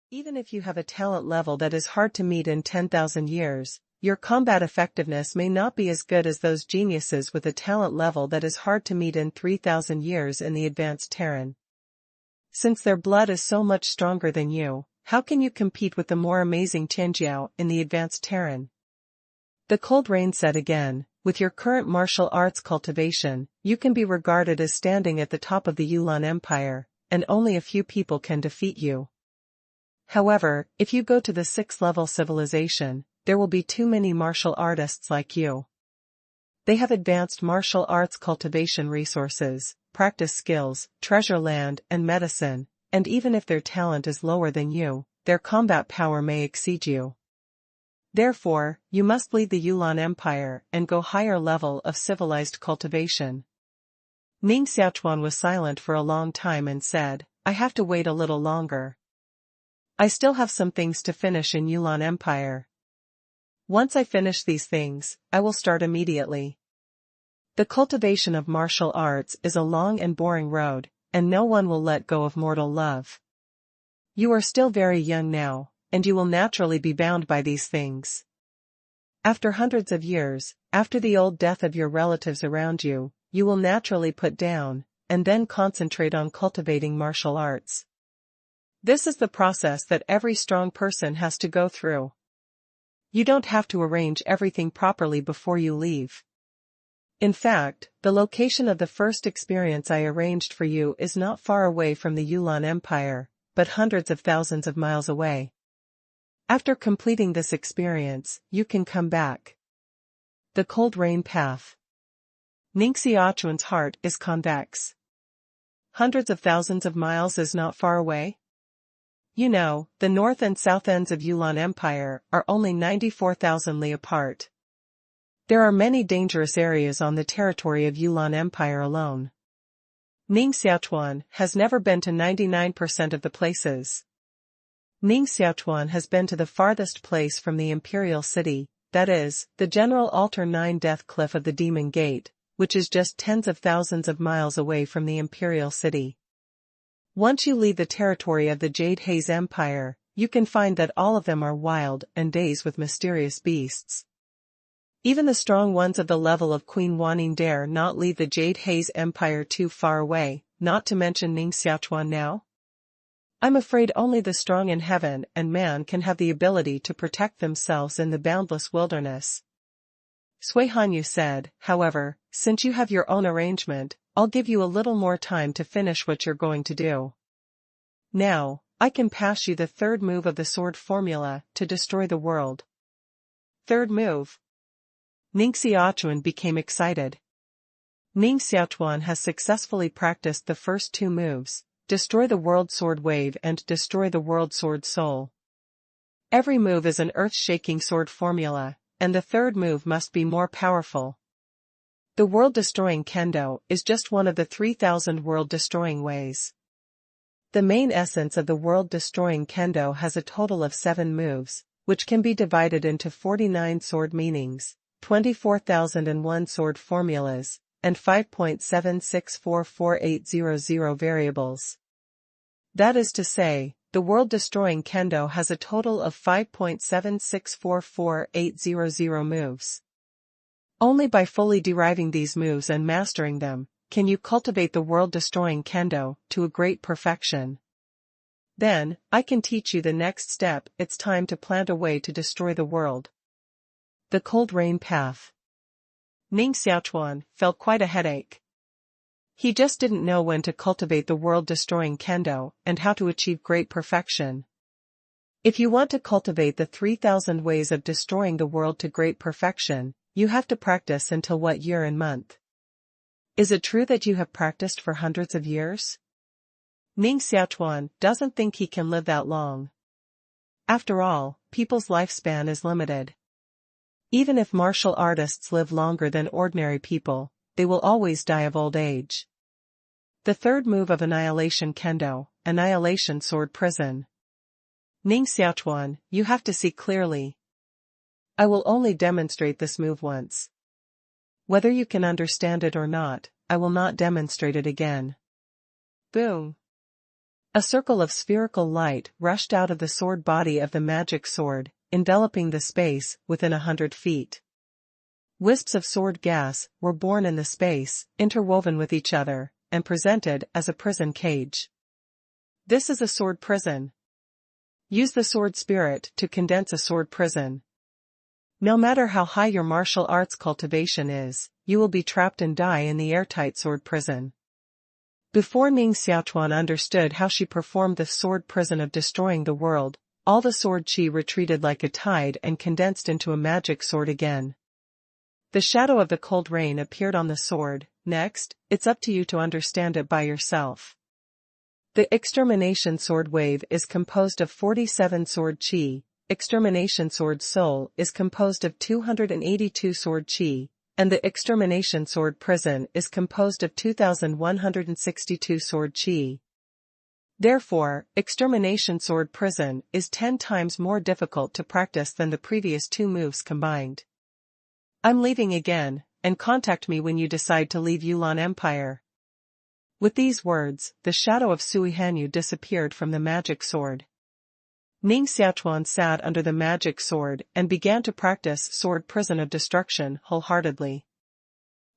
Even if you have a talent level that is hard to meet in 10,000 years, your combat effectiveness may not be as good as those geniuses with a talent level that is hard to meet in 3,000 years in the advanced Terran. Since their blood is so much stronger than you, how can you compete with the more amazing Tianjiao in the advanced Terran? The Cold Rain said again, with your current martial arts cultivation, you can be regarded as standing at the top of the Yulan Empire, and only a few people can defeat you. However, if you go to the 6th level civilization, there will be too many martial artists like you. They have advanced martial arts cultivation resources, practice skills, treasure land, and medicine, and even if their talent is lower than you, their combat power may exceed you. Therefore, you must leave the Yulan Empire and go higher level of civilized cultivation. Ning Xiaochuan was silent for a long time and said, I have to wait a little longer. I still have some things to finish in Yulan Empire. Once I finish these things, I will start immediately. The cultivation of martial arts is a long and boring road, and no one will let go of mortal love. You are still very young now, and you will naturally be bound by these things. After hundreds of years, after the old death of your relatives around you, you will naturally put down, and then concentrate on cultivating martial arts. This is the process that every strong person has to go through. You don't have to arrange everything properly before you leave. In fact, the location of the first experience I arranged for you is not far away from the Yulan Empire, but hundreds of thousands of miles away. After completing this experience, you can come back. The Cold Rain Path. Ning Xiaochuan's heart is convex. Hundreds of thousands of miles is not far away? You know, the north and south ends of Yulan Empire are only 94,000 li apart. There are many dangerous areas on the territory of Yulan Empire alone. Ning Xiaochuan has never been to 99% of the places. Ning Xiaochuan has been to the farthest place from the imperial city, that is, the General Altar 9 Death Cliff of the Demon Gate, which is just tens of thousands of miles away from the imperial city. Once you leave the territory of the Jade Haze Empire, you can find that all of them are wild and days with mysterious beasts. Even the strong ones of the level of Queen Wanning dare not leave the Jade Haze Empire too far away, not to mention Ning Xiaochuan now. I'm afraid only the strong in heaven and man can have the ability to protect themselves in the boundless wilderness. Sui Hanyu said, however, since you have your own arrangement, I'll give you a little more time to finish what you're going to do. Now, I can pass you the third move of the sword formula to destroy the world. Third move. Ning Xiaochuan became excited. Ning Xiaochuan has successfully practiced the first two moves, Destroy the World Sword Wave and Destroy the World Sword Soul. Every move is an earth-shaking sword formula, and the third move must be more powerful. The world-destroying kendo is just one of the 3,000 world-destroying ways. The main essence of the world-destroying kendo has a total of 7 moves, which can be divided into 49 sword meanings, 24,001 sword formulas, and 5.76448800 variables. That is to say, the world-destroying kendo has a total of 5.76448800 moves. Only by fully deriving these moves and mastering them, can you cultivate the world-destroying kendo to a great perfection. Then, I can teach you the next step. It's time to plant a way to destroy the world. The Cold Rain Path. Ning Xiaochuan felt quite a headache. He just didn't know when to cultivate the world-destroying kendo and how to achieve great perfection. If you want to cultivate the 3,000 ways of destroying the world to great perfection, you have to practice until what year and month? Is it true that you have practiced for hundreds of years? Ning Xiaochuan doesn't think he can live that long. After all, people's lifespan is limited. Even if martial artists live longer than ordinary people, they will always die of old age. The third move of Annihilation Kendo, Annihilation Sword Prison. Ning Xiaochuan, you have to see clearly. I will only demonstrate this move once. Whether you can understand it or not, I will not demonstrate it again. Boom. A circle of spherical light rushed out of the sword body of the magic sword, enveloping the space within 100 feet. Wisps of sword gas were born in the space, interwoven with each other, and presented as a prison cage. This is a sword prison. Use the sword spirit to condense a sword prison. No matter how high your martial arts cultivation is, you will be trapped and die in the airtight sword prison. Before Ning Xiaochuan understood how she performed the sword prison of destroying the world, all the sword chi retreated like a tide and condensed into a magic sword again. The shadow of the cold rain appeared on the sword. Next, it's up to you to understand it by yourself. The extermination sword wave is composed of 47 sword chi, extermination sword soul is composed of 282 sword chi, and the extermination sword prison is composed of 2162 sword chi. Therefore, extermination sword prison is 10 times more difficult to practice than the previous two moves combined. I'm leaving again, and contact me when you decide to leave Yulan Empire. With these words, the shadow of Sui Hanyu disappeared from the magic sword. Ning Xiaochuan sat under the magic sword and began to practice sword prison of destruction wholeheartedly.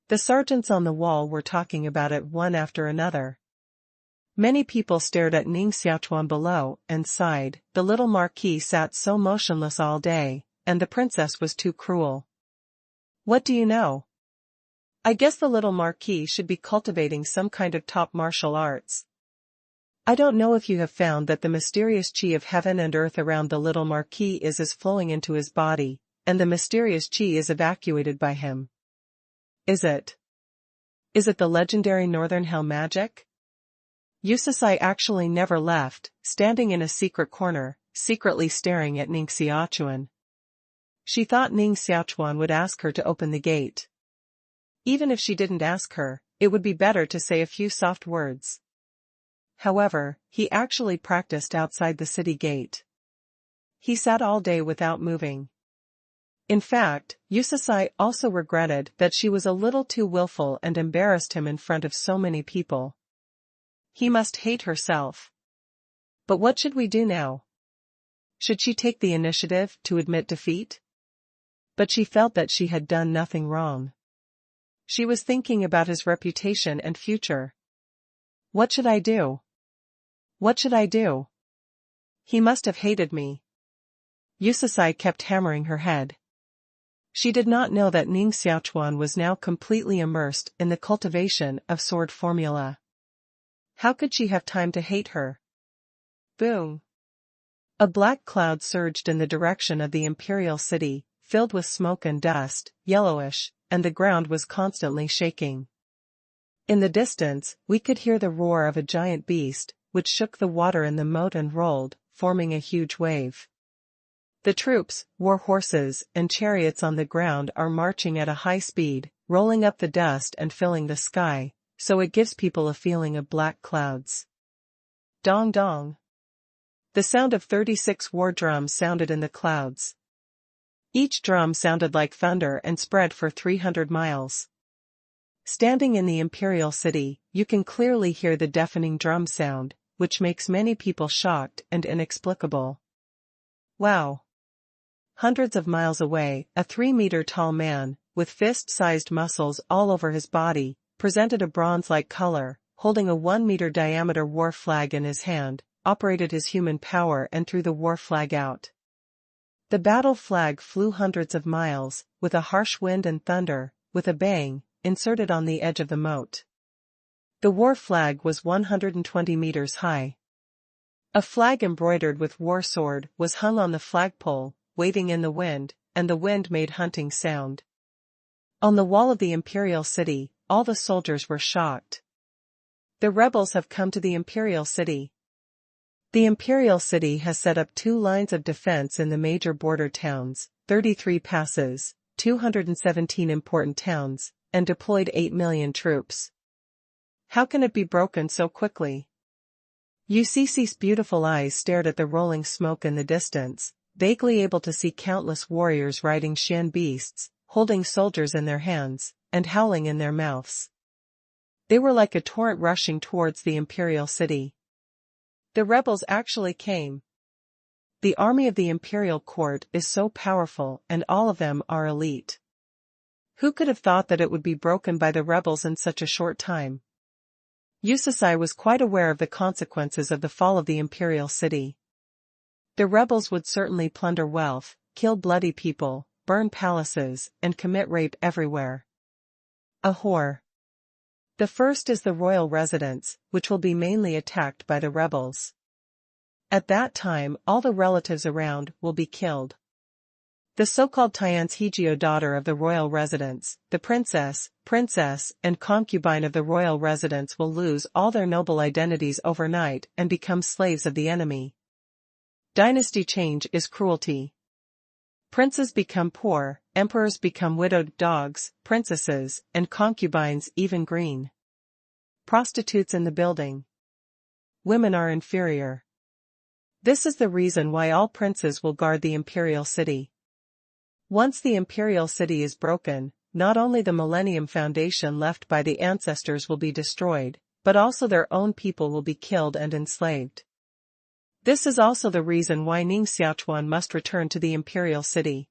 The sergeants on the wall were talking about it one after another. Many people stared at Ning Xiaochuan below and sighed. The little marquis sat so motionless all day, and the princess was too cruel. What do you know? I guess the little marquis should be cultivating some kind of top martial arts. I don't know if you have found that the mysterious chi of heaven and earth around the little marquis is flowing into his body, and the mysterious chi is evacuated by him. Is it the legendary Northern Hell magic? Yusasai actually never left, standing in a secret corner, secretly staring at Ning Xiaochuan. She thought Ning Xiaochuan would ask her to open the gate. Even if she didn't ask her, it would be better to say a few soft words. However, he actually practiced outside the city gate. He sat all day without moving. In fact, Yusasai also regretted that she was a little too willful and embarrassed him in front of so many people. He must hate herself. But what should we do now? Should she take the initiative to admit defeat? But she felt that she had done nothing wrong. She was thinking about his reputation and future. What should I do? What should I do? He must have hated me. Yusasai kept hammering her head. She did not know that Ning Xiaochuan was now completely immersed in the cultivation of sword formula. How could she have time to hate her? Boom! A black cloud surged in the direction of the imperial city, filled with smoke and dust, yellowish, and the ground was constantly shaking. In the distance, we could hear the roar of a giant beast, which shook the water in the moat and rolled, forming a huge wave. The troops, war horses, and chariots on the ground are marching at a high speed, rolling up the dust and filling the sky, so it gives people a feeling of black clouds. Dong dong. The sound of 36 war drums sounded in the clouds. Each drum sounded like thunder and spread for 300 miles. Standing in the imperial city, you can clearly hear the deafening drum sound, which makes many people shocked and inexplicable. Wow! Hundreds of miles away, a 3-meter-tall man, with fist-sized muscles all over his body, presented a bronze-like color, holding a 1-meter-diameter war flag in his hand, operated his human power and threw the war flag out. The battle flag flew hundreds of miles, with a harsh wind and thunder, with a bang, inserted on the edge of the moat. The war flag was 120 meters high. A flag embroidered with war sword was hung on the flagpole, waving in the wind, and the wind made hunting sound. On the wall of the imperial city, all the soldiers were shocked. The rebels have come to the imperial city. The imperial city has set up 2 lines of defense in the major border towns, 33 passes, 217 important towns, and deployed 8 million troops. How can it be broken so quickly? UCC's beautiful eyes stared at the rolling smoke in the distance, vaguely able to see countless warriors riding shan beasts, holding soldiers in their hands, and howling in their mouths. They were like a torrent rushing towards the imperial city. The rebels actually came. The army of the imperial court is so powerful and all of them are elite. Who could have thought that it would be broken by the rebels in such a short time? Yusasai was quite aware of the consequences of the fall of the imperial city. The rebels would certainly plunder wealth, kill bloody people, burn palaces, and commit rape everywhere. A whore. The first is the royal residence, which will be mainly attacked by the rebels. At that time all the relatives around will be killed. The so-called Tianzhijio daughter of the royal residence, the princess, and concubine of the royal residence will lose all their noble identities overnight and become slaves of the enemy. Dynasty change is cruelty. Princes become poor, emperors become widowed dogs, princesses, and concubines even green. Prostitutes in the building. Women are inferior. This is the reason why all princes will guard the imperial city. Once the imperial city is broken, not only the Millennium Foundation left by the ancestors will be destroyed, but also their own people will be killed and enslaved. This is also the reason why Ning Xiaochuan must return to the imperial city.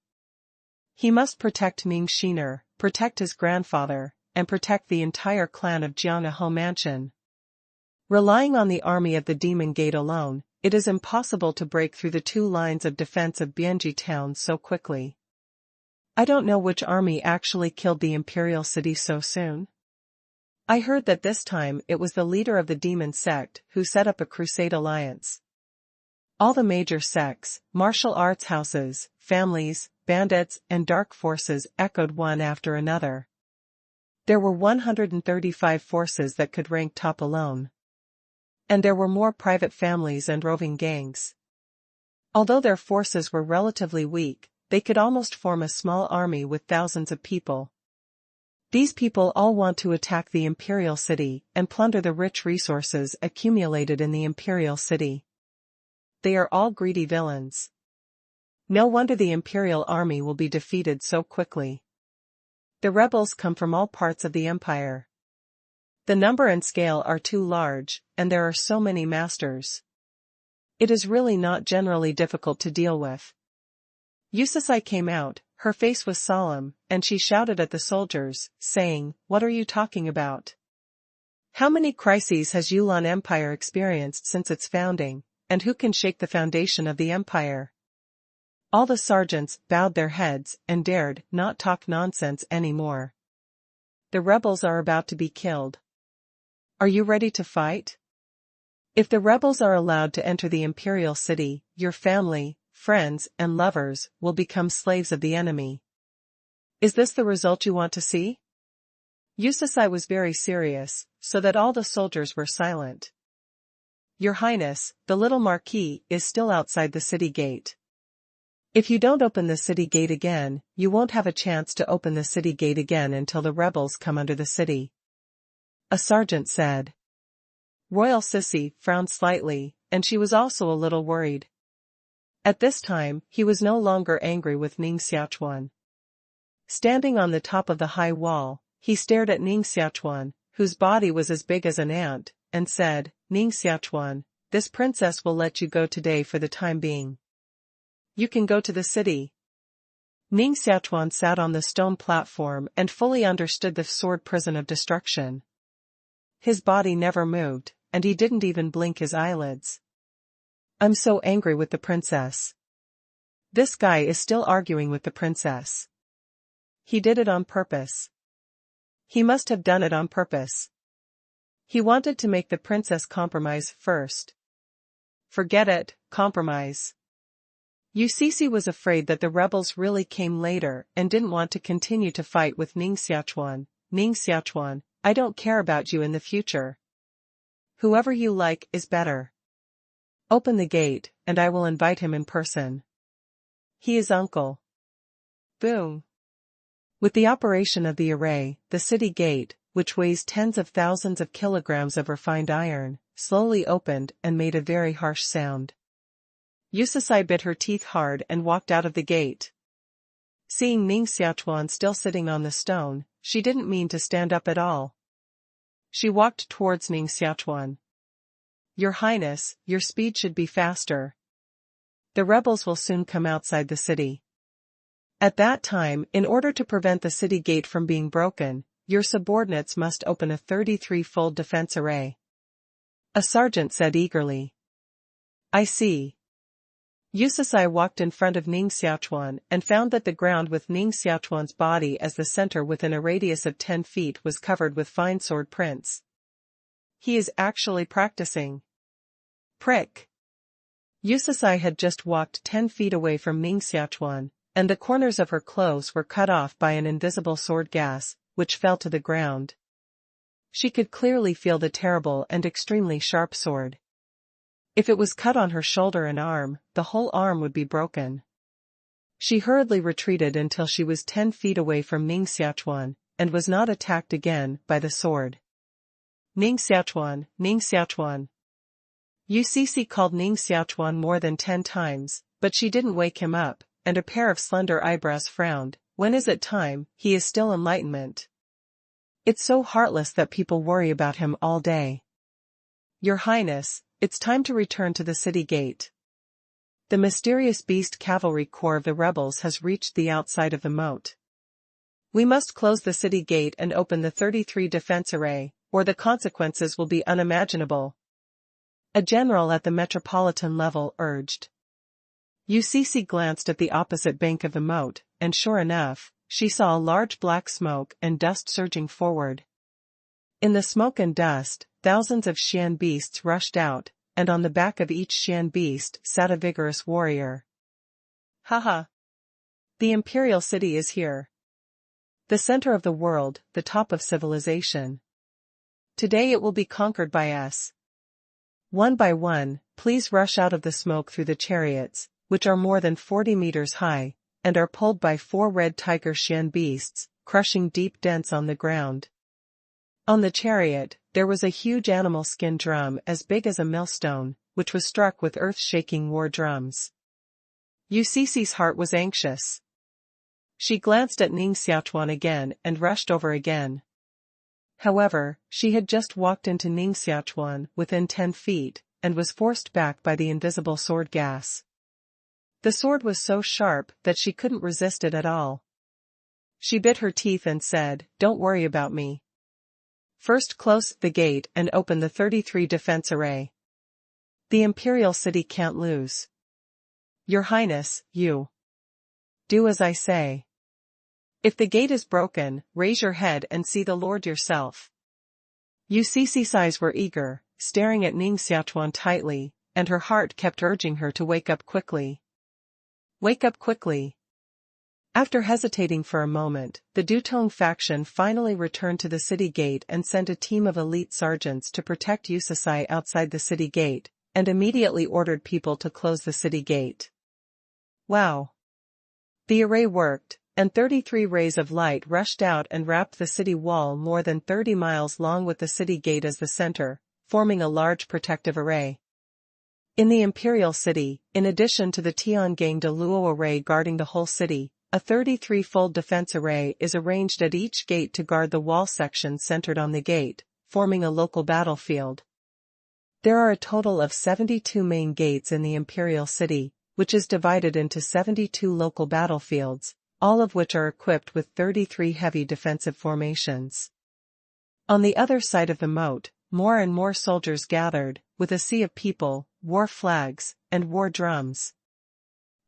He must protect Ning Xiaochuan, protect his grandfather, and protect the entire clan of Jianghe Mansion. Relying on the army of the Demon Gate alone, it is impossible to break through the two lines of defense of Bianji town so quickly. I don't know which army actually killed the imperial city so soon. I heard that this time it was the leader of the demon sect who set up a crusade alliance. All the major sects, martial arts houses, families, bandits, and dark forces echoed one after another. There were 135 forces that could rank top alone. And there were more private families and roving gangs. Although their forces were relatively weak, they could almost form a small army with thousands of people. These people all want to attack the imperial city and plunder the rich resources accumulated in the imperial city. They are all greedy villains. No wonder the imperial army will be defeated so quickly. The rebels come from all parts of the empire. The number and scale are too large, and there are so many masters. It is really not generally difficult to deal with. Yusasai came out, her face was solemn, and she shouted at the soldiers, saying, "What are you talking about? How many crises has Yulan Empire experienced since its founding, and who can shake the foundation of the empire?" All the sergeants bowed their heads and dared not talk nonsense anymore. The rebels are about to be killed. Are you ready to fight? If the rebels are allowed to enter the imperial city, your family, friends, and lovers will become slaves of the enemy. Is this the result you want to see? Yusasai was very serious, so that all the soldiers were silent. Your Highness, the little marquis is still outside the city gate. If you don't open the city gate again, you won't have a chance to open the city gate again until the rebels come under the city. A sergeant said. Royal Sissy frowned slightly, and she was also a little worried. At this time, he was no longer angry with Ning Xiaochuan. Standing on the top of the high wall, he stared at Ning Xiaochuan, whose body was as big as an ant, and said, "Ning Xiaochuan, this princess will let you go today for the time being. You can go to the city." Ning Xiaochuan sat on the stone platform and fully understood the sword prison of destruction. His body never moved, and he didn't even blink his eyelids. I'm so angry with the princess. This guy is still arguing with the princess. He did it on purpose. He must have done it on purpose. He wanted to make the princess compromise first. Forget it, compromise. Yusisi was afraid that the rebels really came later and didn't want to continue to fight with Ning Xiaochuan. Ning Xiaochuan, I don't care about you in the future. Whoever you like is better. Open the gate, and I will invite him in person. He is uncle. Boom. With the operation of the array, the city gate, which weighs tens of thousands of kilograms of refined iron, slowly opened and made a very harsh sound. Yusasai bit her teeth hard and walked out of the gate. Seeing Ning Xiaochuan still sitting on the stone, she didn't mean to stand up at all. She walked towards Ning Xiaochuan. Your Highness, your speed should be faster. The rebels will soon come outside the city. At that time, in order to prevent the city gate from being broken, your subordinates must open a 33-fold defense array. A sergeant said eagerly. I see. Yusasai walked in front of Ning Xiaochuan and found that the ground with Ning Xiaochuan's body as the center within a radius of 10 feet was covered with fine sword prints. He is actually practicing. Prick. Yusasai had just walked 10 feet away from Ning Xiaochuan, and the corners of her clothes were cut off by an invisible sword gas, which fell to the ground. She could clearly feel the terrible and extremely sharp sword. If it was cut on her shoulder and arm, the whole arm would be broken. She hurriedly retreated until she was 10 feet away from Ning Xiaochuan, and was not attacked again by the sword. Ning Xiaochuan, Ning Xiaochuan. UCC called Ning Xiaochuan more than 10 times, but she didn't wake him up, and a pair of slender eyebrows frowned. When is it time? He is still enlightenment. It's so heartless that people worry about him all day. Your Highness, it's time to return to the city gate. The mysterious beast cavalry corps of the rebels has reached the outside of the moat. We must close the city gate and open the 33 defense array, or the consequences will be unimaginable. A general at the metropolitan level urged. UCC glanced at the opposite bank of the moat, and sure enough, she saw a large black smoke and dust surging forward. In the smoke and dust, thousands of Xian beasts rushed out, and on the back of each Xian beast sat a vigorous warrior. Haha! The imperial city is here. The center of the world, the top of civilization. Today it will be conquered by us. One by one, please rush out of the smoke through the chariots, which are more than 40 meters high, and are pulled by 4 red tiger Xian beasts, crushing deep dents on the ground. On the chariot, there was a huge animal skin drum as big as a millstone, which was struck with earth-shaking war drums. UCC's heart was anxious. She glanced at Ning Xiaochuan again and rushed over again. However, she had just walked into Ning Xiaochuan within 10 feet, and was forced back by the invisible sword gas. The sword was so sharp that she couldn't resist it at all. She bit her teeth and said, "Don't worry about me. First close the gate and open the 33 defense array. The imperial city can't lose. Your Highness, you. Do as I say. If the gate is broken, raise your head and see the Lord yourself." UCC's eyes were eager, staring at Ning Xiaochuan tightly, and her heart kept urging her to wake up quickly. Wake up quickly. After hesitating for a moment, the Dutong faction finally returned to the city gate and sent a team of elite sergeants to protect Yusasai outside the city gate, and immediately ordered people to close the city gate. Wow! The array worked, and 33 rays of light rushed out and wrapped the city wall more than 30 miles long with the city gate as the center, forming a large protective array. In the imperial city, in addition to the Tiangang de Luo array guarding the whole city, a 33-fold defense array is arranged at each gate to guard the wall sections centered on the gate, forming a local battlefield. There are a total of 72 main gates in the imperial city, which is divided into 72 local battlefields, all of which are equipped with 33 heavy defensive formations. On the other side of the moat, more and more soldiers gathered, with a sea of people, war flags, and war drums.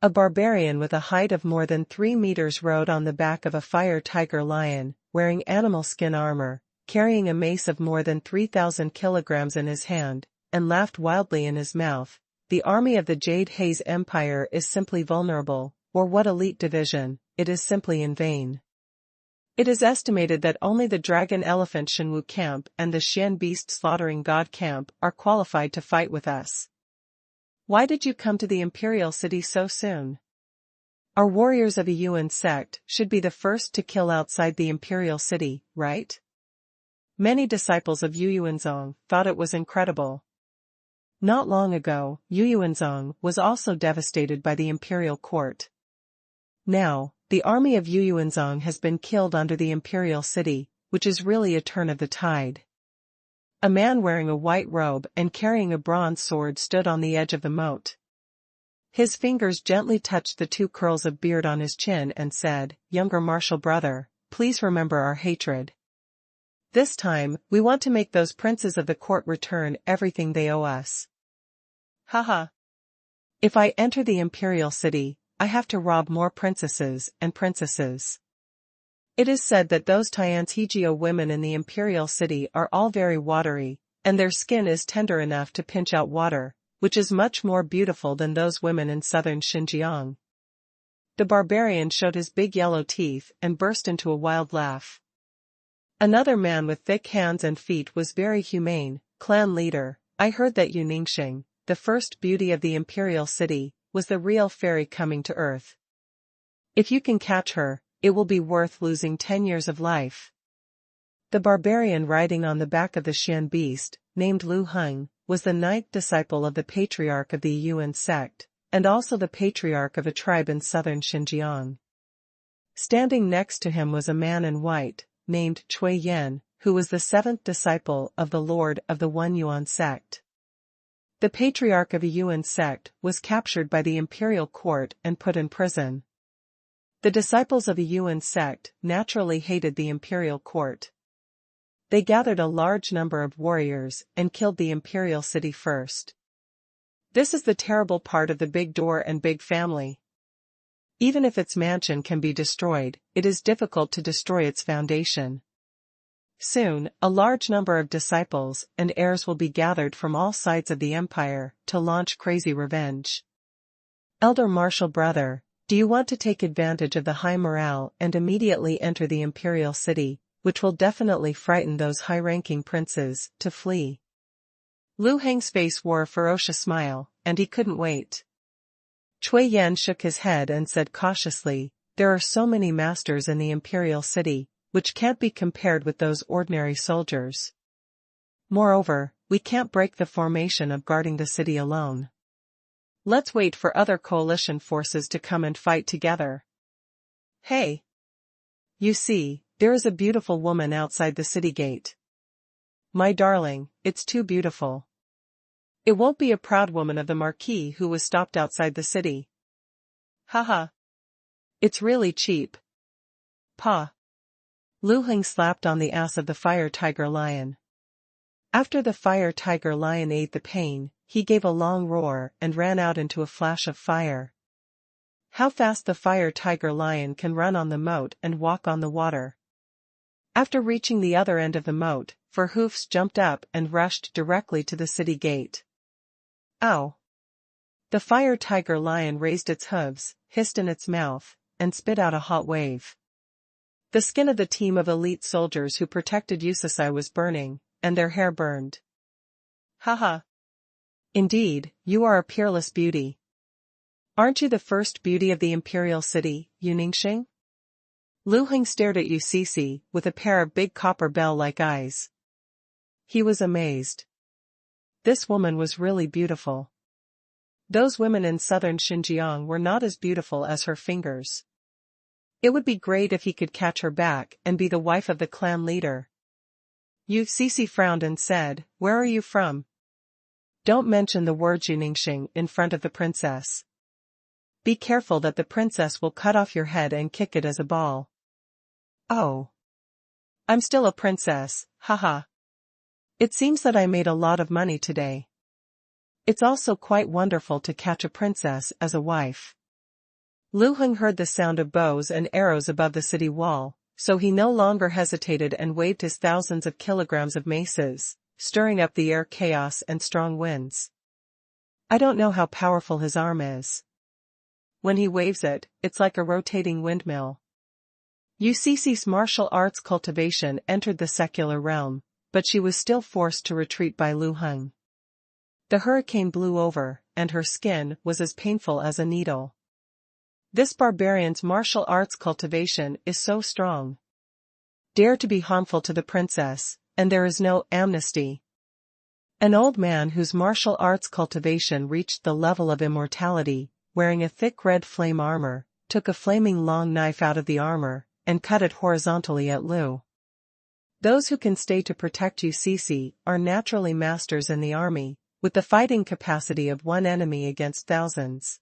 A barbarian with a height of more than 3 meters rode on the back of a fire tiger lion, wearing animal skin armor, carrying a mace of more than 3,000 kilograms in his hand, and laughed wildly in his mouth. The army of the Jade Haze Empire is simply vulnerable, or what elite division, it is simply in vain. It is estimated that only the Dragon Elephant Shenwu camp and the Xian Beast Slaughtering God camp are qualified to fight with us. Why did you come to the imperial city so soon? Our warriors of the Yuan sect should be the first to kill outside the imperial city, right? Many disciples of Yu Yuanzong thought it was incredible. Not long ago, Yu Yuanzong was also devastated by the imperial court. Now, the army of Yu Yuanzong has been killed under the imperial city, which is really a turn of the tide. A man wearing a white robe and carrying a bronze sword stood on the edge of the moat. His fingers gently touched the 2 curls of beard on his chin and said, "Younger martial brother, please remember our hatred. This time, we want to make those princes of the court return everything they owe us. Haha. If I enter the imperial city, I have to rob more princesses and princesses. It is said that those Tiantigio women in the imperial city are all very watery, and their skin is tender enough to pinch out water, which is much more beautiful than those women in southern Xinjiang." The barbarian showed his big yellow teeth and burst into a wild laugh. Another man with thick hands and feet was very humane. "Clan leader, I heard that you Ningxing, the first beauty of the imperial city, was the real fairy coming to earth. If you can catch her, it will be worth losing 10 years of life." The barbarian riding on the back of the Xian beast, named Lu Heng, was the 9th disciple of the patriarch of the Yuan sect, and also the patriarch of a tribe in southern Xinjiang. Standing next to him was a man in white, named Cui Yan, who was the 7th disciple of the Lord of the One Yuan sect. The patriarch of a Yuan sect was captured by the imperial court and put in prison. The disciples of a Yuan sect naturally hated the imperial court. They gathered a large number of warriors and killed the imperial city first. This is the terrible part of the big door and big family. Even if its mansion can be destroyed, it is difficult to destroy its foundation. Soon, a large number of disciples and heirs will be gathered from all sides of the empire to launch crazy revenge. Elder martial brother, do you want to take advantage of the high morale and immediately enter the imperial city, which will definitely frighten those high-ranking princes to flee? Lu Heng's face wore a ferocious smile, and he couldn't wait. Cui Yan shook his head and said cautiously, "There are so many masters in the imperial city, which can't be compared with those ordinary soldiers. Moreover, we can't break the formation of guarding the city alone. Let's wait for other coalition forces to come and fight together. Hey! You see, there is a beautiful woman outside the city gate. My darling, it's too beautiful. It won't be a proud woman of the marquis who was stopped outside the city. Haha. It's really cheap. Pa." Lu Heng slapped on the ass of the fire tiger lion. After the fire tiger lion ate the pain, he gave a long roar and ran out into a flash of fire. How fast the fire tiger lion can run on the moat and walk on the water. After reaching the other end of the moat, Verhoofs jumped up and rushed directly to the city gate. Ow! The fire tiger lion raised its hooves, hissed in its mouth, and spit out a hot wave. The skin of the team of elite soldiers who protected Yusasai was burning, and their hair burned. Haha. Indeed, you are a peerless beauty. Aren't you the first beauty of the imperial city, Yu Ningxing? Lu Heng stared at Yucici with a pair of big copper bell-like eyes. He was amazed. This woman was really beautiful. Those women in southern Xinjiang were not as beautiful as her fingers. It would be great if he could catch her back and be the wife of the clan leader. Yucici frowned and said, "Where are you from? Don't mention the word Yu Ningxing in front of the princess. Be careful that the princess will cut off your head and kick it as a ball." Oh. I'm still a princess, haha. It seems that I made a lot of money today. It's also quite wonderful to catch a princess as a wife. Lu Heng heard the sound of bows and arrows above the city wall, so he no longer hesitated and waved his thousands of kilograms of maces, stirring up the air chaos and strong winds. I don't know how powerful his arm is. When he waves it, it's like a rotating windmill. Yucici's martial arts cultivation entered the secular realm, but she was still forced to retreat by Lu Heng. The hurricane blew over, and her skin was as painful as a needle. This barbarian's martial arts cultivation is so strong. Dare to be harmful to the princess, and there is no amnesty. An old man whose martial arts cultivation reached the level of immortality, wearing a thick red flame armor, took a flaming long knife out of the armor, and cut it horizontally at Lu. Those who can stay to protect UCC are naturally masters in the army, with the fighting capacity of one enemy against thousands.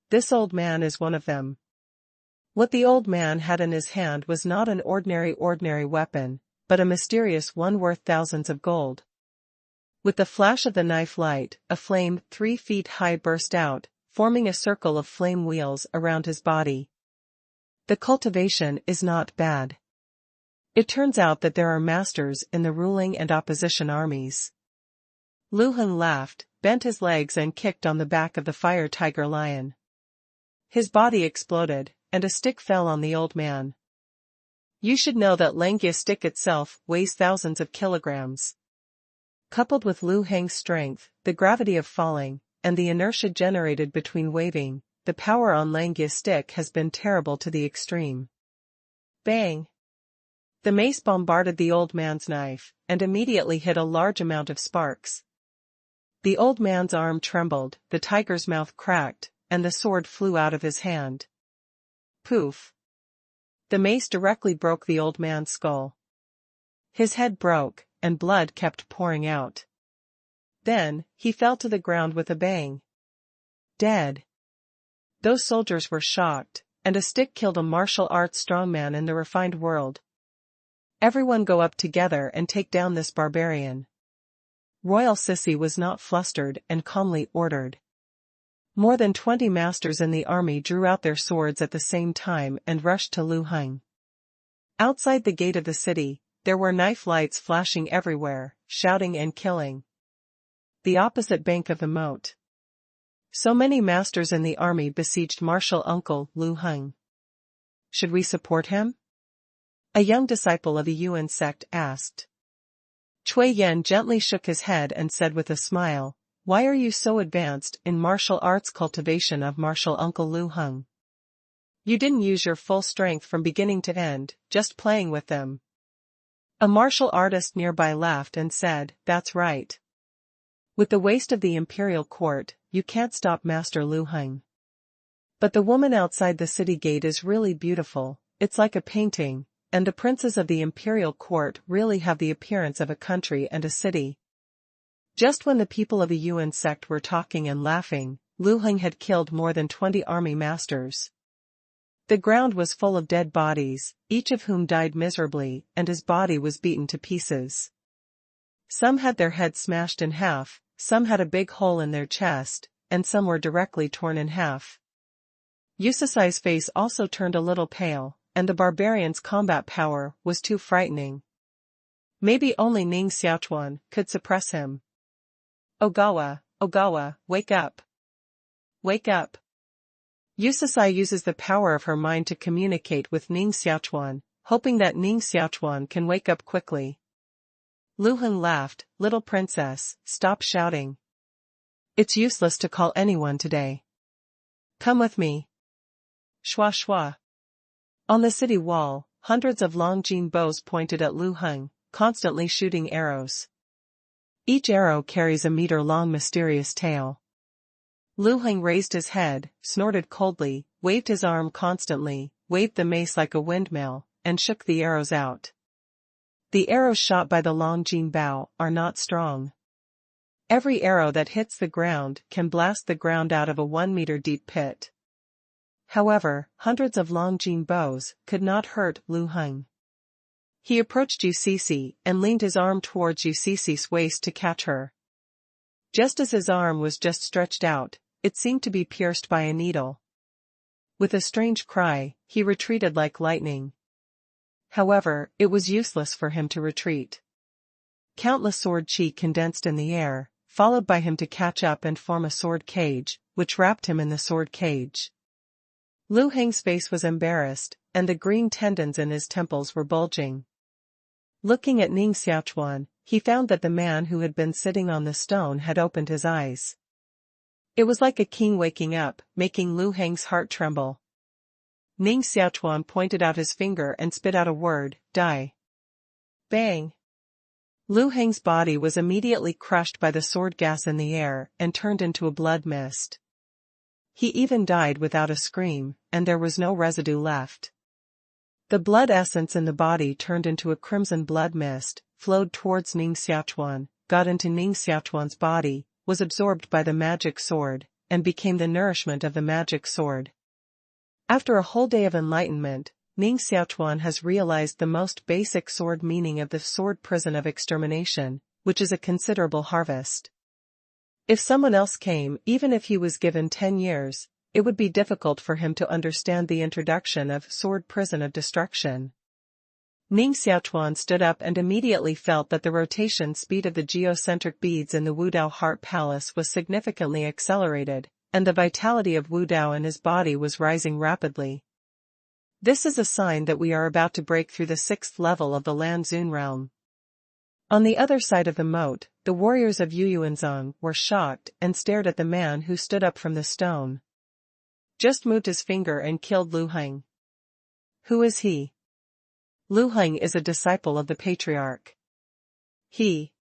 This old man is one of them. What the old man had in his hand was not an ordinary weapon, but a mysterious one worth thousands of gold. With the flash of the knife light, a flame 3 feet high burst out, forming a circle of flame wheels around his body. The cultivation is not bad. It turns out that there are masters in the ruling and opposition armies. Lu Heng laughed, bent his legs and kicked on the back of the fire tiger lion. His body exploded, and a stick fell on the old man. You should know that Langia stick itself weighs thousands of kilograms. Coupled with Lu Heng's strength, the gravity of falling, and the inertia generated between waving, the power on Langia's stick has been terrible to the extreme. Bang! The mace bombarded the old man's knife, and immediately hit a large amount of sparks. The old man's arm trembled, the tiger's mouth cracked, and the sword flew out of his hand. Poof! The mace directly broke the old man's skull. His head broke, and blood kept pouring out. Then, he fell to the ground with a bang. Dead. Those soldiers were shocked, and a stick killed a martial arts strongman in the refined world. Everyone go up together and take down this barbarian. Royal Sissy was not flustered and calmly ordered. More than 20 masters in the army drew out their swords at the same time and rushed to Lu Heng. Outside the gate of the city, there were knife lights flashing everywhere, shouting and killing. The opposite bank of the moat. So many masters in the army besieged martial uncle Lu Heng. Should we support him? A young disciple of the Yuan sect asked. Cui Yan gently shook his head and said with a smile, "Why are you so advanced in martial arts cultivation of martial uncle Lu Heng? You didn't use your full strength from beginning to end, just playing with them." A martial artist nearby laughed and said, "That's right. With the waste of the imperial court, you can't stop Master Lu Heng. But the woman outside the city gate is really beautiful, it's like a painting, and the princes of the imperial court really have the appearance of a country and a city." Just when the people of the Yuan sect were talking and laughing, Lu Heng had killed more than 20 army masters. The ground was full of dead bodies, each of whom died miserably, and his body was beaten to pieces. Some had their heads smashed in half, some had a big hole in their chest, and some were directly torn in half. Yusasai's face also turned a little pale, and the barbarian's combat power was too frightening. Maybe only Ning Xiaochuan could suppress him. Ogawa, wake up. Wake up. Yusasai uses the power of her mind to communicate with Ning Xiaochuan, hoping that Ning Xiaochuan can wake up quickly. Lu Heng laughed, "Little princess, stop shouting. It's useless to call anyone today. Come with me." Shwa shwa. On the city wall, hundreds of Longjin bows pointed at Lu Heng, constantly shooting arrows. Each arrow carries a meter-long mysterious tail. Lu Heng raised his head, snorted coldly, waved his arm constantly, waved the mace like a windmill, and shook the arrows out. The arrows shot by the Longjin bow are not strong. Every arrow that hits the ground can blast the ground out of a 1-meter-deep pit. However, hundreds of Longjin bows could not hurt Lu Heng. He approached UCC and leaned his arm towards UCC's waist to catch her. Just as his arm was just stretched out, it seemed to be pierced by a needle. With a strange cry, he retreated like lightning. However, it was useless for him to retreat. Countless sword chi condensed in the air, followed by him to catch up and form a sword cage, which wrapped him in the sword cage. Lu Heng's face was embarrassed, and the green tendons in his temples were bulging. Looking at Ning Xiaochuan, he found that the man who had been sitting on the stone had opened his eyes. It was like a king waking up, making Lu Heng's heart tremble. Ning Xiaochuan pointed out his finger and spit out a word, "Die." Bang! Lu Heng's body was immediately crushed by the sword gas in the air and turned into a blood mist. He even died without a scream, and there was no residue left. The blood essence in the body turned into a crimson blood mist, flowed towards Ning Xiaochuan, got into Ning Xiaochuan's body, was absorbed by the magic sword, and became the nourishment of the magic sword. After a whole day of enlightenment, Ning Xiaochuan has realized the most basic sword meaning of the sword prison of extermination, which is a considerable harvest. If someone else came, even if he was given 10 years, it would be difficult for him to understand the introduction of sword prison of destruction. Ning Xiaochuan stood up and immediately felt that the rotation speed of the geocentric beads in the Wudao Heart Palace was significantly accelerated, and the vitality of Wudao in his body was rising rapidly. This is a sign that we are about to break through the 6th level of the Lanzun realm. On the other side of the moat, the warriors of Yuyuanzong were shocked and stared at the man who stood up from the stone. Just moved his finger and killed Lu Heng. Who is he? Lu Heng is a disciple of the patriarch. He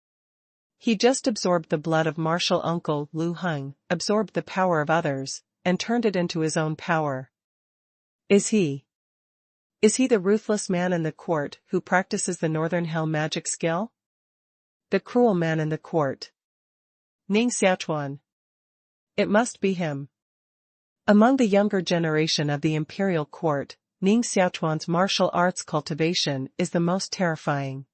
just absorbed the blood of martial uncle Lu Heng, absorbed the power of others, and turned it into his own power. Is he the ruthless man in the court who practices the Northern Hell magic skill? The cruel man in the court. Ning Xiaochuan. It must be him. Among the younger generation of the imperial court, Ning Xiaochuan's martial arts cultivation is the most terrifying.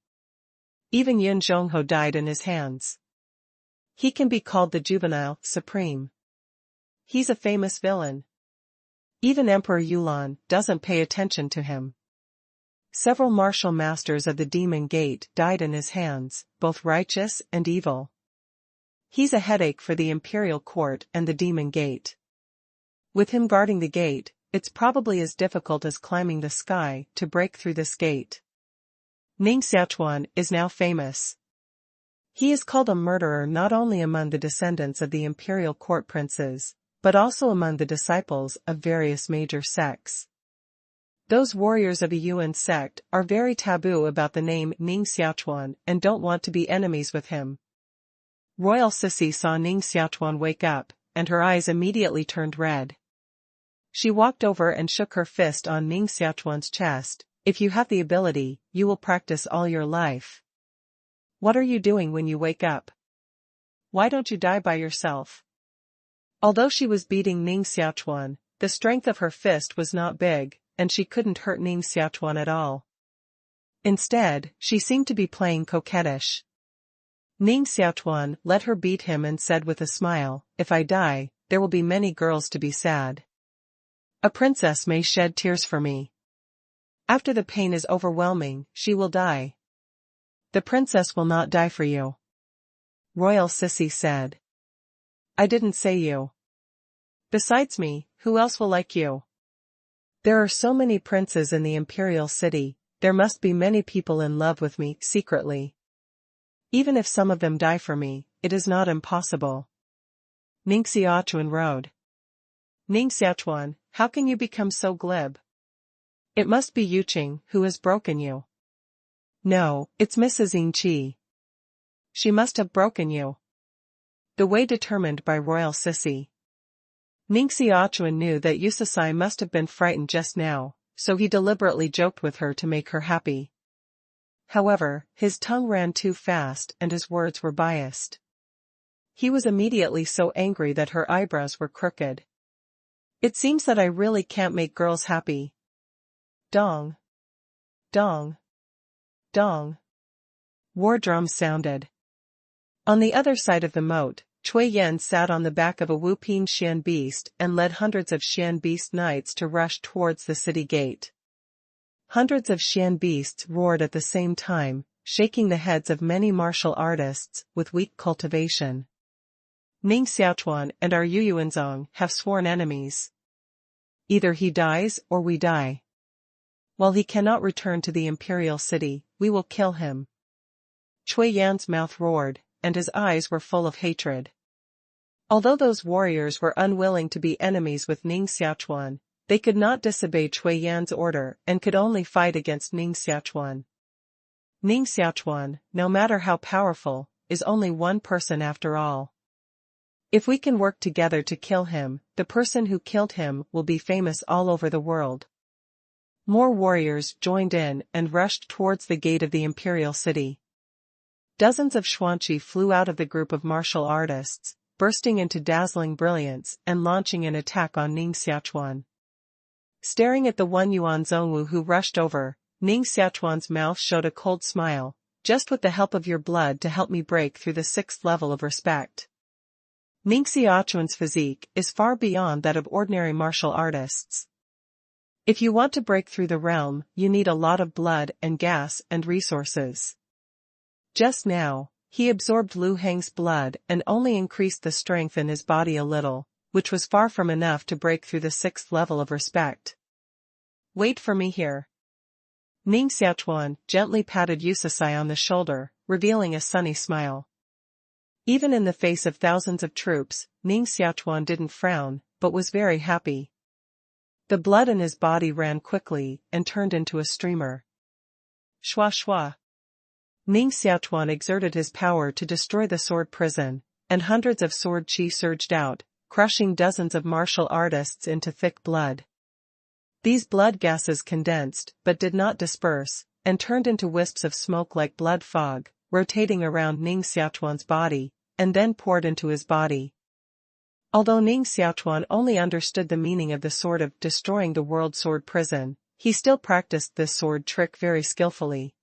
Even Yin Zhongho died in his hands. He can be called the juvenile supreme. He's a famous villain. Even Emperor Yulan doesn't pay attention to him. Several martial masters of the Demon Gate died in his hands, both righteous and evil. He's a headache for the imperial court and the Demon Gate. With him guarding the gate, it's probably as difficult as climbing the sky to break through this gate. Ning Xiaochuan is now famous. He is called a murderer not only among the descendants of the imperial court princes, but also among the disciples of various major sects. Those warriors of a Yuan sect are very taboo about the name Ning Xiaochuan and don't want to be enemies with him. Royal Sissy saw Ning Xiaochuan wake up, and her eyes immediately turned red. She walked over and shook her fist on Ning Xiaochuan's chest. If you have the ability, you will practice all your life. What are you doing when you wake up? Why don't you die by yourself? Although she was beating Ning Xiaochuan, the strength of her fist was not big, and she couldn't hurt Ning Xiaochuan at all. Instead, she seemed to be playing coquettish. Ning Xiaochuan let her beat him and said with a smile, "If I die, there will be many girls to be sad. A princess may shed tears for me. After the pain is overwhelming, she will die. The princess will not die for you." Royal Sissy said. "I didn't say you. Besides me, who else will like you? There are so many princes in the imperial city, there must be many people in love with me secretly. Even if some of them die for me, it is not impossible." Ning Xiaochuan rode. "Ning Xiaochuan, how can you become so glib? It must be Yuqing who has broken you." "No, it's Mrs. Yingqi. She must have broken you." The way determined by Royal Sissy. Ning Xiaochuan knew that Yusasai must have been frightened just now, so he deliberately joked with her to make her happy. However, his tongue ran too fast and his words were biased. He was immediately so angry that her eyebrows were crooked. "It seems that I really can't make girls happy." Dong. Dong. Dong. War drums sounded. On the other side of the moat, Cui Yan sat on the back of a whooping Xian beast and led hundreds of Xian beast knights to rush towards the city gate. Hundreds of Xian beasts roared at the same time, shaking the heads of many martial artists with weak cultivation. Ning Xiaochuan and our Yuyuanzong have sworn enemies. Either he dies or we die. While he cannot return to the imperial city, we will kill him. Cui Yan's mouth roared, and his eyes were full of hatred. Although those warriors were unwilling to be enemies with Ning Xiaochuan, they could not disobey Cui Yan's order and could only fight against Ning Xiaochuan. Ning Xiaochuan, no matter how powerful, is only one person after all. If we can work together to kill him, the person who killed him will be famous all over the world. More warriors joined in and rushed towards the gate of the imperial city. Dozens of xuanqi flew out of the group of martial artists, bursting into dazzling brilliance and launching an attack on Ning Xiaochuan. Staring at the one Yuan Zhongwu who rushed over, Ning Xiaochuan's mouth showed a cold smile. Just with the help of your blood to help me break through the 6th level of respect. Ning Xiaochuan's physique is far beyond that of ordinary martial artists. If you want to break through the realm, you need a lot of blood and gas and resources. Just now, he absorbed Lu Heng's blood and only increased the strength in his body a little, which was far from enough to break through the 6th level of respect. Wait for me here. Ning Xiaochuan gently patted Yusasai on the shoulder, revealing a sunny smile. Even in the face of thousands of troops, Ning Xiaochuan didn't frown, but was very happy. The blood in his body ran quickly and turned into a streamer. Shua shua. Ning Xiaochuan exerted his power to destroy the sword prison, and hundreds of sword qi surged out, crushing dozens of martial artists into thick blood. These blood gases condensed but did not disperse, and turned into wisps of smoke like blood fog, rotating around Ning Xiaochuan's body, and then poured into his body. Although Ning Xiaochuan only understood the meaning of the sword of destroying the world sword prison, he still practiced this sword trick very skillfully.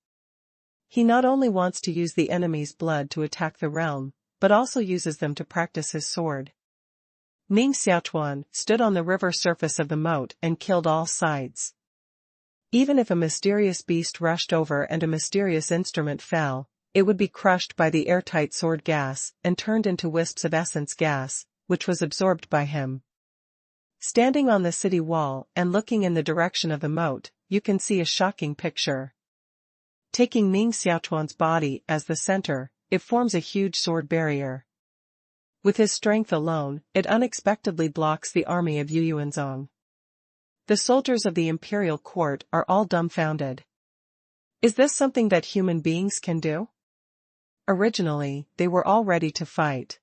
He not only wants to use the enemy's blood to attack the realm, but also uses them to practice his sword. Ning Xiaochuan stood on the river surface of the moat and killed all sides. Even if a mysterious beast rushed over and a mysterious instrument fell, it would be crushed by the airtight sword gas and turned into wisps of essence gas, which was absorbed by him. Standing on the city wall and looking in the direction of the moat, you can see a shocking picture. Taking Ning Xiaochuan's body as the center, it forms a huge sword barrier. With his strength alone, it unexpectedly blocks the army of Yu Yuanzong. The soldiers of the imperial court are all dumbfounded. Is this something that human beings can do? Originally, they were all ready to fight.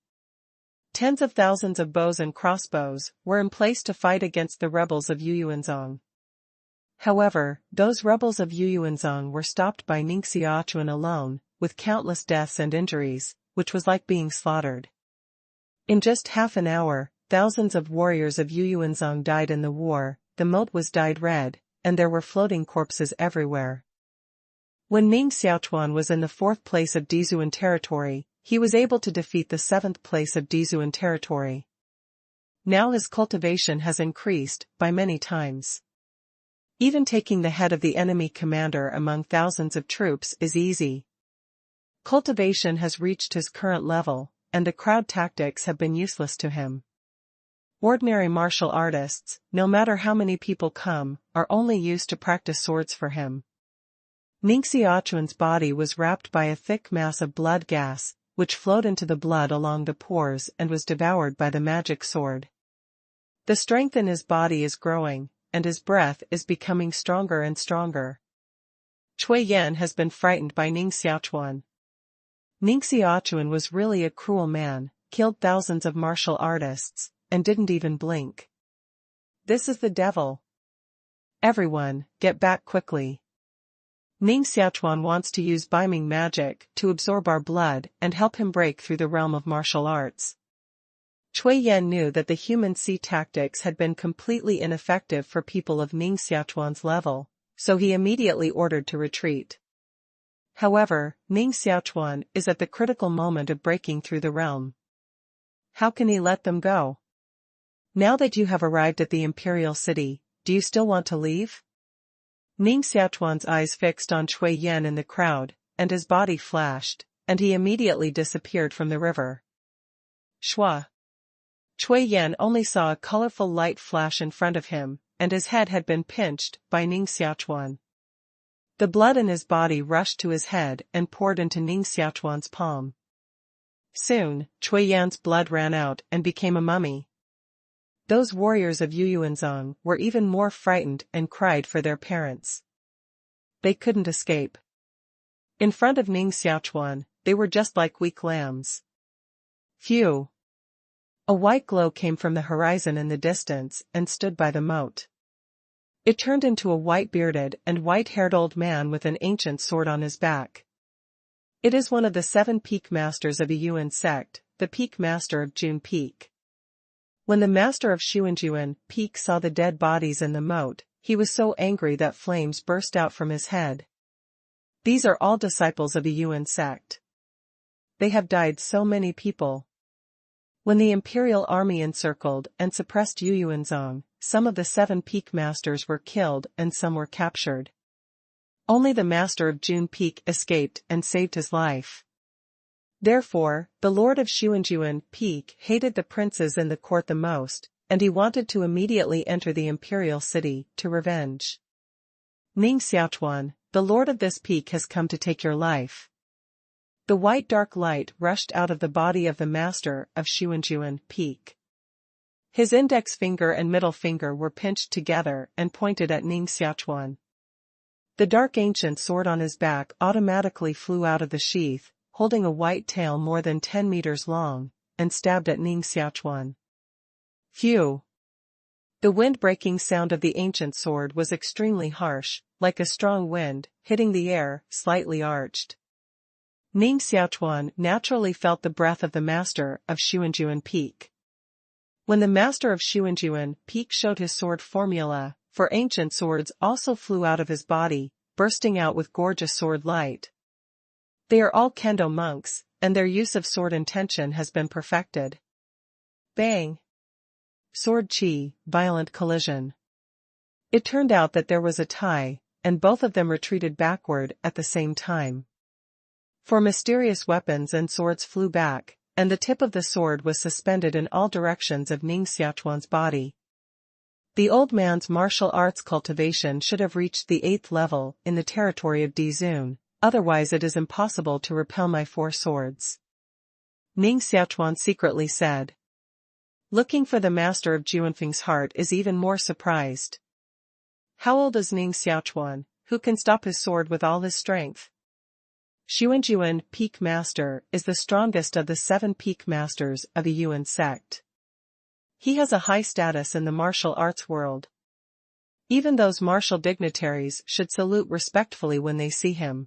Tens of thousands of bows and crossbows were in place to fight against the rebels of Yu Yuanzong. However, those rebels of Yu Yuanzong were stopped by Ning Xiaochuan alone, with countless deaths and injuries, which was like being slaughtered. In just half an hour, thousands of warriors of Yu Yuanzong died in the war, the moat was dyed red, and there were floating corpses everywhere. When Ning Xiaochuan was in the 4th place of Dizuan territory, he was able to defeat the 7th place of Dizuan territory. Now his cultivation has increased by many times. Even taking the head of the enemy commander among thousands of troops is easy. Cultivation has reached his current level, and the crowd tactics have been useless to him. Ordinary martial artists, no matter how many people come, are only used to practice swords for him. Ning Xiaochuan's body was wrapped by a thick mass of blood gas, which flowed into the blood along the pores and was devoured by the magic sword. The strength in his body is growing, and his breath is becoming stronger and stronger. Cui Yan has been frightened by Ning Xiaochuan. Ning Xiaochuan was really a cruel man, killed thousands of martial artists, and didn't even blink. This is the devil. Everyone, get back quickly. Ning Xiaochuan wants to use Beiming magic to absorb our blood and help him break through the realm of martial arts. Cui Yan knew that the human sea tactics had been completely ineffective for people of Ning Xiaochuan's level, so he immediately ordered to retreat. However, Ning Xiaochuan is at the critical moment of breaking through the realm. How can he let them go? Now that you have arrived at the imperial city, do you still want to leave? Ning Xiaochuan's eyes fixed on Cui Yan in the crowd, and his body flashed, and he immediately disappeared from the river. Shua. Cui Yan only saw a colorful light flash in front of him, and his head had been pinched by Ning Xiaochuan. The blood in his body rushed to his head and poured into Ning Xiaochuan's palm. Soon, Cui Yan's blood ran out and became a mummy. Those warriors of Yu Yuanzong were even more frightened and cried for their parents. They couldn't escape. In front of Ning Xiaochuan, they were just like weak lambs. Phew! A white glow came from the horizon in the distance and stood by the moat. It turned into a white-bearded and white-haired old man with an ancient sword on his back. It is one of the 7 peak masters of Yuan sect, the peak master of Jun Peak. When the master of Xuanjuan Peak saw the dead bodies in the moat, he was so angry that flames burst out from his head. These are all disciples of the Yuan sect. They have died so many people. When the imperial army encircled and suppressed Yuanzong, some of the 7 peak masters were killed and some were captured. Only the master of Jun Peak escaped and saved his life. Therefore, the lord of Xuanjuan Peak hated the princes in the court the most, and he wanted to immediately enter the imperial city to revenge. Ning Xiaochuan, the lord of this peak has come to take your life. The white dark light rushed out of the body of the master of Xuanjuan Peak. His index finger and middle finger were pinched together and pointed at Ning Xiaochuan. The dark ancient sword on his back automatically flew out of the sheath, holding a white tail more than 10 meters long, and stabbed at Ning Xiaochuan. Phew! The wind-breaking sound of the ancient sword was extremely harsh, like a strong wind, hitting the air, slightly arched. Ning Xiaochuan naturally felt the breath of the master of Xuanjuan Peak. When the master of Xuanjuan Peak showed his sword formula, for ancient swords also flew out of his body, bursting out with gorgeous sword light. They are all kendo monks, and their use of sword intention has been perfected. Bang! Sword chi, violent collision. It turned out that there was a tie, and both of them retreated backward at the same time. For mysterious weapons and swords flew back, and the tip of the sword was suspended in all directions of Ning Xiaochuan's body. The old man's martial arts cultivation should have reached the 8th level in the territory of Dizun, otherwise it is impossible to repel my 4 swords. Ning Xiaochuan secretly said. Looking for the master of Juanfeng's heart is even more surprised. How old is Ning Xiaochuan, who can stop his sword with all his strength? Xuanjuan Peak Master is the strongest of the 7 peak masters of the Yuan sect. He has a high status in the martial arts world. Even those martial dignitaries should salute respectfully when they see him.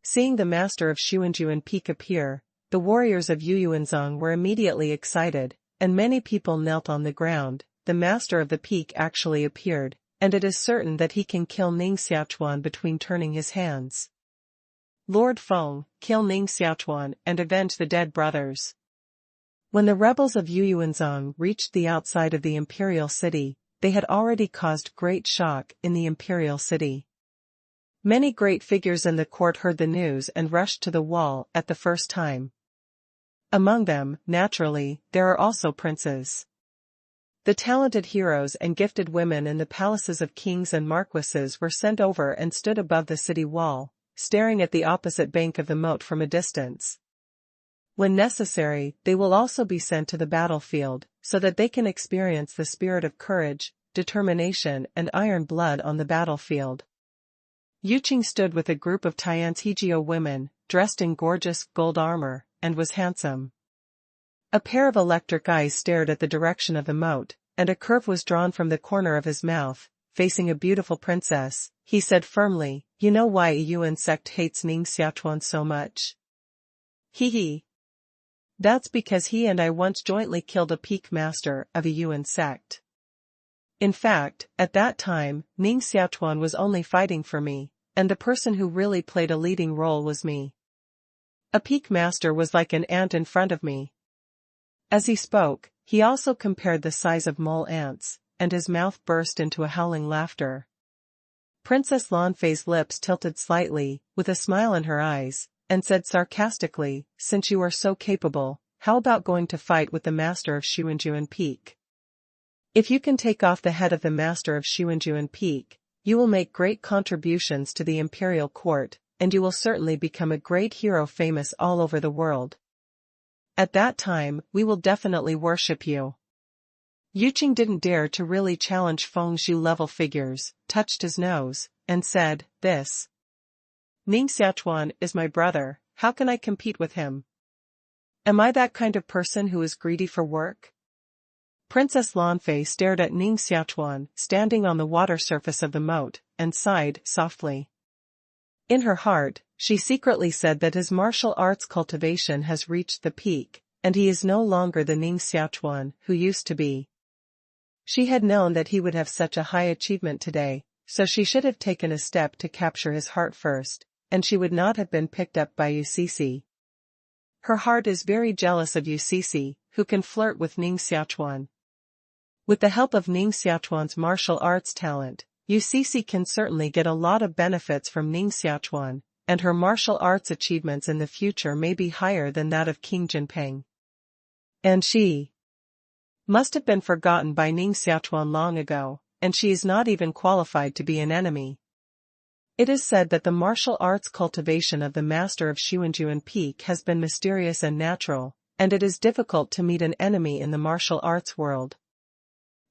Seeing the master of Xuanjuan Peak appear, the warriors of Yuanzong were immediately excited, and many people knelt on the ground. The master of the peak actually appeared, and it is certain that he can kill Ning Xiaochuan between turning his hands. Lord Fang, kill Ning Xiaochuan and avenge the dead brothers. When the rebels of Yuanzong reached the outside of the imperial city, they had already caused great shock in the imperial city. Many great figures in the court heard the news and rushed to the wall at the first time. Among them, naturally, there are also princes. The talented heroes and gifted women in the palaces of kings and marquises were sent over and stood above the city wall, staring at the opposite bank of the moat from a distance. When necessary, they will also be sent to the battlefield, so that they can experience the spirit of courage, determination and iron blood on the battlefield. Yuqing stood with a group of Tian's Hegio women, dressed in gorgeous gold armor, and was handsome. A pair of electric eyes stared at the direction of the moat, and a curve was drawn from the corner of his mouth, facing a beautiful princess. He said firmly, "You know why a Yuan sect hates Ning Xiaochuan so much? Hee. That's because he and I once jointly killed a peak master of a Yuan sect. In fact, at that time, Ning Xiaochuan was only fighting for me, and the person who really played a leading role was me. A peak master was like an ant in front of me." As he spoke, he also compared the size of mole ants, and his mouth burst into a howling laughter. Princess Lanfei's lips tilted slightly, with a smile in her eyes, and said sarcastically, "Since you are so capable, how about going to fight with the master of Xuanjuan Peak? If you can take off the head of the master of Xuanjuan Peak, you will make great contributions to the imperial court, and you will certainly become a great hero famous all over the world. At that time, we will definitely worship you." Yuqing didn't dare to really challenge Feng Zhu level figures, touched his nose, and said, "This Ning Xiaochuan is my brother, how can I compete with him? Am I that kind of person who is greedy for work? Princess Lanfei stared at Ning Xiaochuan, standing on the water surface of the moat, and sighed softly. In her heart, she secretly said that his martial arts cultivation has reached the peak, and he is no longer the Ning Xiaochuan who used to be. She had known that he would have such a high achievement today, so she should have taken a step to capture his heart first, and she would not have been picked up by UCC. Her heart is very jealous of UCC, who can flirt with Ning Xiaochuan. With the help of Ning Xiaochuan's martial arts talent, UCC can certainly get a lot of benefits from Ning Xiaochuan, and her martial arts achievements in the future may be higher than that of King Jinping. And she must have been forgotten by Ning Xiaochuan long ago, and she is not even qualified to be an enemy. It is said that the martial arts cultivation of the master of Xuanjuan Peak has been mysterious and natural, and it is difficult to meet an enemy in the martial arts world.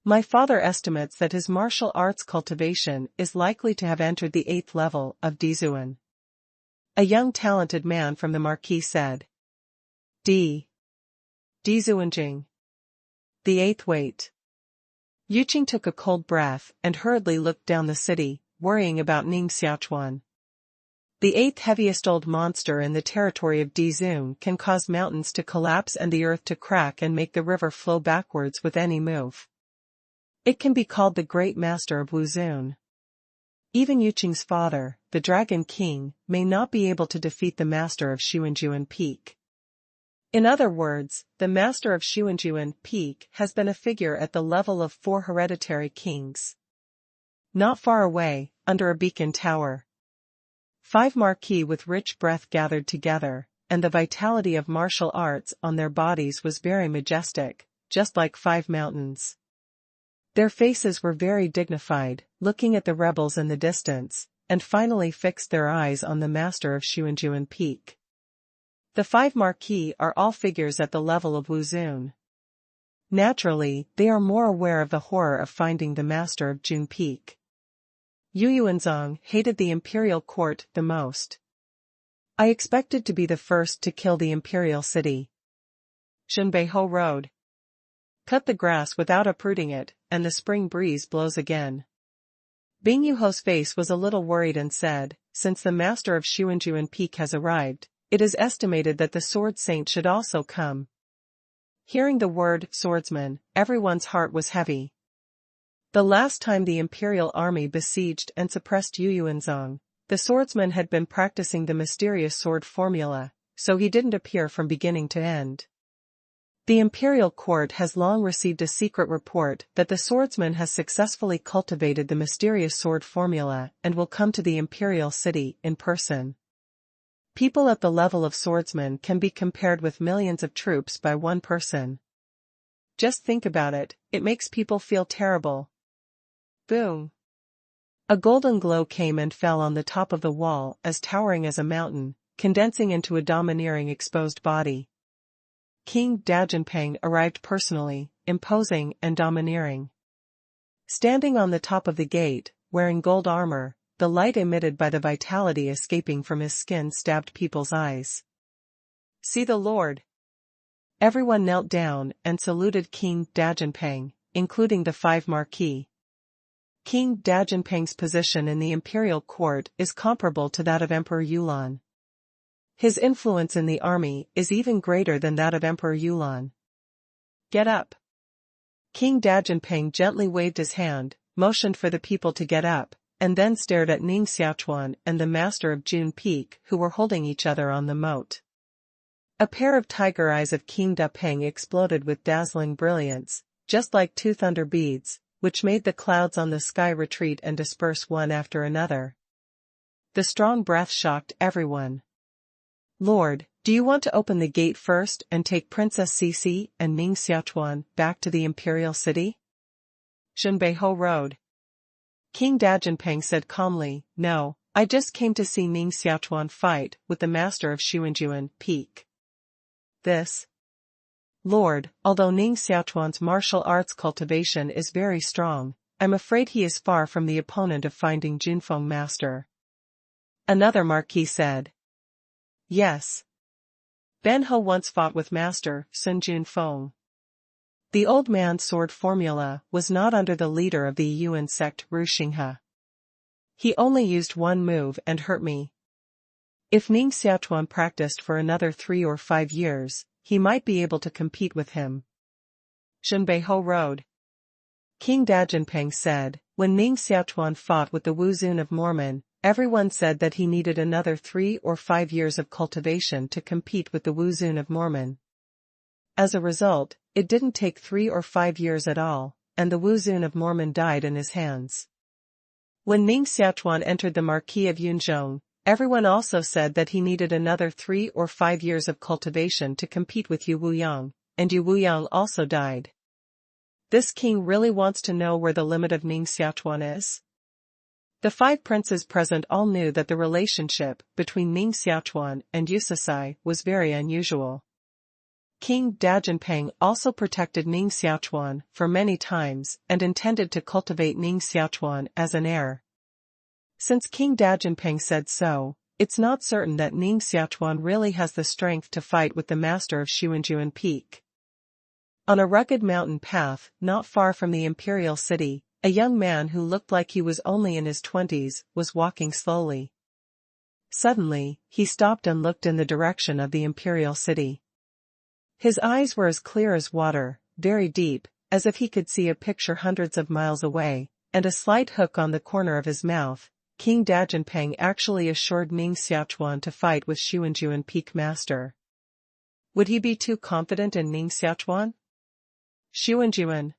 My father estimates that his martial arts cultivation is likely to have entered the 8th level of Dizuan. A young talented man from the marquee said. Dizuanjing. The 8th weight. Yuqing took a cold breath and hurriedly looked down the city, worrying about Ning Xiaochuan. The 8th heaviest old monster in the territory of Dizun can cause mountains to collapse and the earth to crack and make the river flow backwards with any move. It can be called the Great Master of Wuzun. Even Yuqing's father, the Dragon King, may not be able to defeat the Master of Xuanjuan Peak. In other words, the Master of Xuanjuan Peak has been a figure at the level of 4 hereditary kings. Not far away, under a beacon tower, 5 marquis with rich breath gathered together, and the vitality of martial arts on their bodies was very majestic, just like 5 mountains. Their faces were very dignified, looking at the rebels in the distance, and finally fixed their eyes on the Master of Xuanjuan Peak. The 5 marquis are all figures at the level of Wuzun. Naturally, they are more aware of the horror of finding the Master of Jun Peak. Yu Yuanzong hated the imperial court the most. I expected to be the first to kill the imperial city. Shunbeiho Road. Cut the grass without uprooting it, and the spring breeze blows again. Bing Yuho's face was a little worried and said, since the Master of Xuanjuan Peak has arrived, it is estimated that the Sword Saint should also come. Hearing the word swordsman, everyone's heart was heavy. The last time the imperial army besieged and suppressed Yu Yuanzong, the swordsman had been practicing the mysterious sword formula, so he didn't appear from beginning to end. The imperial court has long received a secret report that the swordsman has successfully cultivated the mysterious sword formula and will come to the imperial city in person. People at the level of swordsman can be compared with millions of troops by one person. Just think about it, it makes people feel terrible. Boom! A golden glow came and fell on the top of the wall as towering as a mountain, condensing into a domineering exposed body. King Dajinping arrived personally, imposing and domineering. Standing on the top of the gate, wearing gold armor, the light emitted by the vitality escaping from his skin stabbed people's eyes. See the Lord! Everyone knelt down and saluted King Dajinping, including the 5 marquis. King Dajinping's position in the imperial court is comparable to that of Emperor Yulan. His influence in the army is even greater than that of Emperor Yulan. Get up! King Dajinping gently waved his hand, motioned for the people to get up, and then stared at Ning Xiaochuan and the Master of Jun Peak who were holding each other on the moat. A pair of tiger eyes of King Dapeng exploded with dazzling brilliance, just like 2 thunder beads, which made the clouds on the sky retreat and disperse one after another. The strong breath shocked everyone. Lord, do you want to open the gate first and take Princess Cici and Ning Xiaochuan back to the imperial city? Shunbeiho Road. King Dajinping said calmly, no, I just came to see Ning Xiaochuan fight with the Master of Xuanjuan Peak. This. Lord, although Ning Xiaochuan's martial arts cultivation is very strong, I'm afraid he is far from the opponent of finding Junfeng Master. Another marquis said. Yes. Ben He once fought with Master Sun Junfeng. The old man's sword formula was not under the leader of the Yuan sect Ru Xinghe. He only used one move and hurt me. If Ning Xiaochuan practiced for another 3 or 5 years, he might be able to compete with him. Shunbeiho Road. King Dajinpeng said, when Ning Xiaochuan fought with the Wuzun of Mormon, everyone said that he needed another 3 or 5 years of cultivation to compete with the Wuzun of Mormon. As a result, it didn't take 3 or 5 years at all, and the Wuzun of Mormon died in his hands. When Ning Xiaochuan entered the Marquis of Yunzhong, everyone also said that he needed another 3 or 5 years of cultivation to compete with Yu Wuyang, and Yu Wuyang also died. This king really wants to know where the limit of Ning Xiaochuan is? The 5 princes present all knew that the relationship between Ning Xiaochuan and Yusasai was very unusual. King Dajinpeng also protected Ning Xiaochuan for many times and intended to cultivate Ning Xiaochuan as an heir. Since King Dajinpeng said so, it's not certain that Ning Xiaochuan really has the strength to fight with the master of Xuanjuan Peak. On a rugged mountain path not far from the imperial city, a young man who looked like he was only in his 20s was walking slowly. Suddenly, he stopped and looked in the direction of the imperial city. His eyes were as clear as water, very deep, as if he could see a picture hundreds of miles away, and a slight hook on the corner of his mouth. King Dajinpeng actually assured Ning Xiaochuan to fight with Xuanjuan Peak Master. Would he be too confident in Ning Xiaochuan? Xuanjuan.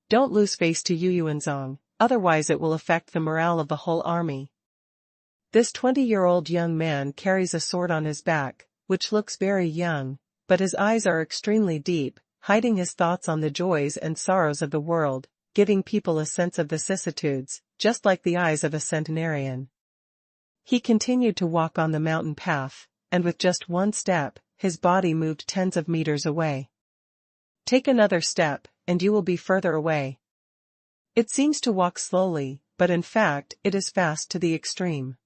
Don't lose face to Yu Yuanzong, otherwise it will affect the morale of the whole army. This 20-year-old young man carries a sword on his back, which looks very young, but his eyes are extremely deep, hiding his thoughts on the joys and sorrows of the world, giving people a sense of vicissitudes, just like the eyes of a centenarian. He continued to walk on the mountain path, and with just one step, his body moved tens of meters away. Take another step, and you will be further away. It seems to walk slowly, but in fact it is fast to the extreme.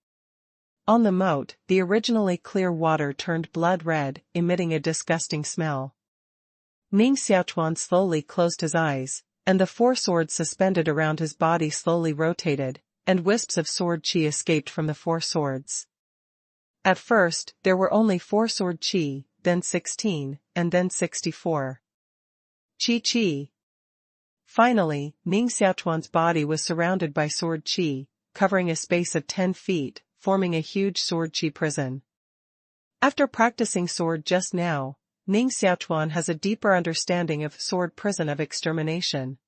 On the moat, the originally clear water turned blood red, emitting a disgusting smell. Ning Xiaochuan slowly closed his eyes, and the 4 swords suspended around his body slowly rotated, and wisps of sword qi escaped from the 4 swords. At first, there were only 4 sword qi, then 16, and then 64. Qi. Finally, Ning Xiaochuan's body was surrounded by sword qi, covering a space of 10 feet, forming a huge sword qi prison. After practicing sword just now, Ning Xiaochuan has a deeper understanding of sword prison of extermination.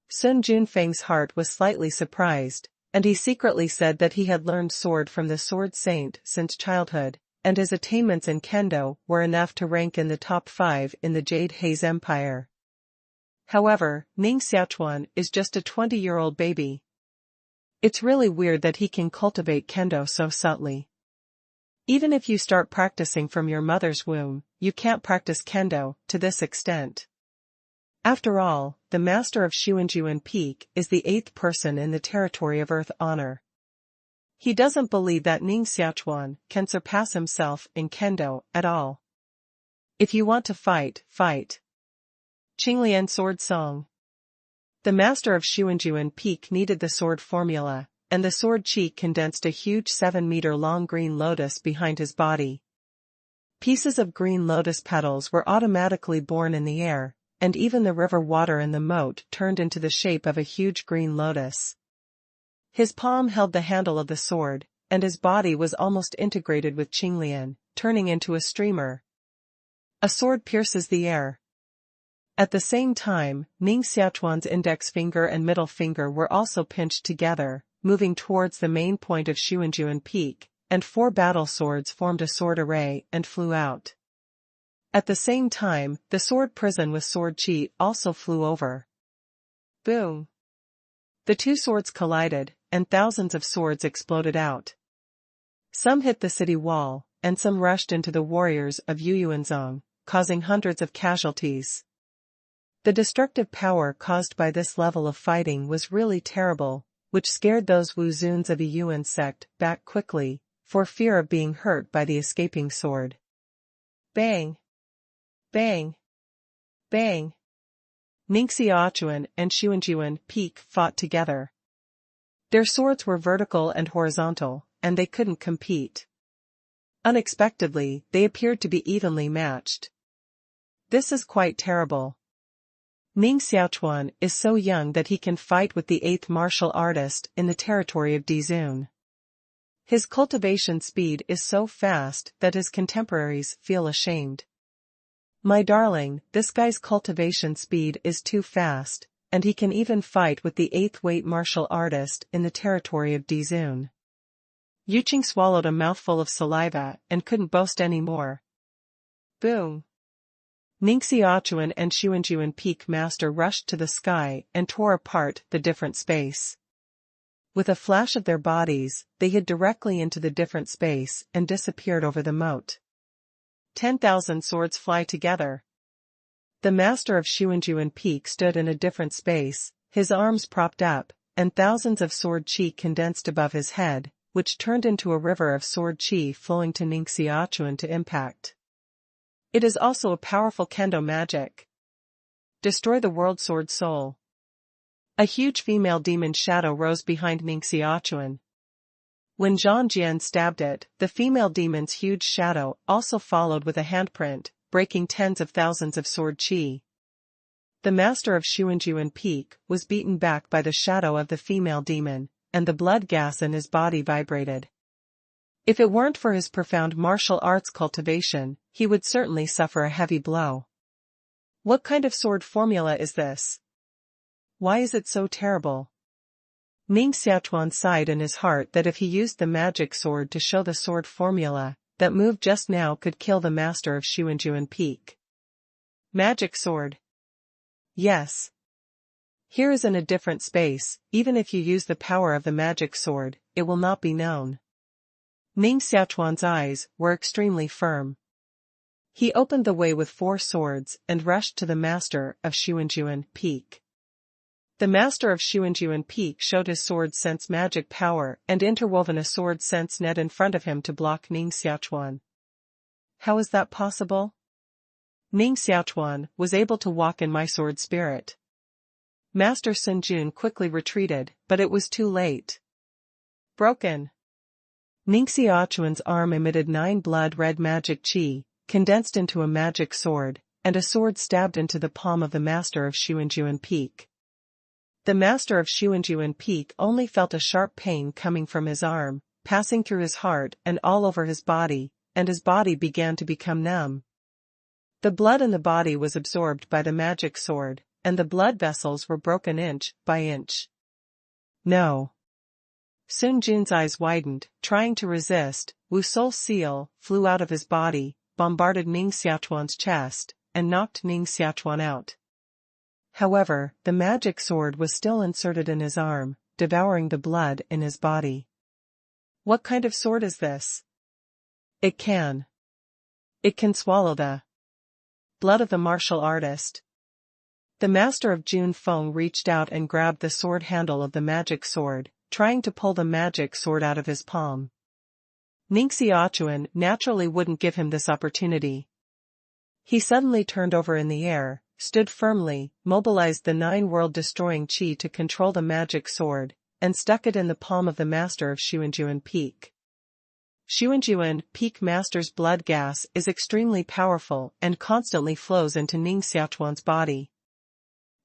Sun Junfeng's heart was slightly surprised, and he secretly said that he had learned sword from the sword saint since childhood, and his attainments in kendo were enough to rank in the top 5 in the Jade Haze Empire. However, Ning Xiaochuan is just a 20-year-old baby. It's really weird that he can cultivate kendo so subtly. Even if you start practicing from your mother's womb, you can't practice kendo to this extent. After all, the master of Xuanjuan Peak is the 8th person in the territory of Earth Honor. He doesn't believe that Ning Xiaochuan can surpass himself in kendo at all. If you want to fight, fight. Qinglian Sword Song. The master of Xuanjuan Peak needed the sword formula, and the sword qi condensed a huge 7-meter-long green lotus behind his body. Pieces of green lotus petals were automatically born in the air, and even the river water in the moat turned into the shape of a huge green lotus. His palm held the handle of the sword, and his body was almost integrated with Qinglian, turning into a streamer. A sword pierces the air. At the same time, Ning Xiaochuan's index finger and middle finger were also pinched together, moving towards the main point of Xuanjuan Peak, and 4 battle swords formed a sword array and flew out. At the same time, the sword prison with sword qi also flew over. Boom! The 2 swords collided, and thousands of swords exploded out. Some hit the city wall, and some rushed into the warriors of Yu Yuanzong, causing hundreds of casualties. The destructive power caused by this level of fighting was really terrible, which scared those Wuzuns of the Yuan sect back quickly, for fear of being hurt by the escaping sword. Bang! Bang! Bang! Ning Xiaochuan and Xiujian Peak fought together. Their swords were vertical and horizontal, and they couldn't compete. Unexpectedly, they appeared to be evenly matched. This is quite terrible. Ning Xiaochuan is so young that he can fight with the 8th martial artist in the territory of Dizun. His cultivation speed is so fast that his contemporaries feel ashamed. My darling, this guy's cultivation speed is too fast, and he can even fight with the 8th weight martial artist in the territory of Dizun. Yuqing swallowed a mouthful of saliva and couldn't boast any more. Boom! Ning Xiaochuan and Xiujian Peak Master rushed to the sky and tore apart the different space. With a flash of their bodies, they hid directly into the different space and disappeared over the moat. 10,000 swords fly together. The master of Xiujian Peak stood in a different space, his arms propped up, and thousands of sword qi condensed above his head, which turned into a river of sword qi flowing to Ning Xiaochuan to impact. It is also a powerful kendo magic. Destroy the world sword soul. A huge female demon shadow rose behind Ning Xiaochuan. When Zhang Jian stabbed it, the female demon's huge shadow also followed with a handprint, breaking tens of thousands of sword qi. The master of Xiujian Peak was beaten back by the shadow of the female demon, and the blood gas in his body vibrated. If it weren't for his profound martial arts cultivation, he would certainly suffer a heavy blow. What kind of sword formula is this? Why is it so terrible? Ning Xiaochuan sighed in his heart that if he used the magic sword to show the sword formula, that move just now could kill the master of Xiujian Peak. Magic sword. Yes. Here is in a different space, even if you use the power of the magic sword, it will not be known. Ning Xiaochuan's eyes were extremely firm. He opened the way with 4 swords and rushed to the master of Xiujian Peak. The master of Xiujian Peak showed his sword sense magic power and interwoven a sword sense net in front of him to block Ning Xiaochuan. How is that possible? Ning Xiaochuan was able to walk in my sword spirit. Master Sun Jun quickly retreated, but it was too late. Broken. Ning Xiaochuan's arm emitted 9 blood-red magic qi, condensed into a magic sword, and a sword stabbed into the palm of the master of Xiujian Peak. The master of Xiujian Peak only felt a sharp pain coming from his arm, passing through his heart and all over his body, and his body began to become numb. The blood in the body was absorbed by the magic sword, and the blood vessels were broken inch by inch. No. Sun Jun's eyes widened, trying to resist. Wu Soul's seal flew out of his body, bombarded Ning Xiaochuan's chest, and knocked Ning Xiaochuan out. However, the magic sword was still inserted in his arm, devouring the blood in his body. What kind of sword is this? It can swallow the blood of the martial artist. The master of Jun Feng reached out and grabbed the sword handle of the magic sword, trying to pull the magic sword out of his palm. Ning Xiaochuan naturally wouldn't give him this opportunity. He suddenly turned over in the air, stood firmly, mobilized the 9 world-destroying qi to control the magic sword, and stuck it in the palm of the master of Xiujian Peak. Xiujian Peak Master's blood gas is extremely powerful and constantly flows into Ning Xiaochuan's body.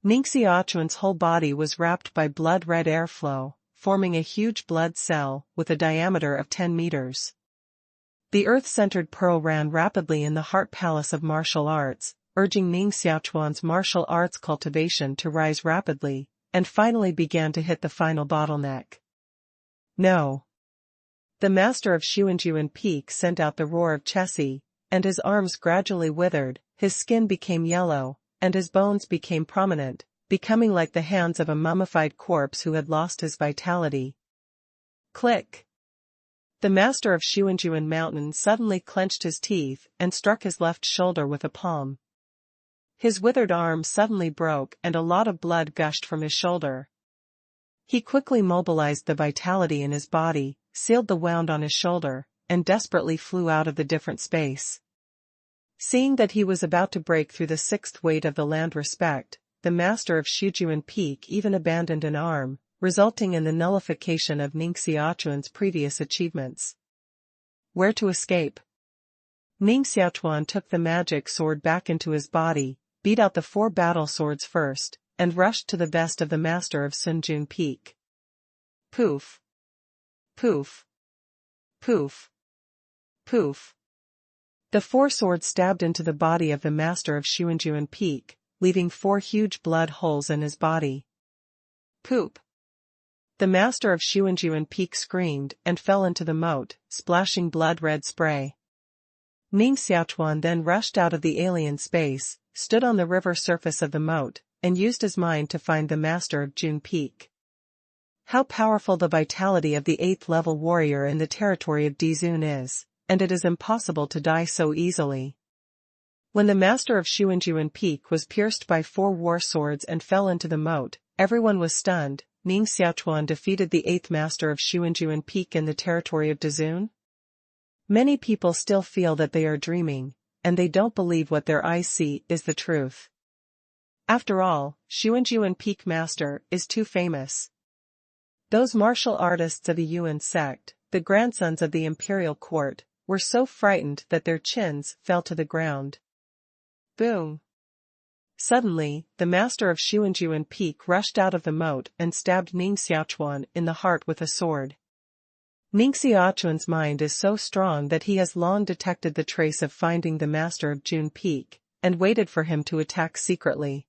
Ning Xiaochuan's whole body was wrapped by blood-red airflow, forming a huge blood cell with a diameter of 10 meters. The earth-centered pearl ran rapidly in the heart palace of martial arts, urging Ning Xiaochuan's martial arts cultivation to rise rapidly, and finally began to hit the final bottleneck. No. The master of Xiujian Peak sent out the roar of Chessie, and his arms gradually withered, his skin became yellow, and his bones became prominent, becoming like the hands of a mummified corpse who had lost his vitality. Click! The master of Xiujian Mountain suddenly clenched his teeth and struck his left shoulder with a palm. His withered arm suddenly broke and a lot of blood gushed from his shoulder. He quickly mobilized the vitality in his body, sealed the wound on his shoulder, and desperately flew out of the different space. Seeing that he was about to break through the sixth weight of the land respect, the master of Shijuan Peak even abandoned an arm, resulting in the nullification of Ning Xiaochuan's previous achievements. Where to escape? Ning Xiaochuan took the magic sword back into his body, beat out the 4 battle swords first, and rushed to the vest of the master of Sunjun Peak. Poof! Poof! Poof! Poof! The 4 swords stabbed into the body of the master of Shijuan Peak, leaving 4 huge blood holes in his body. Poop! The master of Shijuan Peak screamed and fell into the moat, splashing blood-red spray. Ning Xiaochuan then rushed out of the alien space, stood on the river surface of the moat, and used his mind to find the master of Jun Peak. How powerful the vitality of the 8th level warrior in the territory of Dizun is, and it is impossible to die so easily. When the master of Shijuan Peak was pierced by 4 war swords and fell into the moat, everyone was stunned. Ning Xiaochuan defeated the 8th master of Shijuan Peak in the territory of Dizun? Many people still feel that they are dreaming, and they don't believe what their eyes see is the truth. After all, Shijuan Peak master is too famous. Those martial artists of the Yuan sect, the grandsons of the imperial court, were so frightened that their chins fell to the ground. Boom! Suddenly, the master of Shijuan Peak rushed out of the moat and stabbed Ning Xiaochuan in the heart with a sword. Ning Xiaochuan's mind is so strong that he has long detected the trace of finding the master of Jun Peak, and waited for him to attack secretly.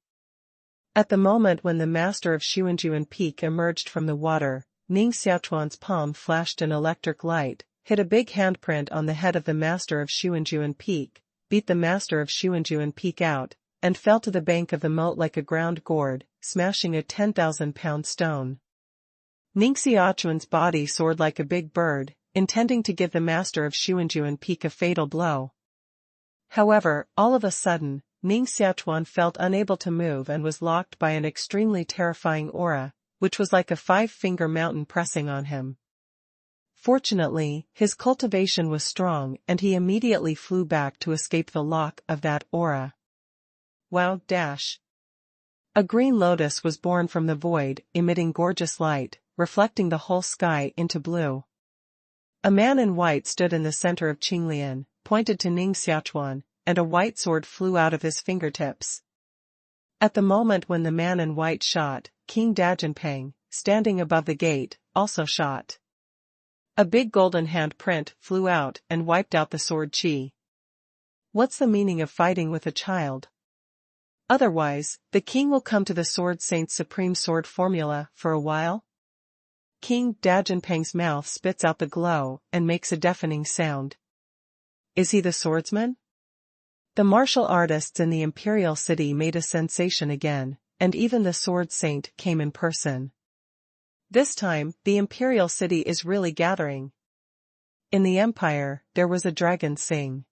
At the moment when the master of Shijuan Peak emerged from the water, Ning Xiaochuan's palm flashed an electric light, hit a big handprint on the head of the master of Shijuan Peak, beat the master of Shijuan Peak out, and fell to the bank of the moat like a ground gourd, smashing a 10,000-pound stone. Ning Xiaochuan's body soared like a big bird, intending to give the master of Shijuan Peak a fatal blow. However, all of a sudden, Ning Xiaochuan felt unable to move and was locked by an extremely terrifying aura, which was like a 5-finger mountain pressing on him. Fortunately, his cultivation was strong and he immediately flew back to escape the lock of that aura. Wow! A green lotus was born from the void, emitting gorgeous light, reflecting the whole sky into blue. A man in white stood in the center of Qinglian, pointed to Ning Xiaochuan, and a white sword flew out of his fingertips. At the moment when the man in white shot, King Dajinpeng, standing above the gate, also shot. A big golden handprint flew out and wiped out the sword chi. What's the meaning of fighting with a child? Otherwise, the king will come to the Sword Saint's supreme sword formula for a while? King Dajinpeng's mouth spits out the glow and makes a deafening sound. Is he the swordsman? The martial artists in the imperial city made a sensation again, and even the Sword Saint came in person. This time, the imperial city is really gathering. In the empire, there was a dragon sing.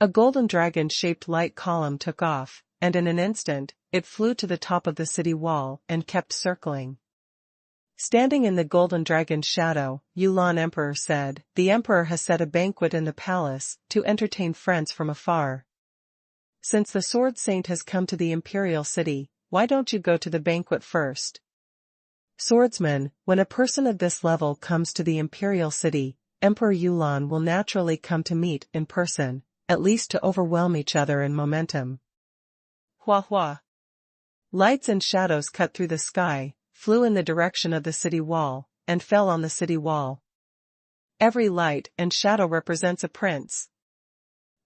A golden dragon-shaped light column took off, and in an instant, it flew to the top of the city wall and kept circling. Standing in the golden dragon's shadow, Yulan Emperor said, "The emperor has set a banquet in the palace to entertain friends from afar. Since the Sword Saint has come to the imperial city, why don't you go to the banquet first?" Swordsman, when a person of this level comes to the imperial city, Emperor Yulan will naturally come to meet in person, at least to overwhelm each other in momentum. Hua hua. Lights and shadows cut through the sky, flew in the direction of the city wall, and fell on the city wall. Every light and shadow represents a prince.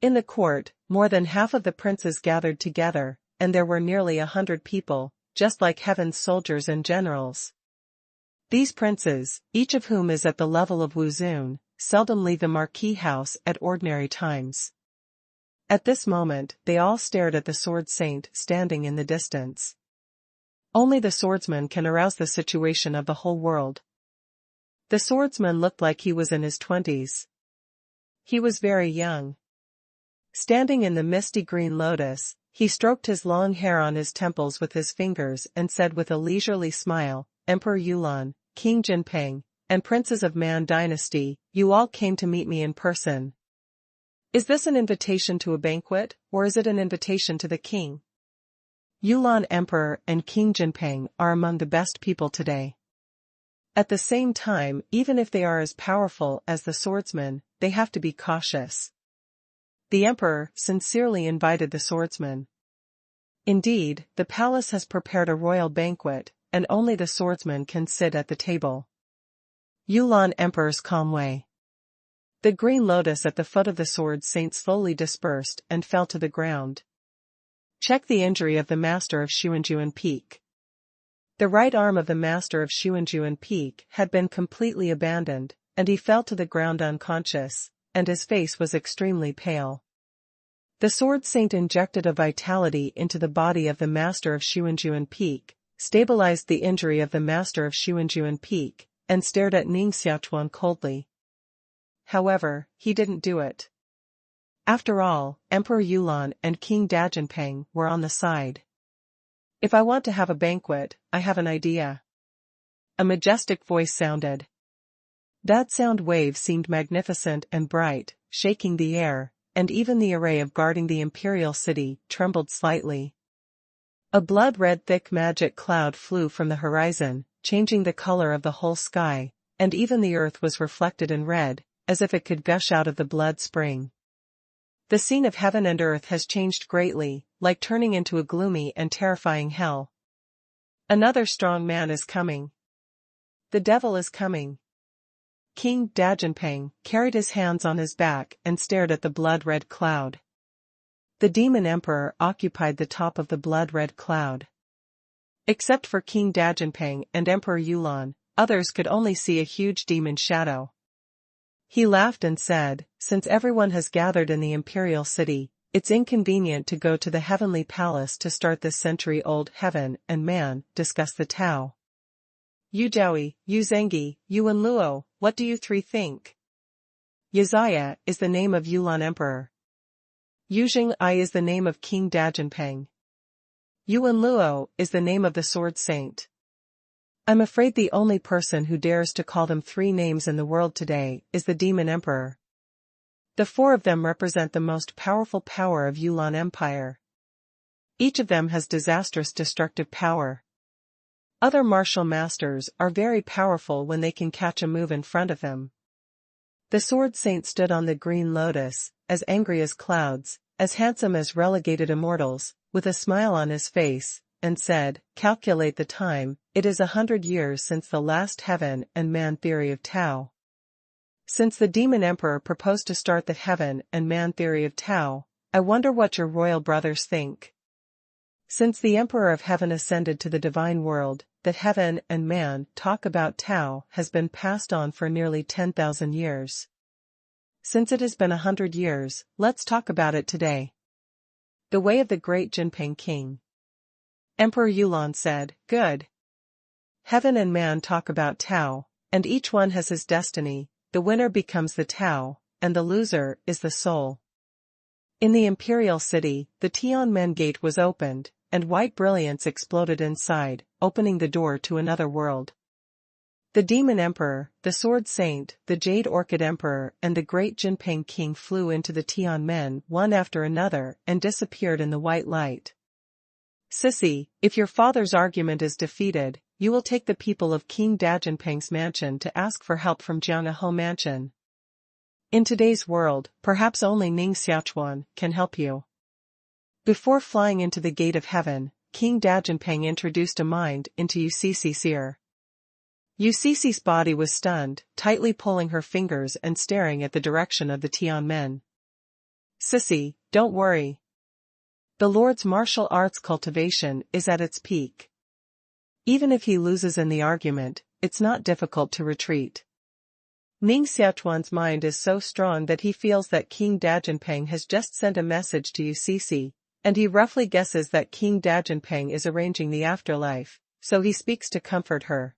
In the court, more than half of the princes gathered together, and there were nearly 100 people, just like heaven's soldiers and generals. These princes, each of whom is at the level of Wuzun, seldom leave the marquee house at ordinary times. At this moment, they all stared at the Sword Saint standing in the distance. Only the swordsman can arouse the situation of the whole world. The swordsman looked like he was in his 20s. He was very young. Standing in the misty green lotus, he stroked his long hair on his temples with his fingers and said with a leisurely smile, "Emperor Yulan, King Jinpeng, and princes of Man Dynasty, you all came to meet me in person. Is this an invitation to a banquet, or is it an invitation to the king? Yulan Emperor and King Jinping are among the best people today. At the same time, even if they are as powerful as the swordsman, they have to be cautious. The emperor sincerely invited the swordsman. Indeed, the palace has prepared a royal banquet, and only the swordsman can sit at the table. Yulan Emperor's calm way. The green lotus at the foot of the sword saint slowly dispersed and fell to the ground. Check the injury of the master of Xuanjuan Peak. The right arm of the master of Xuanjuan Peak had been completely abandoned, and he fell to the ground unconscious, and his face was extremely pale. The sword saint injected a vitality into the body of the master of Xuanjuan Peak, stabilized the injury of the master of Xuanjuan Peak, and stared at Ning Xiaochuan coldly. However, he didn't do it. After all, Emperor Yulan and King Dajinping were on the side. If I want to have a banquet, I have an idea. A majestic voice sounded. That sound wave seemed magnificent and bright, shaking the air, and even the array of guarding the imperial city trembled slightly. A blood-red thick magic cloud flew from the horizon, changing the color of the whole sky, and even the earth was reflected in red, as if it could gush out of the blood spring. The scene of heaven and earth has changed greatly, like turning into a gloomy and terrifying hell. Another strong man is coming. The devil is coming. King Dajinping carried his hands on his back and stared at the blood-red cloud. The demon emperor occupied the top of the blood-red cloud. Except for King Dajinping and Emperor Yulan, others could only see a huge demon shadow. He laughed and said, "Since everyone has gathered in the imperial city, it's inconvenient to go to the heavenly palace to start this century-old heaven and man, discuss the Tao. Yu Jiaoyi, Yu Zengyi, Yu Enluo, what do you three think?" Yazaya is the name of Yulan Emperor. Yu Jing'ai is the name of King Dajinping. Yu Enluo is the name of the sword saint. I'm afraid the only person who dares to call them three names in the world today is the demon emperor. The four of them represent the most powerful power of Yulan Empire. Each of them has disastrous destructive power. Other martial masters are very powerful when they can catch a move in front of them. The sword saint stood on the green lotus, as angry as clouds, as handsome as relegated immortals, with a smile on his face, and said, "Calculate the time, it is 100 years since the last heaven and man theory of Tao. Since the demon emperor proposed to start the heaven and man theory of Tao, I wonder what your royal brothers think. Since the emperor of heaven ascended to the divine world, that heaven and man talk about Tao has been passed on for nearly 10,000 years. Since it has been 100 years, let's talk about it today." The way of the great Jinping king. Emperor Yulan said, "Good. Heaven and man talk about Tao, and each one has his destiny, the winner becomes the Tao, and the loser is the soul." In the imperial city, the Tianmen gate was opened, and white brilliance exploded inside, opening the door to another world. The demon emperor, the sword saint, the jade orchid emperor and the great Jinping king flew into the Tianmen one after another and disappeared in the white light. "Sissy, if your father's argument is defeated, you will take the people of King Dajinping's mansion to ask for help from Jiangahou mansion. In today's world, perhaps only Ning Xiaochuan can help you." Before flying into the gate of heaven, King Dajinping introduced a mind into Uccici's ear. Uccici's body was stunned, tightly pulling her fingers and staring at the direction of the Tianmen. "Sissy, don't worry. The Lord's martial arts cultivation is at its peak. Even if he loses in the argument, it's not difficult to retreat. Ning Xiaochuan's mind is so strong that he feels that King Dajinping has just sent a message to Uccici, and he roughly guesses that King Dajinping is arranging the afterlife, so he speaks to comfort her."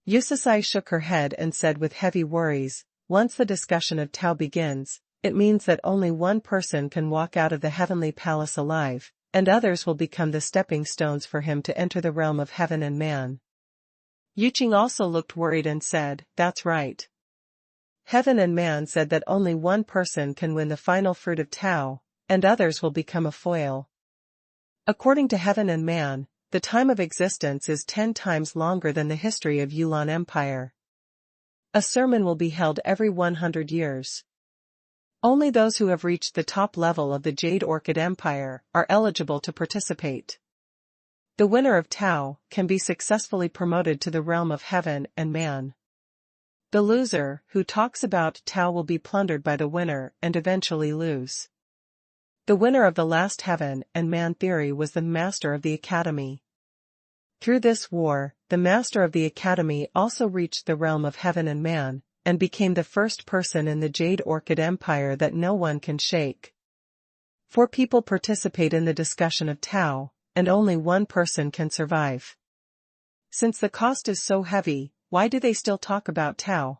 Uccici shook her head and said with heavy worries, "Once the discussion of Tao begins, it means that only one person can walk out of the heavenly palace alive, and others will become the stepping stones for him to enter the realm of heaven and man." Yuqing also looked worried and said, "That's right. Heaven and man said that only one person can win the final fruit of Tao, and others will become a foil. According to heaven and man, the time of existence is 10 times longer than the history of Yulan Empire. A sermon will be held every 100 years. Only those who have reached the top level of the Jade Orchid Empire are eligible to participate. The winner of Tao can be successfully promoted to the realm of heaven and man. The loser who talks about Tao will be plundered by the winner and eventually lose. The winner of the last heaven and man theory was the master of the academy. Through this war, the master of the academy also reached the realm of heaven and man, and became the first person in the Jade Orchid Empire that no one can shake. 4 people participate in the discussion of Tao, and only one person can survive. Since the cost is so heavy, why do they still talk about Tao?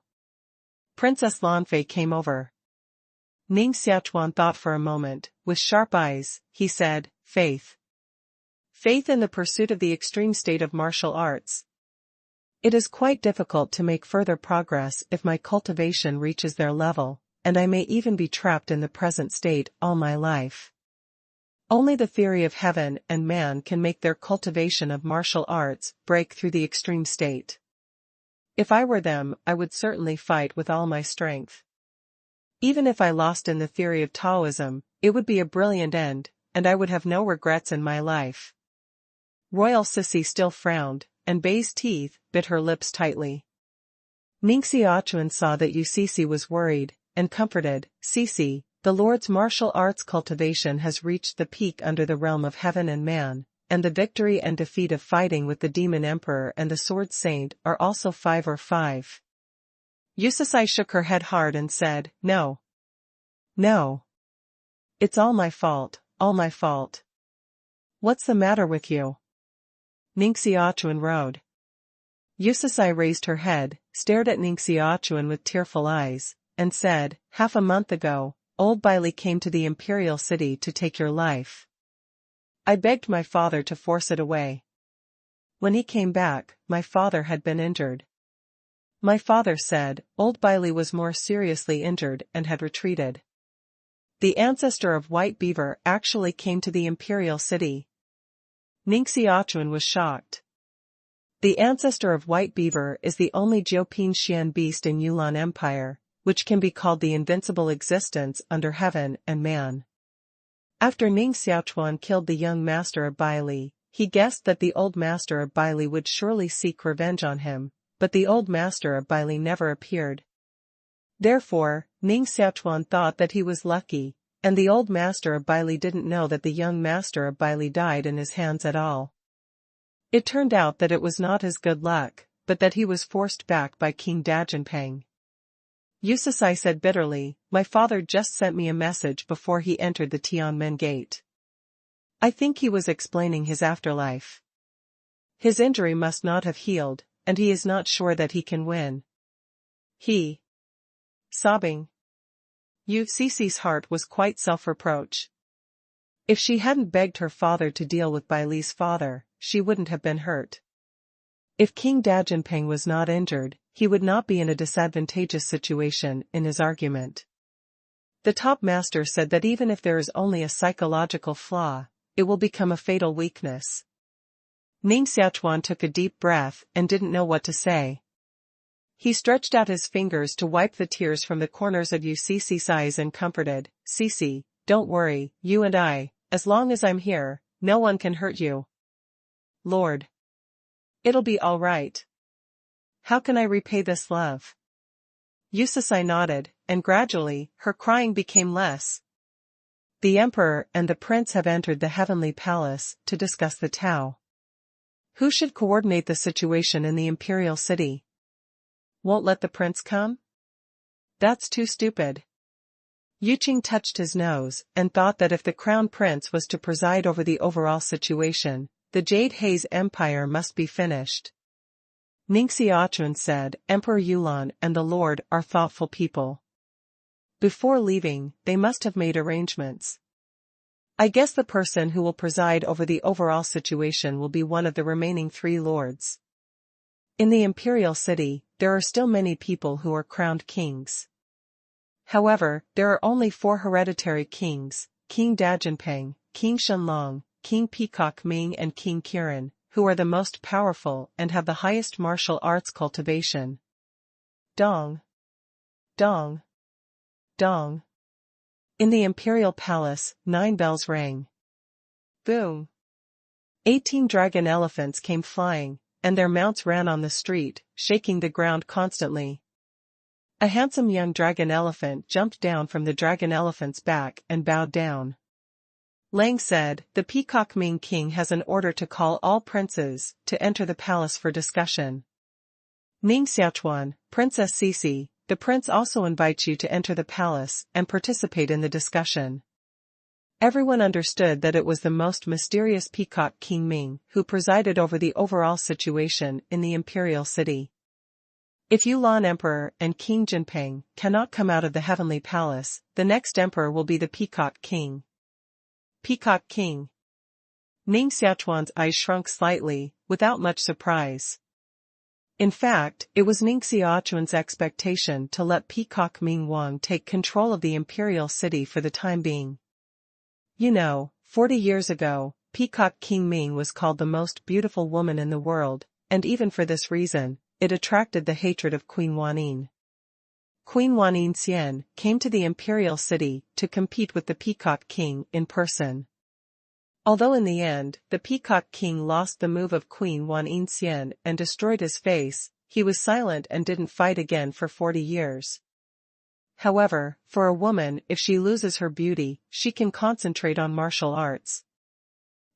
Princess Lanfei came over. Ning Xiaochuan thought for a moment. With sharp eyes, he said, faith. Faith in the pursuit of the extreme state of martial arts. It is quite difficult to make further progress if my cultivation reaches their level, and I may even be trapped in the present state all my life. Only the theory of heaven and man can make their cultivation of martial arts break through the extreme state. If I were them, I would certainly fight with all my strength. Even if I lost in the theory of Taoism, it would be a brilliant end, and I would have no regrets in my life. Royal Sissy still frowned, and Bei's teeth bit her lips tightly. Ning Xiaochuan saw that Sissy was worried, and comforted. Sissy, the Lord's martial arts cultivation has reached the peak under the realm of heaven and man, and the victory and defeat of fighting with the Demon Emperor and the Sword Saint are also 5 or 5. Sissy shook her head hard and said, No. No. It's all my fault, all my fault. What's the matter with you? Ning Xiaochuan rode. Sissy raised her head, stared at Ning Xiaochuan with tearful eyes, and said, half a month ago, old Bailey came to the imperial city to take your life. I begged my father to force it away. When he came back, my father had been injured. My father said, old Bailey was more seriously injured and had retreated. The ancestor of White Beaver actually came to the imperial city. Ning Xiaochuan was shocked. The ancestor of White Beaver is the only Jioping Xian beast in Yulan Empire, which can be called the invincible existence under heaven and man. After Ning Xiaochuan killed the young master of Bailey, he guessed that the old master of Bailey would surely seek revenge on him, but the old master of Bailey never appeared. Therefore, Ning Xiaochuan thought that he was lucky, and the old master of Bailey didn't know that the young master of Bailey died in his hands at all. It turned out that it was not his good luck, but that he was forced back by King Dajianpeng. Sissy said bitterly, my father just sent me a message before he entered the Tianmen gate. I think he was explaining his afterlife. His injury must not have healed, and he is not sure that he can win. He. Sobbing. Sissy's heart was quite self-reproach. If she hadn't begged her father to deal with Bailey's father, she wouldn't have been hurt. If King Dajianpeng was not injured, he would not be in a disadvantageous situation in his argument. The top master said that even if there is only a psychological flaw, it will become a fatal weakness. Ning Xiaochuan took a deep breath and didn't know what to say. He stretched out his fingers to wipe the tears from the corners of Sissy's eyes and comforted, Sissy, don't worry, you and I, as long as I'm here, no one can hurt you. Lord. It'll be all right. How can I repay this love? Sissy nodded, and gradually, her crying became less. The emperor and the prince have entered the heavenly palace to discuss the Tao. Who should coordinate the situation in the imperial city? Won't let the prince come? That's too stupid. Yuqing touched his nose and thought that if the crown prince was to preside over the overall situation, the Jade Haze Empire must be finished. Ning Xiaochuan said, Emperor Yulan and the Lord are thoughtful people. Before leaving, they must have made arrangements. I guess the person who will preside over the overall situation will be one of the remaining 3 lords. In the imperial city, there are still many people who are crowned kings. However, there are only 4 hereditary kings, King Dajinpeng, King Shenlong, King Peacock Ming and King Qiren, who are the most powerful and have the highest martial arts cultivation. Dong. Dong. Dong. In the imperial palace, 9 bells rang. Boom. 18 dragon elephants came flying, and their mounts ran on the street, shaking the ground constantly. A handsome young dragon elephant jumped down from the dragon elephant's back and bowed down. Lang said, "The Peacock Ming King has an order to call all princes to enter the palace for discussion. Ning Xiaochuan, Princess Cece, the prince also invites you to enter the palace and participate in the discussion." Everyone understood that it was the most mysterious Peacock King Ming who presided over the overall situation in the imperial city. If Yulan Emperor and King Jinpeng cannot come out of the heavenly palace, the next emperor will be the Peacock King. Peacock King. Ning Xiaochuan's eyes shrunk slightly, without much surprise. In fact, it was Ning Xiaochuan's expectation to let Peacock Ming Wang take control of the imperial city for the time being. 40 years ago, Peacock King Ming was called the most beautiful woman in the world, and even for this reason, it attracted the hatred of Queen Wanyin. Queen Wanyin Xian came to the imperial city to compete with the Peacock King in person. Although in the end, the Peacock King lost the move of Queen Wanyin Xian and destroyed his face, he was silent and didn't fight again for 40 years. However, for a woman, if she loses her beauty, she can concentrate on martial arts.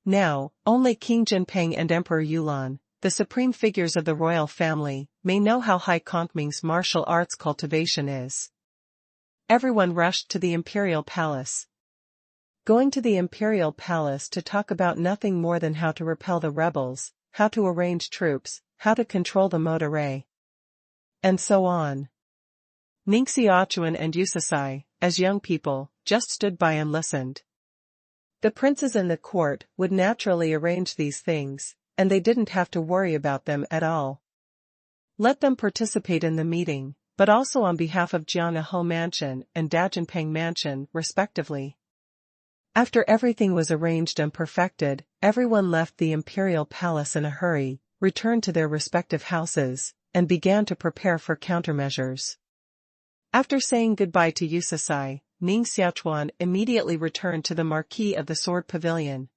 Now, only King Jinpeng and Emperor Yulan, the supreme figures of the royal family, may know how high Kongming's martial arts cultivation is. Everyone rushed to the imperial palace. Going to the imperial palace to talk about nothing more than how to repel the rebels, how to arrange troops, how to control the mode array, and so on. Ning Xiaochuan and Yusasai, as young people, just stood by and listened. The princes in the court would naturally arrange these things, and they didn't have to worry about them at all. Let them participate in the meeting, but also on behalf of Jianghe Mansion and Dajinpeng Mansion, respectively. After everything was arranged and perfected, everyone left the imperial palace in a hurry, returned to their respective houses, and began to prepare for countermeasures. After saying goodbye to Yusasai, Ning Xiaochuan immediately returned to the Marquis of the Sword Pavilion.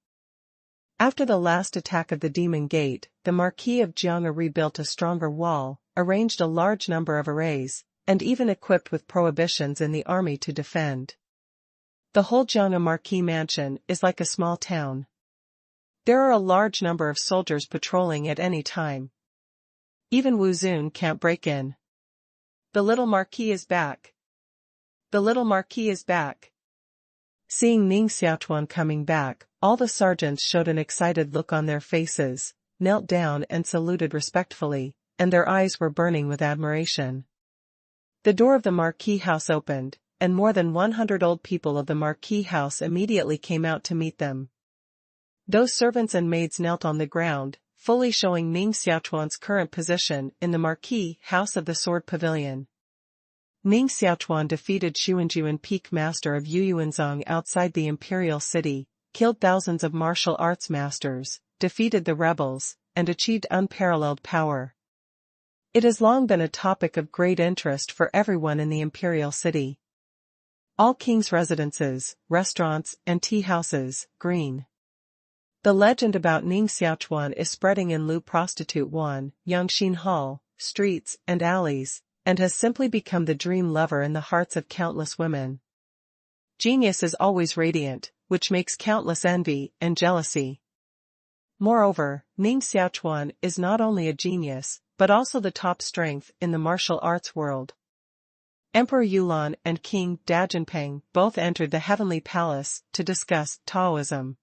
After the last attack of the Demon Gate, the Marquis of Jianghe rebuilt a stronger wall, arranged a large number of arrays, and even equipped with prohibitions in the army to defend. The whole Jianghe Marquis Mansion is like a small town. There are a large number of soldiers patrolling at any time. Even Wu Zun can't break in. The little Marquis is back. The little Marquis is back. Seeing Ning Xiaochuan coming back, all the sergeants showed an excited look on their faces, knelt down and saluted respectfully, and their eyes were burning with admiration. The door of the Marquis house opened, and more than 100 old people of the Marquis house immediately came out to meet them. Those servants and maids knelt on the ground, fully showing Ning Xiaochuan's current position in the Marquis House of the Sword Pavilion. Ning Xiaochuan defeated Xuanjuan Peak Master of Yuyuanzong outside the imperial city, killed thousands of martial arts masters, defeated the rebels, and achieved unparalleled power. It has long been a topic of great interest for everyone in the imperial city. All king's residences, restaurants, and tea houses, green. The legend about Ning Xiaochuan is spreading in Lu Prostitute 1, Yangxin Hall, streets, and alleys, and has simply become the dream lover in the hearts of countless women. Genius is always radiant, which makes countless envy and jealousy. Moreover, Ning Xiaochuan is not only a genius, but also the top strength in the martial arts world. Emperor Yulan and King Dajinpeng both entered the heavenly palace to discuss Taoism.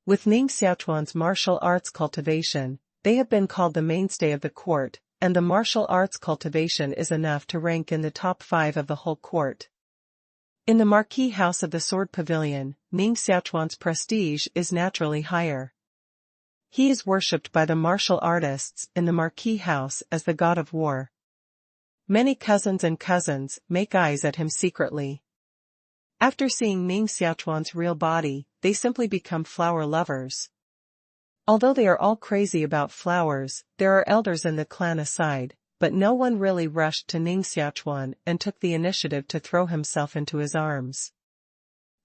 With Ning Xiaochuan's martial arts cultivation, they have been called the mainstay of the court, and the martial arts cultivation is enough to rank in the top 5 of the whole court. In the Marquis House of the Sword Pavilion, Ning Xiaochuan's prestige is naturally higher. He is worshipped by the martial artists in the Marquis House as the god of war. Many cousins and cousins make eyes at him secretly. After seeing Ning Xiaochuan's real body, they simply become flower lovers. Although they are all crazy about flowers, there are elders in the clan aside, but no one really rushed to Ning Xiaochuan and took the initiative to throw himself into his arms.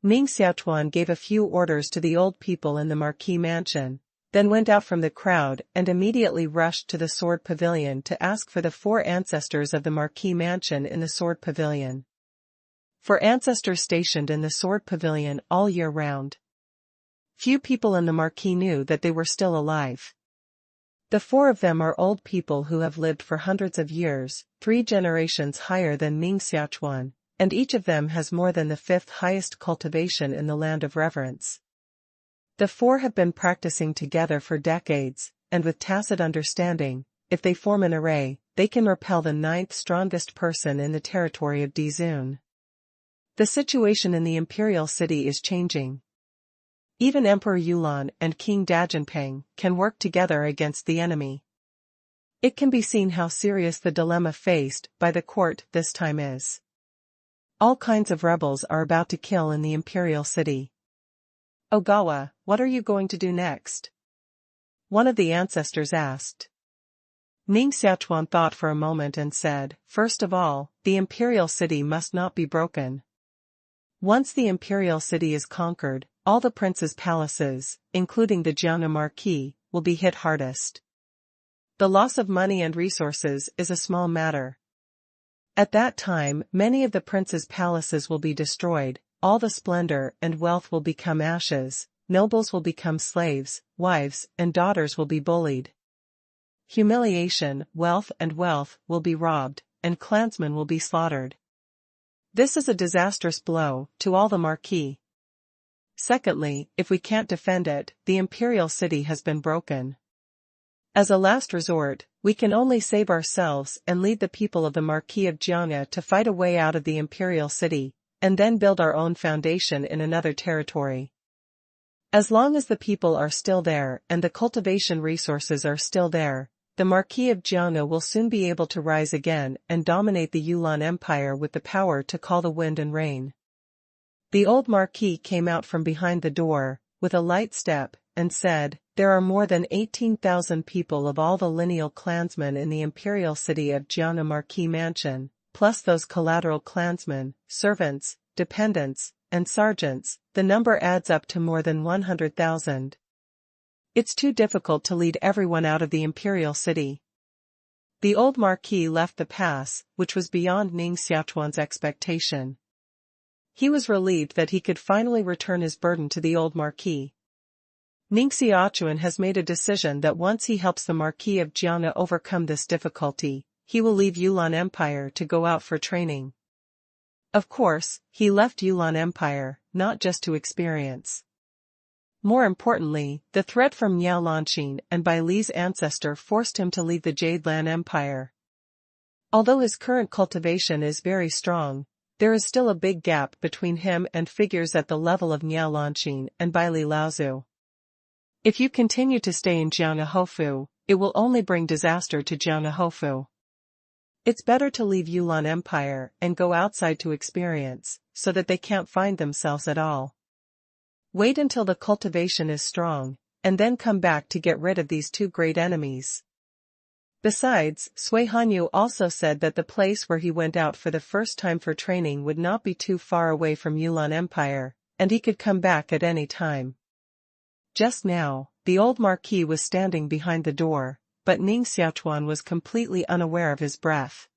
Ning Xiaochuan gave a few orders to the old people in the marquis mansion, then went out from the crowd and immediately rushed to the sword pavilion to ask for the 4 ancestors of the marquis mansion in the sword pavilion. 4 ancestors stationed in the sword pavilion all year round. Few people in the marquis knew that they were still alive. The 4 of them are old people who have lived for hundreds of years, 3 generations higher than Ning Xiaochuan, and each of them has more than the 5th highest cultivation in the land of reverence. The 4 have been practicing together for decades, and with tacit understanding, if they form an array, they can repel the 9th strongest person in the territory of Dizun. The situation in the imperial city is changing. Even Emperor Yulan and King Dajinpeng can work together against the enemy. It can be seen how serious the dilemma faced by the court this time is. All kinds of rebels are about to kill in the imperial city. Ogawa, what are you going to do next? One of the ancestors asked. Ning Xiaochuan thought for a moment and said, first of all, the imperial city must not be broken. Once the imperial city is conquered, all the princes' palaces, including the Jiangnan marquis, will be hit hardest. The loss of money and resources is a small matter. At that time, many of the princes' palaces will be destroyed, all the splendor and wealth will become ashes, nobles will become slaves, wives and daughters will be bullied. Humiliation, wealth will be robbed, and clansmen will be slaughtered. This is a disastrous blow to all the marquis. Secondly, if we can't defend it, the imperial city has been broken. As a last resort, we can only save ourselves and lead the people of the Marquis of Jiangnan to fight a way out of the imperial city, and then build our own foundation in another territory. As long as the people are still there and the cultivation resources are still there, the Marquis of Jiangnan will soon be able to rise again and dominate the Yulan Empire with the power to call the wind and rain. The old marquis came out from behind the door, with a light step, and said, there are more than 18,000 people of all the lineal clansmen in the imperial city of Jiangnan Marquis Mansion, plus those collateral clansmen, servants, dependents, and sergeants. The number adds up to more than 100,000. It's too difficult to lead everyone out of the imperial city. The old marquis left the pass, which was beyond Ning Xiaochuan's expectation. He was relieved that he could finally return his burden to the old marquis. Ning Xiaochuan has made a decision that once he helps the Marquis of Jiangnan overcome this difficulty, he will leave Yulan Empire to go out for training. Of course, he left Yulan Empire, not just to experience. More importantly, the threat from Miao Lanqin and Bai Li's ancestor forced him to leave the Jade Lan Empire. Although his current cultivation is very strong, there is still a big gap between him and figures at the level of Miao Lanqin and Bai Li Laozu. If you continue to stay in Jiangnan Hofu, it will only bring disaster to Jiangnan Hofu. It's better to leave Yulan Empire and go outside to experience, so that they can't find themselves at all. Wait until the cultivation is strong, and then come back to get rid of these 2 great enemies. Besides, Sui Hanyu also said that the place where he went out for the first time for training would not be too far away from Yulan Empire, and he could come back at any time. Just now, the old marquis was standing behind the door, but Ning Xiaochuan was completely unaware of his breath.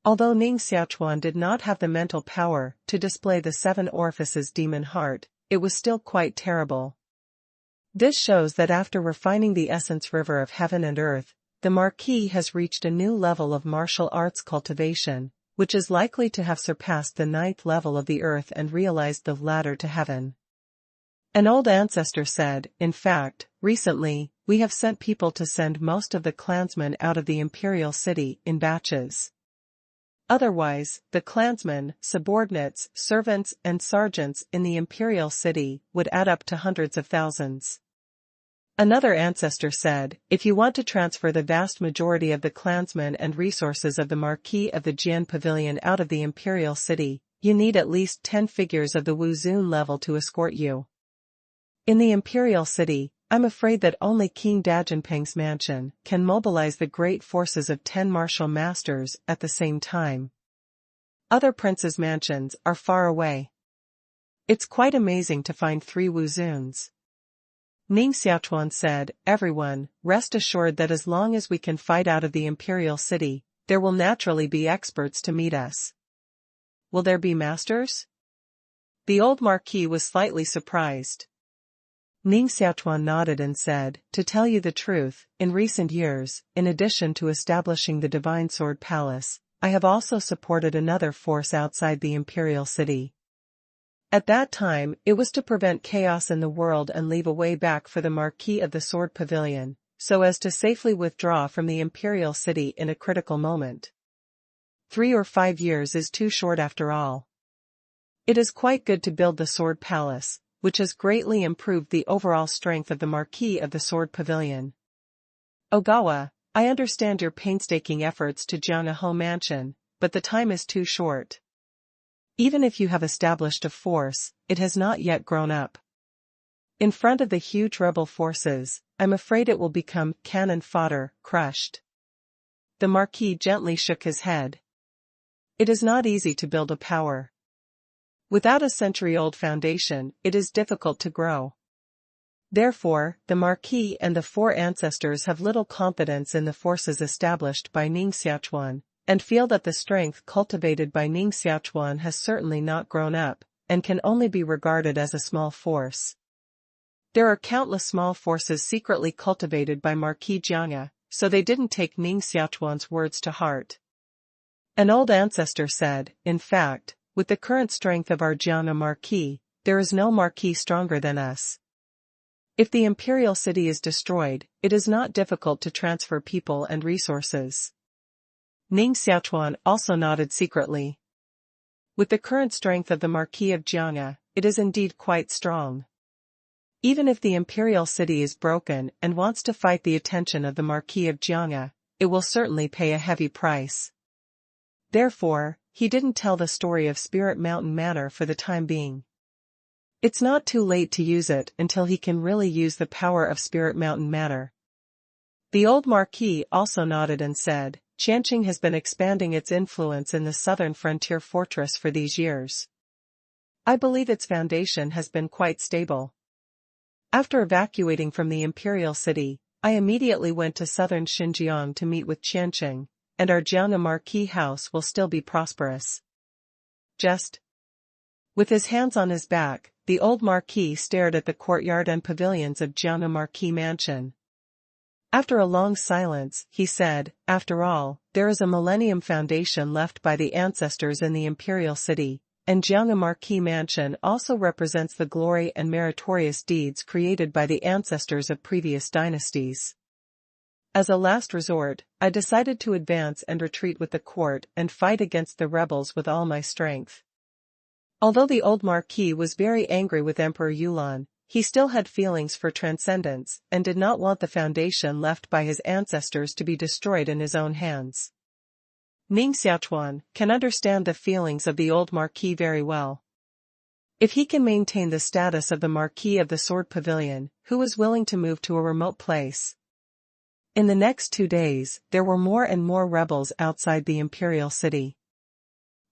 Although Ning Xiaochuan did not have the mental power to display the 7 orifices demon heart, it was still quite terrible. This shows that after refining the essence river of heaven and earth, the marquis has reached a new level of martial arts cultivation, which is likely to have surpassed the 9th level of the earth and realized the ladder to heaven. An old ancestor said, in fact, recently, we have sent people to send most of the clansmen out of the imperial city in batches. Otherwise, the clansmen, subordinates, servants and sergeants in the imperial city would add up to hundreds of thousands. Another ancestor said, if you want to transfer the vast majority of the clansmen and resources of the Marquis of the Jian Pavilion out of the imperial city, you need at least 10 figures of the Wuzun level to escort you. In the imperial city, I'm afraid that only King Dajinpeng's mansion can mobilize the great forces of 10 martial masters at the same time. Other princes' mansions are far away. It's quite amazing to find 3 Wuzuns. Ning Xiaochuan said, everyone, rest assured that as long as we can fight out of the imperial city, there will naturally be experts to meet us. Will there be masters? The old marquis was slightly surprised. Ning Xiaochuan nodded and said, to tell you the truth, in recent years, in addition to establishing the Divine Sword Palace, I have also supported another force outside the imperial city. At that time, it was to prevent chaos in the world and leave a way back for the Marquis of the Sword Pavilion, so as to safely withdraw from the imperial city in a critical moment. 3 or 5 years is too short after all. It is quite good to build the Sword Palace, which has greatly improved the overall strength of the Marquis of the Sword Pavilion. Ogawa, I understand your painstaking efforts to Jianghe Mansion, but the time is too short. Even if you have established a force, it has not yet grown up. In front of the huge rebel forces, I'm afraid it will become cannon fodder, crushed. The Marquis gently shook his head. It is not easy to build a power. Without a century-old foundation, it is difficult to grow. Therefore, the Marquis and the 4 ancestors have little confidence in the forces established by Ning Xiaochuan, and feel that the strength cultivated by Ning Xiaochuan has certainly not grown up, and can only be regarded as a small force. There are countless small forces secretly cultivated by Marquis Jianghe, so they didn't take Ning Xiaochuan's words to heart. An old ancestor said, in fact, with the current strength of our Jianghe Marquis, there is no Marquis stronger than us. If the imperial city is destroyed, it is not difficult to transfer people and resources. Ning Xiaochuan also nodded secretly. With the current strength of the Marquis of Jianghe, it is indeed quite strong. Even if the imperial city is broken and wants to fight the attention of the Marquis of Jianghe, it will certainly pay a heavy price. Therefore, he didn't tell the story of Spirit Mountain Manor for the time being. It's not too late to use it until he can really use the power of Spirit Mountain Manor. The old Marquis also nodded and said, Qianqing has been expanding its influence in the southern frontier fortress for these years. I believe its foundation has been quite stable. After evacuating from the imperial city, I immediately went to southern Xinjiang to meet with Qianqing, and our Jianghe Marquis house will still be prosperous. With his hands on his back, the old Marquis stared at the courtyard and pavilions of Jianghe Marquis Mansion. After a long silence, he said, after all, there is a millennium foundation left by the ancestors in the imperial city, and Jianghe Marquis Mansion also represents the glory and meritorious deeds created by the ancestors of previous dynasties. As a last resort, I decided to advance and retreat with the court and fight against the rebels with all my strength. Although the old Marquis was very angry with Emperor Yulan, he still had feelings for transcendence and did not want the foundation left by his ancestors to be destroyed in his own hands. Ning Xiaochuan can understand the feelings of the old Marquis very well. If he can maintain the status of the Marquis of the Sword Pavilion, who is willing to move to a remote place? In the next 2 days, there were more and more rebels outside the imperial city.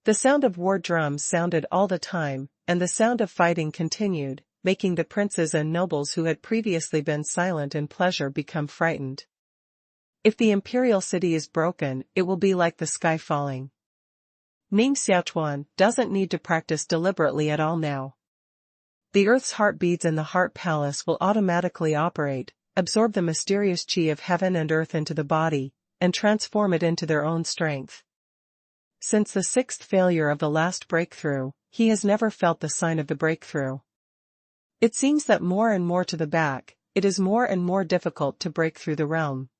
The sound of war drums sounded all the time, and the sound of fighting continued, making the princes and nobles who had previously been silent in pleasure become frightened. If the imperial city is broken, it will be like the sky falling. Ning Xiaochuan doesn't need to practice deliberately at all now. The earth's heartbeats in the heart palace will automatically operate, absorb the mysterious qi of heaven and earth into the body, and transform it into their own strength. Since the 6th failure of the last breakthrough, he has never felt the sign of the breakthrough. It seems that more and more to the back, it is more and more difficult to break through the realm.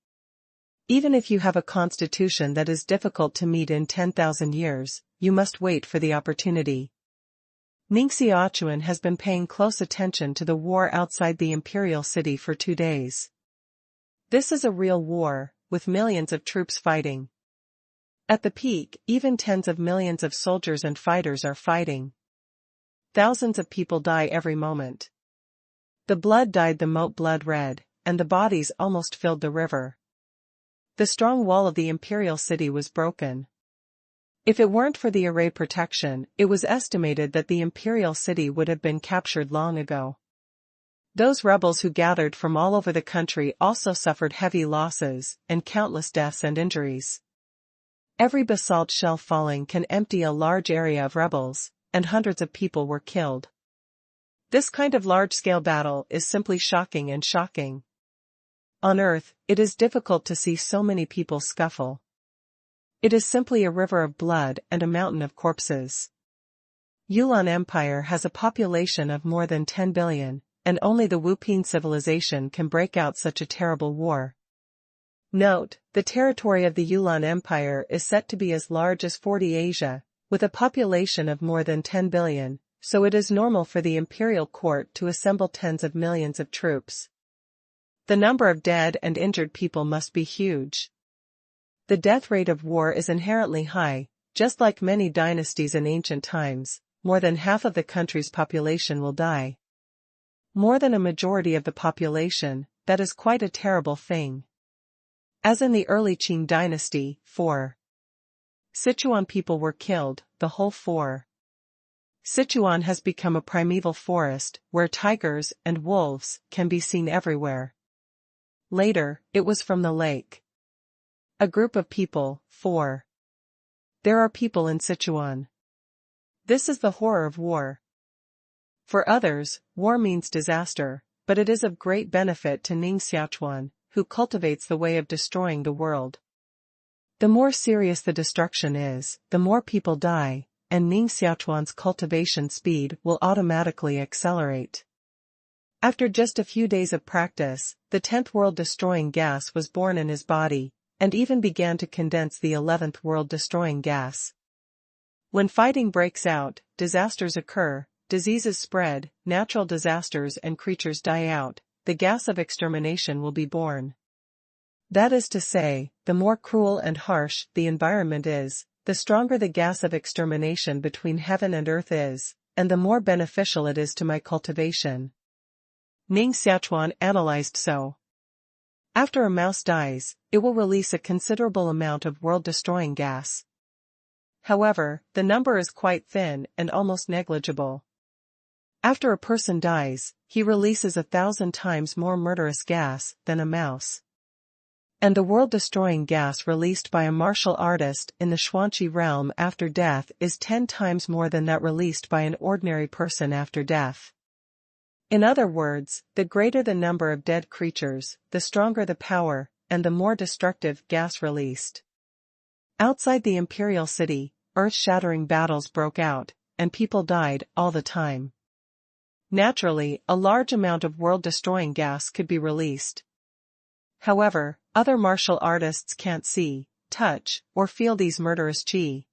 Even if you have a constitution that is difficult to meet in 10,000 years, you must wait for the opportunity. Ning Xiaochuan has been paying close attention to the war outside the imperial city for 2 days. This is a real war, with millions of troops fighting. At the peak, even tens of millions of soldiers and fighters are fighting. Thousands of people die every moment. The blood dyed the moat blood red, and the bodies almost filled the river. The strong wall of the imperial city was broken. If it weren't for the array protection, it was estimated that the imperial city would have been captured long ago. Those rebels who gathered from all over the country also suffered heavy losses, and countless deaths and injuries. Every basalt shell falling can empty a large area of rebels, and hundreds of people were killed. This kind of large-scale battle is simply shocking and shocking. On Earth, it is difficult to see so many people scuffle. It is simply a river of blood and a mountain of corpses. Yulan Empire has a population of more than 10 billion, and only the Wupin civilization can break out such a terrible war. Note, the territory of the Yulan Empire is set to be as large as 40 Asia, with a population of more than 10 billion, so it is normal for the imperial court to assemble tens of millions of troops. The number of dead and injured people must be huge. The death rate of war is inherently high, just like many dynasties in ancient times. More than half of the country's population will die. More than a majority of the population, that is quite a terrible thing. As in the early Qing dynasty, 4 Sichuan people were killed, the whole 4. Sichuan has become a primeval forest, where tigers and wolves can be seen everywhere. Later, it was from the lake. A group of people, 4. There are people in Sichuan. This is the horror of war. For others, war means disaster, but it is of great benefit to Ning Xiaochuan, who cultivates the way of destroying the world. The more serious the destruction is, the more people die, and Ning Xiaochuan's cultivation speed will automatically accelerate. After just a few days of practice, the 10th world-destroying gas was born in his body, and even began to condense the 11th world-destroying gas. When fighting breaks out, disasters occur, diseases spread, natural disasters and creatures die out, the gas of extermination will be born. That is to say, the more cruel and harsh the environment is, the stronger the gas of extermination between heaven and earth is, and the more beneficial it is to my cultivation. Ning Xiaochuan analyzed so. After a mouse dies, it will release a considerable amount of world-destroying gas. However, the number is quite thin and almost negligible. After a person dies, he releases 1,000 times more murderous gas than a mouse. And the world-destroying gas released by a martial artist in the Xuanqi realm after death is 10 times more than that released by an ordinary person after death. In other words, the greater the number of dead creatures, the stronger the power, and the more destructive gas released. Outside the imperial city, earth-shattering battles broke out, and people died all the time. Naturally, a large amount of world-destroying gas could be released. However, other martial artists can't see, touch, or feel these murderous qi.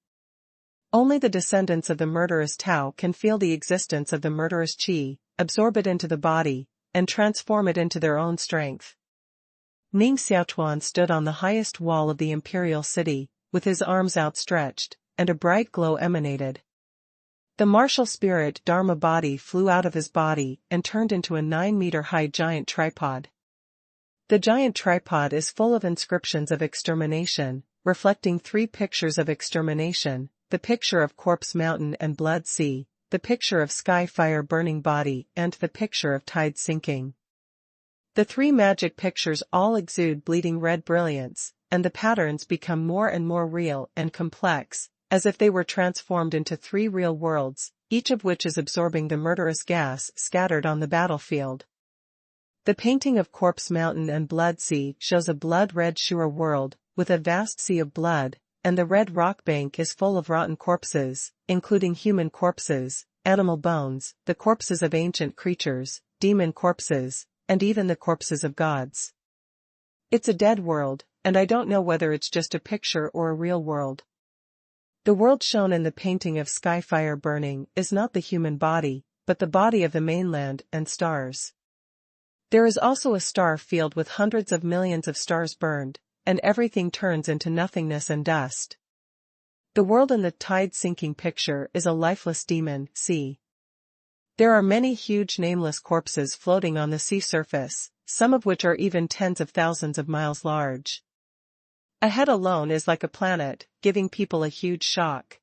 Only the descendants of the murderous Tao can feel the existence of the murderous qi, absorb it into the body, and transform it into their own strength. Ning Xiaochuan stood on the highest wall of the imperial city, with his arms outstretched, and a bright glow emanated. The martial spirit Dharma body flew out of his body and turned into a 9-meter-high giant tripod. The giant tripod is full of inscriptions of extermination, reflecting 3 pictures of extermination, the picture of corpse mountain and blood sea, the picture of sky fire burning body and the picture of tide sinking. The 3 magic pictures all exude bleeding red brilliance, and the patterns become more and more real and complex, as if they were transformed into 3 real worlds, each of which is absorbing the murderous gas scattered on the battlefield. The painting of Corpse Mountain and Blood Sea shows a blood-red Shura world, with a vast sea of blood, and the red rock bank is full of rotten corpses, including human corpses, animal bones, the corpses of ancient creatures, demon corpses, and even the corpses of gods. It's a dead world, and I don't know whether it's just a picture or a real world. The world shown in the painting of sky fire burning is not the human body, but the body of the mainland and stars. There is also a star field with hundreds of millions of stars burned, and everything turns into nothingness and dust. The world in the tide sinking picture is a lifeless demon, sea. There are many huge nameless corpses floating on the sea surface, some of which are even tens of thousands of miles large. A head alone is like a planet, giving people a huge shock.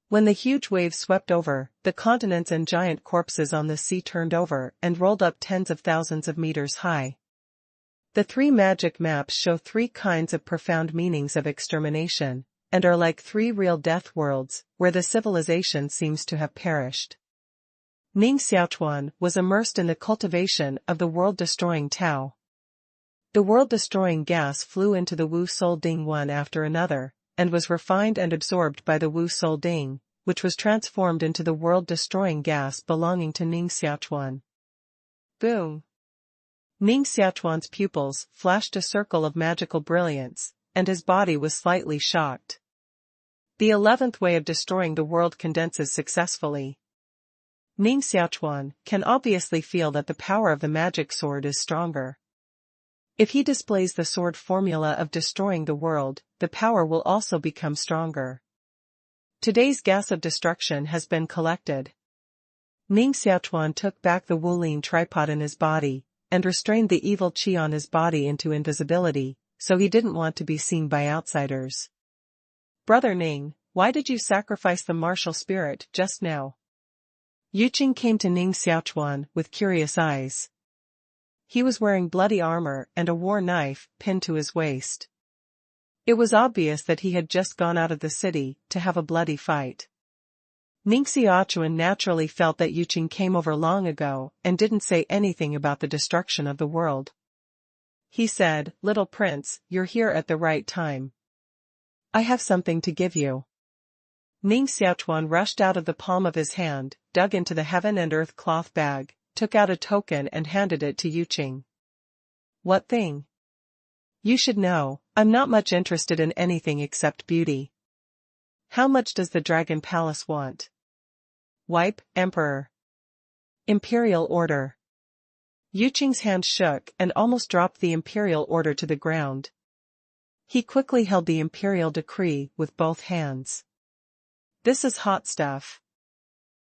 When the huge waves swept over, the continents and giant corpses on the sea turned over and rolled up tens of thousands of meters high. The three magic maps show three kinds of profound meanings of extermination, and are like three real death worlds, where the civilization seems to have perished. Ning Xiaochuan was immersed in the cultivation of the world-destroying Tao. The world-destroying gas flew into the Wu Soul Ding one after another, and was refined and absorbed by the Wu Soul Ding, which was transformed into the world-destroying gas belonging to Ning Xiaochuan. Boom! Ning Xiaochuan's pupils flashed a circle of magical brilliance, and his body was slightly shocked. The 11th way of destroying the world condenses successfully. Ning Xiaochuan can obviously feel that the power of the magic sword is stronger. If he displays the sword formula of destroying the world, the power will also become stronger. Today's gas of destruction has been collected. Ning Xiaochuan took back the Wulin tripod in his body, and restrained the evil qi on his body into invisibility, so he didn't want to be seen by outsiders. Brother Ning, why did you sacrifice the martial spirit just now? Yuqing came to Ning Xiaochuan with curious eyes. He was wearing bloody armor and a war knife pinned to his waist. It was obvious that he had just gone out of the city to have a bloody fight. Ning Xiaochuan naturally felt that Yuqing came over long ago and didn't say anything about the destruction of the world. He said, "Little prince, you're here at the right time. I have something to give you." Ning Xiaochuan rushed out of the palm of his hand, dug into the heaven and earth cloth bag, took out a token and handed it to Yuqing. "What thing?" "You should know, I'm not much interested in anything except beauty." "How much does the Dragon Palace want?" "Wipe, Emperor." "Imperial Order." Yuqing's hand shook and almost dropped the imperial order to the ground. He quickly held the imperial decree with both hands. "This is hot stuff.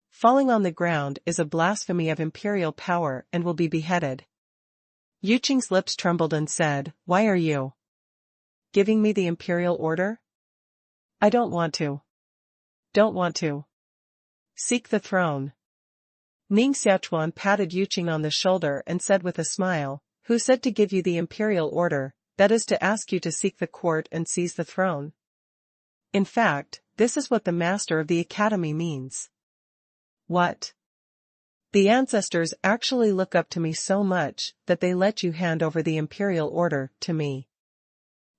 Falling on the ground is a blasphemy of imperial power and will be beheaded." Yuqing's lips trembled and said, "Why are you giving me the imperial order?" "I don't want to." "Don't want to. Seek the throne." Ning Xiaochuan patted Yuqing on the shoulder and said with a smile, "Who said to give you the imperial order, that is to ask you to seek the court and seize the throne? In fact, this is what the master of the academy means." "What?" "The ancestors actually look up to me so much that they let you hand over the imperial order to me."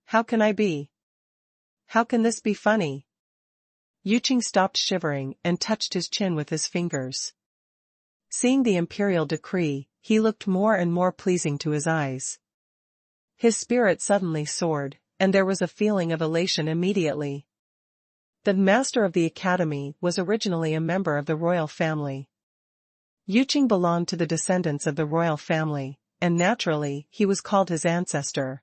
"How can I be? How can this be funny?" Yuqing stopped shivering and touched his chin with his fingers. Seeing the imperial decree, he looked more and more pleasing to his eyes. His spirit suddenly soared, and there was a feeling of elation immediately. The master of the academy was originally a member of the royal family. Yuqing belonged to the descendants of the royal family, and naturally, he was called his ancestor.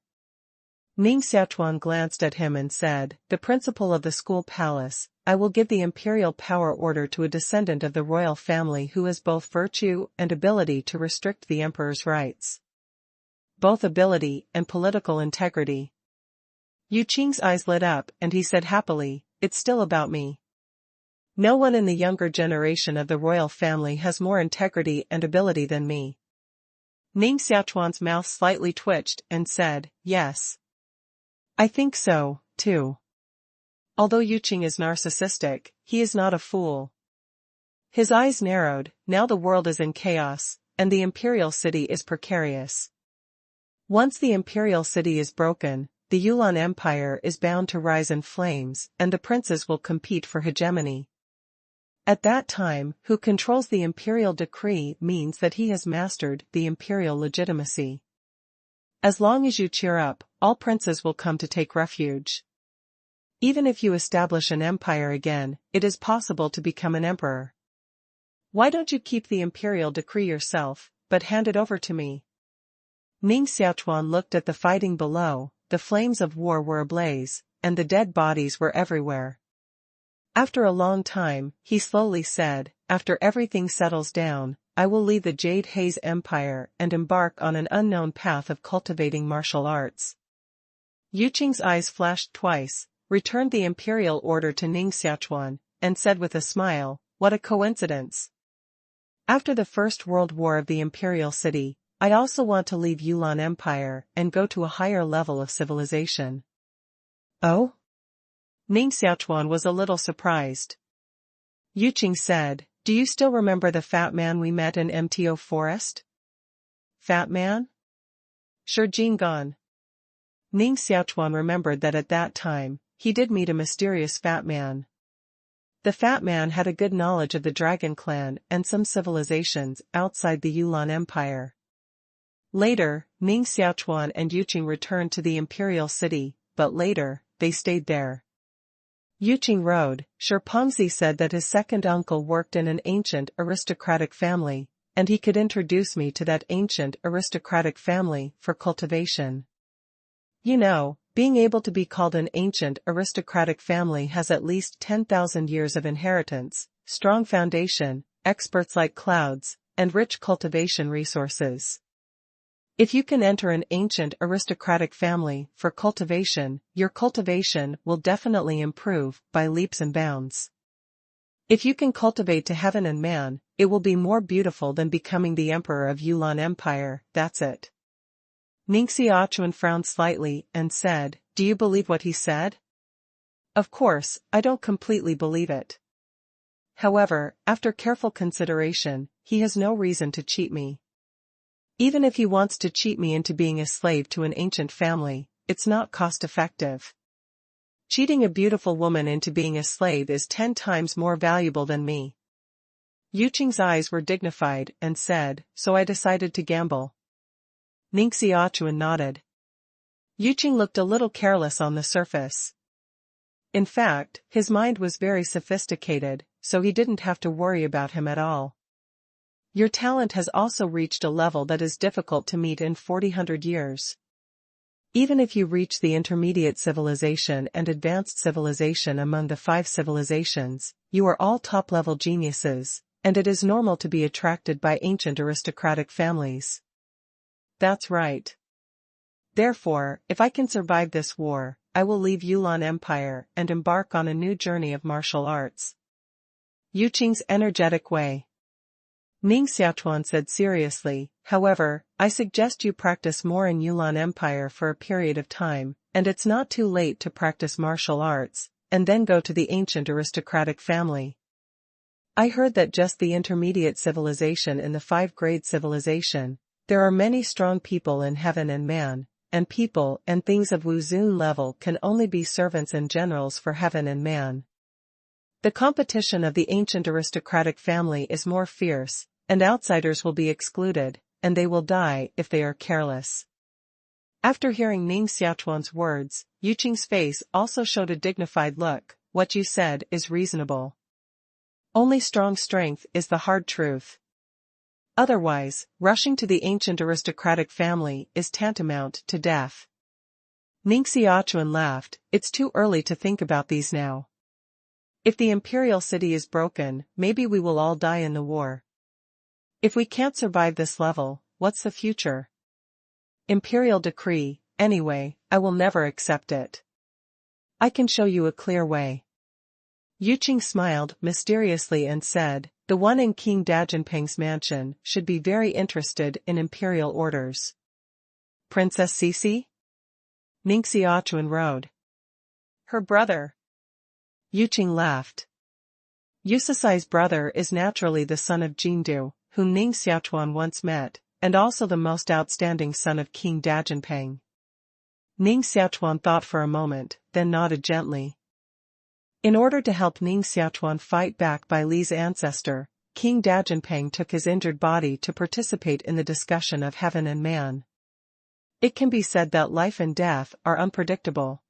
Ning Xiaochuan glanced at him and said, "The principal of the school palace, I will give the imperial power order to a descendant of the royal family who has both virtue and ability to restrict the emperor's rights. Both ability and political integrity." Yuqing's eyes lit up and he said happily, "It's still about me. No one in the younger generation of the royal family has more integrity and ability than me." Ning Xiaochuan's mouth slightly twitched and said, "Yes. I think so, too." Although Yuqing is narcissistic, he is not a fool. His eyes narrowed. Now the world is in chaos, and the imperial city is precarious. Once the imperial city is broken, the Yulan Empire is bound to rise in flames, and the princes will compete for hegemony. At that time, who controls the imperial decree means that he has mastered the imperial legitimacy. As long as you cheer up, all princes will come to take refuge. Even if you establish an empire again, it is possible to become an emperor. Why don't you keep the imperial decree yourself, but hand it over to me? Ning Xiaochuan looked at the fighting below. The flames of war were ablaze, and the dead bodies were everywhere. After a long time, he slowly said, "After everything settles down, I will leave the Jade Haze Empire and embark on an unknown path of cultivating martial arts." Yuqing's eyes flashed twice, returned the imperial order to Ning Xiaochuan, and said with a smile, "What a coincidence. After the First World War of the imperial city, I also want to leave Yulan Empire and go to a higher level of civilization." Oh? Ning Xiaochuan was a little surprised. Yuqing said, "Do you still remember the fat man we met in MTO Forest?" Fat man? Sure, Jingan. Ning Xiaochuan remembered that at that time, he did meet a mysterious fat man. The fat man had a good knowledge of the Dragon Clan and some civilizations outside the Yulan Empire. Later, Ning Xiaochuan and Yuqing returned to the imperial city, but later, they stayed there. Yuqing rode. Pengzi said that his second uncle worked in an ancient aristocratic family, and he could introduce me to that ancient aristocratic family for cultivation. You know, being able to be called an ancient aristocratic family has at least 10,000 years of inheritance, strong foundation, experts like clouds, and rich cultivation resources. If you can enter an ancient aristocratic family for cultivation, your cultivation will definitely improve by leaps and bounds. If you can cultivate to heaven and man, it will be more beautiful than becoming the emperor of Yulan Empire, that's it. Ning Xiaochuan frowned slightly and said, "Do you believe what he said?" Of course, I don't completely believe it. However, after careful consideration, he has no reason to cheat me. Even if he wants to cheat me into being a slave to an ancient family, it's not cost-effective. Cheating a beautiful woman into being a slave is 10 times more valuable than me. Yuqing's eyes were dignified and said, "So I decided to gamble." Ning Xiaochuan nodded. Yuqing looked a little careless on the surface. In fact, his mind was very sophisticated, so he didn't have to worry about him at all. Your talent has also reached a level that is difficult to meet in 400 years. Even if you reach the intermediate civilization and advanced civilization among the 5 civilizations, you are all top-level geniuses, and it is normal to be attracted by ancient aristocratic families. That's right. Therefore, if I can survive this war, I will leave Yulan Empire and embark on a new journey of martial arts. Yuqing's energetic way. Ning Xiaochuan said seriously, "However, I suggest you practice more in Yulan Empire for a period of time, and it's not too late to practice martial arts, and then go to the ancient aristocratic family." I heard that just the intermediate civilization in the 5-grade civilization, there are many strong people in heaven and man, and people and things of Wuzun level can only be servants and generals for heaven and man. The competition of the ancient aristocratic family is more fierce, and outsiders will be excluded, and they will die if they are careless. After hearing Ning Xiaochuan's words, Yuqing's face also showed a dignified look. "What you said is reasonable. Only strong strength is the hard truth. Otherwise, rushing to the ancient aristocratic family is tantamount to death." Ning Xiaochuan laughed. "It's too early to think about these now. If the imperial city is broken, maybe we will all die in the war. If we can't survive this level, what's the future? Imperial decree, anyway, I will never accept it. I can show you a clear way." Yuqing smiled mysteriously and said, "The one in King Dajinpeng's mansion should be very interested in imperial orders." "Princess Cece?" Ning Xiaochuan rode. "Her brother." Yuqing laughed. Yusasai's brother is naturally the son of Jindu, whom Ning Xiaochuan once met, and also the most outstanding son of King Dajinpeng. Ning Xiaochuan thought for a moment, then nodded gently. In order to help Ning Xiaochuan fight back Bai Li's ancestor, King Dajinpeng took his injured body to participate in the discussion of heaven and man. It can be said that life and death are unpredictable.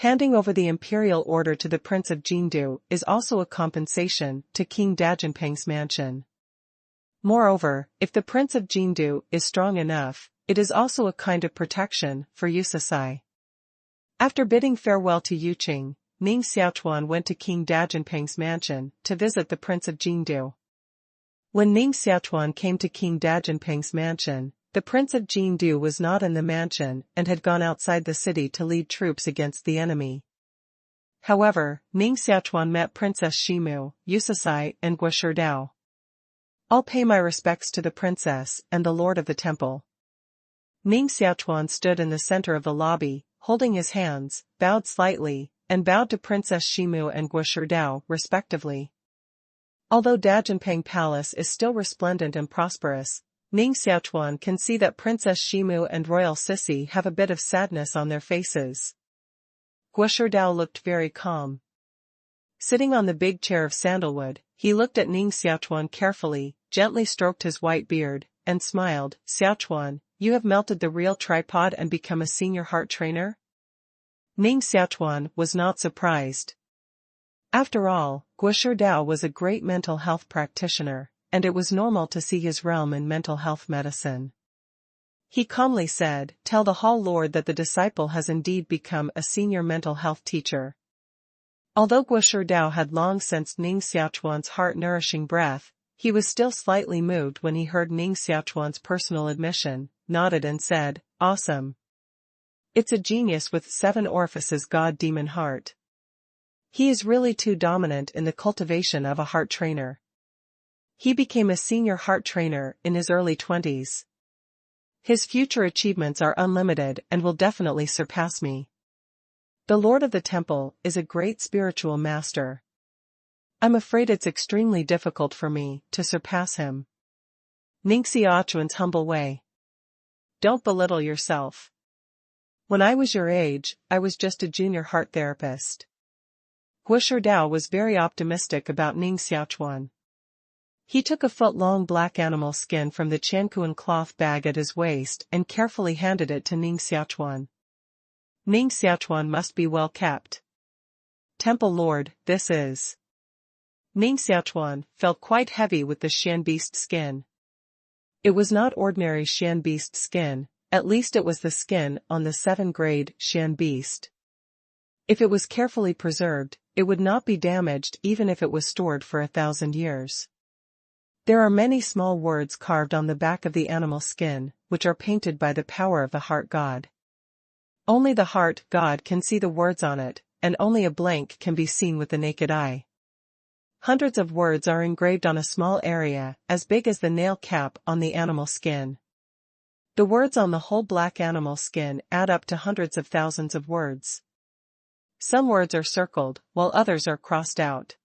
Handing over the imperial order to the Prince of Jindu is also a compensation to King Dajinpeng's mansion. Moreover, if the Prince of Jindu is strong enough, it is also a kind of protection for Yusasai. After bidding farewell to Yuqing, Ning Xiaochuan went to King Dajinpeng's mansion to visit the Prince of Jindu. When Ning Xiaochuan came to King Dajinpeng's mansion, the Prince of Jindu was not in the mansion and had gone outside the city to lead troops against the enemy. However, Ning Xiaochuan met Princess Shimu, Yusasai, and Guosherdao. "I'll pay my respects to the princess and the lord of the temple." Ning Xiaochuan stood in the center of the lobby, holding his hands, bowed slightly, and bowed to Princess Shimu and Guosherdao, respectively. Although Dajinpeng Palace is still resplendent and prosperous, Ning Xiaochuan can see that Princess Shimu and Royal Sissy have a bit of sadness on their faces. Guosherdao looked very calm. Sitting on the big chair of sandalwood, he looked at Ning Xiaochuan carefully, gently stroked his white beard, and smiled. "Xiaochuan, you have melted the real tripod and become a senior heart trainer?" Ning Xiaochuan was not surprised. After all, Guosherdao was a great mental health practitioner, and it was normal to see his realm in mental health medicine. He calmly said, "Tell the Hall Lord that the disciple has indeed become a senior mental health teacher." Although Guosherdao had long sensed Ning Xiaochuan's heart-nourishing breath, he was still slightly moved when he heard Ning Xiaochuan's personal admission, nodded and said, "Awesome. It's a genius with 7 orifices god-demon heart. He is really too dominant in the cultivation of a heart trainer. He became a senior heart trainer in his early 20s. His future achievements are unlimited and will definitely surpass me. The Lord of the Temple is a great spiritual master. I'm afraid it's extremely difficult for me to surpass him." Ning Xiaochuan's humble way. "Don't belittle yourself. When I was your age, I was just a junior heart therapist." Guosherdao was very optimistic about Ning Xiaochuan. He took a foot-long black animal skin from the Chankuan cloth bag at his waist and carefully handed it to Ning Xiaochuan. "Ning Xiaochuan must be well kept. Temple Lord, this is." Ning Xiaochuan felt quite heavy with the Shan beast skin. It was not ordinary Shan beast skin, at least it was the skin on the 7th-grade Shan beast. If it was carefully preserved, it would not be damaged even if it was stored for 1,000 years. There are many small words carved on the back of the animal skin, which are painted by the power of the heart god. Only the heart god can see the words on it, and only a blank can be seen with the naked eye. Hundreds of words are engraved on a small area, as big as the nail cap on the animal skin. The words on the whole black animal skin add up to hundreds of thousands of words. Some words are circled, while others are crossed out.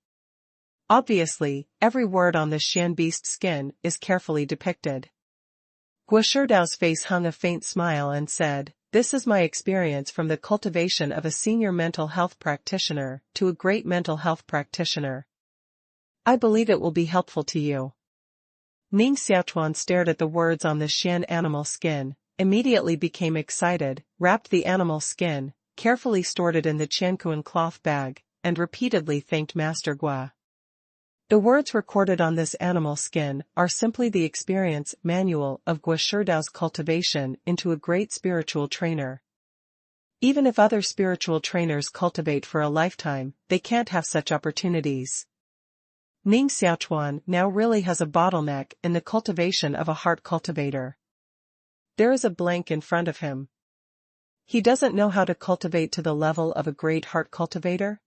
Obviously, every word on the Shan beast skin is carefully depicted. Guosherdao's face hung a faint smile and said, "This is my experience from the cultivation of a senior mental health practitioner to a great mental health practitioner. I believe it will be helpful to you." Ning Xiaochuan stared at the words on the Shan animal skin, immediately became excited, wrapped the animal skin, carefully stored it in the Chankuan cloth bag, and repeatedly thanked Master Gua. The words recorded on this animal skin are simply the experience manual of Guosherdao's cultivation into a great spiritual trainer. Even if other spiritual trainers cultivate for a lifetime, they can't have such opportunities. Ning Xiaochuan now really has a bottleneck in the cultivation of a heart cultivator. There is a blank in front of him. He doesn't know how to cultivate to the level of a great heart cultivator.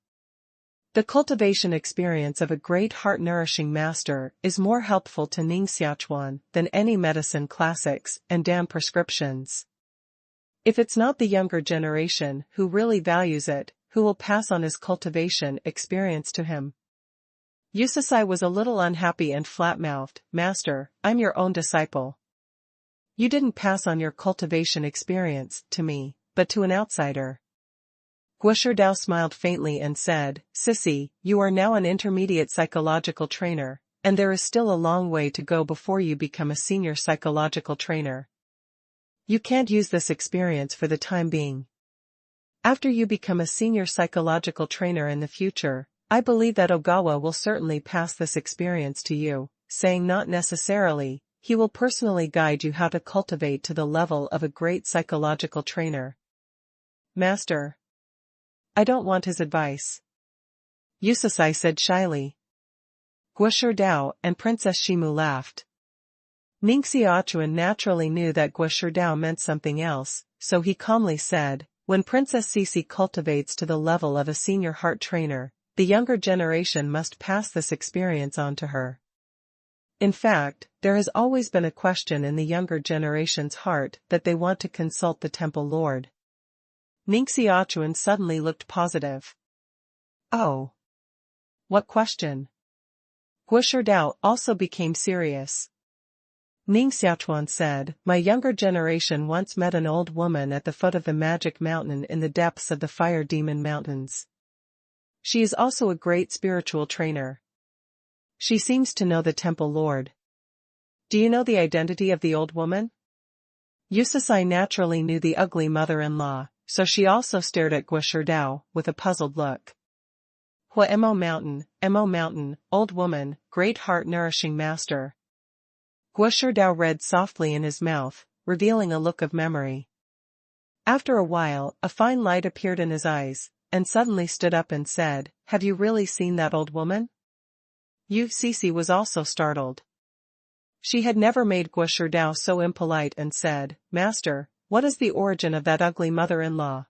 The cultivation experience of a great heart-nourishing master is more helpful to Ning Xiaochuan than any medicine classics and damn prescriptions. If it's not the younger generation who really values it, who will pass on his cultivation experience to him? Yusasai was a little unhappy and flat-mouthed, "Master, I'm your own disciple. You didn't pass on your cultivation experience to me, but to an outsider." Guosherdao smiled faintly and said, "Sissy, you are now an intermediate psychological trainer, and there is still a long way to go before you become a senior psychological trainer. You can't use this experience for the time being. After you become a senior psychological trainer in the future, I believe that Ogawa will certainly pass this experience to you, saying not necessarily, he will personally guide you how to cultivate to the level of a great psychological trainer. Master. I don't want his advice. Yusasai said shyly. Guo Dao and Princess Shimu laughed. Ning Xiaochuan naturally knew that Guo Dao meant something else, so he calmly said, when Princess Cece cultivates to the level of a senior heart trainer, the younger generation must pass this experience on to her. In fact, there has always been a question in the younger generation's heart that they want to consult the Temple Lord. Ning Xiaochuan suddenly looked positive. Oh. What question? Guo Dao also became serious. Ning Xiaochuan said, my younger generation once met an old woman at the foot of the magic mountain in the depths of the fire demon mountains. She is also a great spiritual trainer. She seems to know the Temple Lord. Do you know the identity of the old woman? Yusasai naturally knew the ugly mother-in-law, so she also stared at Guo Dao with a puzzled look. Mo Mountain, old woman, great heart-nourishing master. Guo Dao read softly in his mouth, revealing a look of memory. After a while, a fine light appeared in his eyes, and suddenly stood up and said, have you really seen that old woman? Cece was also startled. She had never made Guo Dao so impolite and said, Master, what is the origin of that ugly mother-in-law?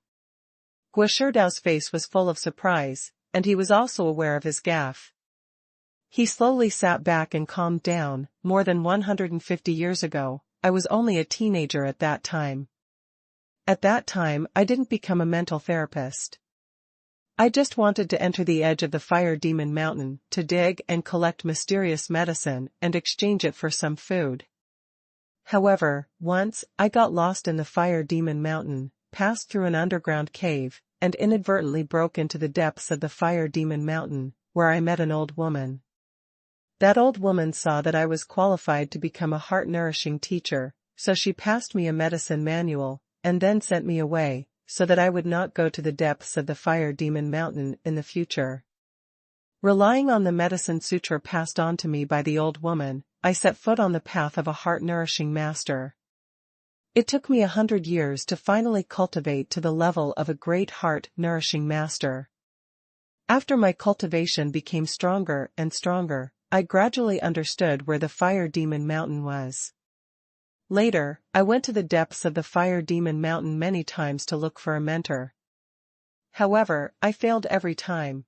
Guo Dao's face was full of surprise, and he was also aware of his gaffe. He slowly sat back and calmed down. More than 150 years ago, I was only a teenager at that time. At that time, I didn't become a mental therapist. I just wanted to enter the edge of the fire demon mountain, to dig and collect mysterious medicine and exchange it for some food. However, once, I got lost in the fire demon mountain, passed through an underground cave, and inadvertently broke into the depths of the fire demon mountain, where I met an old woman. That old woman saw that I was qualified to become a heart-nourishing teacher, so she passed me a medicine manual, and then sent me away, so that I would not go to the depths of the fire demon mountain in the future. Relying on the medicine sutra passed on to me by the old woman, I set foot on the path of a heart-nourishing master. It took me 100 years to finally cultivate to the level of a great heart-nourishing master. After my cultivation became stronger and stronger, I gradually understood where the fire demon mountain was. Later, I went to the depths of the fire demon mountain many times to look for a mentor. However, I failed every time.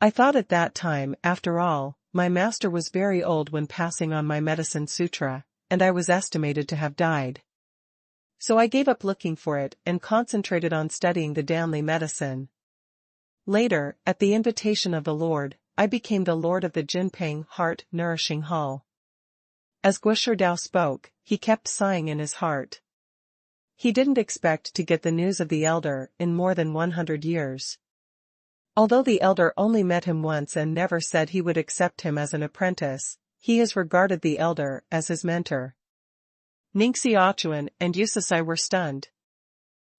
I thought at that time, after all, my master was very old when passing on my medicine sutra, and I was estimated to have died. So I gave up looking for it and concentrated on studying the Danli medicine. Later, at the invitation of the Lord, I became the Lord of the Jinping Heart-Nourishing Hall. As Guo Dao spoke, he kept sighing in his heart. He didn't expect to get the news of the elder in more than 100 years. Although the elder only met him once and never said he would accept him as an apprentice, he has regarded the elder as his mentor. Ning Xiaochuan and Yusasai were stunned.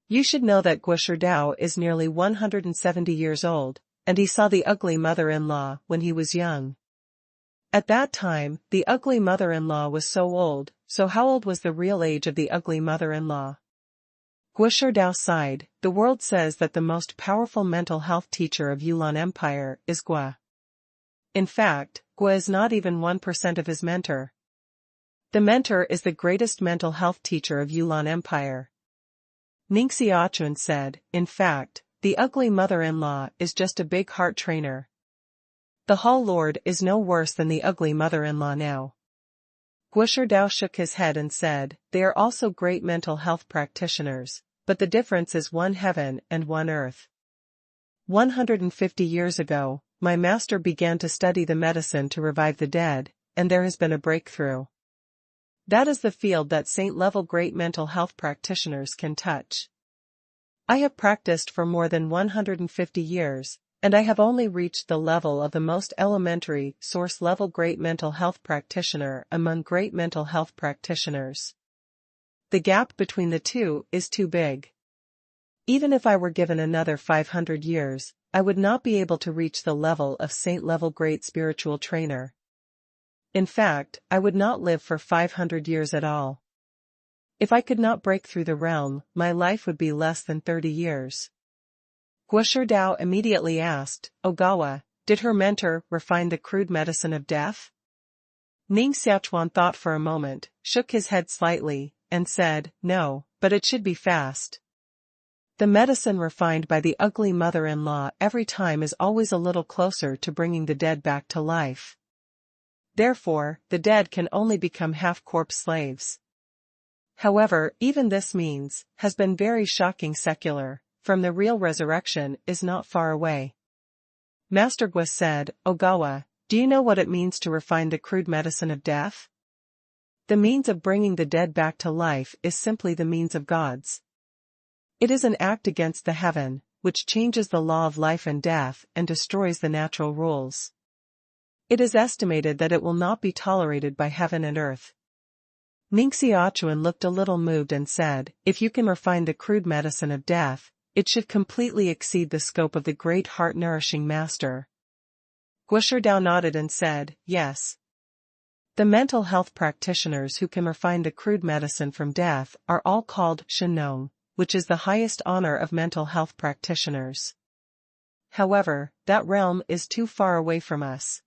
You should know that Guo Dao is nearly 170 years old, and he saw the ugly mother-in-law when he was young. At that time, the ugly mother-in-law was so old, so how old was the real age of the ugly mother-in-law? Guo Dao sighed. The world says that the most powerful mental health teacher of Yulan Empire is Guo. In fact, Guo is not even 1% of his mentor. The mentor is the greatest mental health teacher of Yulan Empire. Ning Xiaochuan said, in fact, the ugly mother-in-law is just a big heart trainer. The Hall Lord is no worse than the ugly mother-in-law now. Guo Dao shook his head and said, they are also great mental health practitioners, but the difference is one heaven and one earth. 150 years ago, my master began to study the medicine to revive the dead, and there has been a breakthrough. That is the field that saint-level great mental health practitioners can touch. I have practiced for more than 150 years, and I have only reached the level of the most elementary, source-level great mental health practitioner among great mental health practitioners. The gap between the two is too big. Even if I were given another 500 years, I would not be able to reach the level of saint-level great spiritual trainer. In fact, I would not live for 500 years at all. If I could not break through the realm, my life would be less than 30 years. Guo Dao immediately asked, Ogawa, did her mentor refine the crude medicine of death? Ning Xiaochuan thought for a moment, shook his head slightly, and said, no, but it should be fast. The medicine refined by the ugly mother-in-law every time is always a little closer to bringing the dead back to life. Therefore, the dead can only become half-corpse slaves. However, even this means, has been very shocking secular, from the real resurrection is not far away. Master Guo said, Ogawa, do you know what it means to refine the crude medicine of death? The means of bringing the dead back to life is simply the means of gods. It is an act against the heaven, which changes the law of life and death and destroys the natural rules. It is estimated that it will not be tolerated by heaven and earth. Ning Xiaochuan looked a little moved and said, if you can refine the crude medicine of death, it should completely exceed the scope of the great heart-nourishing master. Guo Dao nodded and said, yes. The mental health practitioners who can refine the crude medicine from death are all called Shenong, which is the highest honor of mental health practitioners. However, that realm is too far away from us.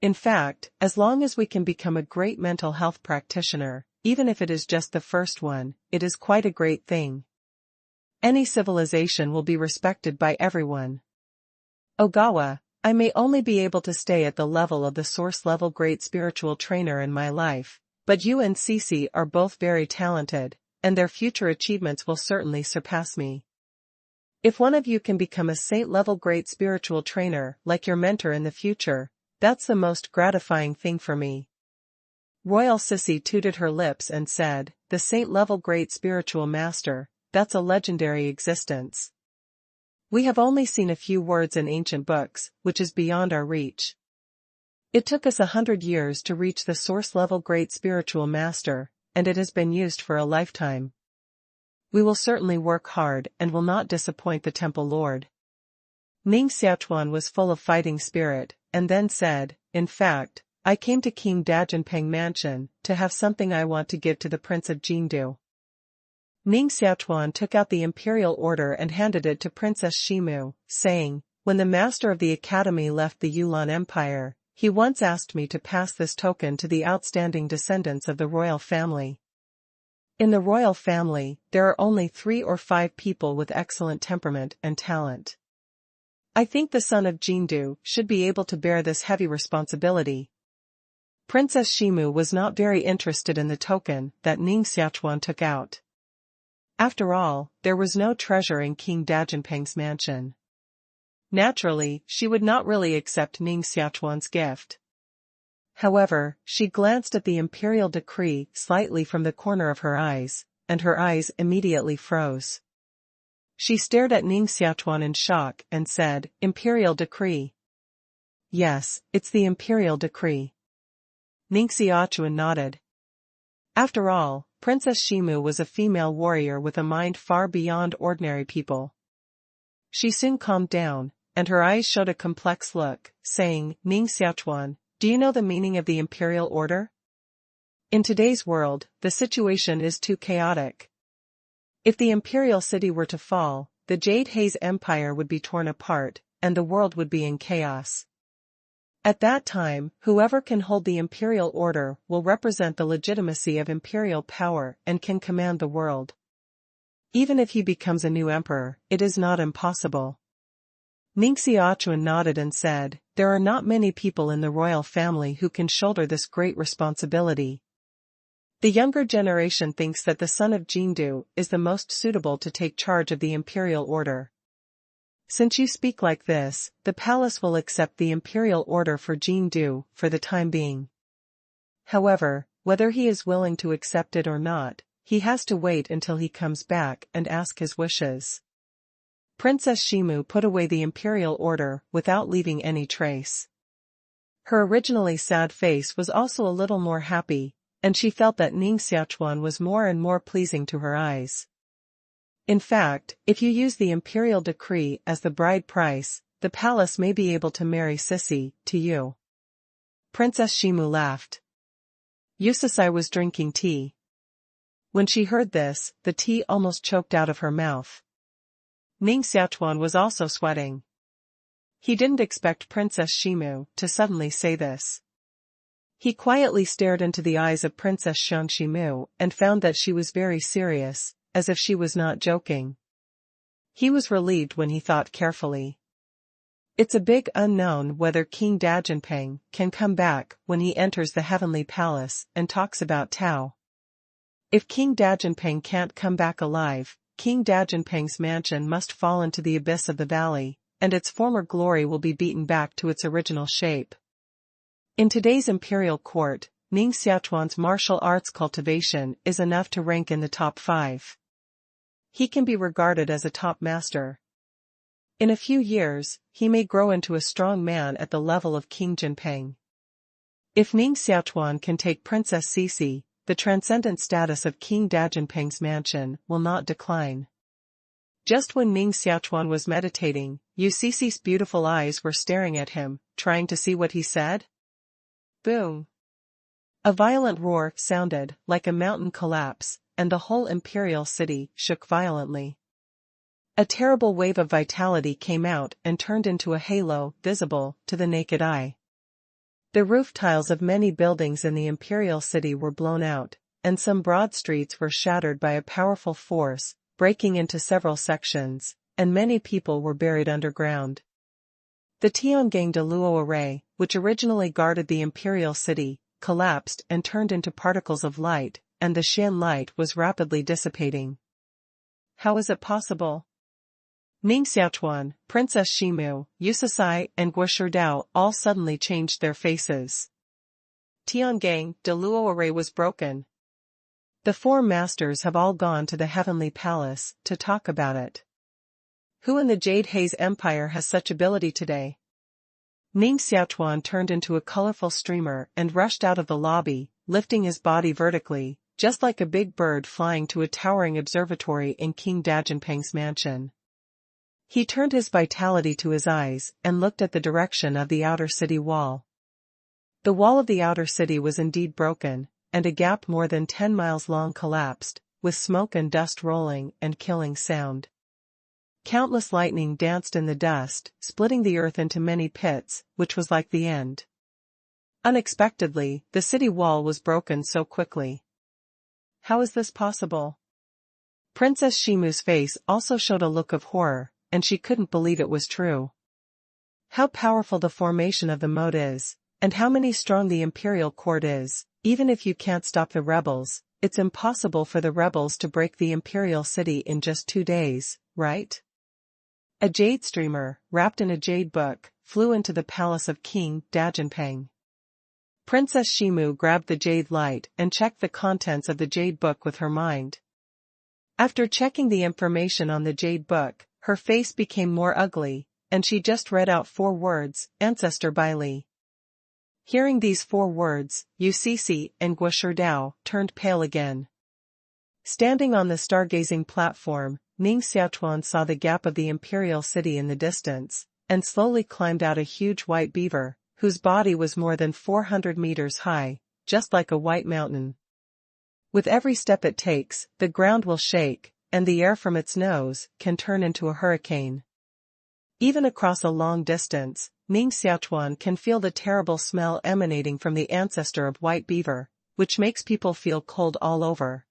In fact, as long as we can become a great mental health practitioner, even if it is just the first one, it is quite a great thing. Any civilization will be respected by everyone. Ogawa, I may only be able to stay at the level of the source-level great spiritual trainer in my life, but you and Cece are both very talented, and their future achievements will certainly surpass me. If one of you can become a saint-level great spiritual trainer like your mentor in the future, that's the most gratifying thing for me. Royal Sissy tooted her lips and said, the saint-level great spiritual master, that's a legendary existence. We have only seen a few words in ancient books, which is beyond our reach. It took us 100 years to reach the source-level great spiritual master, and it has been used for a lifetime. We will certainly work hard and will not disappoint the Temple Lord. Ning Xiaochuan was full of fighting spirit, and then said, in fact, I came to King Dajinpeng Mansion to have something I want to give to the Prince of Jingdu. Ning Xiaochuan took out the imperial order and handed it to Princess Shimu, saying, when the master of the academy left the Yulan Empire, he once asked me to pass this token to the outstanding descendants of the royal family. In the royal family, there are only 3 or 5 people with excellent temperament and talent. I think the son of Jingdu should be able to bear this heavy responsibility. Princess Shimu was not very interested in the token that Ning Xiaochuan took out. After all, there was no treasure in King Dajinpeng's mansion. Naturally, she would not really accept Ning Xiaochuan's gift. However, she glanced at the imperial decree slightly from the corner of her eyes, and her eyes immediately froze. She stared at Ning Xiaochuan in shock and said, Imperial decree. Yes, it's the imperial decree. Ning Xiaochuan nodded. After all, Princess Shimu was a female warrior with a mind far beyond ordinary people. She soon calmed down, and her eyes showed a complex look, saying, Ning Xiaochuan, do you know the meaning of the imperial order? In today's world, the situation is too chaotic. If the imperial city were to fall, the Jade Haze Empire would be torn apart, and the world would be in chaos. At that time, whoever can hold the imperial order will represent the legitimacy of imperial power and can command the world. Even if he becomes a new emperor, it is not impossible. Ning Xiaochuan nodded and said, there are not many people in the royal family who can shoulder this great responsibility. The younger generation thinks that the son of Jingdu is the most suitable to take charge of the imperial order. Since you speak like this, the palace will accept the imperial order for Jingdu for the time being. However, whether he is willing to accept it or not, he has to wait until he comes back and ask his wishes. Princess Shimu put away the imperial order without leaving any trace. Her originally sad face was also a little more happy, and she felt that Ning Xiaochuan was more and more pleasing to her eyes. In fact, if you use the imperial decree as the bride price, the palace may be able to marry Sissy to you. Princess Shimu laughed. Yusasai was drinking tea. When she heard this, the tea almost choked out of her mouth. Ning Xiaochuan was also sweating. He didn't expect Princess Shimu to suddenly say this. He quietly stared into the eyes of Princess Shimu and found that she was very serious, as if she was not joking. He was relieved when he thought carefully. It's a big unknown whether King Dajinpeng can come back when he enters the heavenly palace and talks about Tao. If King Dajinpeng can't come back alive, King Dajinpeng's mansion must fall into the abyss of the valley, and its former glory will be beaten back to its original shape. In today's imperial court, Ning Xiaochuan's martial arts cultivation is enough to rank in the top 5. He can be regarded as a top master. In a few years, he may grow into a strong man at the level of King Jinpeng. If Ning Xiaochuan can take Princess Sisi, the transcendent status of King Dajinpeng's mansion will not decline. Just when Ning Xiaochuan was meditating, Sisi's beautiful eyes were staring at him, trying to see what he said. Boom! A violent roar sounded, like a mountain collapse, and the whole imperial city shook violently. A terrible wave of vitality came out and turned into a halo, visible to the naked eye. The roof tiles of many buildings in the imperial city were blown out, and some broad streets were shattered by a powerful force, breaking into several sections, and many people were buried underground. The Tiangang de Luo array, which originally guarded the imperial city, collapsed and turned into particles of light, and the Xian light was rapidly dissipating. How is it possible? Ning Xiaochuan, Princess Shimu, Yusasai, and Guoshidao all suddenly changed their faces. Tiangang de Luo array was broken. The 4 masters have all gone to the heavenly palace to talk about it. Who in the Jade Haze Empire has such ability today? Ning Xiaochuan turned into a colorful streamer and rushed out of the lobby, lifting his body vertically, just like a big bird flying to a towering observatory in King Dajinpeng's mansion. He turned his vitality to his eyes and looked at the direction of the outer city wall. The wall of the outer city was indeed broken, and a gap more than 10 miles long collapsed, with smoke and dust rolling and killing sound. Countless lightning danced in the dust, splitting the earth into many pits, which was like the end. Unexpectedly, the city wall was broken so quickly. How is this possible? Princess Shimu's face also showed a look of horror, and she couldn't believe it was true. How powerful the formation of the moat is, and how many strong the imperial court is. Even if you can't stop the rebels, it's impossible for the rebels to break the imperial city in just 2 days, right? A jade streamer, wrapped in a jade book, flew into the palace of King Dajinpeng. Princess Shimu grabbed the jade light and checked the contents of the jade book with her mind. After checking the information on the jade book, her face became more ugly, and she just read out 4 words, Ancestor by Li. Hearing these 4 words, Sisi and Guoshidao turned pale again. Standing on the stargazing platform, Ning Xiaochuan saw the gap of the imperial city in the distance, and slowly climbed out a huge white beaver, whose body was more than 400 meters high, just like a white mountain. With every step it takes, the ground will shake, and the air from its nose can turn into a hurricane. Even across a long distance, Ning Xiaochuan can feel the terrible smell emanating from the ancestor of white beaver, which makes people feel cold all over.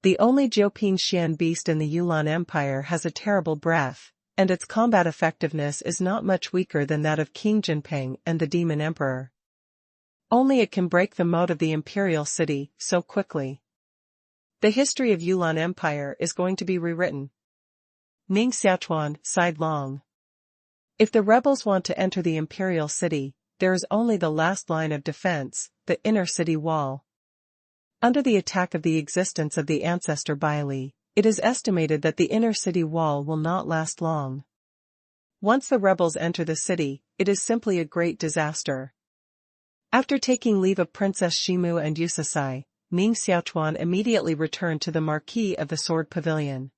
The only Jioping Xian beast in the Yulan Empire has a terrible breath, and its combat effectiveness is not much weaker than that of King Jinpeng and the Demon Emperor. Only it can break the moat of the imperial city so quickly. The history of Yulan Empire is going to be rewritten. Ning Xiaochuan sighed long. If the rebels want to enter the imperial city, there is only the last line of defense, the inner city wall. Under the attack of the existence of the ancestor Baili, it is estimated that the inner city wall will not last long. Once the rebels enter the city, it is simply a great disaster. After taking leave of Princess Shimu and Yusasai, Ning Xiaochuan immediately returned to the Marquis of the Sword Pavilion.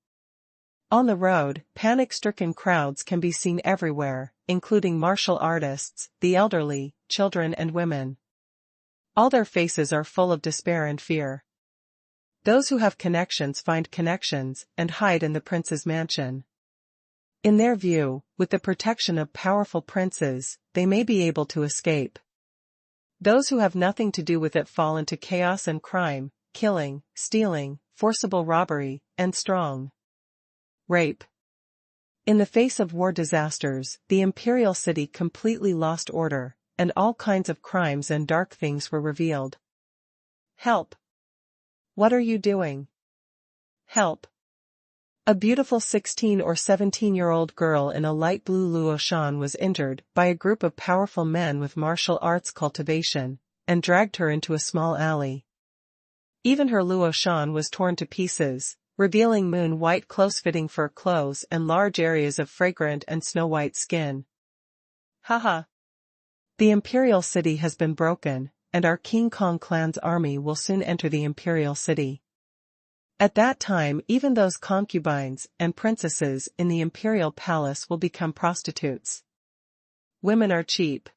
On the road, panic-stricken crowds can be seen everywhere, including martial artists, the elderly, children and women. All their faces are full of despair and fear. Those who have connections find connections and hide in the prince's mansion. In their view, with the protection of powerful princes, they may be able to escape. Those who have nothing to do with it fall into chaos and crime, killing, stealing, forcible robbery, and strong rape. In the face of war disasters, the imperial city completely lost order, and all kinds of crimes and dark things were revealed. Help! What are you doing? Help! A beautiful 16 or 17-year-old girl in a light blue luoshan was injured by a group of powerful men with martial arts cultivation, and dragged her into a small alley. Even her luoshan was torn to pieces, revealing moon-white close-fitting fur clothes and large areas of fragrant and snow-white skin. Haha! The imperial city has been broken, and our King Kong clan's army will soon enter the imperial city. At that time even those concubines and princesses in the imperial palace will become prostitutes. Women are cheap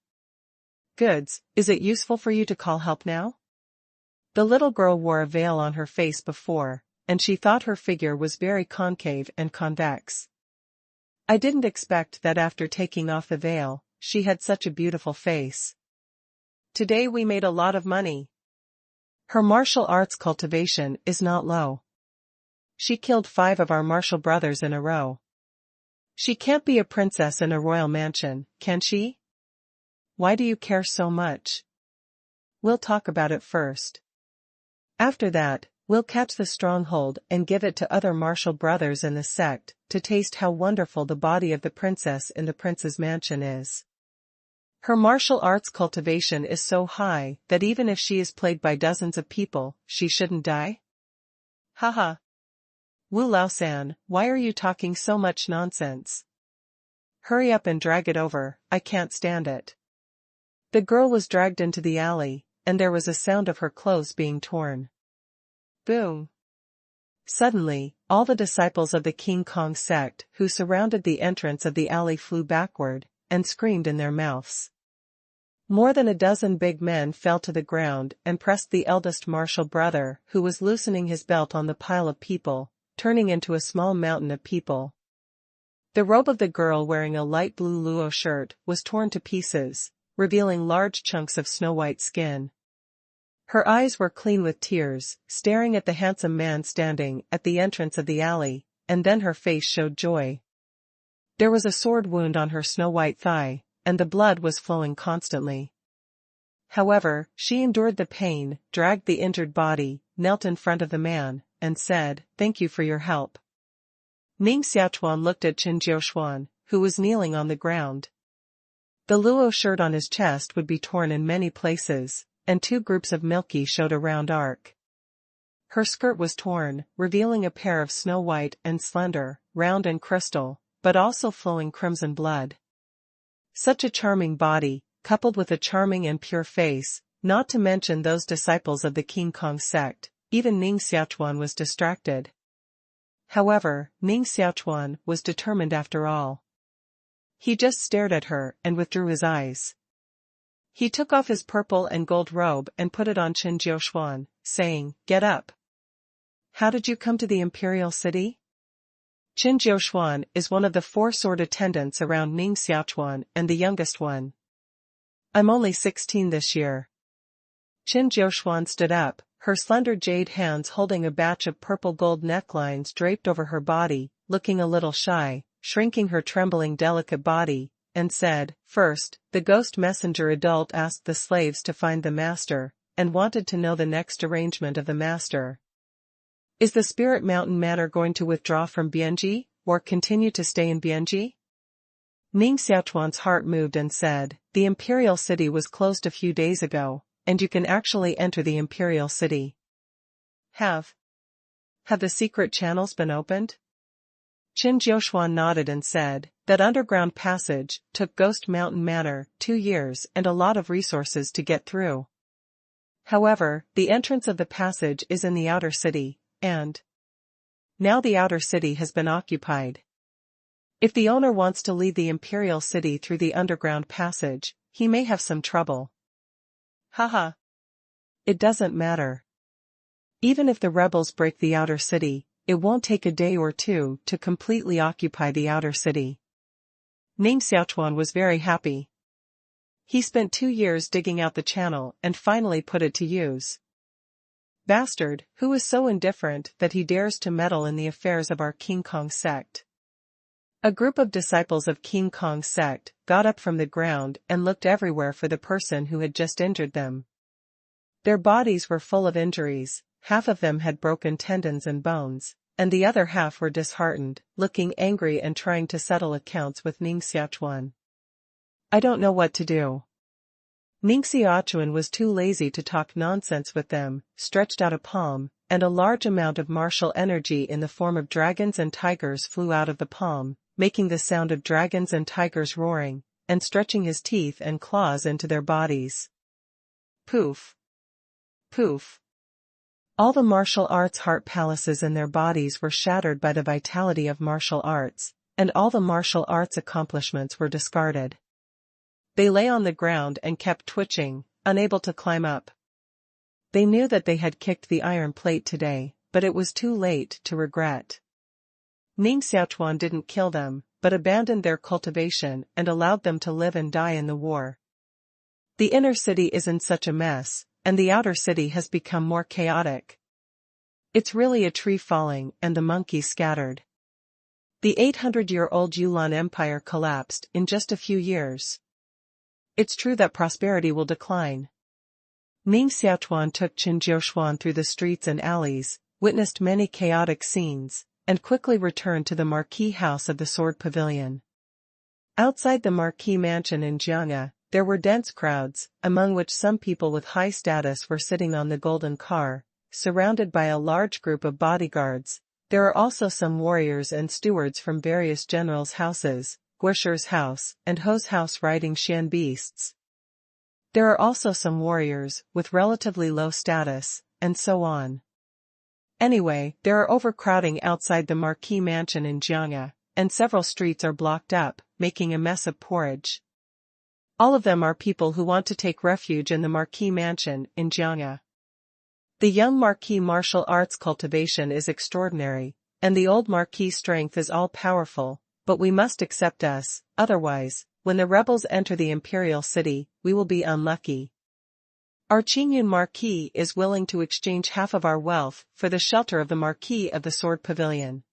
goods. Is it useful for you to call help now? The little girl wore a veil on her face before, and she thought her figure was very concave and convex. I didn't expect that after taking off the veil, she had such a beautiful face. Today we made a lot of money. Her martial arts cultivation is not low. She killed 5 of our martial brothers in a row. She can't be a princess in a royal mansion, can she? Why do you care so much? We'll talk about it first. After that, we'll catch the stronghold and give it to other martial brothers in the sect, to taste how wonderful the body of the princess in the prince's mansion is. Her martial arts cultivation is so high that even if she is played by dozens of people, she shouldn't die? Haha. Wu Lao-san, why are you talking so much nonsense? Hurry up and drag it over, I can't stand it. The girl was dragged into the alley, and there was a sound of her clothes being torn. Boom! Suddenly, all the disciples of the King Kong sect who surrounded the entrance of the alley flew backward, and screamed in their mouths. More than a dozen big men fell to the ground and pressed the eldest martial brother who was loosening his belt on the pile of people, turning into a small mountain of people. The robe of the girl wearing a light blue luo shirt was torn to pieces, revealing large chunks of snow-white skin. Her eyes were clean with tears, staring at the handsome man standing at the entrance of the alley, and then her face showed joy. There was a sword wound on her snow-white thigh, and the blood was flowing constantly. However, she endured the pain, dragged the injured body, knelt in front of the man, and said, "Thank you for your help." Ning Xiaochuan looked at Jiu Dang Jia, who was kneeling on the ground. The luo shirt on his chest would be torn in many places, and 2 groups of milky showed a round arc. Her skirt was torn, revealing a pair of snow-white and slender, round and crystal, but also flowing crimson blood. Such a charming body, coupled with a charming and pure face, not to mention those disciples of the King Kong sect, even Ning Xiaochuan was distracted. However, Ning Xiaochuan was determined after all. He just stared at her and withdrew his eyes. He took off his purple and gold robe and put it on Jiu Dang Jia, saying, "Get up. How did you come to the imperial city?" Jiu Dang Jia is one of the 4 sword attendants around Ning Xiaochuan and the youngest one. I'm only 16 this year. Jiu Dang Jia stood up, her slender jade hands holding a batch of purple gold necklines draped over her body, looking a little shy, shrinking her trembling delicate body, and said, "First, the ghost messenger adult asked the slaves to find the master, and wanted to know the next arrangement of the master. Is the Spirit Mountain Manor going to withdraw from Bianji, or continue to stay in Bianji?" Ning Xiaochuan's heart moved and said, "The imperial city was closed a few days ago, and you can actually enter the imperial city." Have the secret channels been opened? Jiu Dang Jia nodded and said, "That underground passage took Ghost Mountain Manor 2 years and a lot of resources to get through. However, the entrance of the passage is in the outer city, and Now the outer city has been occupied. If the owner wants to lead the imperial city through the underground passage, he may have some trouble. Haha. It doesn't matter. Even if the rebels break the outer city, it won't take a day or two to completely occupy the outer city. Ning Xiaochuan was very happy. He spent 2 years digging out the channel and finally put it to use. Bastard, who is so indifferent that he dares to meddle in the affairs of our King Kong sect. A group of disciples of King Kong's sect got up from the ground and looked everywhere for the person who had just injured them. Their bodies were full of injuries, half of them had broken tendons and bones, and the other half were disheartened, looking angry and trying to settle accounts with Ning Xiaochuan. I don't know what to do. Ning Xiaochuan was too lazy to talk nonsense with them, stretched out a palm, and a large amount of martial energy in the form of dragons and tigers flew out of the palm, making the sound of dragons and tigers roaring, and stretching his teeth and claws into their bodies. Poof. Poof. All the martial arts heart palaces in their bodies were shattered by the vitality of martial arts, and all the martial arts accomplishments were discarded. They lay on the ground and kept twitching, unable to climb up. They knew that they had kicked the iron plate today, but it was too late to regret. Ning Xiaochuan didn't kill them, but abandoned their cultivation and allowed them to live and die in the war. The inner city is in such a mess, and the outer city has become more chaotic. It's really a tree falling and the monkeys scattered. The 800-year-old Yulan Empire collapsed in just a few years. It's true that prosperity will decline. Ning Xiaochuan took Jiu Dang through the streets and alleys, witnessed many chaotic scenes, and quickly returned to the marquee house of the Sword Pavilion. Outside the marquee mansion in Jianghe, there were dense crowds, among which some people with high status were sitting on the golden car, surrounded by a large group of bodyguards. There are also some warriors and stewards from various generals' houses, Guisher's house, and Ho's house riding Shan beasts. There are also some warriors, with relatively low status, and so on. Anyway, there are overcrowding outside the marquee mansion in Jianghe, and several streets are blocked up, making a mess of porridge. All of them are people who want to take refuge in the marquee mansion in Jianghe. The young marquee martial arts cultivation is extraordinary, and the old marquee strength is all-powerful, but we must accept us, otherwise, when the rebels enter the imperial city, we will be unlucky. Our Qingyun Marquis is willing to exchange half of our wealth for the shelter of the Marquis of the Sword Pavilion.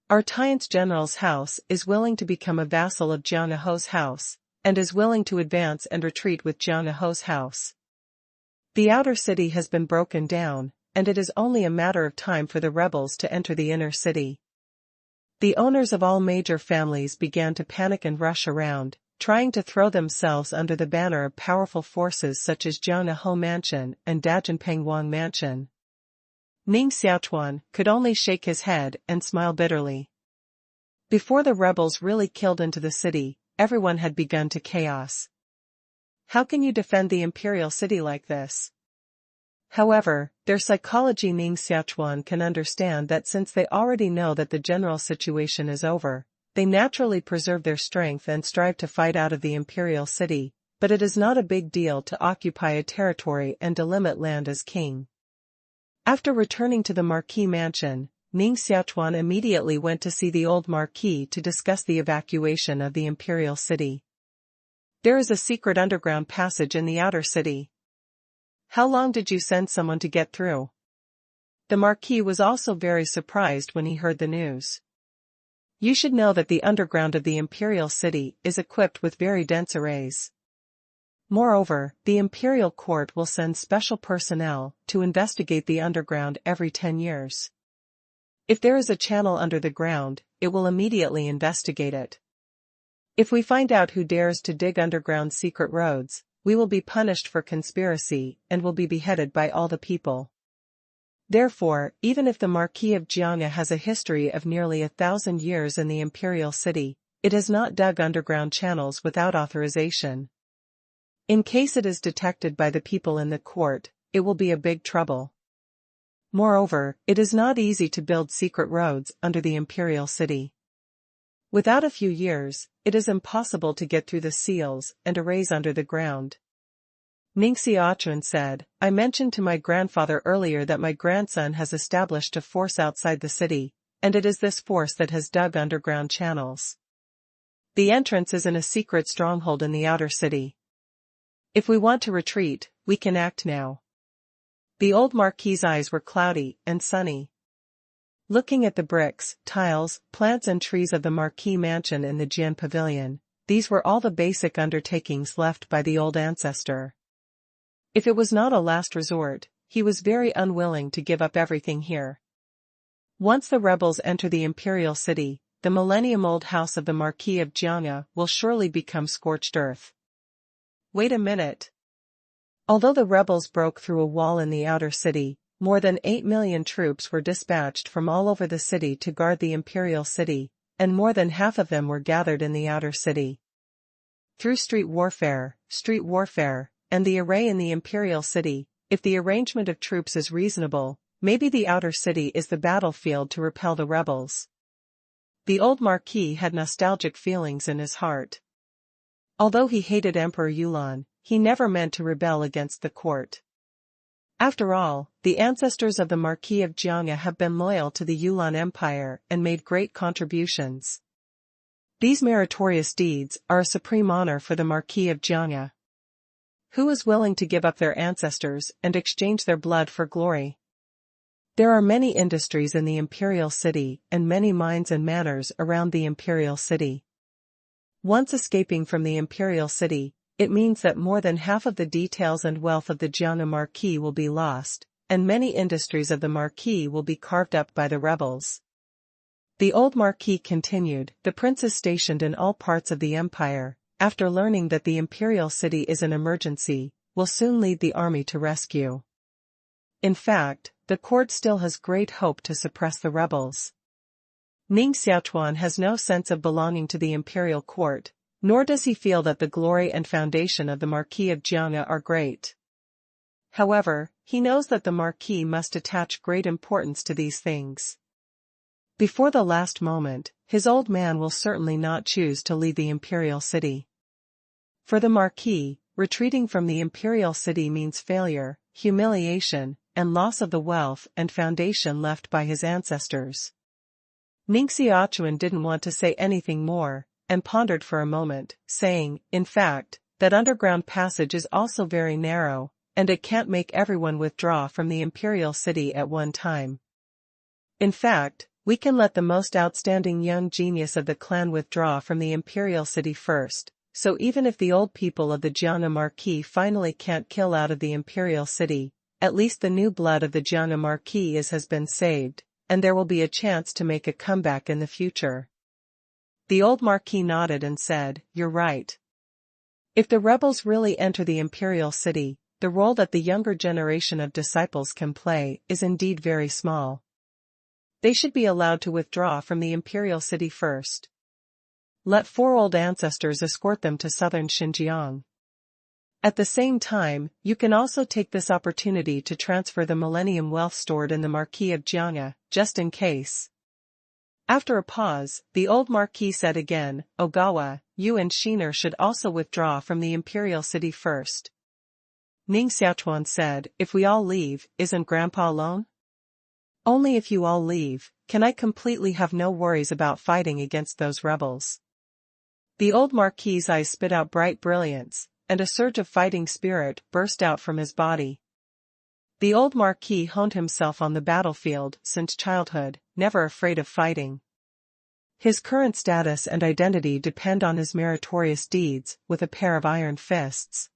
Our Tiance General's house is willing to become a vassal of Jianghe Ho's house, and is willing to advance and retreat with Jianghe Ho's house. The outer city has been broken down, and it is only a matter of time for the rebels to enter the inner city. The owners of all major families began to panic and rush around, trying to throw themselves under the banner of powerful forces such as Jianghe Ho Mansion and Dajinpeng Wang Mansion. Ning Xiaochuan could only shake his head and smile bitterly. Before the rebels really killed into the city, everyone had begun to chaos. How can you defend the imperial city like this? However, their psychology Ning Xiaochuan can understand that since they already know that the general situation is over, they naturally preserve their strength and strive to fight out of the imperial city, but it is not a big deal to occupy a territory and delimit land as king. After returning to the marquee mansion, Ning Xiaochuan immediately went to see the old marquis to discuss the evacuation of the imperial city. There is a secret underground passage in the outer city. How long did you send someone to get through? The marquis was also very surprised when he heard the news. You should know that the underground of the imperial city is equipped with very dense arrays. Moreover, the imperial court will send special personnel to investigate the underground every 10 years. If there is a channel under the ground, it will immediately investigate it. If we find out who dares to dig underground secret roads, we will be punished for conspiracy and will be beheaded by all the people. Therefore, even if the Marquis of Jianghe has a history of nearly 1,000 years in the imperial city, it has not dug underground channels without authorization. In case it is detected by the people in the court, it will be a big trouble. Moreover, it is not easy to build secret roads under the imperial city. Without a few years, it is impossible to get through the seals and arrays under the ground. Ning Xiaochuan said, I mentioned to my grandfather earlier that my grandson has established a force outside the city, and it is this force that has dug underground channels. The entrance is in a secret stronghold in the outer city. If we want to retreat, we can act now. The old Marquis's eyes were cloudy and sunny. Looking at the bricks, tiles, plants and trees of the Marquis mansion in the Jian pavilion, these were all the basic undertakings left by the old ancestor. If it was not a last resort, he was very unwilling to give up everything here. Once the rebels enter the imperial city, the millennium-old house of the Marquis of Jiangya will surely become scorched earth. Wait a minute. Although the rebels broke through a wall in the outer city, more than 8 million troops were dispatched from all over the city to guard the imperial city, and more than half of them were gathered in the outer city. Through street warfare, and the array in the imperial city, if the arrangement of troops is reasonable, maybe the outer city is the battlefield to repel the rebels. The old Marquis had nostalgic feelings in his heart. Although he hated Emperor Yulan, he never meant to rebel against the court. After all, the ancestors of the Marquis of Jiangya have been loyal to the Yulan Empire and made great contributions. These meritorious deeds are a supreme honor for the Marquis of Jiangya. Who is willing to give up their ancestors and exchange their blood for glory? There are many industries in the imperial city and many mines and manors around the imperial city. Once escaping from the imperial city, it means that more than half of the details and wealth of the Jiangya Marquis will be lost, and many industries of the Marquis will be carved up by the rebels. The old Marquis continued, the princes stationed in all parts of the empire, after learning that the imperial city is an emergency, will soon lead the army to rescue. In fact, the court still has great hope to suppress the rebels. Ning Xiaochuan has no sense of belonging to the imperial court, nor does he feel that the glory and foundation of the Marquis of Jiangya are great. However, he knows that the Marquis must attach great importance to these things. Before the last moment, his old man will certainly not choose to leave the imperial city. For the Marquis, retreating from the imperial city means failure, humiliation, and loss of the wealth and foundation left by his ancestors. Ning Xiaochuan didn't want to say anything more, and pondered for a moment, saying, in fact, that underground passage is also very narrow, and it can't make everyone withdraw from the imperial city at one time. In fact, we can let the most outstanding young genius of the clan withdraw from the imperial city first, so even if the old people of the Jiangya Marquis finally can't kill out of the imperial city, at least the new blood of the Jiangya Marquis has been saved, and there will be a chance to make a comeback in the future. The old Marquis nodded and said, you're right. If the rebels really enter the imperial city, the role that the younger generation of disciples can play is indeed very small. They should be allowed to withdraw from the imperial city first. Let 4 old ancestors escort them to southern Xinjiang. At the same time, you can also take this opportunity to transfer the millennium wealth stored in the Marquis of Jiangya, just in case. After a pause, the old Marquis said again, Ogawa, you and Shiner should also withdraw from the imperial city first. Ning Xiaochuan said, if we all leave, isn't Grandpa alone? Only if you all leave, can I completely have no worries about fighting against those rebels. The old Marquis's eyes spit out bright brilliance, and a surge of fighting spirit burst out from his body. The old Marquis honed himself on the battlefield since childhood, never afraid of fighting. His current status and identity depend on his meritorious deeds with a pair of iron fists.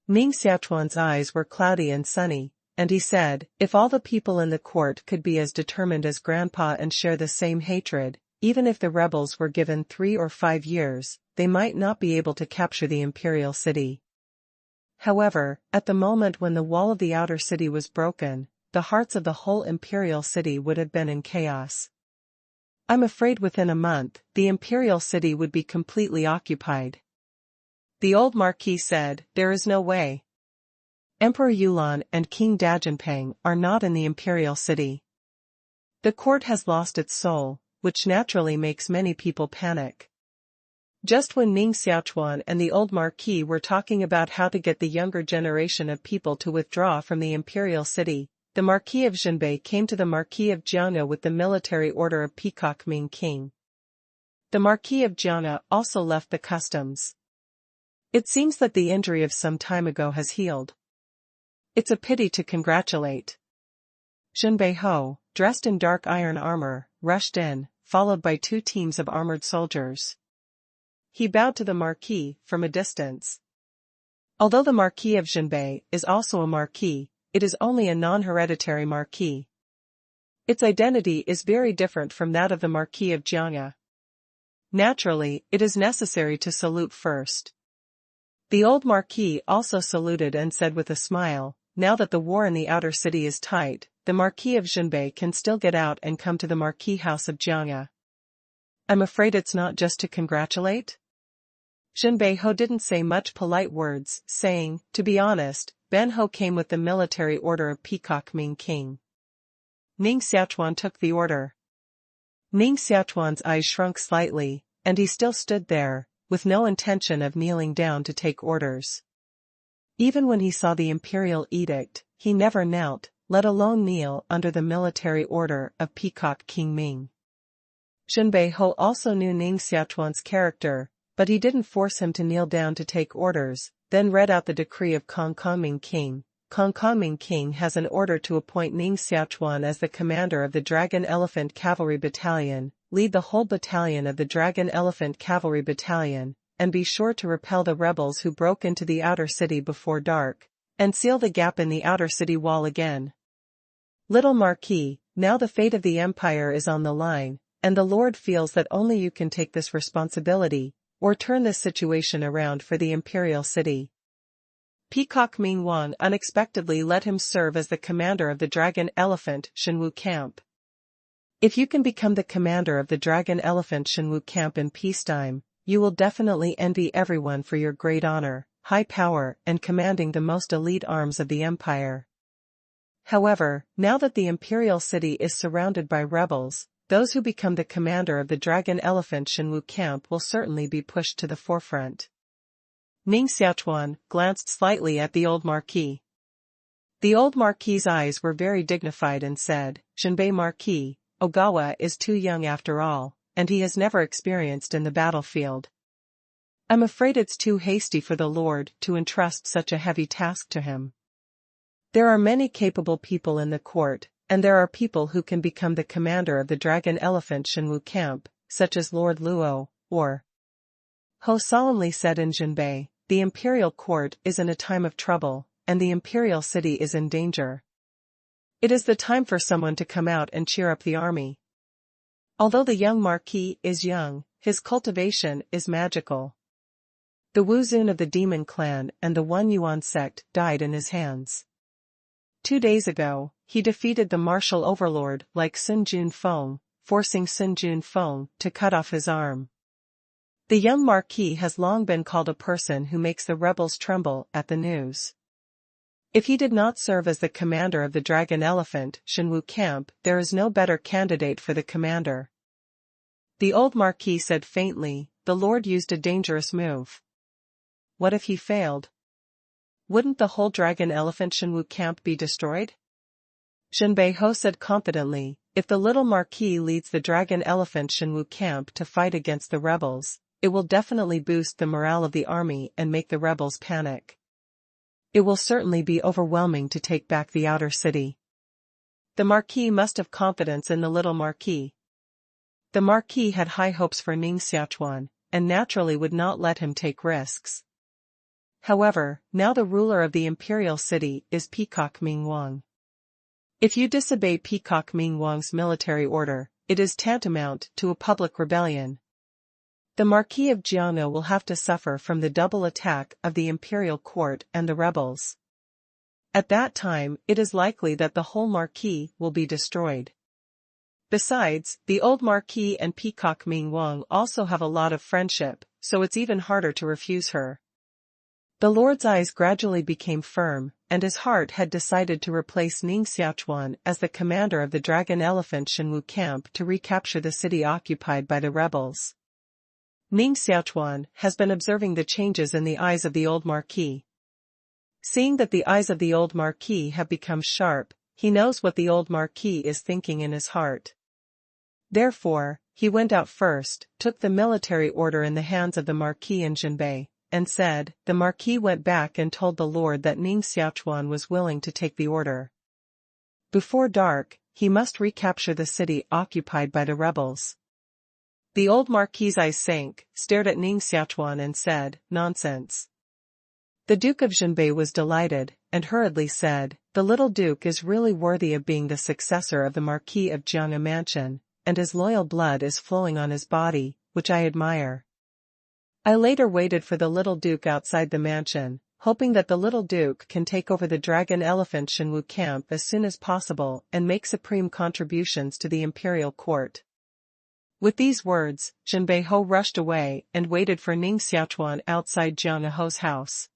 Ning Xiaochuan's eyes were cloudy and sunny, and he said, if all the people in the court could be as determined as Grandpa and share the same hatred, even if the rebels were given 3 or 5 years, they might not be able to capture the imperial city. However, at the moment when the wall of the outer city was broken, the hearts of the whole imperial city would have been in chaos. I'm afraid within a month, the imperial city would be completely occupied. The old Marquis said, there is no way. Emperor Yulan and King Dajinpang are not in the imperial city. The court has lost its soul, which naturally makes many people panic. Just when Ning Xiaochuan and the old marquis were talking about how to get the younger generation of people to withdraw from the imperial city, the Marquis of Jinbei came to the Marquis of Jiangna with the military order of Peacock Ming King. The Marquis of Jiangna also left the customs. It seems that the injury of some time ago has healed. It's a pity to congratulate. Jinbei Ho, dressed in dark iron armor, rushed in, followed by 2 teams of armored soldiers. He bowed to the Marquis from a distance. Although the Marquis of Jinbei is also a Marquis, it is only a non-hereditary Marquis. Its identity is very different from that of the Marquis of Jiangna. Naturally, it is necessary to salute first. The old Marquis also saluted and said with a smile, "Now that the war in the outer city is tight, the Marquis of Jinbei can still get out and come to the Marquis House of Jiangna." "I'm afraid it's not just to congratulate?" Jinbei Ho didn't say much polite words, saying, "To be honest, Ben Ho came with the military order of Peacock Ming King." Ning Xiaochuan took the order. Ning Xiaochuan's eyes shrunk slightly, and he still stood there, with no intention of kneeling down to take orders. Even when he saw the imperial edict, he never knelt, let alone kneel under the military order of Peacock King Ming. Jinbei Ho also knew Ning Xiaochuan's character, but he didn't force him to kneel down to take orders, then read out the decree of Kong Kong Ming King. Kong Kong Ming King has an order to appoint Ning Xiaochuan as the commander of the Dragon Elephant Cavalry Battalion, lead the whole battalion of the Dragon Elephant Cavalry Battalion, and be sure to repel the rebels who broke into the outer city before dark, and seal the gap in the outer city wall again. Little Marquis, now the fate of the empire is on the line, and the Lord feels that only you can take this responsibility, or turn this situation around for the imperial city. Peacock Ming Wang unexpectedly let him serve as the commander of the Dragon Elephant Shenwu Camp. If you can become the commander of the Dragon Elephant Shenwu Camp in peacetime, you will definitely envy everyone for your great honor, high power, and commanding the most elite arms of the empire. However, now that the imperial city is surrounded by rebels, those who become the commander of the Dragon Elephant Shenwu Camp will certainly be pushed to the forefront. Ning Xiaochuan glanced slightly at the old Marquis. The old Marquis's eyes were very dignified and said, "Jinbei Marquis, Ogawa is too young after all, and he has never experienced in the battlefield. I'm afraid it's too hasty for the Lord to entrust such a heavy task to him. There are many capable people in the court, and there are people who can become the commander of the Dragon Elephant Shenwu Camp, such as Lord Luo, or..." Ho solemnly said in Jinbei, "The imperial court is in a time of trouble, and the imperial city is in danger. It is the time for someone to come out and cheer up the army." Although the young Marquis is young, his cultivation is magical. The Wu Zun of the Demon Clan and the One Yuan sect died in his hands. 2 days ago, he defeated the martial overlord like Sun Jun Feng, forcing Sun Jun Feng to cut off his arm. The young Marquis has long been called a person who makes the rebels tremble at the news. If he did not serve as the commander of the Dragon Elephant Shenwu Camp, there is no better candidate for the commander. The old Marquis said faintly, "The Lord used a dangerous move. What if he failed? Wouldn't the whole Dragon Elephant Shenwu Camp be destroyed?" Jinbei Ho said confidently, "If the little Marquis leads the Dragon Elephant Shenwu Camp to fight against the rebels, it will definitely boost the morale of the army and make the rebels panic. It will certainly be overwhelming to take back the outer city." The Marquis must have confidence in the little Marquis. The Marquis had high hopes for Ning Xiaochuan, and naturally would not let him take risks. However, now the ruler of the imperial city is Peacock Ming Wang. If you disobey Peacock Ming Wang's military order, it is tantamount to a public rebellion. The Marquis of Jiangna will have to suffer from the double attack of the imperial court and the rebels. At that time, it is likely that the whole Marquis will be destroyed. Besides, the old Marquis and Peacock Ming Wang also have a lot of friendship, so it's even harder to refuse her. The Lord's eyes gradually became firm, and his heart had decided to replace Ning Xiaochuan as the commander of the Dragon Elephant Shenwu camp to recapture the city occupied by the rebels. Ning Xiaochuan has been observing the changes in the eyes of the old marquis. Seeing that the eyes of the old marquis have become sharp, he knows what the old marquis is thinking in his heart. Therefore, he went out first, took the military order in the hands of the marquis and Jinbei, and said, the marquis went back and told the Lord that Ning Xiaochuan was willing to take the order. Before dark, he must recapture the city occupied by the rebels. The old marquis's eyes sank, stared at Ning Xiaochuan and said, nonsense. The Duke of Jinbei was delighted, and hurriedly said, the little duke is really worthy of being the successor of the Marquis of Jiang'a Mansion, and his loyal blood is flowing on his body, which I admire. I later waited for the little duke outside the mansion, hoping that the little duke can take over the Dragon Elephant Shenwu camp as soon as possible and make supreme contributions to the imperial court. With these words, Jinbei Ho rushed away and waited for Ning Xiaochuan outside Jiang Aho's house.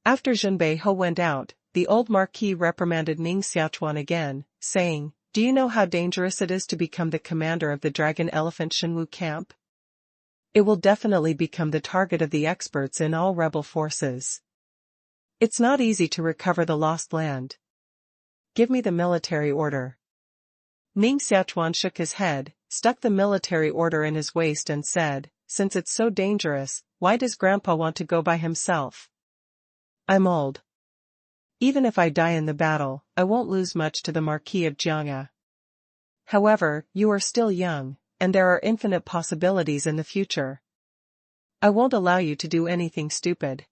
After Jinbei Ho went out, the old marquis reprimanded Ning Xiaochuan again, saying, do you know how dangerous it is to become the commander of the Dragon Elephant Shenwu camp? It will definitely become the target of the experts in all rebel forces. It's not easy to recover the lost land. Give me the military order. Ning Xiaochuan shook his head, stuck the military order in his waist and said, since it's so dangerous, why does Grandpa want to go by himself? I'm old. Even if I die in the battle, I won't lose much to the Marquis of Jiang'a. However, you are still young, and there are infinite possibilities in the future. I won't allow you to do anything stupid.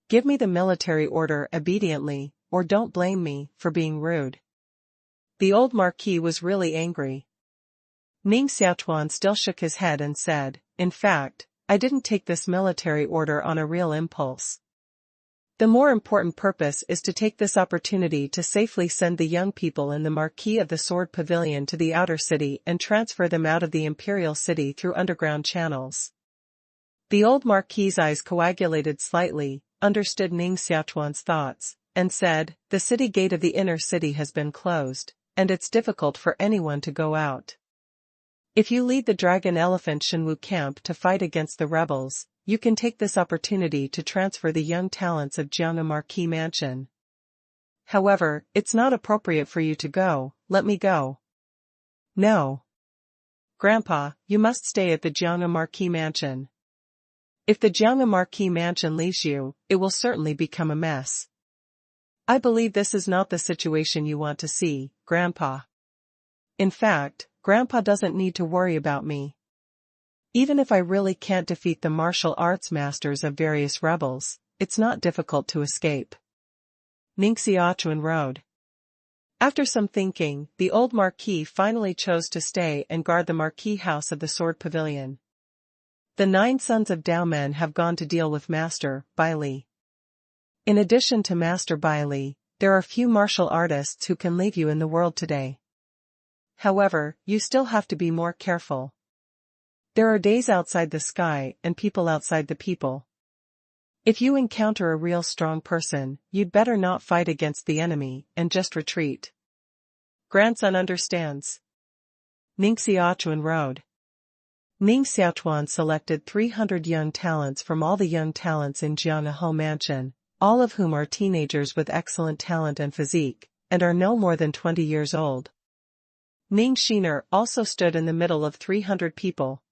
Give me the military order obediently, or don't blame me for being rude. The old marquis was really angry. Ning Xiaochuan still shook his head and said, in fact, I didn't take this military order on a real impulse. The more important purpose is to take this opportunity to safely send the young people in the Marquis of the Sword Pavilion to the outer city and transfer them out of the imperial city through underground channels. The old marquis's eyes coagulated slightly, understood Ning Xiaochuan's thoughts, and said, the city gate of the inner city has been closed, and it's difficult for anyone to go out. If you lead the Dragon Elephant Shenwu camp to fight against the rebels, you can take this opportunity to transfer the young talents of Jiang'a Marquis Mansion. However, it's not appropriate for you to go, let me go. No. Grandpa, you must stay at the Jiang'a Marquis Mansion. If the Jiang'a Marquis Mansion leaves you, it will certainly become a mess. I believe this is not the situation you want to see, Grandpa. In fact, Grandpa doesn't need to worry about me. Even if I really can't defeat the martial arts masters of various rebels, it's not difficult to escape. Ning Xiaochuan rode. After some thinking, the old marquis finally chose to stay and guard the marquis house of the Sword Pavilion. The 9 sons of Dao Men have gone to deal with Master Bai Li. In addition to Master Bai Li, there are few martial artists who can leave you in the world today. However, you still have to be more careful. There are days outside the sky and people outside the people. If you encounter a real strong person, you'd better not fight against the enemy and just retreat. Grandson understands. Ning Xiaochuan rode. Ning Xiaochuan selected 300 young talents from all the young talents in Jiang Aho Mansion, all of whom are teenagers with excellent talent and physique, and are no more than 20 years old. Ning Shiner also stood in the middle of 300 people.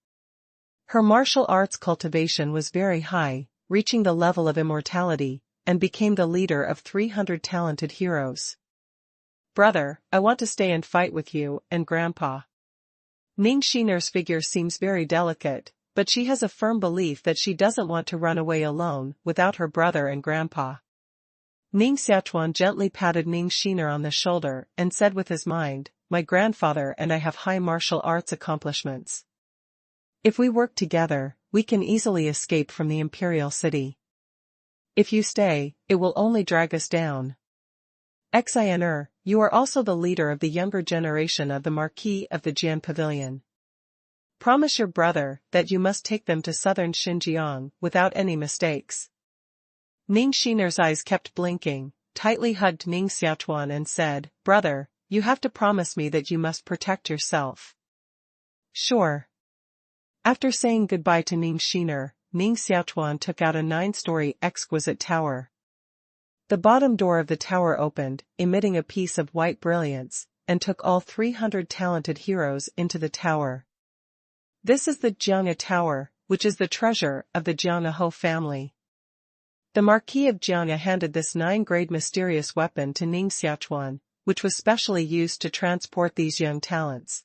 Her martial arts cultivation was very high, reaching the level of immortality, and became the leader of 300 talented heroes. Brother, I want to stay and fight with you and Grandpa. Ning Shiner's figure seems very delicate, but she has a firm belief that she doesn't want to run away alone without her brother and Grandpa. Ning Xiaochuan gently patted Ning Shiner on the shoulder and said with his mind, my grandfather and I have high martial arts accomplishments. If we work together, we can easily escape from the imperial city. If you stay, it will only drag us down. Xiner, you are also the leader of the younger generation of the Marquis of the Jian Pavilion. Promise your brother that you must take them to southern Xinjiang without any mistakes. Ning Xiaochuan's eyes kept blinking, tightly hugged Ning Xiaochuan and said, "Brother, you have to promise me that you must protect yourself." "Sure." After saying goodbye to Ning Xiaochuan, Ning Xiaochuan took out a 9-story exquisite tower. The bottom door of the tower opened, emitting a piece of white brilliance, and took all 300 talented heroes into the tower. This is the Jiang Tower, which is the treasure of the Jiang family. The Marquis of Jiang handed this 9-grade mysterious weapon to Ning Xiaochuan, which was specially used to transport these young talents.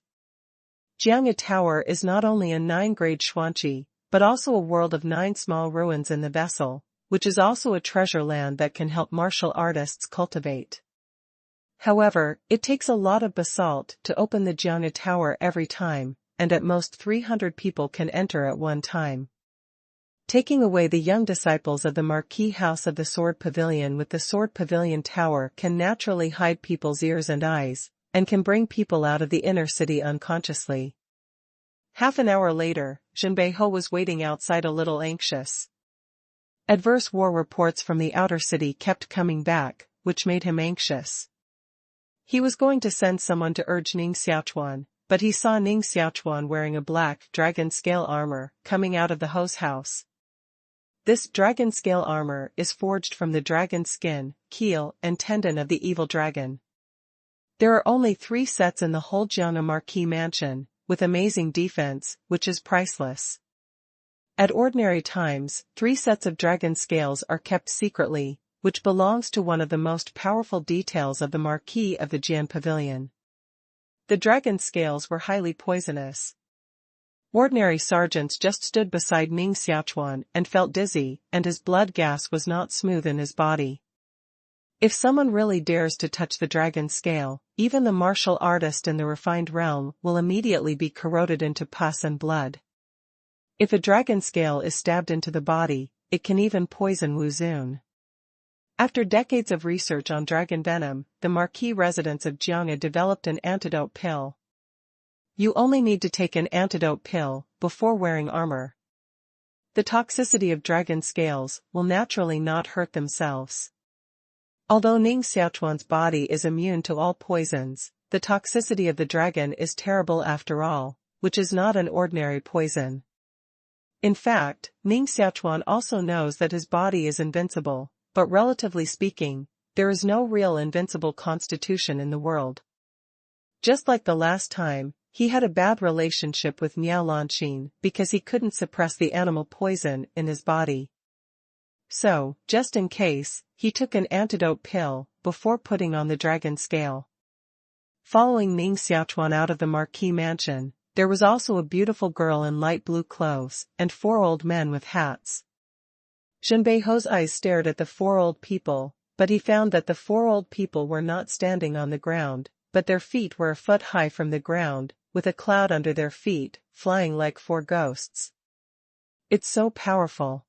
Jiang Tower is not only a 9-grade xuanqi, but also a world of 9 small ruins in the vessel, which is also a treasure land that can help martial artists cultivate. However, it takes a lot of basalt to open the Jiang Tower every time, and at most 300 people can enter at one time. Taking away the young disciples of the Marquis House of the Sword Pavilion with the Sword Pavilion Tower can naturally hide people's ears and eyes, and can bring people out of the inner city unconsciously. Half an hour later, Zhenbei was waiting outside a little anxious. Adverse war reports from the outer city kept coming back, which made him anxious. He was going to send someone to urge Ning Xiaochuan, but he saw Ning Xiaochuan wearing a black dragon scale armor coming out of the hose house. This dragon scale armor is forged from the dragon skin, keel, and tendon of the evil dragon. There are only 3 sets in the whole Jiang Marquis mansion, with amazing defense, which is priceless. At ordinary times, 3 sets of dragon scales are kept secretly, which belongs to one of the most powerful details of the Marquis of the Jian Pavilion. The dragon scales were highly poisonous. Ordinary sergeants just stood beside Ning Xiaochuan and felt dizzy, and his blood gas was not smooth in his body. If someone really dares to touch the dragon scale, even the martial artist in the refined realm will immediately be corroded into pus and blood. If a dragon scale is stabbed into the body, it can even poison Wu Zun. After decades of research on dragon venom, the Marquis residents of Jiang developed an antidote pill. You only need to take an antidote pill before wearing armor. The toxicity of dragon scales will naturally not hurt themselves. Although Ning Xiaochuan's body is immune to all poisons, the toxicity of the dragon is terrible after all, which is not an ordinary poison. In fact, Ning Xiaochuan also knows that his body is invincible, but relatively speaking, there is no real invincible constitution in the world. Just like the last time, he had a bad relationship with Miao Lanqin because he couldn't suppress the animal poison in his body. So, just in case, he took an antidote pill before putting on the dragon scale. Following Ning Xiaochuan out of the Marquis mansion, there was also a beautiful girl in light blue clothes and 4 old men with hats. Zhenbei's eyes stared at the 4 old people, but he found that the 4 old people were not standing on the ground, but their feet were a foot high from the ground, with a cloud under their feet, flying like 4 ghosts. It's so powerful.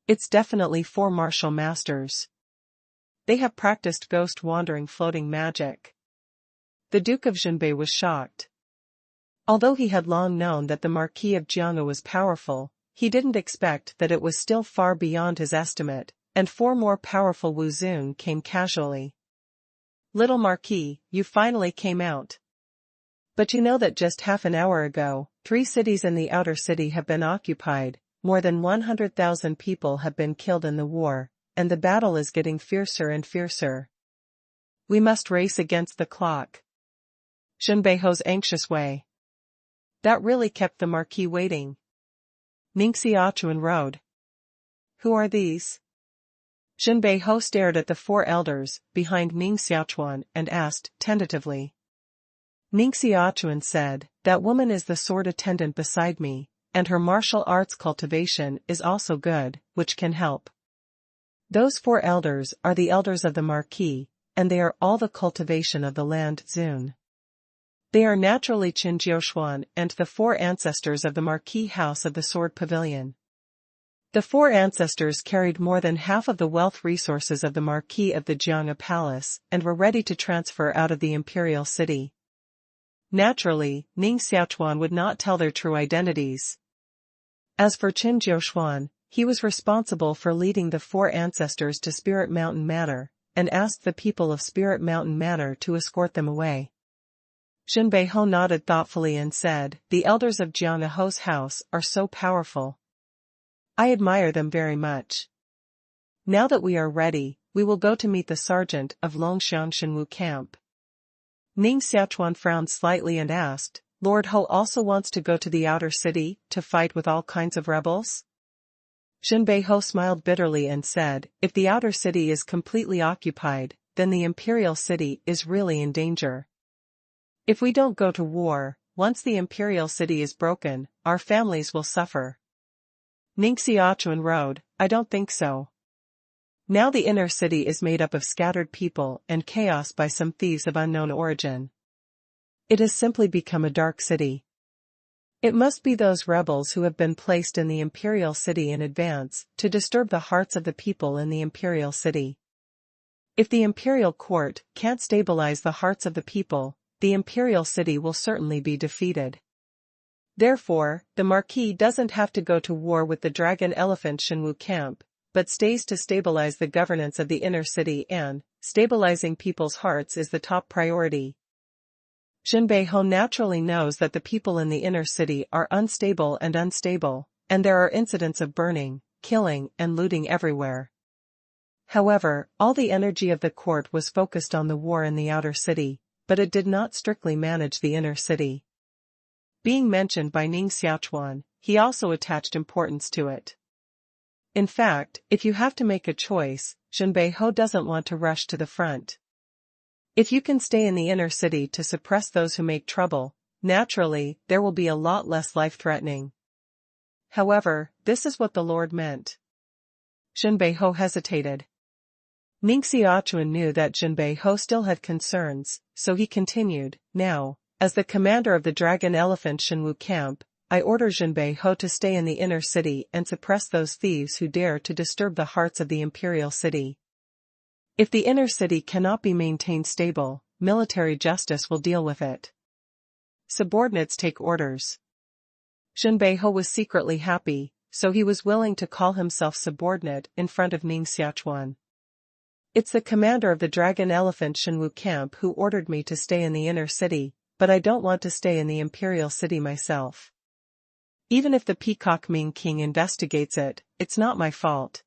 It's definitely 4 martial masters. They have practiced ghost wandering floating magic. The Duke of Zhenbei was shocked. Although he had long known that the Marquis of Jiang was powerful, he didn't expect that it was still far beyond his estimate, and 4 more powerful Wu Zun came casually. Little Marquis, you finally came out. But you know that just half an hour ago, 3 cities in the outer city have been occupied, more than 100,000 people have been killed in the war, and the battle is getting fiercer and fiercer. We must race against the clock. Zhenbei's anxious way. That really kept the Marquis waiting. Ning Xiaochuan rode. Who are these? Zhenbei stared at the 4 elders behind Ning Xiaochuan and asked tentatively. Ning Xiaochuan said, that woman is the sword attendant beside me, and her martial arts cultivation is also good, which can help. Those 4 elders are the elders of the Marquis, and they are all the cultivation of the land Zun. They are naturally Qin Jiuxuan and the 4 ancestors of the Marquis House of the Sword Pavilion. The 4 ancestors carried more than half of the wealth resources of the Marquis of the Jiang Palace and were ready to transfer out of the imperial city. Naturally, Ning Xiaochuan would not tell their true identities. As for Qin Jiuxuan, He was responsible for leading the four ancestors to Spirit Mountain Manor, and asked the people of Spirit Mountain Manor to escort them away. Jinbei nodded thoughtfully and said, "The elders of Jiang house are so powerful. I admire them very much. Now that we are ready, we will go to meet the sergeant of Longxiang Shenwu camp." Ning Xiaochuan frowned slightly and asked, "Lord Ho also wants to go to the outer city, to fight with all kinds of rebels?" Jinbei smiled bitterly and said, "If the outer city is completely occupied, then the imperial city is really in danger. If we don't go to war, once the imperial city is broken, our families will suffer." Ning Xiaochuan wrote, "I don't think so. Now the inner city is made up of scattered people and chaos by some thieves of unknown origin. It has simply become a dark city. It must be those rebels who have been placed in the imperial city in advance, to disturb the hearts of the people in the imperial city. If the imperial court can't stabilize the hearts of the people, the imperial city will certainly be defeated. Therefore, the Marquis doesn't have to go to war with the Dragon Elephant Shenwu camp, but stays to stabilize the governance of the inner city, and stabilizing people's hearts is the top priority." Jinbei naturally knows that the people in the inner city are unstable, and there are incidents of burning, killing, and looting everywhere. However, all the energy of the court was focused on the war in the outer city, but it did not strictly manage the inner city. Being mentioned by Ning Xiaochuan, he also attached importance to it. In fact, if you have to make a choice, Jinbei doesn't want to rush to the front. If you can stay in the inner city to suppress those who make trouble, naturally, there will be a lot less life-threatening. However, this is what the Lord meant. Jinbei hesitated. Ning Xiaochuan knew that Jinbei still had concerns, so he continued, "Now, as the commander of the Dragon Elephant Shenwu camp, I order Jinbei to stay in the inner city and suppress those thieves who dare to disturb the hearts of the imperial city. If the inner city cannot be maintained stable, military justice will deal with it. Subordinates take orders." Jinbei was secretly happy, so he was willing to call himself subordinate in front of Ning Xiaochuan. "It's the commander of the Dragon Elephant Shenwu camp who ordered me to stay in the inner city, but I don't want to stay in the imperial city myself. Even if the Peacock Ming King investigates it, it's not my fault."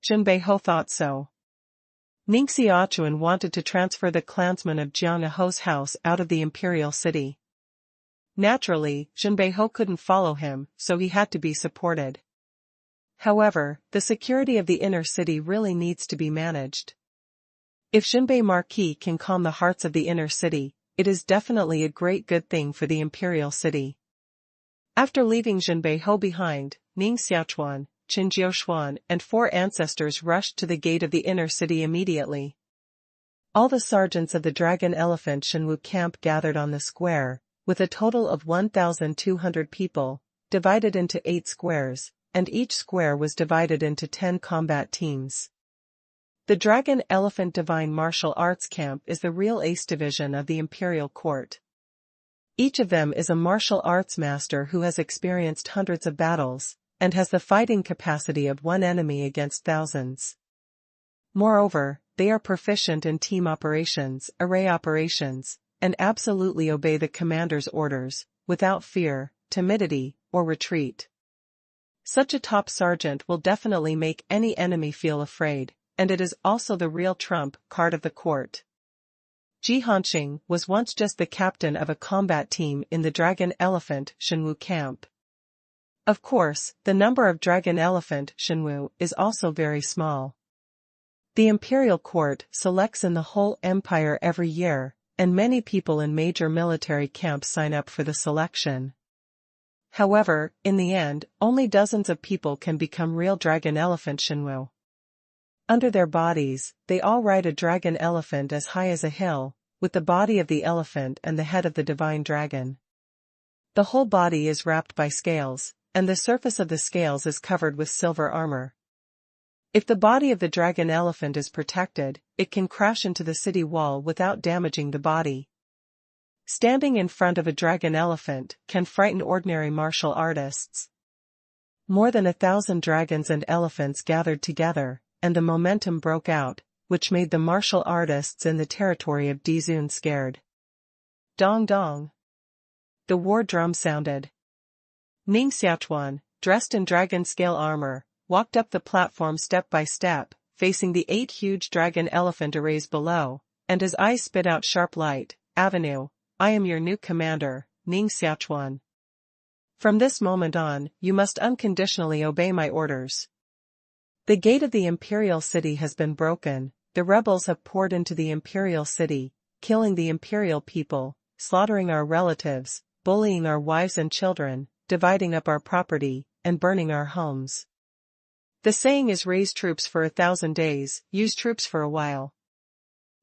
Jinbei thought so. Ning Xiaochuan wanted to transfer the clansmen of Jiang house out of the imperial city. Naturally, Jinbei couldn't follow him, so he had to be supported. However, the security of the inner city really needs to be managed. If Jinbei Marquis can calm the hearts of the inner city, it is definitely a great good thing for the imperial city. After leaving Jinbei behind, Ning Xiaochuan, Qin Jiuxuan, and four ancestors rushed to the gate of the inner city immediately. All the sergeants of the Dragon Elephant Shenwu camp gathered on the square, with a total of 1,200 people, divided into 8 squares, and each square was divided into 10 combat teams. The Dragon Elephant Divine Martial Arts Camp is the real ace division of the Imperial Court. Each of them is a martial arts master who has experienced hundreds of battles, and has the fighting capacity of one enemy against thousands. Moreover, they are proficient in team operations, array operations, and absolutely obey the commander's orders, without fear, timidity, or retreat. Such a top sergeant will definitely make any enemy feel afraid, and it is also the real trump card of the court. Ji Hanqing was once just the captain of a combat team in the Dragon Elephant Shenwu camp. Of course, the number of Dragon Elephant Shenwu is also very small. The imperial court selects in the whole empire every year, and many people in major military camps sign up for the selection. However, in the end, only dozens of people can become real Dragon Elephant Shenwu. Under their bodies, they all ride a dragon elephant as high as a hill, with the body of the elephant and the head of the divine dragon. The whole body is wrapped by scales, and the surface of the scales is covered with silver armor. If the body of the dragon elephant is protected, it can crash into the city wall without damaging the body. Standing in front of a dragon elephant can frighten ordinary martial artists. More than 1,000 dragons and elephants gathered together, and the momentum broke out, which made the martial artists in the territory of Dizun scared. Dong dong. The war drum sounded. Ning Xiaochuan, dressed in dragon scale armor, walked up the platform step by step, facing the 8 huge dragon elephant arrays below, and his eyes spit out sharp light. Avenue, I am your new commander, Ning Xiaochuan. From this moment on, you must unconditionally obey my orders. The gate of the imperial city has been broken, the rebels have poured into the imperial city, killing the imperial people, slaughtering our relatives, bullying our wives and children, dividing up our property, and burning our homes. The saying is raise troops for 1,000 days, use troops for a while.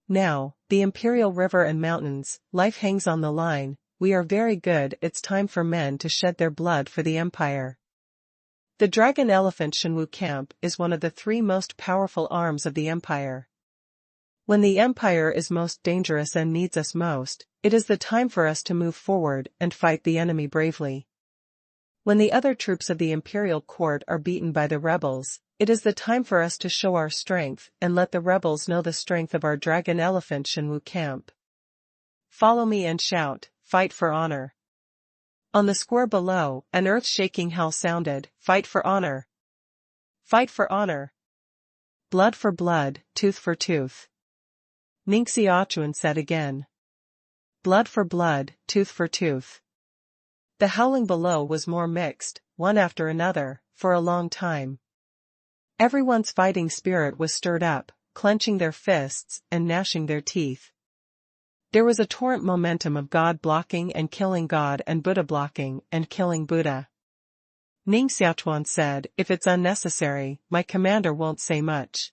Now, the imperial river and mountains, life hangs on the line, we are very good, it's time for men to shed their blood for the empire. The dragon elephant Shenwu camp is one of the 3 most powerful arms of the empire. When the empire is most dangerous and needs us most, it is the time for us to move forward and fight the enemy bravely. When the other troops of the imperial court are beaten by the rebels, it is the time for us to show our strength and let the rebels know the strength of our dragon elephant Shenwu camp. Follow me and shout, fight for honor. On the square below, an earth-shaking howl sounded, fight for honor. Fight for honor. Blood for blood, tooth for tooth. Ning Xiaochuan said again. Blood for blood, tooth for tooth. The howling below was more mixed, one after another, for a long time. Everyone's fighting spirit was stirred up, clenching their fists and gnashing their teeth. There was a torrent momentum of God blocking and killing God and Buddha blocking and killing Buddha. Ning Xiaochuan said, if it's unnecessary, my commander won't say much.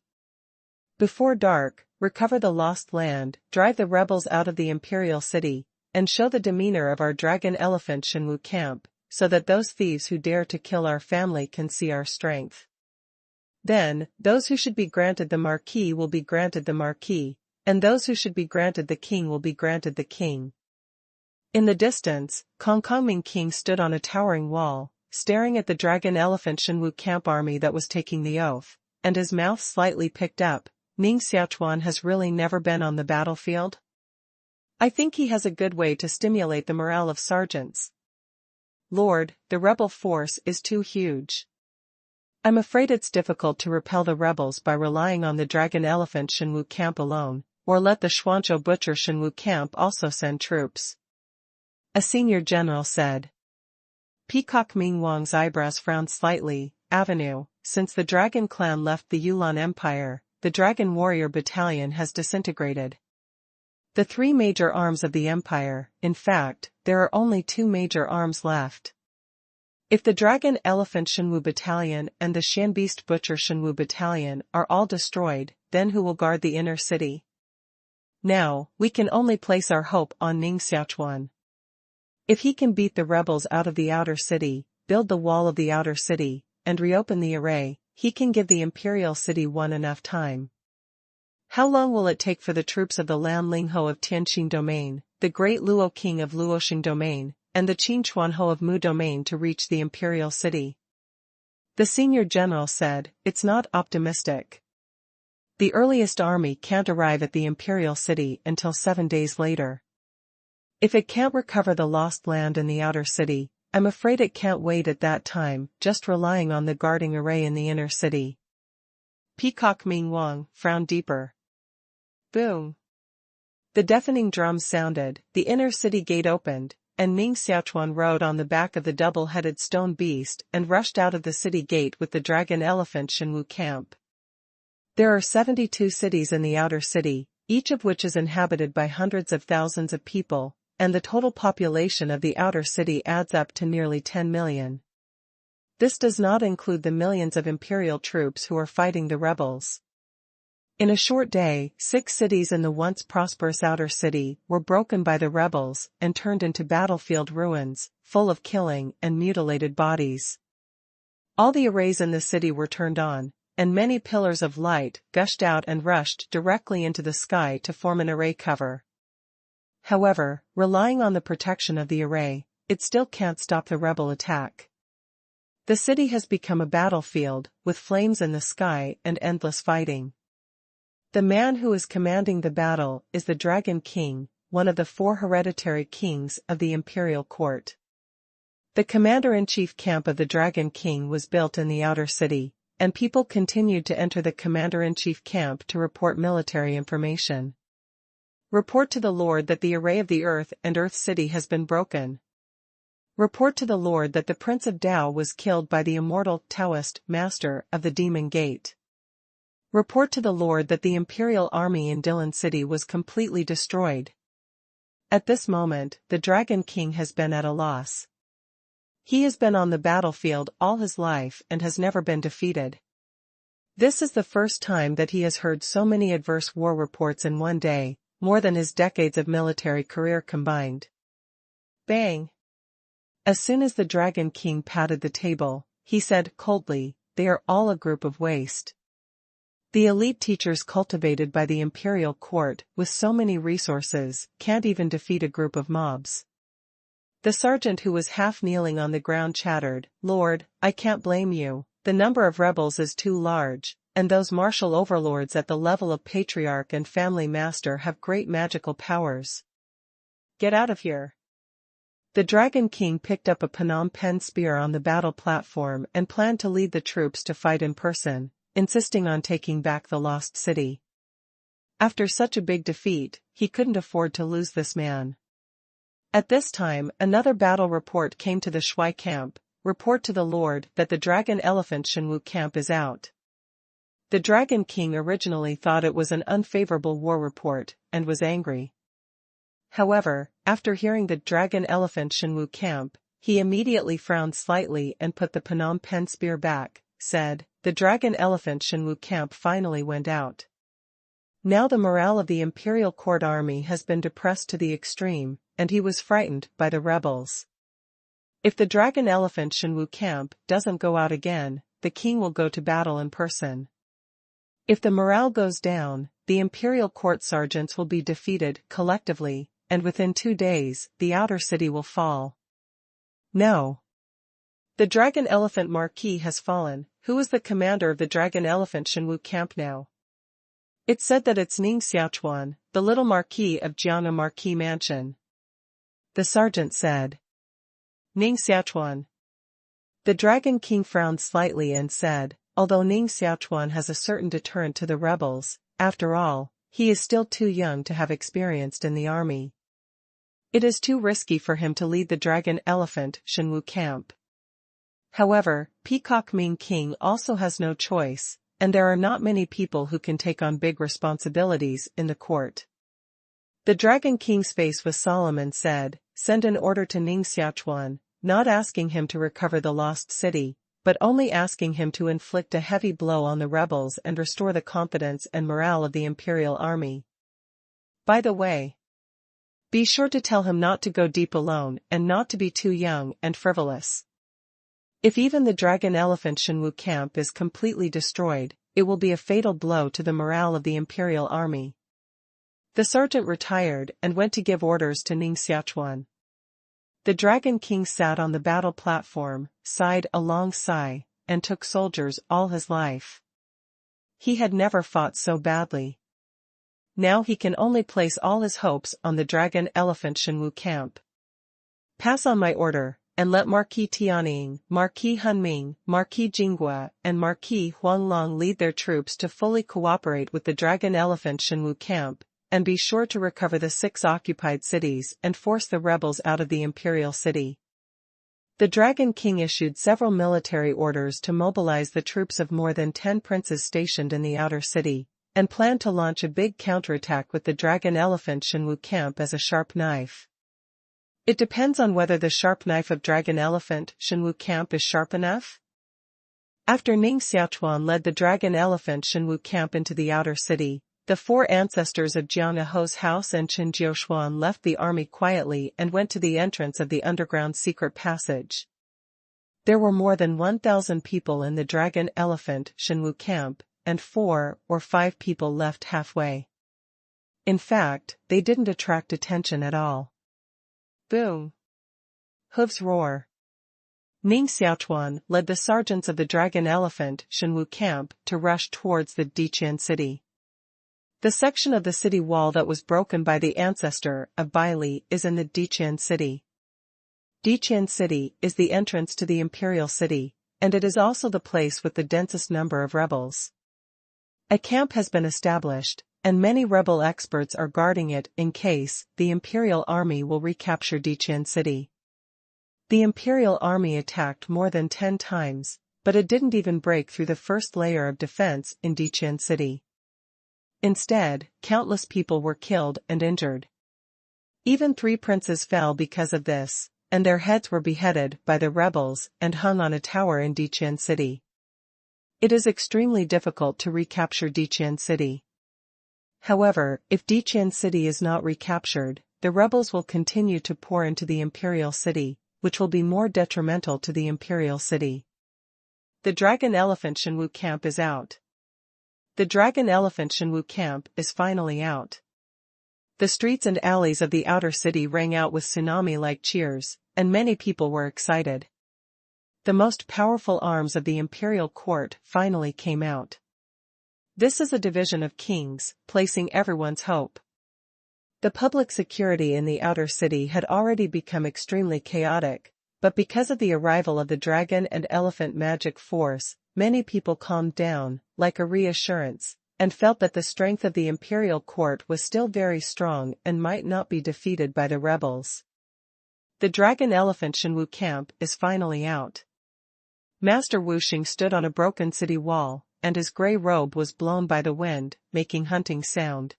Before dark, recover the lost land, drive the rebels out of the imperial city, and show the demeanor of our dragon elephant Shenwu camp, so that those thieves who dare to kill our family can see our strength. Then, those who should be granted the marquis will be granted the marquis, and those who should be granted the king will be granted the king. In the distance, Kongkongming King stood on a towering wall, staring at the dragon elephant Shenwu camp army that was taking the oath, and his mouth slightly picked up. Ning Xiaochuan has really never been on the battlefield? I think he has a good way to stimulate the morale of sergeants. Lord, the rebel force is too huge. I'm afraid it's difficult to repel the rebels by relying on the dragon elephant Shenwu camp alone, or let the Xuanzhou butcher Shenwu camp also send troops. A senior general said. Peacock Ming Wang's eyebrows frowned slightly. Avenue, since the dragon clan left the Yulan Empire, the Dragon Warrior Battalion has disintegrated. The 3 major arms of the empire, in fact, there are only 2 major arms left. If the Dragon Elephant Shenwu Battalion and the Shanbeast Butcher Shenwu Battalion are all destroyed, then who will guard the inner city? Now, we can only place our hope on Ning Xiaochuan. If he can beat the rebels out of the outer city, build the wall of the outer city, and reopen the array, he can give the imperial city enough time. How long will it take for the troops of the Lan Lingho of Tianqing Domain, the great Luo King of Luoxing Domain, and the Qin Chuanho of Mu Domain to reach the imperial city? The senior general said, it's not optimistic. The earliest army can't arrive at the imperial city until 7 days later. If it can't recover the lost land in the outer city, I'm afraid it can't wait at that time, just relying on the guarding array in the inner city. Peacock Ming Wang frowned deeper. Boom. The deafening drums sounded, the inner city gate opened, and Ning Xiaochuan rode on the back of the double-headed stone beast and rushed out of the city gate with the dragon elephant Shenwu camp. There are 72 cities in the outer city, each of which is inhabited by hundreds of thousands of people, and the total population of the outer city adds up to nearly 10 million. This does not include the millions of imperial troops who are fighting the rebels. In a short day, 6 cities in the once prosperous outer city were broken by the rebels and turned into battlefield ruins, full of killing and mutilated bodies. All the arrays in the city were turned on, and many pillars of light gushed out and rushed directly into the sky to form an array cover. However, relying on the protection of the array, it still can't stop the rebel attack. The city has become a battlefield, with flames in the sky and endless fighting. The man who is commanding the battle is the Dragon King, one of the 4 hereditary kings of the imperial court. The commander-in-chief camp of the Dragon King was built in the outer city, and people continued to enter the commander-in-chief camp to report military information. Report to the Lord that the array of the earth and Earth City has been broken. Report to the Lord that the Prince of Tao was killed by the immortal Taoist master of the Demon Gate. Report to the Lord that the Imperial army in Dylan City was completely destroyed. At this moment, the Dragon King has been at a loss. He has been on the battlefield all his life and has never been defeated. This is the first time that he has heard so many adverse war reports in one day, more than his decades of military career combined. Bang! As soon as the Dragon King patted the table, he said coldly, "They are all a group of waste. The elite teachers cultivated by the imperial court with so many resources can't even defeat a group of mobs." The sergeant who was half kneeling on the ground chattered, "Lord, I can't blame you, the number of rebels is too large, and those martial overlords at the level of patriarch and family master have great magical powers. Get out of here." The Dragon King picked up a Phnom Penh spear on the battle platform and planned to lead the troops to fight in person, insisting on taking back the lost city. After such a big defeat, he couldn't afford to lose this man. At this time, another battle report came to the Shui camp. Report to the Lord that the Dragon Elephant Shenwu camp is out. The Dragon King originally thought it was an unfavorable war report, and was angry. However, after hearing the Dragon Elephant Shenwu camp, he immediately frowned slightly and put the Phnom Penh spear back, said, "The Dragon Elephant Shenwu camp finally went out. Now the morale of the imperial court army has been depressed to the extreme, and he was frightened by the rebels. If the Dragon Elephant Shenwu camp doesn't go out again, the king will go to battle in person. If the morale goes down, the imperial court sergeants will be defeated collectively, and within 2 days, the outer city will fall. No. The Dragon Elephant Marquis has fallen. Who is the commander of the Dragon Elephant Shenwu camp now?" "It's said that it's Ning Xiaochuan, the little Marquis of Jiangnan Marquis Mansion," the sergeant said. "Ning Xiaochuan." The Dragon King frowned slightly and said, "Although Ning Xiaochuan has a certain deterrent to the rebels, after all, he is still too young to have experienced in the army. It is too risky for him to lead the Dragon Elephant Shenwu camp. However, Peacock Ming King also has no choice, and there are not many people who can take on big responsibilities in the court." The Dragon King's face was solemn and said, "Send an order to Ning Xiaochuan, not asking him to recover the lost city, but only asking him to inflict a heavy blow on the rebels and restore the confidence and morale of the imperial army. By the way, be sure to tell him not to go deep alone and not to be too young and frivolous. If even the Dragon Elephant Shenwu camp is completely destroyed, it will be a fatal blow to the morale of the imperial army." The sergeant retired and went to give orders to Ning Xiaochuan. The Dragon King sat on the battle platform, sighed a long sigh, and took soldiers all his life. He had never fought so badly. Now he can only place all his hopes on the Dragon Elephant Shenwu camp. "Pass on my order, and let Marquis Tianying, Marquis Hunming, Marquis Jinghua, and Marquis Huanglong lead their troops to fully cooperate with the Dragon Elephant Shenwu camp, and be sure to recover the 6 occupied cities and force the rebels out of the imperial city." The Dragon King issued several military orders to mobilize the troops of more than 10 princes stationed in the outer city, and planned to launch a big counterattack with the Dragon Elephant Shenwu camp as a sharp knife. It depends on whether the sharp knife of Dragon Elephant Shenwu camp is sharp enough. After Ning Xiaochuan led the Dragon Elephant Shenwu camp into the outer city, the 4 ancestors of Jiang Aho's house and Chen Jiushuan left the army quietly and went to the entrance of the underground secret passage. There were more than 1,000 people in the Dragon Elephant Shenwu camp, and 4 or 5 people left halfway. In fact, they didn't attract attention at all. Boom! Hooves roar. Ning Xiaochuan led the sergeants of the Dragon Elephant Shenwu camp to rush towards the Diqian city. The section of the city wall that was broken by the ancestor of Baili is in the Diqian city. Diqian city is the entrance to the imperial city, and it is also the place with the densest number of rebels. A camp has been established, and many rebel experts are guarding it in case the imperial army will recapture Diqian city. The imperial army attacked more than 10 times, but it didn't even break through the first layer of defense in Diqian city. Instead, countless people were killed and injured. Even 3 princes fell because of this, and their heads were beheaded by the rebels and hung on a tower in Diqian city. It is extremely difficult to recapture Diqian city. However, if Diqian city is not recaptured, the rebels will continue to pour into the imperial city, which will be more detrimental to the imperial city. The Dragon Elephant Shenwu camp is out. The Dragon Elephant Shenwu camp is finally out. The streets and alleys of the outer city rang out with tsunami-like cheers, and many people were excited. The most powerful arms of the imperial court finally came out. This is a division of kings, placing everyone's hope. The public security in the outer city had already become extremely chaotic, but because of the arrival of the dragon and elephant magic force, many people calmed down, like a reassurance, and felt that the strength of the imperial court was still very strong and might not be defeated by the rebels. The Dragon Elephant Shenwu camp is finally out. Master Wuxing stood on a broken city wall, and his grey robe was blown by the wind, making hunting sound.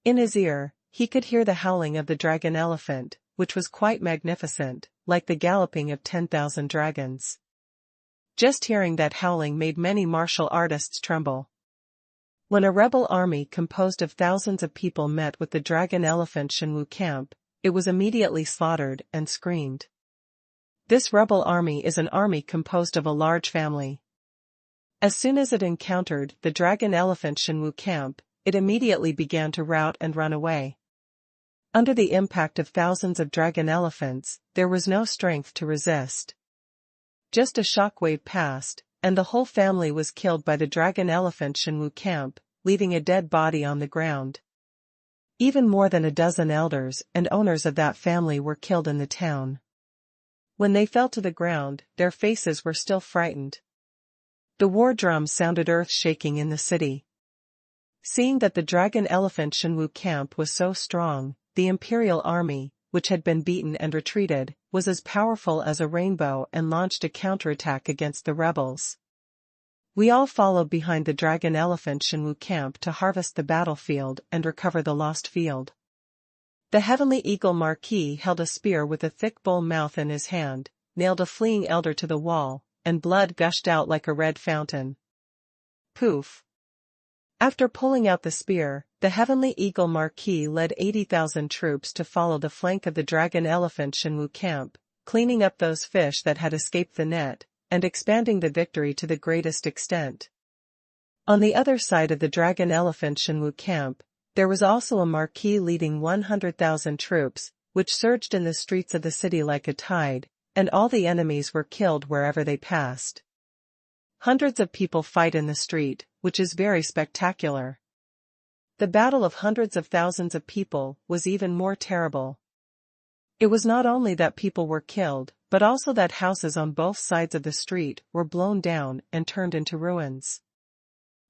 In his ear, he could hear the howling of the dragon elephant, which was quite magnificent, like the galloping of 10,000 dragons. Just hearing that howling made many martial artists tremble. When a rebel army composed of thousands of people met with the Dragon Elephant Shenwu camp, it was immediately slaughtered and screamed. This rebel army is an army composed of a large family. As soon as it encountered the Dragon Elephant Shenwu camp, it immediately began to rout and run away. Under the impact of thousands of dragon elephants, there was no strength to resist. Just a shockwave passed, and the whole family was killed by the Dragon Elephant Shenwu camp, leaving a dead body on the ground. Even more than a dozen elders and owners of that family were killed in the town. When they fell to the ground, their faces were still frightened. The war drums sounded earth-shaking in the city. Seeing that the Dragon Elephant Shenwu camp was so strong, the imperial army, which had been beaten and retreated, was as powerful as a rainbow and launched a counterattack against the rebels. We all followed behind the Dragon Elephant Shenwu camp to harvest the battlefield and recover the lost field. The Heavenly Eagle Marquis held a spear with a thick bull mouth in his hand, nailed a fleeing elder to the wall, and blood gushed out like a red fountain. Poof! After pulling out the spear, the Heavenly Eagle Marquis led 80,000 troops to follow the flank of the Dragon Elephant Shenwu camp, cleaning up those fish that had escaped the net, and expanding the victory to the greatest extent. On the other side of the Dragon Elephant Shenwu camp, there was also a Marquis leading 100,000 troops, which surged in the streets of the city like a tide, and all the enemies were killed wherever they passed. Hundreds of people fight in the street, which is very spectacular. The battle of hundreds of thousands of people was even more terrible. It was not only that people were killed, but also that houses on both sides of the street were blown down and turned into ruins.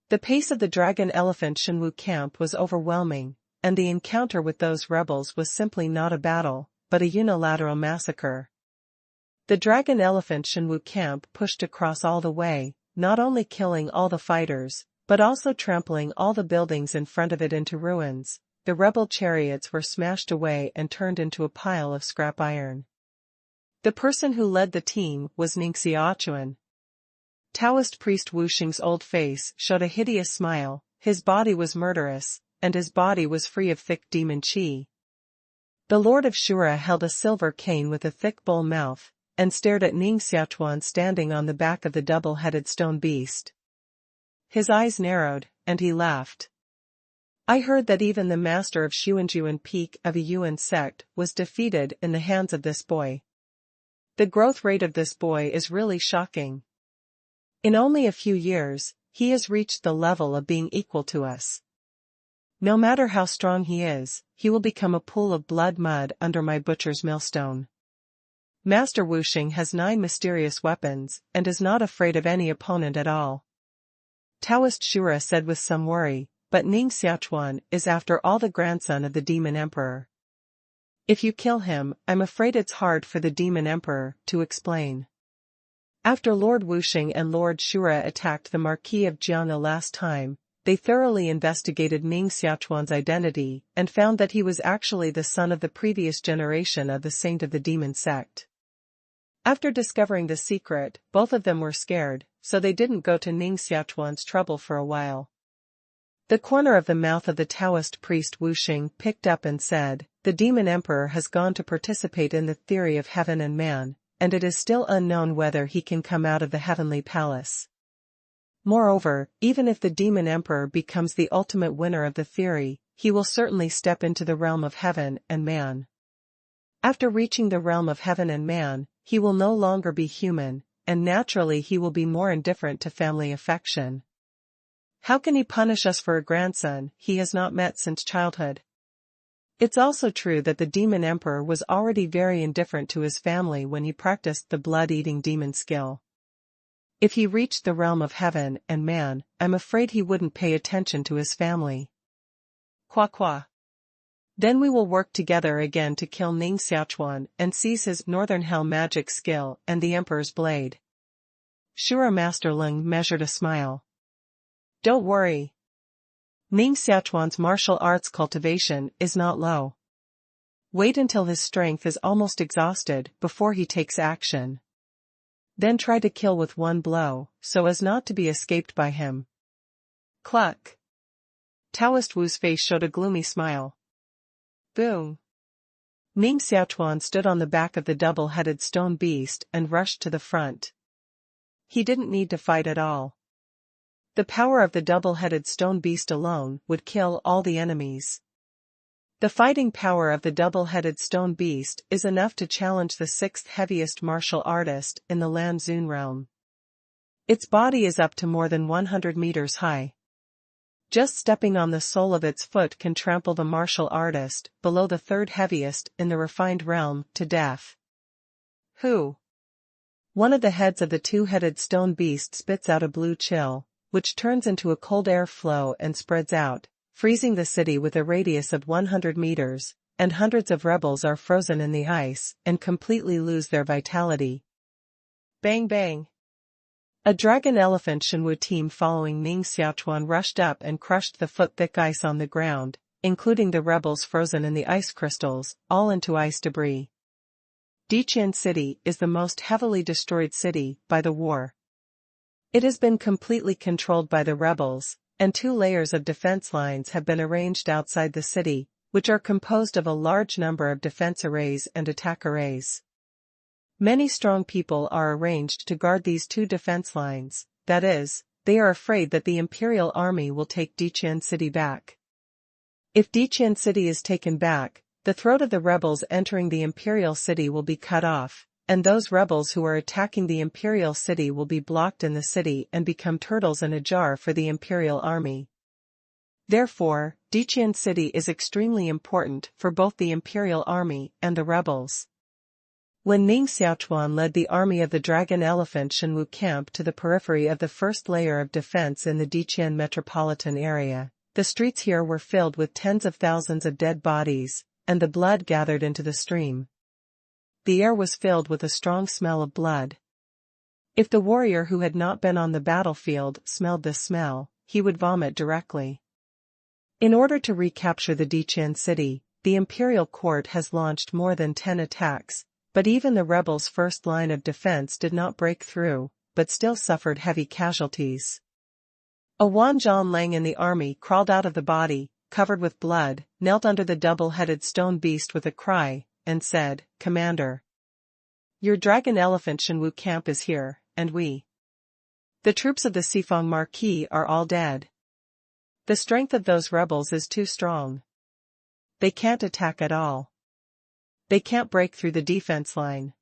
The pace of the Dragon Elephant Shenwu camp was overwhelming, and the encounter with those rebels was simply not a battle, but a unilateral massacre. The Dragon Elephant Shenwu camp pushed across all the way, not only killing all the fighters, but also trampling all the buildings in front of it into ruins. The rebel chariots were smashed away and turned into a pile of scrap iron. The person who led the team was Ning Xiaochuan. Taoist priest Wuxing's old face showed a hideous smile, his body was murderous, and his body was free of thick demon qi. The Lord of Shura held a silver cane with a thick bull mouth, and stared at Ning Xiaochuan standing on the back of the double-headed stone beast. His eyes narrowed, and he laughed. I heard that even the master of Xuanjuan peak of a Yuan sect was defeated in the hands of this boy. The growth rate of this boy is really shocking. In only a few years, he has reached the level of being equal to us. No matter how strong he is, he will become a pool of blood mud under my butcher's millstone. Master Wuxing has 9 mysterious weapons, and is not afraid of any opponent at all. Taoist Shura said with some worry, but Ning Xiaochuan is after all the grandson of the Demon Emperor. If you kill him, I'm afraid it's hard for the Demon Emperor to explain. After Lord Wuxing and Lord Shura attacked the Marquis of Jiang the last time, they thoroughly investigated Ning Xiaochuan's identity and found that he was actually the son of the previous generation of the Saint of the Demon sect. After discovering the secret, both of them were scared, so they didn't go to Ning Xiaochuan's trouble for a while. The corner of the mouth of the Taoist priest Wuxing picked up and said, "The Demon Emperor has gone to participate in the theory of heaven and man, and it is still unknown whether he can come out of the heavenly palace. Moreover, even if the Demon Emperor becomes the ultimate winner of the theory, he will certainly step into the realm of heaven and man. After reaching the realm of heaven and man, he will no longer be human, and naturally he will be more indifferent to family affection. How can he punish us for a grandson he has not met since childhood?" It's also true that the Demon Emperor was already very indifferent to his family when he practiced the blood-eating demon skill. If he reached the realm of heaven and man, I'm afraid he wouldn't pay attention to his family. Qua. Then we will work together again to kill Ning Xiaochuan and seize his Northern Hell magic skill and the Emperor's blade. Shura Master Lung measured a smile. Don't worry. Ning Xiaochuan's martial arts cultivation is not low. Wait until his strength is almost exhausted before he takes action. Then try to kill with one blow, so as not to be escaped by him. Cluck. Taoist Wu's face showed a gloomy smile. Boom. Ning Xiaochuan stood on the back of the double-headed stone beast and rushed to the front. He didn't need to fight at all. The power of the double-headed stone beast alone would kill all the enemies. The fighting power of the double-headed stone beast is enough to challenge the 6th heaviest martial artist in the Lan Xun realm. Its body is up to more than 100 meters high. Just stepping on the sole of its foot can trample the martial artist, below the 3rd heaviest in the refined realm, to death. Who? One of the heads of the 2-headed stone beast spits out a blue chill, which turns into a cold air flow and spreads out, freezing the city with a radius of 100 meters, and hundreds of rebels are frozen in the ice and completely lose their vitality. Bang bang. A dragon elephant Shenwu team following Ning Xiaochuan rushed up and crushed the foot-thick ice on the ground, including the rebels frozen in the ice crystals, all into ice debris. Diqian City is the most heavily destroyed city by the war. It has been completely controlled by the rebels, and 2 layers of defense lines have been arranged outside the city, which are composed of a large number of defense arrays and attack arrays. Many strong people are arranged to guard these 2 defense lines, that is, they are afraid that the Imperial Army will take Diqian City back. If Diqian City is taken back, the throat of the rebels entering the Imperial City will be cut off, and those rebels who are attacking the Imperial City will be blocked in the city and become turtles in a jar for the Imperial Army. Therefore, Diqian City is extremely important for both the Imperial Army and the rebels. When Ning Xiaochuan led the army of the Dragon Elephant Shenwu camp to the periphery of the first layer of defense in the Diqian metropolitan area, the streets here were filled with tens of thousands of dead bodies, and the blood gathered into the stream. The air was filled with a strong smell of blood. If the warrior who had not been on the battlefield smelled this smell, he would vomit directly. In order to recapture the Diqian City, the Imperial Court has launched more than 10 attacks, but even the rebels' first line of defense did not break through, but still suffered heavy casualties. A Wanzhan Lang in the army crawled out of the body, covered with blood, knelt under the double-headed stone beast with a cry, and said, "Commander, your Dragon Elephant Shenwu camp is here, and the troops of the Sifang Marquis are all dead. The strength of those rebels is too strong. They can't attack at all. They can't break through the defense line.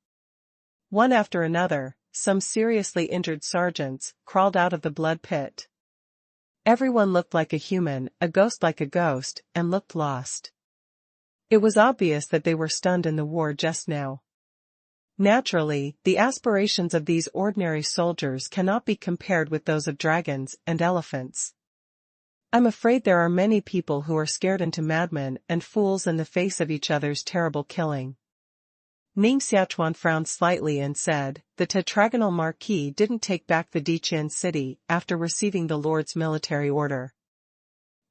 One after another, some seriously injured sergeants crawled out of the blood pit. Everyone looked like a human, a ghost like a ghost, and looked lost. It was obvious that they were stunned in the war just now. Naturally, the aspirations of these ordinary soldiers cannot be compared with those of dragons and elephants. I'm afraid there are many people who are scared into madmen and fools in the face of each other's terrible killing. Ning Xiaochuan frowned slightly and said, the tetragonal marquis didn't take back the Diqian city after receiving the Lord's military order.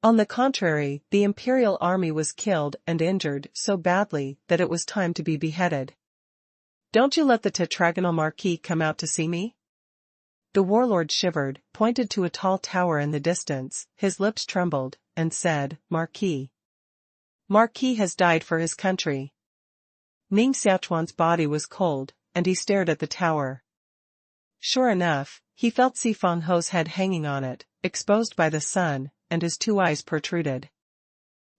On the contrary, the imperial army was killed and injured so badly that it was time to be beheaded. Don't you let the tetragonal marquis come out to see me? The warlord shivered, pointed to a tall tower in the distance, his lips trembled, and said, Marquis. Marquis has died for his country. Ning Xiaochuan's body was cold, and he stared at the tower. Sure enough, he felt Fang Ho's head hanging on it, exposed by the sun, and his 2 eyes protruded.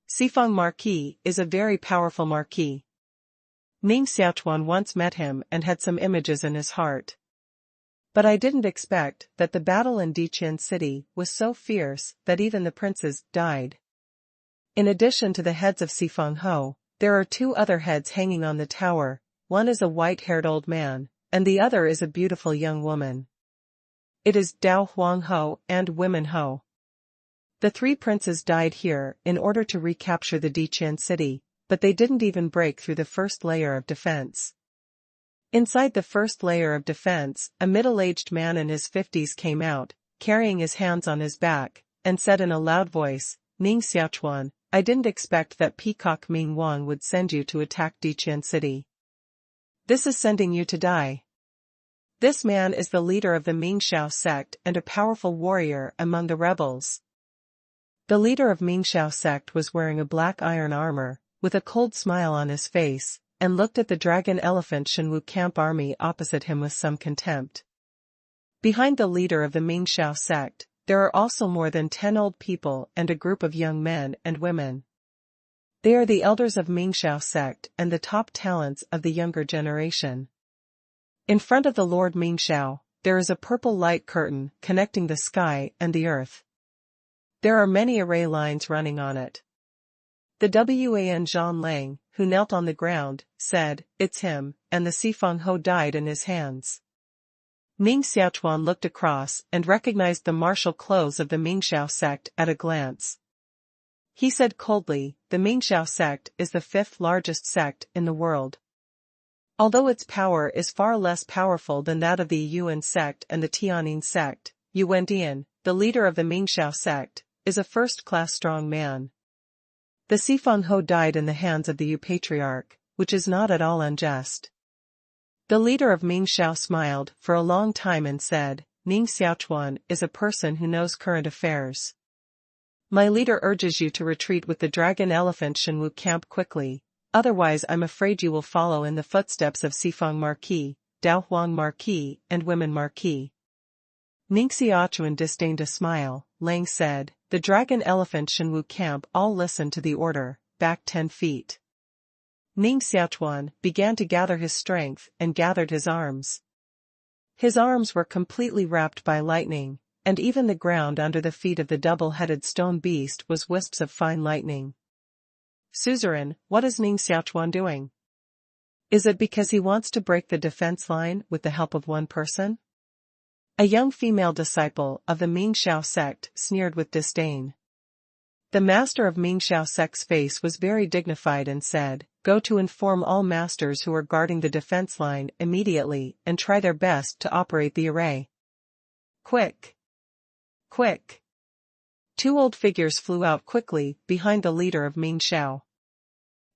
Fang Marquis is a very powerful marquis. Ning Xiaochuan once met him and had some images in his heart. But I didn't expect that the battle in Diqian city was so fierce that even the princes died. In addition to the heads of Fang Ho, there are 2 other heads hanging on the tower, one is a white-haired old man, and the other is a beautiful young woman. It is Dao Huang Ho and Women Ho. The 3 princes died here in order to recapture the Diqian city, but they didn't even break through the first layer of defense. Inside the first layer of defense, a middle-aged man in his 50s came out, carrying his hands on his back, and said in a loud voice, Ning Xiaochuan, I didn't expect that Peacock Ming Wang would send you to attack Diqian city. This is sending you to die. This man is the leader of the Mingxiao sect and a powerful warrior among the rebels. The leader of Mingxiao sect was wearing a black iron armor, with a cold smile on his face, and looked at the dragon elephant Shenwu camp army opposite him with some contempt. Behind the leader of the Mingxiao sect, there are also more than 10 old people and a group of young men and women. They are the elders of Mingxiao sect and the top talents of the younger generation. In front of the Lord Mingxiao, there is a purple light curtain connecting the sky and the earth. There are many array lines running on it. The Wan Zhan Lang, who knelt on the ground, said, It's him, and the Fang Ho died in his hands. Ning Xiaochuan looked across and recognized the martial clothes of the Mingxiao sect at a glance. He said coldly, the Mingxiao sect is the 5th largest sect in the world. Although its power is far less powerful than that of the Yuan sect and the Tianyin sect, Yuan Dian, the leader of the Mingxiao sect, is a first-class strong man. The Fang Ho died in the hands of the Yu patriarch, which is not at all unjust. The leader of Mingxiao smiled for a long time and said, Ning Xiaochuan is a person who knows current affairs. My leader urges you to retreat with the dragon elephant Shenwu camp quickly, otherwise I'm afraid you will follow in the footsteps of Fang Marquis, Dao Huang Marquis, and Women Marquis. Ning Xiaochuan disdained a smile. Lang said, the dragon elephant Shenwu camp all listened to the order, back 10 feet. Ning Xiaochuan began to gather his strength and gathered his arms. His arms were completely wrapped by lightning, and even the ground under the feet of the double-headed stone beast was wisps of fine lightning. Suzerain, what is Ning Xiaochuan doing? Is it because he wants to break the defense line with the help of one person? A young female disciple of the Mingxiao sect sneered with disdain. The master of Mingxiao sect's face was very dignified and said, Go to inform all masters who are guarding the defense line immediately and try their best to operate the array. Quick! Quick! 2 old figures flew out quickly behind the leader of Mingxiao.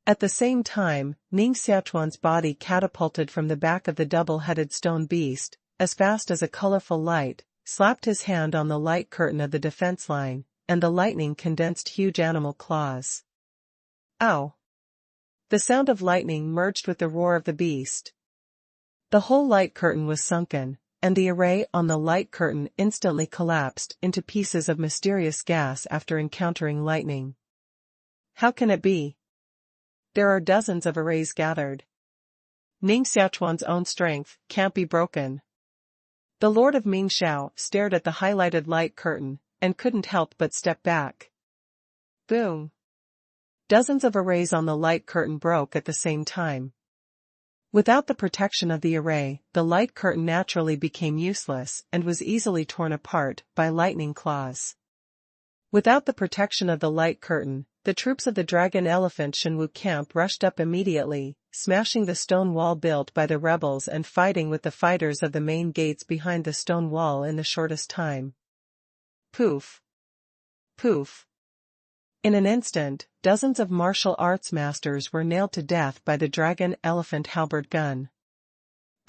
At the same time, Ning Xiaochuan's body catapulted from the back of the double-headed stone beast, as fast as a colorful light, slapped his hand on the light curtain of the defense line, and the lightning condensed huge animal claws. Ow! The sound of lightning merged with the roar of the beast. The whole light curtain was sunken, and the array on the light curtain instantly collapsed into pieces of mysterious gas after encountering lightning. How can it be? There are dozens of arrays gathered. Ning Xiaochuan's own strength can't be broken. The Lord of Ming Xiao stared at the highlighted light curtain, and couldn't help but step back. Boom! Dozens of arrays on the light curtain broke at the same time. Without the protection of the array, the light curtain naturally became useless and was easily torn apart by lightning claws. Without the protection of the light curtain, the troops of the Dragon Elephant Shenwu camp rushed up immediately, smashing the stone wall built by the rebels and fighting with the fighters of the main gates behind the stone wall in the shortest time. Poof! Poof! In an instant, dozens of martial arts masters were nailed to death by the Dragon Elephant halberd gun.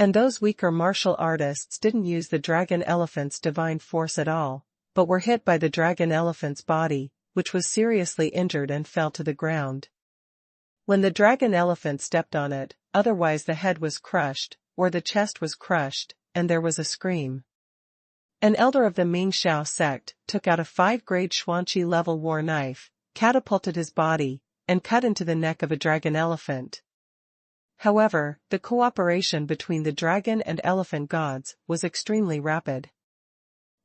And those weaker martial artists didn't use the Dragon Elephant's divine force at all, but were hit by the Dragon Elephant's body, which was seriously injured and fell to the ground. When the Dragon Elephant stepped on it, otherwise the head was crushed, or the chest was crushed, and there was a scream. An elder of the Ming Xiao sect took out a 5-grade Xuanqi level war knife, catapulted his body, and cut into the neck of a dragon elephant. However, the cooperation between the dragon and elephant gods was extremely rapid.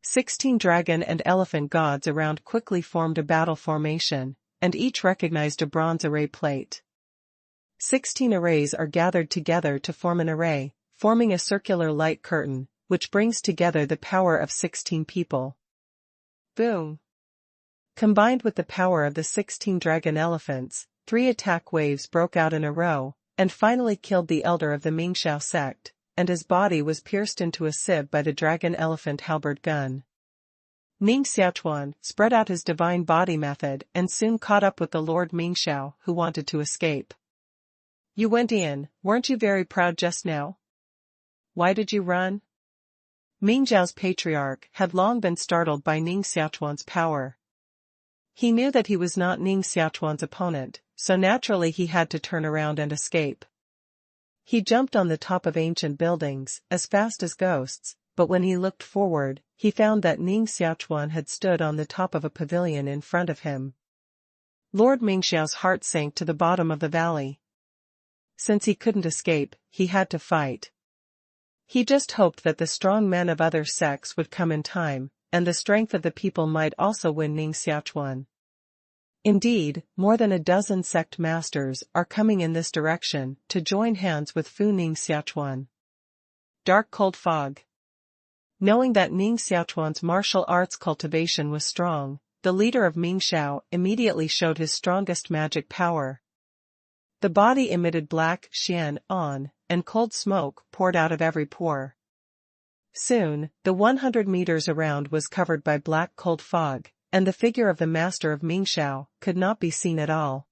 16 dragon and elephant gods around quickly formed a battle formation, and each recognized a bronze array plate. 16 arrays are gathered together to form an array, forming a circular light curtain, which brings together the power of 16 people. Boom! Combined with the power of the 16 dragon elephants, 3 attack waves broke out in a row, and finally killed the elder of the Ming Xiao sect, and his body was pierced into a sieve by the dragon elephant halberd gun. Ning Xiaochuan spread out his divine body method and soon caught up with the Lord Ming Xiao, who wanted to escape. "You went in, weren't you very proud just now? Why did you run?" Ming Xiao's patriarch had long been startled by Ning Xiaochuan's power. He knew that he was not Ning Xiaochuan's opponent, so naturally he had to turn around and escape. He jumped on the top of ancient buildings, as fast as ghosts, but when he looked forward, he found that Ning Xiaochuan had stood on the top of a pavilion in front of him. Lord Ming Xiao's heart sank to the bottom of the valley. Since he couldn't escape, he had to fight. He just hoped that the strong men of other sects would come in time, and the strength of the people might also win Ning Xiaochuan. Indeed, more than a dozen sect masters are coming in this direction to join hands with Fu Ning Xiaochuan. Dark cold fog. Knowing that Ning Xiaochuan's martial arts cultivation was strong, the leader of Ming Xiao immediately showed his strongest magic power. The body emitted black xian on, and cold smoke poured out of every pore. Soon, the 100 meters around was covered by black cold fog, and the figure of the master of Ming Xiao could not be seen at all.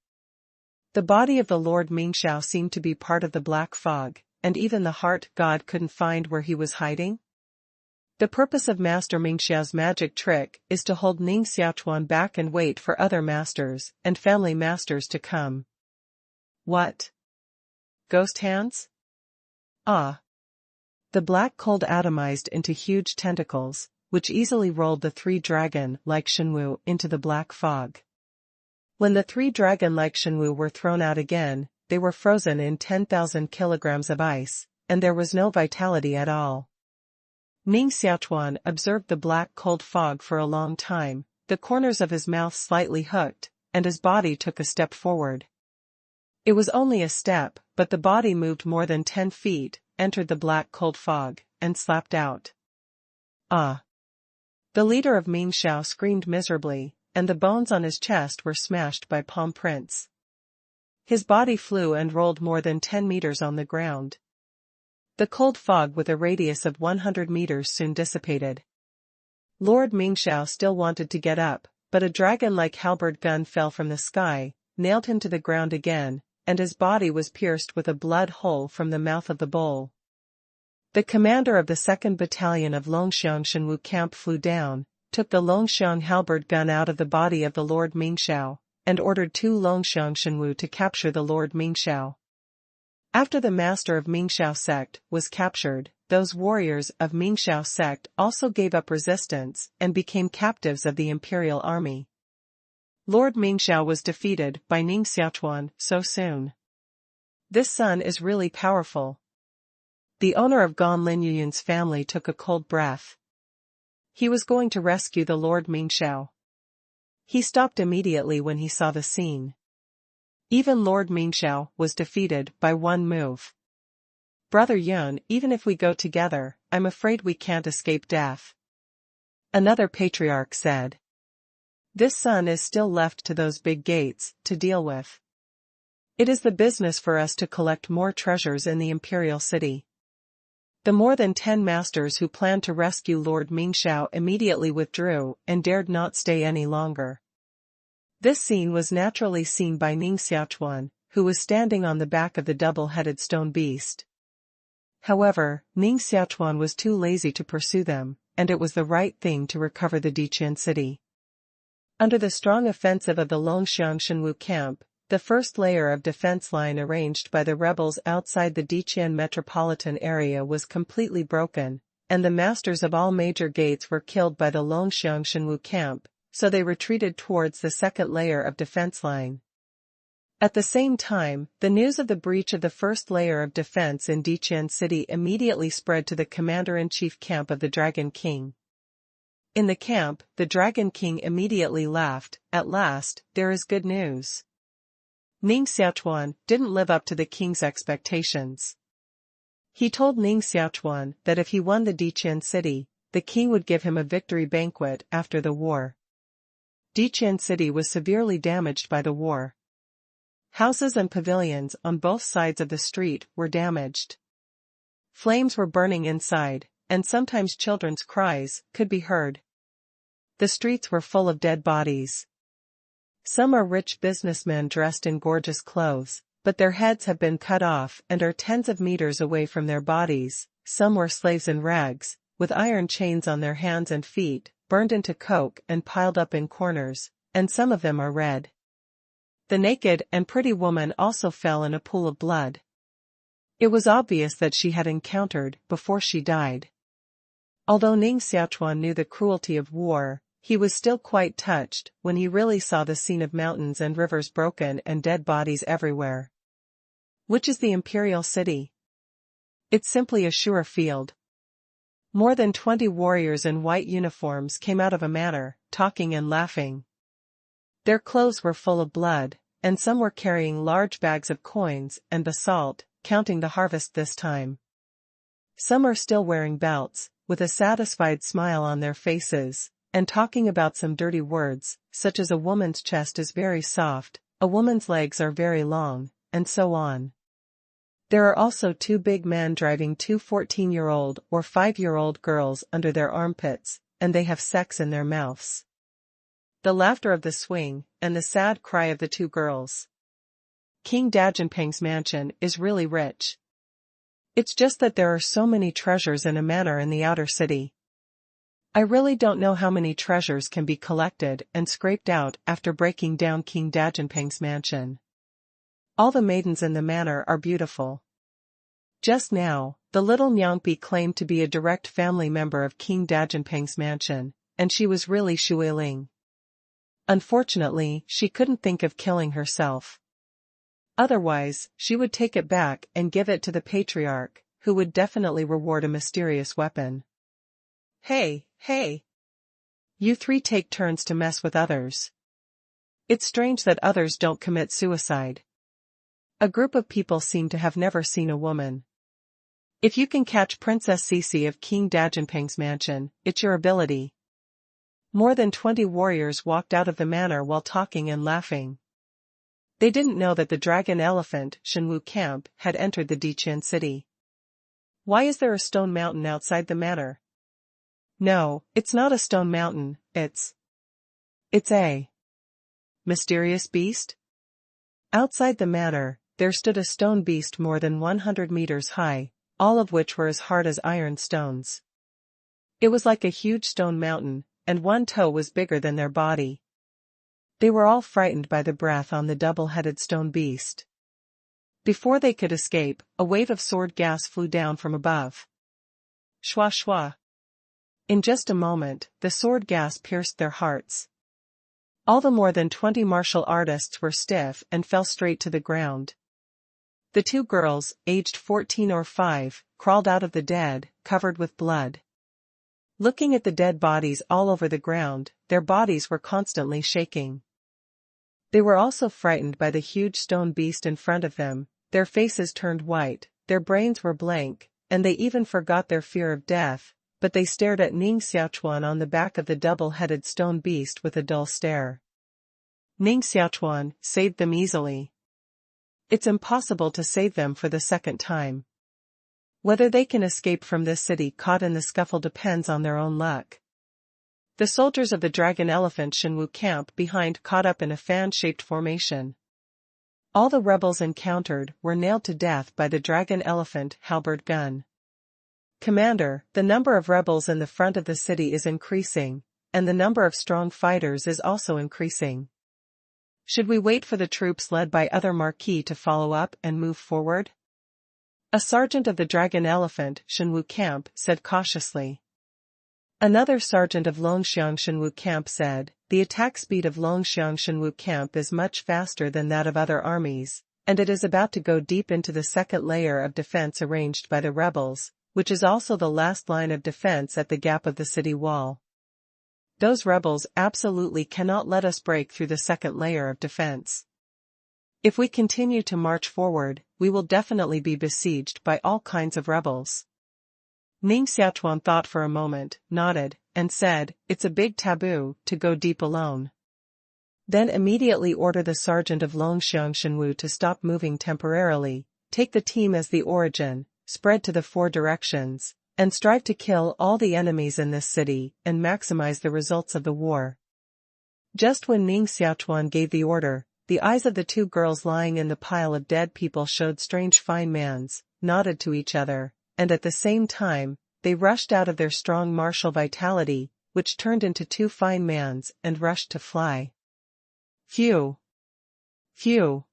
The body of the Lord Ming Xiao seemed to be part of the black fog, and even the heart god couldn't find where he was hiding. The purpose of Master Ming Xiao's magic trick is to hold Ning Xiaochuan back and wait for other masters and family masters to come. What? Ghost hands? Ah! The black cold atomized into huge tentacles, which easily rolled the 3 dragon-like Shenwu into the black fog. When the 3 dragon-like Shenwu were thrown out again, they were frozen in 10,000 kilograms of ice, and there was no vitality at all. Ning Xiaochuan observed the black cold fog for a long time, the corners of his mouth slightly hooked, and his body took a step forward. It was only a step, but the body moved more than 10 feet, entered the black cold fog, and slapped out. Ah! The leader of Ming Xiao screamed miserably, and the bones on his chest were smashed by palm prints. His body flew and rolled more than 10 meters on the ground. The cold fog with a radius of 100 meters soon dissipated. Lord Ming Xiao still wanted to get up, but a dragon-like halberd gun fell from the sky, nailed him to the ground again, and his body was pierced with a blood hole from the mouth of the bowl. The commander of the 2nd Battalion of Longxiang Shenwu camp flew down, took the Longxiang halberd gun out of the body of the Lord Ming Xiao, and ordered 2 Longxiang Shenwu to capture the Lord Ming Xiao. After the master of Ming Xiao sect was captured, those warriors of Ming Xiao sect also gave up resistance and became captives of the imperial army. Lord Ming Xiao was defeated by Ning Xiaochuan so soon. This son is really powerful, The owner of Gan Linyuyun's family took a cold breath. He was going to rescue the Lord Mingxiao. He stopped immediately when he saw the scene. Even Lord Mingxiao was defeated by one move. Brother Yun, even if we go together, I'm afraid we can't escape death. Another patriarch said. This son is still left to those big gates to deal with. It is the business for us to collect more treasures in the imperial city. The more than 10 masters who planned to rescue Lord Mingxiao immediately withdrew and dared not stay any longer. This scene was naturally seen by Ning Xiaochuan, who was standing on the back of the double-headed stone beast. However, Ning Xiaochuan was too lazy to pursue them, and it was the right thing to recover the Diqian city. Under the strong offensive of the Longxiang Shenwu camp, the first layer of defense line arranged by the rebels outside the Diqian metropolitan area was completely broken, and the masters of all major gates were killed by the Longxiang Shenwu camp, so they retreated towards the second layer of defense line. At the same time, the news of the breach of the first layer of defense in Diqian city immediately spread to the commander-in-chief camp of the Dragon King. In the camp, the Dragon King immediately laughed. At last, there is good news. Ning Xiaochuan didn't live up to the king's expectations. He told Ning Xiaochuan that if he won the Diqian city, the king would give him a victory banquet after the war. Diqian city was severely damaged by the war. Houses and pavilions on both sides of the street were damaged. Flames were burning inside, and sometimes children's cries could be heard. The streets were full of dead bodies. Some are rich businessmen dressed in gorgeous clothes, but their heads have been cut off and are tens of meters away from their bodies. Some were slaves in rags, with iron chains on their hands and feet, burned into coke and piled up in corners, and some of them are red. The naked and pretty woman also fell in a pool of blood. It was obvious that she had encountered before she died. Although Ning Xiaochuan knew the cruelty of war, he was still quite touched when he really saw the scene of mountains and rivers broken and dead bodies everywhere. Which is the imperial city? It's simply a sure field. More than 20 warriors in white uniforms came out of a manor, talking and laughing. Their clothes were full of blood, and some were carrying large bags of coins and basalt, counting the harvest this time. Some are still wearing belts, with a satisfied smile on their faces, and talking about some dirty words, such as a woman's chest is very soft, a woman's legs are very long, and so on. There are also 2 big men driving 2 14-year-old or 5-year-old girls under their armpits, and they have sex in their mouths. The laughter of the swing, and the sad cry of the 2 girls. King Dajinping's mansion is really rich. It's just that there are so many treasures in a manor in the outer city. I really don't know how many treasures can be collected and scraped out after breaking down King Dajinping's mansion. All the maidens in the manor are beautiful. Just now, the little Nyangbi claimed to be a direct family member of King Dajinping's mansion, and she was really Shuiling. Unfortunately, she couldn't think of killing herself. Otherwise, she would take it back and give it to the patriarch, who would definitely reward a mysterious weapon. Hey. You 3 take turns to mess with others. It's strange that others don't commit suicide. A group of people seem to have never seen a woman. If you can catch Princess Cece of King Dajinping's mansion, it's your ability. More than 20 warriors walked out of the manor while talking and laughing. They didn't know that the dragon elephant Shenwu camp had entered the Diqian city. Why is there a stone mountain outside the manor? No, it's not a stone mountain, it's a mysterious beast? Outside the manor, there stood a stone beast more than 100 meters high, all of which were as hard as iron stones. It was like a huge stone mountain, and one toe was bigger than their body. They were all frightened by the breath on the double-headed stone beast. Before they could escape, a wave of sword gas flew down from above. Shwa shwa. In just a moment, the sword gas pierced their hearts. All the more than 20 martial artists were stiff and fell straight to the ground. The two girls, aged 14 or 5, crawled out of the dead, covered with blood. Looking at the dead bodies all over the ground, their bodies were constantly shaking. They were also frightened by the huge stone beast in front of them, their faces turned white, their brains were blank, and they even forgot their fear of death, but they stared at Ning Xiaochuan on the back of the double-headed stone beast with a dull stare. Ning Xiaochuan saved them easily. It's impossible to save them for the second time. Whether they can escape from this city caught in the scuffle depends on their own luck. The soldiers of the dragon elephant Shenwu camp behind caught up in a fan-shaped formation. All the rebels encountered were nailed to death by the dragon elephant halberd gun. Commander, the number of rebels in the front of the city is increasing, and the number of strong fighters is also increasing. Should we wait for the troops led by other marquis to follow up and move forward? A sergeant of the dragon elephant Shenwu camp said cautiously. Another sergeant of Longxiang Shenwu camp said, the attack speed of Longxiang Shenwu camp is much faster than that of other armies, and it is about to go deep into the second layer of defense arranged by the rebels, which is also the last line of defense at the gap of the city wall. Those rebels absolutely cannot let us break through the second layer of defense. If we continue to march forward, we will definitely be besieged by all kinds of rebels. Ning Xiaochuan thought for a moment, nodded, and said, it's a big taboo to go deep alone. Then immediately order the sergeant of Longxiang Shenwu to stop moving temporarily, take the team as the origin, spread to the 4 directions, and strive to kill all the enemies in this city and maximize the results of the war. Just when Ning Xiaochuan gave the order, the eyes of the 2 girls lying in the pile of dead people showed strange fine mans, nodded to each other, and at the same time, they rushed out of their strong martial vitality, which turned into 2 fine mans and rushed to fly. Phew! Phew!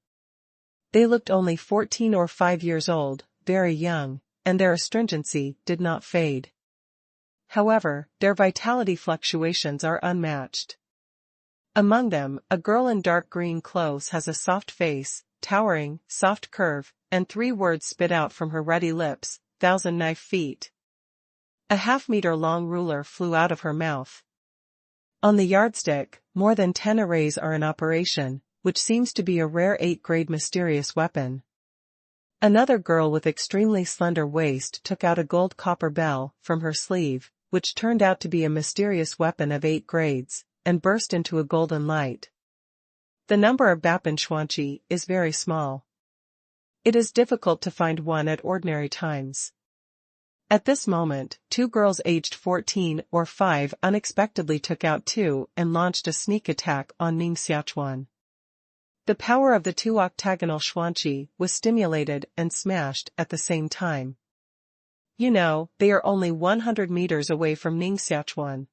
They looked only 14 or 5 years old, very young, and their astringency did not fade. However, their vitality fluctuations are unmatched. Among them, a girl in dark green clothes has a soft face, towering, soft curve, and 3 words spit out from her ruddy lips, 1,000 knife feet. A half-meter-long ruler flew out of her mouth. On the yardstick, more than 10 arrays are in operation, which seems to be a rare 8th-grade mysterious weapon. Another girl with extremely slender waist took out a gold copper bell from her sleeve, which turned out to be a mysterious weapon of 8 grades, and burst into a golden light. The number of Bapan Xuanqi is very small. It is difficult to find one at ordinary times. At this moment, 2 girls aged 14 or 5 unexpectedly took out 2 and launched a sneak attack on Ning Xiaochuan. The power of the 2 octagonal Xuanqi was stimulated and smashed at the same time. You know, they are only 100 meters away from Ning Xiaochuan.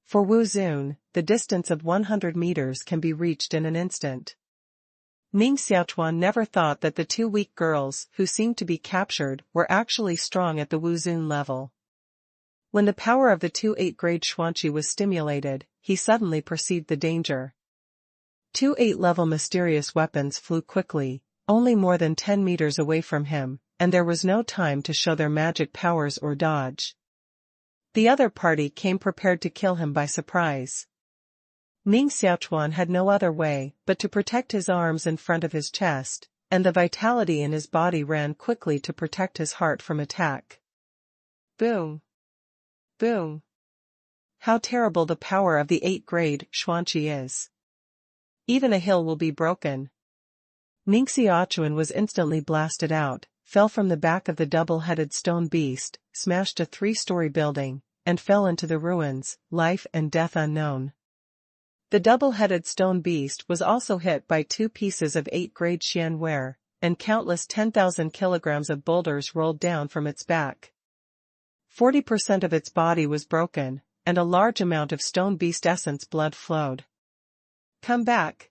For Wu Zun, the distance of 100 meters can be reached in an instant. Ning Xiaochuan never thought that the 2 weak girls who seemed to be captured were actually strong at the Wu Zun level. When the power of the 2 8th-grade Xuanqi was stimulated, he suddenly perceived the danger. 2 8th-level mysterious weapons flew quickly, only more than 10 meters away from him, and there was no time to show their magic powers or dodge. The other party came prepared to kill him by surprise. Ning Xiaochuan had no other way but to protect his arms in front of his chest, and the vitality in his body ran quickly to protect his heart from attack. Boom! Boom! How terrible the power of the 8th-grade Xuanqi is. Even a hill will be broken. Ning Xiaochuan was instantly blasted out, fell from the back of the double-headed stone beast, smashed a 3-story building, and fell into the ruins, life and death unknown. The double-headed stone beast was also hit by 2 pieces of 8th-grade xianware, and countless 10,000 kilograms of boulders rolled down from its back. 40% of its body was broken, and a large amount of stone beast essence blood flowed. Come back!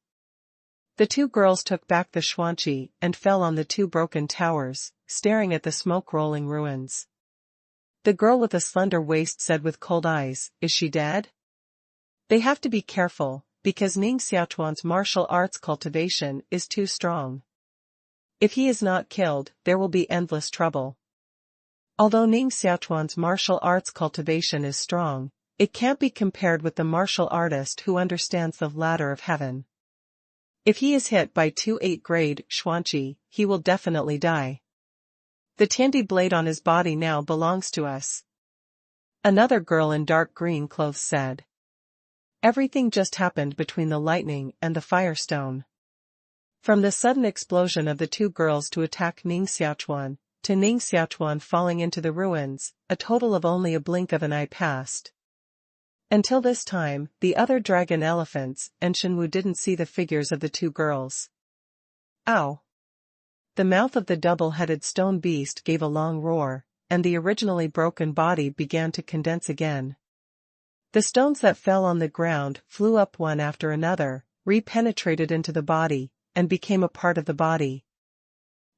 The 2 girls took back the Xuanqi and fell on the 2 broken towers, staring at the smoke-rolling ruins. The girl with the slender waist said with cold eyes, "Is she dead?" They have to be careful, because Ning Xiaochuan's martial arts cultivation is too strong. If he is not killed, there will be endless trouble. Although Ning Xiaochuan's martial arts cultivation is strong, it can't be compared with the martial artist who understands the ladder of heaven. If he is hit by 2 8th-grade Xuanqi, he will definitely die. The Tiandi blade on his body now belongs to us. Another girl in dark green clothes said. Everything just happened between the lightning and the firestone. From the sudden explosion of the two girls to attack Ning Xiaochuan, to Ning Xiaochuan falling into the ruins, a total of only a blink of an eye passed. Until this time, the other dragon elephants and Shenwu didn't see the figures of the two girls. Ow! The mouth of the double-headed stone beast gave a long roar, and the originally broken body began to condense again. The stones that fell on the ground flew up one after another, re-penetrated into the body, and became a part of the body.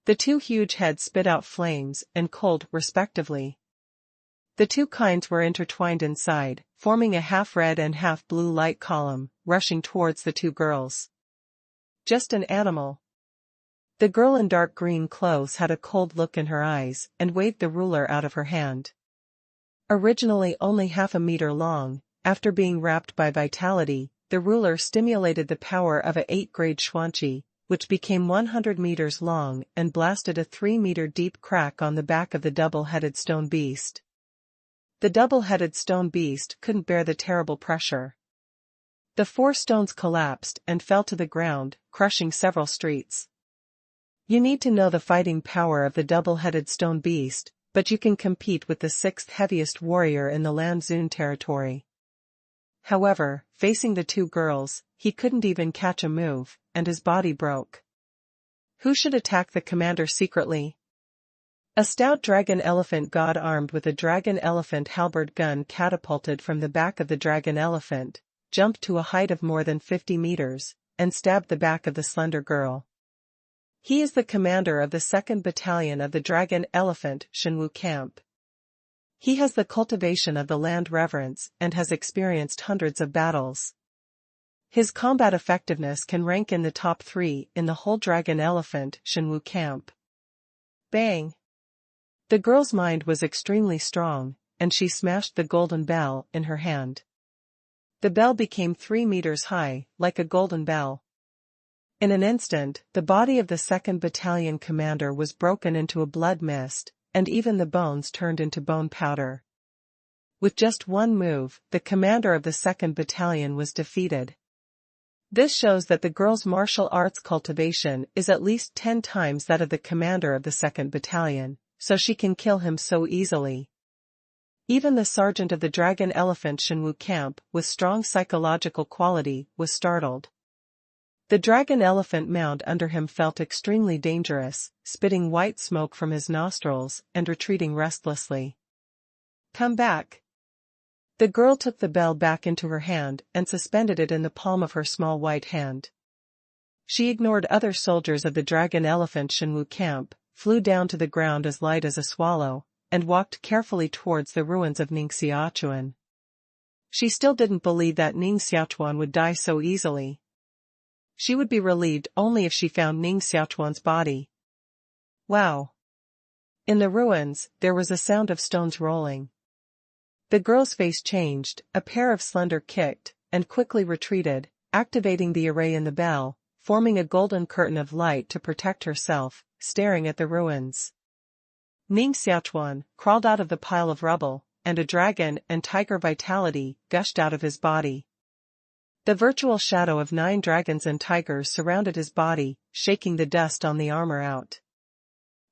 The two huge heads spit out flames and cold, respectively. The two kinds were intertwined inside, forming a half-red and half-blue light column, rushing towards the two girls. Just an animal. The girl in dark green clothes had a cold look in her eyes and waved the ruler out of her hand. Originally only half a meter long, after being wrapped by vitality, the ruler stimulated the power of a 8th-grade Xuanqi, which became 100 meters long and blasted a 3-meter deep crack on the back of the double-headed stone beast. The double-headed stone beast couldn't bear the terrible pressure. The 4 stones collapsed and fell to the ground, crushing several streets. You need to know the fighting power of the double-headed stone beast, but you can compete with the 6th heaviest warrior in the Lanzun territory. However, facing the two girls, he couldn't even catch a move, and his body broke. Who should attack the commander secretly? A stout dragon elephant god armed with a dragon elephant halberd gun catapulted from the back of the dragon elephant, jumped to a height of more than 50 meters, and stabbed the back of the slender girl. He is the commander of the 2nd Battalion of the Dragon Elephant Shenwu Camp. He has the cultivation of the land reverence and has experienced hundreds of battles. His combat effectiveness can rank in the top 3 in the whole Dragon Elephant Shenwu Camp. Bang! The girl's mind was extremely strong, and she smashed the golden bell in her hand. The bell became 3 meters high, like a golden bell. In an instant, the body of the 2nd Battalion commander was broken into a blood mist, and even the bones turned into bone powder. With just one move, the commander of the 2nd Battalion was defeated. This shows that the girl's martial arts cultivation is at least 10 times that of the commander of the 2nd Battalion, so she can kill him so easily. Even the sergeant of the Dragon Elephant Shenwu Camp, with strong psychological quality, was startled. The dragon elephant mound under him felt extremely dangerous, spitting white smoke from his nostrils and retreating restlessly. Come back. The girl took the bell back into her hand and suspended it in the palm of her small white hand. She ignored other soldiers of the dragon elephant Shenwu Camp, flew down to the ground as light as a swallow, and walked carefully towards the ruins of Ning Xiaochuan. She still didn't believe that Ning Xiaochuan would die so easily. She would be relieved only if she found Ning Xiaochuan's body. Wow! In the ruins, there was a sound of stones rolling. The girl's face changed, a pair of slender kicked, and quickly retreated, activating the array in the bell, forming a golden curtain of light to protect herself, staring at the ruins. Ning Xiaochuan crawled out of the pile of rubble, and a dragon and tiger vitality gushed out of his body. The virtual shadow of 9 dragons and tigers surrounded his body, shaking the dust on the armor out.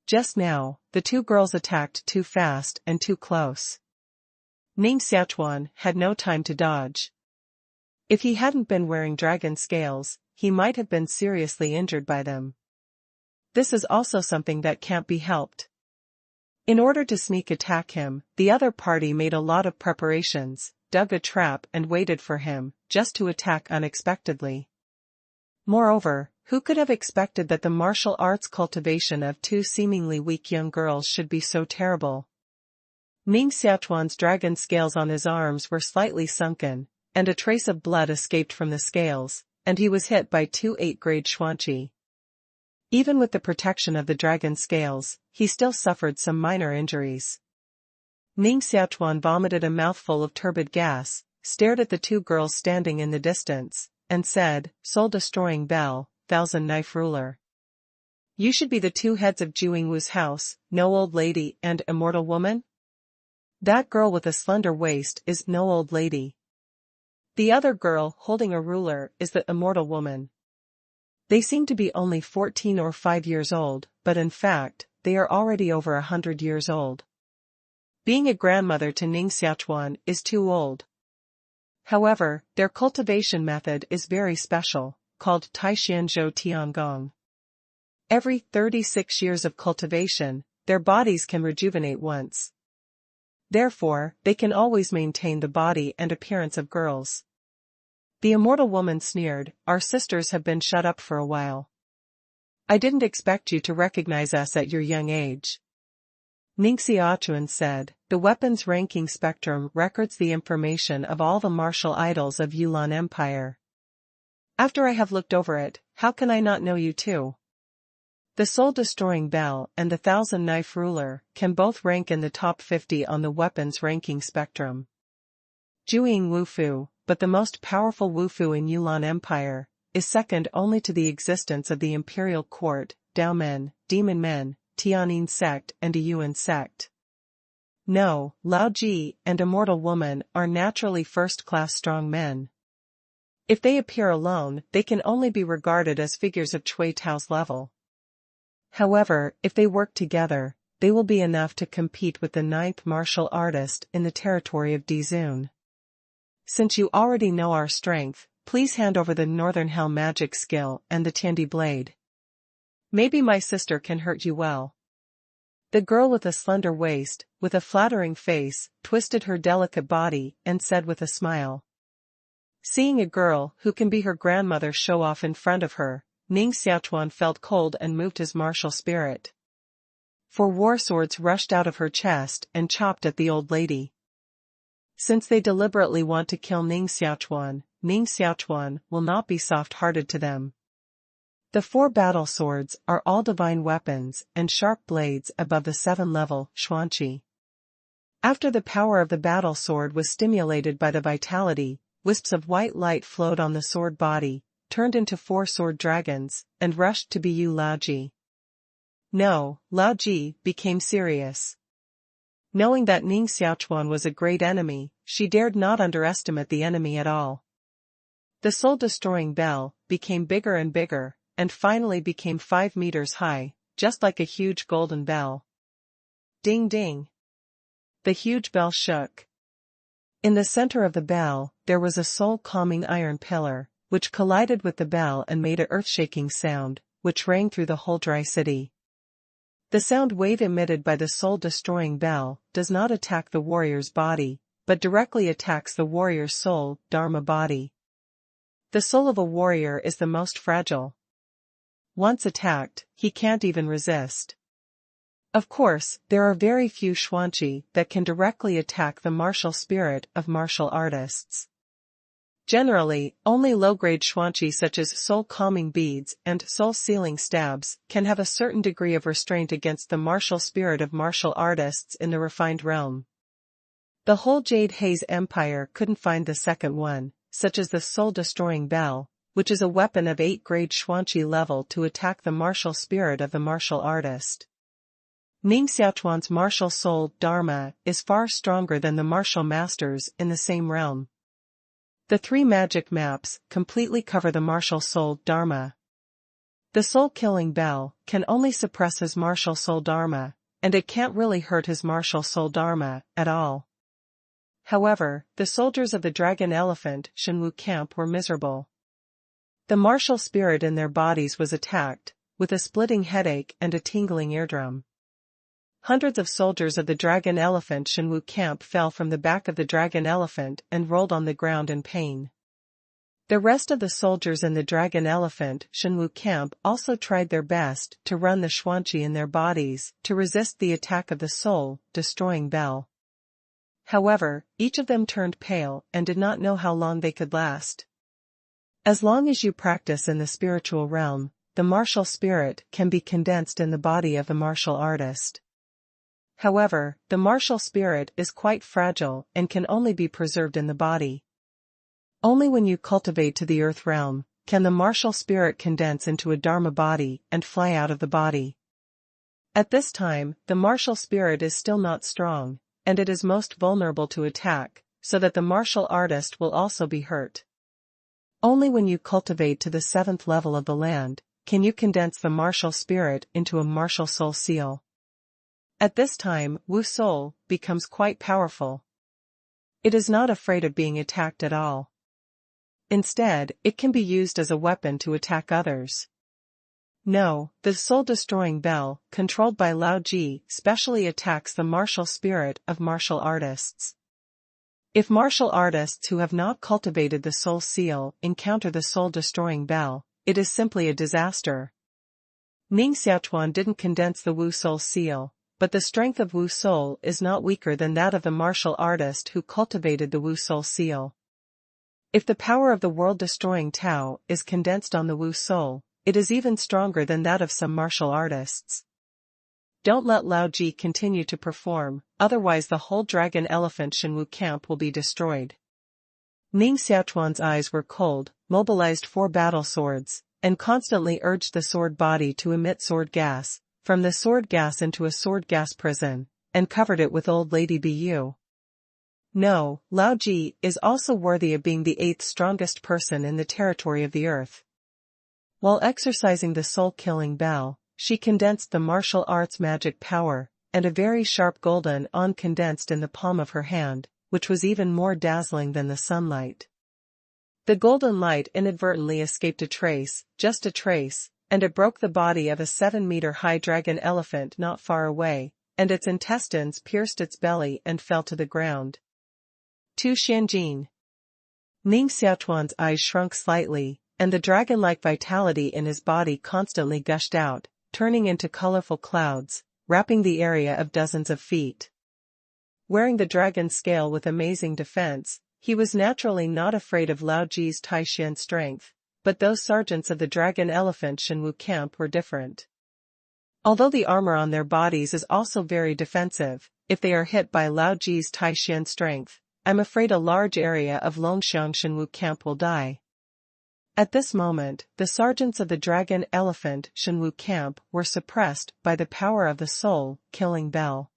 Just now, the two girls attacked too fast and too close. Ning Xiaochuan had no time to dodge. If he hadn't been wearing dragon scales, he might have been seriously injured by them. This is also something that can't be helped. In order to sneak attack him, the other party made a lot of preparations, dug a trap and waited for him, just to attack unexpectedly. Moreover, who could have expected that the martial arts cultivation of 2 seemingly weak young girls should be so terrible? Ning Xiaochuan's dragon scales on his arms were slightly sunken, and a trace of blood escaped from the scales, and he was hit by 2 8th-grade Xuanqi. Even with the protection of the dragon scales, he still suffered some minor injuries. Ning Xiaochuan vomited a mouthful of turbid gas, stared at the two girls standing in the distance, and said, "Soul-destroying bell, thousand-knife ruler. You should be the two heads of Jiu Wu's house, no old lady and immortal woman? That girl with a slender waist is no old lady. The other girl holding a ruler is the immortal woman. They seem to be only 14 or 5 years old, but in fact, they are already over 100 years old. Being a grandmother to Ning Xiaochuan is too old. However, their cultivation method is very special, called Taishianzhou Tiangong. Every 36 years of cultivation, their bodies can rejuvenate once. Therefore, they can always maintain the body and appearance of girls." The immortal woman sneered, "Our sisters have been shut up for a while. I didn't expect you to recognize us at your young age." Ning Xiaochuan said, "The weapons ranking spectrum records the information of all the martial idols of Yulan Empire. After I have looked over it, how can I not know you too? The soul-destroying bell and the thousand-knife ruler can both rank in the top 50 on the weapons ranking spectrum. Jiu Wufu, but the most powerful Wufu in Yulan Empire, is second only to the existence of the imperial court, Daomen, demon men, Tianyin sect and a Yuan sect. No, Lao Ji and immortal woman are naturally first-class strong men. If they appear alone, they can only be regarded as figures of Cui Tao's level. However, if they work together, they will be enough to compete with the 9th martial artist in the territory of Dizun. Since you already know our strength, please hand over the Northern Hell magic skill and the Tiandi blade. Maybe my sister can hurt you well." The girl with a slender waist, with a flattering face, twisted her delicate body and said with a smile. Seeing a girl who can be her grandmother show off in front of her, Ning Xiaochuan felt cold and moved his martial spirit. 4 war swords rushed out of her chest and chopped at the old lady. Since they deliberately want to kill Ning Xiaochuan will not be soft-hearted to them. The 4 battle swords are all divine weapons and sharp blades above the 7th-level Xuanqi. After the power of the battle sword was stimulated by the vitality, wisps of white light flowed on the sword body, turned into 4 sword dragons, and rushed to Bu Laoji. No, Laoji became serious. Knowing that Ning Xiaochuan was a great enemy, she dared not underestimate the enemy at all. The soul-destroying bell became bigger and bigger, and finally became 5 meters high, just like a huge golden bell. Ding ding! The huge bell shook. In the center of the bell, there was a soul-calming iron pillar, which collided with the bell and made an earth-shaking sound, which rang through the whole dry city. The sound wave emitted by the soul-destroying bell does not attack the warrior's body, but directly attacks the warrior's soul, Dharma body. The soul of a warrior is the most fragile. Once attacked, he can't even resist. Of course, there are very few Xuanqi that can directly attack the martial spirit of martial artists. Generally, only low-grade Xuanqi such as soul-calming beads and soul-sealing stabs can have a certain degree of restraint against the martial spirit of martial artists in the refined realm. The whole Jade Haze Empire couldn't find the second one, such as the soul-destroying bell, which is a weapon of 8th-grade Xuanqi level to attack the martial spirit of the martial artist. Ning Xiaochuan's martial soul, Dharma, is far stronger than the martial masters in the same realm. The 3 magic maps completely cover the martial soul, Dharma. The soul-killing bell can only suppress his martial soul, Dharma, and it can't really hurt his martial soul, Dharma, at all. However, the soldiers of the dragon elephant Shenwu camp were miserable. The martial spirit in their bodies was attacked, with a splitting headache and a tingling eardrum. Hundreds of soldiers of the dragon elephant Shenwu camp fell from the back of the dragon elephant and rolled on the ground in pain. The rest of the soldiers in the dragon elephant Shenwu camp also tried their best to run the Xuanqi in their bodies to resist the attack of the soul-destroying bell. However, each of them turned pale and did not know how long they could last. As long as you practice in the spiritual realm, the martial spirit can be condensed in the body of the martial artist. However, the martial spirit is quite fragile and can only be preserved in the body. Only when you cultivate to the earth realm, can the martial spirit condense into a dharma body and fly out of the body. At this time, the martial spirit is still not strong, and it is most vulnerable to attack, so that the martial artist will also be hurt. Only when you cultivate to the 7th level of the land, can you condense the martial spirit into a martial soul seal. At this time, Wu soul becomes quite powerful. It is not afraid of being attacked at all. Instead, it can be used as a weapon to attack others. No, the soul-destroying bell, controlled by Lao Ji, specially attacks the martial spirit of martial artists. If martial artists who have not cultivated the soul seal encounter the soul-destroying bell, it is simply a disaster. Ning Xiaochuan didn't condense the Wu soul seal, but the strength of Wu soul is not weaker than that of the martial artist who cultivated the Wu soul seal. If the power of the world-destroying Tao is condensed on the Wu soul, it is even stronger than that of some martial artists. Don't let Lao Ji continue to perform, otherwise the whole dragon elephant Shenwu camp will be destroyed. Ning Xiaochuan's eyes were cold, mobilized 4 battle swords, and constantly urged the sword body to emit sword gas, from the sword gas into a sword gas prison, and covered it with old lady Bu. No, Lao Ji is also worthy of being the 8th strongest person in the territory of the earth. While exercising the soul-killing bell, she condensed the martial arts magic power, and a very sharp golden on condensed in the palm of her hand, which was even more dazzling than the sunlight. The golden light inadvertently escaped a trace, just a trace, and it broke the body of a 7-meter-high dragon elephant not far away, and its intestines pierced its belly and fell to the ground. Tu Xianjin. Ning Xiaochuan's eyes shrunk slightly, and the dragon-like vitality in his body constantly gushed out, turning into colorful clouds, wrapping the area of dozens of feet. Wearing the dragon scale with amazing defense, he was naturally not afraid of Lao Ji's Taishan strength, but those sergeants of the dragon elephant Shenwu camp were different. Although the armor on their bodies is also very defensive, if they are hit by Lao Ji's Taishan strength, I'm afraid a large area of Longxiang Shenwu camp will die. At this moment, the sergeants of the dragon elephant Shenwu camp were suppressed by the power of the soul-killing bell.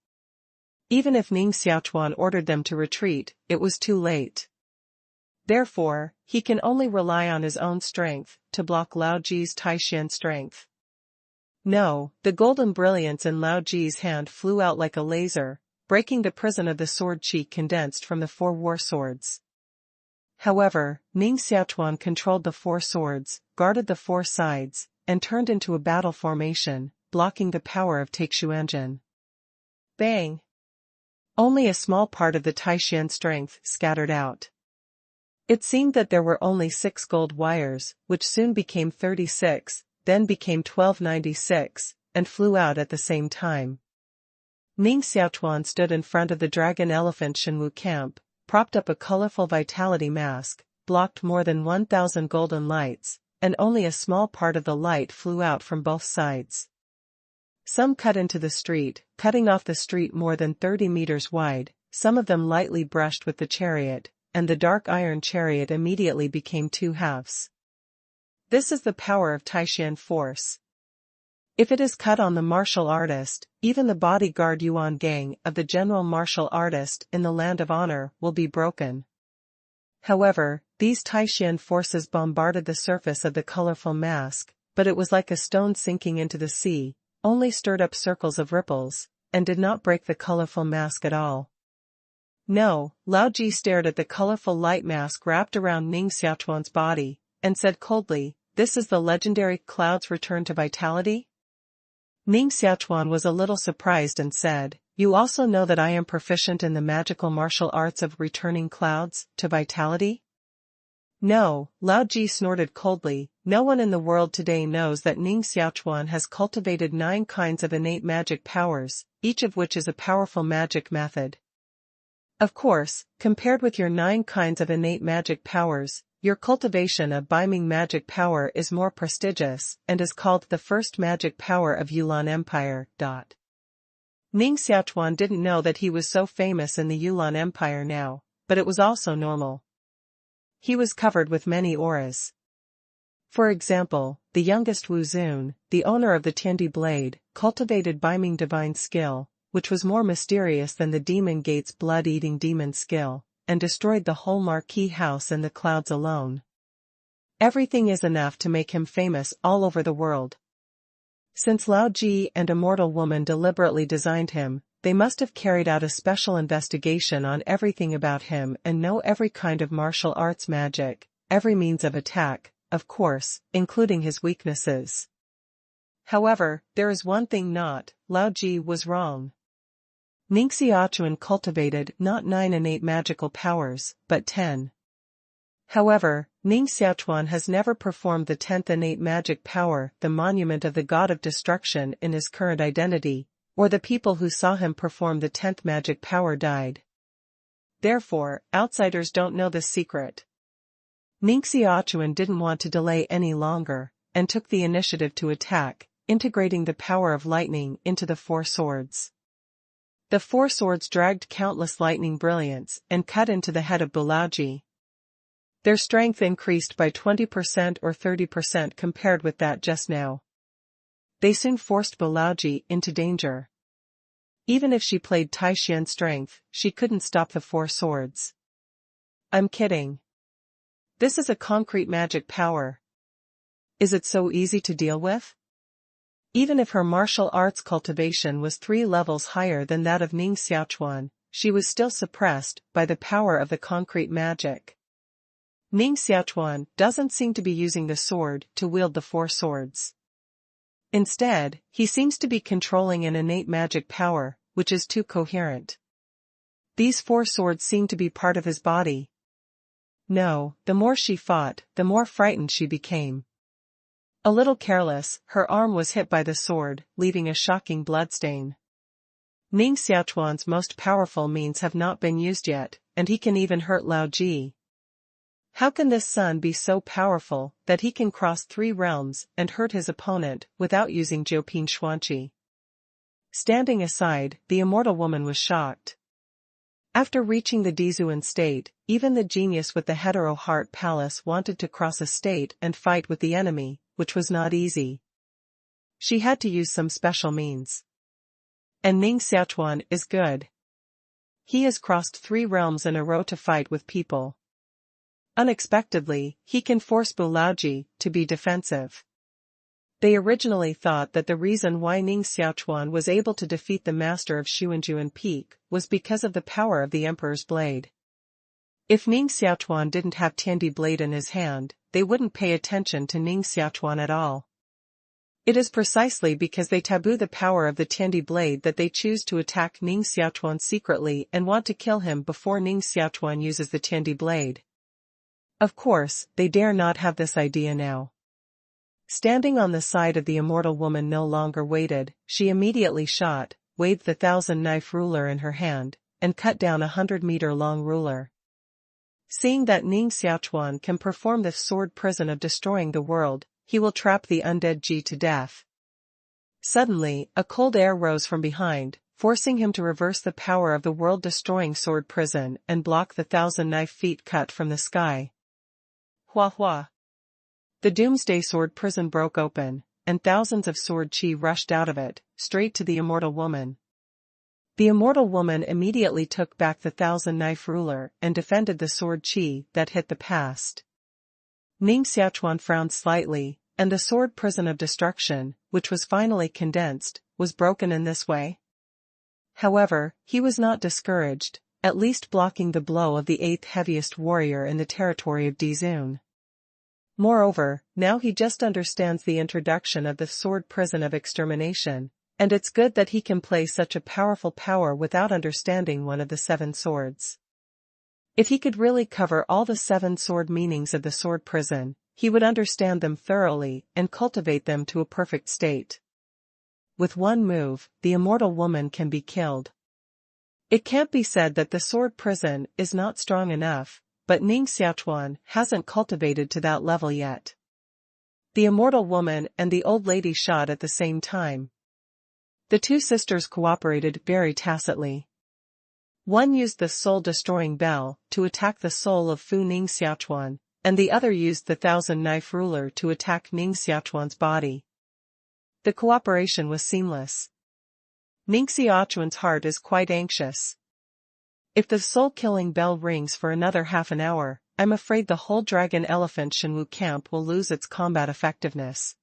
Even if Ning Xiaochuan ordered them to retreat, it was too late. Therefore, he can only rely on his own strength to block Lao Ji's Taishan strength. No, the golden brilliance in Lao Ji's hand flew out like a laser, breaking the prison of the sword chi condensed from the 4 war swords. However, Ning Xiaochuan controlled the 4 swords, guarded the 4 sides, and turned into a battle formation, blocking the power of Taishuanjin. Bang! Only a small part of the Taishan strength scattered out. It seemed that there were only 6 gold wires, which soon became 36, then became 1296, and flew out at the same time. Ning Xiaochuan stood in front of the dragon elephant Shenwu camp, propped up a colorful vitality mask, blocked more than 1,000 golden lights, and only a small part of the light flew out from both sides. Some cut into the street, cutting off the street more than 30 meters wide, some of them lightly brushed with the chariot, and the dark iron chariot immediately became 2 halves. This is the power of Taishan force. If it is cut on the martial artist, even the bodyguard Yuan gang of the general martial artist in the land of honor will be broken. However, these Taishan forces bombarded the surface of the colorful mask, but it was like a stone sinking into the sea, only stirred up circles of ripples, and did not break the colorful mask at all. No, Lao Ji stared at the colorful light mask wrapped around Ning Xiaochuan's body, and said coldly, "This is the legendary cloud's return to vitality?" Ning Xiaochuan was a little surprised and said, "You also know that I am proficient in the magical martial arts of returning clouds to vitality?" No, Lao Ji snorted coldly. No one in the world today knows that Ning Xiaochuan has cultivated 9 kinds of innate magic powers, each of which is a powerful magic method. Of course, compared with your 9 kinds of innate magic powers, your cultivation of Biming magic power is more prestigious and is called the first magic power of Yulan Empire. Ning Xiaochuan didn't know that he was so famous in the Yulan Empire now, but it was also normal. He was covered with many auras. For example, the youngest Wu Zun, the owner of the Tiandi blade, cultivated Biming divine skill, which was more mysterious than the demon gate's blood-eating demon skill, and destroyed the whole marquee house and the clouds alone. Everything is enough to make him famous all over the world. Since Lao Ji and Immortal Woman deliberately designed him, they must have carried out a special investigation on everything about him and know every kind of martial arts magic, every means of attack, of course, including his weaknesses. However, there is one thing not, Lao Ji was wrong. Ning Xiaochuan cultivated not 9 innate magical powers, but 10. However, Ning Xiaochuan has never performed the 10th innate magic power, the monument of the god of destruction in his current identity, or the people who saw him perform the 10th magic power died. Therefore, outsiders don't know this secret. Ning Xiaochuan didn't want to delay any longer, and took the initiative to attack, integrating the power of lightning into the 4 swords. The 4 swords dragged countless lightning brilliance and cut into the head of Bulaoji. Their strength increased by 20% or 30% compared with that just now. They soon forced Bulaoji into danger. Even if she played Tai Xian strength, she couldn't stop the 4 swords. I'm kidding. This is a concrete magic power. Is it so easy to deal with? Even if her martial arts cultivation was 3 levels higher than that of Ning Xiaochuan, she was still suppressed by the power of the concrete magic. Ning Xiaochuan doesn't seem to be using the sword to wield the 4 swords. Instead, he seems to be controlling an innate magic power, which is too coherent. These 4 swords seem to be part of his body. No, the more she fought, the more frightened she became. A little careless, her arm was hit by the sword, leaving a shocking bloodstain. Ning Xiaochuan's most powerful means have not been used yet, and he can even hurt Lao Ji. How can this son be so powerful that he can cross 3 realms and hurt his opponent without using Jiupin Xuanqi? Standing aside, the Immortal Woman was shocked. After reaching the Dizuan state, even the genius with the hetero heart palace wanted to cross a state and fight with the enemy, which was not easy. She had to use some special means. And Ning Xiaochuan is good. He has crossed 3 realms in a row to fight with people. Unexpectedly, he can force Bulaoji to be defensive. They originally thought that the reason why Ning Xiaochuan was able to defeat the master of Xuanjuan Peak was because of the power of the Emperor's blade. If Ning Xiaochuan didn't have Tiandi blade in his hand, they wouldn't pay attention to Ning Xiaochuan at all. It is precisely because they taboo the power of the Tiandi blade that they choose to attack Ning Xiaochuan secretly and want to kill him before Ning Xiaochuan uses the Tiandi blade. Of course, they dare not have this idea now. Standing on the side of the Immortal Woman no longer waited, she immediately shot, waved the 1,000-knife ruler in her hand, and cut down a 100-meter-long ruler. Seeing that Ning Xiaochuan can perform the sword prison of destroying the world, he will trap the undead Ji to death. Suddenly, a cold air rose from behind, forcing him to reverse the power of the world-destroying sword prison and block the 1,000-knife feet cut from the sky. Hua hua. The doomsday sword prison broke open, and thousands of sword chi rushed out of it, straight to the Immortal Woman. The Immortal Woman immediately took back the 1,000-knife ruler and defended the sword chi that hit the past. Ning Xiaochuan frowned slightly, and the sword prison of destruction, which was finally condensed, was broken in this way. However, he was not discouraged, at least blocking the blow of the 8th heaviest warrior in the territory of Dizun. Moreover, now he just understands the introduction of the sword prison of extermination, and it's good that he can play such a powerful power without understanding one of the 7 swords. If he could really cover all the 7 sword meanings of the sword prison, he would understand them thoroughly and cultivate them to a perfect state. With one move, the Immortal Woman can be killed. It can't be said that the sword prison is not strong enough, but Ning Xiaochuan hasn't cultivated to that level yet. The immortal woman and the old lady shot at the same time. The two sisters cooperated very tacitly. One used the soul-destroying bell to attack the soul of Fu Ning Xiaochuan, and the other used the thousand-knife ruler to attack Ning Xiaochuan's body. The cooperation was seamless. Ning Xiaochuan's heart is quite anxious. If the soul-killing bell rings for another half an hour, I'm afraid the whole Dragon Elephant Shenwu camp will lose its combat effectiveness.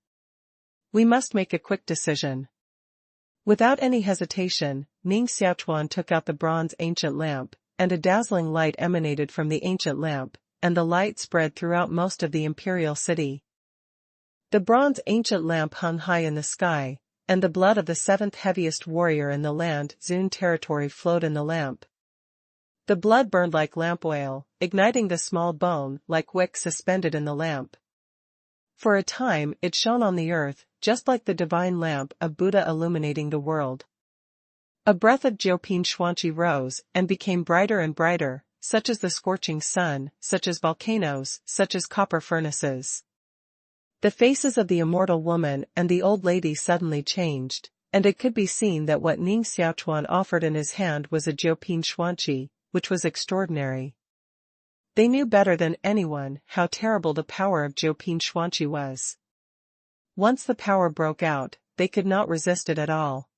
We must make a quick decision. Without any hesitation, Ning Xiaochuan took out the bronze ancient lamp, and a dazzling light emanated from the ancient lamp, and the light spread throughout most of the imperial city. The bronze ancient lamp hung high in the sky, and the blood of the seventh heaviest warrior in the land Zun territory flowed in the lamp. The blood burned like lamp oil, igniting the small bone like wick suspended in the lamp. For a time it shone on the earth, just like the divine lamp of Buddha illuminating the world. A breath of Jiu Dang Jia rose and became brighter and brighter, such as the scorching sun, such as volcanoes, such as copper furnaces. The faces of the immortal woman and the old lady suddenly changed, and it could be seen that what Ning Xiaochuan offered in his hand was a Jiu Dang Jia, which was extraordinary. They knew better than anyone how terrible the power of Jiu Dang Jia was. Once the power broke out, they could not resist it at all.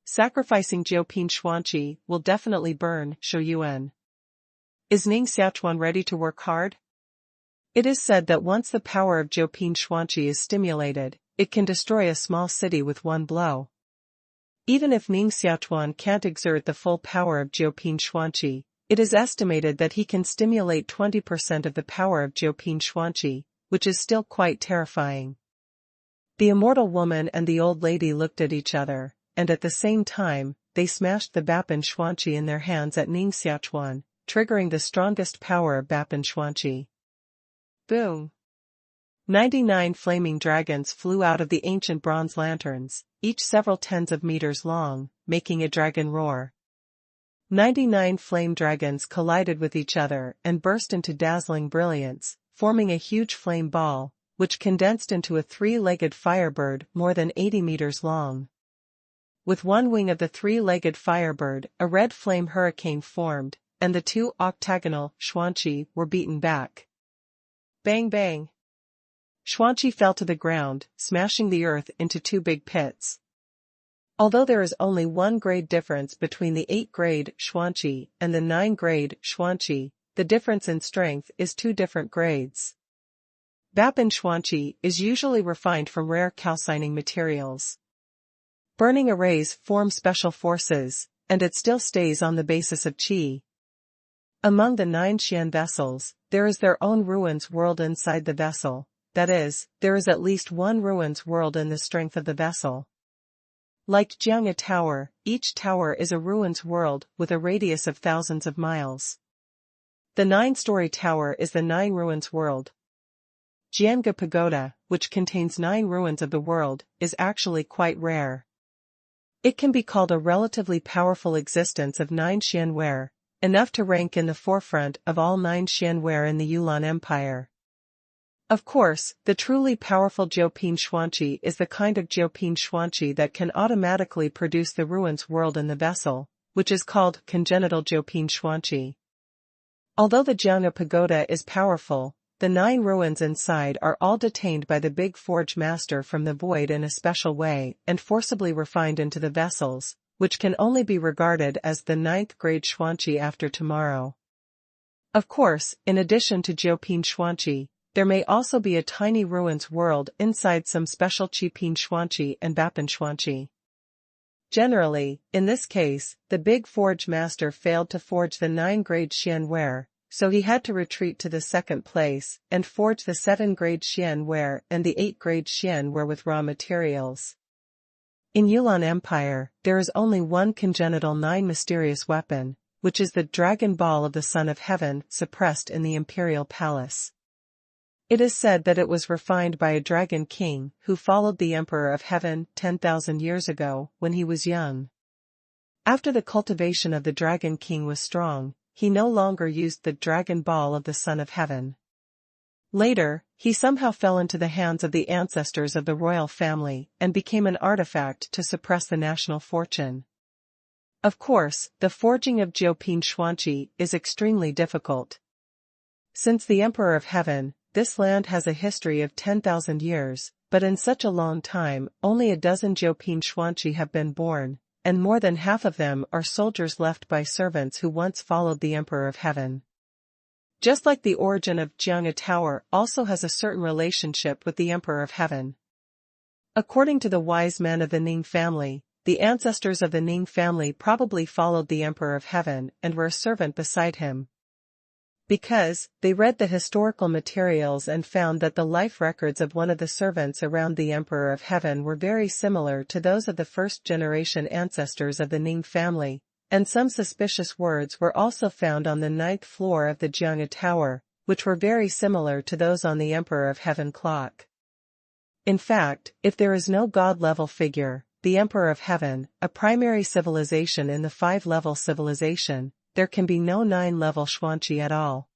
Sacrificing Jiu Dang Jia will definitely burn Shouyuan. Is Ning Xiaochuan ready to work hard? It is said that once the power of Jiu Dang Jia is stimulated, it can destroy a small city with one blow. Even if Ning Xiaochuan can't exert the full power of Jiu Dang Jia, it is estimated that he can stimulate 20% of the power of Jiu Dang Jia, which is still quite terrifying. The immortal woman and the old lady looked at each other, and at the same time, they smashed the Bapan Xuanqi in their hands at Ning Xiaochuan, triggering the strongest power of Bapan Xuanqi. Boom! 99 flaming dragons flew out of the ancient bronze lanterns, each several tens of meters long, making a dragon roar. 99 flame dragons collided with each other and burst into dazzling brilliance, forming a huge flame ball, which condensed into a three-legged firebird more than 80 meters long. With one wing of the three-legged firebird, a red flame hurricane formed, and the two octagonal Xuanqi were beaten back. Bang bang! Xuanqi fell to the ground, smashing the earth into two big pits. Although there is only 1 grade difference between the 8-grade Xuanqi and the 9-grade Xuanqi, the difference in strength is 2 different grades. Bapan Xuanqi is usually refined from rare calcining materials. Burning arrays form special forces, and it still stays on the basis of qi. Among the 9 Xian vessels, there is their own ruins world inside the vessel. That is, there is at least one ruins world in the strength of the vessel. Like Jiang'a Tower, each tower is a ruins world with a radius of thousands of miles. The 9-story tower is the 9 ruins world. Jiang'a Pagoda, which contains 9 ruins of the world, is actually quite rare. It can be called a relatively powerful existence of 9 Xianware, enough to rank in the forefront of all 9 Xianware in the Yulan Empire. Of course, the truly powerful Jiu Dang Jia is the kind of Jiu Dang Jia that can automatically produce the ruins world in the vessel, which is called congenital Jiu Dang Jia. Although the Jiang'a Pagoda is powerful, the 9 ruins inside are all detained by the big forge master from the void in a special way and forcibly refined into the vessels, which can only be regarded as the 9th grade Xuanqi after tomorrow. Of course, in addition to Jiu Dang Xuanqi, there may also be a tiny ruins world inside some special Qi Ping Xuanqi and Bapan Xuanqi. Generally, in this case, the big forge master failed to forge the 9-grade Xianware, so he had to retreat to the 2nd place and forge the 7-grade Xianware and the 8-grade Xianware with raw materials. In Yulan Empire, there is only one congenital 9 mysterious weapon, which is the Dragon Ball of the Son of Heaven suppressed in the Imperial Palace. It is said that it was refined by a dragon king who followed the Emperor of Heaven 10,000 years ago when he was young. After the cultivation of the dragon king was strong, he no longer used the Dragon Ball of the Son of Heaven. Later, he somehow fell into the hands of the ancestors of the royal family and became an artifact to suppress the national fortune. Of course, the forging of Jiu Dang Jia is extremely difficult. Since the Emperor of Heaven, this land has a history of 10,000 years, but in such a long time, only a dozen Jiu Dang Jia have been born, and more than half of them are soldiers left by servants who once followed the Emperor of Heaven. Just like the origin of Jiang Tower also has a certain relationship with the Emperor of Heaven. According to the wise men of the Ning family, the ancestors of the Ning family probably followed the Emperor of Heaven and were a servant beside him. Because they read the historical materials and found that the life records of one of the servants around the Emperor of Heaven were very similar to those of the first-generation ancestors of the Ning family, and some suspicious words were also found on the 9th floor of the Jiang Tower, which were very similar to those on the Emperor of Heaven clock. In fact, if there is no God-level figure, the Emperor of Heaven, a primary civilization in the 5-level civilization, there can be no 9-level Xuanqi at all.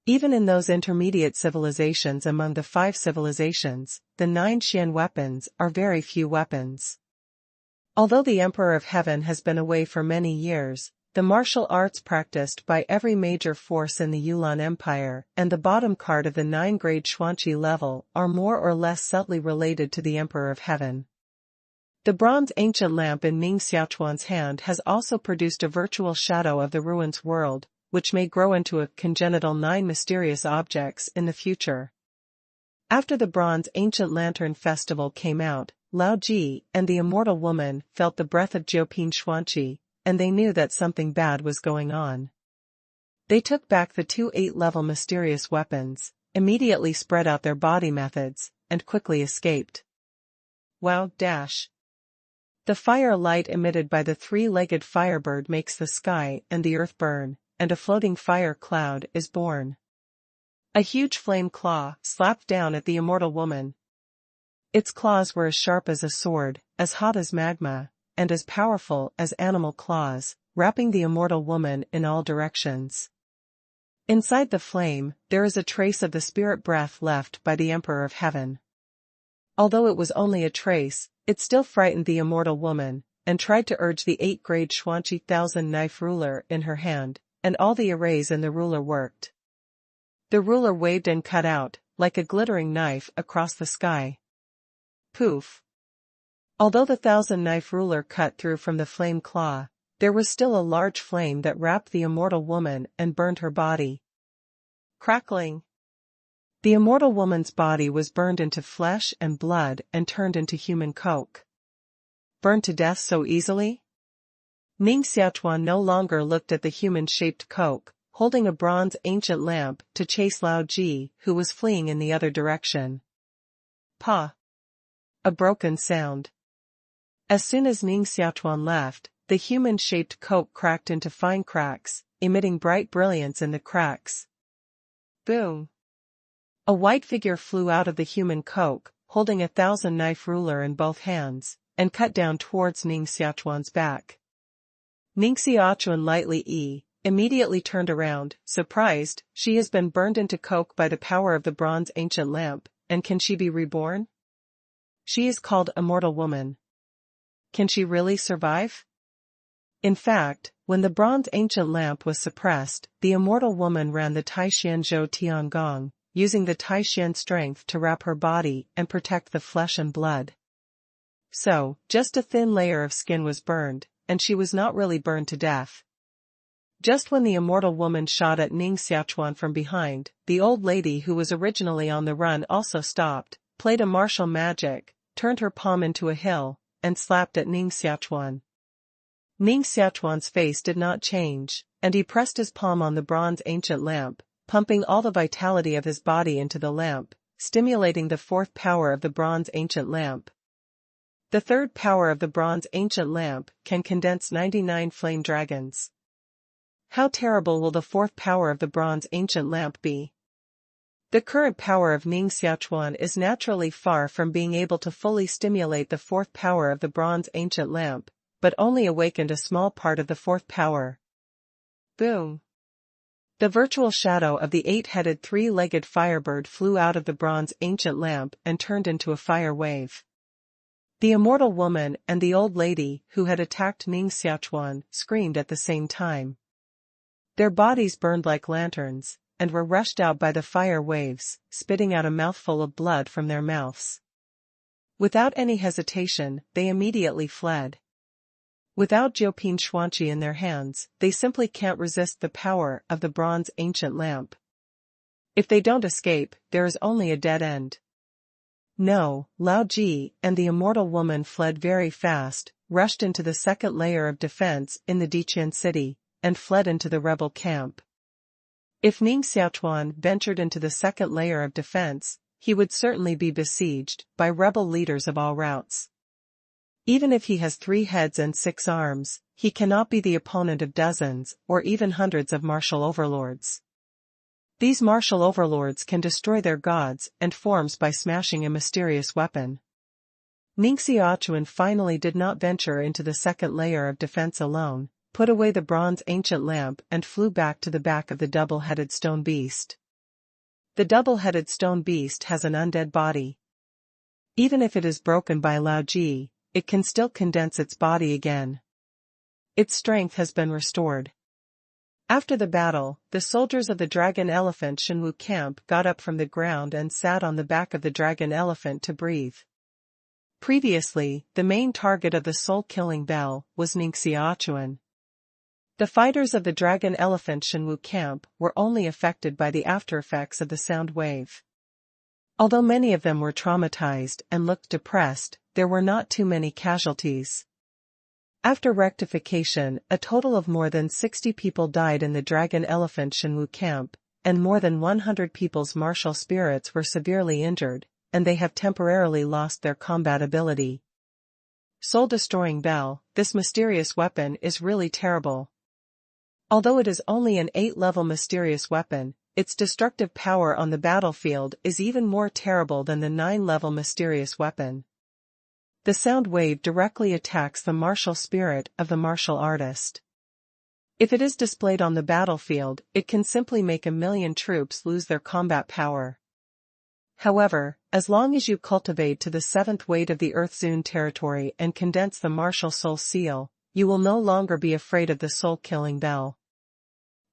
Even in those intermediate civilizations among the 5 civilizations, the 9 Xian weapons are very few weapons. Although the Emperor of Heaven has been away for many years, the martial arts practiced by every major force in the Yulan Empire and the bottom card of the 9-grade Xuanqi level are more or less subtly related to the Emperor of Heaven. The bronze ancient lamp in Ning Xiaochuan's hand has also produced a virtual shadow of the ruins world, which may grow into a congenital 9 mysterious objects in the future. After the bronze ancient lantern festival came out, Lao Ji and the immortal woman felt the breath of Jiu Dang Jia, and they knew that something bad was going on. They took back the 2 8-level mysterious weapons, immediately spread out their body methods, and quickly escaped. Wow! The fire light emitted by the 3-legged firebird makes the sky and the earth burn, and a floating fire cloud is born. A huge flame claw slapped down at the immortal woman. Its claws were as sharp as a sword, as hot as magma, and as powerful as animal claws, wrapping the immortal woman in all directions. Inside the flame, there is a trace of the spirit breath left by the Emperor of Heaven. Although it was only a trace, it still frightened the immortal woman, and tried to urge the 8-grade Xuanqi 1000-knife ruler in her hand, and all the arrays in the ruler worked. The ruler waved and cut out, like a glittering knife across the sky. Poof! Although the 1000-knife ruler cut through from the flame claw, there was still a large flame that wrapped the immortal woman and burned her body. Crackling! The immortal woman's body was burned into flesh and blood and turned into human coke. Burned to death so easily? Ning Xiaochuan no longer looked at the human-shaped coke, holding a bronze ancient lamp to chase Lao Ji, who was fleeing in the other direction. Pa! A broken sound. As soon as Ning Xiaochuan left, the human-shaped coke cracked into fine cracks, emitting bright brilliance in the cracks. Boom! A white figure flew out of the human coke, holding a 1000-knife ruler in both hands, and cut down towards Ning Xiaochuan's back. Ning Xiaochuan immediately turned around, surprised. She has been burned into coke by the power of the bronze ancient lamp, and can she be reborn? She is called Immortal Woman. Can she really survive? In fact, when the bronze ancient lamp was suppressed, the Immortal Woman ran the Taishan Zhou Tiangong, using the Taishan strength to wrap her body and protect the flesh and blood. So, just a thin layer of skin was burned, and she was not really burned to death. Just when the immortal woman shot at Ning Xiaochuan from behind, the old lady who was originally on the run also stopped, played a martial magic, turned her palm into a hill, and slapped at Ning Xiaochuan. Ning Xiaochuan's face did not change, and he pressed his palm on the bronze ancient lamp, pumping all the vitality of his body into the lamp, stimulating the 4th power of the bronze ancient lamp. The 3rd power of the bronze ancient lamp can condense 99 flame dragons. How terrible will the 4th power of the bronze ancient lamp be? The current power of Ning Xiaochuan is naturally far from being able to fully stimulate the 4th power of the bronze ancient lamp, but only awakened a small part of the 4th power. Boom! The virtual shadow of the eight-headed three-legged firebird flew out of the bronze ancient lamp and turned into a fire wave. The immortal woman and the old lady who had attacked Ning Xiaochuan screamed at the same time. Their bodies burned like lanterns, and were rushed out by the fire waves, spitting out a mouthful of blood from their mouths. Without any hesitation, they immediately fled. Without Jiu Dang Jia in their hands, they simply can't resist the power of the bronze ancient lamp. If they don't escape, there is only a dead end. No, Lao Ji and the immortal woman fled very fast, rushed into the second layer of defense in the Diqian city, and fled into the rebel camp. If Ning Xiaochuan ventured into the second layer of defense, he would certainly be besieged by rebel leaders of all routes. Even if he has 3 heads and 6 arms, he cannot be the opponent of dozens or even hundreds of martial overlords. These martial overlords can destroy their gods and forms by smashing a mysterious weapon. Ning Xiaochuan finally did not venture into the second layer of defense alone, put away the bronze ancient lamp and flew back to the back of the double-headed stone beast. The double-headed stone beast has an undead body. Even if it is broken by Lao Ji, it can still condense its body again. Its strength has been restored. After the battle, the soldiers of the dragon elephant Shenwu camp got up from the ground and sat on the back of the dragon elephant to breathe. Previously, the main target of the soul-killing bell was Ning Xiaochuan. The fighters of the dragon elephant Shenwu camp were only affected by the aftereffects of the sound wave. Although many of them were traumatized and looked depressed, there were not too many casualties. After rectification, a total of more than 60 people died in the dragon elephant Shenwu camp, and more than 100 people's martial spirits were severely injured, and they have temporarily lost their combat ability. Soul-destroying bell, this mysterious weapon is really terrible. Although it is only an 8-level mysterious weapon, its destructive power on the battlefield is even more terrible than the 9-level mysterious weapon. The sound wave directly attacks the martial spirit of the martial artist. If it is displayed on the battlefield, it can simply make 1,000,000 troops lose their combat power. However, as long as you cultivate to the 7th weight of the Earth Zone territory and condense the martial soul seal, you will no longer be afraid of the soul-killing bell.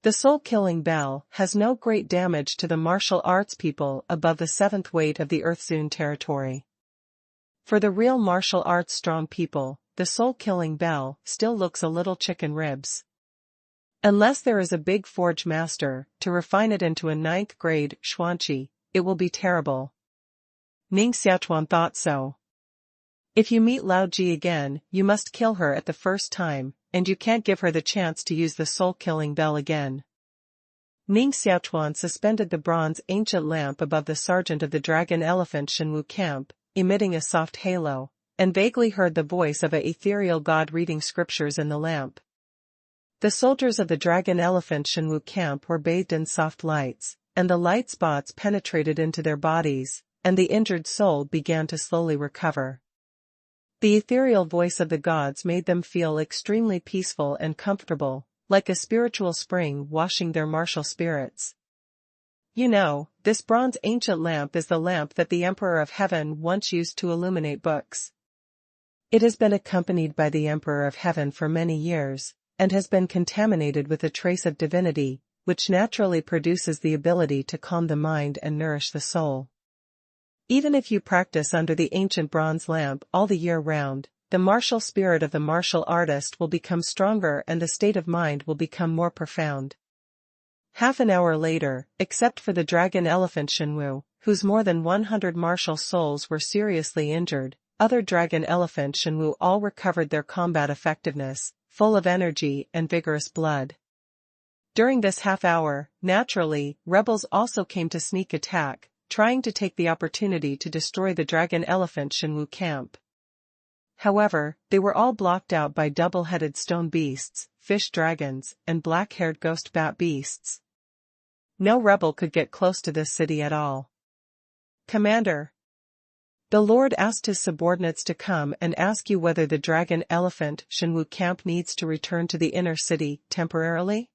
The soul-killing bell has no great damage to the martial arts people above the 7th weight of the Earth Zone territory. For the real martial arts strong people, the soul-killing bell still looks a little chicken ribs. Unless there is a big forge master to refine it into a 9th grade xuanqi, it will be terrible. Ning Xiaochuan thought so. If you meet Lao Ji again, you must kill her at the first time, and you can't give her the chance to use the soul-killing bell again. Ning Xiaochuan suspended the bronze ancient lamp above the sergeant of the dragon elephant Shenwu camp, emitting a soft halo, and vaguely heard the voice of an ethereal god reading scriptures in the lamp. The soldiers of the dragon elephant Shenwu camp were bathed in soft lights, and the light spots penetrated into their bodies, and the injured soul began to slowly recover. The ethereal voice of the gods made them feel extremely peaceful and comfortable, like a spiritual spring washing their martial spirits. You know, this bronze ancient lamp is the lamp that the Emperor of Heaven once used to illuminate books. It has been accompanied by the Emperor of Heaven for many years, and has been contaminated with a trace of divinity, which naturally produces the ability to calm the mind and nourish the soul. Even if you practice under the ancient bronze lamp all the year round, the martial spirit of the martial artist will become stronger and the state of mind will become more profound. Half an hour later, except for the dragon elephant Shenwu, whose more than 100 martial souls were seriously injured, other dragon elephant Shenwu all recovered their combat effectiveness, full of energy and vigorous blood. During this half hour, naturally, rebels also came to sneak attack, trying to take the opportunity to destroy the dragon elephant Shenwu camp. However, they were all blocked out by double-headed stone beasts, fish dragons, and black-haired ghost bat beasts. No rebel could get close to this city at all. Commander, the Lord asked his subordinates to come and ask you whether the dragon elephant Shenwu camp needs to return to the inner city temporarily?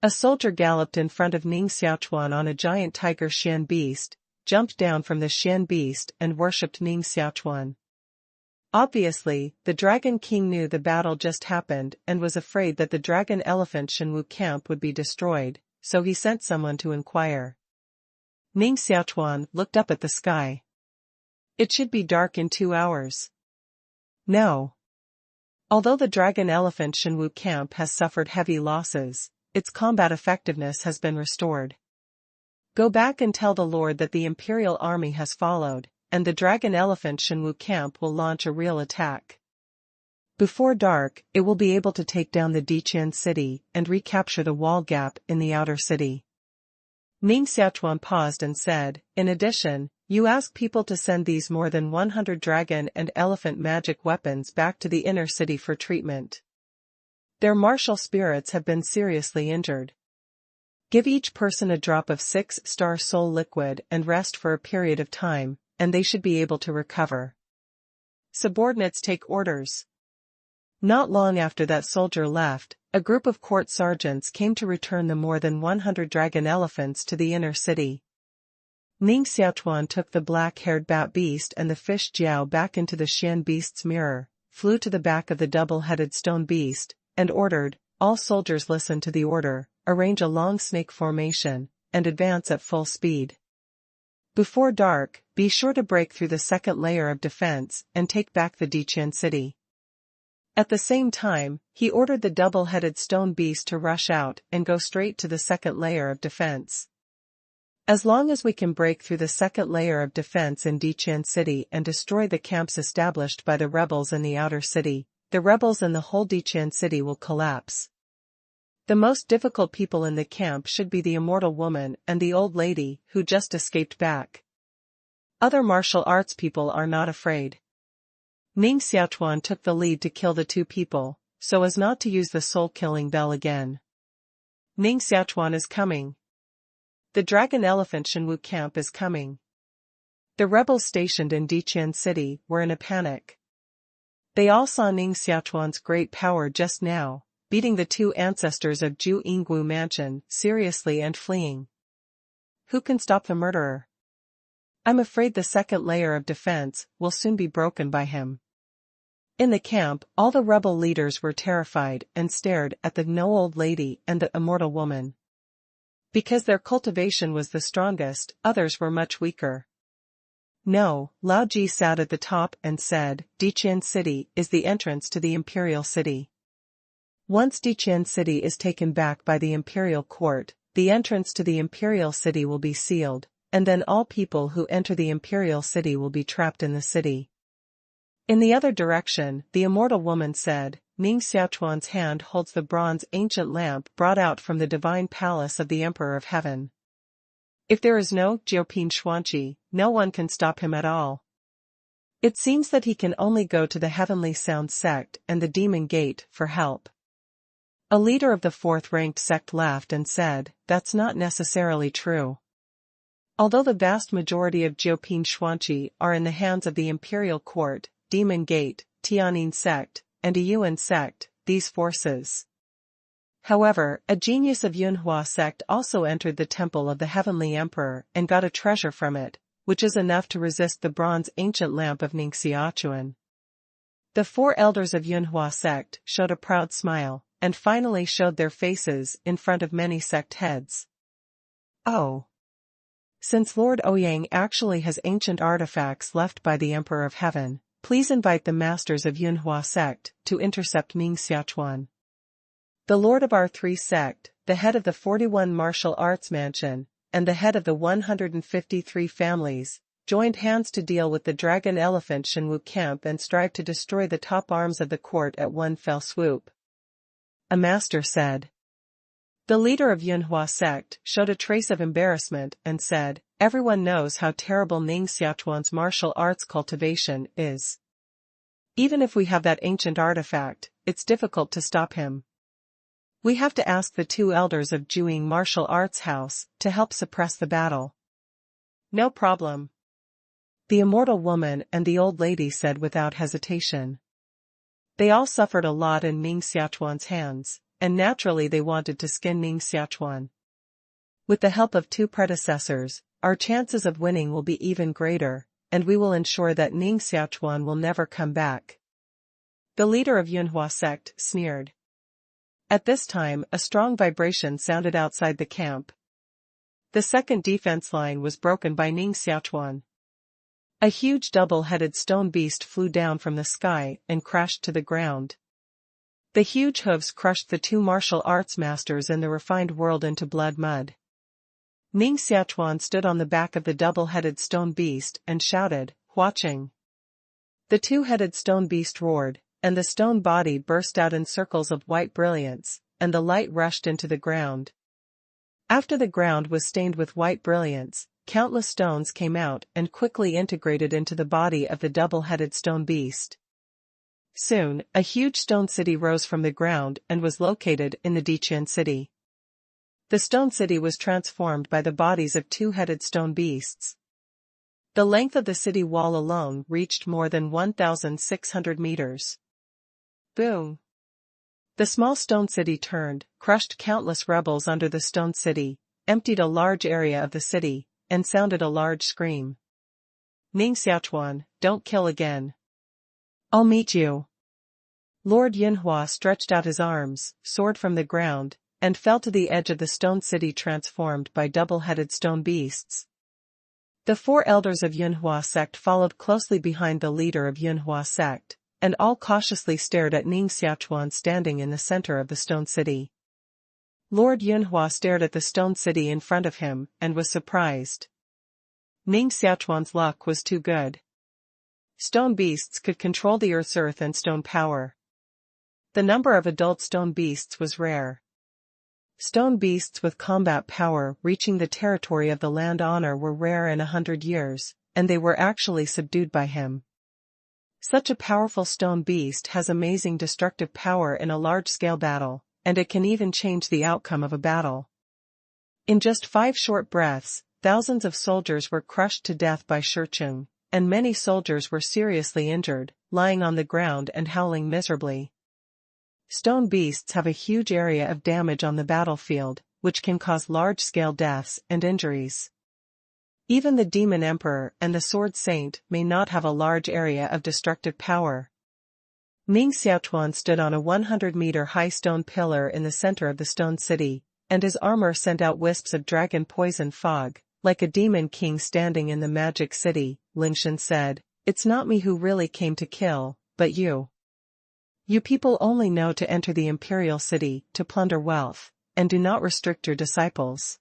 A soldier galloped in front of Ning Xiaochuan on a giant tiger Xian beast, jumped down from the Xian beast and worshipped Ning Xiaochuan. Obviously, the Dragon King knew the battle just happened and was afraid that the dragon elephant Shenwu camp would be destroyed, so he sent someone to inquire. Ning Xiaochuan looked up at the sky. It should be dark in 2 hours. No. Although the dragon elephant Shenwu camp has suffered heavy losses, its combat effectiveness has been restored. Go back and tell the Lord that the Imperial army has followed, and the dragon elephant Shenwu camp will launch a real attack. Before dark, it will be able to take down the Diqian city and recapture the wall gap in the outer city. Ning Xiaochuan paused and said, in addition, you ask people to send these more than 100 dragon and elephant magic weapons back to the inner city for treatment. Their martial spirits have been seriously injured. Give each person a drop of 6-star soul liquid and rest for a period of time, and they should be able to recover. Subordinates take orders. Not long after that soldier left, a group of court sergeants came to return the more than 100 dragon elephants to the inner city. Ning Xiaochuan took the black-haired bat beast and the fish Jiao back into the Xian beast's mirror, flew to the back of the double-headed stone beast, and ordered, all soldiers listen to the order, arrange a long snake formation, and advance at full speed. Before dark, be sure to break through the second layer of defense and take back the Diqian city. At the same time, he ordered the double-headed stone beast to rush out and go straight to the second layer of defense. As long as we can break through the second layer of defense in Diqian city and destroy the camps established by the rebels in the outer city, the rebels in the whole Diqian city will collapse. The most difficult people in the camp should be the immortal woman and the old lady who just escaped back. Other martial arts people are not afraid. Ning Xiaochuan took the lead to kill the 2 people, so as not to use the soul-killing bell again. Ning Xiaochuan is coming. The dragon elephant Shenwu camp is coming. The rebels stationed in Diqian city were in a panic. They all saw Ning Xiaochuan's great power just now, beating the 2 ancestors of Jiu Ingwu mansion seriously and fleeing. Who can stop the murderer? I'm afraid the second layer of defense will soon be broken by him. In the camp, all the rebel leaders were terrified and stared at the no old lady and the immortal woman. Because their cultivation was the strongest, others were much weaker. No, Lao Ji sat at the top and said, Diqian city is the entrance to the imperial city. Once Diqian city is taken back by the imperial court, the entrance to the imperial city will be sealed, and then all people who enter the imperial city will be trapped in the city. In the other direction, the immortal woman said, Ning Xiaochuan's hand holds the bronze ancient lamp brought out from the divine palace of the Emperor of Heaven. If there is no Jiu Dang Jia, no one can stop him at all. It seems that he can only go to the Heavenly Sound sect and the Demon Gate for help. A leader of the 4th-ranked sect laughed and said, that's not necessarily true. Although the vast majority of Jiu Dang Jia are in the hands of the Imperial Court, Demon Gate, Tianyin sect, and a Yuan sect, these forces. However, a genius of Yunhua sect also entered the temple of the Heavenly Emperor and got a treasure from it, which is enough to resist the bronze ancient lamp of Ning Xiaochuan. The 4 elders of Yunhua sect showed a proud smile, and finally showed their faces in front of many sect heads. Oh! Since Lord Ouyang actually has ancient artifacts left by the Emperor of Heaven, please invite the masters of Yunhua sect to intercept Ning Xiaochuan. The lord of our 3 sect, the head of the 41 martial arts mansion, and the head of the 153 families, joined hands to deal with the dragon elephant Shenwu camp and strive to destroy the top arms of the court at one fell swoop. A master said. The leader of Yunhua sect showed a trace of embarrassment and said, everyone knows how terrible Ning Xiaochuan's martial arts cultivation is. Even if we have that ancient artifact, it's difficult to stop him. We have to ask the 2 elders of Jiuying Martial Arts House to help suppress the battle. No problem. The immortal woman and the old lady said without hesitation. They all suffered a lot in Ning Xiaochuan's hands, and naturally they wanted to skin Ning Xiaochuan. With the help of 2 predecessors, our chances of winning will be even greater, and we will ensure that Ning Xiaochuan will never come back. The leader of Yunhua sect sneered. At this time, a strong vibration sounded outside the camp. The second defense line was broken by Ning Xiaochuan. A huge double-headed stone beast flew down from the sky and crashed to the ground. The huge hooves crushed the 2 martial arts masters in the refined world into blood mud. Ning Xiaochuan stood on the back of the double-headed stone beast and shouted, "Watching." The 2-headed stone beast roared, and the stone body burst out in circles of white brilliance, and the light rushed into the ground. After the ground was stained with white brilliance, countless stones came out and quickly integrated into the body of the double-headed stone beast. Soon, a huge stone city rose from the ground and was located in the Diqian city. The stone city was transformed by the bodies of 2-headed stone beasts. The length of the city wall alone reached more than 1,600 meters. Boom! The small stone city turned, crushed countless rebels under the stone city, emptied a large area of the city, and sounded a large scream. "Ning Xiaochuan, don't kill again. I'll meet you." Lord Yunhua stretched out his arms, soared from the ground, and fell to the edge of the stone city transformed by double-headed stone beasts. The 4 elders of Yunhua sect followed closely behind the leader of Yunhua sect, and all cautiously stared at Ning Xiaochuan standing in the center of the stone city. Lord Yunhua stared at the stone city in front of him and was surprised. Ning Xiaochuan's luck was too good. Stone beasts could control the earth and stone power. The number of adult stone beasts was rare. Stone beasts with combat power reaching the territory of the land honor were rare in 100 years, and they were actually subdued by him. Such a powerful stone beast has amazing destructive power in a large-scale battle, and it can even change the outcome of a battle. In just 5 short breaths, thousands of soldiers were crushed to death by Shicheng, and many soldiers were seriously injured, lying on the ground and howling miserably. Stone beasts have a huge area of damage on the battlefield, which can cause large-scale deaths and injuries. Even the Demon Emperor and the Sword Saint may not have a large area of destructive power. Ning Xiaochuan stood on a 100-meter-high stone pillar in the center of the stone city, and his armor sent out wisps of dragon poison fog, like a demon king standing in the magic city. Lingshan said, "It's not me who really came to kill, but you. You people only know to enter the imperial city, to plunder wealth, and do not restrict your disciples.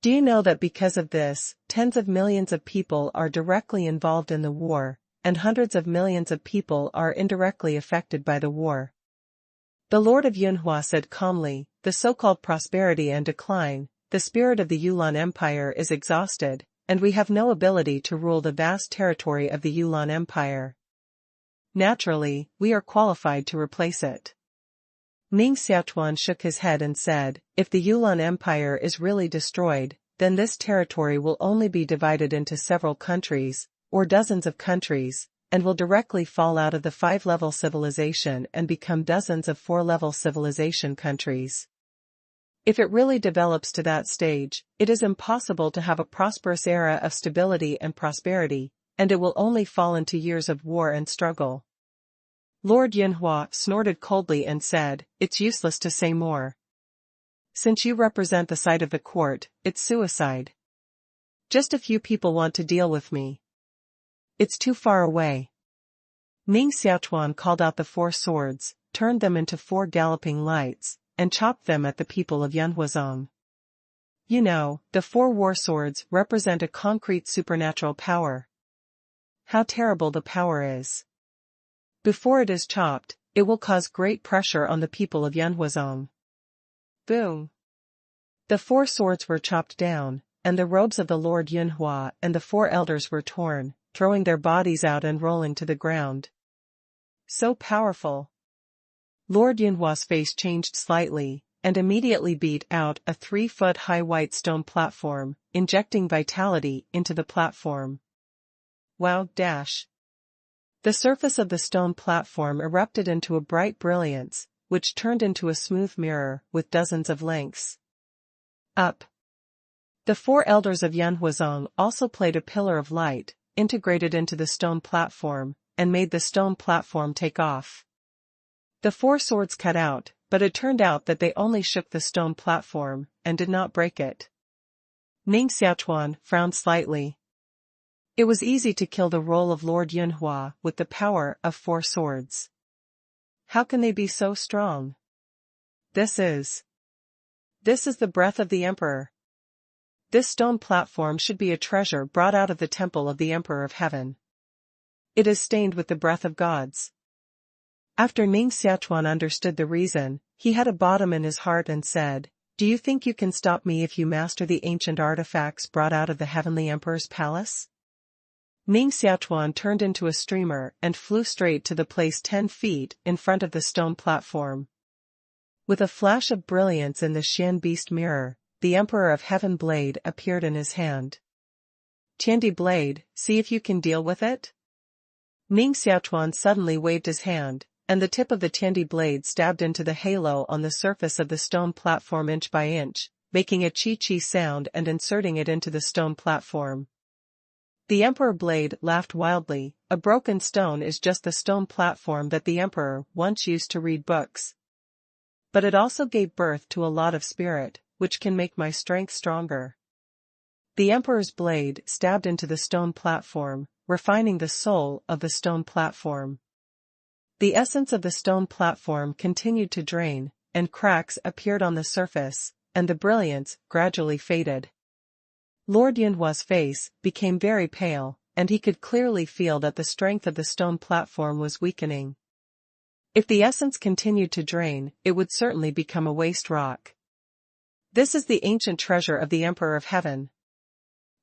Do you know that because of this, tens of millions of people are directly involved in the war, and hundreds of millions of people are indirectly affected by the war?" The Lord of Yunhua said calmly, "The so-called prosperity and decline, the spirit of the Yulan Empire is exhausted, and we have no ability to rule the vast territory of the Yulan Empire. Naturally, we are qualified to replace it." Ning Xiaochuan shook his head and said, "If the Yulan Empire is really destroyed, then this territory will only be divided into several countries, or dozens of countries, and will directly fall out of the 5-level civilization and become dozens of 4-level civilization countries. If it really develops to that stage, it is impossible to have a prosperous era of stability and prosperity, and it will only fall into years of war and struggle." Lord Yunhua snorted coldly and said, "It's useless to say more. Since you represent the side of the court, it's suicide. Just a few people want to deal with me. It's too far away." Ning Xiaochuan called out the 4 swords, turned them into 4 galloping lights, and chopped them at the people of Yanhuazong. You know, the 4 war swords represent a concrete supernatural power. How terrible the power is. Before it is chopped, it will cause great pressure on the people of Yanhuazong. Boom! The 4 swords were chopped down, and the robes of the Lord Yunhua and the 4 elders were torn, throwing their bodies out and rolling to the ground. So powerful! Lord Yunhua's face changed slightly, and immediately beat out a 3-foot-high white stone platform, injecting vitality into the platform. Wow! The surface of the stone platform erupted into a bright brilliance, which turned into a smooth mirror with dozens of lengths. Up. The four elders of Yanhuazong also played a pillar of light, integrated into the stone platform, and made the stone platform take off. The four swords cut out, but it turned out that they only shook the stone platform, and did not break it. Ning Xiaochuan frowned slightly. It was easy to kill the role of Lord Yunhua with the power of four swords. How can they be so strong? This is the breath of the Emperor. This stone platform should be a treasure brought out of the temple of the Emperor of Heaven. It is stained with the breath of gods. After Ning Xiaochuan understood the reason, he had a bottom in his heart and said, "Do you think you can stop me if you master the ancient artifacts brought out of the Heavenly Emperor's palace?" Ning Xiaochuan turned into a streamer and flew straight to the place 10 feet in front of the stone platform. With a flash of brilliance in the Xian beast mirror, the Emperor of Heaven blade appeared in his hand. "Tiandi blade, see if you can deal with it?" Ning Xiaochuan suddenly waved his hand, and the tip of the Tiandi blade stabbed into the halo on the surface of the stone platform inch by inch, making a chi-chi sound and inserting it into the stone platform. The Emperor blade laughed wildly. "A broken stone is just the stone platform that the Emperor once used to read books. But it also gave birth to a lot of spirit, which can make my strength stronger." The Emperor's blade stabbed into the stone platform, refining the soul of the stone platform. The essence of the stone platform continued to drain, and cracks appeared on the surface, and the brilliance gradually faded. Lord Yunhua's face became very pale, and he could clearly feel that the strength of the stone platform was weakening. If the essence continued to drain, it would certainly become a waste rock. This is the ancient treasure of the Emperor of Heaven.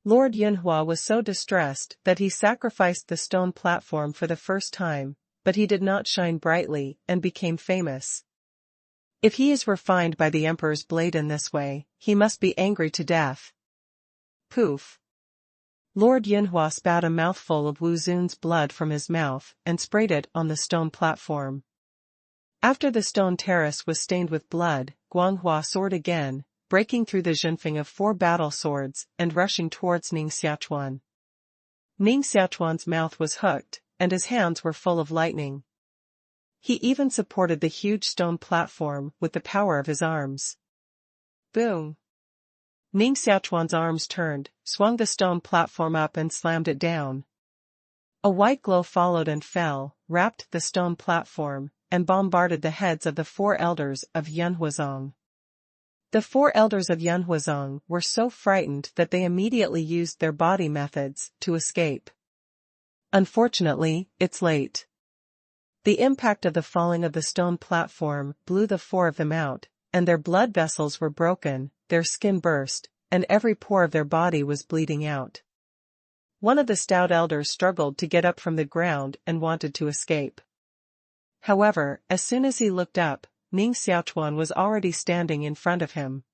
Lord Yunhua was so distressed that he sacrificed the stone platform for the first time, but he did not shine brightly and became famous. If he is refined by the Emperor's blade in this way, he must be angry to death. Poof! Lord Yunhua spat a mouthful of Wu Zun's blood from his mouth and sprayed it on the stone platform. After the stone terrace was stained with blood, Guanghua soared again, breaking through the zhenfeng of 4 battle swords and rushing towards Ning Xiaochuan. Ning Xiaochuan's mouth was hooked, and his hands were full of lightning. He even supported the huge stone platform with the power of his arms. Boom! Ning Xiaochuan's arms turned, swung the stone platform up and slammed it down. A white glow followed and fell, wrapped the stone platform, and bombarded the heads of the 4 elders of Yanhuazong. The 4 elders of Yanhuazong were so frightened that they immediately used their body methods to escape. Unfortunately, it's late. The impact of the falling of the stone platform blew the 4 of them out, and their blood vessels were broken, their skin burst, and every pore of their body was bleeding out. One of the stout elders struggled to get up from the ground and wanted to escape. However, as soon as he looked up, Ning Xiaochuan was already standing in front of him.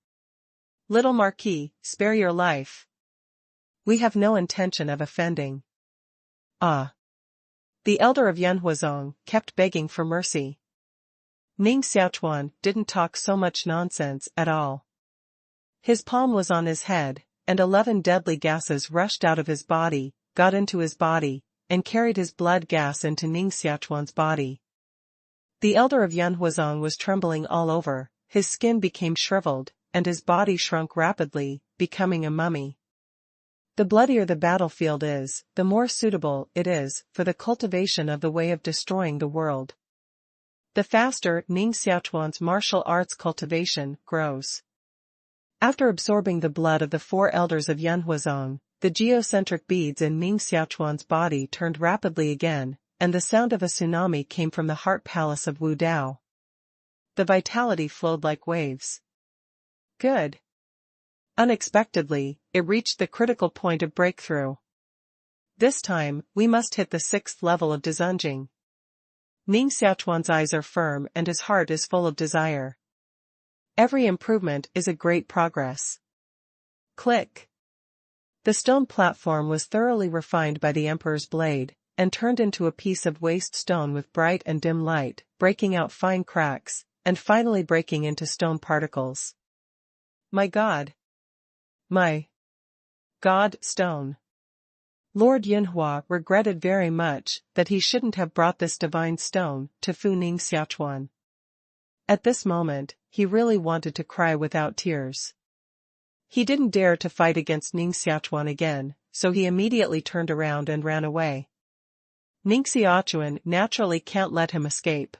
"Little Marquis, spare your life. We have no intention of offending." "Ah." The elder of Yanhuazong kept begging for mercy. Ning Xiaochuan didn't talk so much nonsense at all. His palm was on his head, and 11 deadly gases rushed out of his body, got into his body, and carried his blood gas into Ning Xiaochuan's body. The elder of Yanhuazong was trembling all over, his skin became shriveled, and his body shrunk rapidly, becoming a mummy. The bloodier the battlefield is, the more suitable it is for the cultivation of the way of destroying the world. The faster Ning Xiaochuan's martial arts cultivation grows. After absorbing the blood of the 4 elders of Yanhuazong, the geocentric beads in Ning Xiaochuan's body turned rapidly again, and the sound of a tsunami came from the heart palace of Wu Dao. The vitality flowed like waves. Good. Unexpectedly, it reached the critical point of breakthrough. This time, we must hit the 6th level of Dezunjing. Ning Xiaochuan's eyes are firm and his heart is full of desire. Every improvement is a great progress. Click. The stone platform was thoroughly refined by the Emperor's blade, and turned into a piece of waste stone with bright and dim light, breaking out fine cracks, and finally breaking into stone particles. My God! My God, stone! Lord Yunhua regretted very much that he shouldn't have brought this divine stone to Fu Ning Xiaochuan. At this moment, he really wanted to cry without tears. He didn't dare to fight against Ning Xiaochuan again, so he immediately turned around and ran away. Ning Xiaochuan naturally can't let him escape.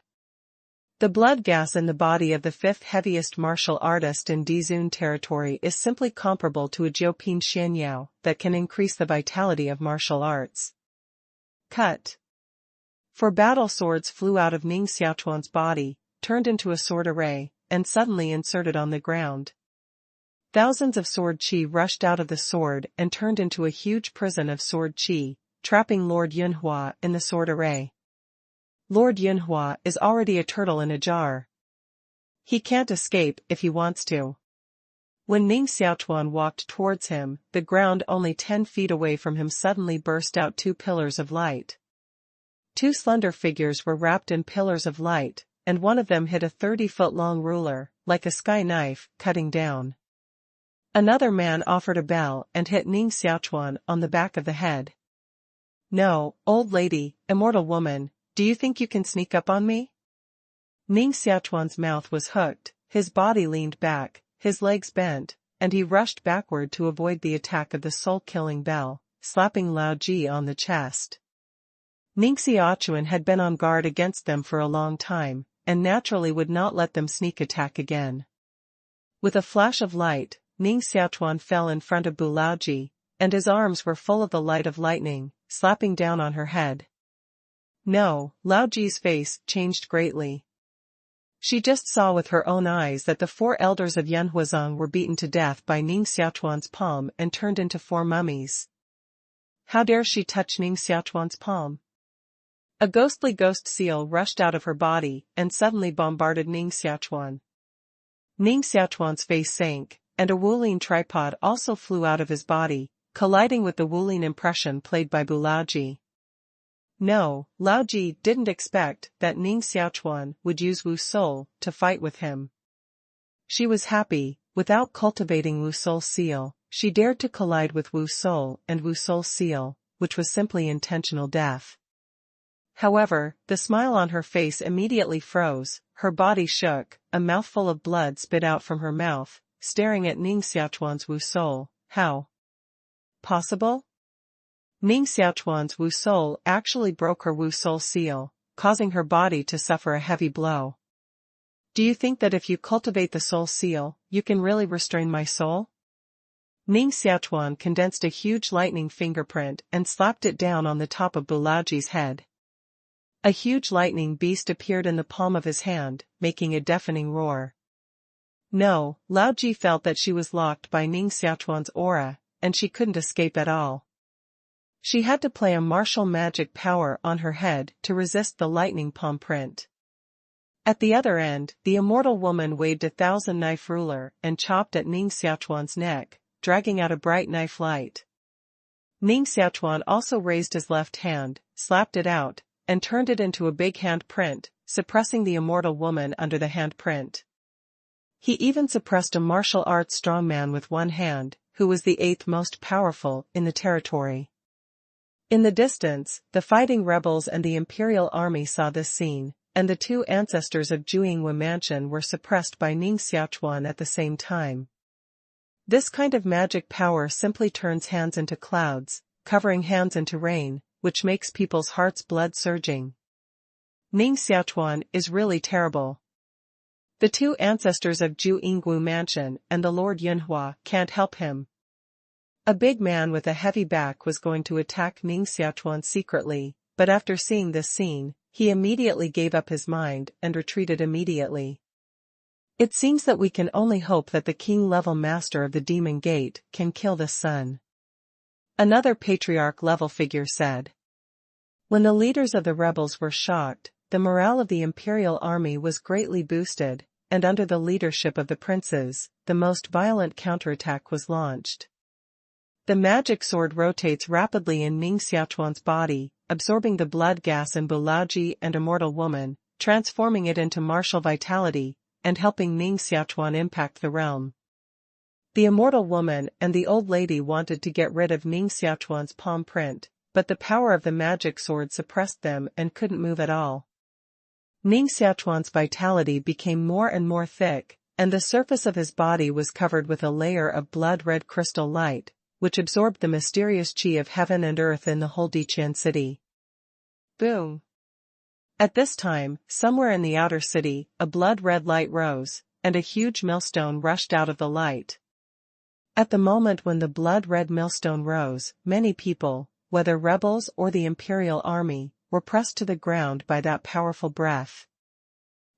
The blood gas in the body of the fifth heaviest martial artist in Dizun territory is simply comparable to a Jiupin Xianyao that can increase the vitality of martial arts. Cut. For battle swords flew out of Ning Xiaochuan's body, turned into a sword array, and suddenly inserted on the ground. Thousands of sword qi rushed out of the sword and turned into a huge prison of sword qi, trapping Lord Yunhua in the sword array. Lord Yunhua is already a turtle in a jar. He can't escape if he wants to. When Ning Xiaochuan walked towards him, the ground only 10 feet away from him suddenly burst out 2 pillars of light. 2 slender figures were wrapped in pillars of light, and one of them hit a 30-foot-long ruler, like a sky knife, cutting down. Another man offered a bell and hit Ning Xiaochuan on the back of the head. No, old lady, immortal woman, do you think you can sneak up on me? Ning Xiaochuan's mouth was hooked, his body leaned back, his legs bent, and he rushed backward to avoid the attack of the soul-killing bell, slapping Lao Ji on the chest. Ning Xiaochuan had been on guard against them for a long time, and naturally would not let them sneak attack again. With a flash of light, Ning Xiaochuan fell in front of Bu Laoji, and his arms were full of the light of lightning, slapping down on her head. No, Laoji's face changed greatly. She just saw with her own eyes that the 4 elders of Yanhuazong were beaten to death by Ning Xiaochuan's palm and turned into 4 mummies. How dare she touch Ning Xiaochuan's palm? A ghostly ghost seal rushed out of her body and suddenly bombarded Ning Xiaochuan. Ning Xiaochuan's face sank, and a Wuling tripod also flew out of his body, colliding with the Wuling impression played by Bu Laoji. No, Laoji didn't expect that Ning Xiaochuan would use Wu Soul to fight with him. She was happy, without cultivating Wu Soul seal, she dared to collide with Wu Soul and Wu Soul seal, which was simply intentional death. However, the smile on her face immediately froze, her body shook, a mouthful of blood spit out from her mouth, staring at Ning Xiaochuan's Wu Soul. How possible? Ning Xiaochuan's Wu Soul actually broke her Wu Soul seal, causing her body to suffer a heavy blow. Do you think that if you cultivate the soul seal, you can really restrain my soul? Ning Xiaochuan condensed a huge lightning fingerprint and slapped it down on the top of Bu Laoji's head. A huge lightning beast appeared in the palm of his hand, making a deafening roar. No, Laoji felt that she was locked by Ning Xiaochuan's aura, and she couldn't escape at all. She had to play a martial magic power on her head to resist the lightning palm print. At the other end, the immortal woman waved a 1,000-knife ruler and chopped at Ning Xiaochuan's neck, dragging out a bright knife light. Ning Xiaochuan also raised his left hand, slapped it out, and turned it into a big hand print, suppressing the immortal woman under the hand print. He even suppressed a martial arts strongman with one hand, who was the 8th most powerful in the territory. In the distance, the fighting rebels and the imperial army saw this scene, and the 2 ancestors of Jiu Mansion were suppressed by Ning Xiaochuan at the same time. This kind of magic power simply turns hands into clouds, covering hands into rain, which makes people's hearts blood surging. Ning Xiaochuan is really terrible. The 2 ancestors of Jiu Mansion and the Lord Yunhua can't help him. A big man with a heavy back was going to attack Ning Xiaochuan secretly, but after seeing this scene, he immediately gave up his mind and retreated immediately. It seems that we can only hope that the king-level master of the Demon Gate can kill this son. Another patriarch-level figure said. When the leaders of the rebels were shocked, the morale of the imperial army was greatly boosted, and under the leadership of the princes, the most violent counterattack was launched. The magic sword rotates rapidly in Ning Xiaochuan's body, absorbing the blood gas in Bu Laoji and immortal woman, transforming it into martial vitality, and helping Ning Xiaochuan impact the realm. The immortal woman and the old lady wanted to get rid of Ning Xiaochuan's palm print, but the power of the magic sword suppressed them and couldn't move at all. Ning Xiaochuan's vitality became more and more thick, and the surface of his body was covered with a layer of blood-red crystal light, which absorbed the mysterious qi of heaven and earth in the whole Diqian city. Boom! At this time, somewhere in the outer city, a blood-red light rose, and a huge millstone rushed out of the light. At the moment when the blood-red millstone rose, many people, whether rebels or the imperial army, were pressed to the ground by that powerful breath.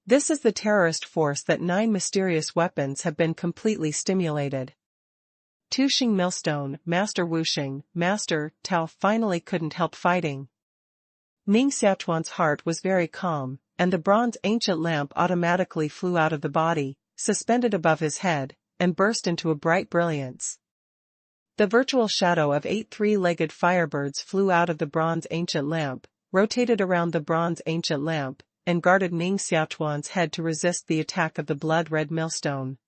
This is the terrorist force that 9 mysterious weapons have been completely stimulated. Tuxing Millstone, Master Wuxing, Master Tao finally couldn't help fighting. Ning Xiaochuan's heart was very calm, and the bronze ancient lamp automatically flew out of the body, suspended above his head, and burst into a bright brilliance. The virtual shadow of 8 three-legged firebirds flew out of the bronze ancient lamp, rotated around the bronze ancient lamp, and guarded Ning Xiaochuan's head to resist the attack of the blood-red millstone.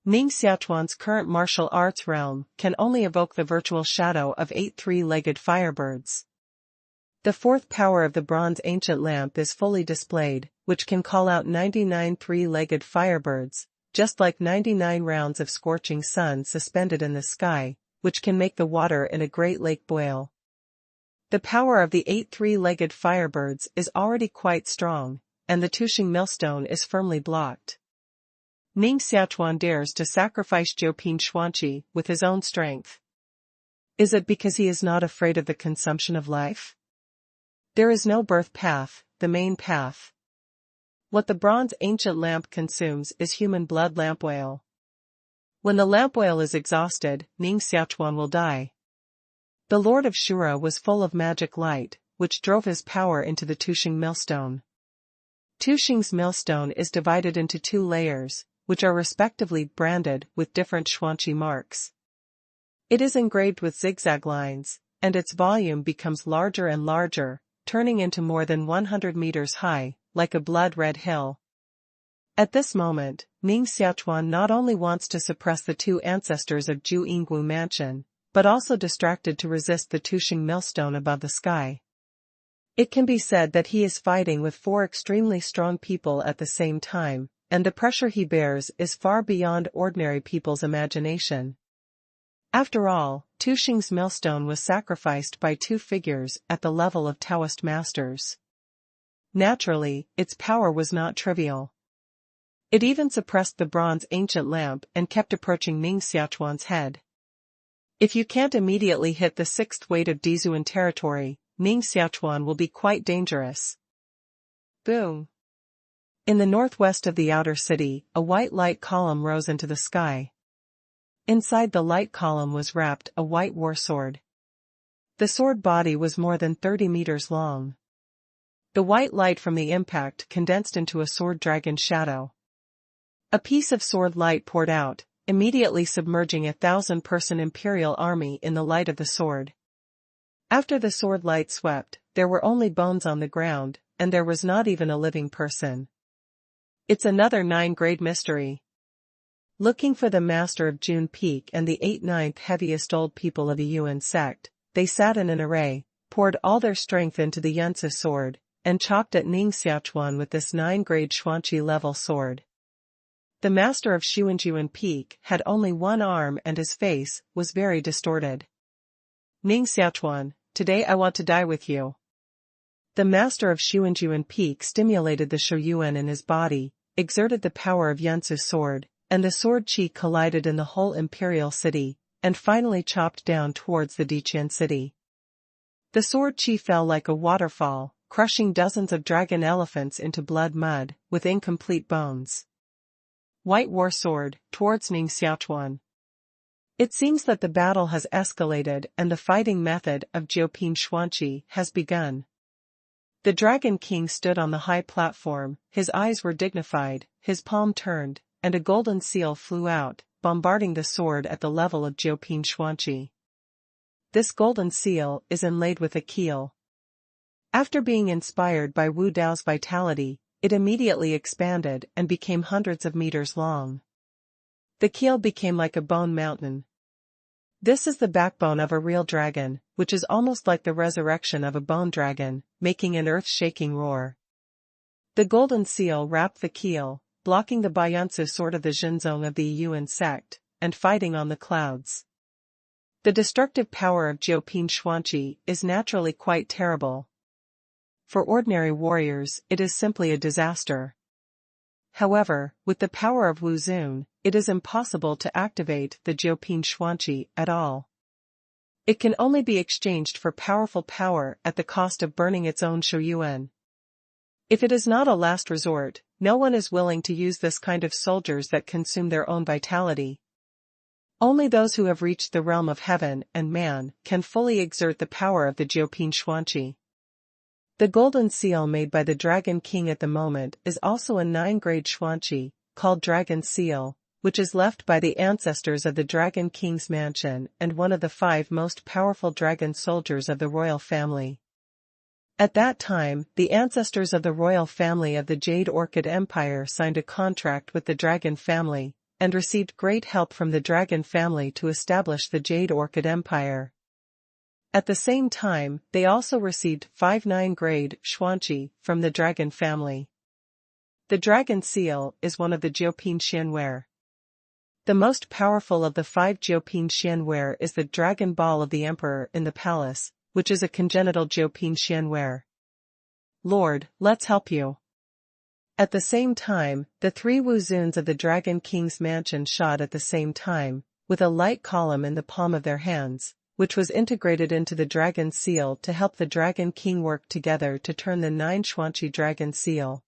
Ning Xiaochuan's current martial arts realm can only evoke the virtual shadow of 8 three-legged firebirds. The 4th power of the bronze ancient lamp is fully displayed, which can call out 99 three-legged firebirds, just like 99 rounds of scorching sun suspended in the sky, which can make the water in a great lake boil. The power of the 8 three-legged firebirds is already quite strong, and the Tuxing millstone is firmly blocked. Ning Xiaochuan dares to sacrifice Jiu Dang Jia with his own strength. Is it because he is not afraid of the consumption of life? There is no birth path, the main path. What the bronze ancient lamp consumes is human blood lamp oil. When the lamp oil is exhausted, Ning Xiaochuan will die. The Lord of Shura was full of magic light, which drove his power into the Tuxing millstone. Tuxing's millstone is divided into 2 layers, which are respectively branded with different xuanqi marks. It is engraved with zigzag lines, and its volume becomes larger and larger, turning into more than 100 meters high, like a blood-red hill. At this moment, Ning Xiaochuan not only wants to suppress the 2 ancestors of Jiu Ingwu mansion, but also distracted to resist the Tuxing millstone above the sky. It can be said that he is fighting with 4 extremely strong people at the same time, and the pressure he bears is far beyond ordinary people's imagination. After all, Tuxing's millstone was sacrificed by 2 figures at the level of Taoist masters. Naturally, its power was not trivial. It even suppressed the bronze ancient lamp and kept approaching Ning Xiaochuan's head. If you can't immediately hit the 6th weight of Dizuan territory, Ning Xiaochuan will be quite dangerous. Boom! In the northwest of the outer city, a white light column rose into the sky. Inside the light column was wrapped a white war sword. The sword body was more than 30 meters long. The white light from the impact condensed into a sword dragon shadow. A piece of sword light poured out, immediately submerging 1,000-person imperial army in the light of the sword. After the sword light swept, there were only bones on the ground, and there was not even a living person. It's another 9-grade mystery. Looking for the master of June Peak and the 8/9 heaviest old people of the Yuan sect, they sat in an array, poured all their strength into the Yunzi sword, and chopped at Ning Xiaochuan with this 9-grade xuanqi level sword. The master of Yuan Peak had only 1 arm and his face was very distorted. Ning Xiaochuan, today I want to die with you. The master of Yuan Peak stimulated the Shouyuan in his body, exerted the power of Yunzi's sword, and the sword qi collided in the whole imperial city, and finally chopped down towards the Diqian city. The sword qi fell like a waterfall, crushing dozens of dragon elephants into blood mud, with incomplete bones. White war sword, towards Ning Xiaochuan. It seems that the battle has escalated and the fighting method of Jiuping xuanqi has begun. The Dragon King stood on the high platform, his eyes were dignified, his palm turned, and a golden seal flew out, bombarding the sword at the level of Jiuping xuanqi. This golden seal is inlaid with a keel. After being inspired by Wu Dao's vitality, it immediately expanded and became hundreds of meters long. The keel became like a bone mountain. This is the backbone of a real dragon, which is almost like the resurrection of a bone dragon, making an earth-shaking roar. The golden seal wrapped the keel, blocking the Baiyansu sword of the Zhenzong of the Yuan sect, and fighting on the clouds. The destructive power of Jiu Dang Jia is naturally quite terrible. For ordinary warriors, it is simply a disaster. However, with the power of Wu Zun, it is impossible to activate the Jiu Dang Jia at all. It can only be exchanged for powerful power at the cost of burning its own Shouyuan. If it is not a last resort, no one is willing to use this kind of soldiers that consume their own vitality. Only those who have reached the realm of heaven and man can fully exert the power of the Jiu Dang Jia. The golden seal made by the Dragon King at the moment is also a 9-grade Xuanqi, called Dragon Seal, which is left by the ancestors of the Dragon King's mansion and one of the 5 most powerful dragon soldiers of the royal family. At that time, the ancestors of the royal family of the Jade Orchid Empire signed a contract with the Dragon family, and received great help from the Dragon family to establish the Jade Orchid Empire. At the same time, they also received 5 9-grade Xuanqi from the Dragon family. The Dragon Seal is one of the Jiu Dang Xianware. The most powerful of the 5 Jiu Dang Xianware is the Dragon Ball of the Emperor in the palace, which is a congenital Jiu Dang Xianware. Lord, let's help you. At the same time, the 3 Wu Zuns of the Dragon King's mansion shot at the same time, with a light column in the palm of their hands, which was integrated into the Dragon Seal to help the Dragon King work together to turn the 9 Xuanqi Dragon Seal.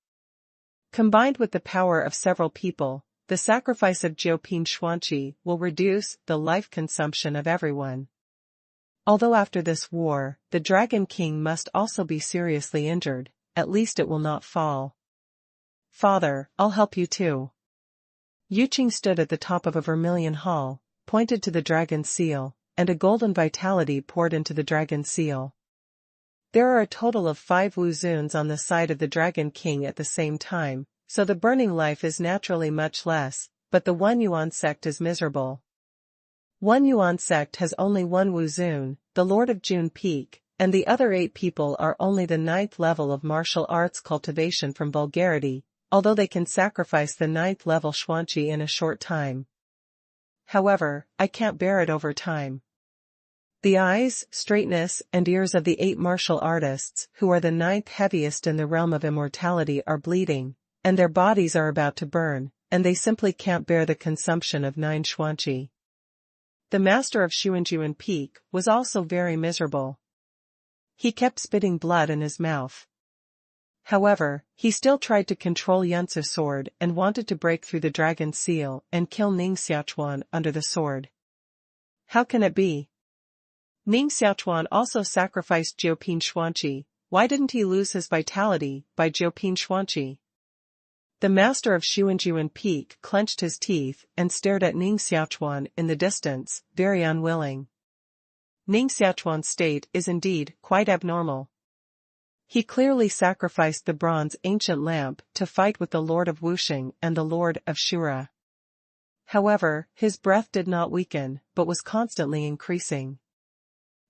Combined with the power of several people, the sacrifice of Jiu Dang Xuanqi will reduce the life consumption of everyone. Although after this war, the Dragon King must also be seriously injured, at least it will not fall. Father, I'll help you too. Yuqing stood at the top of a vermilion hall, pointed to the Dragon Seal, and a golden vitality poured into the Dragon Seal. There are a total of 5 Wu Zuns on the side of the Dragon King at the same time, so the burning life is naturally much less, but the 1 Yuan sect is miserable. 1 Yuan sect has only 1 Wu Zun, the Lord of June Peak, and the other 8 people are only the 9th level of martial arts cultivation from vulgarity, although they can sacrifice the 9th level Xuanqi in a short time. However, I can't bear it over time. The eyes, straightness, and ears of the 8 martial artists, who are the 9th heaviest in the realm of immortality, are bleeding, and their bodies are about to burn, and they simply can't bear the consumption of 9 Xuanqi. The master of Xuanjuan Peak was also very miserable. He kept spitting blood in his mouth. However, he still tried to control Yunsu's sword and wanted to break through the Dragon Seal and kill Ning Xiaochuan under the sword. How can it be? Ning Xiaochuan also sacrificed Jiu Dang Xuanqi. Why didn't he lose his vitality by Jiu Dang Xuanqi? The master of Xuanjuan Peak clenched his teeth and stared at Ning Xiaochuan in the distance, very unwilling. Ning Xiaochuan's state is indeed quite abnormal. He clearly sacrificed the bronze ancient lamp to fight with the Lord of Wuxing and the Lord of Shura. However, his breath did not weaken, but was constantly increasing.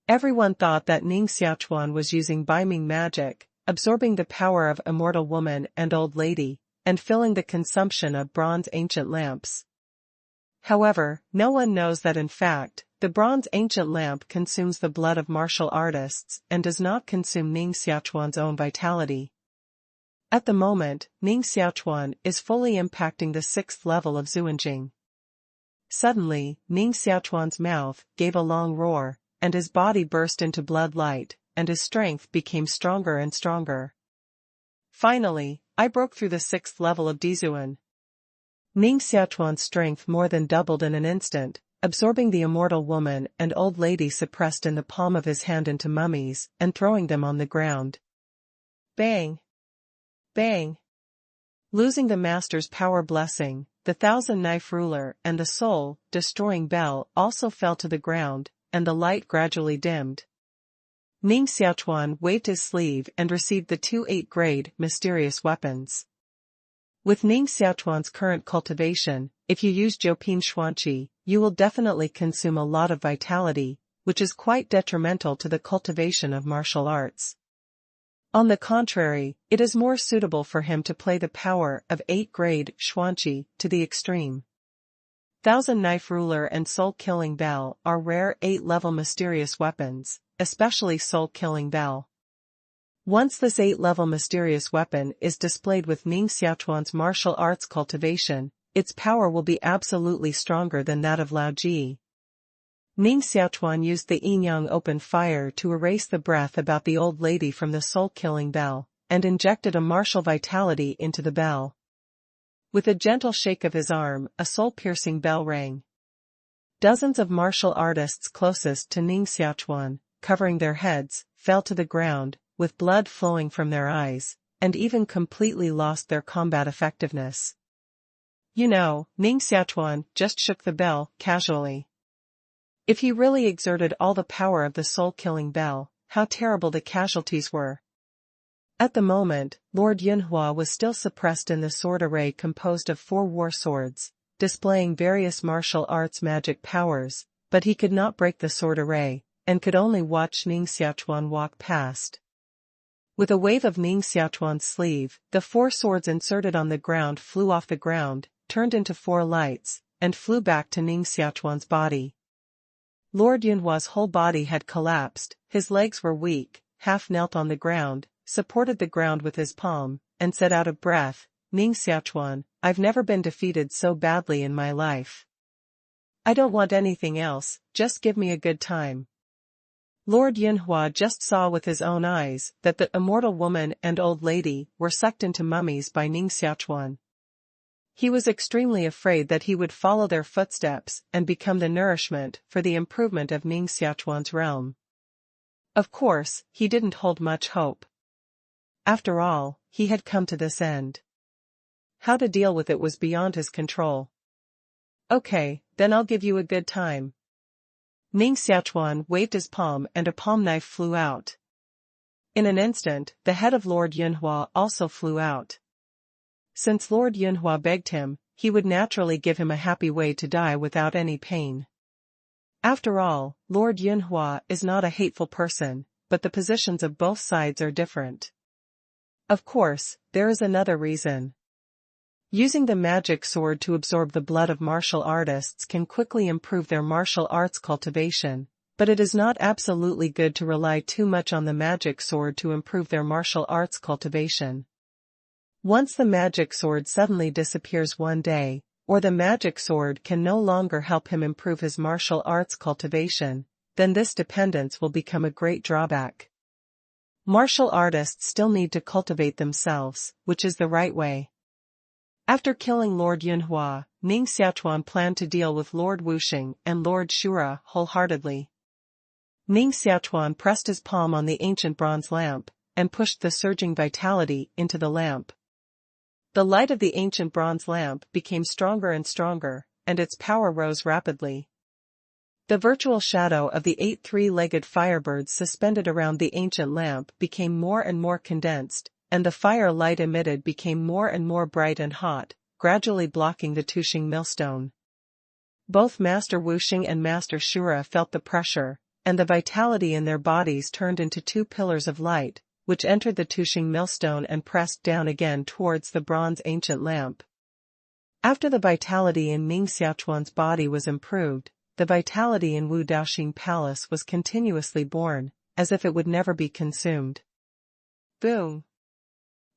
Everyone thought that Ning Xiaochuan was using Baiming magic, absorbing the power of immortal woman and old lady, and filling the consumption of bronze ancient lamps. However, no one knows that in fact, the bronze ancient lamp consumes the blood of martial artists and does not consume Ning Xiaochuan's own vitality. At the moment, Ning Xiaochuan is fully impacting the 6th level of Zuanjing. Suddenly, Ning Xiaochuan's mouth gave a long roar, and his body burst into blood light, and his strength became stronger and stronger. Finally, I broke through the 6th level of Dizuan. Ning Xiaochuan's strength more than doubled in an instant, absorbing the immortal woman and old lady suppressed in the palm of his hand into mummies, and throwing them on the ground. Bang! Bang! Losing the master's power blessing, the 1,000-knife ruler and the soul-destroying bell also fell to the ground, and the light gradually dimmed. Ning Xiaochuan waved his sleeve and received the two 8th-grade mysterious weapons. With Ning Xiaochuan's current cultivation, if you use Jiuping Xuanqi, you will definitely consume a lot of vitality, which is quite detrimental to the cultivation of martial arts. On the contrary, it is more suitable for him to play the power of 8th-grade Xuanqi to the extreme. Thousand Knife Ruler and Soul Killing Bell are rare 8th-level mysterious weapons, especially Soul Killing Bell. Once this 8th-level mysterious weapon is displayed with Ning Xiaochuan's martial arts cultivation, its power will be absolutely stronger than that of Lao Ji. Ning Xiaochuan used the yin-yang open fire to erase the breath about the old lady from the soul-killing bell, and injected a martial vitality into the bell. With a gentle shake of his arm, a soul-piercing bell rang. Dozens of martial artists closest to Ning Xiaochuan, covering their heads, fell to the ground, with blood flowing from their eyes, and even completely lost their combat effectiveness. You know, Ning Xiaochuan just shook the bell, casually. If he really exerted all the power of the soul-killing bell, how terrible the casualties were. At the moment, Lord Yunhua was still suppressed in the sword array composed of 4 war swords, displaying various martial arts magic powers, but he could not break the sword array, and could only watch Ning Xiaochuan walk past. With a wave of Ning Xiaochuan's sleeve, the 4 swords inserted on the ground flew off the ground, turned into 4 lights, and flew back to Ning Xiaochuan's body. Lord Yunhua's whole body had collapsed, his legs were weak, half knelt on the ground, supported the ground with his palm, and said out of breath, "Ning Xiaochuan, I've never been defeated so badly in my life. I don't want anything else, just give me a good time." Lord Yunhua just saw with his own eyes that the immortal woman and old lady were sucked into mummies by Ning Xiaochuan. He was extremely afraid that he would follow their footsteps and become the nourishment for the improvement of Ning Xiaochuan's realm. Of course, he didn't hold much hope. After all, he had come to this end. How to deal with it was beyond his control. "Okay, then I'll give you a good time." Ning Xiaochuan waved his palm and a palm knife flew out. In an instant, the head of Lord Yunhua also flew out. Since Lord Yunhua begged him, he would naturally give him a happy way to die without any pain. After all, Lord Yunhua is not a hateful person, but the positions of both sides are different. Of course, there is another reason. Using the magic sword to absorb the blood of martial artists can quickly improve their martial arts cultivation, but it is not absolutely good to rely too much on the magic sword to improve their martial arts cultivation. Once the magic sword suddenly disappears one day, or the magic sword can no longer help him improve his martial arts cultivation, then this dependence will become a great drawback. Martial artists still need to cultivate themselves, which is the right way. After killing Lord Yunhua, Ning Xiaochuan planned to deal with Lord Wuxing and Lord Shura wholeheartedly. Ning Xiaochuan pressed his palm on the ancient bronze lamp, and pushed the surging vitality into the lamp. The light of the ancient bronze lamp became stronger and stronger, and its power rose rapidly. The virtual shadow of the 8 three-legged firebirds suspended around the ancient lamp became more and more condensed, and the fire light emitted became more and more bright and hot, gradually blocking the Tuxing millstone. Both Master Wuxing and Master Shura felt the pressure, and the vitality in their bodies turned into 2 pillars of light, which entered the Tuxing millstone and pressed down again towards the bronze ancient lamp. After the vitality in Ning Xiaochuan's body was improved, the vitality in Wu Daoxing Palace was continuously born, as if it would never be consumed. Boom!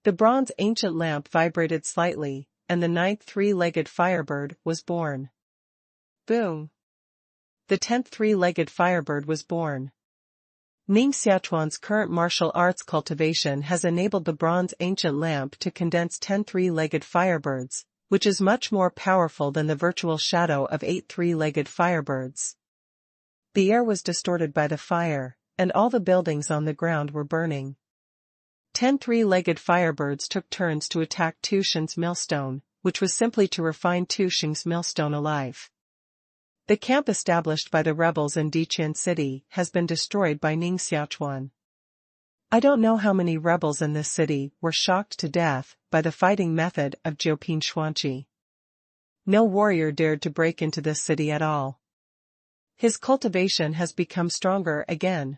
The bronze ancient lamp vibrated slightly, and the 9th three-legged firebird was born. Boom! The 10th three-legged firebird was born. Ning Xiaochuan's current martial arts cultivation has enabled the bronze ancient lamp to condense 10 three-legged firebirds, which is much more powerful than the virtual shadow of 8 three-legged firebirds. The air was distorted by the fire, and all the buildings on the ground were burning. 10 three-legged firebirds took turns to attack Tuxing's millstone, which was simply to refine Tuxing's millstone alive. The camp established by the rebels in Diqian City has been destroyed by Ning Xiaochuan. I don't know how many rebels in this city were shocked to death by the fighting method of Jiu Dang Jia. No warrior dared to break into this city at all. His cultivation has become stronger again.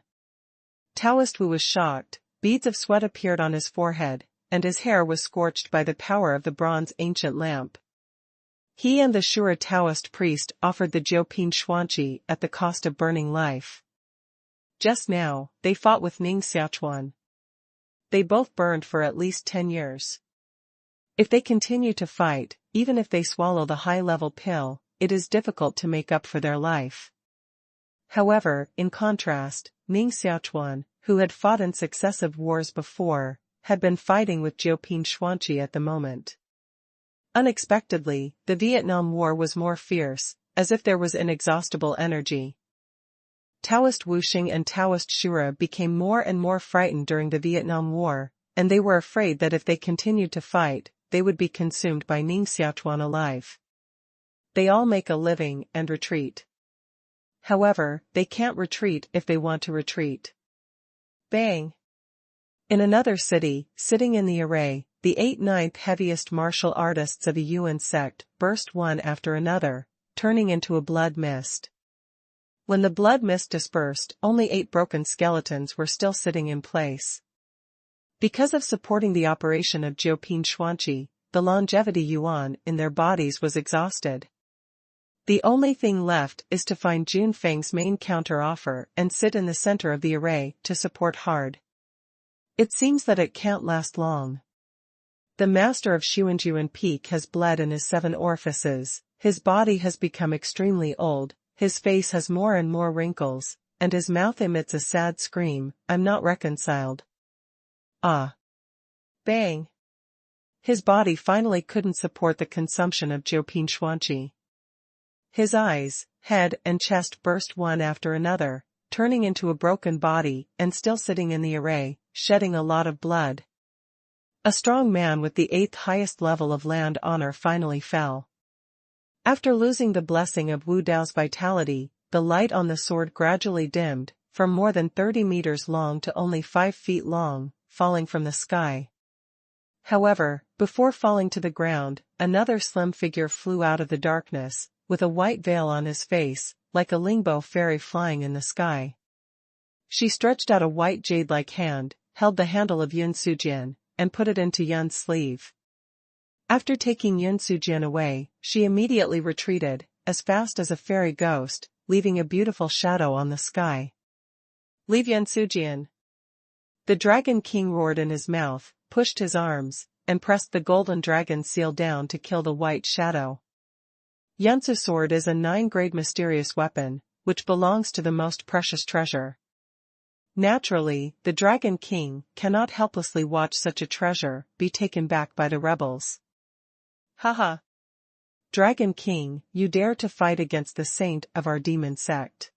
Taoist Wu was shocked, beads of sweat appeared on his forehead, and his hair was scorched by the power of the bronze ancient lamp. He and the Shura Taoist priest offered the Jiu Dang Jia at the cost of burning life. Just now, they fought with Ning Xiaochuan. They both burned for at least 10 years. If they continue to fight, even if they swallow the high-level pill, it is difficult to make up for their life. However, in contrast, Ning Xiaochuan, who had fought in successive wars before, had been fighting with Jiu Dang Jia at the moment. Unexpectedly, the Vietnam War was more fierce, as if there was inexhaustible energy. Taoist Wuxing and Taoist Shura became more and more frightened during the Vietnam War, and they were afraid that if they continued to fight, they would be consumed by Ning Xiaochuan alive. They all make a living and retreat. However, they can't retreat if they want to retreat. Bang! In another city, sitting in the array, the 8/9 heaviest martial artists of a Yuan sect burst one after another, turning into a blood mist. When the blood mist dispersed, only 8 broken skeletons were still sitting in place. Because of supporting the operation of Jiu Dang Jia, the longevity yuan in their bodies was exhausted. The only thing left is to find Jun Fang's main counter-offer and sit in the center of the array to support hard. It seems that it can't last long. The master of Xuanjuan Peak has bled in his 7 orifices, his body has become extremely old, his face has more and more wrinkles, and his mouth emits a sad scream, "I'm not reconciled." Ah! Bang! His body finally couldn't support the consumption of Jiu Dang Jia. His eyes, head and chest burst one after another, turning into a broken body and still sitting in the array, shedding a lot of blood. A strong man with the 8th highest level of land honor finally fell. After losing the blessing of Wu Dao's vitality, the light on the sword gradually dimmed, from more than 30 meters long to only 5 feet long, falling from the sky. However, before falling to the ground, another slim figure flew out of the darkness, with a white veil on his face, like a Lingbo fairy flying in the sky. She stretched out a white jade-like hand, held the handle of Yun Sujian, and put it into Yun's sleeve. After taking Yun Sujian away, she immediately retreated, as fast as a fairy ghost, leaving a beautiful shadow on the sky. "Leave Yun Sujian!" The Dragon King roared in his mouth, pushed his arms, and pressed the golden dragon seal down to kill the white shadow. Yun's sword is a 9-grade mysterious weapon, which belongs to the most precious treasure. Naturally, the Dragon King cannot helplessly watch such a treasure be taken back by the rebels. Haha! Dragon King, you dare to fight against the saint of our demon sect.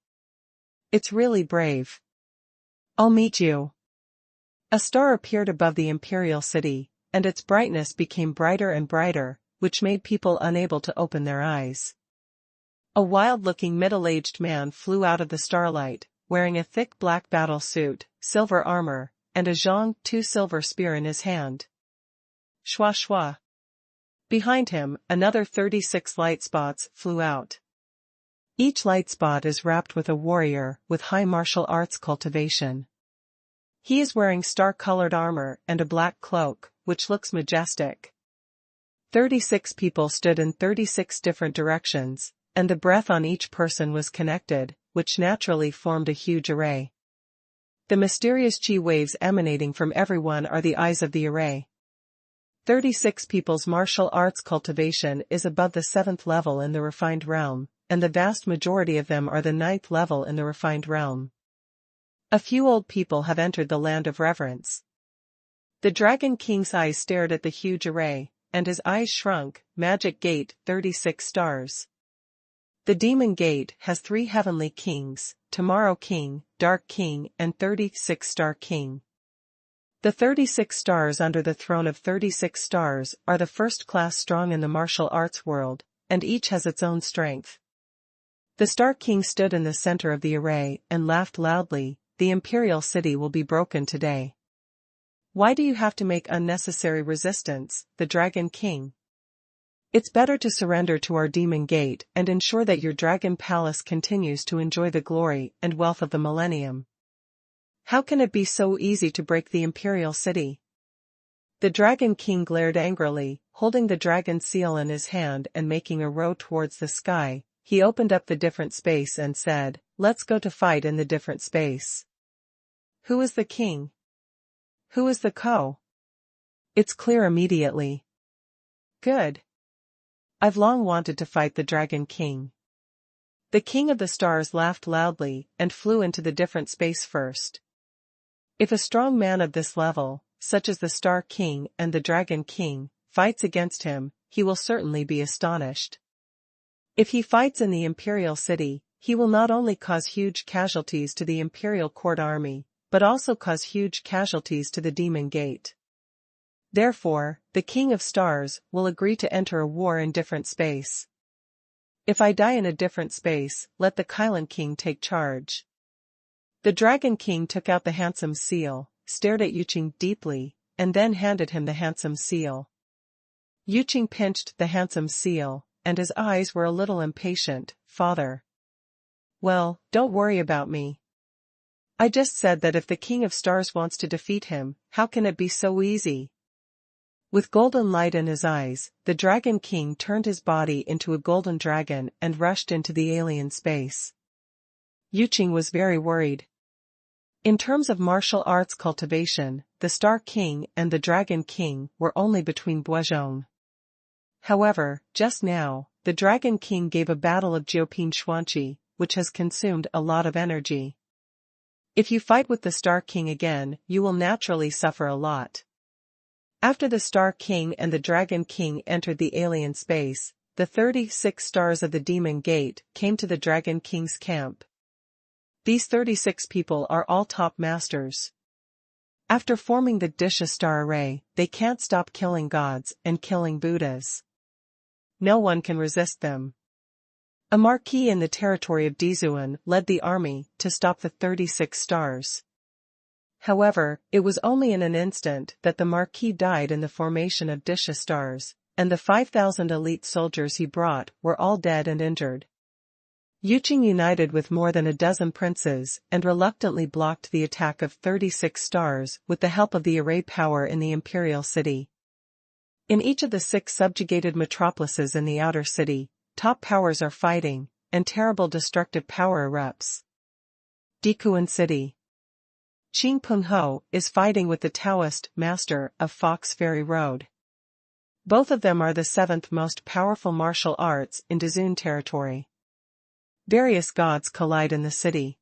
It's really brave. I'll meet you. A star appeared above the imperial city, and its brightness became brighter and brighter, which made people unable to open their eyes. A wild-looking middle-aged man flew out of the starlight, wearing a thick black battle suit, silver armor, and a zhong 2 silver spear in his hand. Shwa shwa. Behind him, another 36 light spots flew out. Each light spot is wrapped with a warrior with high martial arts cultivation. He is wearing star-colored armor and a black cloak, which looks majestic. 36 people stood in 36 different directions, and the breath on each person was connected, which naturally formed a huge array. The mysterious chi waves emanating from everyone are the eyes of the array. 36 people's martial arts cultivation is above the 7th level in the refined realm, and the vast majority of them are the 9th level in the refined realm. A few old people have entered the land of reverence. The Dragon King's eyes stared at the huge array, and his eyes shrunk. Magic Gate, 36 stars. The Demon Gate has 3 heavenly kings, Tomorrow King, Dark King, and 36-star King. The 36 stars under the throne of 36 stars are the first class strong in the martial arts world, and each has its own strength. The Star King stood in the center of the array and laughed loudly. The imperial city will be broken today. Why do you have to make unnecessary resistance, the Dragon King? It's better to surrender to our demon gate and ensure that your dragon palace continues to enjoy the glory and wealth of the millennium. How can it be so easy to break the imperial city? The Dragon King glared angrily, holding the dragon seal in his hand and making a row towards the sky. He opened up the different space and said, "Let's go to fight in the different space." Who is the king? Who is the co? It's clear immediately. Good. I've long wanted to fight the Dragon King. The King of the Stars laughed loudly and flew into the different space first. If a strong man of this level, such as the Star King and the Dragon King, fights against him, he will certainly be astonished. If he fights in the imperial city, he will not only cause huge casualties to the imperial court army, but also cause huge casualties to the demon gate. Therefore, the King of Stars will agree to enter a war in different space. If I die in a different space, let the Kylan King take charge. The Dragon King took out the handsome seal, stared at Yuqing deeply, and then handed him the handsome seal. Yuqing pinched the handsome seal, and his eyes were a little impatient. "Father." "Well, don't worry about me. I just said that if the King of Stars wants to defeat him, how can it be so easy?" With golden light in his eyes, the Dragon King turned his body into a golden dragon and rushed into the alien space. Yuqing was very worried. In terms of martial arts cultivation, the Star King and the Dragon King were only between Buozhong. However, just now, the Dragon King gave a battle of Jioping Xuanqi, which has consumed a lot of energy. If you fight with the Star King again, you will naturally suffer a lot. After the Star King and the Dragon King entered the alien space, the 36 stars of the Demon Gate came to the Dragon King's camp. These 36 people are all top masters. After forming the Disha star array, they can't stop killing gods and killing Buddhas. No one can resist them. A marquis in the territory of Dizuan led the army to stop the 36 stars. However, it was only in an instant that the marquis died in the formation of Disha stars, and the 5,000 elite soldiers he brought were all dead and injured. Yuqing united with more than a dozen princes and reluctantly blocked the attack of 36 stars with the help of the array power in the imperial city. In each of the 6 subjugated metropolises in the outer city, top powers are fighting, and terrible destructive power erupts. Dikuan City. Qing Pengho is fighting with the Taoist master of Fox Ferry Road. Both of them are the 7th most powerful martial arts in Dizun territory. Various gods collide in the city.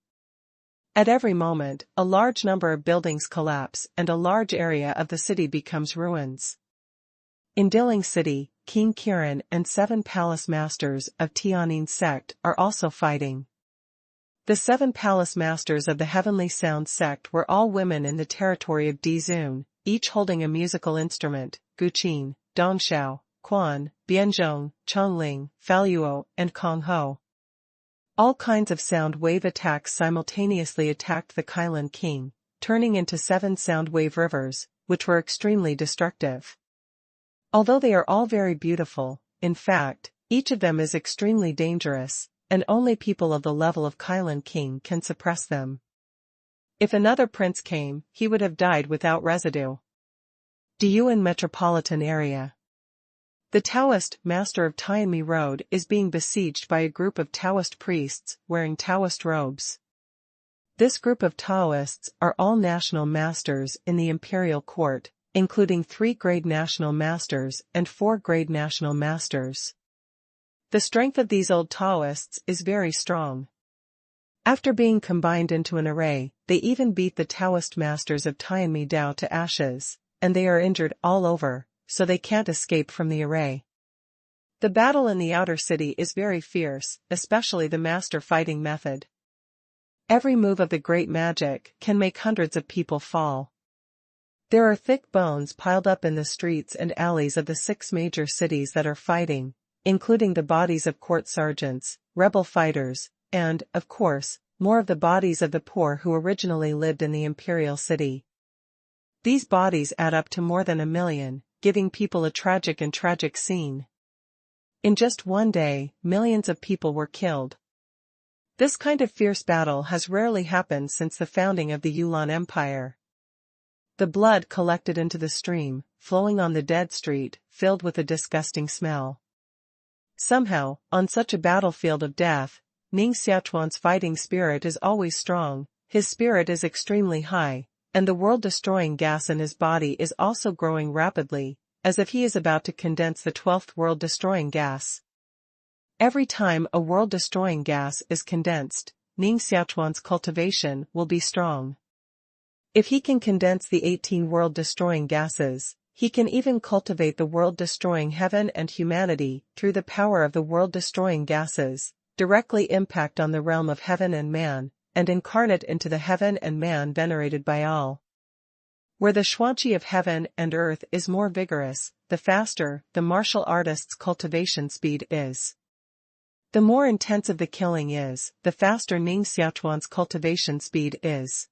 At every moment, a large number of buildings collapse and a large area of the city becomes ruins. In Diling City, King Kiran and 7 palace masters of Tianyin sect are also fighting. The 7 palace masters of the Heavenly Sound sect were all women in the territory of Dizun, each holding a musical instrument: Guqin, Dongxiao, Quan, Bianzhong, Chongling, Faluo, and Kongho. All kinds of sound wave attacks simultaneously attacked the Kylan King, turning into 7 sound wave rivers, which were extremely destructive. Although they are all very beautiful, in fact, each of them is extremely dangerous, and only people of the level of Kylan King can suppress them. If another prince came, he would have died without residue. Diyuan Metropolitan Area. The Taoist master of Tianmi Road is being besieged by a group of Taoist priests wearing Taoist robes. This group of Taoists are all national masters in the imperial court, including 3 grade national masters and 4 grade national masters. The strength of these old Taoists is very strong. After being combined into an array, they even beat the Taoist masters of Tianmi Dao to ashes, and they are injured all over, so they can't escape from the array. The battle in the outer city is very fierce, especially the master fighting method. Every move of the great magic can make hundreds of people fall. There are thick bones piled up in the streets and alleys of the 6 major cities that are fighting, including the bodies of court sergeants, rebel fighters, and, of course, more of the bodies of the poor who originally lived in the imperial city. These bodies add up to more than 1 million, giving people a tragic scene. In just one day, millions of people were killed. This kind of fierce battle has rarely happened since the founding of the Yuan Empire. The blood collected into the stream, flowing on the dead street, filled with a disgusting smell. Somehow, on such a battlefield of death, Ning Xiaochuan's fighting spirit is always strong, his spirit is extremely high, and the world-destroying gas in his body is also growing rapidly, as if he is about to condense the 12th world-destroying gas. Every time a world-destroying gas is condensed, Ning Xiaochuan's cultivation will be strong. If he can condense the 18 world-destroying gases, he can even cultivate the world-destroying heaven and humanity through the power of the world-destroying gases, directly impact on the realm of heaven and man, and incarnate into the heaven and man venerated by all. Where the xuanqi of heaven and earth is more vigorous, the faster the martial artist's cultivation speed is. The more intensive the killing is, the faster Ning Xiaochuan's cultivation speed is.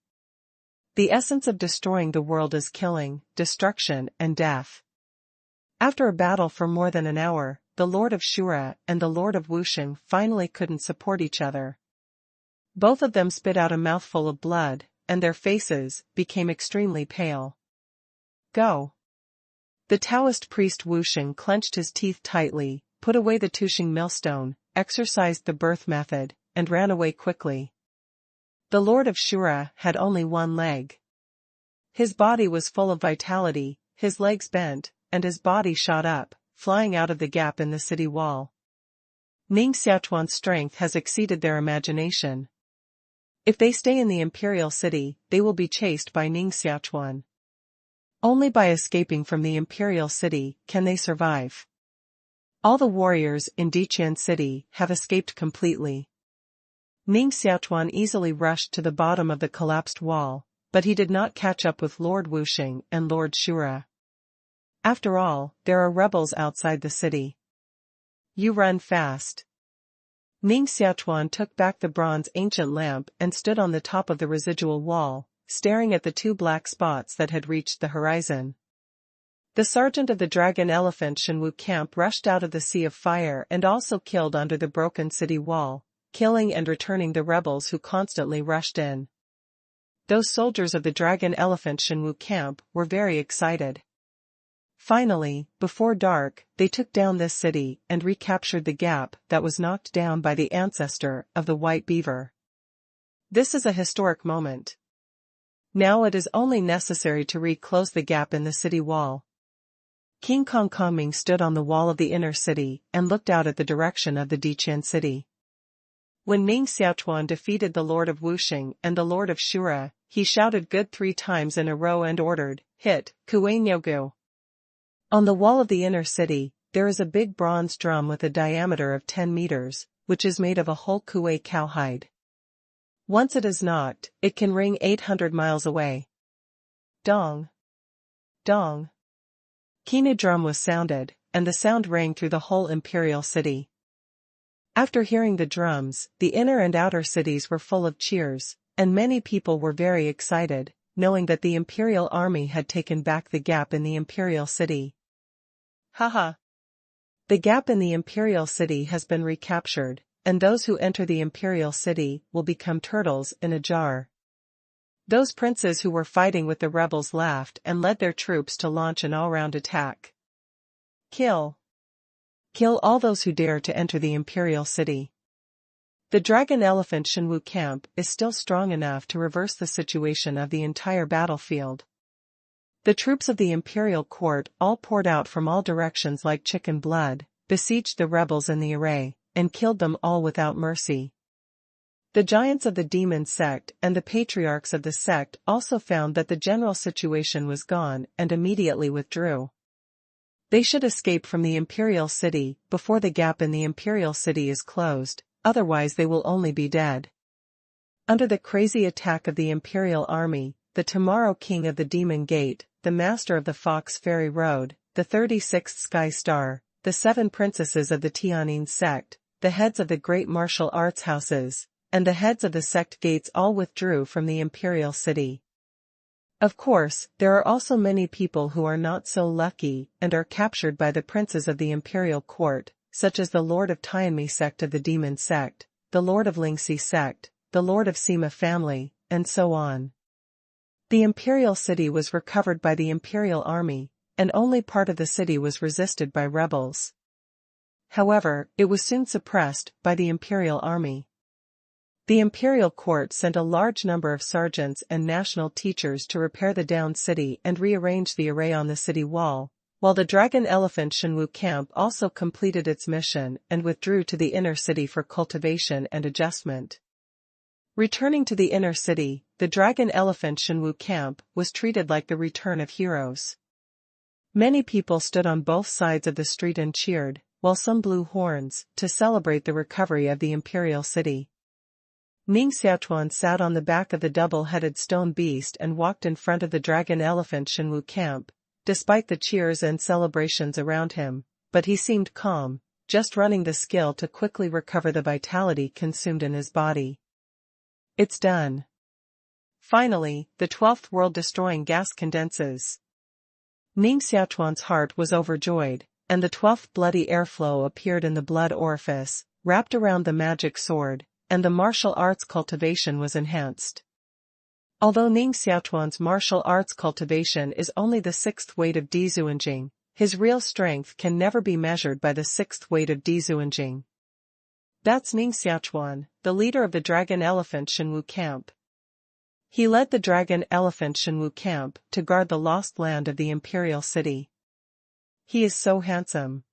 The essence of destroying the world is killing, destruction, and death. After a battle for more than an hour, the Lord of Shura and the Lord of Wusheng finally couldn't support each other. Both of them spit out a mouthful of blood, and their faces became extremely pale. Go! The Taoist priest Wusheng clenched his teeth tightly, put away the Tushing millstone, exercised the birth method, and ran away quickly. The Lord of Shura had only one leg. His body was full of vitality, his legs bent, and his body shot up, flying out of the gap in the city wall. Ning Xiaochuan's strength has exceeded their imagination. If they stay in the imperial city, they will be chased by Ning Xiaochuan. Only by escaping from the imperial city can they survive. All the warriors in Diqian city have escaped completely. Ning Xiaochuan easily rushed to the bottom of the collapsed wall, but he did not catch up with Lord Wusheng and Lord Shura. After all, there are rebels outside the city. You run fast. Ning Xiaochuan took back the bronze ancient lamp and stood on the top of the residual wall, staring at the 2 black spots that had reached the horizon. The sergeant of the dragon elephant Shenwu camp rushed out of the sea of fire and also killed under the broken city wall, killing and returning the rebels who constantly rushed in. Those soldiers of the dragon elephant Shenwu camp were very excited. Finally, before dark, they took down this city and recaptured the gap that was knocked down by the ancestor of the white beaver. This is a historic moment. Now it is only necessary to reclose the gap in the city wall. King Kong Kongming stood on the wall of the inner city and looked out at the direction of the Diqian city. When Ning Xiaochuan defeated the Lord of Wusheng and the Lord of Shura, he shouted good 3 times in a row and ordered, "Hit, Kuei Nyogu." On the wall of the inner city, there is a big bronze drum with a diameter of 10 meters, which is made of a whole Kuei cowhide. Once it is knocked, it can ring 800 miles away. Dong! Dong! Keen drum was sounded, and the sound rang through the whole imperial city. After hearing the drums, the inner and outer cities were full of cheers, and many people were very excited, knowing that the imperial army had taken back the gap in the imperial city. Haha! The gap in the imperial city has been recaptured, and those who enter the imperial city will become turtles in a jar. Those princes who were fighting with the rebels laughed and led their troops to launch an all-round attack. Kill! Kill all those who dare to enter the imperial city. The dragon elephant Shenwu camp is still strong enough to reverse the situation of the entire battlefield. The troops of the imperial court all poured out from all directions like chicken blood, besieged the rebels in the array, and killed them all without mercy. The giants of the demon sect and the patriarchs of the sect also found that the general situation was gone and immediately withdrew. They should escape from the imperial city before the gap in the imperial city is closed, otherwise they will only be dead. Under the crazy attack of the imperial army, the tomorrow king of the demon gate, the master of the fox fairy road, the 36th sky star, the 7 princesses of the Tianyin sect, the heads of the great martial arts houses, and the heads of the sect gates all withdrew from the imperial city. Of course, there are also many people who are not so lucky and are captured by the princes of the imperial court, such as the Lord of Tianmi sect of the Demon sect, the Lord of Lingxi sect, the Lord of Sima family, and so on. The imperial city was recovered by the imperial army, and only part of the city was resisted by rebels. However, it was soon suppressed by the imperial army. The imperial court sent a large number of sergeants and national teachers to repair the downed city and rearrange the array on the city wall, while the dragon elephant Shenwu camp also completed its mission and withdrew to the inner city for cultivation and adjustment. Returning to the inner city, the dragon elephant Shenwu camp was treated like the return of heroes. Many people stood on both sides of the street and cheered, while some blew horns, to celebrate the recovery of the imperial city. Ning Xiaochuan sat on the back of the double-headed stone beast and walked in front of the dragon elephant Shenwu camp, despite the cheers and celebrations around him, but he seemed calm, just running the skill to quickly recover the vitality consumed in his body. It's done. Finally, the 12th world-destroying gas condenses. Ning Xiaochuan's heart was overjoyed, and the 12th bloody airflow appeared in the blood orifice, wrapped around the magic sword, and the martial arts cultivation was enhanced. Although Ning Xiaochuan's martial arts cultivation is only the 6th weight of Dizuanjing, his real strength can never be measured by the 6th weight of Dizuanjing. That's Ning Xiaochuan, the leader of the dragon elephant Shenwu camp. He led the dragon elephant Shenwu camp to guard the lost land of the imperial city. He is so handsome.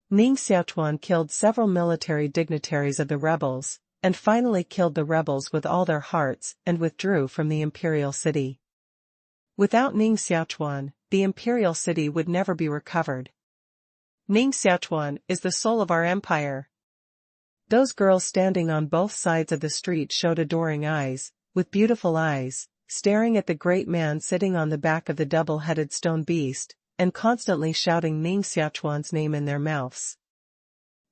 Ning Xiaochuan killed several military dignitaries of the rebels, and finally killed the rebels with all their hearts and withdrew from the imperial city. Without Ning Xiaochuan, the imperial city would never be recovered. Ning Xiaochuan is the soul of our empire. Those girls standing on both sides of the street showed adoring eyes, with beautiful eyes, staring at the great man sitting on the back of the double-headed stone beast, and constantly shouting Ning Xiaochuan's name in their mouths.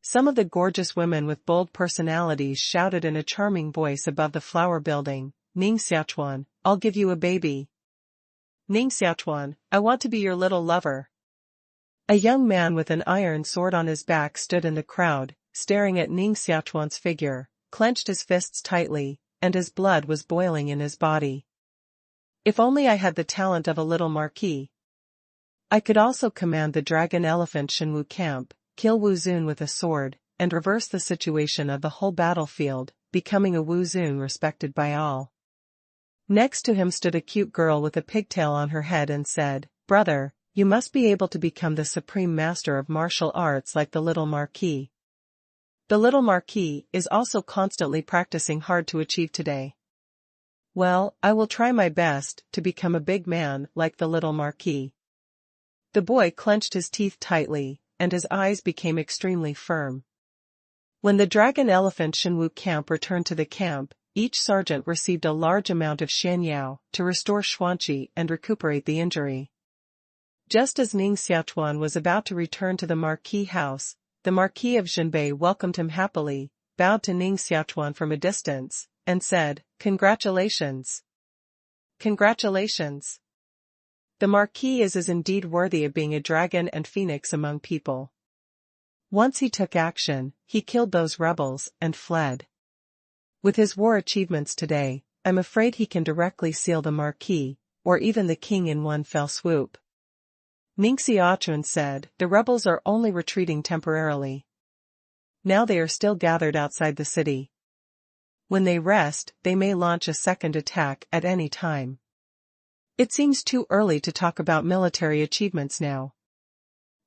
Some of the gorgeous women with bold personalities shouted in a charming voice above the flower building, Ning Xiaochuan, I'll give you a baby. Ning Xiaochuan, I want to be your little lover. A young man with an iron sword on his back stood in the crowd, staring at Ning Xiaochuan's figure, clenched his fists tightly, and his blood was boiling in his body. If only I had the talent of a little marquis. I could also command the dragon elephant Shenwu camp, kill Wu Zun with a sword, and reverse the situation of the whole battlefield, becoming a Wu Zun respected by all. Next to him stood a cute girl with a pigtail on her head and said, Brother, you must be able to become the supreme master of martial arts like the little marquis. The little marquis is also constantly practicing hard to achieve today. Well, I will try my best to become a big man like the little marquis. The boy clenched his teeth tightly, and his eyes became extremely firm. When the dragon elephant Shenwu camp returned to the camp, each sergeant received a large amount of xianyao to restore xuanqi and recuperate the injury. Just as Ning Xiaochuan was about to return to the marquis house, the Marquis of Zhenbei welcomed him happily, bowed to Ning Xiaochuan from a distance, and said, Congratulations! Congratulations! The Marquis is indeed worthy of being a dragon and phoenix among people. Once he took action, he killed those rebels and fled. With his war achievements today, I'm afraid he can directly seal the Marquis, or even the king in one fell swoop. Ning Xiaochuan said, the rebels are only retreating temporarily. Now they are still gathered outside the city. When they rest, they may launch a second attack at any time. It seems too early to talk about military achievements now.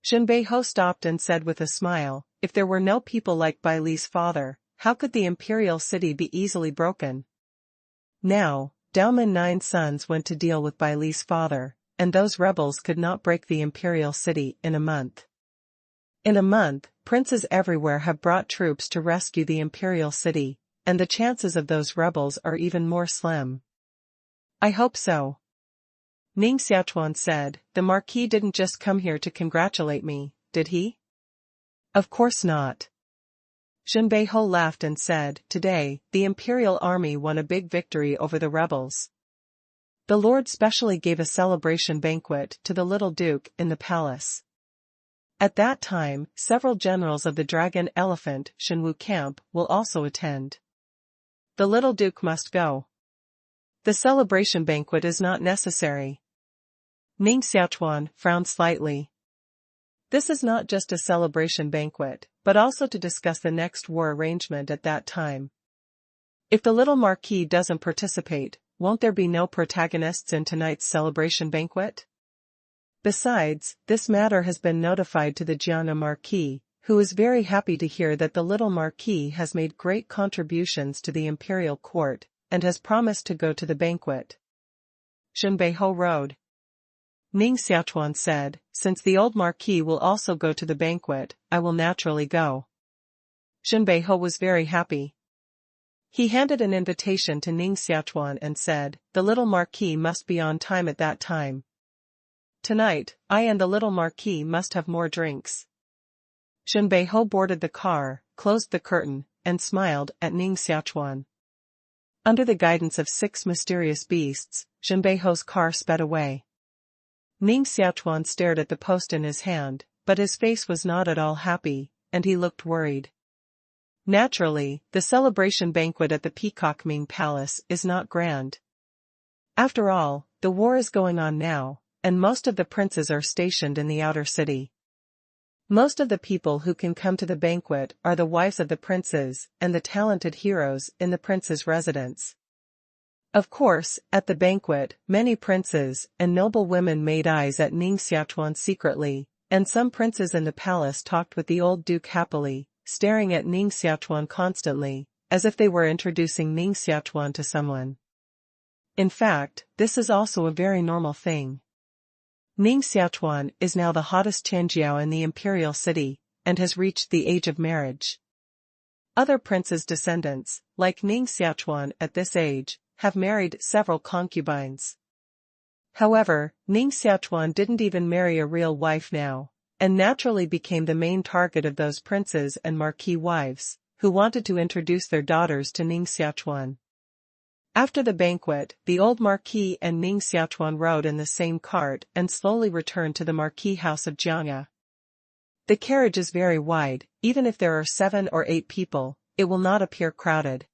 Zhenbei Ho stopped and said with a smile, if there were no people like Bai Li's father, how could the imperial city be easily broken? Now, Daomen 9 sons went to deal with Bai Li's father, and those rebels could not break the imperial city in a month. In a month, princes everywhere have brought troops to rescue the imperial city, and the chances of those rebels are even more slim. I hope so. Ning Xiaochuan said, the Marquis didn't just come here to congratulate me, did he? Of course not. Zhenbei Ho laughed and said, today, the imperial army won a big victory over the rebels. The Lord specially gave a celebration banquet to the little Duke in the palace. At that time, several generals of the Dragon Elephant Shenwu camp will also attend. The little Duke must go. The celebration banquet is not necessary. Ning Xiaochuan frowned slightly. This is not just a celebration banquet, but also to discuss the next war arrangement at that time. If the little Marquis doesn't participate, won't there be no protagonists in tonight's celebration banquet? Besides, this matter has been notified to the Jiangnan Marquis, who is very happy to hear that the little Marquis has made great contributions to the imperial court, and has promised to go to the banquet. Zhenbeiho rode. Ning Xiaochuan said, since the old Marquis will also go to the banquet, I will naturally go. Zhenbeiho was very happy. He handed an invitation to Ning Xiaochuan and said, the little Marquis must be on time at that time. Tonight, I and the little Marquis must have more drinks. Zhenbeiho boarded the car, closed the curtain, and smiled at Ning Xiaochuan. Under the guidance of 6 mysterious beasts, Zhenbeiho's car sped away. Ning Xiaochuan stared at the post in his hand, but his face was not at all happy, and he looked worried. Naturally, the celebration banquet at the Peacock Ming Palace is not grand. After all, the war is going on now, and most of the princes are stationed in the outer city. Most of the people who can come to the banquet are the wives of the princes and the talented heroes in the prince's residence. Of course, at the banquet, many princes and noble women made eyes at Ning Xiaochuan secretly, and some princes in the palace talked with the old duke happily, staring at Ning Xiaochuan constantly, as if they were introducing Ning Xiaochuan to someone. In fact, this is also a very normal thing. Ning Xiaochuan is now the hottest Tianjiao in the imperial city, and has reached the age of marriage. Other princes' descendants, like Ning Xiaochuan at this age, have married several concubines. However, Ning Xiaochuan didn't even marry a real wife now, and naturally became the main target of those princes and marquis wives, who wanted to introduce their daughters to Ning Xiaochuan. After the banquet, the old marquis and Ning Xiaochuan rode in the same cart and slowly returned to the marquis house of Jiangnan. The carriage is very wide, even if there are 7 or 8 people, it will not appear crowded.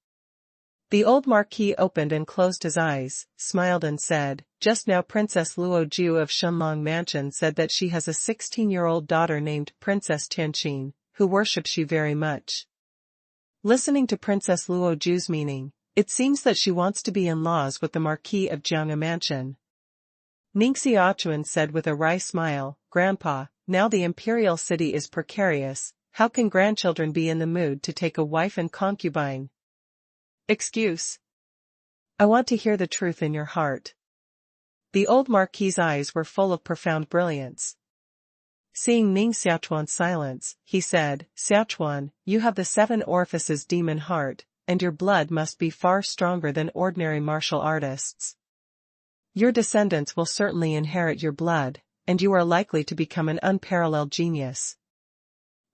The old marquis opened and closed his eyes, smiled and said, just now Princess Luoju of Shenlong Mansion said that she has a 16-year-old daughter named Princess Tianqin, who worships you very much. Listening to Princess Luoju's meaning, it seems that she wants to be in laws with the Marquis of Jiangnan Mansion. Ning Xiaochuan said with a wry smile, Grandpa, now the imperial city is precarious, how can grandchildren be in the mood to take a wife and concubine? Excuse. I want to hear the truth in your heart. The old marquis's eyes were full of profound brilliance. Seeing Ning Xiaochuan's silence, he said, Xiaochuan, you have the 7 orifices demon heart, and your blood must be far stronger than ordinary martial artists. Your descendants will certainly inherit your blood, and you are likely to become an unparalleled genius.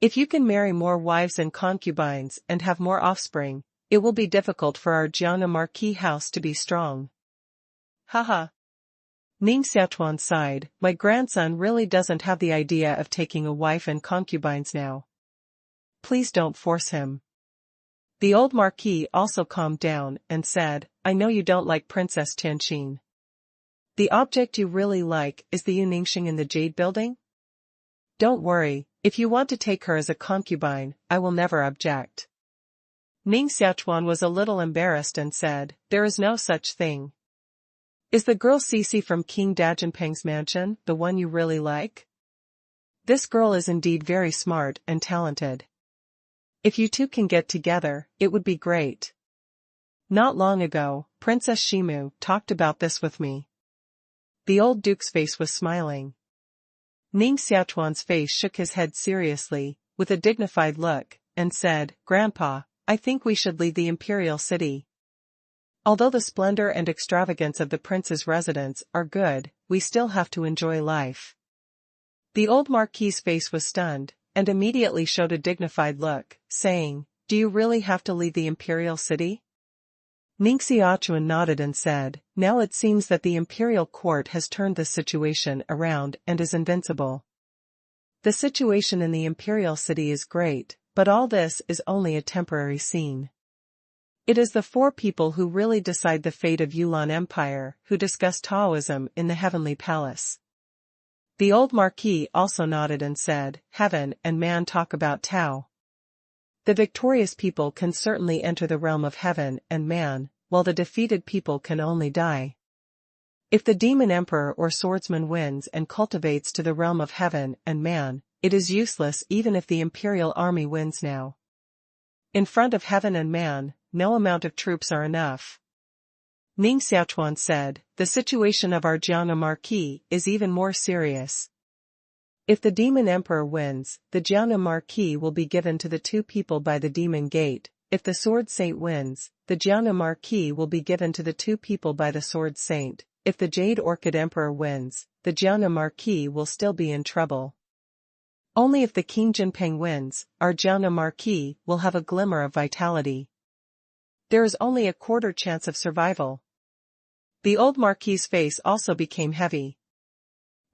If you can marry more wives and concubines and have more offspring, it will be difficult for our Jiangnan Marquis house to be strong. Haha. Ning Xiaochuan sighed, my grandson really doesn't have the idea of taking a wife and concubines now. Please don't force him. The old marquis also calmed down and said, I know you don't like Princess Tianqin. The object you really like is the Yuningxing in the Jade Building? Don't worry, if you want to take her as a concubine, I will never object. Ning Xiaochuan was a little embarrassed and said, there is no such thing. Is the girl Cici from King Dajinpeng's mansion the one you really like? This girl is indeed very smart and talented. If you two can get together, it would be great. Not long ago, Princess Shimu talked about this with me. The old duke's face was smiling. Ning Xiaochuan's face shook his head seriously, with a dignified look, and said, Grandpa, I think we should leave the imperial city. Although the splendor and extravagance of the prince's residence are good, we still have to enjoy life. The old marquis's face was stunned, and immediately showed a dignified look, saying, do you really have to leave the imperial city? Ning Xiaochuan nodded and said, now it seems that the imperial court has turned this situation around and is invincible. The situation in the imperial city is great, but all this is only a temporary scene. It is the four people who really decide the fate of Yulan Empire who discuss Taoism in the heavenly palace. The old marquis also nodded and said, heaven and man talk about Tao. The victorious people can certainly enter the realm of heaven and man, while the defeated people can only die. If the demon emperor or swordsman wins and cultivates to the realm of heaven and man, it is useless even if the imperial army wins now. In front of heaven and man, no amount of troops are enough. Ning Xiaochuan said, the situation of our Jiangnan marquis is even more serious. If the demon emperor wins, the Jiangnan marquis will be given to the two people by the demon gate. If the sword saint wins, the Jiangnan marquis will be given to the two people by the sword saint. If the jade orchid emperor wins, the Jiangnan marquis will still be in trouble. Only if the King Jinping wins, our Jiangnan marquis will have a glimmer of vitality. There is only a quarter chance of survival. The old marquis's face also became heavy.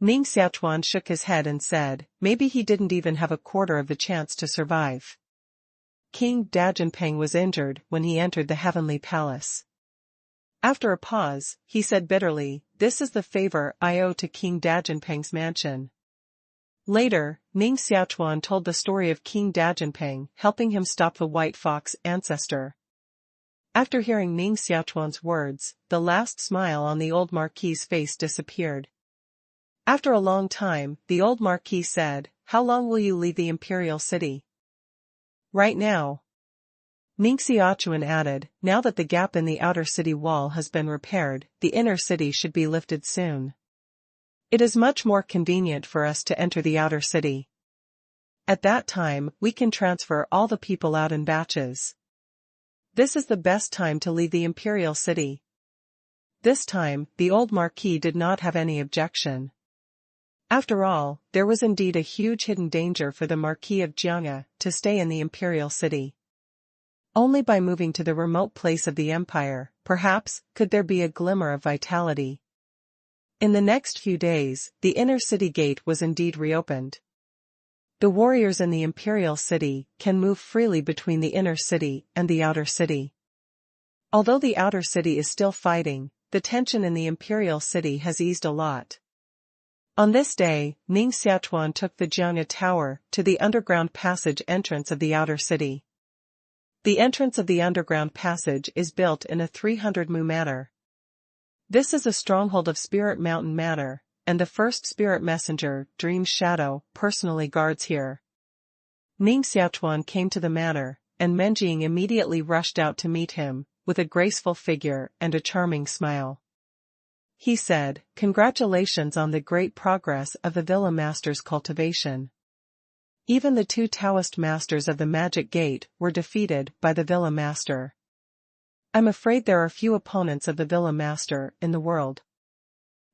Ning Xiaochuan shook his head and said, maybe he didn't even have a quarter of the chance to survive. King Jinping was injured when he entered the heavenly palace. After a pause, he said bitterly, this is the favor I owe to King Jinping's mansion. Later, Ning Xiaochuan told the story of King Jinping helping him stop the white fox ancestor. After hearing Ning Xiaochuan's words, the last smile on the old marquis's face disappeared. After a long time, the old marquis said, how long will you leave the imperial city? Right now. Ning Xiaochuan added, now that the gap in the outer city wall has been repaired, the inner city should be lifted soon. It is much more convenient for us to enter the outer city. At that time, we can transfer all the people out in batches. This is the best time to leave the imperial city. This time, the old marquis did not have any objection. After all, there was indeed a huge hidden danger for the Marquis of Jiangnan to stay in the imperial city. Only by moving to the remote place of the empire, perhaps, could there be a glimmer of vitality. In the next few days, the inner city gate was indeed reopened. The warriors in the imperial city can move freely between the inner city and the outer city. Although the outer city is still fighting, the tension in the imperial city has eased a lot. On this day, Ning Xiaochuan took the Jiangnan Tower to the underground passage entrance of the outer city. The entrance of the underground passage is built in a 300-mu manner. This is a stronghold of Spirit Mountain Manor, and the first spirit messenger, Dream's Shadow, personally guards here. Ning Xiaochuan came to the manor, and Menjing immediately rushed out to meet him, with a graceful figure and a charming smile. He said, congratulations on the great progress of the Villa Master's cultivation. Even the two Taoist masters of the Magic Gate were defeated by the Villa Master. I'm afraid there are few opponents of the Villa Master in the world.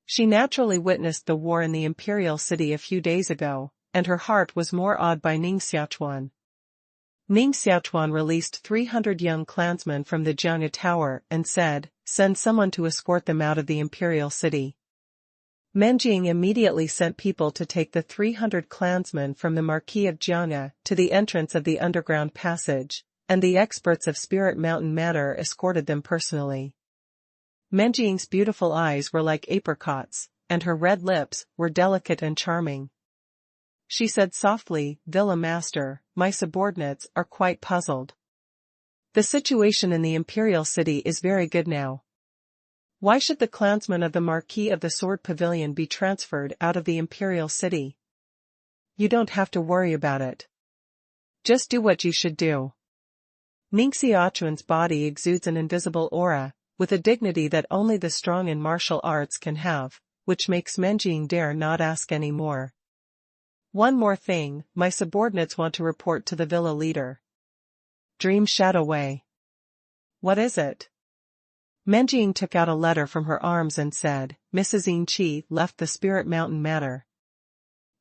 She naturally witnessed the war in the imperial city a few days ago, and her heart was more awed by Ning Xiaochuan. Ning Xiaochuan released 300 young clansmen from the Jiangnan Tower and said, send someone to escort them out of the imperial city. Menjing immediately sent people to take the 300 clansmen from the Marquis of Jiangnan to the entrance of the underground passage, and the experts of Spirit Mountain Manor escorted them personally. Menjing's beautiful eyes were like apricots, and her red lips were delicate and charming. She said softly, Villa Master, my subordinates are quite puzzled. The situation in the imperial city is very good now. Why should the clansmen of the Marquis of the Sword Pavilion be transferred out of the imperial city? You don't have to worry about it. Just do what you should do. Ning Xiaochuan's body exudes an invisible aura, with a dignity that only the strong in martial arts can have, which makes Menjing dare not ask any more. One more thing, my subordinates want to report to the villa leader. Dream Shadow Way. What is it? Menjing took out a letter from her arms and said, Mrs. Yin Qi left the Spirit Mountain Manor.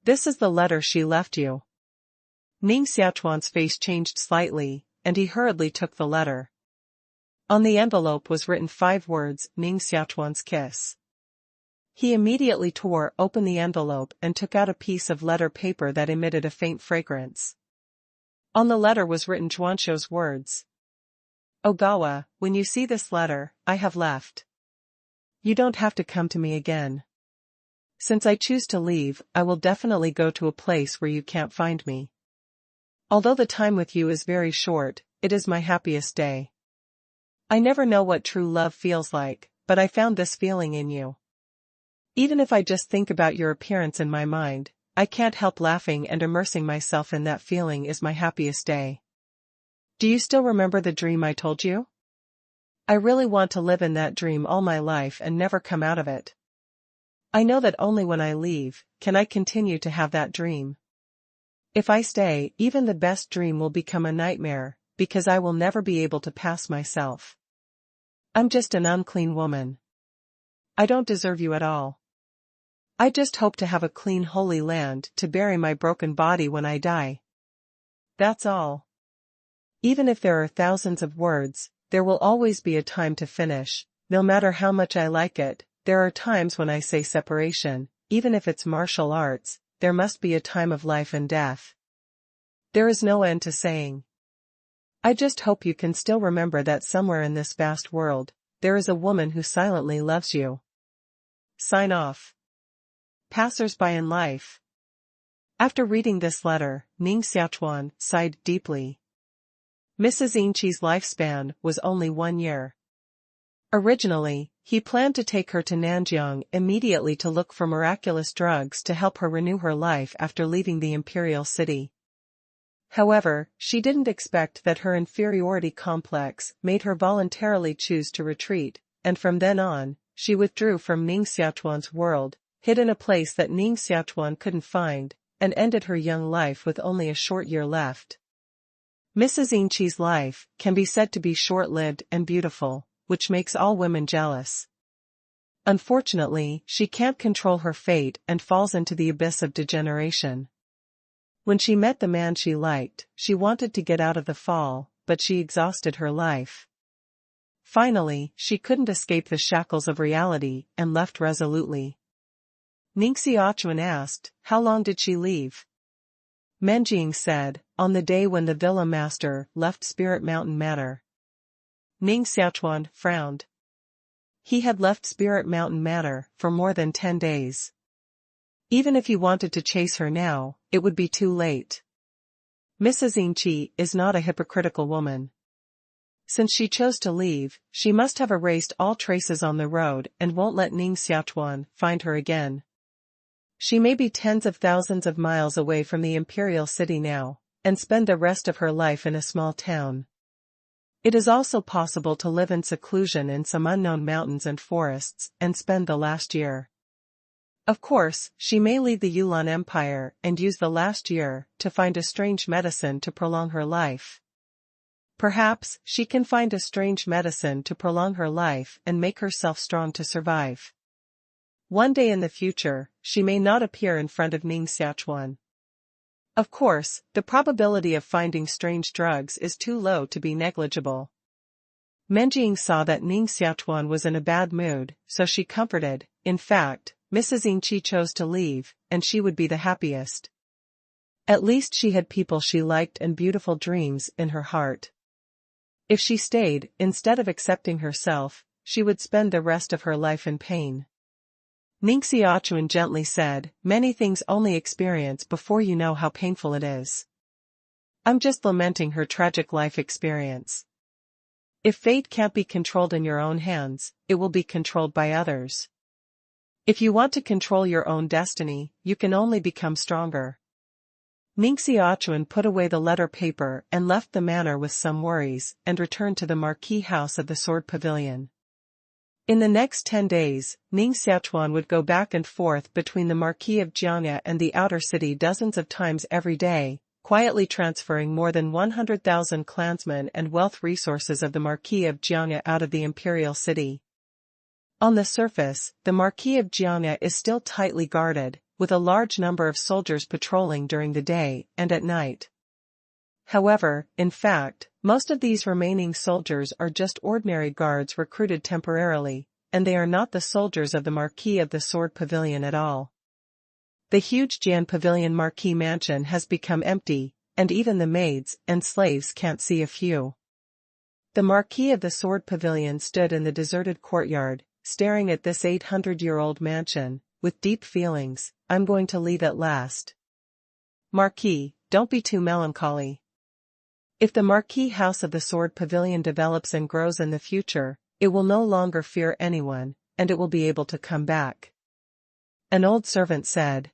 This is the letter she left you. Ning Xiaochuan's face changed slightly, and he hurriedly took the letter. On the envelope was written 5 words, Ning Xiaochuan's kiss. He immediately tore open the envelope and took out a piece of letter paper that emitted a faint fragrance. On the letter was written Zhuanshou's words. Ogawa, when you see this letter, I have left. You don't have to come to me again. Since I choose to leave, I will definitely go to a place where you can't find me. Although the time with you is very short, it is my happiest day. I never know what true love feels like, but I found this feeling in you. Even if I just think about your appearance in my mind, I can't help laughing, and immersing myself in that feeling is my happiest day. Do you still remember the dream I told you? I really want to live in that dream all my life and never come out of it. I know that only when I leave, can I continue to have that dream. If I stay, even the best dream will become a nightmare, because I will never be able to pass myself. I'm just an unclean woman. I don't deserve you at all. I just hope to have a clean holy land to bury my broken body when I die. That's all. Even if there are thousands of words, there will always be a time to finish. No matter how much I like it, there are times when I say separation, even if it's martial arts, there must be a time of life and death. There is no end to saying. I just hope you can still remember that somewhere in this vast world, there is a woman who silently loves you. Sign off. Passers-by in life. After reading this letter, Ning Xiaochuan sighed deeply. Mrs. Inchi's lifespan was only 1 year. Originally, he planned to take her to Nanjiang immediately to look for miraculous drugs to help her renew her life after leaving the imperial city. However, she didn't expect that her inferiority complex made her voluntarily choose to retreat, and from then on, she withdrew from Ning Xiaochuan's world, hid in a place that Ning Xiaochuan couldn't find, and ended her young life with only a short year left. Mrs. Inchi's life can be said to be short-lived and beautiful, which makes all women jealous. Unfortunately, she can't control her fate and falls into the abyss of degeneration. When she met the man she liked, she wanted to get out of the fall, but she exhausted her life. Finally, she couldn't escape the shackles of reality and left resolutely. Ning Xiaochuan asked, how long did she leave? Menjing said, on the day when the villa master left Spirit Mountain Manor. Ning Xiaochuan frowned. He had left Spirit Mountain Manor for more than 10 days. Even if he wanted to chase her now, it would be too late. Mrs. Inchi is not a hypocritical woman. Since she chose to leave, she must have erased all traces on the road and won't let Ning Xiaochuan find her again. She may be tens of thousands of miles away from the imperial city now, and spend the rest of her life in a small town. It is also possible to live in seclusion in some unknown mountains and forests and spend the last year. Of course, she may leave the Yulan Empire and use the last year to find a strange medicine to prolong her life. Perhaps she can find a strange medicine to prolong her life and make herself strong to survive. One day in the future, she may not appear in front of Ning Xiaochuan. Of course, the probability of finding strange drugs is too low to be negligible. Menjing saw that Ning Xiaochuan was in a bad mood, so she comforted. In fact, Mrs. Inchi chose to leave, and she would be the happiest. At least she had people she liked and beautiful dreams in her heart. If she stayed, instead of accepting herself, she would spend the rest of her life in pain. Ning Xiaochuan gently said, many things only experience before you know how painful it is. I'm just lamenting her tragic life experience. If fate can't be controlled in your own hands, it will be controlled by others. If you want to control your own destiny, you can only become stronger. Ning Xiaochuan put away the letter paper and left the manor with some worries, and returned to the marquee house of the Sword Pavilion. In the next 10 days, Ning Xiaochuan would go back and forth between the Marquis of Jiangya and the outer city dozens of times every day, quietly transferring more than 100,000 clansmen and wealth resources of the Marquis of Jiangya out of the imperial city. On the surface, the Marquis of Jiangya is still tightly guarded, with a large number of soldiers patrolling during the day and at night. However, in fact, most of these remaining soldiers are just ordinary guards recruited temporarily, and they are not the soldiers of the Marquis of the Sword Pavilion at all. The huge Jian Pavilion Marquis mansion has become empty, and even the maids and slaves can't see a few. The Marquis of the Sword Pavilion stood in the deserted courtyard, staring at this 800-year-old mansion, with deep feelings. I'm going to leave at last. Marquis, don't be too melancholy. If the Marquis House of the Sword Pavilion develops and grows in the future, it will no longer fear anyone, and it will be able to come back. An old servant said.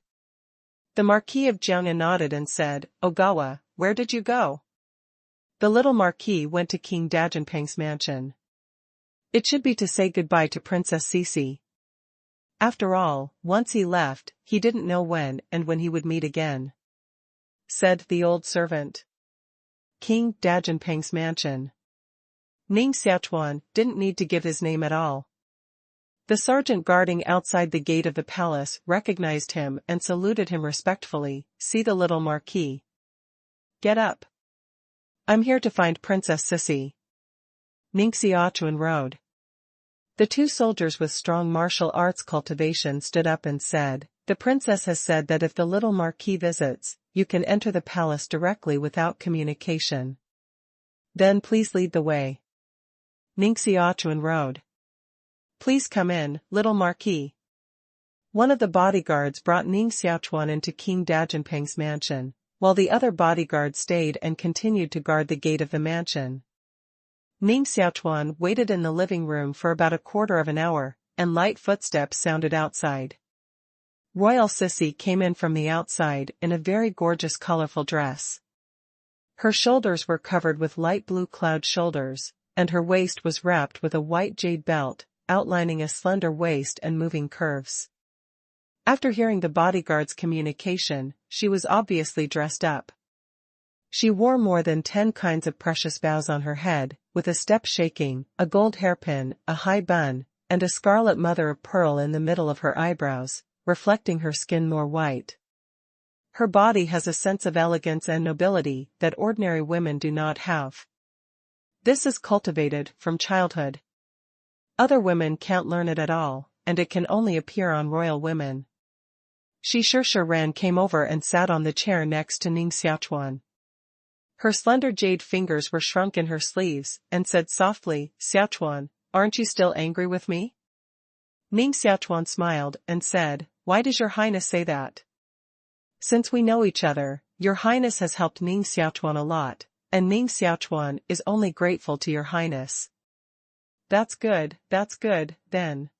The Marquis of Jiangnan nodded and said, Ogawa, where did you go? The little Marquis went to King Dajinpeng's mansion. It should be to say goodbye to Princess Cece. After all, once he left, he didn't know when he would meet again. Said the old servant. King Dajinpeng's mansion. Ning Xiaochuan didn't need to give his name at all. The sergeant guarding outside the gate of the palace recognized him and saluted him respectfully. See the little Marquis. Get up. I'm here to find Princess Cece. Ning Xiaochuan rode. The two soldiers with strong martial arts cultivation stood up and said, The princess has said that if the little Marquis visits, you can enter the palace directly without communication. Then please lead the way. Ning Xiaochuan rode. Please come in, little Marquis. One of the bodyguards brought Ning Xiaochuan into King Dajinpeng's mansion, while the other bodyguard stayed and continued to guard the gate of the mansion. Ning Xiaochuan waited in the living room for about a quarter of an hour, and light footsteps sounded outside. Royal Sissy came in from the outside in a very gorgeous colorful dress. Her shoulders were covered with light blue cloud shoulders, and her waist was wrapped with a white jade belt, outlining a slender waist and moving curves. After hearing the bodyguard's communication, she was obviously dressed up. She wore more than 10 kinds of precious bows on her head, with a step shaking, a gold hairpin, a high bun, and a scarlet mother of pearl in the middle of her eyebrows, reflecting her skin more white. Her body has a sense of elegance and nobility that ordinary women do not have. This is cultivated from childhood. Other women can't learn it at all, and it can only appear on royal women. Ran came over and sat on the chair next to Ning Xiaochuan. Her slender jade fingers were shrunk in her sleeves, and said softly, Xiaochuan, aren't you still angry with me? Ning Xiaochuan smiled and said, Why does your highness say that? Since we know each other, your highness has helped Ning Xiaochuan a lot, and Ning Xiaochuan is only grateful to your highness. That's good, then.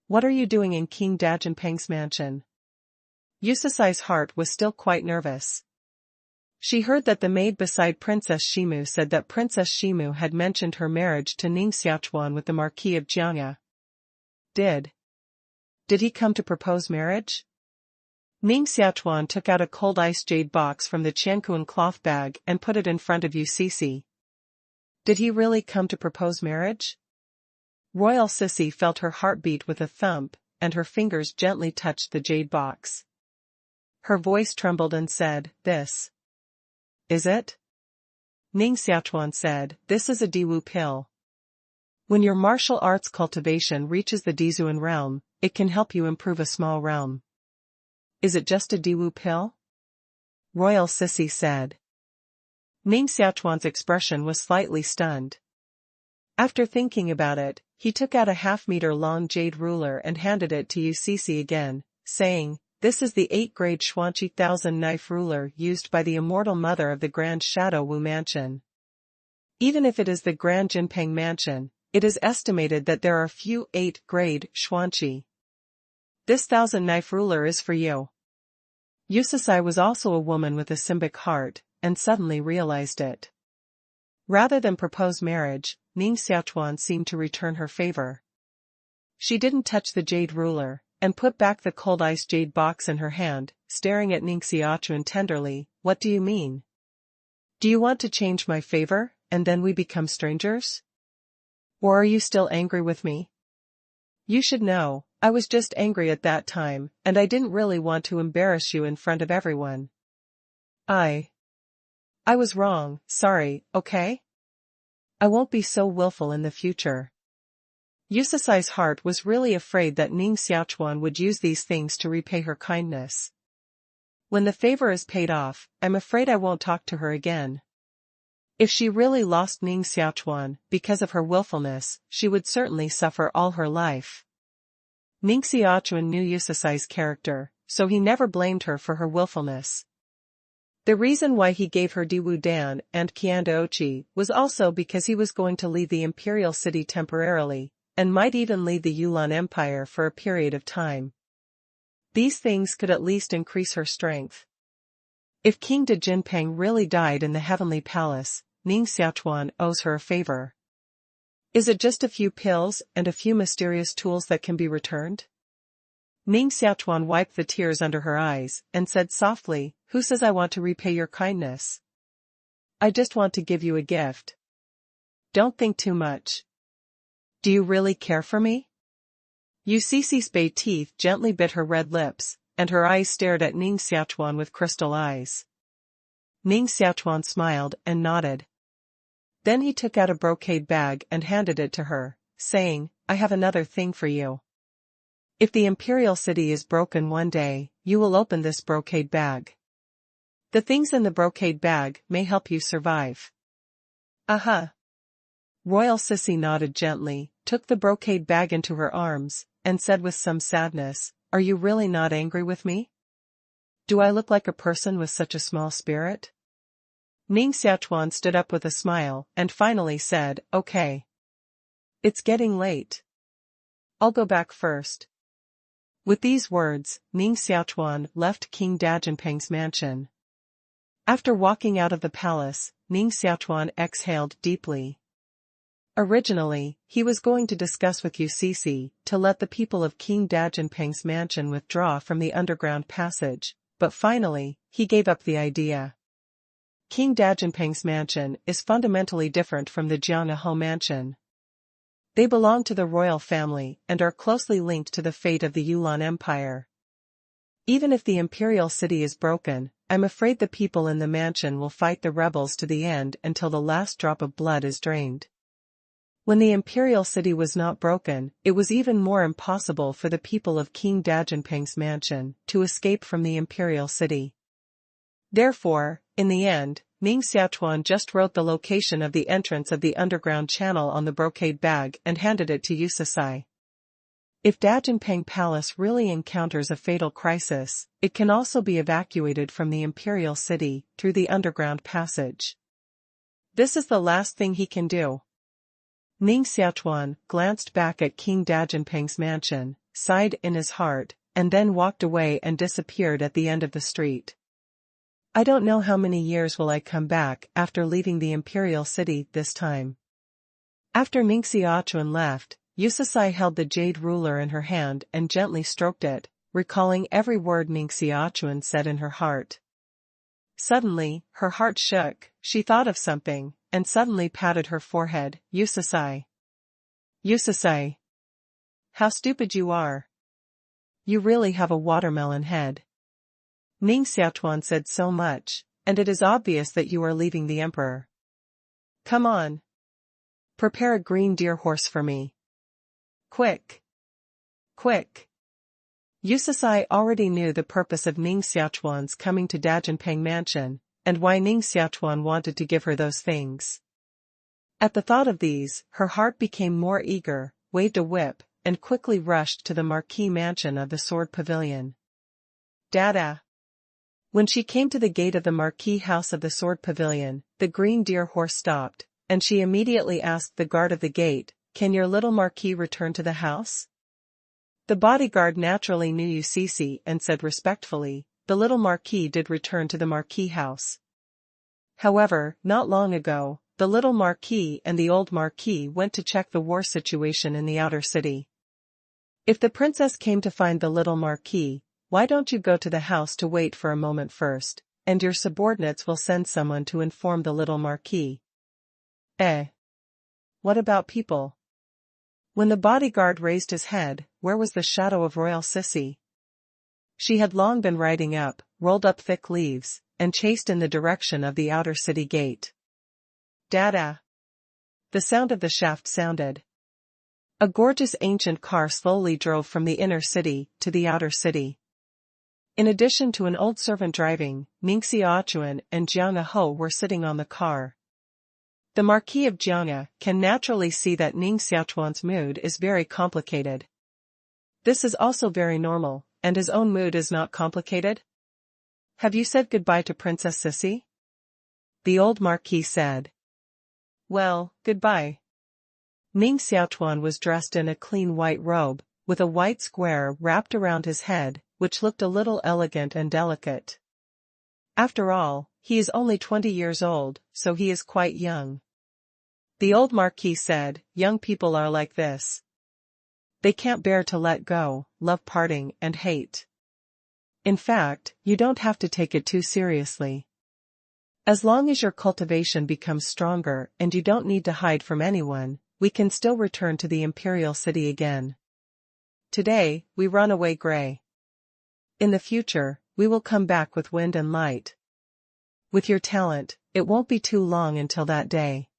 What are you doing in King Dajinpeng's mansion? Yusasai's heart was still quite nervous. She heard that the maid beside Princess Shimu said that Princess Shimu had mentioned her marriage to Ning Xiaochuan with the Marquis of Jiangnan. Did he come to propose marriage? Ning Xiaochuan took out a cold ice jade box from the Qianquan cloth bag and put it in front of Cece. Did he really come to propose marriage? Royal Sissy felt her heart beat with a thump, and her fingers gently touched the jade box. Her voice trembled and said, This. Is it? Ning Xiaochuan said, This is a Diwu pill. When your martial arts cultivation reaches the Dizuan realm, it can help you improve a small realm. Is it just a Diwu pill? Royal Sissy said. Ning Xiaochuan's expression was slightly stunned. After thinking about it, he took out a half-meter-long jade ruler and handed it to Cece again, saying, This is the 8-grade Xuanqi 1000-knife ruler used by the immortal mother of the Grand Shadow Wu Mansion. Even if it is the Grand Jinpeng Mansion, it is estimated that there are few 8-grade Xuanqi. This 1000-knife ruler is for you. Yusasai was also a woman with a Simbic heart, and suddenly realized it. Rather than propose marriage, Ning Xiaochuan seemed to return her favor. She didn't touch the jade ruler, and put back the cold ice jade box in her hand, staring at Ning Xiaochuan tenderly. What do you mean? Do you want to change my favor, and then we become strangers? Or are you still angry with me? You should know, I was just angry at that time, and I didn't really want to embarrass you in front of everyone. I was wrong, sorry, okay? I won't be so willful in the future. Yusasai's heart was really afraid that Ning Xiaochuan would use these things to repay her kindness. When the favor is paid off, I'm afraid I won't talk to her again. If she really lost Ning Xiaochuan because of her willfulness, she would certainly suffer all her life. Ning Xiaochuan knew Yusasai's character, so he never blamed her for her willfulness. The reason why he gave her Jiu Dang and Qiandaoqi was also because he was going to leave the imperial city temporarily, and might even lead the Yulan Empire for a period of time. These things could at least increase her strength. If King de Jinping really died in the heavenly palace, Ning Xiaochuan owes her a favor. Is it just a few pills and a few mysterious tools that can be returned? Ning Xiaochuan wiped the tears under her eyes and said softly, "Who says I want to repay your kindness? I just want to give you a gift. Don't think too much. Do you really care for me?" Yucici's bay teeth gently bit her red lips, and her eyes stared at Ning Xiaochuan with crystal eyes. Ning Xiaochuan smiled and nodded. Then he took out a brocade bag and handed it to her, saying, "I have another thing for you. If the imperial city is broken one day, you will open this brocade bag. The things in the brocade bag may help you survive." "Aha." Royal Sissy nodded gently, took the brocade bag into her arms, and said with some sadness, "Are you really not angry with me? Do I look like a person with such a small spirit?" Ning Xiaochuan stood up with a smile and finally said, "Okay. It's getting late. I'll go back first." With these words, Ning Xiaochuan left King Dajinping's mansion. After walking out of the palace, Ning Xiaochuan exhaled deeply. Originally, he was going to discuss with Yucici to let the people of King Dajinping's mansion withdraw from the underground passage, but finally, he gave up the idea. King Dajinping's mansion is fundamentally different from the Jiangahou mansion. They belong to the royal family and are closely linked to the fate of the Yulan Empire. Even if the imperial city is broken, I'm afraid the people in the mansion will fight the rebels to the end until the last drop of blood is drained. When the imperial city was not broken, it was even more impossible for the people of King Dajinping's mansion to escape from the imperial city. Therefore, in the end, Ning Xiaochuan just wrote the location of the entrance of the underground channel on the brocade bag and handed it to Yucicai. If Dajinping Palace really encounters a fatal crisis, it can also be evacuated from the imperial city through the underground passage. This is the last thing he can do. Ning Xiaochuan glanced back at King Dajinping's mansion, sighed in his heart, and then walked away and disappeared at the end of the street. I don't know how many years will I come back after leaving the imperial city this time. After Ning Xiaochuan left, Yucicai held the jade ruler in her hand and gently stroked it, recalling every word Ning Xiaochuan said in her heart. Suddenly, her heart shook, she thought of something, and suddenly patted her forehead. Yucicai. Yucicai. How stupid you are. You really have a watermelon head. Ning Xiaochuan said so much, and it is obvious that you are leaving the emperor. Come on. Prepare a green deer horse for me. Quick. Quick. Yucicai already knew the purpose of Ning Xiaochuan's coming to Dajinping Mansion, and why Ning Xiaochuan wanted to give her those things. At the thought of these, her heart became more eager, waved a whip, and quickly rushed to the marquee mansion of the Sword Pavilion. Dada. When she came to the gate of the marquee house of the Sword Pavilion, the green deer horse stopped, and she immediately asked the guard of the gate, "Can your little marquis return to the house?" The bodyguard naturally knew Yucici and said respectfully, "The little marquis did return to the marquee house. However, not long ago, the little marquis and the old marquis went to check the war situation in the outer city. If the princess came to find the little marquis, why don't you go to the house to wait for a moment first, and your subordinates will send someone to inform the little marquis." What about people? When the bodyguard raised his head, where was the shadow of royal Sissy? She had long been riding up, rolled up thick leaves, and chased in the direction of the outer city gate. Dada! The sound of the shaft sounded. A gorgeous ancient car slowly drove from the inner city to the outer city. In addition to an old servant driving, Ning Xiaochuan and Jiang Ho were sitting on the car. The Marquis of Jiang can naturally see that Ning Xiaochuan's mood is very complicated. This is also very normal, and his own mood is not complicated. Have you said goodbye to Princess Sissy? The old Marquis said. Well, goodbye. Ning Xiaochuan was dressed in a clean white robe, with a white square wrapped around his head, which looked a little elegant and delicate. After all, he is only 20 years old, so he is quite young. The old Marquis said, young people are like this. They can't bear to let go, love parting, and hate. In fact, you don't have to take it too seriously. As long as your cultivation becomes stronger and you don't need to hide from anyone, we can still return to the imperial city again. Today, we run away gray. In the future, we will come back with wind and light. With your talent, it won't be too long until that day.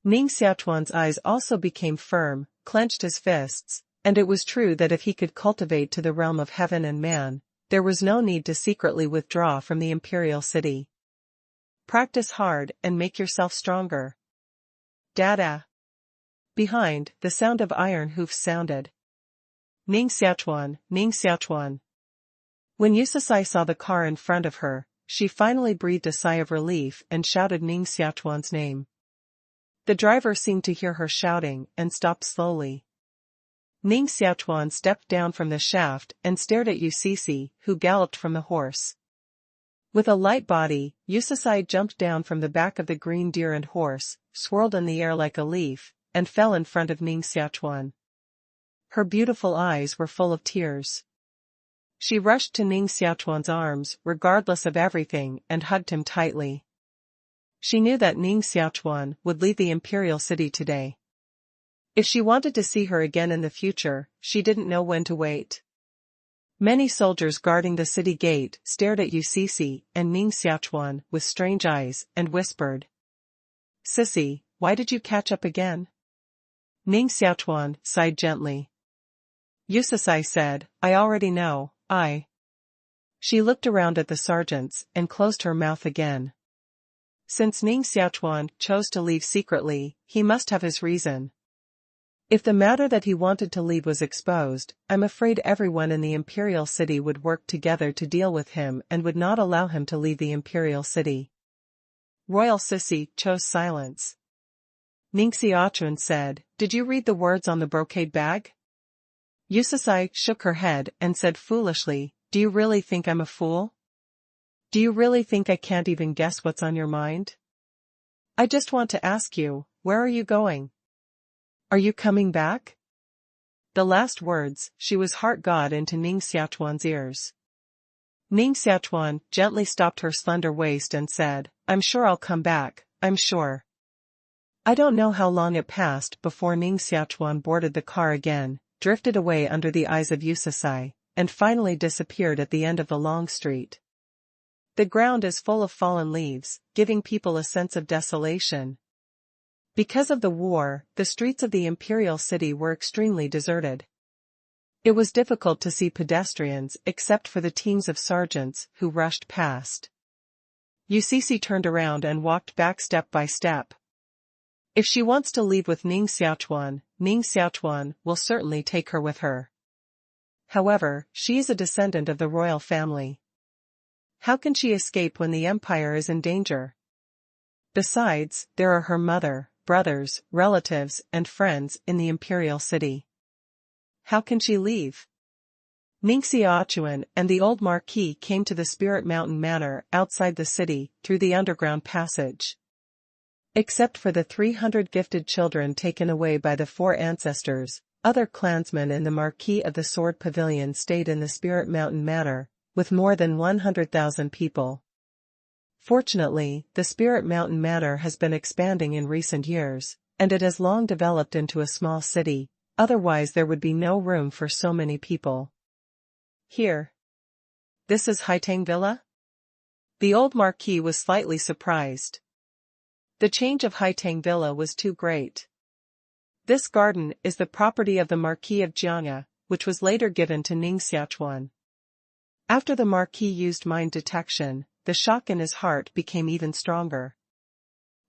Ning Xiaochuan's eyes also became firm, clenched his fists, and it was true that if he could cultivate to the realm of heaven and man, there was no need to secretly withdraw from the imperial city. Practice hard and make yourself stronger. Dada! Behind, the sound of iron hoofs sounded. Ning Xiaochuan, Ning Xiaochuan. When Yusasai saw the car in front of her, she finally breathed a sigh of relief and shouted Ning Xiaochuan's name. The driver seemed to hear her shouting and stopped slowly. Ning Xiaochuan stepped down from the shaft and stared at Yusisi, who galloped from the horse. With a light body, Yusasai jumped down from the back of the green deer and horse, swirled in the air like a leaf, and fell in front of Ning Xiaochuan. Her beautiful eyes were full of tears. She rushed to Ning Xiaochuan's arms, regardless of everything, and hugged him tightly. She knew that Ning Xiaochuan would leave the imperial city today. If she wanted to see her again in the future, she didn't know when to wait. Many soldiers guarding the city gate stared at Yusisi and Ning Xiaochuan with strange eyes and whispered. Sissy, why did you catch up again? Ning Xiaochuan sighed gently. Yusasai said, I already know, She looked around at the sergeants and closed her mouth again. Since Ning Xiaochuan chose to leave secretly, he must have his reason. If the matter that he wanted to leave was exposed, I'm afraid everyone in the imperial city would work together to deal with him and would not allow him to leave the imperial city. Royal Sissy chose silence. Ning Xiaochuan said, Did you read the words on the brocade bag? Yusasai shook her head and said foolishly, Do you really think I'm a fool? Do you really think I can't even guess what's on your mind? I just want to ask you, where are you going? Are you coming back? The last words, she was heart got into Ning Xiaochuan's ears. Ning Xiaochuan gently stopped her slender waist and said, I'm sure I'll come back, I'm sure. I don't know how long it passed before Ning Xiaochuan boarded the car again, drifted away under the eyes of Yusasai, and finally disappeared at the end of the long street. The ground is full of fallen leaves, giving people a sense of desolation. Because of the war, the streets of the imperial city were extremely deserted. It was difficult to see pedestrians except for the teams of sergeants who rushed past. Yusisi turned around and walked back step by step. If she wants to leave with Ning Xiaochuan will certainly take her with her. However, she is a descendant of the royal family. How can she escape when the empire is in danger? Besides, there are her mother, brothers, relatives, and friends in the imperial city. How can she leave? Ning Xiaochuan and the old Marquis came to the Spirit Mountain Manor outside the city through the underground passage. Except for the 300 gifted children taken away by the 4 ancestors, other clansmen in the Marquis of the Sword Pavilion stayed in the Spirit Mountain Manor, with more than 100,000 people. Fortunately, the Spirit Mountain Manor has been expanding in recent years, and it has long developed into a small city, otherwise there would be no room for so many people. Here. This is Haitang Villa? The old marquis was slightly surprised. The change of Haitang Villa was too great. This garden is the property of the Marquis of Jiangya, which was later given to Ning Xiaochuan. After the marquis used mind detection, the shock in his heart became even stronger.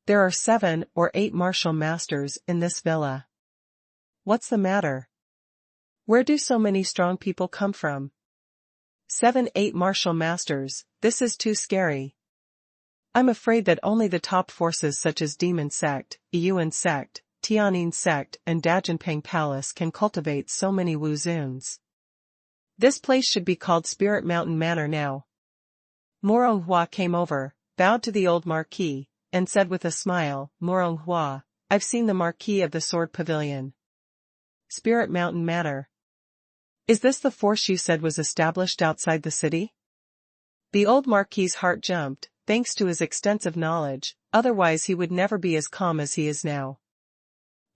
There are 7 or 8 martial masters in this villa. What's the matter? Where do so many strong people come from? 7-8 martial masters, this is too scary. I'm afraid that only the top forces such as Demon Sect, Yuan Sect, Tianyin Sect and Dajianping Palace can cultivate so many Wuzuns. This place should be called Spirit Mountain Manor now. Moronghua came over, bowed to the old marquis, and said with a smile, Moronghua, I've seen the Marquis of the Sword Pavilion. Spirit Mountain Manor. Is this the force you said was established outside the city? The old marquis's heart jumped, thanks to his extensive knowledge, otherwise he would never be as calm as he is now.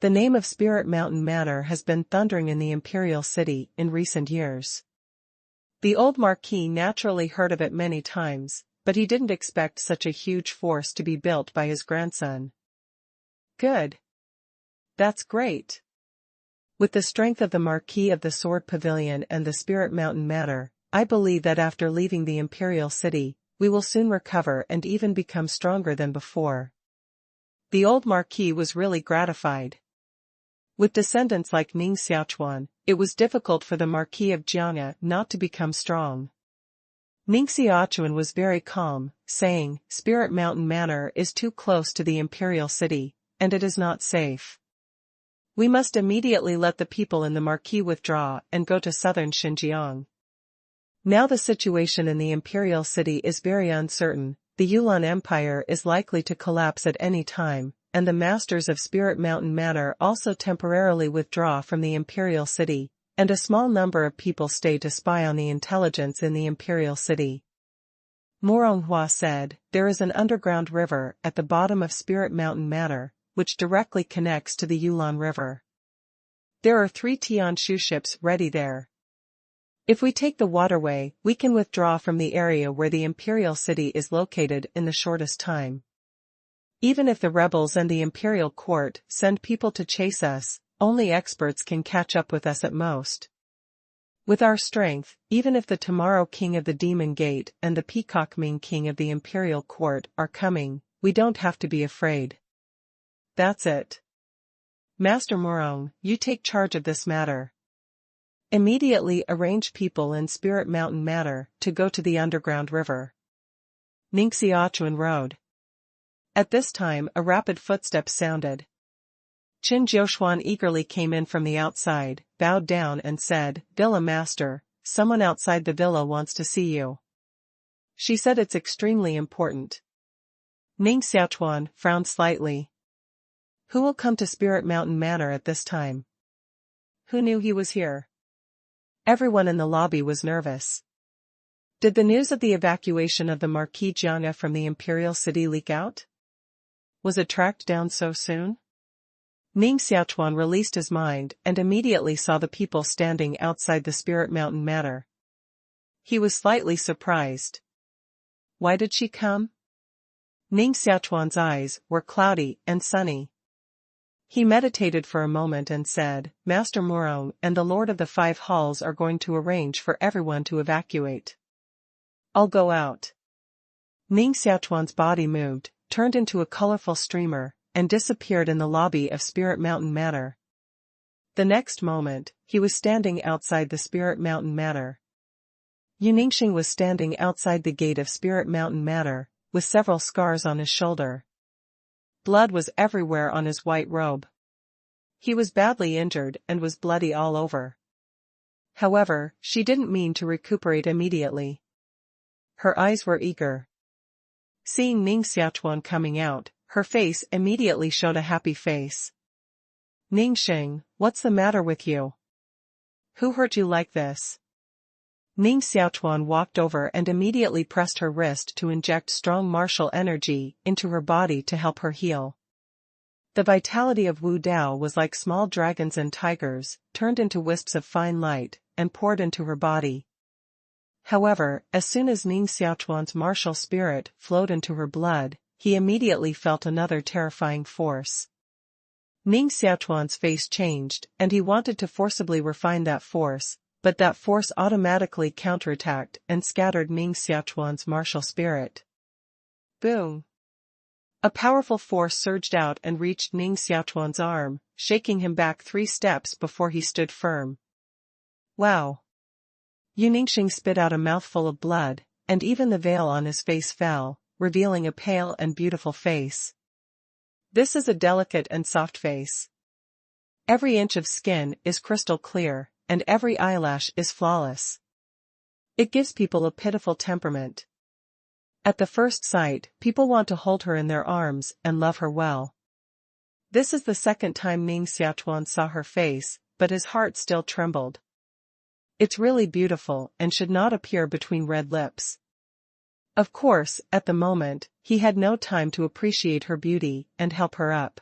The name of Spirit Mountain Manor has been thundering in the imperial city in recent years. The old marquis naturally heard of it many times, but he didn't expect such a huge force to be built by his grandson. Good. That's great. With the strength of the Marquis of the Sword Pavilion and the Spirit Mountain Manor, I believe that after leaving the imperial city, we will soon recover and even become stronger than before. The old marquis was really gratified. With descendants like Ning Xiaochuan, it was difficult for the Marquis of Jiangya not to become strong. Ning Xiaochuan was very calm, saying, Spirit Mountain Manor is too close to the imperial city, and it is not safe. We must immediately let the people in the marquis withdraw and go to southern Xinjiang. Now the situation in the imperial city is very uncertain, the Yulan Empire is likely to collapse at any time, and the masters of Spirit Mountain Manor also temporarily withdraw from the imperial city, and a small number of people stay to spy on the intelligence in the imperial city. Moronghua said, there is an underground river at the bottom of Spirit Mountain Manor, which directly connects to the Yulan River. There are 3 Tianshu ships ready there. If we take the waterway, we can withdraw from the area where the imperial city is located in the shortest time. Even if the rebels and the imperial court send people to chase us, only experts can catch up with us at most. With our strength, even if the Tomorrow King of the Demon Gate and the Peacock Ming King of the imperial court are coming, we don't have to be afraid. That's it. Master Morong, you take charge of this matter. Immediately arrange people in Spirit Mountain Manor to go to the underground river. Ning Xiaochuan rode. At this time a rapid footstep sounded. Qin Jiuxuan eagerly came in from the outside, bowed down and said, Villa Master, someone outside the villa wants to see you. She said it's extremely important. Ning Xiaochuan frowned slightly. Who will come to Spirit Mountain Manor at this time? Who knew he was here? Everyone in the lobby was nervous. Did the news of the evacuation of the Marquis Jiangya from the imperial city leak out? Was it tracked down so soon? Ning Xiaochuan released his mind and immediately saw the people standing outside the Spirit Mountain Manor. He was slightly surprised. Why did she come? Ning Xiaochuan's eyes were cloudy and sunny. He meditated for a moment and said, Master Morong and the Lord of the 5 Halls are going to arrange for everyone to evacuate. I'll go out. Ning Xiaochuan's body moved, turned into a colorful streamer, and disappeared in the lobby of Spirit Mountain Manor. The next moment, he was standing outside the Spirit Mountain Manor. Yu Ningxing was standing outside the gate of Spirit Mountain Manor, with several scars on his shoulder. Blood was everywhere on his white robe. He was badly injured and was bloody all over. However, she didn't mean to recuperate immediately. Her eyes were eager. Seeing Ning Xiaochuan coming out, her face immediately showed a happy face. Ningxing, what's the matter with you? Who hurt you like this? Ning Xiaochuan walked over and immediately pressed her wrist to inject strong martial energy into her body to help her heal. The vitality of Wu Dao was like small dragons and tigers, turned into wisps of fine light, and poured into her body. However, as soon as Ning Xiaochuan's martial spirit flowed into her blood, he immediately felt another terrifying force. Ning Xiaochuan's face changed, and he wanted to forcibly refine that force, but that force automatically counterattacked and scattered Ning Xiaochuan's martial spirit. Boom! A powerful force surged out and reached Ning Xiaochuan's arm, shaking him back 3 steps before he stood firm. Wow! Ningxing spit out a mouthful of blood, and even the veil on his face fell, revealing a pale and beautiful face. This is a delicate and soft face. Every inch of skin is crystal clear, and every eyelash is flawless. It gives people a pitiful temperament. At the first sight, people want to hold her in their arms and love her well. This is the second time Ning Xiaochuan saw her face, but his heart still trembled. It's really beautiful and should not appear between red lips. Of course, at the moment, he had no time to appreciate her beauty and help her up.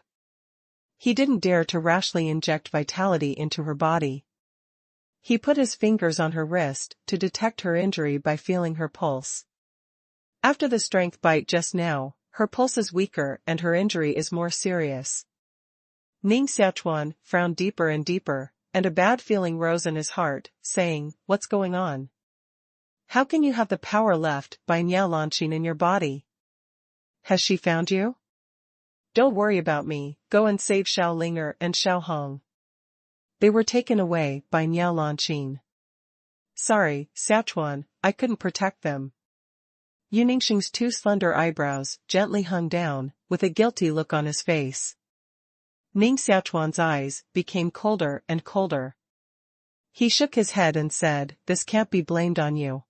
He didn't dare to rashly inject vitality into her body. He put his fingers on her wrist to detect her injury by feeling her pulse. After the strength bite just now, her pulse is weaker and her injury is more serious. Ning Xiaochuan frowned deeper and deeper, and a bad feeling rose in his heart, saying, "What's going on? How can you have the power left by Niao Lanqing in your body? Has she found you? Don't worry about me, go and save Xiao Linger and Xiao Hong. They were taken away by Niao Lanqing. Sorry, Xiaochuan, I couldn't protect them." Ningxing's 2 slender eyebrows gently hung down, with a guilty look on his face. Ning Xiaochuan's eyes became colder and colder. He shook his head and said, "This can't be blamed on you.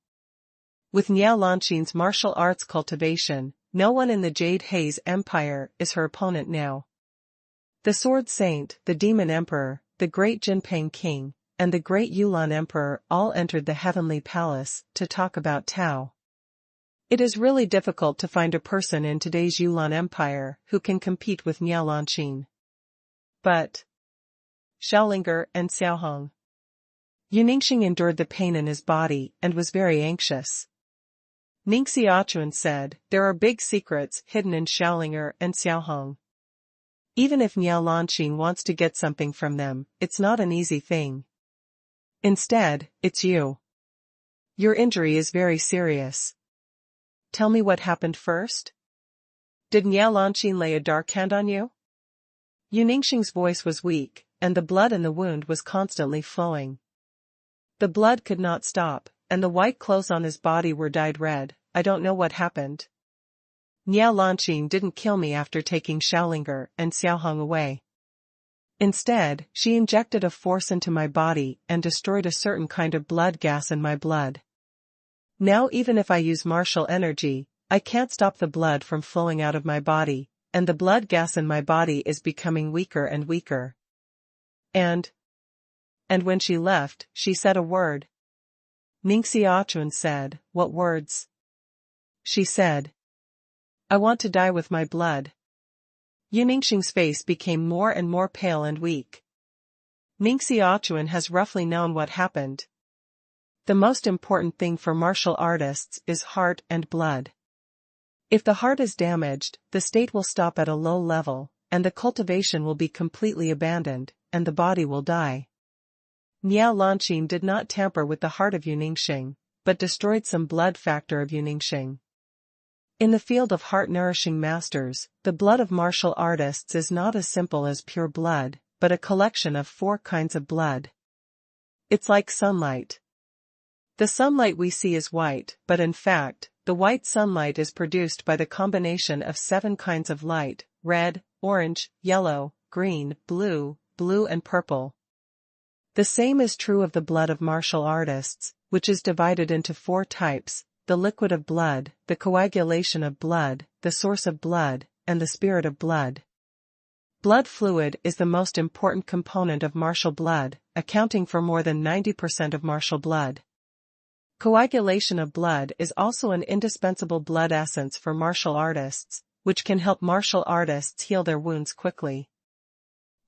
With Niao Lanqing's martial arts cultivation, no one in the Jade Haze Empire is her opponent now. The Sword Saint, the Demon Emperor, the Great Jinping King, and the Great Yulan Emperor all entered the Heavenly Palace to talk about Tao. It is really difficult to find a person in today's Yulan Empire who can compete with Niao Lanqing. But Xiaolinger and Xiaohong. Ningxing endured the pain in his body and was very anxious. Ning Xiaochuan said, "There are big secrets hidden in Xiaolinger and Xiaohong. Even if Niao Lanqing wants to get something from them, it's not an easy thing. Instead, it's you. Your injury is very serious. Tell me what happened first? Did Niao Lanqing lay a dark hand on you?" Ningxing's voice was weak, and the blood in the wound was constantly flowing. The blood could not stop, and the white clothes on his body were dyed red. "I don't know what happened. Niao Lanqing didn't kill me after taking Xiaolinger and Xiaohong away. Instead, she injected a force into my body and destroyed a certain kind of blood gas in my blood. Now even if I use martial energy, I can't stop the blood from flowing out of my body, and the blood gas in my body is becoming weaker and weaker. And when she left, she said a word." Ning Xiaochuan said, "What words?" She said, "I want to die with my blood." Ningxing's face became more and more pale and weak. Ning Xiaochuan has roughly known what happened. The most important thing for martial artists is heart and blood. If the heart is damaged, the state will stop at a low level, and the cultivation will be completely abandoned, and the body will die. Niao Lanqing did not tamper with the heart of Ningxing, but destroyed some blood factor of Ningxing. In the field of heart-nourishing masters, the blood of martial artists is not as simple as pure blood, but a collection of 4 kinds of blood. It's like sunlight. The sunlight we see is white, but in fact, the white sunlight is produced by the combination of 7 kinds of light: red, orange, yellow, green, blue, and purple. The same is true of the blood of martial artists, which is divided into 4 types: the liquid of blood, the coagulation of blood, the source of blood, and the spirit of blood. Blood fluid is the most important component of martial blood, accounting for more than 90% of martial blood. Coagulation of blood is also an indispensable blood essence for martial artists, which can help martial artists heal their wounds quickly.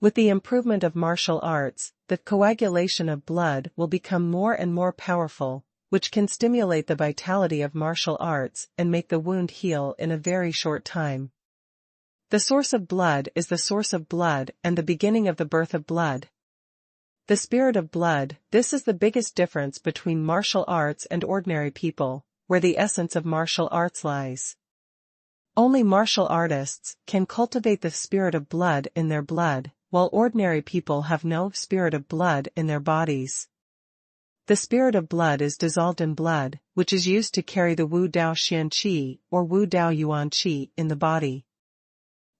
With the improvement of martial arts, the coagulation of blood will become more and more powerful, which can stimulate the vitality of martial arts and make the wound heal in a very short time. The source of blood is the source of blood and the beginning of the birth of blood. The spirit of blood, this is the biggest difference between martial arts and ordinary people, where the essence of martial arts lies. Only martial artists can cultivate the spirit of blood in their blood, while ordinary people have no spirit of blood in their bodies. The spirit of blood is dissolved in blood, which is used to carry the Wu Dao Xian Qi or Wu Dao Yuan Qi in the body.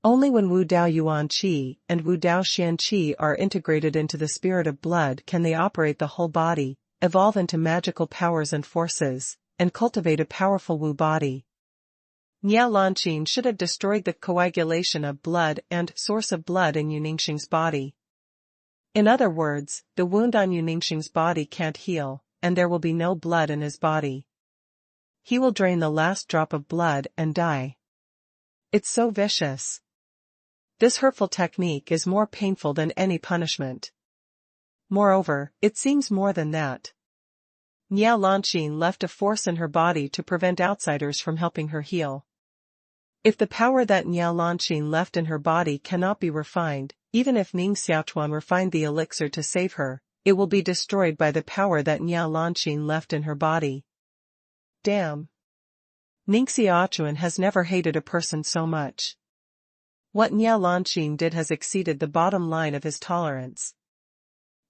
Only when Wu Dao Yuan Qi and Wu Dao Xian Qi are integrated into the spirit of blood can they operate the whole body, evolve into magical powers and forces, and cultivate a powerful Wu body. Niao Lanqin should have destroyed the coagulation of blood and source of blood in Yu Ningxing's body. In other words, the wound on Yu Ningxing's body can't heal, and there will be no blood in his body. He will drain the last drop of blood and die. It's so vicious. This hurtful technique is more painful than any punishment. Moreover, it seems more than that. Niao Lanqin left a force in her body to prevent outsiders from helping her heal. If the power that Niao Lanqin left in her body cannot be refined, even if Ning Xiaochuan refined the elixir to save her, it will be destroyed by the power that Niao Lanqin left in her body. Damn. Ning Xiaochuan has never hated a person so much. What Niao Lanqin did has exceeded the bottom line of his tolerance.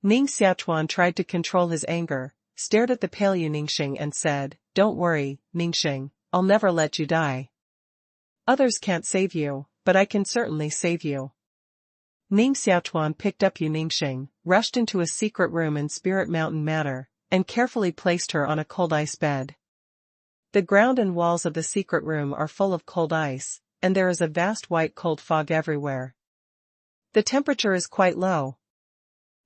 Ning Xiaochuan tried to control his anger, stared at the pale Yu Ningxing and said, "Don't worry, Ningxing, I'll never let you die. Others can't save you, but I can certainly save you." Ning Xiaochuan picked up Yu Ningxing, rushed into a secret room in Spirit Mountain Manor, and carefully placed her on a cold ice bed. The ground and walls of the secret room are full of cold ice, and there is a vast white cold fog everywhere. The temperature is quite low.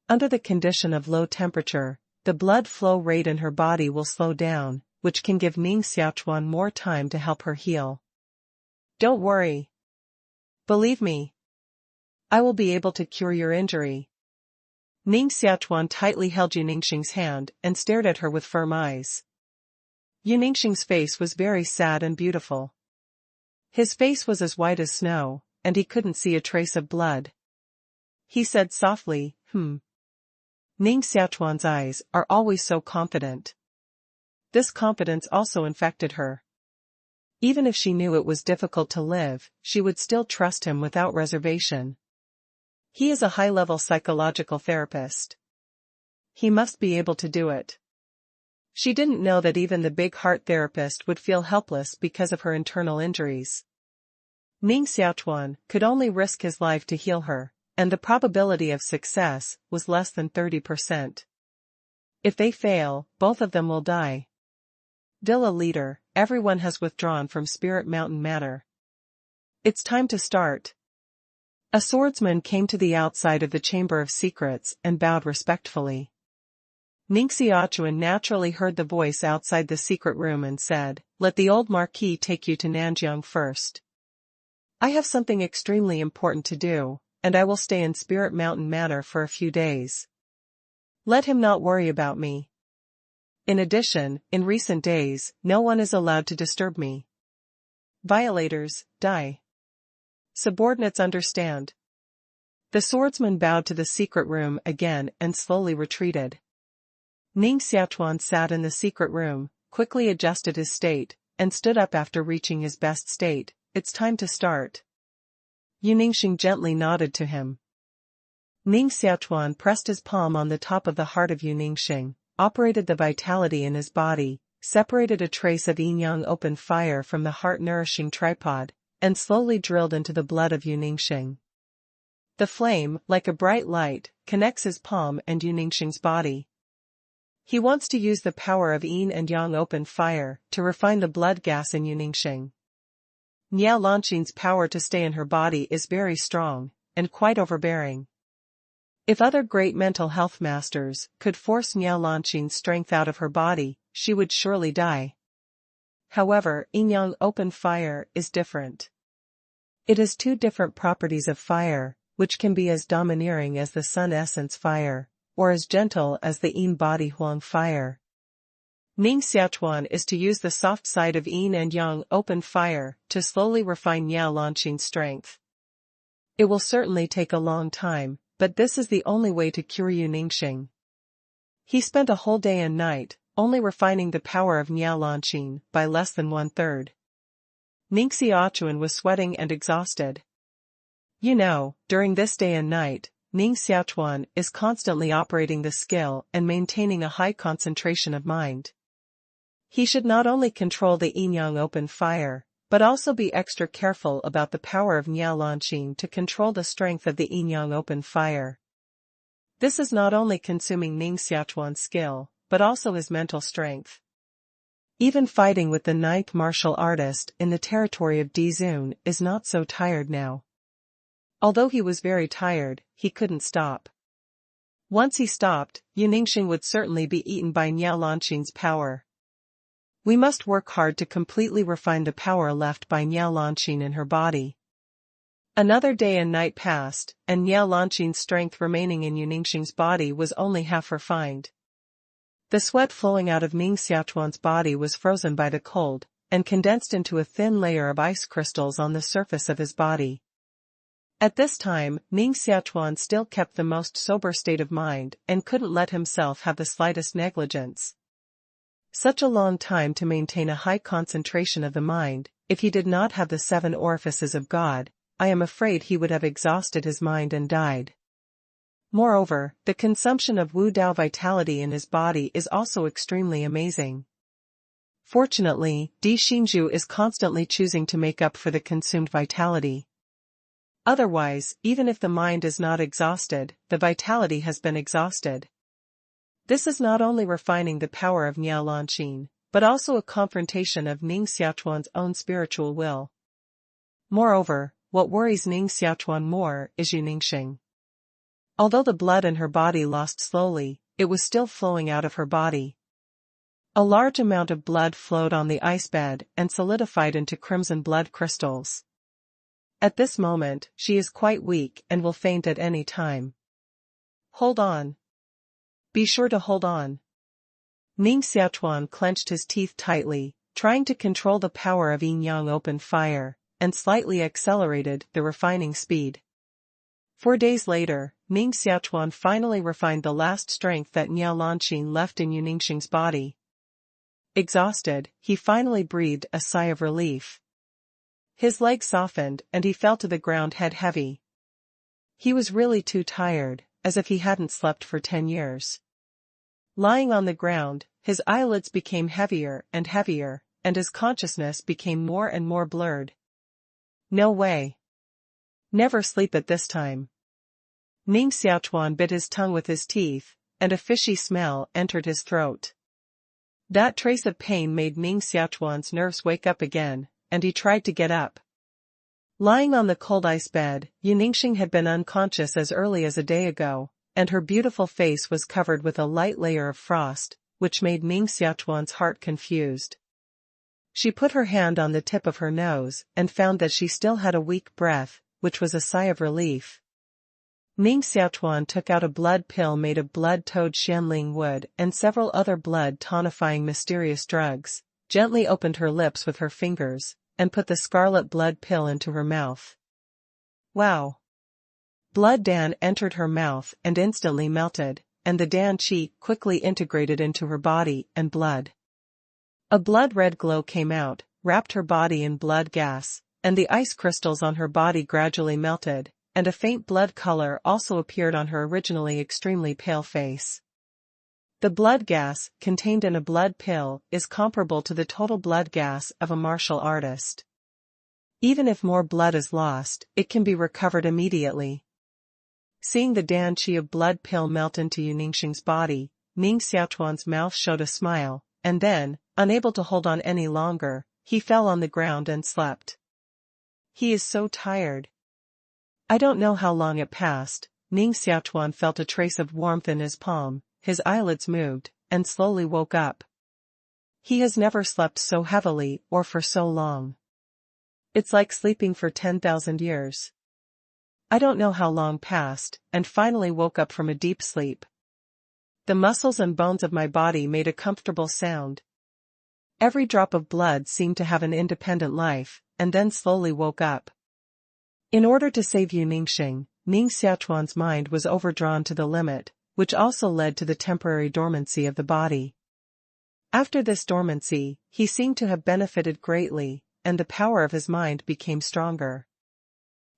Under the condition of low temperature, the blood flow rate in her body will slow down, which can give Ning Xiaochuan more time to help her heal. Don't worry. Believe me. I will be able to cure your injury. Ning Xiaochuan tightly held Yu Ningxing's hand and stared at her with firm eyes. Yu Ningxing's face was very sad and beautiful. His face was as white as snow, and he couldn't see a trace of blood. He said softly, Ning Xiaochuan's eyes are always so confident. This confidence also infected her. Even if she knew it was difficult to live, she would still trust him without reservation. He is a high-level psychological therapist. He must be able to do it. She didn't know that even the big heart therapist would feel helpless because of her internal injuries. Ning Xiaochuan could only risk his life to heal her, and the probability of success was less than 30%. If they fail, both of them will die. Dilla leader, everyone has withdrawn from Spirit Mountain Manor. It's time to start. A swordsman came to the outside of the Chamber of Secrets and bowed respectfully. Ning Xiaochuan naturally heard the voice outside the secret room and said, "Let the old Marquis take you to Nanjiang first. I have something extremely important to do, and I will stay in Spirit Mountain Manor for a few days. Let him not worry about me. In addition, in recent days, no one is allowed to disturb me. Violators, die. Subordinates understand." The swordsman bowed to the secret room again and slowly retreated. Ning Xiaochuan sat in the secret room, quickly adjusted his state, and stood up after reaching his best state. It's time to start. Yu Ningxing gently nodded to him. Ning Xiaochuan pressed his palm on the top of the heart of Yu Ningxing, operated the vitality in his body, separated a trace of yin-yang open fire from the heart-nourishing tripod, and slowly drilled into the blood of Yu Ningxing. The flame, like a bright light, connects his palm and Yu Ningxing's body. He wants to use the power of yin and yang open fire to refine the blood gas in Yu Ningxing. Niao Lanqin's power to stay in her body is very strong, and quite overbearing. If other great mental health masters could force Niao Lanqin's strength out of her body, she would surely die. However, yin-yang open fire is different. It has two different properties of fire, which can be as domineering as the sun essence fire, or as gentle as the yin body huang fire. Ning Xiaochuan is to use the soft side of yin and yang open fire to slowly refine Niao Lanqing's strength. It will certainly take a long time, but this is the only way to cure Yu Ningxing. He spent a whole day and night, only refining the power of Niao Lanqing by less than 1/3. Ning Xiaochuan was sweating and exhausted. You know, during this day and night, Ning Xiaochuan is constantly operating the skill and maintaining a high concentration of mind. He should not only control the yin-yang open fire, but also be extra careful about the power of Niao Lanqing to control the strength of the yin-yang open fire. This is not only consuming Ning Xiaochuan's skill, but also his mental strength. Even fighting with the 9th martial artist in the territory of Dizun is not so tired now. Although he was very tired, he couldn't stop. Once he stopped, Yu Ningxing would certainly be eaten by Niao Lanqing's power. We must work hard to completely refine the power left by Niao Lanqing in her body. Another day and night passed, and Niao Lanqing's strength remaining in Yu Ningxing's body was only half refined. The sweat flowing out of Ning Xiaochuan's body was frozen by the cold, and condensed into a thin layer of ice crystals on the surface of his body. At this time, Ning Xiaochuan still kept the most sober state of mind and couldn't let himself have the slightest negligence. Such a long time to maintain a high concentration of the mind, if he did not have the 7 orifices of God, I am afraid he would have exhausted his mind and died. Moreover, the consumption of Wu Dao vitality in his body is also extremely amazing. Fortunately, Di Xingzhu is constantly choosing to make up for the consumed vitality. Otherwise, even if the mind is not exhausted, the vitality has been exhausted. This is not only refining the power of Niao Lanqing, but also a confrontation of Ning Xiaochuan's own spiritual will. Moreover, what worries Ning Xiaochuan more is Yu Ningxing. Although the blood in her body lost slowly, it was still flowing out of her body. A large amount of blood flowed on the ice bed and solidified into crimson blood crystals. At this moment, she is quite weak and will faint at any time. Hold on. Be sure to hold on. Ning Xiaochuan clenched his teeth tightly, trying to control the power of yin-yang open fire, and slightly accelerated the refining speed. 4 days later, Ning Xiaochuan finally refined the last strength that Niao Lanqing left in Yu Ningxing's body. Exhausted, he finally breathed a sigh of relief. His legs softened and he fell to the ground head heavy. He was really too tired, as if he hadn't slept for 10 years. Lying on the ground, his eyelids became heavier, and his consciousness became more and more blurred. No way. Never sleep at this time. Ning Xiaochuan bit his tongue with his teeth, and a fishy smell entered his throat. That trace of pain made Ning Xiaochuan's nerves wake up again, and he tried to get up. Lying on the cold ice bed, Yu Ningxing had been unconscious as early as a day ago, and her beautiful face was covered with a light layer of frost, which made Ning Xiaochuan's heart confused. She put her hand on the tip of her nose and found that she still had a weak breath, which was a sigh of relief. Ning Xiaochuan took out a blood pill made of blood-toad shanling wood and several other blood-tonifying mysterious drugs, gently opened her lips with her fingers, and put the scarlet blood pill into her mouth. Wow! Blood Dan entered her mouth and instantly melted, and the Dan Qi quickly integrated into her body and blood. A blood-red glow came out, wrapped her body in blood gas, and the ice crystals on her body gradually melted, and a faint blood color also appeared on her originally extremely pale face. The blood gas, contained in a blood pill, is comparable to the total blood gas of a martial artist. Even if more blood is lost, it can be recovered immediately. Seeing the Dan Qi of blood pill melt into Yu Ningxing's body, Ning Xiaochuan's mouth showed a smile, and then, unable to hold on any longer, he fell on the ground and slept. He is so tired. I don't know how long it passed. Ning Xiaochuan felt a trace of warmth in his palm. His eyelids moved, and slowly woke up. He has never slept so heavily or for so long. It's like sleeping for 10,000 years. I don't know how long passed, and finally woke up from a deep sleep. The muscles and bones of my body made a comfortable sound, Every drop of blood seemed to have an independent life, and then slowly woke up. In order to save Ning Xiaochuan's mind was overdrawn to the limit, which also led to the temporary dormancy of the body. After this dormancy, he seemed to have benefited greatly, and the power of his mind became stronger.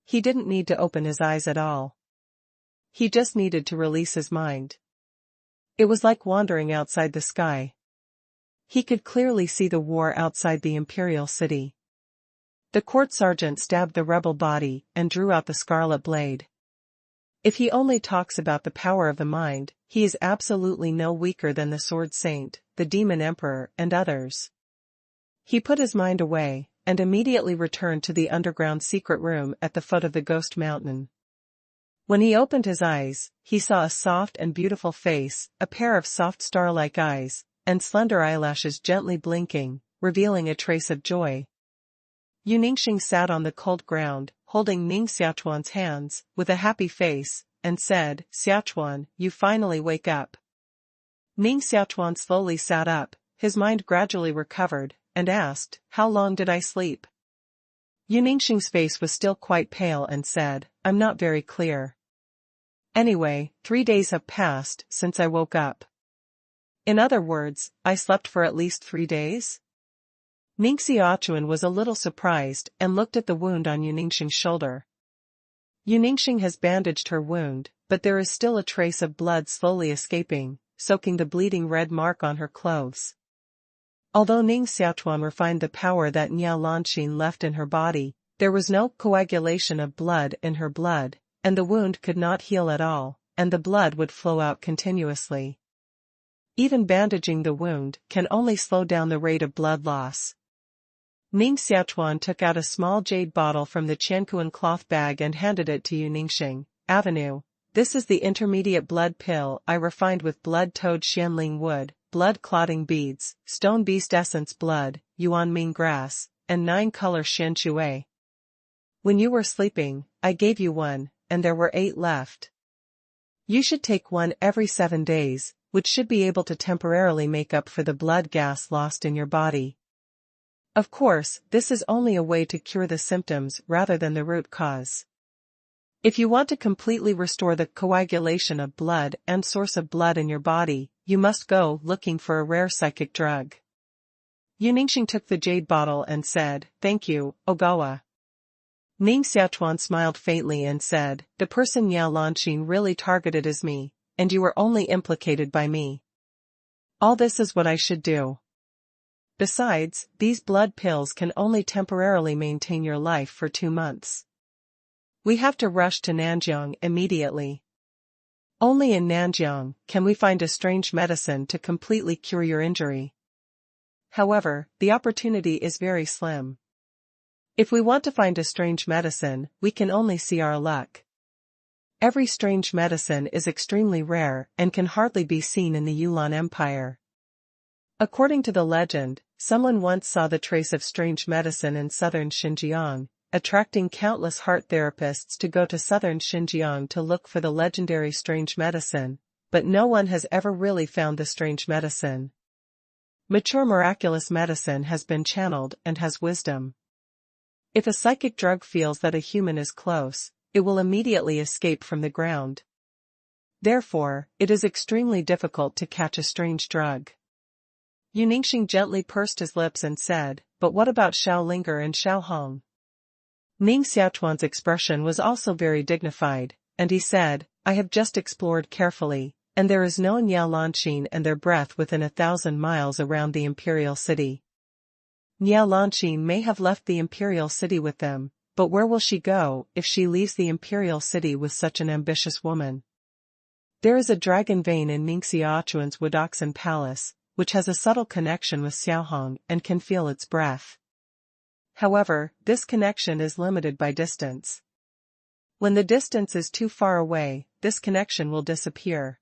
He didn't need to open his eyes at all. He just needed to release his mind. It was like wandering outside the sky. He could clearly see the war outside the imperial city. The court sergeant stabbed the rebel body and drew out the scarlet blade. If he only talks about the power of the mind, he is absolutely no weaker than the sword saint, the demon emperor, and others. He put his mind away, and immediately returned to the underground secret room at the foot of the ghost mountain. When he opened his eyes, he saw a soft and beautiful face, a pair of soft star-like eyes, and slender eyelashes gently blinking, revealing a trace of joy. Ningxing sat on the cold ground, holding Ning Xiaochuan's hands, with a happy face, and said, "Xiaochuan, you finally wake up." Ning Xiaochuan slowly sat up, his mind gradually recovered, and asked, "How long did I sleep?" Ningxing's face was still quite pale and said, "I'm not very clear. Anyway, 3 days have passed since I woke up." In other words, I slept for at least 3 days? Ning Xiaochuan was a little surprised and looked at the wound on Ningxing's shoulder. Ningxing has bandaged her wound, but there is still a trace of blood slowly escaping, soaking the bleeding red mark on her clothes. Although Ning Xiaochuan refined the power that Niao Lanxin left in her body, there was no coagulation of blood in her blood, and the wound could not heal at all, and the blood would flow out continuously. Even bandaging the wound can only slow down the rate of blood loss. Ning Xiaochuan took out a small jade bottle from the Qiankuan cloth bag and handed it to Ningxing. "Avenue, this is the intermediate blood pill I refined with blood-toad xianling wood, blood-clotting beads, stone beast essence blood, yuanming grass, and 9-color shen-shui. When you were sleeping, I gave you one, and there were 8 left. You should take one every 7 days, which should be able to temporarily make up for the blood gas lost in your body. Of course, this is only a way to cure the symptoms rather than the root cause. If you want to completely restore the coagulation of blood and source of blood in your body, you must go looking for a rare psychic drug." Ningxing took the jade bottle and said, "Thank you, Ogawa." Ning Xiaochuan smiled faintly and said, "The person Niao Lanxin really targeted is me, and you were only implicated by me. All this is what I should do. Besides, these blood pills can only temporarily maintain your life for 2 months. We have to rush to Nanjiang immediately. Only in Nanjiang can we find a strange medicine to completely cure your injury. However, the opportunity is very slim. If we want to find a strange medicine, we can only see our luck. Every strange medicine is extremely rare and can hardly be seen in the Yulan Empire. According to the legend, someone once saw the trace of strange medicine in southern Xinjiang, attracting countless heart therapists to go to southern Xinjiang to look for the legendary strange medicine, but no one has ever really found the strange medicine. Mature miraculous medicine has been channeled and has wisdom. If a psychic drug feels that a human is close, it will immediately escape from the ground. Therefore, it is extremely difficult to catch a strange drug. Ningxing gently pursed his lips and said, "But what about Xiao Linger and Xiao Hong?" Ning Xiaochuan's expression was also very dignified, and he said, "I have just explored carefully, and there is no Niao Lanxin and their breath within 1,000 miles around the imperial city. Niao Lanxin may have left the imperial city with them, but where will she go if she leaves the imperial city with such an ambitious woman? There is a dragon vein in Ning Xiaochuan's Wudoxin palace, which has a subtle connection with Xiaohong and can feel its breath. However, this connection is limited by distance. When the distance is too far away, this connection will disappear."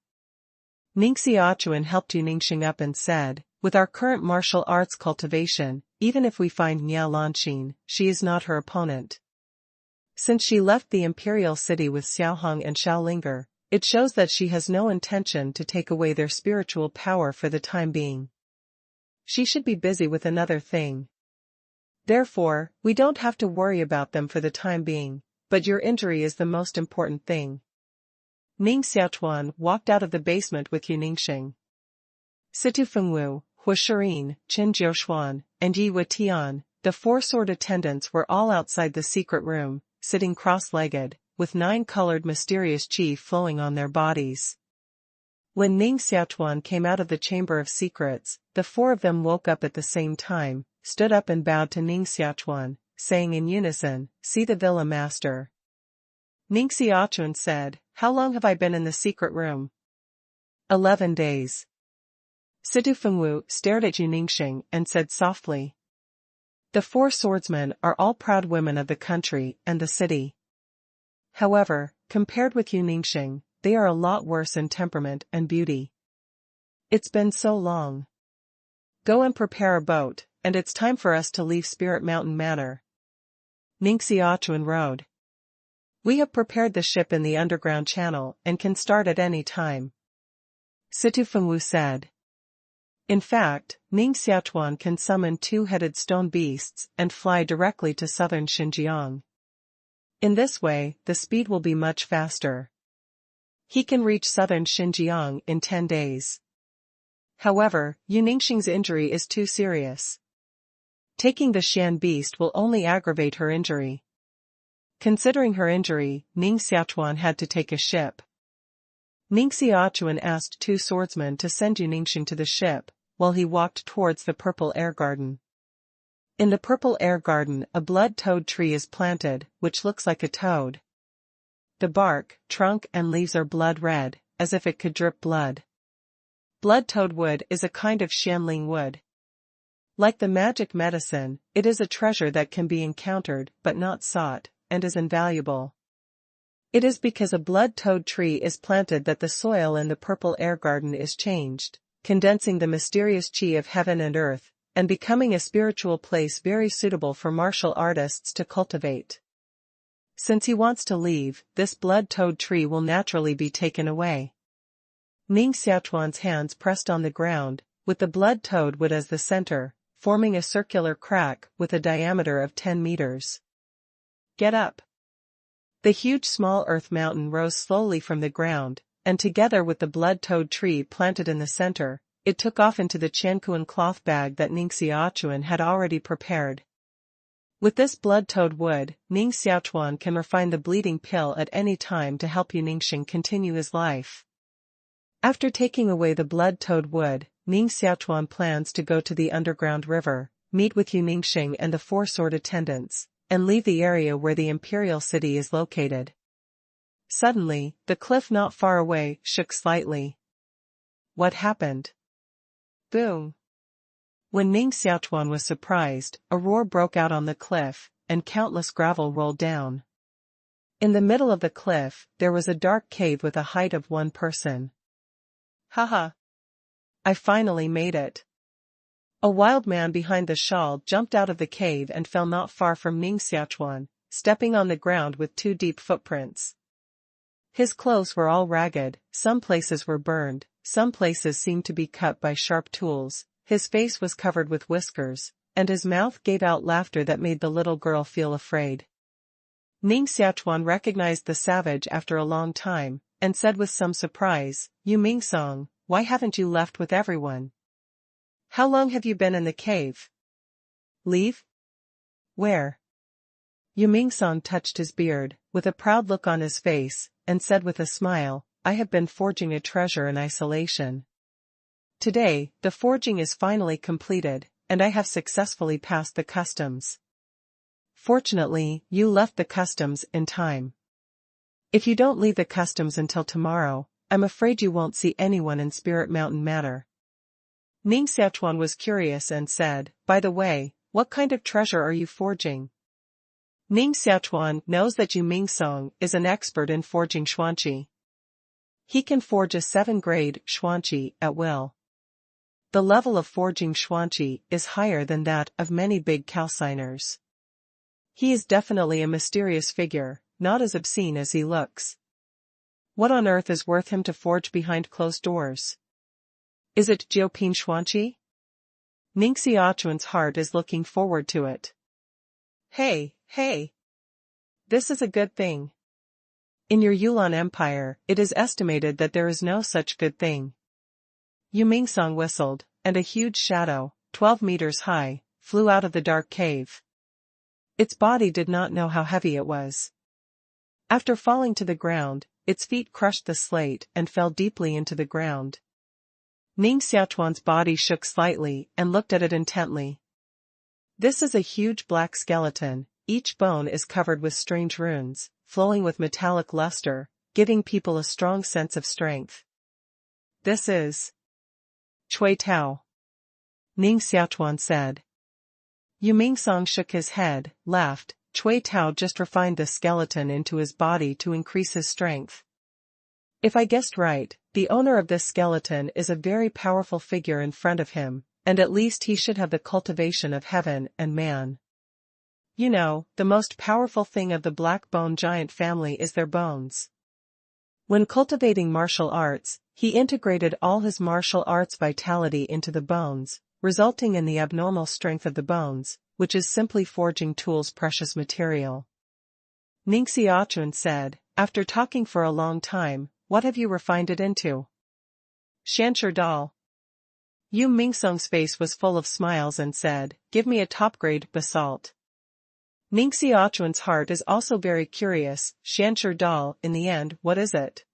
Ning Xiaochuan helped Ningxing up and said, "With our current martial arts cultivation, even if we find Niao Lanxin, she is not her opponent. Since she left the imperial city with Xiaohong and Xiaolinger, it shows that she has no intention to take away their spiritual power for the time being. she should be busy with another thing. Therefore, we don't have to worry about them for the time being, but your injury is the most important thing. Ning Xiaochuan walked out of the basement with Yu Ningxing. Situ Fengwu, Hua Shirin, Qin Jiuxuan, and Yi Tian, the four sword attendants were all outside the secret room, sitting cross-legged, with 9-colored mysterious qi flowing on their bodies. When Ning Xiaochuan came out of the Chamber of Secrets, the four of them woke up at the same time, stood up and bowed to Ning Xiaochuan, saying in unison, "See the Villa Master." Ning Xiaochuan said, "How long have I been in the secret room?" 11 days. Situ Fengwu stared at Yu Ningxing and said softly, "The four swordsmen are all proud women of the country and the city. However, compared with Yu Ningxing, they are a lot worse in temperament and beauty. It's been so long. Go and prepare a boat, and it's time for us to leave Spirit Mountain Manor." Ning Xiaochuan rowed. "We have prepared the ship in the underground channel and can start at any time," Situ Fengwu said. In fact, Ning Xiaochuan can summon 2-headed stone beasts and fly directly to southern Xinjiang. In this way, the speed will be much faster. He can reach southern Xinjiang in 10 days. However, Yu Ningxing's injury is too serious. Taking the Shan beast will only aggravate her injury. Considering her injury, Ning Xiaochuan had to take a ship. Ning Xiaochuan asked 2 swordsmen to send Yu Ningxing to the ship, while he walked towards the Purple Air Garden. In the Purple Air Garden, a blood toad tree is planted, which looks like a toad. The bark, trunk and leaves are blood red, as if it could drip blood. Blood toad wood is a kind of shanling wood. Like the magic medicine, it is a treasure that can be encountered but not sought, and is invaluable. It is because a blood toad tree is planted that the soil in the Purple Air Garden is changed, condensing the mysterious qi of heaven and earth, and becoming a spiritual place very suitable for martial artists to cultivate. Since he wants to leave, this blood toad tree will naturally be taken away. Ning Xiaochuan's hands pressed on the ground, with the blood toad wood as the center, forming a circular crack with a diameter of 10 meters. "Get up." The huge small earth mountain rose slowly from the ground, and together with the blood toad tree planted in the center, it took off into the Qiankuan cloth bag that Ning Xiaochuan had already prepared. With this blood toad wood, Ning Xiaochuan can refine the bleeding pill at any time to help Yu Ningxing continue his life. After taking away the blood toad wood, Ning Xiaochuan plans to go to the underground river, meet with Yu Ningxing and the 4 sword attendants, and leave the area where the imperial city is located. Suddenly, the cliff not far away shook slightly. What happened? Boom! When Ning Xiaochuan was surprised, a roar broke out on the cliff, and countless gravel rolled down. In the middle of the cliff, there was a dark cave with a height of 1 person. Haha! I finally made it. A wild man behind the shawl jumped out of the cave and fell not far from Ning Xiaochuan, stepping on the ground with 2 deep footprints. His clothes were all ragged, some places were burned, some places seemed to be cut by sharp tools, his face was covered with whiskers, and his mouth gave out laughter that made the little girl feel afraid. Ning Xiaochuan recognized the savage after a long time, and said with some surprise, "Yu Mingsong, why haven't you left with everyone? How long have you been in the cave?" "Leave? Where?" Yu Mingsong touched his beard, with a proud look on his face, and said with a smile, "I have been forging a treasure in isolation. Today, the forging is finally completed, and I have successfully passed the customs. Fortunately, you left the customs in time. If you don't leave the customs until tomorrow, I'm afraid you won't see anyone in Spirit Mountain Manor." Ning Xiaochuan was curious and said, "By the way, what kind of treasure are you forging?" Ning Xiaochuan knows that Yu Mingsong is an expert in forging xuanqi. He can forge a 7-grade xuanqi at will. The level of forging xuanqi is higher than that of many big calciners. He is definitely a mysterious figure, not as obscene as he looks. What on earth is worth him to forge behind closed doors? Is it Jioping xuanqi? Ning Xiaochuan's heart is looking forward to it. Hey, hey! This is a good thing. In your Yulan Empire, it is estimated that there is no such good thing. Yu Mingsong whistled, and a huge shadow, 12 meters high, flew out of the dark cave. Its body did not know how heavy it was. After falling to the ground, its feet crushed the slate and fell deeply into the ground. Ning Xiaochuan's body shook slightly and looked at it intently. This is a huge black skeleton. Each bone is covered with strange runes, flowing with metallic luster, giving people a strong sense of strength. This is Cui Tao, Ning Xiaochuan said. Yu Mingsong shook his head, laughed. Cui Tao just refined the skeleton into his body to increase his strength. If I guessed right, the owner of this skeleton is a very powerful figure in front of him, and at least he should have the cultivation of heaven and man. You know, the most powerful thing of the black bone giant family is their bones. When cultivating martial arts, he integrated all his martial arts vitality into the bones, resulting in the abnormal strength of the bones, which is simply forging tools' precious material. Ning Xiaochuan said, after talking for a long time, what have you refined it into? Shanshur Dal. Yu Mingsong's face was full of smiles and said, give me a top-grade basalt. Ning Xiaochuan's heart is also very curious. Shanshur Dal, in the end, what is it?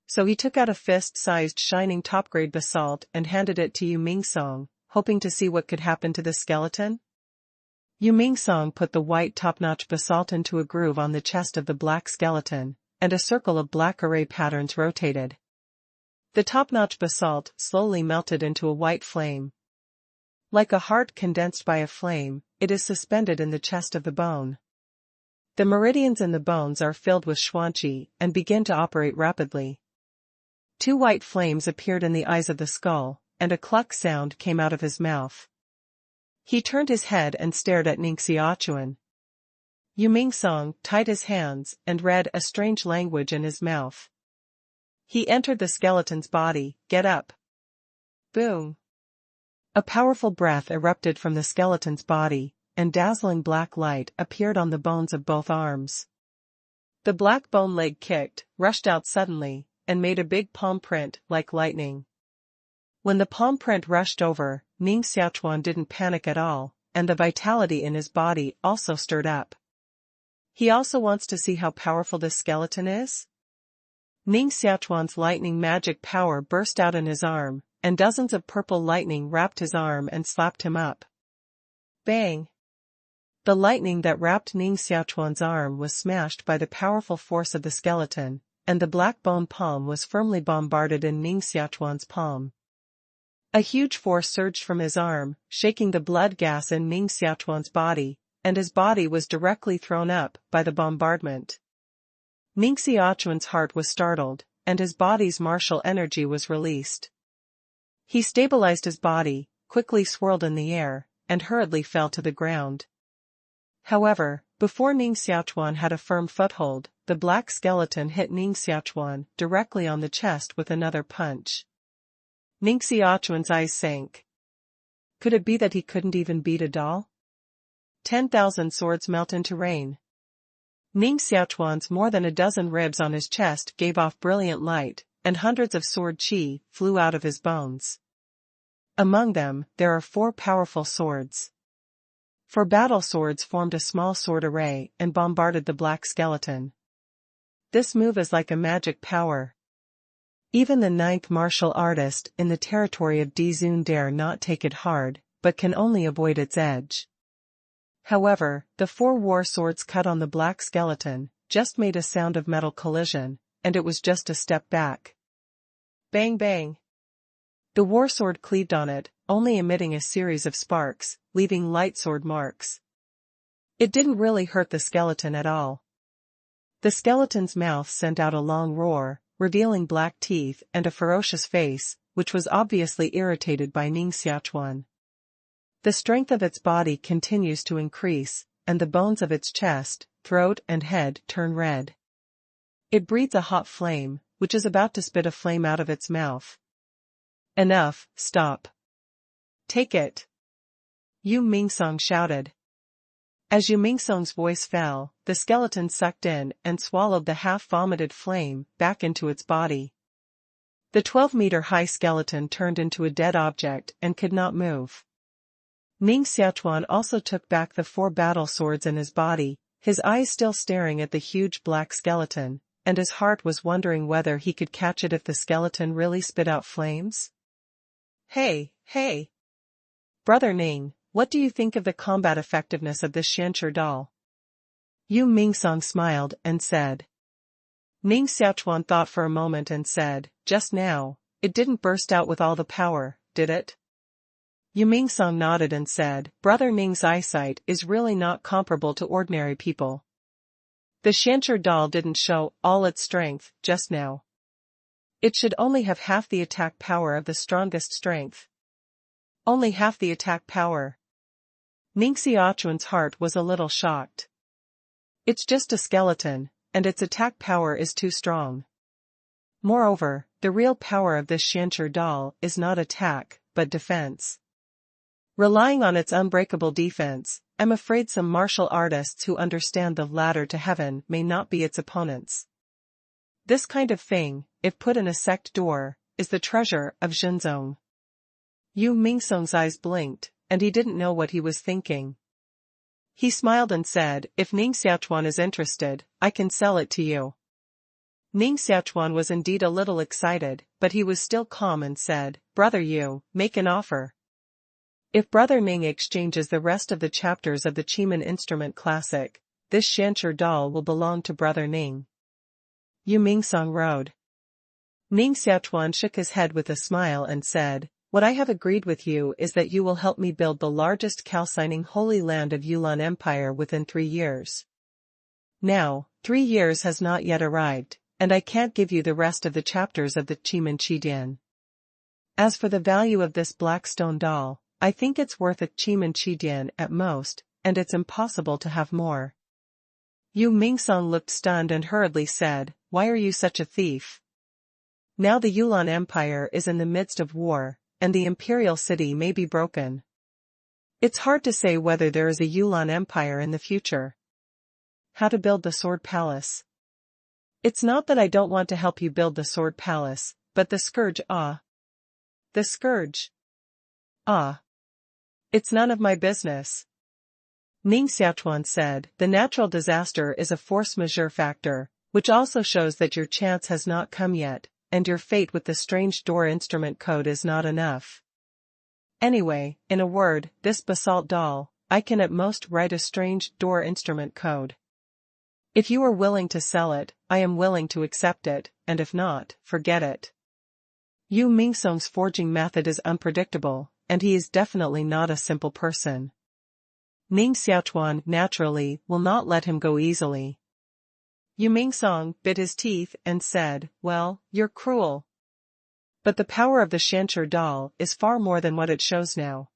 So he took out a fist-sized shining top-grade basalt and handed it to Yu Mingsong, hoping to see what could happen to the skeleton. Yu Mingsong put the white top-notch basalt into a groove on the chest of the black skeleton, and a circle of black array patterns rotated. The top-notch basalt slowly melted into a white flame. Like a heart condensed by a flame, it is suspended in the chest of the bone. The meridians in the bones are filled with xuanqi and begin to operate rapidly. 2 white flames appeared in the eyes of the skull, and a cluck sound came out of his mouth. He turned his head and stared at Ning Xiaochuan. Yu Mingsong tied his hands and read a strange language in his mouth. He entered the skeleton's body. Get up. Boom. A powerful breath erupted from the skeleton's body, and dazzling black light appeared on the bones of both arms. The black bone leg kicked, rushed out suddenly, and made a big palm print like lightning. When the palm print rushed over, Ning Xiaochuan didn't panic at all, and the vitality in his body also stirred up. He also wants to see how powerful this skeleton is? Ning Xiaochuan's lightning magic power burst out in his arm, and dozens of purple lightning wrapped his arm and slapped him up. Bang! The lightning that wrapped Ning Xiaochuan's arm was smashed by the powerful force of the skeleton, and the black bone palm was firmly bombarded in Ning Xiaochuan's palm. A huge force surged from his arm, shaking the blood gas in Ning Xiaochuan's body, and his body was directly thrown up by the bombardment. Ning Xiaochuan's heart was startled, and his body's martial energy was released. He stabilized his body, quickly swirled in the air, and hurriedly fell to the ground. However, before Ning Xiaochuan had a firm foothold, the black skeleton hit Ning Xiaochuan directly on the chest with another punch. Ning Xiaochuan's eyes sank. Could it be that he couldn't even beat a doll? 10,000 swords melt into rain. Ning Xiaochuan's more than a dozen ribs on his chest gave off brilliant light, and hundreds of sword qi flew out of his bones. Among them, there are 4 powerful swords. 4 battle swords formed a small sword array and bombarded the black skeleton. This move is like a magic power. Even the 9th martial artist in the territory of Dizun dare not take it hard, but can only avoid its edge. However, the 4 war swords cut on the black skeleton just made a sound of metal collision, and it was just a step back. Bang bang! The war sword cleaved on it, only emitting a series of sparks, leaving light sword marks. It didn't really hurt the skeleton at all. The skeleton's mouth sent out a long roar, revealing black teeth and a ferocious face, which was obviously irritated by Ning Xiaochuan. The strength of its body continues to increase, and the bones of its chest, throat and head turn red. It breathes a hot flame, which is about to spit a flame out of its mouth. Enough, stop. Take it. Yu Mingsong shouted. As Yu Mingsong's voice fell, the skeleton sucked in and swallowed the half-vomited flame back into its body. The 12-meter-high skeleton turned into a dead object and could not move. Ning Xiaochuan also took back the 4 battle swords in his body, his eyes still staring at the huge black skeleton, and his heart was wondering whether he could catch it if the skeleton really spit out flames. Hey! Brother Ning, what do you think of the combat effectiveness of this Xianqi doll? Yu Mingsong smiled and said. Ning Xiaochuan thought for a moment and said, just now, it didn't burst out with all the power, did it? Yu Mingsong nodded and said, Brother Ning's eyesight is really not comparable to ordinary people. The Xianqi doll didn't show all its strength just now. It should only have half the attack power of the strongest strength. Only half the attack power. Ning Xiaochuan's heart was a little shocked. It's just a skeleton, and its attack power is too strong. Moreover, the real power of this Xianqi doll is not attack, but defense. Relying on its unbreakable defense, I'm afraid some martial artists who understand the ladder to heaven may not be its opponents. This kind of thing, if put in a sect door, is the treasure of Zhenzong. Yu Mingsong's eyes blinked, and he didn't know what he was thinking. He smiled and said, if Ning Xiaochuan is interested, I can sell it to you. Ning Xiaochuan was indeed a little excited, but he was still calm and said, Brother Yu, make an offer. If Brother Ning exchanges the rest of the chapters of the Qimeng Instrument Classic, this Xianqi doll will belong to Brother Ning. Yu Mingsong rode. Ning Xiaochuan shook his head with a smile and said, what I have agreed with you is that you will help me build the largest calcining holy land of Yulan Empire within 3 years. Now, 3 years has not yet arrived, and I can't give you the rest of the chapters of the Qimeng Qidian. As for the value of this black stone doll, I think it's worth a Qimeng Qidian at most, and it's impossible to have more. Yu Mingsong looked stunned and hurriedly said, why are you such a thief? Now the Yulan Empire is in the midst of war, and the imperial city may be broken. It's hard to say whether there is a Yulan Empire in the future. How to build the Sword Palace? It's not that I don't want to help you build the Sword Palace, but the scourge The scourge? It's none of my business. Ning Xiaochuan said, the natural disaster is a force majeure factor, which also shows that your chance has not come yet, and your fate with the strange door instrument code is not enough. Anyway, in a word, this basalt doll, I can at most write a strange door instrument code. If you are willing to sell it, I am willing to accept it, and if not, forget it. Yu Mingsong's forging method is unpredictable, and he is definitely not a simple person. Ning Xiaochuan, naturally, will not let him go easily. Yu Mingsong bit his teeth and said, well, you're cruel. But the power of the Xianqi doll is far more than what it shows now.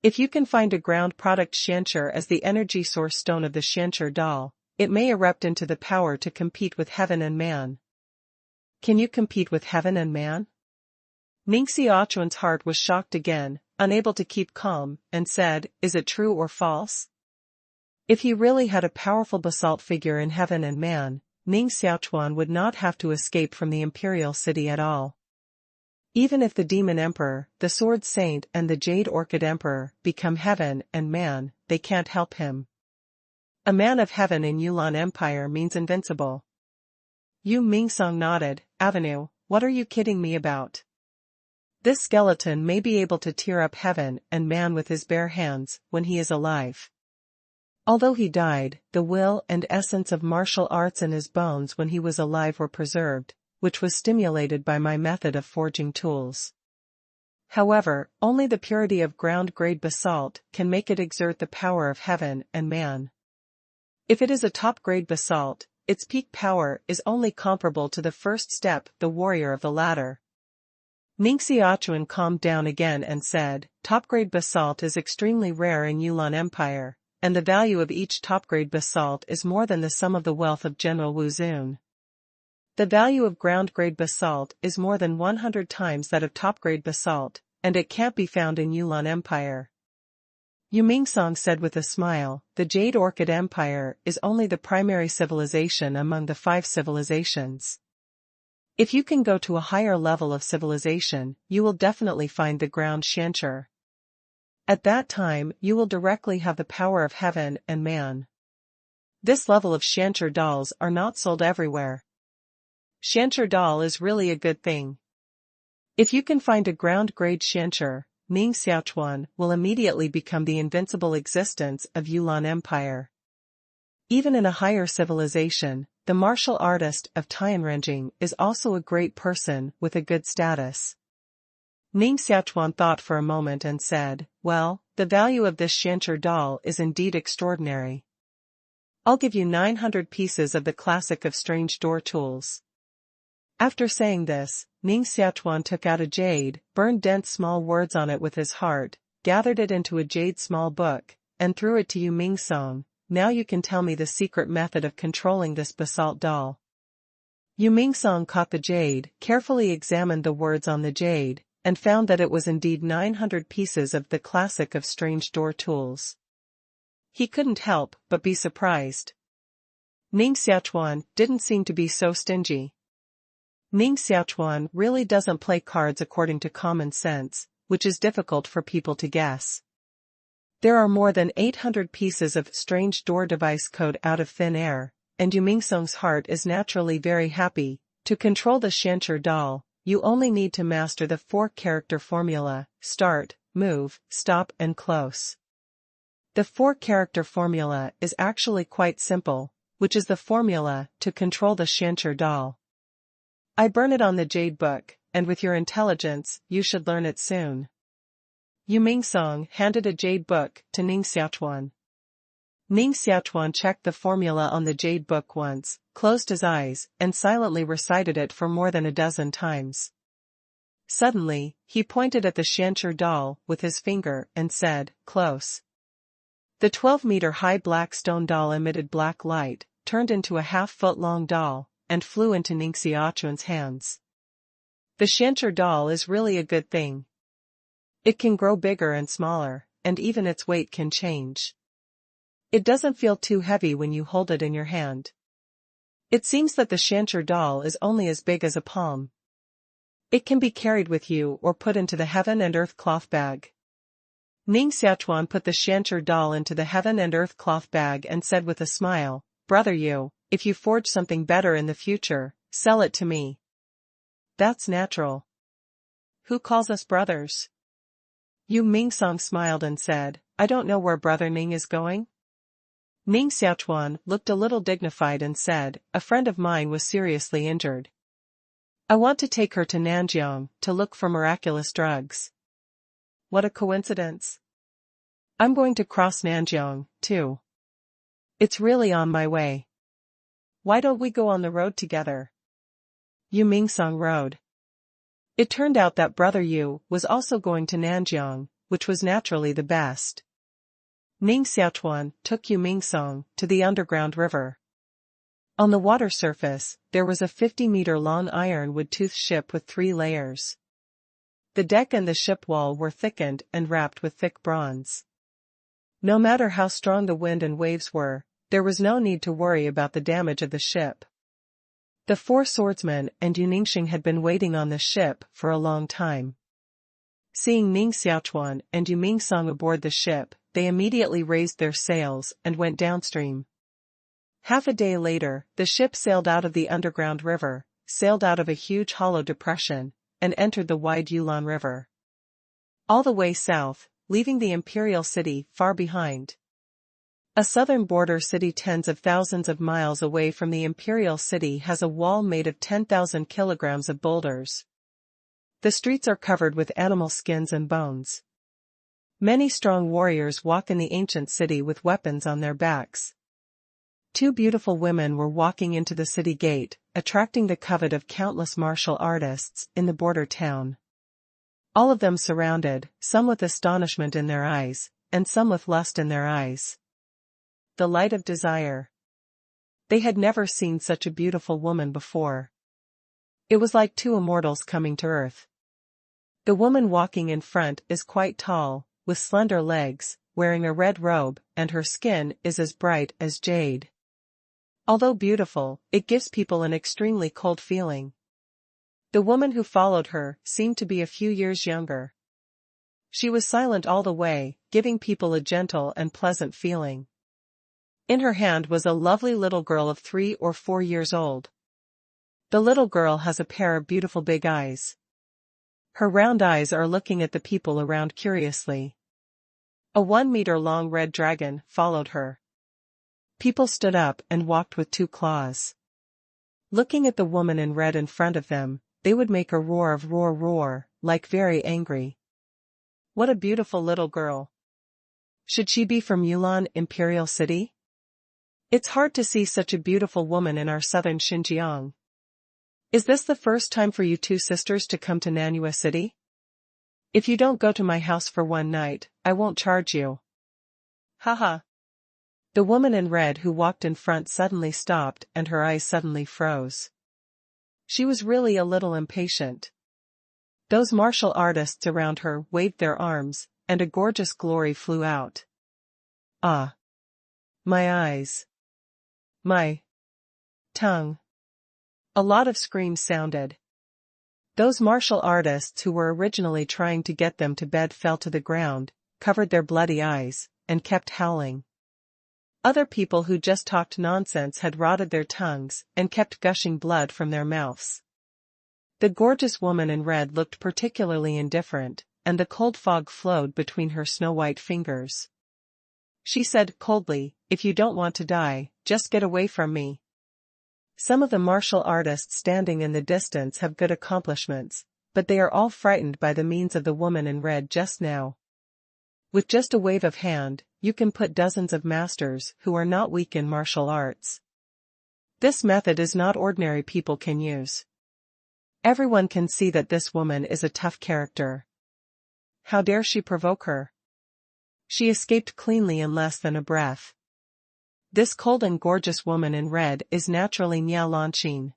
If you can find a ground product Xianqi as the energy source stone of the Xianqi doll, it may erupt into the power to compete with heaven and man. Can you compete with heaven and man? Ning Xiaochuan's heart was shocked again, unable to keep calm, and said, is it true or false? If he really had a powerful basalt figure in heaven and man, Ning Xiaochuan would not have to escape from the imperial city at all. Even if the Demon Emperor, the Sword Saint and the Jade Orchid Emperor become heaven and man, they can't help him. A man of heaven in Yulan Empire means invincible. Yu Mingsong nodded, Avenue, what are you kidding me about? This skeleton may be able to tear up heaven and man with his bare hands when he is alive. Although he died, the will and essence of martial arts in his bones when he was alive were preserved, which was stimulated by my method of forging tools. However, only the purity of ground-grade basalt can make it exert the power of heaven and man. If it is a top-grade basalt, its peak power is only comparable to the first step, the warrior of the ladder. Ning Xiaochuan calmed down again and said, top-grade basalt is extremely rare in Yulan Empire, and the value of each top-grade basalt is more than the sum of the wealth of General Wu Zun. The value of ground-grade basalt is more than 100 times that of top-grade basalt, and it can't be found in Yulan Empire. Yu Mingsong said with a smile, the Jade Orchid Empire is only the primary civilization among the 5 civilizations. If you can go to a higher level of civilization, you will definitely find the ground Xianchi. At that time, you will directly have the power of heaven and man. This level of Xianchi dolls are not sold everywhere. Xianchi doll is really a good thing. If you can find a ground-grade Xianchi, Ning Xiaochuan will immediately become the invincible existence of Yulan Empire. Even in a higher civilization, the martial artist of Tianrenjing is also a great person with a good status. Ning Xiaochuan thought for a moment and said, well, the value of this Xianchi doll is indeed extraordinary. I'll give you 900 pieces of the classic of strange door tools. After saying this, Ning Xiaochuan took out a jade, burned dense small words on it with his heart, gathered it into a jade small book, and threw it to Yu Mingsong. Now you can tell me the secret method of controlling this basalt doll. Yu Mingsong caught the jade, carefully examined the words on the jade, and found that it was indeed 900 pieces of the classic of strange door tools. He couldn't help but be surprised. Ning Xiaochuan didn't seem to be so stingy. Ning Xiaochuan really doesn't play cards according to common sense, which is difficult for people to guess. There are more than 800 pieces of strange door device code out of thin air, and Yu Mingsong's heart is naturally very happy. To control the Xianchi doll, you only need to master the 4-character formula: start, move, stop and close. The 4-character formula is actually quite simple, which is the formula to control the Xianchi doll. I burn it on the jade book, and with your intelligence, you should learn it soon. Yu Mingsong handed a jade book to Ning Xiaochuan. Ning Xiaochuan checked the formula on the jade book once, closed his eyes, and silently recited it for more than a dozen times. Suddenly, he pointed at the Xianchi doll with his finger and said, close. The 12-meter-high black stone doll emitted black light, turned into a half-foot-long doll, and flew into Ning Xiaochuan's hands. The Xianchi doll is really a good thing. It can grow bigger and smaller, and even its weight can change. It doesn't feel too heavy when you hold it in your hand. It seems that the Xianchi doll is only as big as a palm. It can be carried with you or put into the heaven and earth cloth bag. Ning Xiaochuan put the Xianchi doll into the heaven and earth cloth bag and said with a smile, Brother Yu, if you forge something better in the future, sell it to me. That's natural. Who calls us brothers? Yu Mingsong smiled and said, I don't know where Brother Ning is going. Ning Xiaochuan looked a little dignified and said, a friend of mine was seriously injured. I want to take her to Nanjiang to look for miraculous drugs. What a coincidence. I'm going to cross Nanjiang, too. It's really on my way. Why don't we go on the road together? Yu Mingsong rode. It turned out that Brother Yu was also going to Nanjiang, which was naturally the best. Ning Xiaochuan took Yu Mingsong to the underground river. On the water surface, there was a 50-meter-long ironwood-toothed ship with 3 layers. The deck and the ship wall were thickened and wrapped with thick bronze. No matter how strong the wind and waves were, there was no need to worry about the damage of the ship. The 4 swordsmen and Yu Ningxing had been waiting on the ship for a long time. Seeing Ning Xiaochuan and Yu Mingsong aboard the ship, they immediately raised their sails and went downstream. Half a day later, the ship sailed out of the underground river, sailed out of a huge hollow depression, and entered the wide Yulan River. All the way south, leaving the imperial city far behind. A southern border city tens of thousands of miles away from the imperial city has a wall made of 10,000 kilograms of boulders. The streets are covered with animal skins and bones. Many strong warriors walk in the ancient city with weapons on their backs. 2 beautiful women were walking into the city gate, attracting the covet of countless martial artists in the border town. All of them surrounded, some with astonishment in their eyes, and some with lust in their eyes. The light of desire. They had never seen such a beautiful woman before. It was like 2 immortals coming to earth. The woman walking in front is quite tall, with slender legs, wearing a red robe, and her skin is as bright as jade. Although beautiful, it gives people an extremely cold feeling. The woman who followed her seemed to be a few years younger. She was silent all the way, giving people a gentle and pleasant feeling. In her hand was a lovely little girl of 3 or 4 years old. The little girl has a pair of beautiful big eyes. Her round eyes are looking at the people around curiously. A 1-meter-long red dragon followed her. People stood up and walked with 2 claws. Looking at the woman in red in front of them, they would make a roar of roar roar, like very angry. What a beautiful little girl. Should she be from Yulon Imperial City? It's hard to see such a beautiful woman in our southern Xinjiang. Is this the first time for you 2 sisters to come to Nanhua City? If you don't go to my house for 1 night, I won't charge you. Haha. The woman in red who walked in front suddenly stopped and her eyes suddenly froze. She was really a little impatient. Those martial artists around her waved their arms, and a gorgeous glory flew out. Ah! My eyes. My tongue. A lot of screams sounded. Those martial artists who were originally trying to get them to bed fell to the ground, covered their bloody eyes, and kept howling. Other people who just talked nonsense had rotted their tongues and kept gushing blood from their mouths. The gorgeous woman in red looked particularly indifferent, and the cold fog flowed between her snow-white fingers. She said coldly, "If you don't want to die, just get away from me." Some of the martial artists standing in the distance have good accomplishments, but they are all frightened by the means of the woman in red just now. With just a wave of hand, you can put dozens of masters who are not weak in martial arts. This method is not ordinary people can use. Everyone can see that this woman is a tough character. How dare she provoke her? She escaped cleanly in less than a breath. This cold and gorgeous woman in red is naturally Ning Xiaochuan.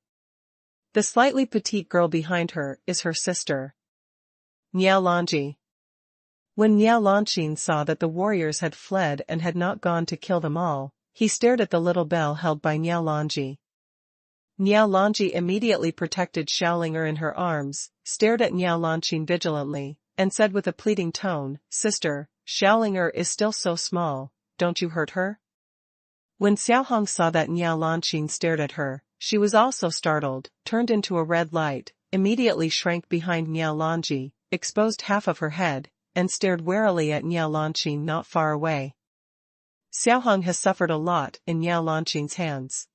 The slightly petite girl behind her is her sister, Ning Xiaochuan. When Ning Xiaochuan saw that the warriors had fled and had not gone to kill them all, he stared at the little bell held by Ning Xiaochuan. Ning Xiaochuan immediately protected Xiaolinger in her arms, stared at Ning Xiaochuan vigilantly, and said with a pleading tone, "Sister, Xiaolinger is still so small, don't you hurt her?" When Xiaohong saw that Ning Xiaochuan stared at her, she was also startled, turned into a red light, immediately shrank behind Ning Xiaochuan, exposed half of her head, and stared warily at Ning Xiaochuan not far away. Xiaohong has suffered a lot in Ning Xiaochuan's hands.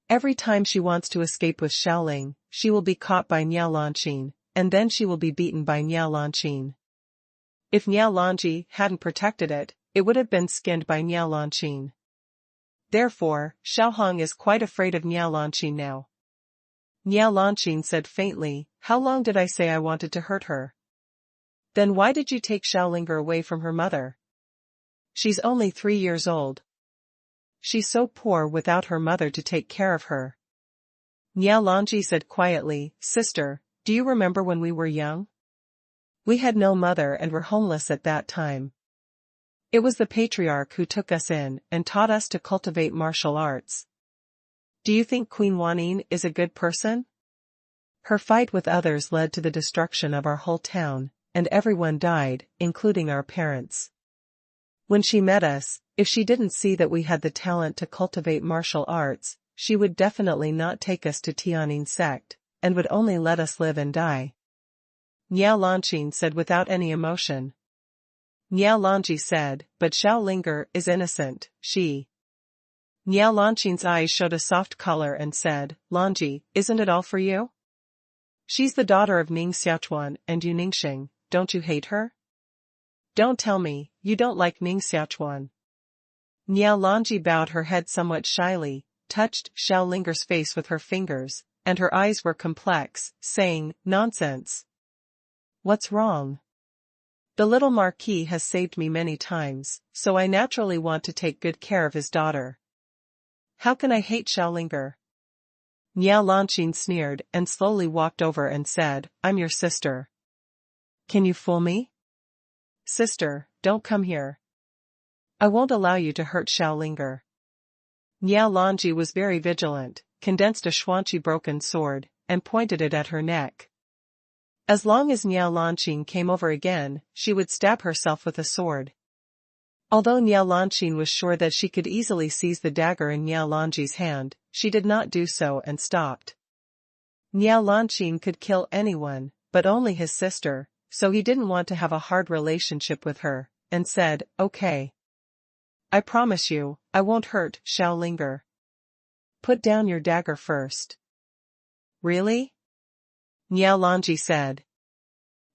Every time she wants to escape with Xiaoling, she will be caught by Ning Xiaochuan, and then she will be beaten by Ning Xiaochuan. If Ning Xiaochuan hadn't protected it, it would have been skinned by Ning Xiaochuan. Therefore, Xiaohong is quite afraid of Ning Xiaochuan now. Ning Xiaochuan said faintly, "How long did I say I wanted to hurt her? Then why did you take Xiaolinger away from her mother? She's only 3 years old. She's so poor without her mother to take care of her." Ning Xiaochuan said quietly, "Sister, do you remember when we were young? We had no mother and were homeless at that time. It was the patriarch who took us in and taught us to cultivate martial arts. Do you think Queen Wanning is a good person? Her fight with others led to the destruction of our whole town, and everyone died, including our parents. When she met us, if she didn't see that we had the talent to cultivate martial arts, she would definitely not take us to Tianning sect, and would only let us live and die." Ning Xiaochuan said without any emotion. Ning Xiaochuan said, "But Xiaolinger is innocent, she." Ning Xiaochuan's eyes showed a soft color and said, "Lanji, isn't it all for you? She's the daughter of Ning Xiaochuan and you Ningxing, don't you hate her? Don't tell me, you don't like Ning Xiaochuan." Ning Xiaochuan bowed her head somewhat shyly, touched Xiaolinger's face with her fingers, and her eyes were complex, saying, "Nonsense. What's wrong? The little Marquis has saved me many times, so I naturally want to take good care of his daughter. How can I hate Xiaolinger?" Ning Xiaochuan sneered and slowly walked over and said, "I'm your sister. Can you fool me? Sister, don't come here. I won't allow you to hurt Xiaolinger. Niao Longji was very vigilant, condensed a Xuanqi broken sword, and pointed it at her neck. As long as Niao Longqing came over again, she would stab herself with a sword. Although Niao Longqing was sure that she could easily seize the dagger in Niao Longji's hand, she did not do so and stopped. Niao Longqing could kill anyone, but only his sister, so he didn't want to have a hard relationship with her, and said, "Okay. I promise you, I won't hurt Xiaolinger. Put down your dagger first." "Really?" Niao Longji said.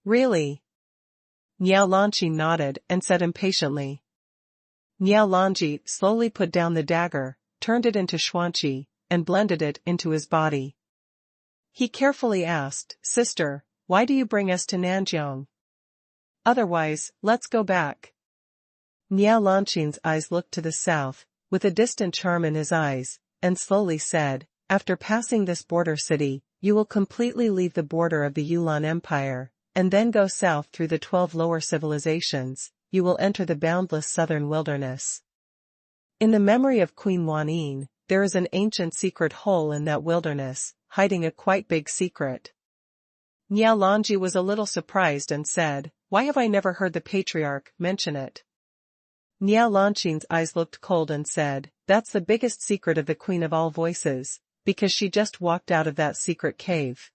"Really?" Niao Longji nodded and said impatiently. Niao Longji slowly put down the dagger, turned it into Xuanqi, and blended it into his body. He carefully asked, "Sister, why do you bring us to Nanjiang? Otherwise, let's go back." Niao Longqing's eyes looked to the south, with a distant charm in his eyes, and slowly said, "After passing this border city, you will completely leave the border of the Yulan Empire, and then go south through the 12 lower civilizations. You will enter the boundless southern wilderness. In the memory of Queen Wanyin, there is an ancient secret hole in that wilderness, hiding a quite big secret." Niao Longji was a little surprised and said, "Why have I never heard the patriarch mention it?" Niao Longqing's eyes looked cold and said, "That's the biggest secret of the Queen of all Voices, because she just walked out of that secret cave.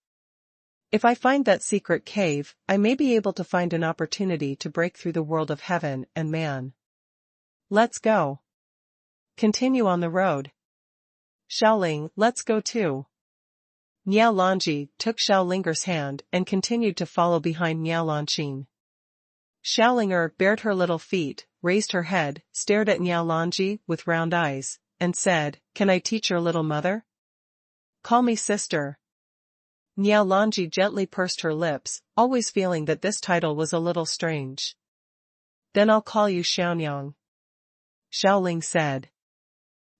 If I find that secret cave, I may be able to find an opportunity to break through the world of heaven and man. Let's go. Continue on the road. Xiaoling, let's go too." Niao Longji took Xiaolinger's hand and continued to follow behind Niao Longqing. Xiaolinger bared her little feet, raised her head, stared at Niao Longji with round eyes, and said, "Can I teach your little mother? Call me sister." Niao Longji gently pursed her lips, always feeling that this title was a little strange. "Then I'll call you Xiaonyang," Xiaoling said.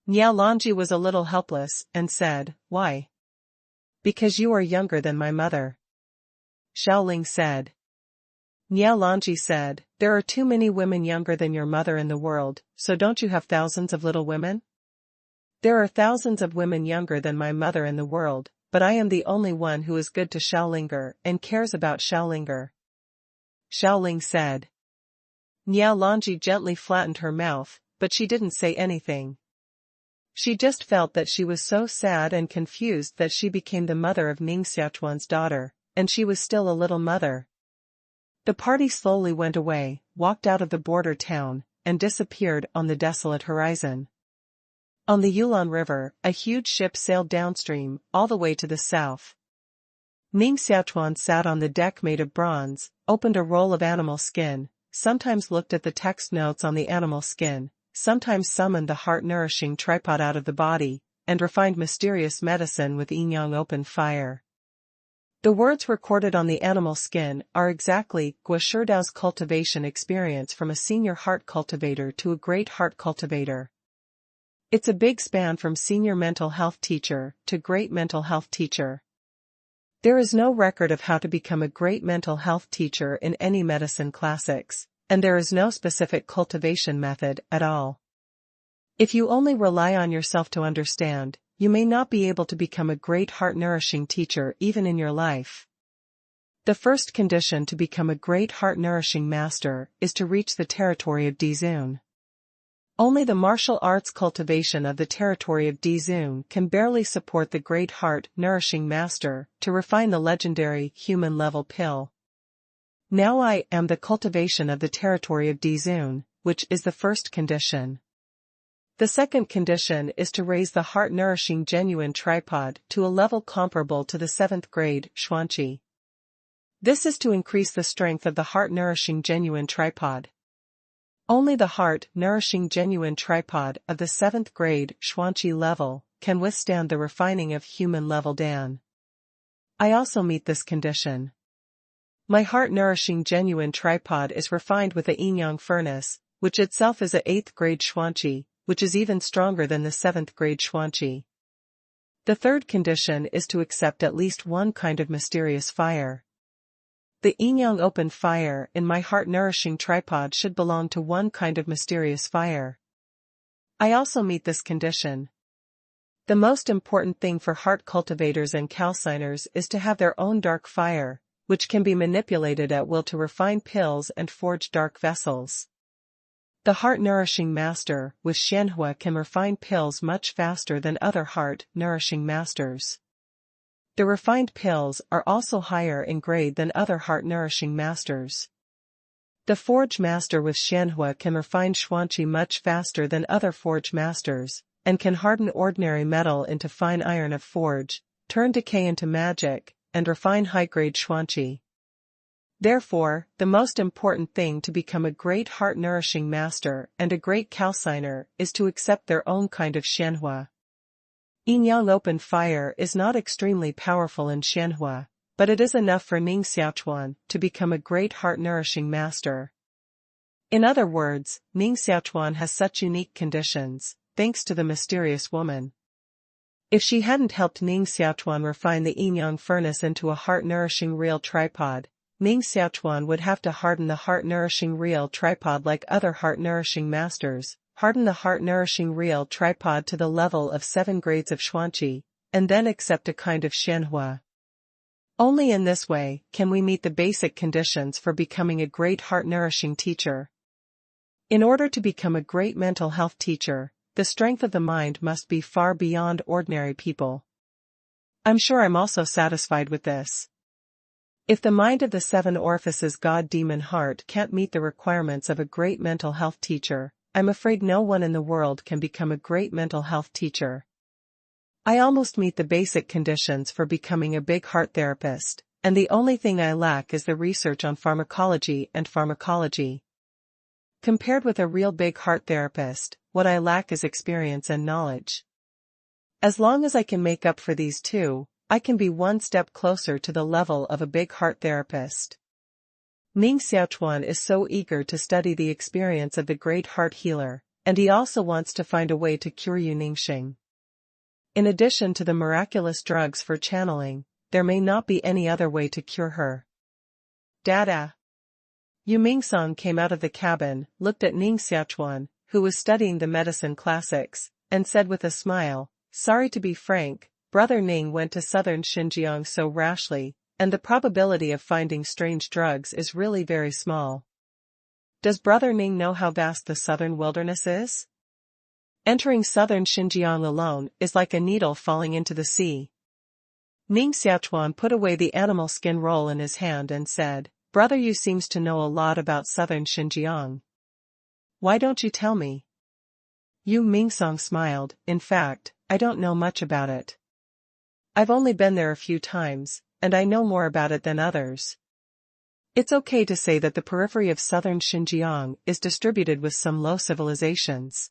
Niao Longji was a little helpless, and said, "Why?" "Because you are younger than my mother," Xiaoling said. Niao Longji said, "There are too many women younger than your mother in the world, so don't you have thousands of little women?" "There are thousands of women younger than my mother in the world, but I am the only one who is good to Xiaolinger and cares about Xiaolinger," Xiaoling said. Niao Longji gently flattened her mouth, but she didn't say anything. She just felt that she was so sad and confused that she became the mother of Ning Xiaochuan's daughter, and she was still a little mother. The party slowly went away, walked out of the border town, and disappeared on the desolate horizon. On the Yulan River, a huge ship sailed downstream, all the way to the south. Ning Xiaochuan sat on the deck made of bronze, opened a roll of animal skin, sometimes looked at the text notes on the animal skin, sometimes summoned the heart-nourishing tripod out of the body, and refined mysterious medicine with yin-yang open fire. The words recorded on the animal skin are exactly Guo Shidao's cultivation experience from a senior heart cultivator to a great heart cultivator. It's a big span from senior mental health teacher to great mental health teacher. There is no record of how to become a great mental health teacher in any medicine classics, and there is no specific cultivation method at all. If you only rely on yourself to understand, you may not be able to become a great heart-nourishing teacher even in your life. The first condition to become a great heart-nourishing master is to reach the territory of Dizun. Only the martial arts cultivation of the territory of Dizun can barely support the great heart-nourishing master to refine the legendary human-level pill. Now I am the cultivation of the territory of Dizun, which is the first condition. The second condition is to raise the heart-nourishing genuine tripod to a level comparable to the 7th grade Xuanqi. This is to increase the strength of the heart-nourishing genuine tripod. Only the heart-nourishing genuine tripod of the 7th grade Xuanqi level can withstand the refining of human-level Dan. I also meet this condition. My heart-nourishing genuine tripod is refined with a yin-yang furnace, which itself is a 8th grade Xuanqi, which is even stronger than the 7th grade Xuanqi. The third condition is to accept at least one kind of mysterious fire. The yin-yang open fire in my heart-nourishing tripod should belong to one kind of mysterious fire. I also meet this condition. The most important thing for heart cultivators and calciners is to have their own dark fire, which can be manipulated at will to refine pills and forge dark vessels. The heart-nourishing master with Xianhua can refine pills much faster than other heart-nourishing masters. The refined pills are also higher in grade than other heart-nourishing masters. The forge master with Xianhua can refine Xuanqi much faster than other forge masters, and can harden ordinary metal into fine iron of forge, turn decay into magic, and refine high-grade Xuanqi. Therefore, the most important thing to become a great heart-nourishing master and a great calciner is to accept their own kind of Xianhua. Yin-yang open fire is not extremely powerful in Xianhua, but it is enough for Ning Xiaochuan to become a great heart-nourishing master. In other words, Ning Xiaochuan has such unique conditions, thanks to the mysterious woman. If she hadn't helped Ning Xiaochuan refine the yin-yang furnace into a heart-nourishing real tripod, Ning Xiaochuan would have to harden the heart-nourishing real tripod like other heart-nourishing masters, harden the heart-nourishing real tripod to the level of 7 grades of Xuanqi, and then accept a kind of Xianhua. Only in this way can we meet the basic conditions for becoming a great heart-nourishing teacher. In order to become a great mental health teacher, the strength of the mind must be far beyond ordinary people. I'm sure I'm also satisfied with this. If the mind of the 7 orifices god-demon heart can't meet the requirements of a great mental health teacher, I'm afraid no one in the world can become a great mental health teacher. I almost meet the basic conditions for becoming a big heart therapist, and the only thing I lack is the research on pharmacology and pharmacology. Compared with a real big heart therapist, what I lack is experience and knowledge. As long as I can make up for these two, I can be one step closer to the level of a big heart therapist. Ning Xiaochuan is so eager to study the experience of the great heart healer, and he also wants to find a way to cure Yu Ningxing. In addition to the miraculous drugs for channeling, there may not be any other way to cure her. Dada. Yu Mingsong came out of the cabin, looked at Ning Xiaochuan, who was studying the medicine classics, and said with a smile, "Sorry to be frank, Brother Ning went to southern Xinjiang so rashly, and the probability of finding strange drugs is really very small. Does Brother Ning know how vast the southern wilderness is? Entering southern Xinjiang alone is like a needle falling into the sea." Ning Xiaochuan put away the animal skin roll in his hand and said, "Brother Yu seems to know a lot about southern Xinjiang. Why don't you tell me?" Yu Mingsong smiled, "In fact, I don't know much about it. I've only been there a few times, and I know more about it than others. It's okay to say that the periphery of southern Xinjiang is distributed with some low civilizations.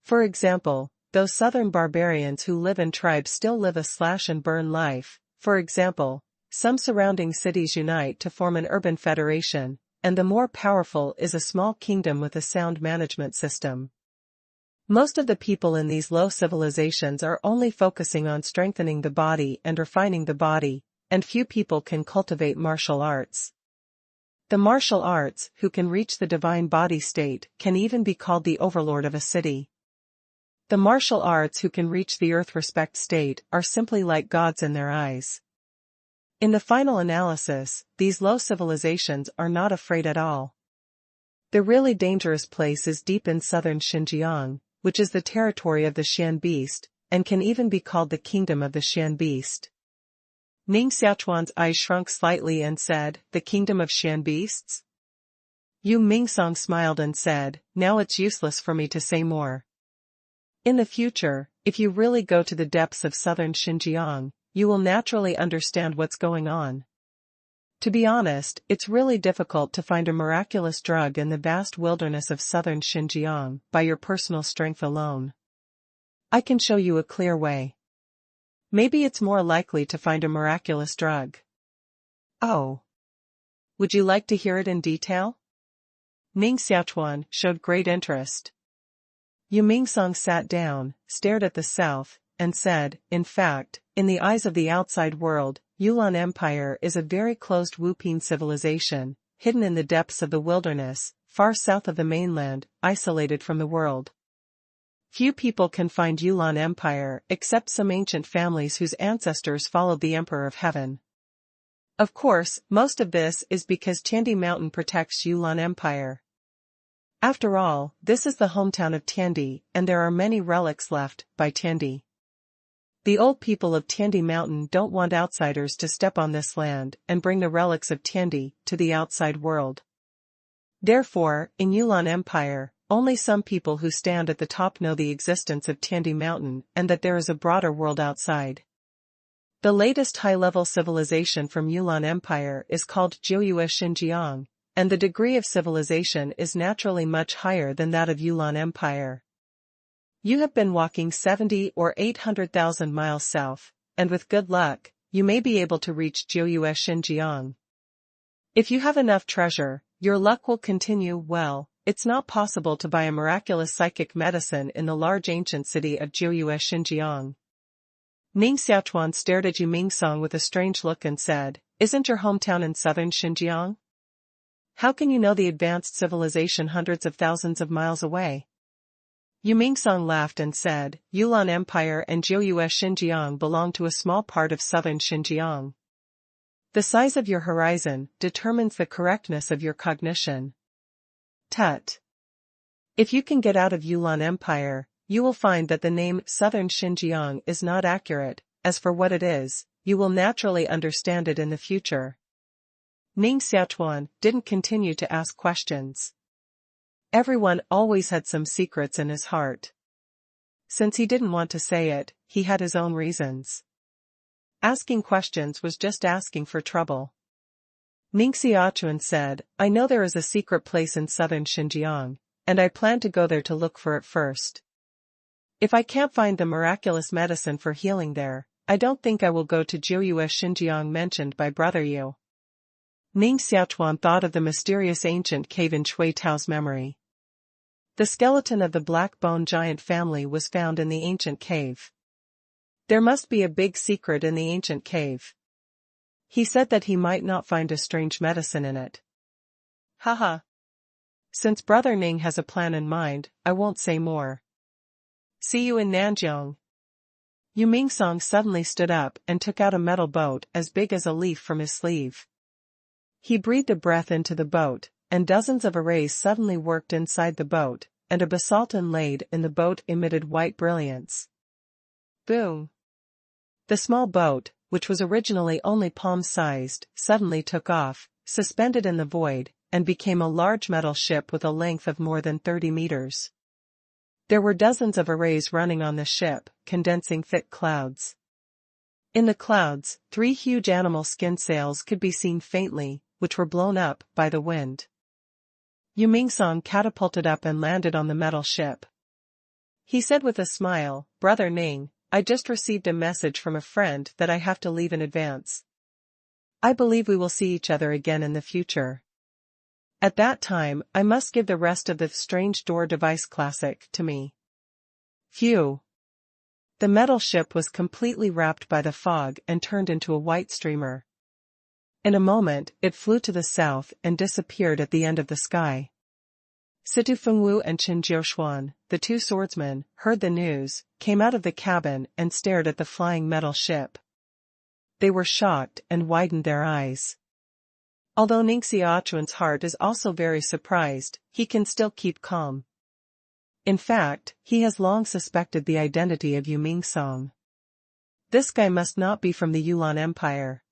For example, those southern barbarians who live in tribes still live a slash-and-burn life. For example, some surrounding cities unite to form an urban federation, and the more powerful is a small kingdom with a sound management system. Most of the people in these low civilizations are only focusing on strengthening the body and refining the body, and few people can cultivate martial arts. The martial arts, who can reach the divine body state, can even be called the overlord of a city. The martial arts who can reach the earth respect state are simply like gods in their eyes. In the final analysis, these low civilizations are not afraid at all. The really dangerous place is deep in southern Xinjiang, which is the territory of the Xian beast, and can even be called the kingdom of the Xian beast. Ning Xiaochuan's eyes shrunk slightly and said, "The kingdom of Xian beasts?" Yu Mingsong smiled and said, "Now it's useless for me to say more. In the future, if you really go to the depths of southern Xinjiang, you will naturally understand what's going on. To be honest, it's really difficult to find a miraculous drug in the vast wilderness of southern Xinjiang by your personal strength alone. I can show you a clear way. Maybe it's more likely to find a miraculous drug." "Oh. Would you like to hear it in detail?" Ning Xiaochuan showed great interest. Yu Mingsong sat down, stared at the south, and said, "In fact, in the eyes of the outside world, Yulan Empire is a very closed Wuping civilization, hidden in the depths of the wilderness, far south of the mainland, isolated from the world. Few people can find Yulan Empire except some ancient families whose ancestors followed the Emperor of Heaven. Of course, most of this is because Tiandi Mountain protects Yulan Empire. After all, this is the hometown of Tiandi, and there are many relics left by Tiandi. The old people of Tiandi Mountain don't want outsiders to step on this land and bring the relics of Tiandi to the outside world. Therefore, in Yulan Empire, only some people who stand at the top know the existence of Tiandi Mountain and that there is a broader world outside. The latest high-level civilization from Yulan Empire is called Jiu Dang, and the degree of civilization is naturally much higher than that of Yulan Empire. You have been walking 70 or 800,000 miles south, and with good luck, you may be able to reach Jiu Dang. If you have enough treasure, your luck will continue. Well, it's not possible to buy a miraculous psychic medicine in the large ancient city of Jiu Dang. Ning Xiaochuan stared at Yu Mingsong with a strange look and said, "Isn't your hometown in southern Xinjiang? How can you know the advanced civilization hundreds of thousands of miles away?" Yu Mingsong laughed and said, "Yulan Empire and Jiu Xinjiang belong to a small part of southern Xinjiang. The size of your horizon determines the correctness of your cognition. Tut. If you can get out of Yulan Empire, you will find that the name Southern Xinjiang is not accurate. As for what it is, you will naturally understand it in the future." Ning Xiaochuan didn't continue to ask questions. Everyone always had some secrets in his heart. Since he didn't want to say it, he had his own reasons. Asking questions was just asking for trouble. Ning Xiaochuan said, "I know there is a secret place in southern Xinjiang, and I plan to go there to look for it first. If I can't find the miraculous medicine for healing there, I don't think I will go to Jiu Xinjiang mentioned by Brother Yu." Ning Xiaochuan thought of the mysterious ancient cave in Chui Tao's memory. The skeleton of the black bone giant family was found in the ancient cave. There must be a big secret in the ancient cave. He said that he might not find a strange medicine in it. Haha. Since Brother Ning has a plan in mind, I won't say more. See you in Nanjiang. Yu Mingsong suddenly stood up and took out a metal boat as big as a leaf from his sleeve. He breathed a breath into the boat, and dozens of arrays suddenly worked inside the boat, and a basalt inlaid in the boat emitted white brilliance. Boom! The small boat, which was originally only palm-sized, suddenly took off, suspended in the void, and became a large metal ship with a length of more than 30 meters. There were dozens of arrays running on the ship, condensing thick clouds. In the clouds, 3 huge animal skin sails could be seen faintly, which were blown up by the wind. Yu Mingsong catapulted up and landed on the metal ship. He said with a smile, "Brother Ning, I just received a message from a friend that I have to leave in advance. I believe we will see each other again in the future. At that time, I must give the rest of the Strange Door Device Classic to me." Phew! The metal ship was completely wrapped by the fog and turned into a white streamer. In a moment, it flew to the south and disappeared at the end of the sky. Situ Fengwu and Ning Xiaochuan, the 2 swordsmen, heard the news, came out of the cabin and stared at the flying metal ship. They were shocked and widened their eyes. Although Ning Xiaochuan's heart is also very surprised, he can still keep calm. In fact, he has long suspected the identity of Yu Mingsong. This guy must not be from the Yulan Empire.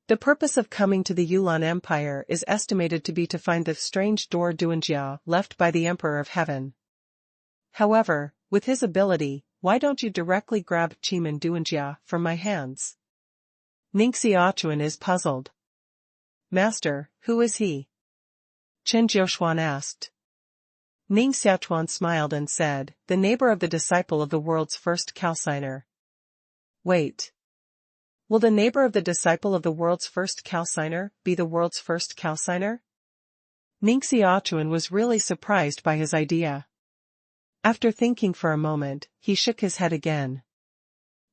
The purpose of coming to the Yulan Empire is estimated to be to find the strange door Duanjia left by the Emperor of Heaven. However, with his ability, why don't you directly grab Chiman Duanjia from my hands? Ning Xiaochuan is puzzled. "Master, who is he?" Ning Xiaochuan asked. Ning Xiaochuan smiled and said, "The neighbor of the disciple of the world's first calciner." Wait. Will the neighbor of the disciple of the world's first calciner be the world's first calciner? Ning Xiaochuan was really surprised by his idea. After thinking for a moment, he shook his head again.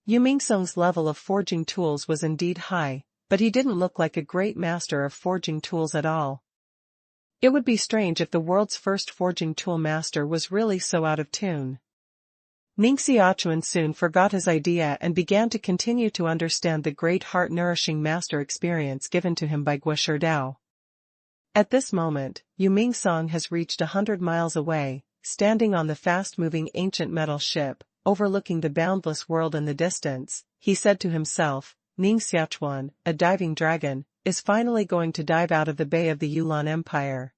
Yu Mingsong's level of forging tools was indeed high, but he didn't look like a great master of forging tools at all. It would be strange if the world's first forging tool master was really so out of tune. Ning Xiaochuan soon forgot his idea and began to continue to understand the great heart-nourishing master experience given to him by Guo Dao. At this moment, Yu Mingsong has reached 100 miles away, standing on the fast-moving ancient metal ship, overlooking the boundless world in the distance. He said to himself, Ning Xiaochuan, a diving dragon, is finally going to dive out of the bay of the Yulan Empire.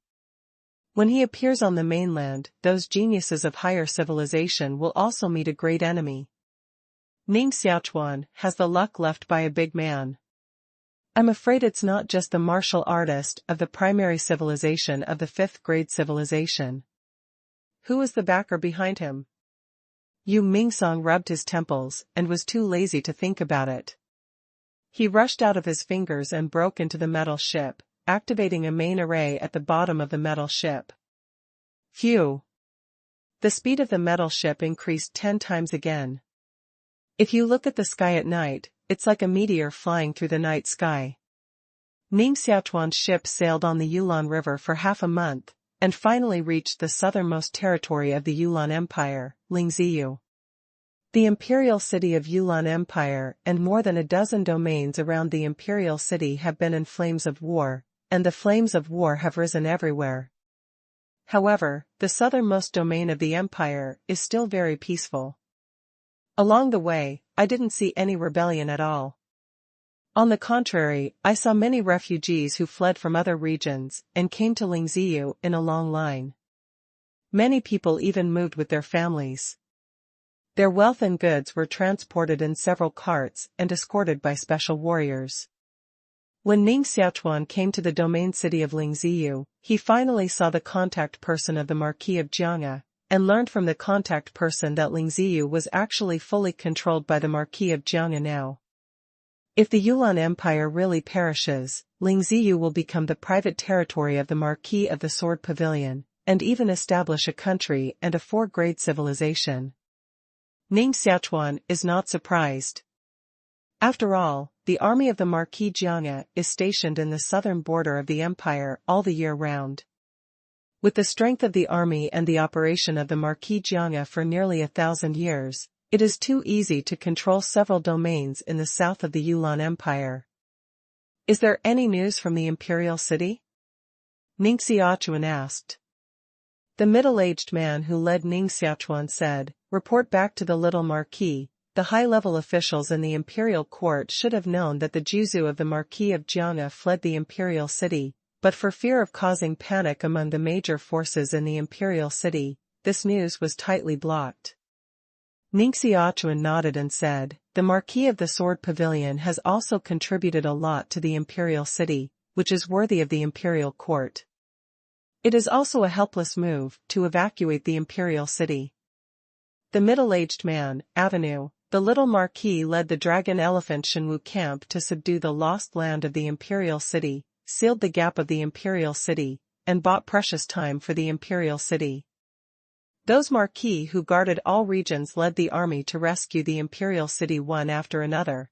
When he appears on the mainland, those geniuses of higher civilization will also meet a great enemy. Ning Xiaochuan has the luck left by a big man. I'm afraid it's not just the martial artist of the primary civilization of the 5th grade civilization. Who is the backer behind him? Yu Mingsong rubbed his temples and was too lazy to think about it. He rushed out of his fingers and broke into the metal ship, activating a main array at the bottom of the metal ship. Phew! The speed of the metal ship increased 10 times again. If you look at the sky at night, it's like a meteor flying through the night sky. Ning Xiaochuan's ship sailed on the Yulan River for half a month, and finally reached the southernmost territory of the Yulan Empire, Lingziyu. The imperial city of Yulan Empire and more than a dozen domains around the imperial city have been in flames of war, and the flames of war have risen everywhere. However, the southernmost domain of the empire is still very peaceful. Along the way, I didn't see any rebellion at all. On the contrary, I saw many refugees who fled from other regions and came to Lingziyu in a long line. Many people even moved with their families. Their wealth and goods were transported in several carts and escorted by special warriors. When Ning Xiaochuan came to the domain city of Lingziyu, he finally saw the contact person of the Marquis of Jianghe, and learned from the contact person that Lingziyu was actually fully controlled by the Marquis of Jianghe now. If the Yulan Empire really perishes, Lingziyu will become the private territory of the Marquis of the Sword Pavilion, and even establish a country and a 4th-grade civilization. Ning Xiaochuan is not surprised. After all, the army of the Marquis Jianghe is stationed in the southern border of the empire all the year round. With the strength of the army and the operation of the Marquis Jianghe for nearly 1,000 years, it is too easy to control several domains in the south of the Yulan Empire. Is there any news from the imperial city? Ning Xiaochuan asked. The middle-aged man who led Ning Xiaochuan said, "Report back to the little Marquis. The high-level officials in the imperial court should have known that the Juzu of the Marquis of Jianghe fled the imperial city, but for fear of causing panic among the major forces in the imperial city, this news was tightly blocked." Ning Xiaochuan nodded and said, "The Marquis of the Sword Pavilion has also contributed a lot to the imperial city, which is worthy of the imperial court. It is also a helpless move to evacuate the imperial city." The middle-aged man, Avenue, the little Marquis led the Dragon Elephant Shenwu camp to subdue the lost land of the imperial city, sealed the gap of the imperial city, and bought precious time for the imperial city. Those Marquis who guarded all regions led the army to rescue the imperial city one after another.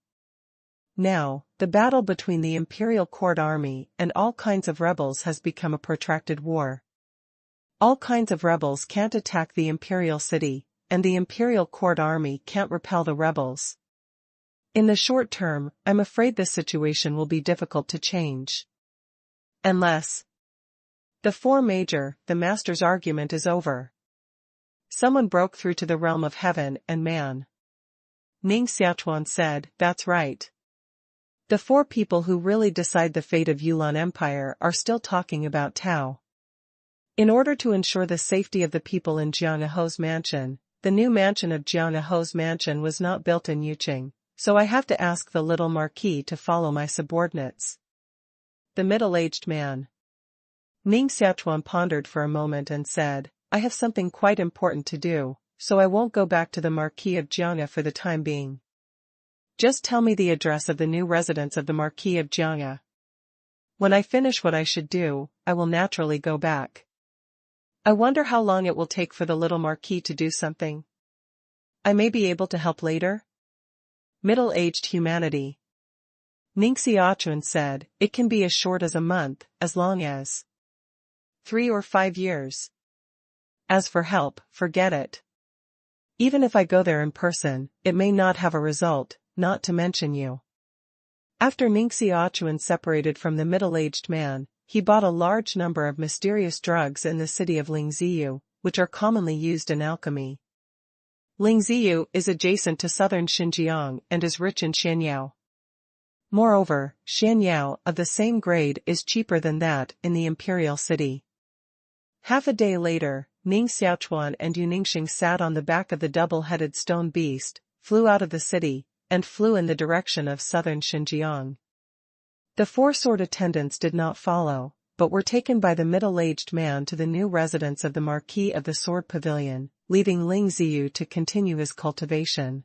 Now, the battle between the imperial court army and all kinds of rebels has become a protracted war. All kinds of rebels can't attack the imperial city, and the imperial court army can't repel the rebels. In the short term, I'm afraid this situation will be difficult to change. Unless the master's argument is over. Someone broke through to the realm of heaven and man. Ning Xiaochuan said, "That's right. The 4 people who really decide the fate of Yulan Empire are still talking about Tao. In order to ensure the safety of the people in Jiang He's mansion, the new mansion of Jiang He's mansion was not built in Yuqing, so I have to ask the little Marquis to follow my subordinates." The middle-aged man. Ning Xiaochuan pondered for a moment and said, "I have something quite important to do, so I won't go back to the Marquis of Jianghe for the time being. Just tell me the address of the new residence of the Marquis of Jianghe. When I finish what I should do, I will naturally go back. I wonder how long it will take for the little Marquis to do something. I may be able to help later." Middle-aged humanity. Ning Xiaochuan said, it can be as short as a month, as long as 3 or 5 years. As for help, forget it. Even if I go there in person, it may not have a result, not to mention you. After Ning Xiaochuan separated from the middle-aged man, he bought a large number of mysterious drugs in the city of Lingziyu, which are commonly used in alchemy. Lingziyu is adjacent to southern Xinjiang and is rich in xianyao. Moreover, xianyao of the same grade is cheaper than that in the imperial city. Half a day later, Ning Xiaochuan and Yuningxing sat on the back of the double-headed stone beast, flew out of the city, and flew in the direction of southern Xinjiang. The 4 sword attendants did not follow, but were taken by the middle-aged man to the new residence of the Marquis of the Sword Pavilion, leaving Lingziyu to continue his cultivation.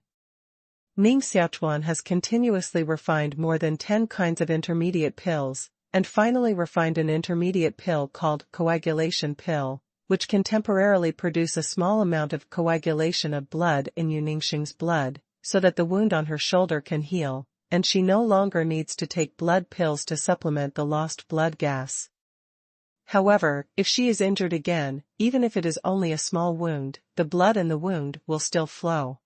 Ning Xiaochuan has continuously refined more than 10 kinds of intermediate pills, and finally refined an intermediate pill called coagulation pill, which can temporarily produce a small amount of coagulation of blood in Yuningxing's blood, so that the wound on her shoulder can heal, and she no longer needs to take blood pills to supplement the lost blood gas. However, if she is injured again, even if it is only a small wound, the blood in the wound will still flow.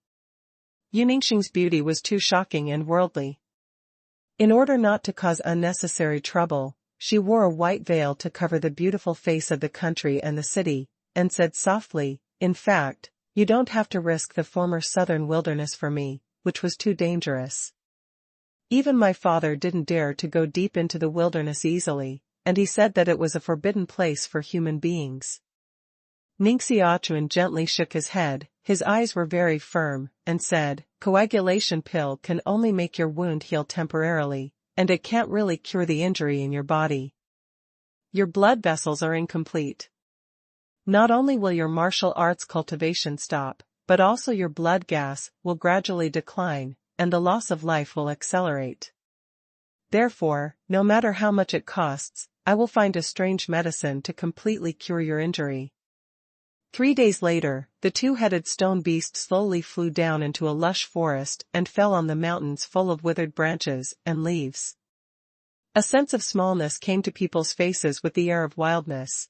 Yuningxing's beauty was too shocking and worldly. In order not to cause unnecessary trouble, she wore a white veil to cover the beautiful face of the country and the city, and said softly, in fact, you don't have to risk the former southern wilderness for me, which was too dangerous. Even my father didn't dare to go deep into the wilderness easily, and he said that it was a forbidden place for human beings. Ning Xiaochuan gently shook his head, his eyes were very firm, and said, coagulation pill can only make your wound heal temporarily, and it can't really cure the injury in your body. Your blood vessels are incomplete. Not only will your martial arts cultivation stop, but also your blood gas will gradually decline, and the loss of life will accelerate. Therefore, no matter how much it costs, I will find a strange medicine to completely cure your injury. 3 days later, the 2-headed stone beast slowly flew down into a lush forest and fell on the mountains full of withered branches and leaves. A sense of smallness came to people's faces with the air of wildness.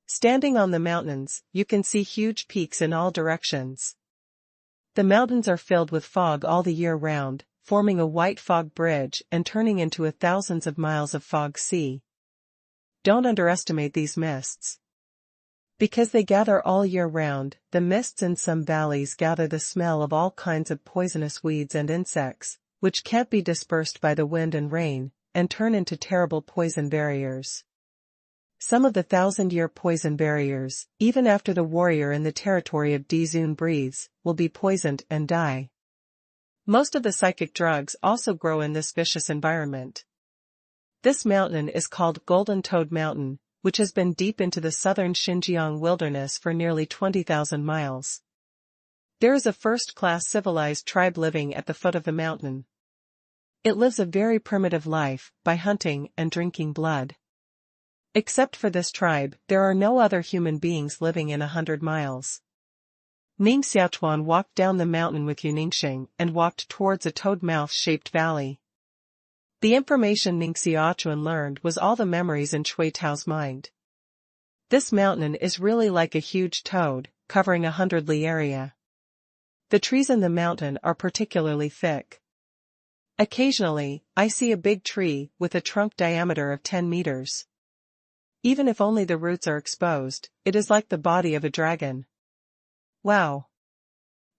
Standing on the mountains, you can see huge peaks in all directions. The mountains are filled with fog all the year round, forming a white fog bridge and turning into thousands of miles of fog sea. Don't underestimate these mists. Because they gather all year round, the mists in some valleys gather the smell of all kinds of poisonous weeds and insects, which can't be dispersed by the wind and rain, and turn into terrible poison barriers. Some of the 1,000-year poison barriers, even after the warrior in the territory of Dizun breathes, will be poisoned and die. Most of the psychic drugs also grow in this vicious environment. This mountain is called Golden Toad Mountain, which has been deep into the southern Xinjiang wilderness for nearly 20,000 miles. There is a first-class civilized tribe living at the foot of the mountain. It lives a very primitive life, by hunting and drinking blood. Except for this tribe, there are no other human beings living in 100 miles. Ning Xiaochuan walked down the mountain with Yuningxing and walked towards a toad-mouth-shaped valley. The information Ning Xiaochuan learned was all the memories in Cui Tao's mind. This mountain is really like a huge toad, covering 100 li area. The trees in the mountain are particularly thick. Occasionally, I see a big tree with a trunk diameter of 10 meters. Even if only the roots are exposed, it is like the body of a dragon. Wow!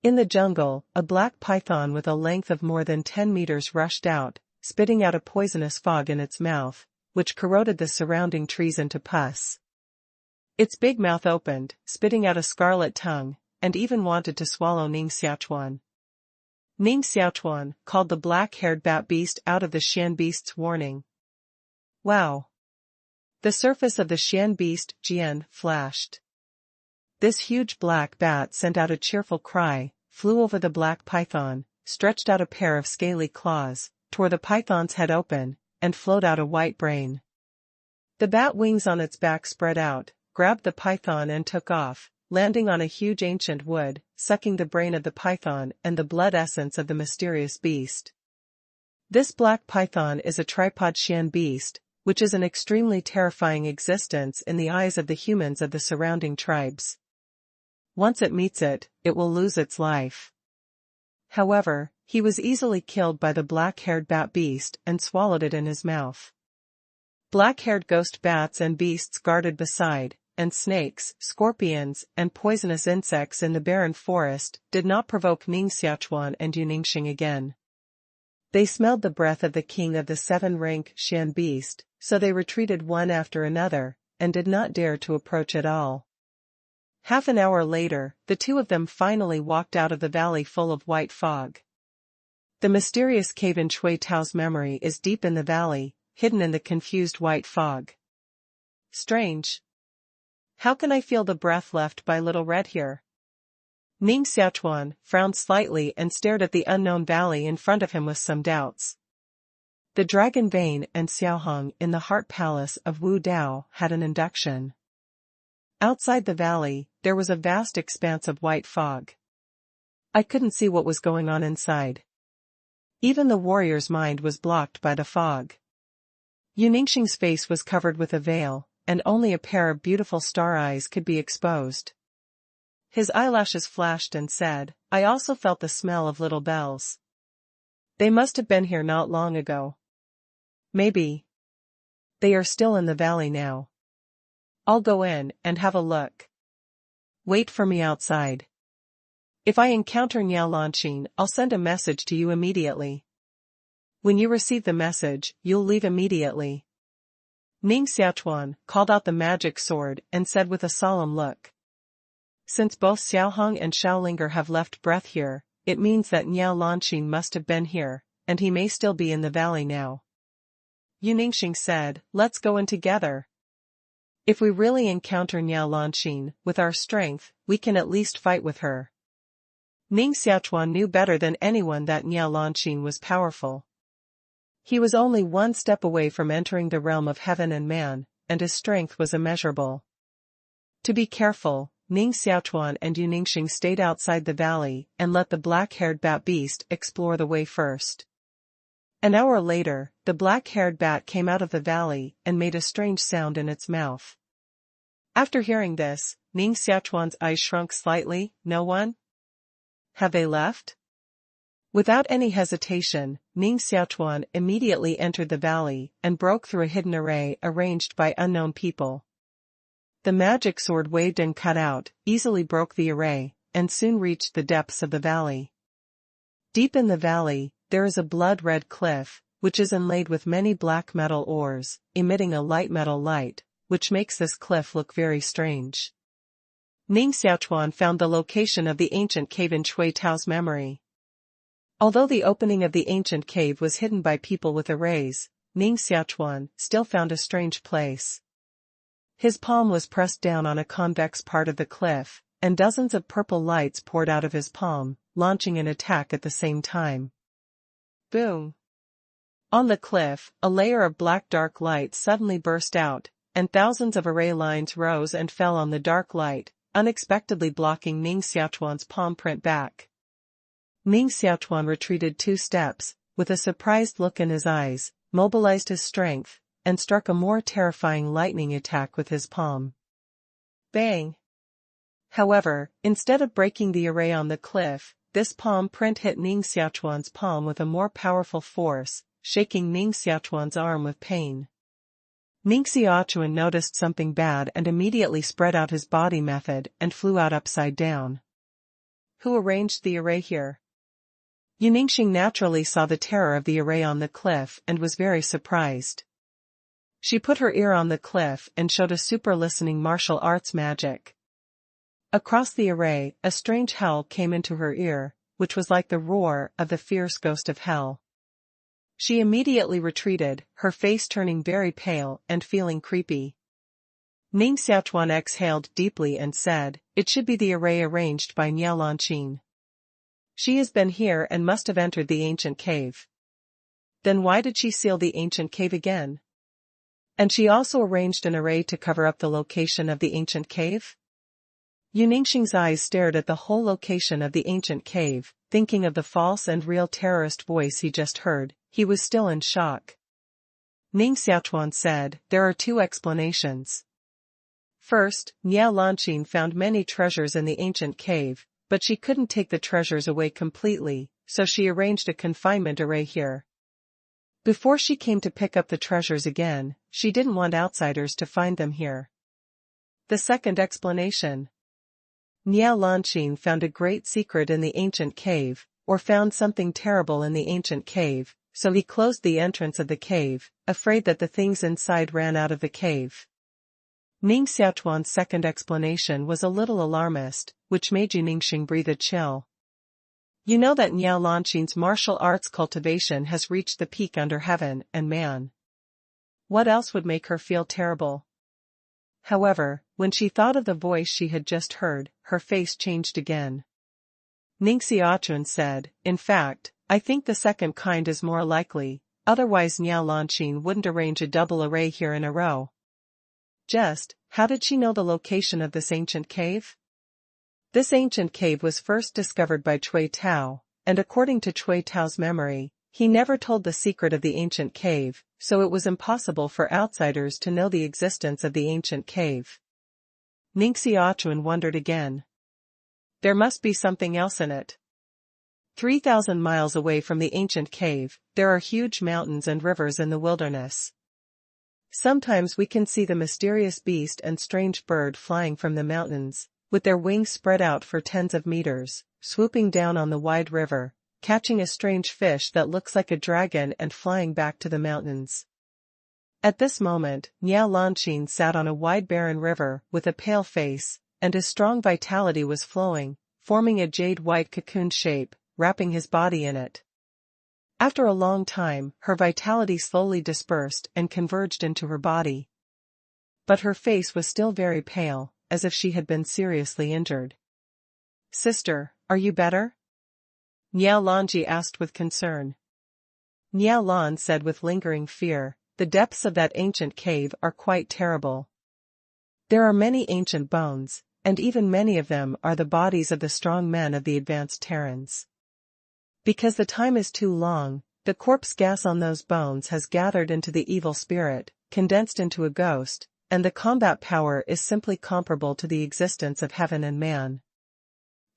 In the jungle, a black python with a length of more than 10 meters rushed out, spitting out a poisonous fog in its mouth, which corroded the surrounding trees into pus. Its big mouth opened, spitting out a scarlet tongue, and even wanted to swallow Ning Xiaochuan. Ning Xiaochuan called the black-haired bat beast out of the Xian beast's warning. Wow! The surface of the Xian beast, Jian, flashed. This huge black bat sent out a cheerful cry, flew over the black python, stretched out a pair of scaly claws, tore the python's head open, and flowed out a white brain. The bat wings on its back spread out, grabbed the python and took off, landing on a huge ancient wood, sucking the brain of the python and the blood essence of the mysterious beast. This black python is a tripod Xian beast, which is an extremely terrifying existence in the eyes of the humans of the surrounding tribes. Once it meets it, it will lose its life. However, he was easily killed by the black-haired bat beast and swallowed it in his mouth. Black-haired ghost bats and beasts guarded beside, and snakes, scorpions, and poisonous insects in the barren forest did not provoke Ning Xiaochuan and Ning again. They smelled the breath of the king of the seven-rank Xian beast, so they retreated one after another, and did not dare to approach at all. Half an hour later, the two of them finally walked out of the valley full of white fog. The mysterious cave in Shui Tao's memory is deep in the valley, hidden in the confused white fog. Strange. How can I feel the breath left by Little Red here? Ning Xiaochuan frowned slightly and stared at the unknown valley in front of him with some doubts. The Dragon Vein and Xiaohong in the Heart Palace of Wu Dao had an induction. Outside the valley, there was a vast expanse of white fog. I couldn't see what was going on inside. Even the warrior's mind was blocked by the fog. Ningxing's face was covered with a veil, and only a pair of beautiful star eyes could be exposed. His eyelashes flashed and said, I also felt the smell of little bells. They must have been here not long ago. Maybe. They are still in the valley now. I'll go in and have a look. Wait for me outside. If I encounter Niao Lanqing, I'll send a message to you immediately. When you receive the message, you'll leave immediately. Ning Xiaochuan called out the magic sword and said with a solemn look. Since both Xiaohong and Xiaolinger have left breath here, it means that Niao Lanqing must have been here, and he may still be in the valley now. Ningxing said, let's go in together. If we really encounter Niao Lanqing, with our strength, we can at least fight with her. Ning Xiaochuan knew better than anyone that Niao Lanqing was powerful. He was only one step away from entering the realm of heaven and man, and his strength was immeasurable. To be careful, Ning Xiaochuan and Ningxing stayed outside the valley and let the black-haired bat beast explore the way first. An hour later, the black-haired bat came out of the valley and made a strange sound in its mouth. After hearing this, Ning Xiaochuan's eyes shrunk slightly. No one? Have they left? Without any hesitation, Ning Xiaochuan immediately entered the valley and broke through a hidden array arranged by unknown people. The magic sword waved and cut out, easily broke the array, and soon reached the depths of the valley. Deep in the valley, there is a blood-red cliff, which is inlaid with many black metal ores, emitting a light metal light, which makes this cliff look very strange. Ning Xiaochuan found the location of the ancient cave in Shui Tao's memory. Although the opening of the ancient cave was hidden by people with arrays, Ning Xiaochuan still found a strange place. His palm was pressed down on a convex part of the cliff, and dozens of purple lights poured out of his palm, launching an attack at the same time. Boom! On the cliff, a layer of black dark light suddenly burst out, and thousands of array lines rose and fell on the dark light, unexpectedly blocking Ning Xiaochuan's palm print back. Ning Xiaochuan retreated 2 steps, with a surprised look in his eyes, mobilized his strength, and struck a more terrifying lightning attack with his palm. Bang! However, instead of breaking the array on the cliff, this palm print hit Ning Xiaochuan's palm with a more powerful force, shaking Ning Xiaochuan's arm with pain. Ning Xiaochuan noticed something bad and immediately spread out his body method and flew out upside down. Who arranged the array here? Ningxing naturally saw the terror of the array on the cliff and was very surprised. She put her ear on the cliff and showed a super listening martial arts magic. Across the array, a strange howl came into her ear, which was like the roar of the fierce ghost of hell. She immediately retreated, her face turning very pale and feeling creepy. Ning Xiaochuan exhaled deeply and said, it should be the array arranged by Niao Lanqing. She has been here and must have entered the ancient cave. Then why did she seal the ancient cave again? And she also arranged an array to cover up the location of the ancient cave? Yu Ningxing's eyes stared at the whole location of the ancient cave, thinking of the false and real terrorist voice he just heard. He was still in shock. Ning Xiaochuan said, "There are two explanations. First, Niao Lanqing found many treasures in the ancient cave, but she couldn't take the treasures away completely, so she arranged a confinement array here. Before she came to pick up the treasures again, she didn't want outsiders to find them here." The second explanation. Niao Lanqing found a great secret in the ancient cave, or found something terrible in the ancient cave, so he closed the entrance of the cave, afraid that the things inside ran out of the cave. Ning Xiaochuan's second explanation was a little alarmist, which made Yu Ningxing breathe a chill. You know that Niao Lanqing's martial arts cultivation has reached the peak under heaven and man. What else would make her feel terrible? However, when she thought of the voice she had just heard, her face changed again. Ning Xiaochuan said, "In fact, I think the second kind is more likely, otherwise Niao Lanqing wouldn't arrange a double array here in a row." Just, how did she know the location of this ancient cave? This ancient cave was first discovered by Cui Tao, and according to Cui Tao's memory, he never told the secret of the ancient cave, so it was impossible for outsiders to know the existence of the ancient cave. Ning Xiaochuan wondered again. There must be something else in it. 3,000 miles away from the ancient cave, there are huge mountains and rivers in the wilderness. Sometimes we can see the mysterious beast and strange bird flying from the mountains, with their wings spread out for tens of meters, swooping down on the wide river, catching a strange fish that looks like a dragon and flying back to the mountains. At this moment, Niao Lanqing sat on a wide barren river with a pale face, and his strong vitality was flowing, forming a jade-white cocoon shape, wrapping his body in it. After a long time, her vitality slowly dispersed and converged into her body. But her face was still very pale, as if she had been seriously injured. "Sister, are you better?" Niao Lanji asked with concern. Niao Lan said with lingering fear, "The depths of that ancient cave are quite terrible. There are many ancient bones, and even many of them are the bodies of the strong men of the advanced Terrans. Because the time is too long, the corpse gas on those bones has gathered into the evil spirit, condensed into a ghost, and the combat power is simply comparable to the existence of heaven and man.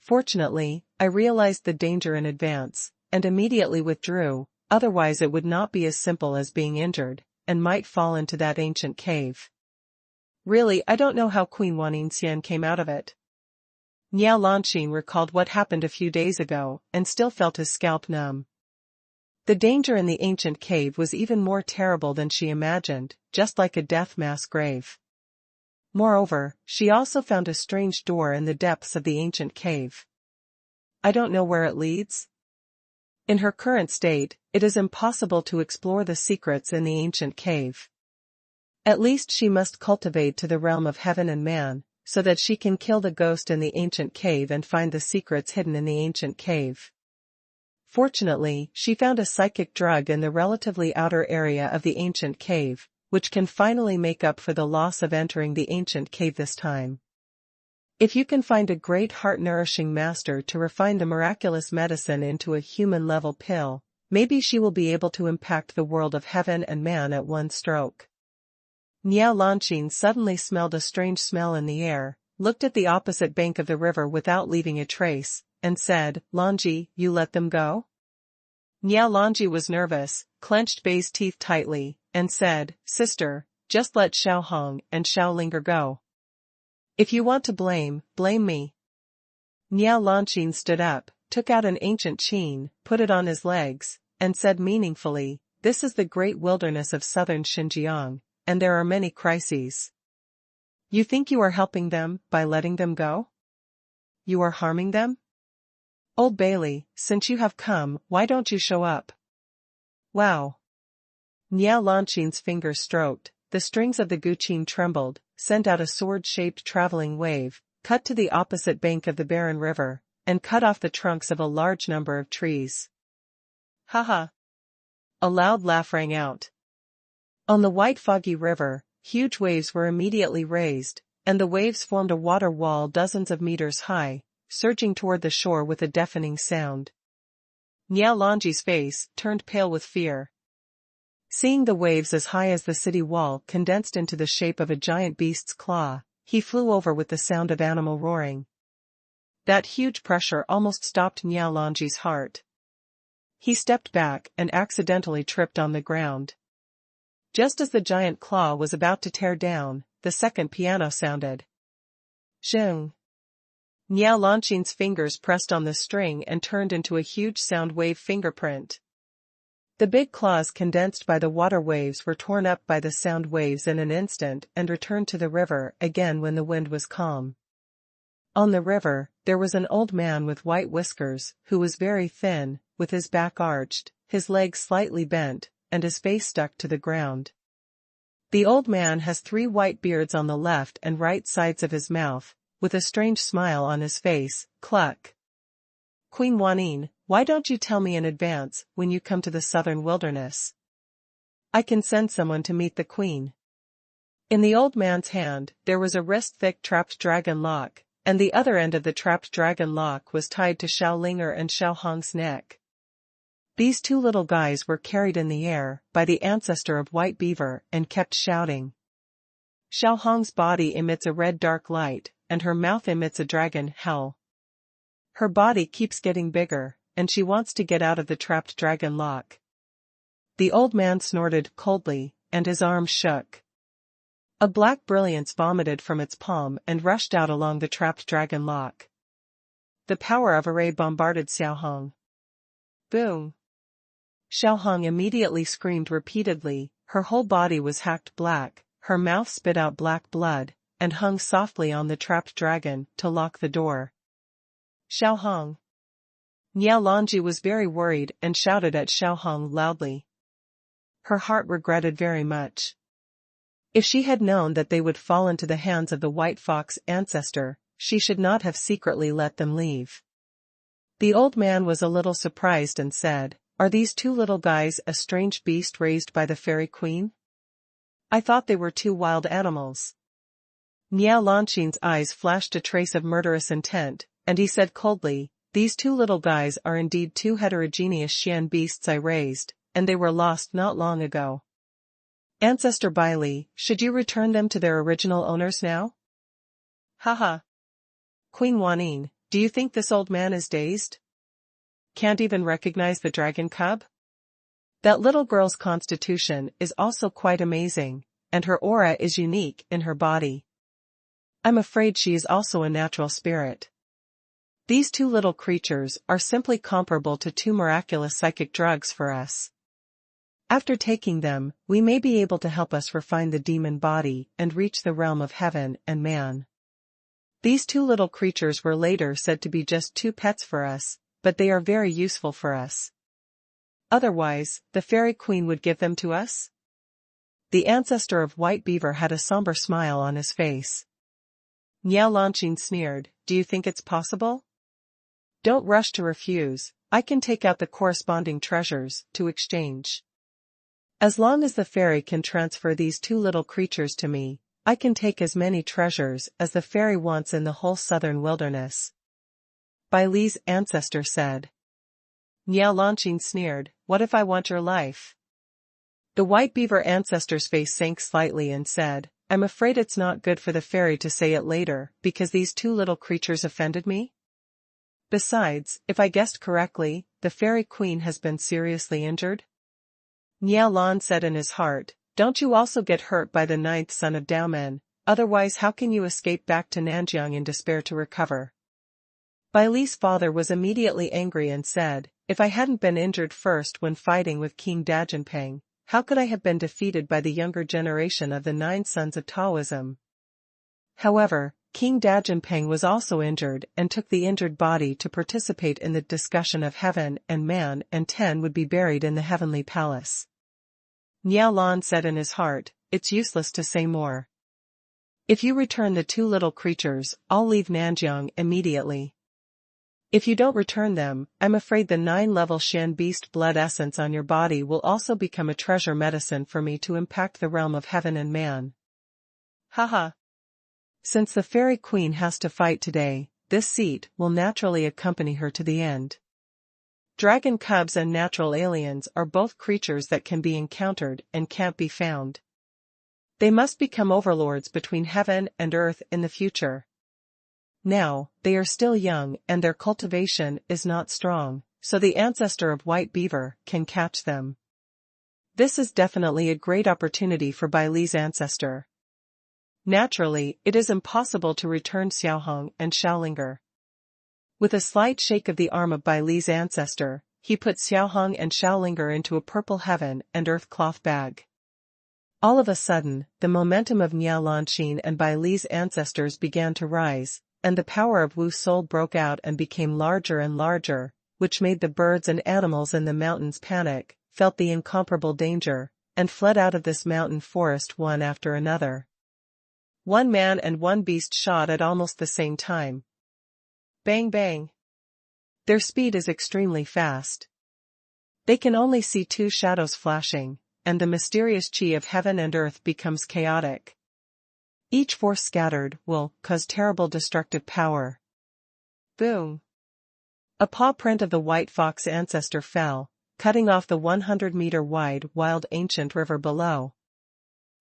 Fortunately, I realized the danger in advance, and immediately withdrew, otherwise it would not be as simple as being injured, and might fall into that ancient cave. Really, I don't know how Queen Wannixian came out of it." Niao Lanqing recalled what happened a few days ago, and still felt his scalp numb. The danger in the ancient cave was even more terrible than she imagined, just like a death mass grave. Moreover, she also found a strange door in the depths of the ancient cave. I don't know where it leads. In her current state, it is impossible to explore the secrets in the ancient cave. At least she must cultivate to the realm of heaven and man, so that she can kill the ghost in the ancient cave and find the secrets hidden in the ancient cave. Fortunately, she found a psychic drug in the relatively outer area of the ancient cave, which can finally make up for the loss of entering the ancient cave this time. If you can find a great heart-nourishing master to refine the miraculous medicine into a human-level pill, maybe she will be able to impact the world of heaven and man at one stroke. Niao Lanqing suddenly smelled a strange smell in the air, looked at the opposite bank of the river without leaving a trace, and said, "Lanji, you let them go?" Niao Lanji was nervous, clenched Bei's teeth tightly, and said, "Sister, just let Xiao Hong and Xiao Linger go. If you want to blame me." Niao Lanqing stood up, took out an ancient chain, put it on his legs, and said meaningfully, "This is the great wilderness of southern Xinjiang, and there are many crises. You think you are helping them by letting them go? You are harming them? Old Bailey, since you have come, why don't you show up?" "Wow." Niao Lanqing's fingers stroked, the strings of the guqin trembled, sent out a sword-shaped traveling wave, cut to the opposite bank of the barren river, and cut off the trunks of a large number of trees. "Ha!" A loud laugh rang out. On the white foggy river, huge waves were immediately raised, and the waves formed a water wall dozens of meters high, surging toward the shore with a deafening sound. Niao Longji's face turned pale with fear. Seeing the waves as high as the city wall condensed into the shape of a giant beast's claw, he flew over with the sound of animal roaring. That huge pressure almost stopped Niao Longji's heart. He stepped back and accidentally tripped on the ground. Just as the giant claw was about to tear down, the second piano sounded. Zheng. Niao Longqing's fingers pressed on the string and turned into a huge sound wave fingerprint. The big claws condensed by the water waves were torn up by the sound waves in an instant and returned to the river again when the wind was calm. On the river, there was an old man with white whiskers, who was very thin, with his back arched, his legs slightly bent, and his face stuck to the ground. The old man has 3 white beards on the left and right sides of his mouth, with a strange smile on his face. Cluck. Queen Wanyin, why don't you tell me in advance when you come to the southern wilderness? I can send someone to meet the queen. In the old man's hand, there was a wrist-thick trapped dragon lock, and the other end of the trapped dragon lock was tied to Xiao Linger and Xiao Hong's neck. These 2 little guys were carried in the air by the ancestor of White Beaver and kept shouting. Xiao Hong's body emits a red dark light, and her mouth emits a dragon howl. Her body keeps getting bigger, and she wants to get out of the trapped dragon lock. The old man snorted coldly, and his arms shook. A black brilliance vomited from its palm and rushed out along the trapped dragon lock. The power of a ray bombarded Xiao Hong. Boom! Xiao Hong immediately screamed repeatedly, her whole body was hacked black, her mouth spit out black blood, and hung softly on the trapped dragon to lock the door. Xiao Hong. Niao Longji was very worried and shouted at Xiao Hong loudly. Her heart regretted very much. If she had known that they would fall into the hands of the White Fox ancestor, she should not have secretly let them leave. The old man was a little surprised and said, "Are these 2 little guys a strange beast raised by the fairy queen? I thought they were 2 wild animals." Niao Longqing's eyes flashed a trace of murderous intent, and he said coldly, "These 2 little guys are indeed 2 heterogeneous Xian beasts I raised, and they were lost not long ago. Ancestor Baili, should you return them to their original owners now?" Haha. Queen Wanyin, do you think this old man is dazed? Can't even recognize the dragon cub? That little girl's constitution is also quite amazing, and her aura is unique in her body. I'm afraid she is also a natural spirit. These 2 little creatures are simply comparable to 2 miraculous psychic drugs for us. After taking them, we may be able to help us refine the demon body and reach the realm of heaven and man. These 2 little creatures were later said to be just 2 pets for us, but they are very useful for us. Otherwise, the fairy queen would give them to us? The ancestor of White Beaver had a somber smile on his face. Niao Longqing sneered, "Do you think it's possible? Don't rush to refuse, I can take out the corresponding treasures to exchange. As long as the fairy can transfer these 2 little creatures to me, I can take as many treasures as the fairy wants in the whole southern wilderness." Bai Li's ancestor said. Niao Longqing sneered, "What if I want your life?" The White Beaver ancestor's face sank slightly and said, "I'm afraid it's not good for the fairy to say it later, because these 2 little creatures offended me? Besides, if I guessed correctly, the fairy queen has been seriously injured?" Niao Lan said in his heart, "Don't you also get hurt by the 9th son of Daomen, otherwise how can you escape back to Nanjiang in despair to recover?" Bai Li's father was immediately angry and said, "If I hadn't been injured first when fighting with King Dajinpeng, how could I have been defeated by the younger generation of the 9 sons of Taoism?" However, King Dajinpeng was also injured and took the injured body to participate in the discussion of heaven and man, and 10 would be buried in the heavenly palace. Niao Lan said in his heart, "It's useless to say more. If you return the 2 little creatures, I'll leave Nanjiang immediately. If you don't return them, I'm afraid the 9-level Shan beast blood essence on your body will also become a treasure medicine for me to impact the realm of heaven and man." Haha. Since the fairy queen has to fight today, this seat will naturally accompany her to the end. Dragon cubs and natural aliens are both creatures that can be encountered and can't be found. They must become overlords between heaven and earth in the future. Now, they are still young and their cultivation is not strong, so the ancestor of White Beaver can catch them. This is definitely a great opportunity for Bai Li's ancestor. Naturally, it is impossible to return Xiaohong and Xiaolinger. With a slight shake of the arm of Bai Li's ancestor, he put Xiaohong and Xiaolinger into a purple heaven and earth cloth bag. All of a sudden, the momentum of Niao Lanxin and Bai Li's ancestors began to rise, and the power of Wu's soul broke out and became larger and larger, which made the birds and animals in the mountains panic, felt the incomparable danger, and fled out of this mountain forest one after another. One man and one beast shot at almost the same time. Bang bang. Their speed is extremely fast. They can only see two shadows flashing, and the mysterious chi of heaven and earth becomes chaotic. Each force scattered will cause terrible destructive power. Boom. A paw print of the white fox ancestor fell, cutting off the 100-meter-wide wild ancient river below.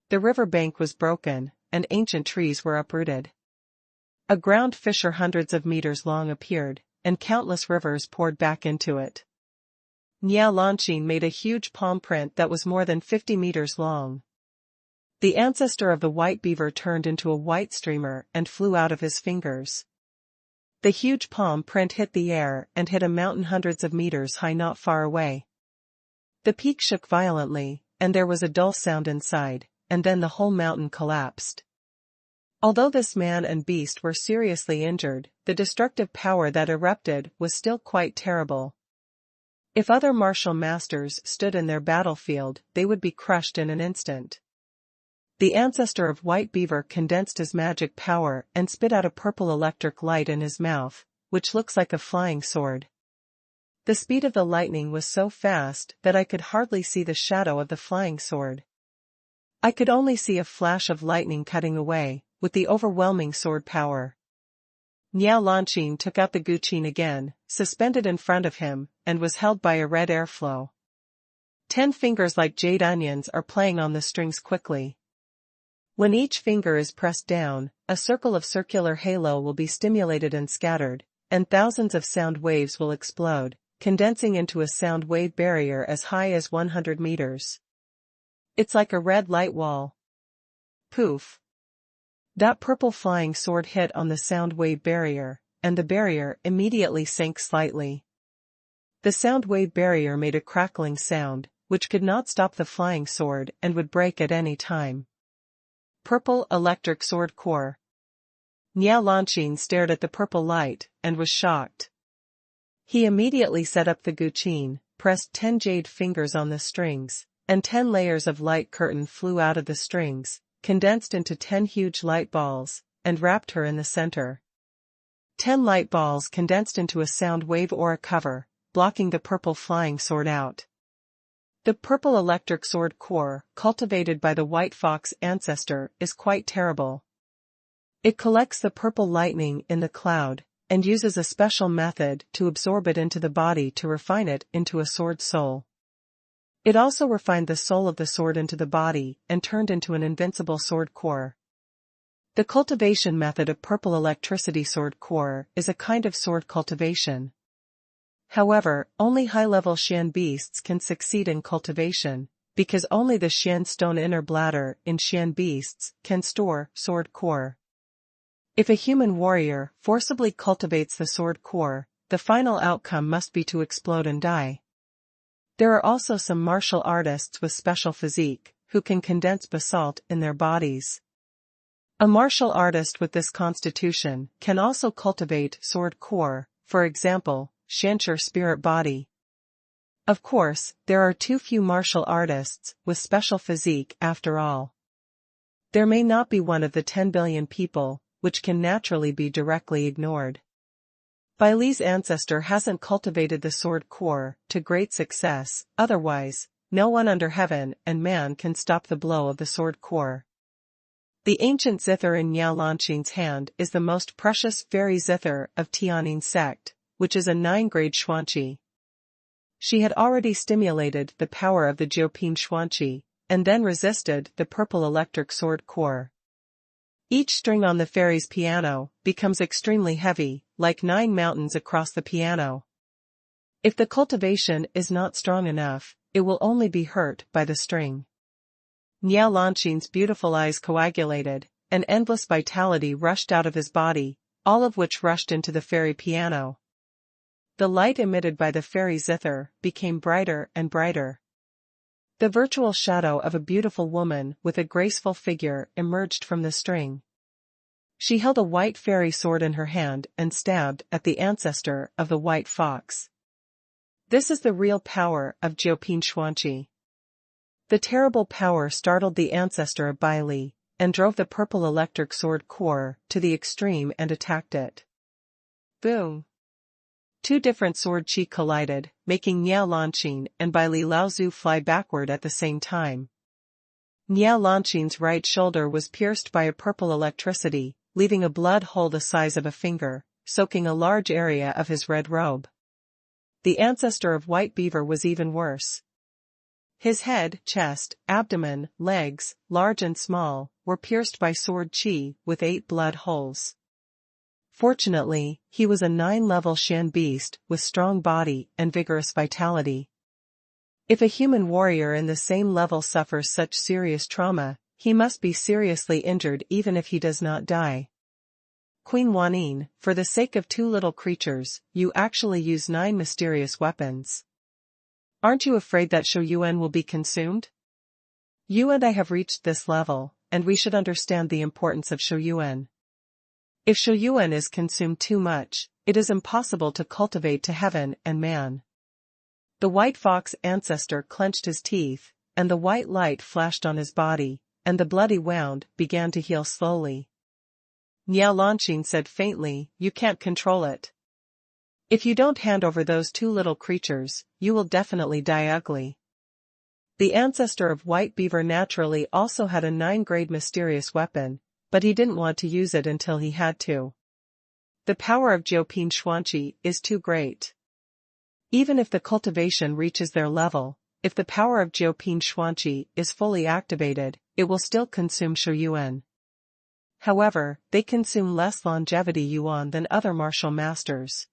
The river bank was broken, and ancient trees were uprooted. A ground fissure hundreds of meters long appeared, and countless rivers poured back into it. Niao Lanxin made a huge palm print that was more than 50 meters long. The ancestor of the white beaver turned into a white streamer and flew out of his fingers. The huge palm print hit the air and hit a mountain hundreds of meters high not far away. The peak shook violently, and there was a dull sound inside, and then the whole mountain collapsed. Although this man and beast were seriously injured, the destructive power that erupted was still quite terrible. If other martial masters stood in their battlefield, they would be crushed in an instant. The ancestor of White Beaver condensed his magic power and spit out a purple electric light in his mouth, which looks like a flying sword. The speed of the lightning was so fast that I could hardly see the shadow of the flying sword. I could only see a flash of lightning cutting away, with the overwhelming sword power. Niao Lanxin took out the guqin again, suspended in front of him, and was held by a red airflow. 10 fingers like jade onions are playing on the strings quickly. When each finger is pressed down, a circle of circular halo will be stimulated and scattered, and thousands of sound waves will explode, condensing into a sound wave barrier as high as 100 meters. It's like a red light wall. Poof. That purple flying sword hit on the sound wave barrier, and the barrier immediately sank slightly. The sound wave barrier made a crackling sound, which could not stop the flying sword and would break at any time. Purple electric sword core. Niao Lanxin stared at the purple light, and was shocked. He immediately set up the guqin, pressed 10 jade fingers on the strings, and 10 layers of light curtain flew out of the strings, condensed into 10 huge light balls, and wrapped her in the center. 10 light balls condensed into a sound wave aura cover, blocking the purple flying sword out. The purple electric sword core, cultivated by the white fox ancestor, is quite terrible. It collects the purple lightning in the cloud, and uses a special method to absorb it into the body to refine it into a sword soul. It also refined the soul of the sword into the body and turned into an invincible sword core. The cultivation method of purple electricity sword core is a kind of sword cultivation. However, only high-level Xian beasts can succeed in cultivation, because only the Xian stone inner bladder in Xian beasts can store sword core. If a human warrior forcibly cultivates the sword core, the final outcome must be to explode and die. There are also some martial artists with special physique, who can condense basalt in their bodies. A martial artist with this constitution can also cultivate sword core, for example, Shanshur spirit body. Of course, there are too few martial artists with special physique after all. There may not be one of the 10 billion people, which can naturally be directly ignored. Bai Li's ancestor hasn't cultivated the sword core to great success, otherwise, no one under heaven and man can stop the blow of the sword core. The ancient zither in Niao Lanqing's hand is the most precious fairy zither of Tianning sect, which is a 9-grade xuanqi. She had already stimulated the power of the Jiuping xuanqi, and then resisted the purple electric sword core. Each string on the fairy's piano becomes extremely heavy, like 9 mountains across the piano. If the cultivation is not strong enough, it will only be hurt by the string. Niao Lanqing's beautiful eyes coagulated, and endless vitality rushed out of his body, all of which rushed into the fairy piano. The light emitted by the fairy zither became brighter and brighter. The virtual shadow of a beautiful woman with a graceful figure emerged from the string. She held a white fairy sword in her hand and stabbed at the ancestor of the white fox. This is the real power of Jiuping xuanqi. The terrible power startled the ancestor of Bai Li, and drove the purple electric sword core to the extreme and attacked it. Boom! 2 different sword chi collided, making Niao Lanqing and Bai Li Laozu fly backward at the same time. Niao Lanqing's right shoulder was pierced by a purple electricity, leaving a blood hole the size of a finger, soaking a large area of his red robe. The ancestor of White Beaver was even worse. His head, chest, abdomen, legs, large and small, were pierced by sword chi with 8 blood holes. Fortunately, he was a 9-level Shan beast with strong body and vigorous vitality. If a human warrior in the same level suffers such serious trauma, he must be seriously injured even if he does not die. Queen Wanyin, for the sake of 2 little creatures, you actually use 9 mysterious weapons. Aren't you afraid that Shou Yuan will be consumed? You and I have reached this level, and we should understand the importance of Shou Yuan. If Shou Yuan is consumed too much, it is impossible to cultivate to heaven and man. The white fox ancestor clenched his teeth, and the white light flashed on his body, and the bloody wound began to heal slowly. Niao Lanqing said faintly, "You can't control it. If you don't hand over those 2 little creatures, you will definitely die ugly." The ancestor of White Beaver naturally also had a 9-grade mysterious weapon, but he didn't want to use it until he had to. The power of Jiuping xuanqi is too great. Even if the cultivation reaches their level, if the power of Jiuping xuanqi is fully activated, it will still consume Shou Yuan. However, they consume less longevity yuan than other martial masters.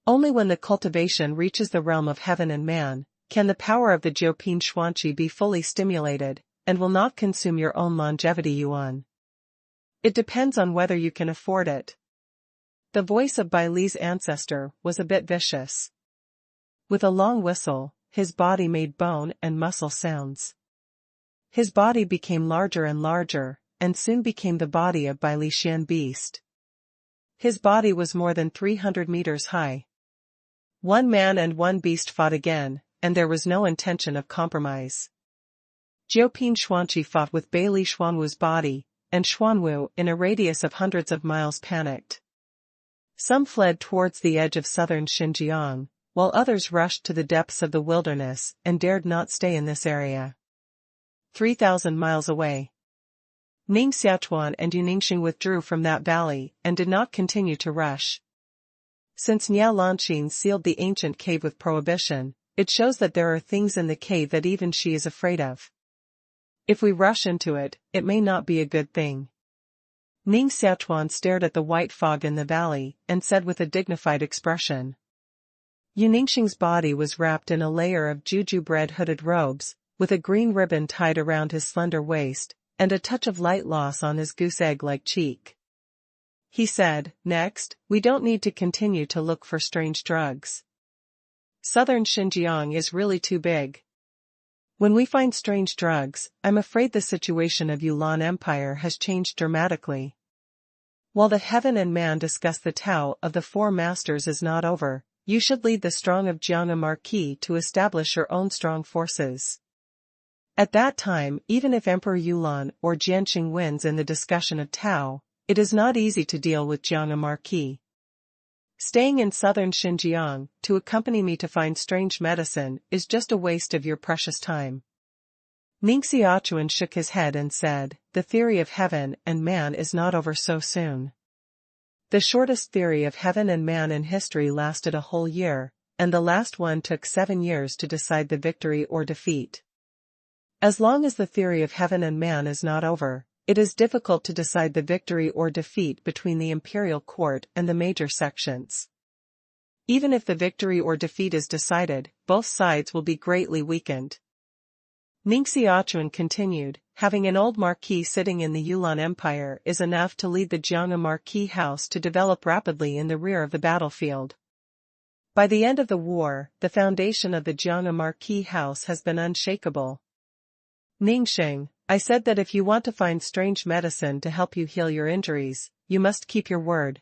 Only when the cultivation reaches the realm of heaven and man, can the power of the Jiuping xuanqi be fully stimulated, and will not consume your own longevity yuan. It depends on whether you can afford it. The voice of Bai Li's ancestor was a bit vicious. With a long whistle, his body made bone and muscle sounds. His body became larger and larger, and soon became the body of Bai Li Shan beast. His body was more than 300 meters high. 1 man and 1 beast fought again, and there was no intention of compromise. Jiuping xuanqi fought with Bai Li Xuanwu's body, and Xuanwu in a radius of hundreds of miles panicked. Some fled towards the edge of southern Xinjiang, while others rushed to the depths of the wilderness and dared not stay in this area. 3,000 miles away. Ning Xiaochuan and Ning withdrew from that valley and did not continue to rush. Since Niao Lanqing sealed the ancient cave with prohibition, it shows that there are things in the cave that even she is afraid of. If we rush into it, it may not be a good thing. Ning Xiaochuan stared at the white fog in the valley and said with a dignified expression. Ningxing's body was wrapped in a layer of juju-bred hooded robes, with a green ribbon tied around his slender waist, and a touch of light loss on his goose egg-like cheek. He said, "Next, we don't need to continue to look for strange drugs. Southern Xinjiang is really too big. When we find strange drugs, I'm afraid the situation of Yulan Empire has changed dramatically. While the heaven and man discuss the Tao of the 4 masters is not over, you should lead the strong of Jiang'a Marquis to establish your own strong forces. At that time, even if Emperor Yulan or Jianqing wins in the discussion of Tao, it is not easy to deal with Jiang'a Marquis. Staying in southern Xinjiang, to accompany me to find strange medicine, is just a waste of your precious time." Ning Xiaochuan shook his head and said, "The theory of heaven and man is not over so soon. The shortest theory of heaven and man in history lasted a whole year, and the last one took 7 years to decide the victory or defeat. As long as the theory of heaven and man is not over, it is difficult to decide the victory or defeat between the imperial court and the major sections. Even if the victory or defeat is decided, both sides will be greatly weakened." Ning Xiaochuan continued, "Having an old marquis sitting in the Yulan Empire is enough to lead the Jiang marquis house to develop rapidly in the rear of the battlefield. By the end of the war, the foundation of the Jiang marquis house has been unshakable. Ningxing, I said that if you want to find strange medicine to help you heal your injuries, you must keep your word."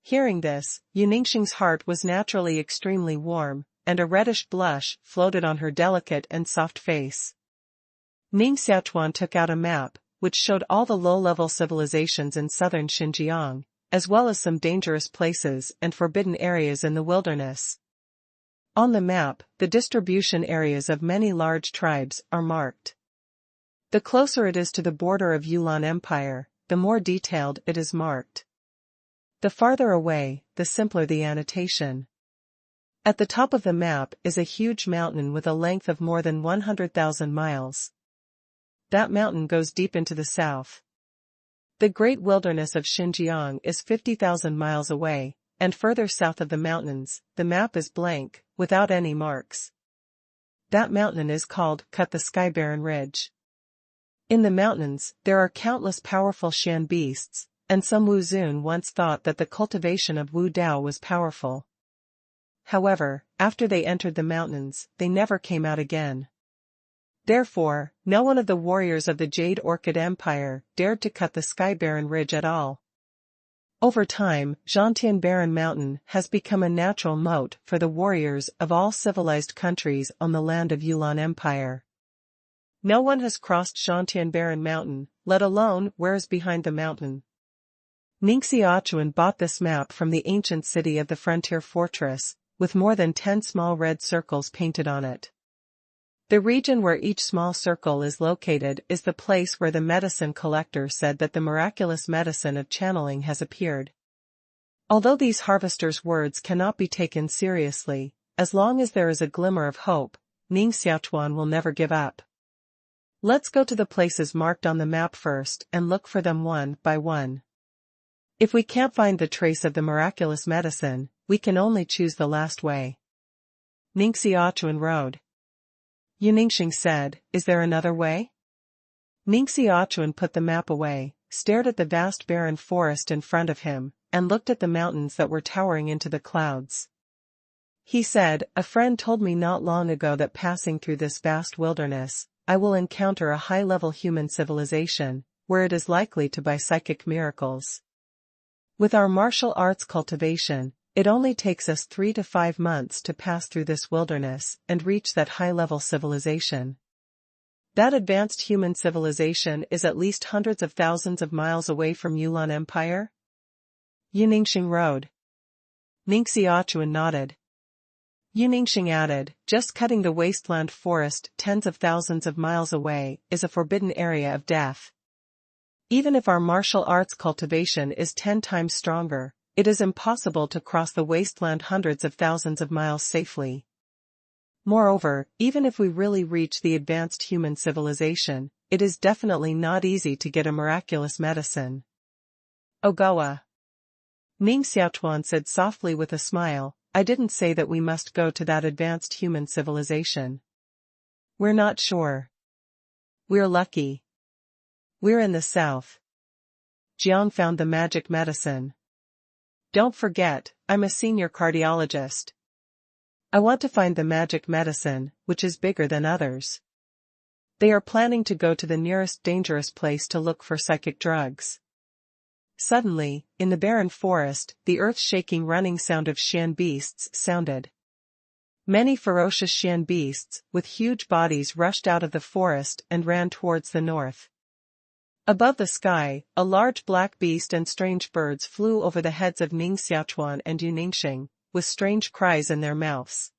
Hearing this, Ningxing's heart was naturally extremely warm, and a reddish blush floated on her delicate and soft face. Ning Xiaochuan took out a map, which showed all the low-level civilizations in southern Xinjiang, as well as some dangerous places and forbidden areas in the wilderness. On the map, the distribution areas of many large tribes are marked. The closer it is to the border of Yulan Empire, the more detailed it is marked. The farther away, the simpler the annotation. At the top of the map is a huge mountain with a length of more than 100,000 miles. That mountain goes deep into the south. The Great Wilderness of Xinjiang is 50,000 miles away, and further south of the mountains, the map is blank, without any marks. That mountain is called Cut the Sky Barren Ridge. In the mountains, there are countless powerful Shan beasts, and some Wu Zun once thought that the cultivation of Wu Dao was powerful. However, after they entered the mountains, they never came out again. Therefore, no one of the warriors of the Jade Orchid Empire dared to cut the Sky Barren Ridge at all. Over time, Zhantian Barren Mountain has become a natural moat for the warriors of all civilized countries on the land of Yulan Empire. No one has crossed Zhantian Barren Mountain, let alone where's behind the mountain. Ning Xiaochuan bought this map from the ancient city of the frontier fortress, with more than 10 small red circles painted on it. The region where each small circle is located is the place where the medicine collector said that the miraculous medicine of channeling has appeared. Although these harvesters' words cannot be taken seriously, as long as there is a glimmer of hope, Ning Xiaochuan will never give up. Let's go to the places marked on the map first and look for them one by one. If we can't find the trace of the miraculous medicine, we can only choose the last way. Ning Xiaochuan rode. Ningxing said, "Is there another way?" Ning Xiaochuan put the map away, stared at the vast barren forest in front of him, and looked at the mountains that were towering into the clouds. He said, "A friend told me not long ago that passing through this vast wilderness, I will encounter a high-level human civilization, where it is likely to buy psychic miracles. With our martial arts cultivation, it only takes us 3 to 5 months to pass through this wilderness and reach that high-level civilization. That advanced human civilization is at least hundreds of thousands of miles away from Yulan Empire?" Ningxing rode. Ning Xiaochuan nodded. Ningxing added, "Just cutting the wasteland forest tens of thousands of miles away is a forbidden area of death. Even if our martial arts cultivation is 10 times stronger, it is impossible to cross the wasteland hundreds of thousands of miles safely. Moreover, even if we really reach the advanced human civilization, it is definitely not easy to get a miraculous medicine." "Ogawa," Ning Xiaochuan said softly with a smile, "I didn't say that we must go to that advanced human civilization. We're not sure. We're lucky. We're in the south. Jiang found the magic medicine. Don't forget, I'm a senior cardiologist. I want to find the magic medicine, which is bigger than others. They are planning to go to the nearest dangerous place to look for psychic drugs." Suddenly, in the barren forest, the earth-shaking running sound of Shan beasts sounded. Many ferocious Shan beasts, with huge bodies, rushed out of the forest and ran towards the north. Above the sky, a large black beast and strange birds flew over the heads of Ning Xiaochuan and Ningxing, with strange cries in their mouths.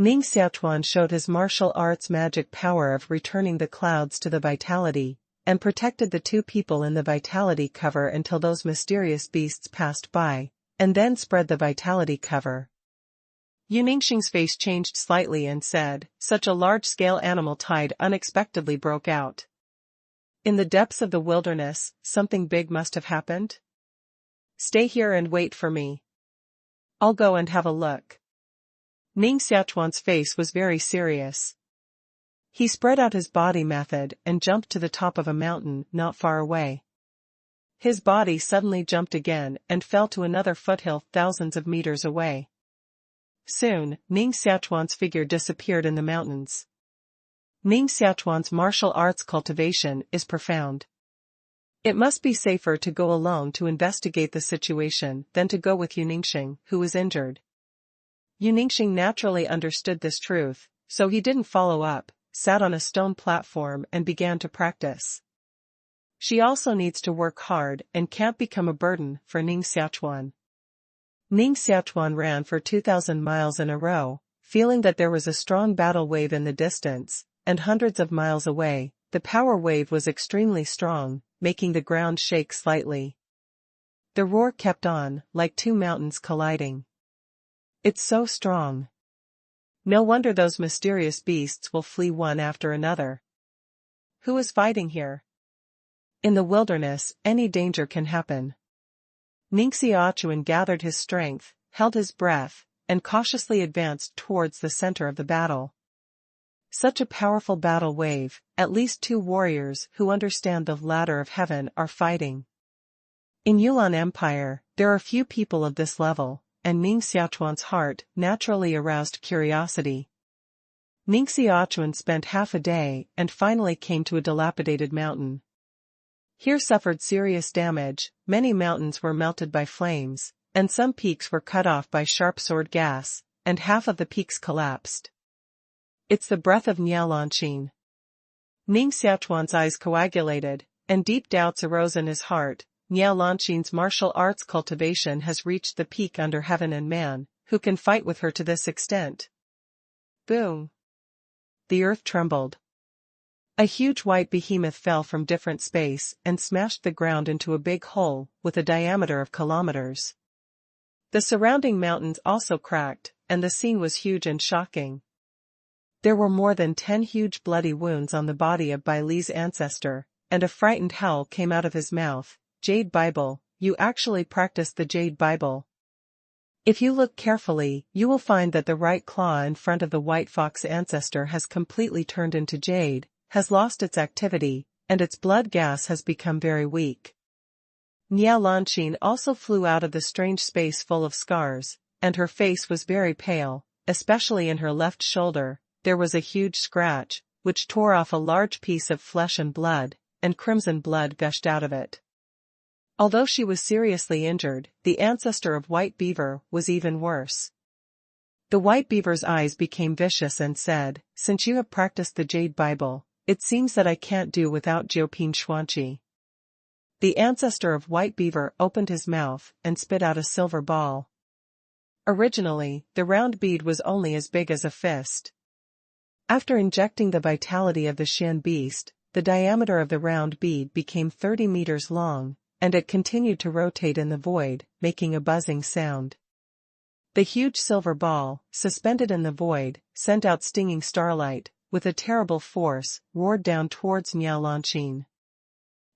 Ning Xiaochuan showed his martial arts magic power of returning the clouds to the vitality, and protected the two people in the vitality cover until those mysterious beasts passed by, and then spread the vitality cover. Yuningxing's face changed slightly and said, "Such a large-scale animal tide unexpectedly broke out. In the depths of the wilderness, something big must have happened? Stay here and wait for me. I'll go and have a look." Ning Xiaochuan's face was very serious. He spread out his body method and jumped to the top of a mountain not far away. His body suddenly jumped again and fell to another foothill thousands of meters away. Soon, Ning Xiaochuan's figure disappeared in the mountains. Ning Xiaochuan's martial arts cultivation is profound. It must be safer to go alone to investigate the situation than to go with Yuningxing, who was injured. Yuningxing naturally understood this truth, so he didn't follow up, sat on a stone platform and began to practice. She also needs to work hard and can't become a burden for Ning Xiaochuan. Ning Xiaochuan ran for 2,000 miles in a row, feeling that there was a strong battle wave in the distance, and hundreds of miles away, the power wave was extremely strong, making the ground shake slightly. The roar kept on, like two mountains colliding. It's so strong. No wonder those mysterious beasts will flee one after another. Who is fighting here? In the wilderness, any danger can happen. Ning Xiaochuan gathered his strength, held his breath, and cautiously advanced towards the center of the battle. Such a powerful battle wave, at least two warriors who understand the ladder of heaven are fighting. In Yulan Empire, there are few people of this level, and Ning Xiaochuan's heart naturally aroused curiosity. Ning Xiaochuan spent half a day and finally came to a dilapidated mountain. Here suffered serious damage, many mountains were melted by flames, and some peaks were cut off by sharp sword gas, and half of the peaks collapsed. It's the breath of Niaolanqin. Ning Xiaochuan's eyes coagulated, and deep doubts arose in his heart. Niaolanqin's martial arts cultivation has reached the peak under heaven and man, who can fight with her to this extent? Boom! The earth trembled. A huge white behemoth fell from different space and smashed the ground into a big hole with a diameter of kilometers. The surrounding mountains also cracked, and the scene was huge and shocking. There were more than 10 huge bloody wounds on the body of Bai Li's ancestor, and a frightened howl came out of his mouth. Jade Bible, you actually practiced the Jade Bible. If you look carefully, you will find that the right claw in front of the white fox ancestor has completely turned into jade, has lost its activity, and its blood gas has become very weak. Niaolanqin also flew out of the strange space full of scars, and her face was very pale, especially in her left shoulder. There was a huge scratch, which tore off a large piece of flesh and blood, and crimson blood gushed out of it. Although she was seriously injured, the ancestor of White Beaver was even worse. The White Beaver's eyes became vicious and said, "Since you have practiced the Jade Bible, it seems that I can't do without Jiuping Xuanqi." The ancestor of White Beaver opened his mouth and spit out a silver ball. Originally, the round bead was only as big as a fist. After injecting the vitality of the Xian beast, the diameter of the round bead became 30 meters long, and it continued to rotate in the void, making a buzzing sound. The huge silver ball, suspended in the void, sent out stinging starlight, with a terrible force, roared down towards Niaolanqin.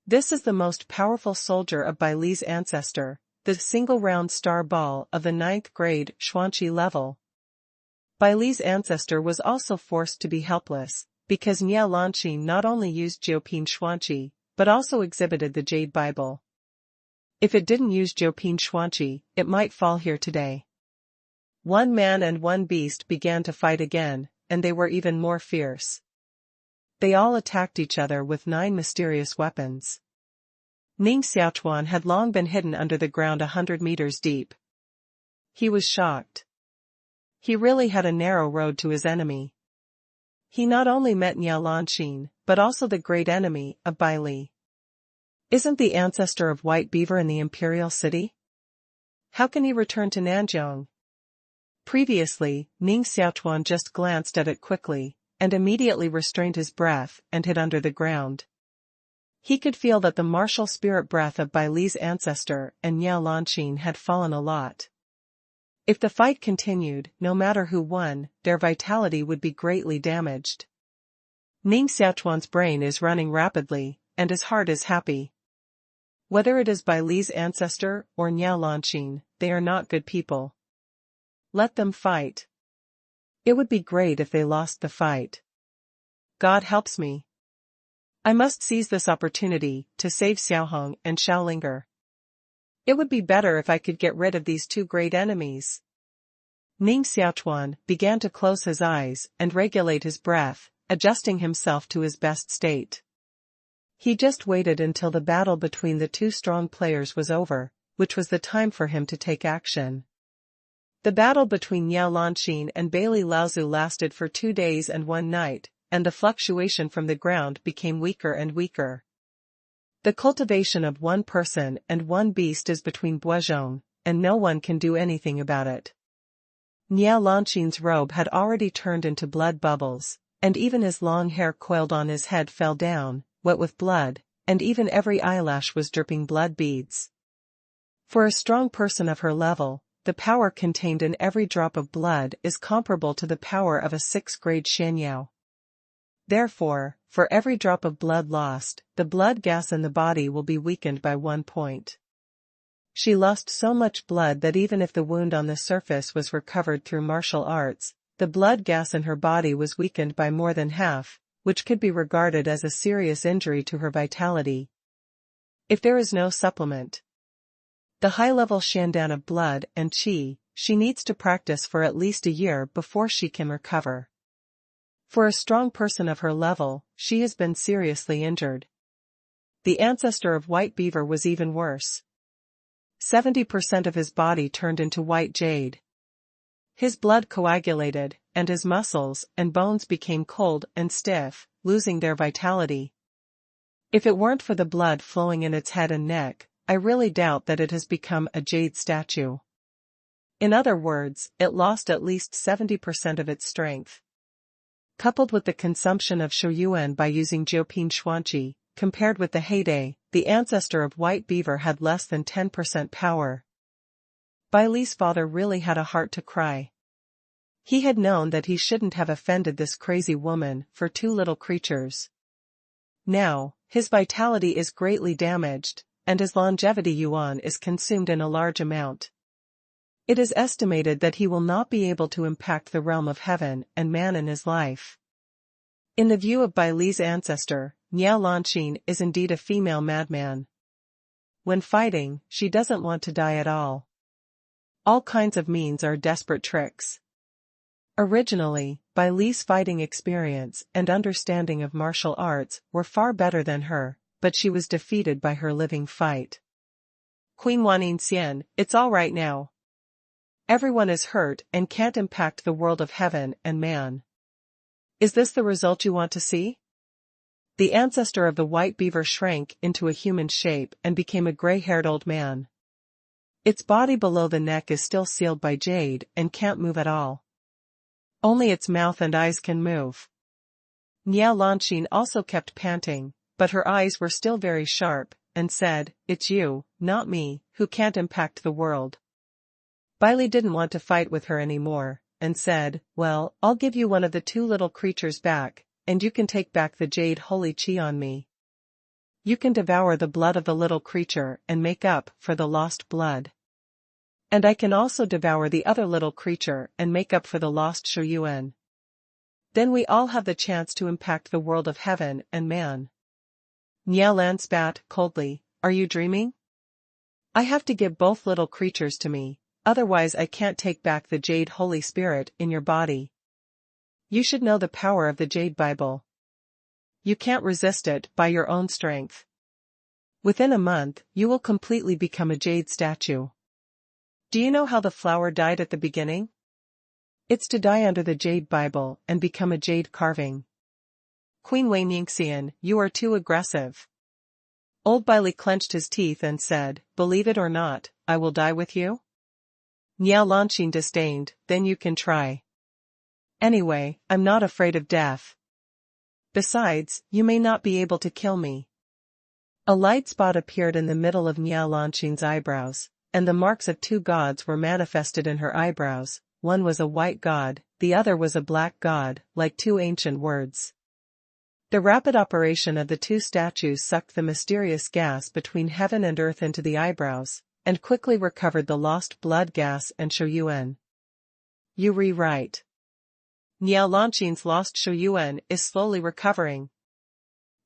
This is the most powerful soldier of Bai Li's ancestor, the single round star ball of the 9th grade Xuanqi level. Bai Li's ancestor was also forced to be helpless, because Niaolanqin not only used Jiuping Xuanqi, but also exhibited the Jade Bible. If it didn't use Jiuping Xuanqi, it might fall here today. One man and one beast began to fight again, and they were even more fierce. They all attacked each other with 9 mysterious weapons. Ning Xiaochuan had long been hidden under the ground 100 meters deep. He was shocked. He really had a narrow road to his enemy. He not only met Niaolanqin, but also the great enemy of Bai Li. Isn't the ancestor of White Beaver in the imperial city? How can he return to Nanjiang? Previously, Ning Xiaochuan just glanced at it quickly, and immediately restrained his breath and hid under the ground. He could feel that the martial spirit breath of Bai Li's ancestor and Niao Lanqin had fallen a lot. If the fight continued, no matter who won, their vitality would be greatly damaged. Ning Xiaochuan's brain is running rapidly, and his heart is happy. Whether it is Bai Li's ancestor or Niao Lanqin, they are not good people. Let them fight. It would be great if they lost the fight. God helps me. I must seize this opportunity to save Xiaohong and Xiaolinger. It would be better if I could get rid of these two great enemies. Ning Xiaochuan began to close his eyes and regulate his breath, adjusting himself to his best state. He just waited until the battle between the two strong players was over, which was the time for him to take action. The battle between Niao Lanqin and Bailey Laozu lasted for 2 days and 1 night, and the fluctuation from the ground became weaker and weaker. The cultivation of one person and one beast is between Buozhong, and no one can do anything about it. Niao Lanqin's robe had already turned into blood bubbles, and even his long hair coiled on his head fell down, wet with blood, and even every eyelash was dripping blood beads. For a strong person of her level, the power contained in every drop of blood is comparable to the power of a 6th-grade Shanyao. Therefore, for every drop of blood lost, the blood gas in the body will be weakened by 1 point. She lost so much blood that even if the wound on the surface was recovered through martial arts, the blood gas in her body was weakened by more than half, which could be regarded as a serious injury to her vitality. If there is no supplement, the high-level shandan of blood and qi, she needs to practice for at least a year before she can recover. For a strong person of her level, she has been seriously injured. The ancestor of White Beaver was even worse. 70% of his body turned into white jade. His blood coagulated, and his muscles and bones became cold and stiff, losing their vitality. If it weren't for the blood flowing in its head and neck, I really doubt that it has become a jade statue. In other words, it lost at least 70% of its strength. Coupled with the consumption of shouyuan by using jiuping xuanqi, compared with the heyday, the ancestor of White Beaver had less than 10% power. Bai Li's father really had a heart to cry. He had known that he shouldn't have offended this crazy woman for 2 little creatures. Now, his vitality is greatly damaged, and his longevity yuan is consumed in a large amount. It is estimated that he will not be able to impact the realm of heaven and man in his life. In the view of Bai Li's ancestor, Niao Lanqin is indeed a female madman. When fighting, she doesn't want to die at all. All kinds of means are desperate tricks. Originally, Bai Li's fighting experience and understanding of martial arts were far better than her, but she was defeated by her living fight. Queen Wanning Xian, it's all right now. Everyone is hurt and can't impact the world of heaven and man. Is this the result you want to see? The ancestor of the White Beaver shrank into a human shape and became a gray-haired old man. Its body below the neck is still sealed by jade and can't move at all. Only its mouth and eyes can move. Niao Lanqin also kept panting, but her eyes were still very sharp, and said, "It's you, not me, who can't impact the world." Bai Li didn't want to fight with her anymore, and said, "Well, I'll give you one of the 2 little creatures back, and you can take back the jade holy qi on me. You can devour the blood of the little creature and make up for the lost blood. And I can also devour the other little creature and make up for the lost shouyuan. Then we all have the chance to impact the world of heaven and man." Niao Lan spat coldly, "Are you dreaming? I have to give both little creatures to me, otherwise I can't take back the Jade Holy Spirit in your body. You should know the power of the Jade Bible. You can't resist it by your own strength. Within a month, you will completely become a jade statue. Do you know how the flower died at the beginning? It's to die under the Jade Bible and become a jade carving." Queen Wei Ningxian, you are too aggressive. Old Bailey clenched his teeth and said, "Believe it or not, I will die with you." Niao Lanqing disdained, then you can try. Anyway, I'm not afraid of death. Besides, you may not be able to kill me. A light spot appeared in the middle of Niao Lanqing's eyebrows, and the marks of two gods were manifested in her eyebrows. One was a white god, the other was a black god, like two ancient words. The rapid operation of the two statues sucked the mysterious gas between heaven and earth into the eyebrows, and quickly recovered the lost blood gas and Shouyuan. You rewrite. Niao Lanqing's lost Shouyuan is slowly recovering.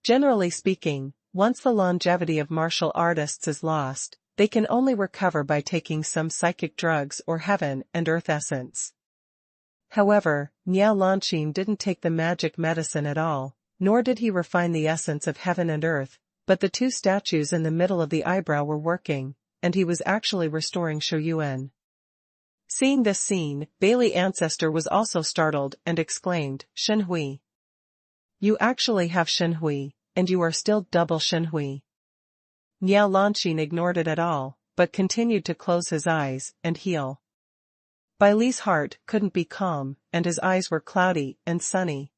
Generally speaking, once the longevity of martial artists is lost, they can only recover by taking some psychic drugs or heaven and earth essence. However, Niao Lanqing didn't take the magic medicine at all, nor did he refine the essence of heaven and earth, but the two statues in the middle of the eyebrow were working, and he was actually restoring Shouyuan. Seeing this scene, Bailey Ancestor was also startled and exclaimed, Shenhui. You actually have Shenhui, and you are still double Shenhui. Niao Lanqing ignored it at all, but continued to close his eyes and heal. Bai Li's heart couldn't be calm, and his eyes were cloudy and sunny.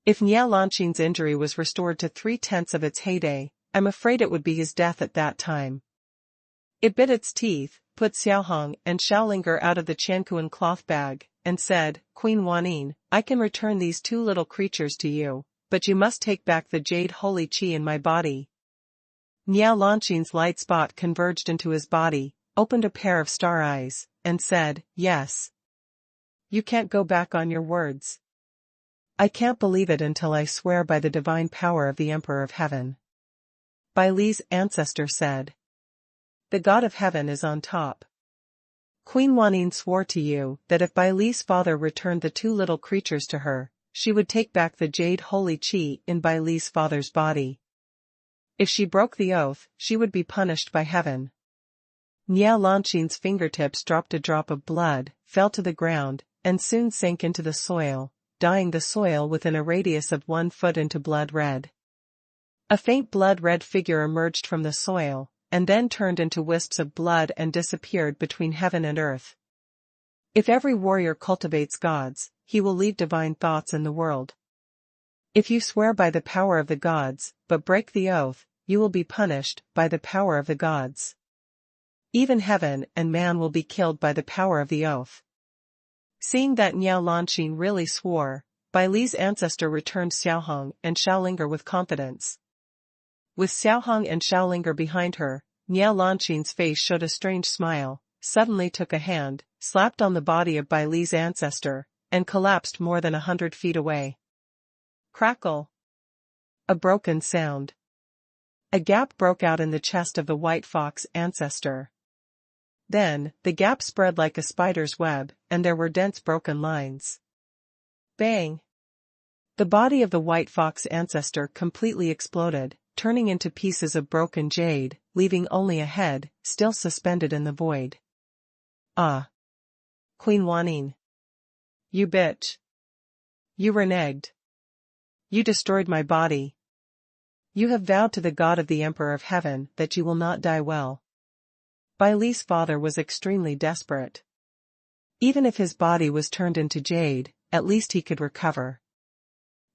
If Niao Lanqing's injury was restored to 3/10 of its heyday, I'm afraid it would be his death at that time. It bit its teeth, put Xiaohong and Xiaolinger out of the Qianquan cloth bag, and said, Queen Wanyin, I can return these two little creatures to you, but you must take back the jade holy qi in my body. Niao Lanqing's light spot converged into his body, opened a pair of star eyes, and said, Yes. You can't go back on your words. I can't believe it until I swear by the divine power of the Emperor of Heaven. Bai Li's ancestor said. The God of Heaven is on top. Queen Wanyin swore to you that if Bai Li's father returned the two little creatures to her, she would take back the jade holy qi in Bai Li's father's body. If she broke the oath, she would be punished by heaven. Niao Lanqing's fingertips dropped a drop of blood, fell to the ground, and soon sank into the soil, dyeing the soil within a radius of 1 foot into blood red. A faint blood-red figure emerged from the soil, and then turned into wisps of blood and disappeared between heaven and earth. If every warrior cultivates gods, he will leave divine thoughts in the world. If you swear by the power of the gods, but break the oath, you will be punished by the power of the gods. Even heaven and man will be killed by the power of the oath. Seeing that Niao Lanqing really swore, Bai Li's ancestor returned Xiaohong and Xiaolinger with confidence. With Xiaohong and Xiaolinger behind her, Niao Lanqing's face showed a strange smile, suddenly took a hand, slapped on the body of Bai Li's ancestor, and collapsed more than 100 feet away. Crackle. A broken sound. A gap broke out in the chest of the white fox ancestor. Then, the gap spread like a spider's web, and there were dense broken lines. Bang! The body of the white fox ancestor completely exploded, turning into pieces of broken jade, leaving only a head, still suspended in the void. Ah! Queen Wanyin. You bitch. You reneged. You destroyed my body. You have vowed to the God of the Emperor of Heaven that you will not die well. Bai Li's father was extremely desperate. Even if his body was turned into jade, at least he could recover.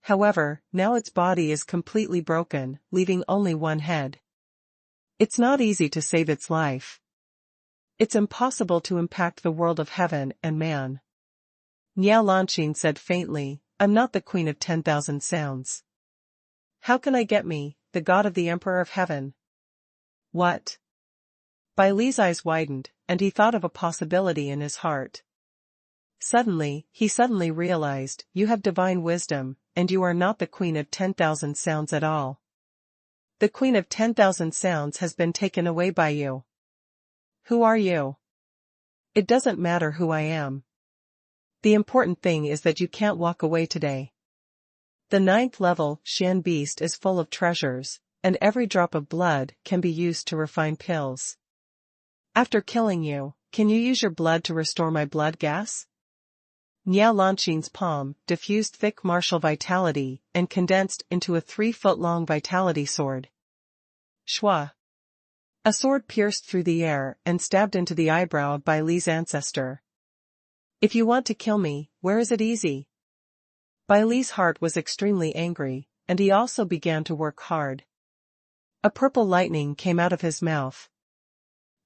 However, now its body is completely broken, leaving only one head. It's not easy to save its life. It's impossible to impact the world of heaven and man. Niao Lanqing said faintly, I'm not the queen of 10,000 sounds. How can I get me, the God of the Emperor of Heaven? What? Bai Li's eyes widened, and he thought of a possibility in his heart. He suddenly realized, you have divine wisdom, and you are not the queen of 10,000 sounds at all. The queen of 10,000 sounds has been taken away by you. Who are you? It doesn't matter who I am. The important thing is that you can't walk away today. The 9th level Xian beast is full of treasures, and every drop of blood can be used to refine pills. After killing you, can you use your blood to restore my blood gas? Niao Lanqing's palm diffused thick martial vitality and condensed into a 3-foot-long vitality sword. Shua! A sword pierced through the air and stabbed into the eyebrow of Bai Li's ancestor. If you want to kill me, where is it easy? Bai Li's heart was extremely angry, and he also began to work hard. A purple lightning came out of his mouth.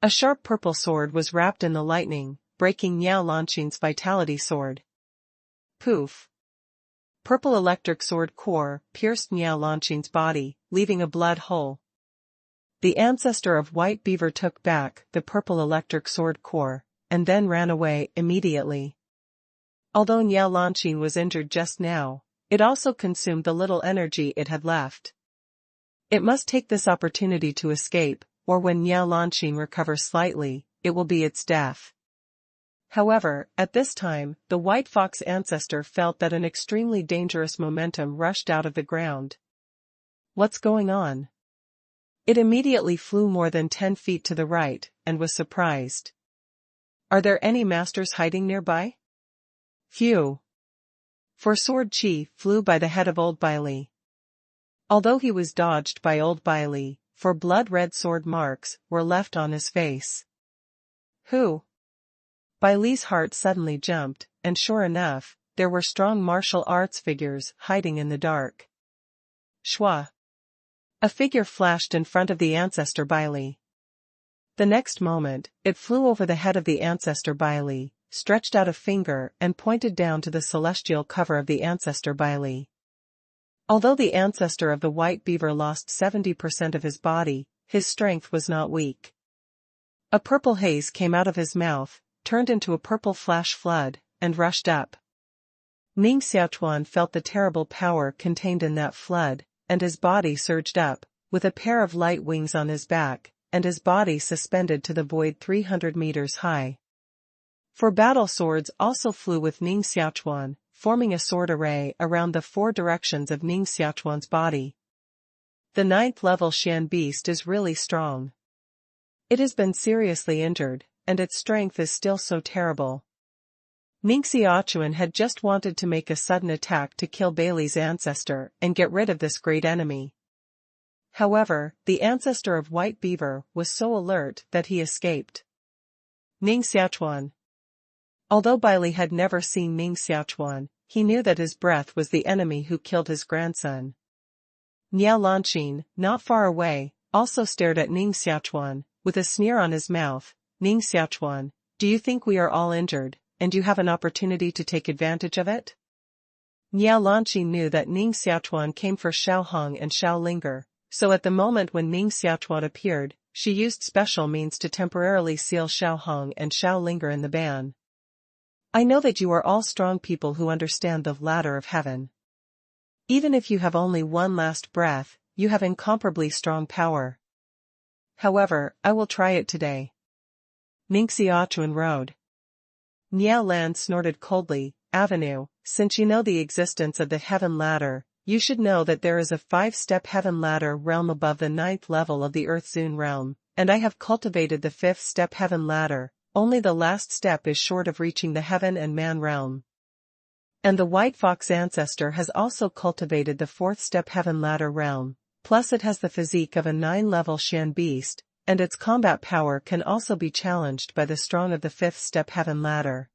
A sharp purple sword was wrapped in the lightning, breaking Niao Lanqing's vitality sword. Poof! Purple electric sword core pierced Niao Lanqing's body, leaving a blood hole. The ancestor of White Beaver took back the purple electric sword core, and then ran away immediately. Although Niao Lanqing was injured just now, it also consumed the little energy it had left. It must take this opportunity to escape, or when Niao Lanqing recovers slightly, it will be its death. However, at this time, the white fox ancestor felt that an extremely dangerous momentum rushed out of the ground. What's going on? It immediately flew more than 10 feet to the right, and was surprised. Are there any masters hiding nearby? Phew! For sword chi flew by the head of old Bai Li. Although he was dodged by old Bai Li, for blood-red sword marks were left on his face. Who? Bai Li's heart suddenly jumped, and sure enough, there were strong martial arts figures hiding in the dark. Shwa! A figure flashed in front of the ancestor Bai Li. The next moment, it flew over the head of the ancestor Bai Li, stretched out a finger and pointed down to the celestial cover of the ancestor Bai Li. Although the ancestor of the white beaver lost 70% of his body, his strength was not weak. A purple haze came out of his mouth, turned into a purple flash flood, and rushed up. Ning Xiaochuan felt the terrible power contained in that flood, and his body surged up, with a pair of light wings on his back, and his body suspended to the void 300 meters high. For battle swords also flew with Ning Xiaochuan, forming a sword array around the 4 directions of Ning Xiaochuan's body. The 9th level Xian beast is really strong. It has been seriously injured, and its strength is still so terrible. Ning Xiaochuan had just wanted to make a sudden attack to kill Bai Li's ancestor and get rid of this great enemy. However, the ancestor of White Beaver was so alert that he escaped. Ning Xiaochuan. Although Bai Li had never seen Ning Xiaochuan, he knew that his breath was the enemy who killed his grandson. Niao Lanqing, not far away, also stared at Ning Xiaochuan, with a sneer on his mouth. Ning Xiaochuan, do you think we are all injured, and you have an opportunity to take advantage of it? Niao Lanqing knew that Ning Xiaochuan came for Xiao Hong and Xiao Linger, so at the moment when Ning Xiaochuan appeared, she used special means to temporarily seal Xiao Hong and Xiao Linger in the ban. I know that you are all strong people who understand the ladder of heaven. Even if you have only one last breath, you have incomparably strong power. However, I will try it today. Ning Xiaochuan rode. Niao Lan snorted coldly. Avenue, since you know the existence of the heaven ladder, you should know that there is a 5-step heaven ladder realm above the 9th level of the Earth Zune realm, and I have cultivated the 5th-step heaven ladder. Only the last step is short of reaching the heaven and man realm. And the white fox ancestor has also cultivated the 4th-step heaven ladder realm, plus it has the physique of a 9-level Xian beast, and its combat power can also be challenged by the strong of the 5th-step heaven ladder.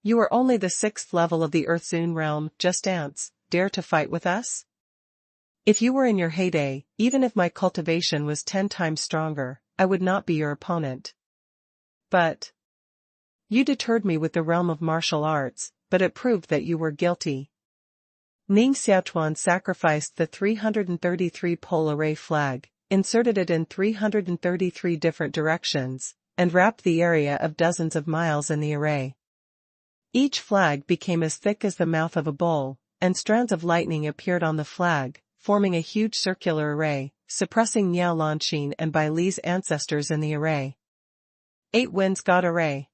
You are only the 6th level of the Earth Zune realm, just ants, dare to fight with us? If you were in your heyday, even if my cultivation was 10 times stronger, I would not be your opponent. But you deterred me with the realm of martial arts, but it proved that you were guilty. Ning Xiaochuan sacrificed the 333 pole array flag, inserted it in 333 different directions, and wrapped the area of dozens of miles in the array. Each flag became as thick as the mouth of a bull, and strands of lightning appeared on the flag, forming a huge circular array, suppressing Niao Lanqing and Bai Li's ancestors in the array. 8 Winds God Array.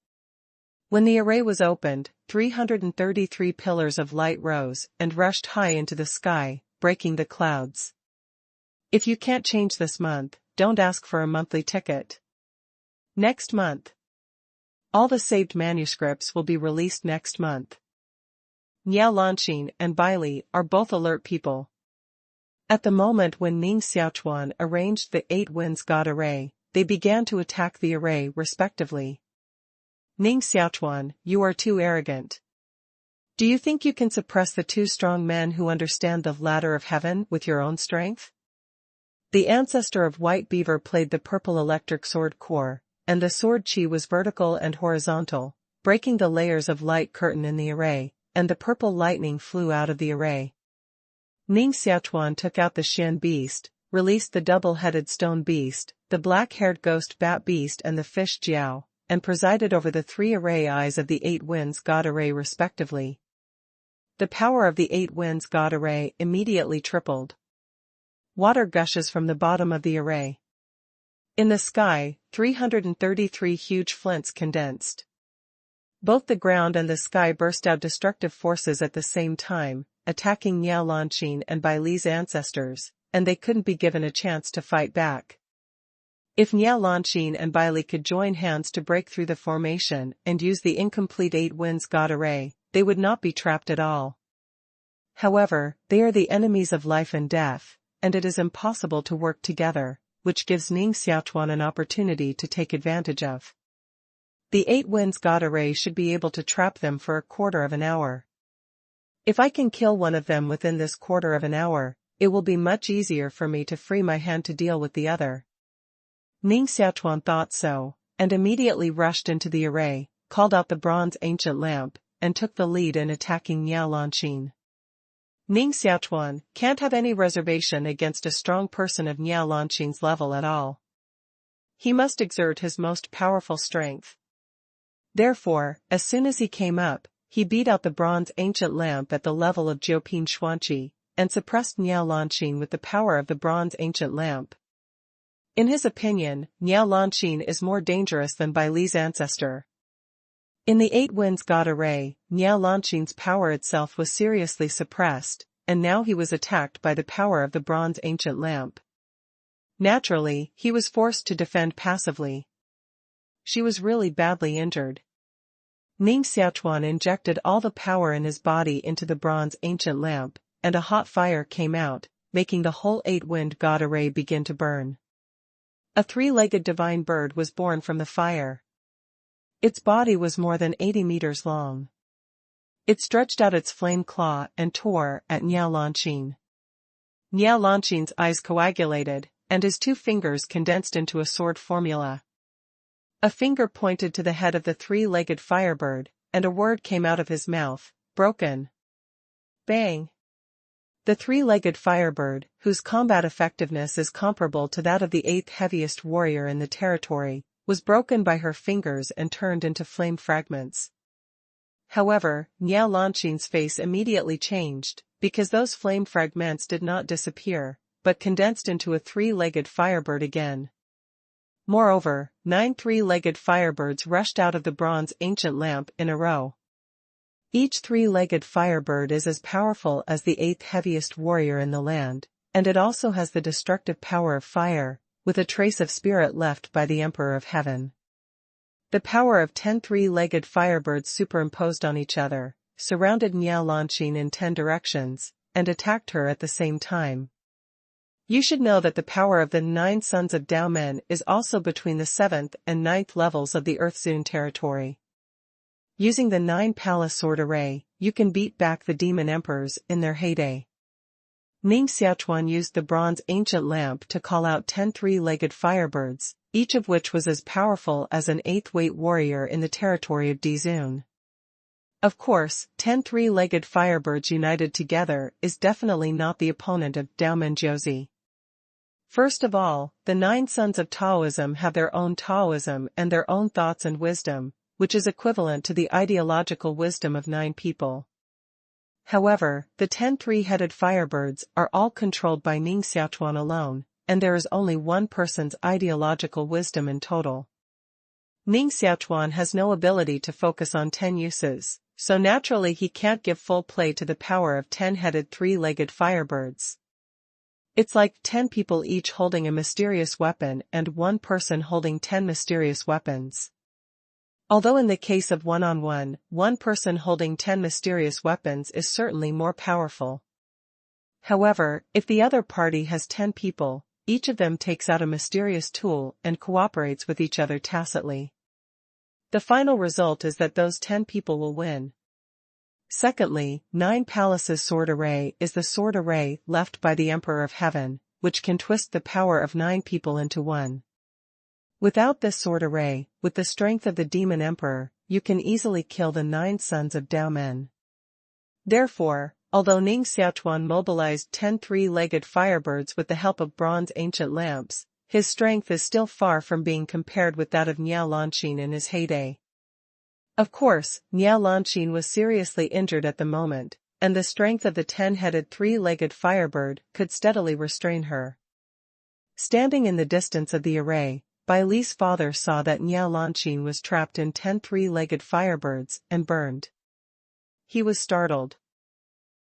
When the array was opened, 333 pillars of light rose and rushed high into the sky, breaking the clouds. If you can't change this month, don't ask for a monthly ticket. Next month. All the saved manuscripts will be released next month. Niao Lanqing and Bai Li are both alert people. At the moment when Ning Xiaochuan arranged the 8 Winds God Array, they began to attack the array respectively. Ning Xiaochuan, you are too arrogant. Do you think you can suppress the two strong men who understand the ladder of heaven with your own strength? The ancestor of White Beaver played the purple electric sword core, and the sword chi was vertical and horizontal, breaking the layers of light curtain in the array, and the purple lightning flew out of the array. Ning Xiaochuan took out the Xian beast, released the double-headed stone beast, the black-haired ghost bat beast and the fish Jiao, and presided over the three array eyes of the eight winds god array respectively. The power of the eight winds god array immediately tripled. Water gushes from the bottom of the array. In the sky, 333 huge flints condensed. Both the ground and the sky burst out destructive forces at the same time, attacking Niao Lanqin and Bai Li's ancestors, and they couldn't be given a chance to fight back. If Niao Lanqin and Bai Li could join hands to break through the formation and use the incomplete eight winds god array, they would not be trapped at all. However, they are the enemies of life and death, and it is impossible to work together, which gives Ning Xiaochuan an opportunity to take advantage of. The eight winds god array should be able to trap them for a quarter of an hour. If I can kill one of them within this quarter of an hour, it will be much easier for me to free my hand to deal with the other. Ning Xiaochuan thought so, and immediately rushed into the array, called out the bronze ancient lamp, and took the lead in attacking Niao Lanqin. Ning Xiaochuan can't have any reservation against a strong person of Niao Lanqin's level at all. He must exert his most powerful strength. Therefore, as soon as he came up, he beat out the bronze ancient lamp at the level of Jiuping Xuanqi, and suppressed Niao Lanqin with the power of the bronze ancient lamp. In his opinion, Niao Lanqin is more dangerous than Bai Li's ancestor. In the eight winds god array, Niao Lanqin's power itself was seriously suppressed, and now he was attacked by the power of the bronze ancient lamp. Naturally, he was forced to defend passively. She was really badly injured. Ning Xiaochuan injected all the power in his body into the bronze ancient lamp, and a hot fire came out, making the whole eight-wind god array begin to burn. A three-legged divine bird was born from the fire. Its body was more than 80 meters long. It stretched out its flame claw and tore at Niao Lanqin. Niao Lanqin's eyes coagulated, and his two fingers condensed into a sword formula. A finger pointed to the head of the three-legged firebird, and a word came out of his mouth, broken. Bang! The three-legged firebird, whose combat effectiveness is comparable to that of the eighth heaviest warrior in the territory, was broken by her fingers and turned into flame fragments. However, Niao Lanqin's face immediately changed, because those flame fragments did not disappear, but condensed into a three-legged firebird again. Moreover, 9 three-legged firebirds rushed out of the bronze ancient lamp in a row. Each three-legged firebird is as powerful as the eighth heaviest warrior in the land, and it also has the destructive power of fire, with a trace of spirit left by the Emperor of Heaven. The power of 10 three-legged firebirds superimposed on each other, surrounded Niao Lanqin in 10 directions, and attacked her at the same time. You should know that the power of the 9 sons of Daomen is also between the 7th and 9th levels of the Earth Zone territory. Using the 9 palace sword array, you can beat back the demon emperors in their heyday. Ning Xiaochuan used the bronze ancient lamp to call out 10 three-legged firebirds, each of which was as powerful as an 8th-weight warrior in the territory of Dizun. Of course, 10 three-legged firebirds united together is definitely not the opponent of Daomen Jiuzi. First of all, the 9 sons of Taoism have their own Taoism and their own thoughts and wisdom, which is equivalent to the ideological wisdom of 9 people. However, the 10 three-headed firebirds are all controlled by Ning Xiaochuan alone, and there is only one person's ideological wisdom in total. Ning Xiaochuan has no ability to focus on 10 uses, so naturally he can't give full play to the power of 10-headed three-legged firebirds. It's like 10 people each holding a mysterious weapon and one person holding 10 mysterious weapons. Although in the case of one-on-one, one person holding 10 mysterious weapons is certainly more powerful. However, if the other party has 10 people, each of them takes out a mysterious tool and cooperates with each other tacitly. The final result is that those 10 people will win. Secondly, 9 Palaces sword array is the sword array left by the Emperor of Heaven, which can twist the power of 9 people into one. Without this sword array, with the strength of the Demon Emperor, you can easily kill the 9 sons of Dao Men. Therefore, although Ning Xiaochuan mobilized 10 three-legged firebirds with the help of bronze ancient lamps, his strength is still far from being compared with that of Niao Lanqin in his heyday. Of course, Niao Lanqin was seriously injured at the moment, and the strength of the 10-headed three-legged firebird could steadily restrain her. Standing in the distance of the array, Bai Li's father saw that Niao Lanqin was trapped in 10 three-legged firebirds and burned. He was startled.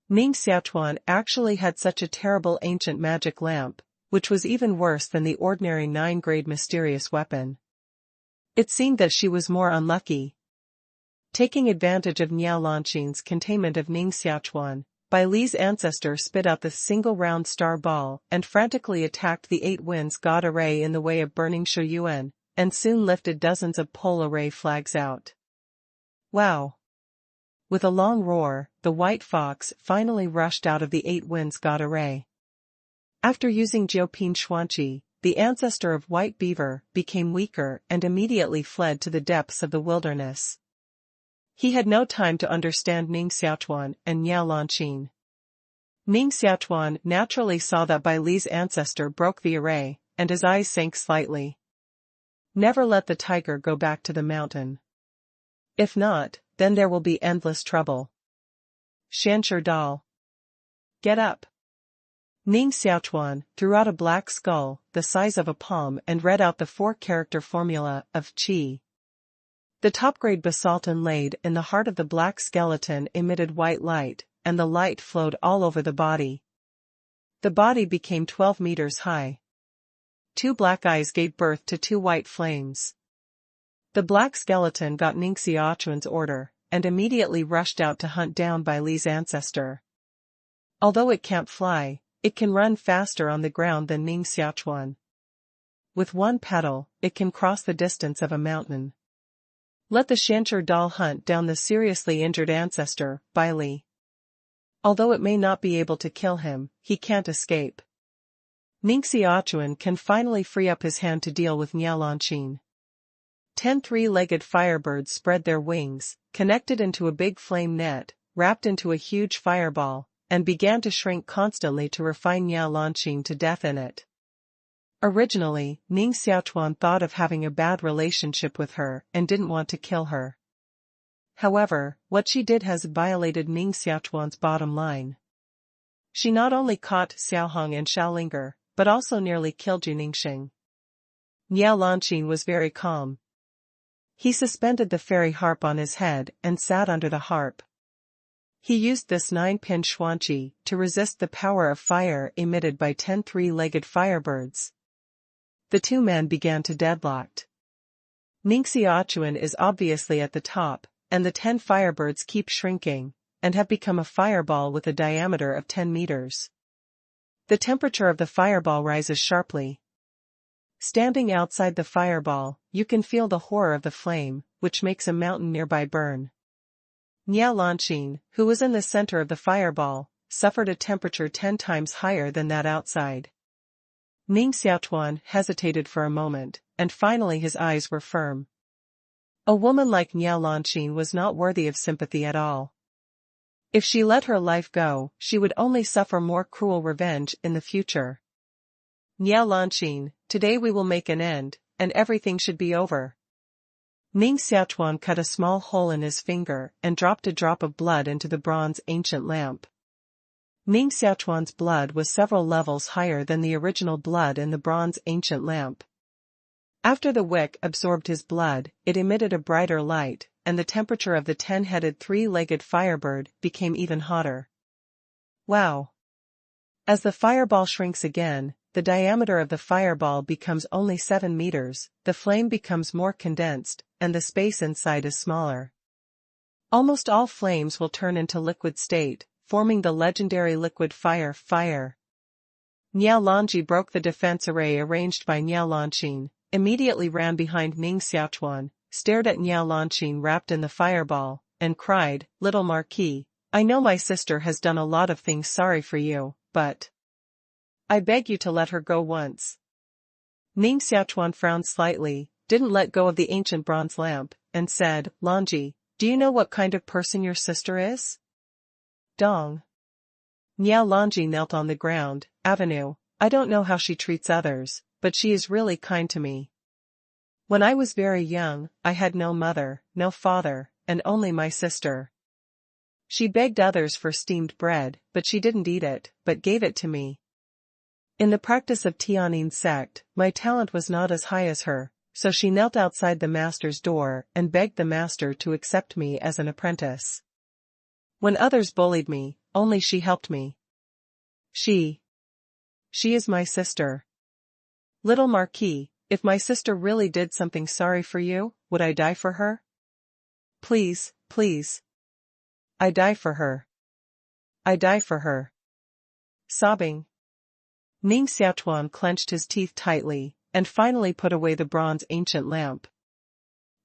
Ning Xiaochuan actually had such a terrible ancient magic lamp, which was even worse than the ordinary 9-grade mysterious weapon. It seemed that she was more unlucky. Taking advantage of Niao Lanqin's containment of Ning Xiaochuan, Bai Li's ancestor spit out the single round star ball and frantically attacked the 8 Winds God array in the way of burning Shuyuan, and soon lifted dozens of pole array flags out. Wow! With a long roar, the white fox finally rushed out of the 8 Winds God array. After using Jiupin Xuanqi, the ancestor of White Beaver became weaker and immediately fled to the depths of the wilderness. He had no time to understand Ning Xiaochuan and Niao Lanqin. Ning Xiaochuan naturally saw that Bai Li's ancestor broke the array, and his eyes sank slightly. Never let the tiger go back to the mountain. If not, then there will be endless trouble. Shanshur Dal. Get up. Ning Xiaochuan threw out a black skull, the size of a palm, and read out the 4-character formula of Qi. The top-grade basalt inlaid in the heart of the black skeleton emitted white light, and the light flowed all over the body. The body became 12 meters high. 2 black eyes gave birth to 2 white flames. The black skeleton got Ning Xiaochuan's order, and immediately rushed out to hunt down Bai Li's ancestor. Although it can't fly, it can run faster on the ground than Ning Xiaochuan. With one pedal, it can cross the distance of a mountain. Let the Shanshur Dal hunt down the seriously injured ancestor, Bai Li. Although it may not be able to kill him, he can't escape. Ning Xiaochuan can finally free up his hand to deal with Niao Lanqin. 10 three-legged firebirds spread their wings, connected into a big flame net, wrapped into a huge fireball, and began to shrink constantly to refine Niao Lanqin to death in it. Originally, Ning Xiaochuan thought of having a bad relationship with her and didn't want to kill her. However, what she did has violated Ning Xiaochuan's bottom line. She not only caught Xiaohong and Xiaolinger, but also nearly killed Ju Ningxing. Niao Lanqin was very calm. He suspended the fairy harp on his head and sat under the harp. He used this 9-pin Xuanqi to resist the power of fire emitted by 10 three-legged firebirds. The 2 men began to deadlock. Ning Xiaochuan is obviously at the top, and the 10 firebirds keep shrinking, and have become a fireball with a diameter of 10 meters. The temperature of the fireball rises sharply. Standing outside the fireball, you can feel the horror of the flame, which makes a mountain nearby burn. Niao Lanqin, who was in the center of the fireball, suffered a temperature 10 times higher than that outside. Ning Xiaochuan hesitated for a moment, and finally his eyes were firm. A woman like Niao Lanqin was not worthy of sympathy at all. If she let her life go, she would only suffer more cruel revenge in the future. Niao Lanqin, today we will make an end, and everything should be over. Ning Xiaochuan cut a small hole in his finger and dropped a drop of blood into the bronze ancient lamp. Ning Xiaochuan's blood was several levels higher than the original blood in the bronze ancient lamp. After the wick absorbed his blood, it emitted a brighter light, and the temperature of the 10-headed three-legged firebird became even hotter. Wow! As the fireball shrinks again, the diameter of the fireball becomes only 7 meters, the flame becomes more condensed, and the space inside is smaller. Almost all flames will turn into liquid state, forming the legendary liquid fire. Niao Lanji broke the defense array arranged by Niao Lanqin, immediately ran behind Ning Xiaochuan, stared at Niao Lanqin wrapped in the fireball, and cried, "Little Marquis, I know my sister has done a lot of things sorry for you, but I beg you to let her go once." Ning Xiaochuan frowned slightly, didn't let go of the ancient bronze lamp, and said, "Lanji, do you know what kind of person your sister is?" Dong. Niao Lanji knelt on the ground. "Avenue, I don't know how she treats others, but she is really kind to me. When I was very young, I had no mother, no father, and only my sister. She begged others for steamed bread, but she didn't eat it, but gave it to me. In the practice of Tianyin sect, my talent was not as high as her, so she knelt outside the master's door and begged the master to accept me as an apprentice. When others bullied me, only she helped me. She is my sister. Little Marquis, if my sister really did something sorry for you, would I die for her? Please, please. I die for her. I die for her." Sobbing, Ning Xiaochuan clenched his teeth tightly, and finally put away the bronze ancient lamp.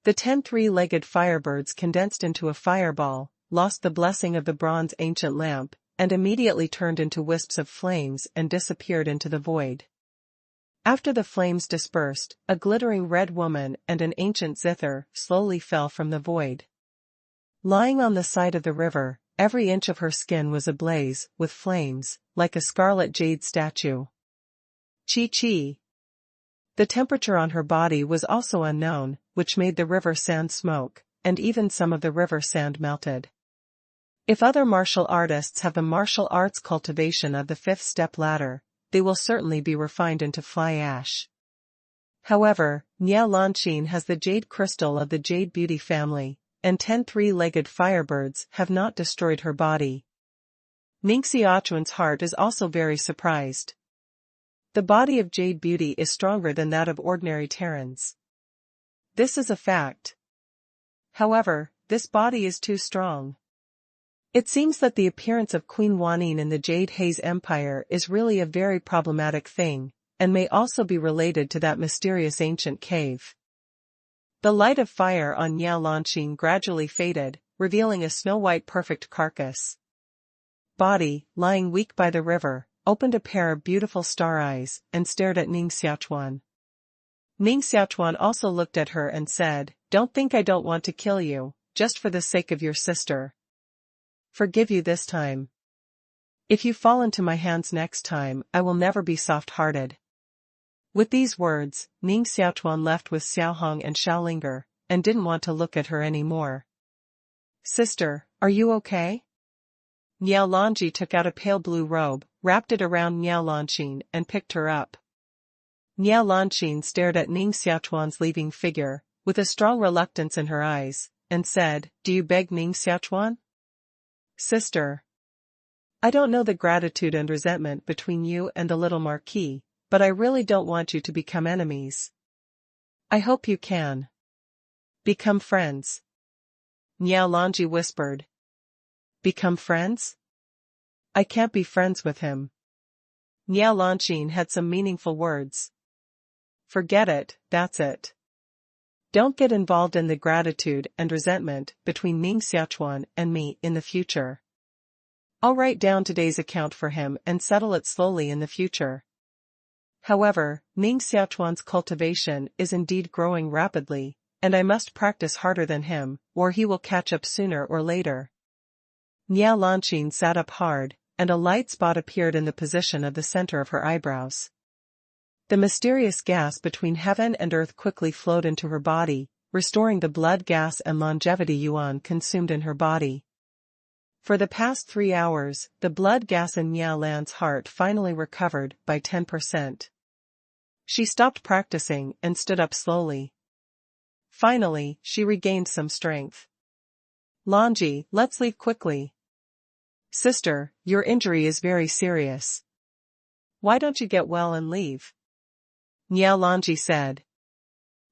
The 10 three-legged firebirds condensed into a fireball, lost the blessing of the bronze ancient lamp, and immediately turned into wisps of flames and disappeared into the void. After the flames dispersed, a glittering red woman and an ancient zither slowly fell from the void. Lying on the side of the river, every inch of her skin was ablaze with flames, like a scarlet jade statue. Chi. The temperature on her body was also unknown, which made the river sand smoke, and even some of the river sand melted. If other martial artists have the martial arts cultivation of the 5th step ladder, they will certainly be refined into fly ash. However, Niao Lanqin has the jade crystal of the jade beauty family, and 10 three-legged firebirds have not destroyed her body. Ning Xiaochuan's heart is also very surprised. The body of jade beauty is stronger than that of ordinary Terrans. This is a fact. However, this body is too strong. It seems that the appearance of Queen Wanyin in the Jade Haze Empire is really a very problematic thing, and may also be related to that mysterious ancient cave. The light of fire on Niao Lanqin gradually faded, revealing a snow-white perfect carcass. Body, lying weak by the river, opened a pair of beautiful star eyes, and stared at Ning Xiaochuan. Ning Xiaochuan also looked at her and said, "Don't think I don't want to kill you, just for the sake of your sister. Forgive you this time. If you fall into my hands next time, I will never be soft-hearted." With these words, Ning Xiaochuan left with Xiaohong and Xiaolinger, and didn't want to look at her anymore. "Sister, are you okay?" Niao Lanji took out a pale blue robe, wrapped it around Niao Lanqin, and picked her up. Niao Lanqin stared at Ning Xiaochuan's leaving figure, with a strong reluctance in her eyes, and said, "Do you beg Ning Xiaochuan?" "Sister, I don't know the gratitude and resentment between you and the little Marquis, but I really don't want you to become enemies. I hope you can become friends." Niao Lanji whispered. "Become friends? I can't be friends with him." Niao Lanqin had some meaningful words. "Forget it, that's it. Don't get involved in the gratitude and resentment between Ning Xiaochuan and me in the future. I'll write down today's account for him and settle it slowly in the future." However, Ning Xiaochuan's cultivation is indeed growing rapidly, and I must practice harder than him, or he will catch up sooner or later. Niao Lanqin sat up hard, and a light spot appeared in the position of the center of her eyebrows. The mysterious gas between heaven and earth quickly flowed into her body, restoring the blood gas and longevity yuan consumed in her body. For the past 3 hours, the blood gas in Niao Lan's heart finally recovered by 10%. She stopped practicing and stood up slowly. Finally, she regained some strength. "Lanji, let's leave quickly." "Sister, your injury is very serious. Why don't you get well and leave?" Niao Lanji said.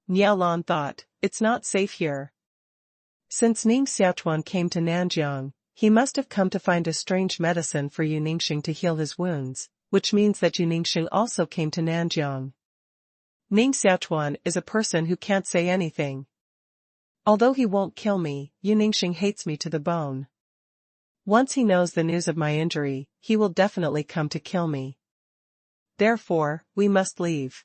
Niao Lan thought, "It's not safe here." Since Ning Xiaochuan came to Nanjiang, he must have come to find a strange medicine for Yu Ningxing to heal his wounds, which means that Ning Xiaochuan also came to Nanjiang. Ning Xiaochuan is a person who can't say anything. Although he won't kill me, Ning Xiaochuan hates me to the bone. Once he knows the news of my injury, he will definitely come to kill me. Therefore, we must leave.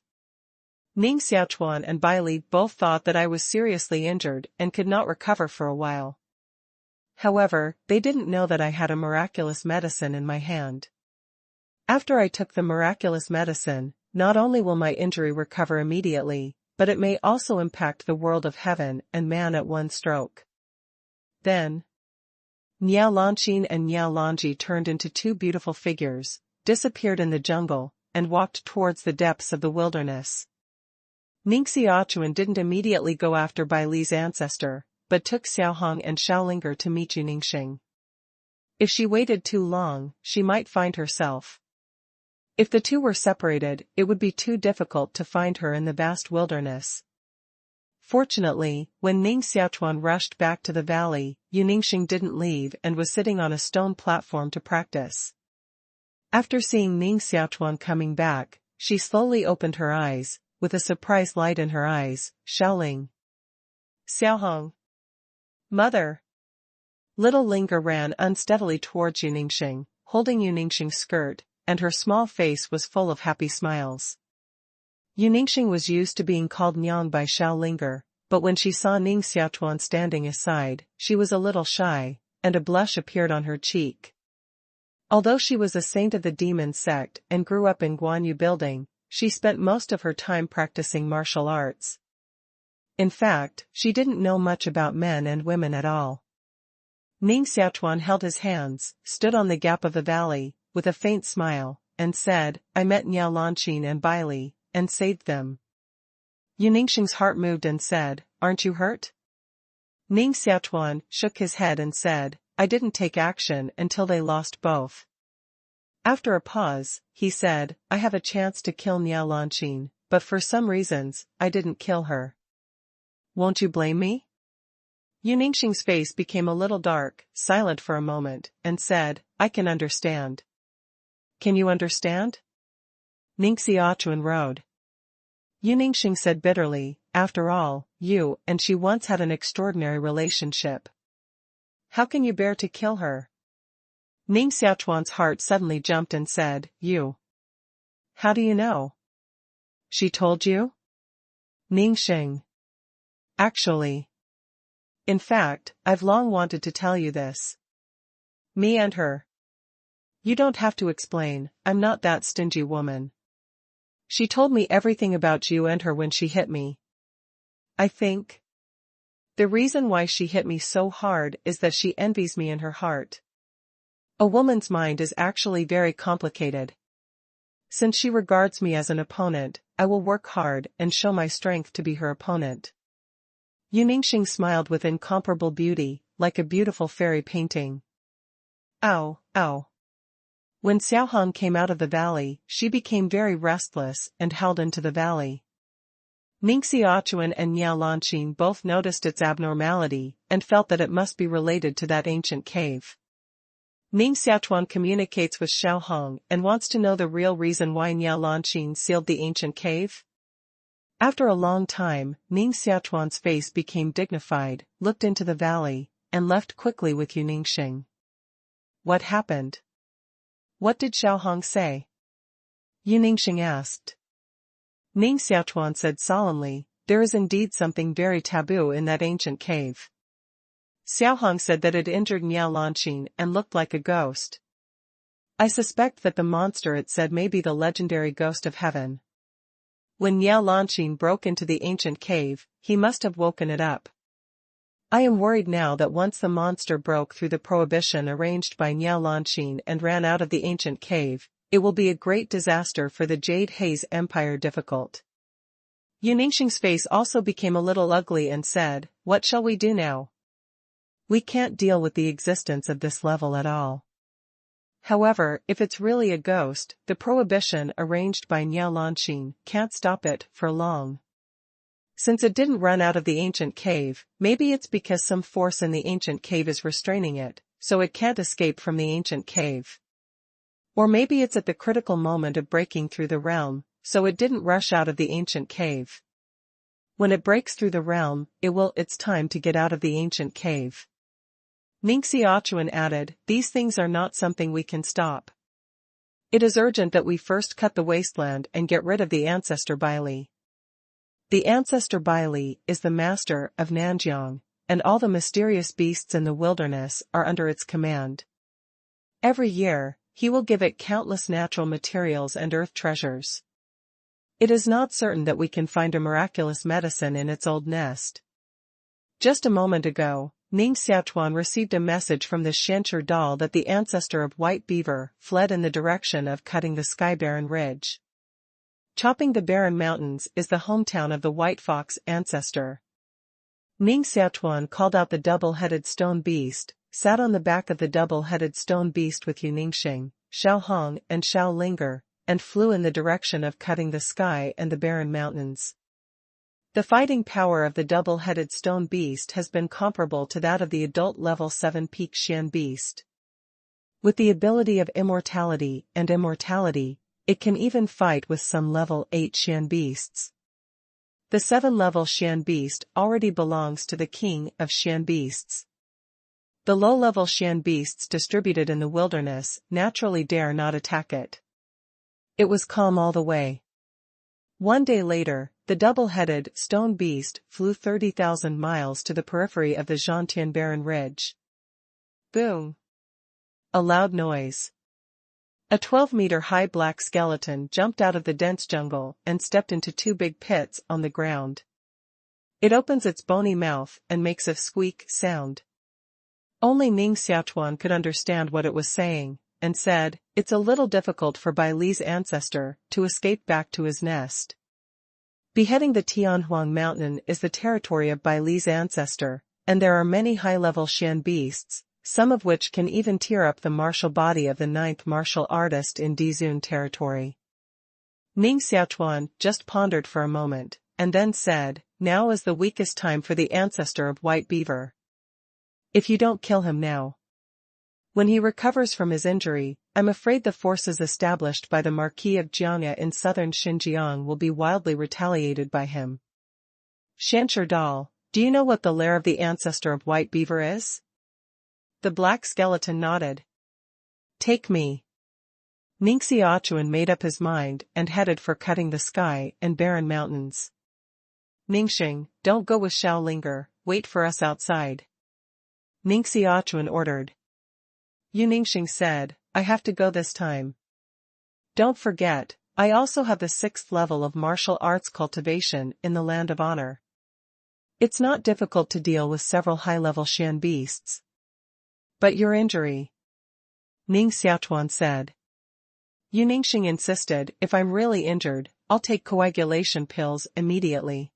Ning Xiaochuan and Bai Li both thought that I was seriously injured and could not recover for a while. However, they didn't know that I had a miraculous medicine in my hand. After I took the miraculous medicine, not only will my injury recover immediately, but it may also impact the world of heaven and man at one stroke. Then, Niao Lanqin and Niao Lanji turned into two beautiful figures, disappeared in the jungle, and walked towards the depths of the wilderness. Ning Xiaochuan didn't immediately go after Bai Li's ancestor, but took Xiaohong and Xiaolinger to meet Ning Xiaochuan. If she waited too long, she might find herself. If the two were separated, it would be too difficult to find her in the vast wilderness. Fortunately, when Ning Xiaochuan rushed back to the valley, Ning Xiaochuan didn't leave and was sitting on a stone platform to practice. After seeing Ning Xiaochuan coming back, she slowly opened her eyes, with a surprised light in her eyes, shouting, "Xiaohong! Mother!" Little Linger ran unsteadily towards Ning Xiaochuan, holding Ning Xiaochuan's skirt, and her small face was full of happy smiles. Ning Xiaochuan was used to being called Nyang by Xiaolinger, but when she saw Ning Xiaochuan standing aside, she was a little shy, and a blush appeared on her cheek. Although she was a saint of the demon sect and grew up in Guanyu Building, she spent most of her time practicing martial arts. In fact, she didn't know much about men and women at all. Ning Xiaochuan held his hands, stood on the gap of the valley, with a faint smile, and said, "I met Niao Lanqin and Bai Li, and saved them." Ning Xiaochuan's heart moved and said, "Aren't you hurt?" Ning Xiaochuan shook his head and said, "I didn't take action until they lost both." After a pause, he said, "I have a chance to kill Niao Lanqin, but for some reasons, I didn't kill her. Won't you blame me?" Ning Xiaochuan's face became a little dark, silent for a moment, and said, "I can understand." "Can you understand?" Ning Xiaochuan rode. Ning Xiaochuan said bitterly, "After all, you and she once had an extraordinary relationship. How can you bear to kill her?" Ning Xiaochuan's heart suddenly jumped and said, "You. How do you know? She told you?" Ning Xiaochuan. "Actually. In fact, I've long wanted to tell you this. Me and her. You don't have to explain, I'm not that stingy woman. She told me everything about you and her when she hit me. I think the reason why she hit me so hard is that she envies me in her heart. A woman's mind is actually very complicated. Since she regards me as an opponent, I will work hard and show my strength to be her opponent." Ning Xiaochuan smiled with incomparable beauty, like a beautiful fairy painting. Ow, ow. When Xiaohong came out of the valley, she became very restless and held into the valley. Ning Xiaochuan and Niao Lanqin both noticed its abnormality and felt that it must be related to that ancient cave. Ning Xiaochuan communicates with Xiaohong and wants to know the real reason why Niao Lanqin sealed the ancient cave. After a long time, Ning Xiaochuan's face became dignified, looked into the valley, and left quickly with Ning Xiaochuan. What happened? What did Xiaohong say? Ning Xiaochuan asked. Ning Xiaochuan said solemnly, "There is indeed something very taboo in that ancient cave." Xiaohong said that it injured Niao Lanqin and looked like a ghost. "I suspect that the monster it said may be the legendary ghost of heaven. When Niao Lanqin broke into the ancient cave, he must have woken it up. I am worried now that once the monster broke through the prohibition arranged by Niao Lanqin and ran out of the ancient cave, it will be a great disaster for the Jade Haze Empire difficult." Ning Xiaochuan's face also became a little ugly and said, "What shall we do now? We can't deal with the existence of this level at all. However, if it's really a ghost, the prohibition arranged by Niao Lanqin can't stop it for long. Since it didn't run out of the ancient cave, maybe it's because some force in the ancient cave is restraining it, so it can't escape from the ancient cave. Or maybe it's at the critical moment of breaking through the realm, so it didn't rush out of the ancient cave. When it breaks through the realm, it's time to get out of the ancient cave. Ning Xiaochuan added, these things are not something we can stop. It is urgent that we first cut the wasteland and get rid of the ancestor Baili. The ancestor Baili is the master of Nanjiang, and all the mysterious beasts in the wilderness are under its command. Every year, he will give it countless natural materials and earth treasures. It is not certain that we can find a miraculous medicine in its old nest. Just a moment ago, Ning Xiaochuan received a message from the Shancher doll that the ancestor of White Beaver fled in the direction of cutting the Sky Barren Ridge. Chopping the Barren Mountains is the hometown of the White Fox ancestor. Ning Xiaochuan called out the double-headed stone beast, sat on the back of the double-headed stone beast with Yu Ningxing, Xiao Hong and Xiao Linger, and flew in the direction of cutting the sky and the Barren Mountains. The fighting power of the double-headed stone beast has been comparable to that of the adult level 7 peak Xian beast. With the ability of immortality and immortality, it can even fight with some level 8 Xian beasts. The 7-level Xian beast already belongs to the king of Xian beasts. The low-level Xian beasts distributed in the wilderness naturally dare not attack it. It was calm all the way. One day later, the double-headed stone beast flew 30,000 miles to the periphery of the Zhangtian Barren Ridge. Boom! A loud noise. A 12-meter-high black skeleton jumped out of the dense jungle and stepped into 2 big pits on the ground. It opens its bony mouth and makes a squeak sound. Only Ning Xiaochuan could understand what it was saying, and said, it's a little difficult for Bai Li's ancestor to escape back to his nest. Beheading the Tianhuang Mountain is the territory of Bai Li's ancestor, and there are many high-level Xian beasts, some of which can even tear up the martial body of the 9th martial artist in Dizun territory. Ning Xiaochuan just pondered for a moment, and then said, now is the weakest time for the ancestor of White Beaver. If you don't kill him now, when he recovers from his injury, I'm afraid the forces established by the Marquis of Jiangya in southern Xinjiang will be wildly retaliated by him. Shancher doll, do you know what the lair of the ancestor of White Beaver is? The black skeleton nodded. Take me. Ning Xiaochuan made up his mind and headed for cutting the sky and barren mountains. Ningxing, don't go with Xiao Linger, wait for us outside. Ning Xiaochuan ordered. Yu Ningxing said, I have to go this time. Don't forget, I also have the 6th level of martial arts cultivation in the Land of Honor. It's not difficult to deal with several high-level Xian beasts. But your injury? Ning Xiaochuan said. Yu Ningxing insisted, if I'm really injured, I'll take coagulation pills immediately.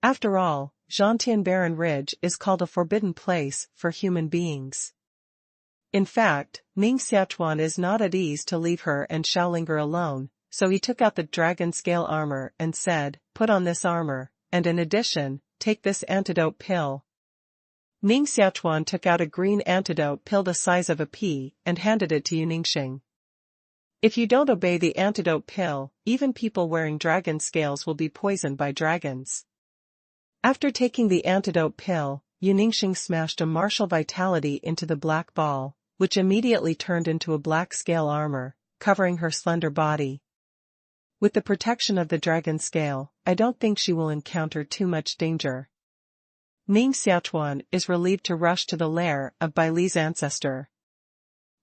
After all, Zhangtian Barren Ridge is called a forbidden place for human beings. In fact, Ning Xiaochuan is not at ease to leave her and Xiaolinger alone, so he took out the dragon scale armor and said, put on this armor, and in addition, take this antidote pill. Ning Xiaochuan took out a green antidote pill the size of a pea and handed it to Yu Ningxing. If you don't obey the antidote pill, even people wearing dragon scales will be poisoned by dragons. After taking the antidote pill, Yu Ningxing smashed a martial vitality into the black ball, which immediately turned into a black scale armor, covering her slender body. With the protection of the dragon scale, I don't think she will encounter too much danger. Ning Xiaochuan is relieved to rush to the lair of Bai Li's ancestor.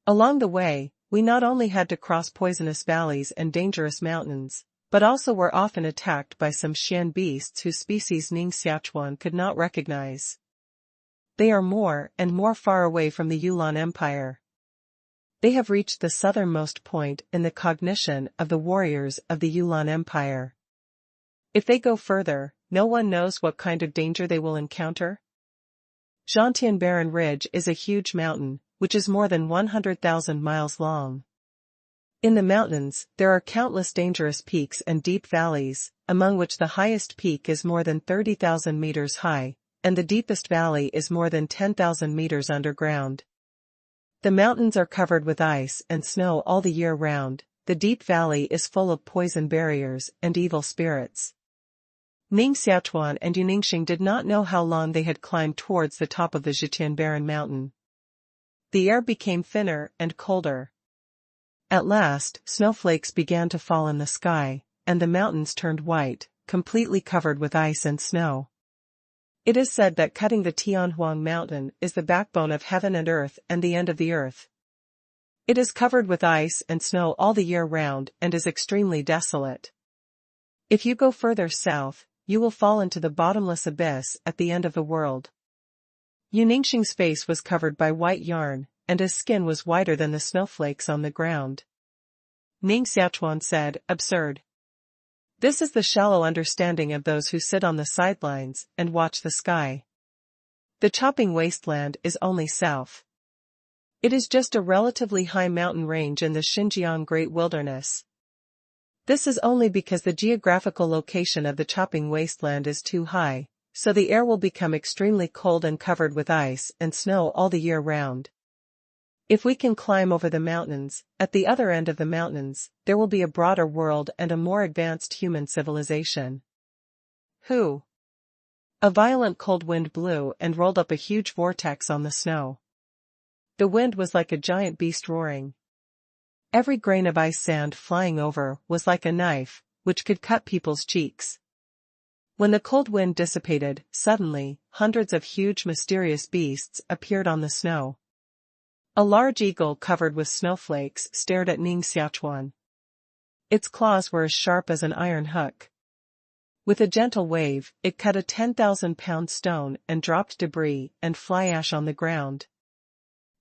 Along the way, we not only had to cross poisonous valleys and dangerous mountains, but also were often attacked by some Xian beasts whose species Ning Xiaochuan could not recognize. They are more and more far away from the Yulan Empire. They have reached the southernmost point in the cognition of the warriors of the Yulan Empire. If they go further, no one knows what kind of danger they will encounter. Zhangtian Barren Ridge is a huge mountain, which is more than 100,000 miles long. In the mountains, there are countless dangerous peaks and deep valleys, among which the highest peak is more than 30,000 meters high, and the deepest valley is more than 10,000 meters underground. The mountains are covered with ice and snow all the year round. The deep valley is full of poison barriers and evil spirits. Ning Xiaochuan and Ningxing did not know how long they had climbed towards the top of the Zhejian barren mountain. The air became thinner and colder. At last, snowflakes began to fall in the sky, and the mountains turned white, completely covered with ice and snow. It is said that cutting the Tianhuang mountain is the backbone of heaven and earth and the end of the earth. It is covered with ice and snow all the year round and is extremely desolate. If you go further south, you will fall into the bottomless abyss at the end of the world. Ningxing's face was covered by white yarn, and his skin was whiter than the snowflakes on the ground. Ning Xiaochuan said, "Absurd. This is the shallow understanding of those who sit on the sidelines and watch the sky. The chopping wasteland is only south. It is just a relatively high mountain range in the Xinjiang Great Wilderness. This is only because the geographical location of the chopping wasteland is too high, so the air will become extremely cold and covered with ice and snow all the year round. If we can climb over the mountains, at the other end of the mountains, there will be a broader world and a more advanced human civilization." Who? A violent cold wind blew and rolled up a huge vortex on the snow. The wind was like a giant beast roaring. Every grain of ice sand flying over was like a knife, which could cut people's cheeks. When the cold wind dissipated, suddenly, hundreds of huge mysterious beasts appeared on the snow. A large eagle covered with snowflakes stared at Ning Xiaochuan. Its claws were as sharp as an iron hook. With a gentle wave, it cut a 10,000-pound stone and dropped debris and fly ash on the ground.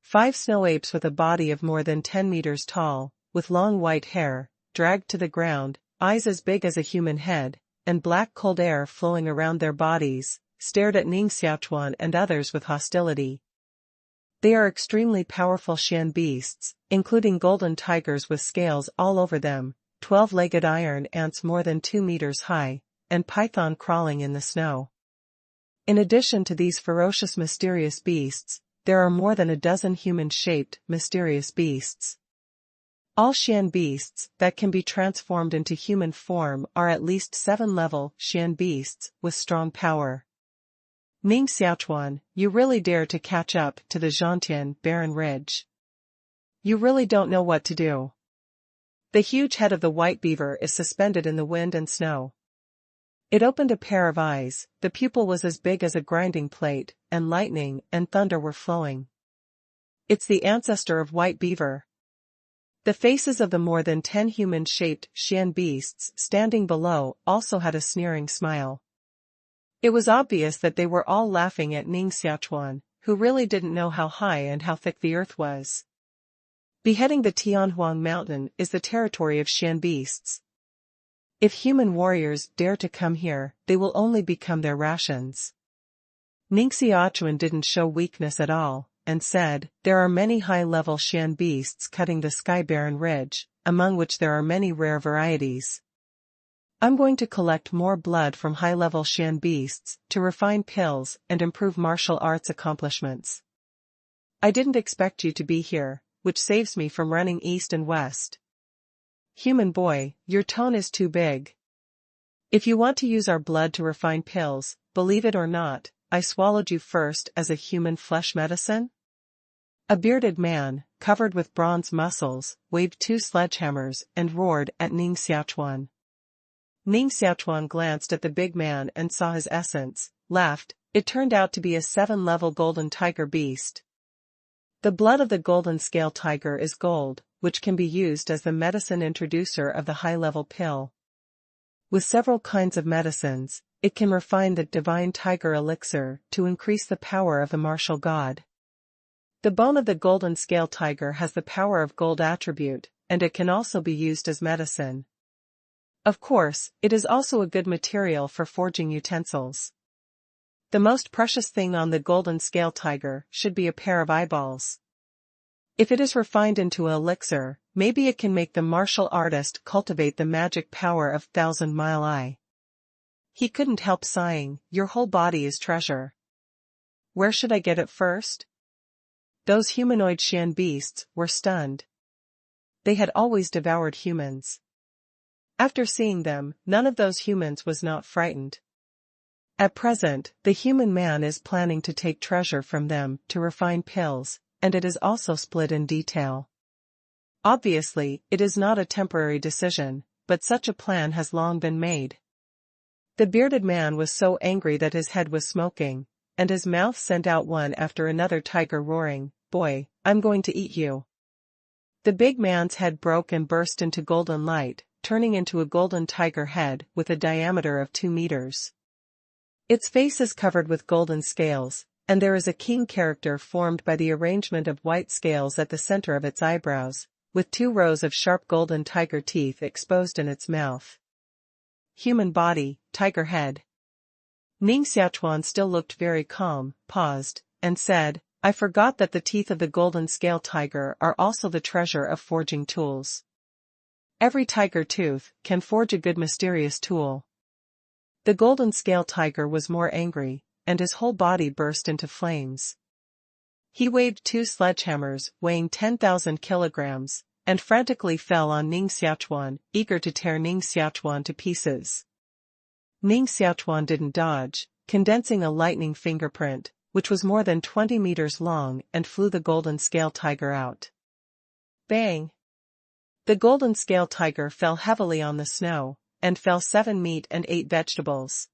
5 snow apes with a body of more than 10 meters tall, with long white hair, dragged to the ground, eyes as big as a human head, and black cold air flowing around their bodies, stared at Ning Xiaochuan and others with hostility. They are extremely powerful Xian beasts, including golden tigers with scales all over them, 12-legged iron ants more than 2 meters high, and python crawling in the snow. In addition to these ferocious mysterious beasts, there are more than a dozen human-shaped, mysterious beasts. All Xian beasts that can be transformed into human form are at least 7-level Xian beasts with strong power. Ning Xiaochuan, you really dare to catch up to the Zhangtian barren ridge. You really don't know what to do. The huge head of the white beaver is suspended in the wind and snow. It opened a pair of eyes, the pupil was as big as a grinding plate, and lightning and thunder were flowing. It's the ancestor of white beaver. The faces of the more than 10 human-shaped Xian beasts standing below also had a sneering smile. It was obvious that they were all laughing at Ning Xiaochuan, who really didn't know how high and how thick the earth was. Beheading the Tianhuang mountain is the territory of Xian beasts. If human warriors dare to come here, they will only become their rations. Ning Xiaochuan didn't show weakness at all, and said, "There are many high-level Xian beasts cutting the sky barren ridge, among which there are many rare varieties. I'm going to collect more blood from high-level Xian beasts to refine pills and improve martial arts accomplishments. I didn't expect you to be here, which saves me from running east and west. Human boy, your tone is too big. If you want to use our blood to refine pills, believe it or not, I swallowed you first as a human flesh medicine?" A bearded man, covered with bronze muscles, waved 2 sledgehammers and roared at Ning Xiaochuan. Ning Xiaochuan glanced at the big man and saw his essence, laughed. It turned out to be a 7-level golden tiger beast. The blood of the golden scale tiger is gold, which can be used as the medicine introducer of the high-level pill. With several kinds of medicines, it can refine the divine tiger elixir to increase the power of the martial god. The bone of the golden scale tiger has the power of gold attribute, and it can also be used as medicine. Of course, it is also a good material for forging utensils. The most precious thing on the golden scale tiger should be a pair of eyeballs. If it is refined into an elixir, maybe it can make the martial artist cultivate the magic power of 1,000-mile eye. He couldn't help sighing, "Your whole body is treasure. Where should I get it first?" Those humanoid Shan beasts were stunned. They had always devoured humans. After seeing them, none of those humans was not frightened. At present, the human man is planning to take treasure from them to refine pills, and it is also split in detail. Obviously, it is not a temporary decision, but such a plan has long been made. The bearded man was so angry that his head was smoking, and his mouth sent out one after another tiger roaring, "Boy, I'm going to eat you." The big man's head broke and burst into golden light, turning into a golden tiger head with a diameter of 2 meters. Its face is covered with golden scales, and there is a king character formed by the arrangement of white scales at the center of its eyebrows, with 2 rows of sharp golden tiger teeth exposed in its mouth. Human body, tiger head. Ning Xiaochuan still looked very calm, paused, and said, "I forgot that the teeth of the golden scale tiger are also the treasure of forging tools. Every tiger tooth can forge a good mysterious tool." The golden scale tiger was more angry, and his whole body burst into flames. He waved 2 sledgehammers weighing 10,000 kilograms, and frantically fell on Ning Xiaochuan, eager to tear Ning Xiaochuan to pieces. Ning Xiaochuan didn't dodge, condensing a lightning fingerprint, which was more than 20 meters long, and flew the golden scale tiger out. Bang! The golden scale tiger fell heavily on the snow, and fell 7 meat and 8 vegetables.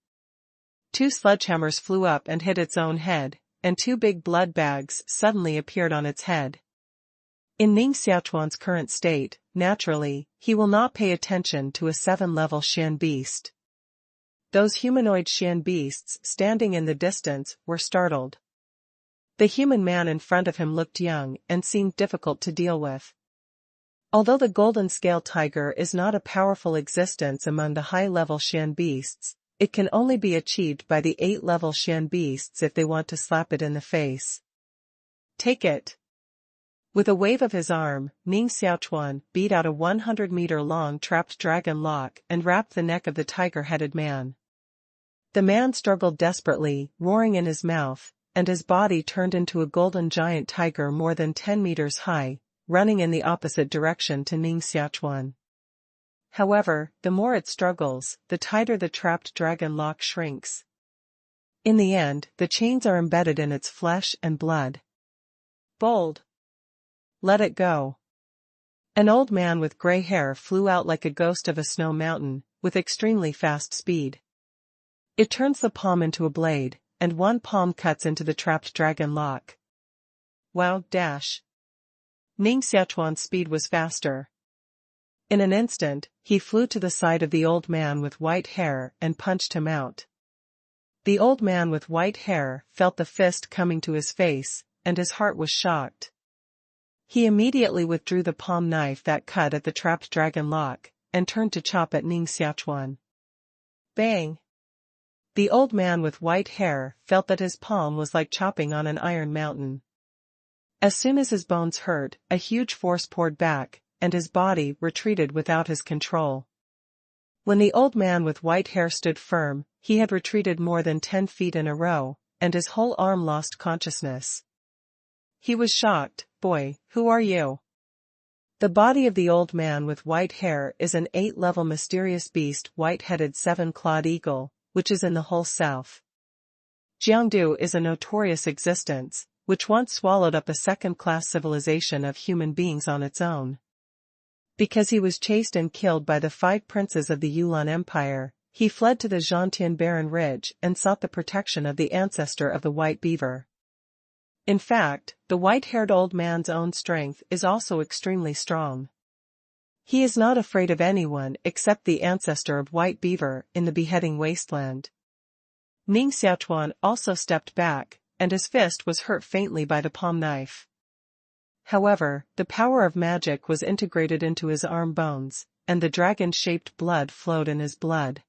2 sledgehammers flew up and hit its own head, and 2 big blood bags suddenly appeared on its head. In Ning Xiaochuan's current state, naturally, he will not pay attention to a 7-level Shan beast. Those humanoid Shan beasts standing in the distance were startled. The human man in front of him looked young and seemed difficult to deal with. Although the golden scale tiger is not a powerful existence among the high-level Shan beasts, it can only be achieved by the 8-level Shan beasts if they want to slap it in the face. Take it. With a wave of his arm, Ning Xiaochuan beat out a 100-meter-long trapped dragon lock and wrapped the neck of the tiger-headed man. The man struggled desperately, roaring in his mouth, and his body turned into a golden giant tiger more than 10 meters high, running in the opposite direction to Ning Xiaochuan. However, the more it struggles, the tighter the trapped dragon lock shrinks. In the end, the chains are embedded in its flesh and blood. Bold. Let it go. An old man with gray hair flew out like a ghost of a snow mountain, with extremely fast speed. It turns the palm into a blade, and one palm cuts into the trapped dragon lock. Wow! Dash! Ning Xiaochuan's speed was faster. In an instant, he flew to the side of the old man with white hair and punched him out. The old man with white hair felt the fist coming to his face, and his heart was shocked. He immediately withdrew the palm knife that cut at the trapped dragon lock, and turned to chop at Ning Xiaochuan. Bang! The old man with white hair felt that his palm was like chopping on an iron mountain. As soon as his bones hurt, a huge force poured back, and his body retreated without his control. When the old man with white hair stood firm, he had retreated more than 10 feet in a row, and his whole arm lost consciousness. He was shocked. Boy, who are you? The body of the old man with white hair is an 8-level mysterious beast white-headed 7-clawed eagle, which is in the whole south. Jiangdu is a notorious existence, which once swallowed up a second-class civilization of human beings on its own. Because he was chased and killed by the 5 princes of the Yulan Empire, he fled to the Zhangtian Barren Ridge and sought the protection of the ancestor of the white beaver. In fact, the white-haired old man's own strength is also extremely strong. He is not afraid of anyone except the ancestor of white beaver in the beheading wasteland. Ning Xiaochuan also stepped back, and his fist was hurt faintly by the palm knife. However, the power of magic was integrated into his arm bones, and the dragon-shaped blood flowed in his blood.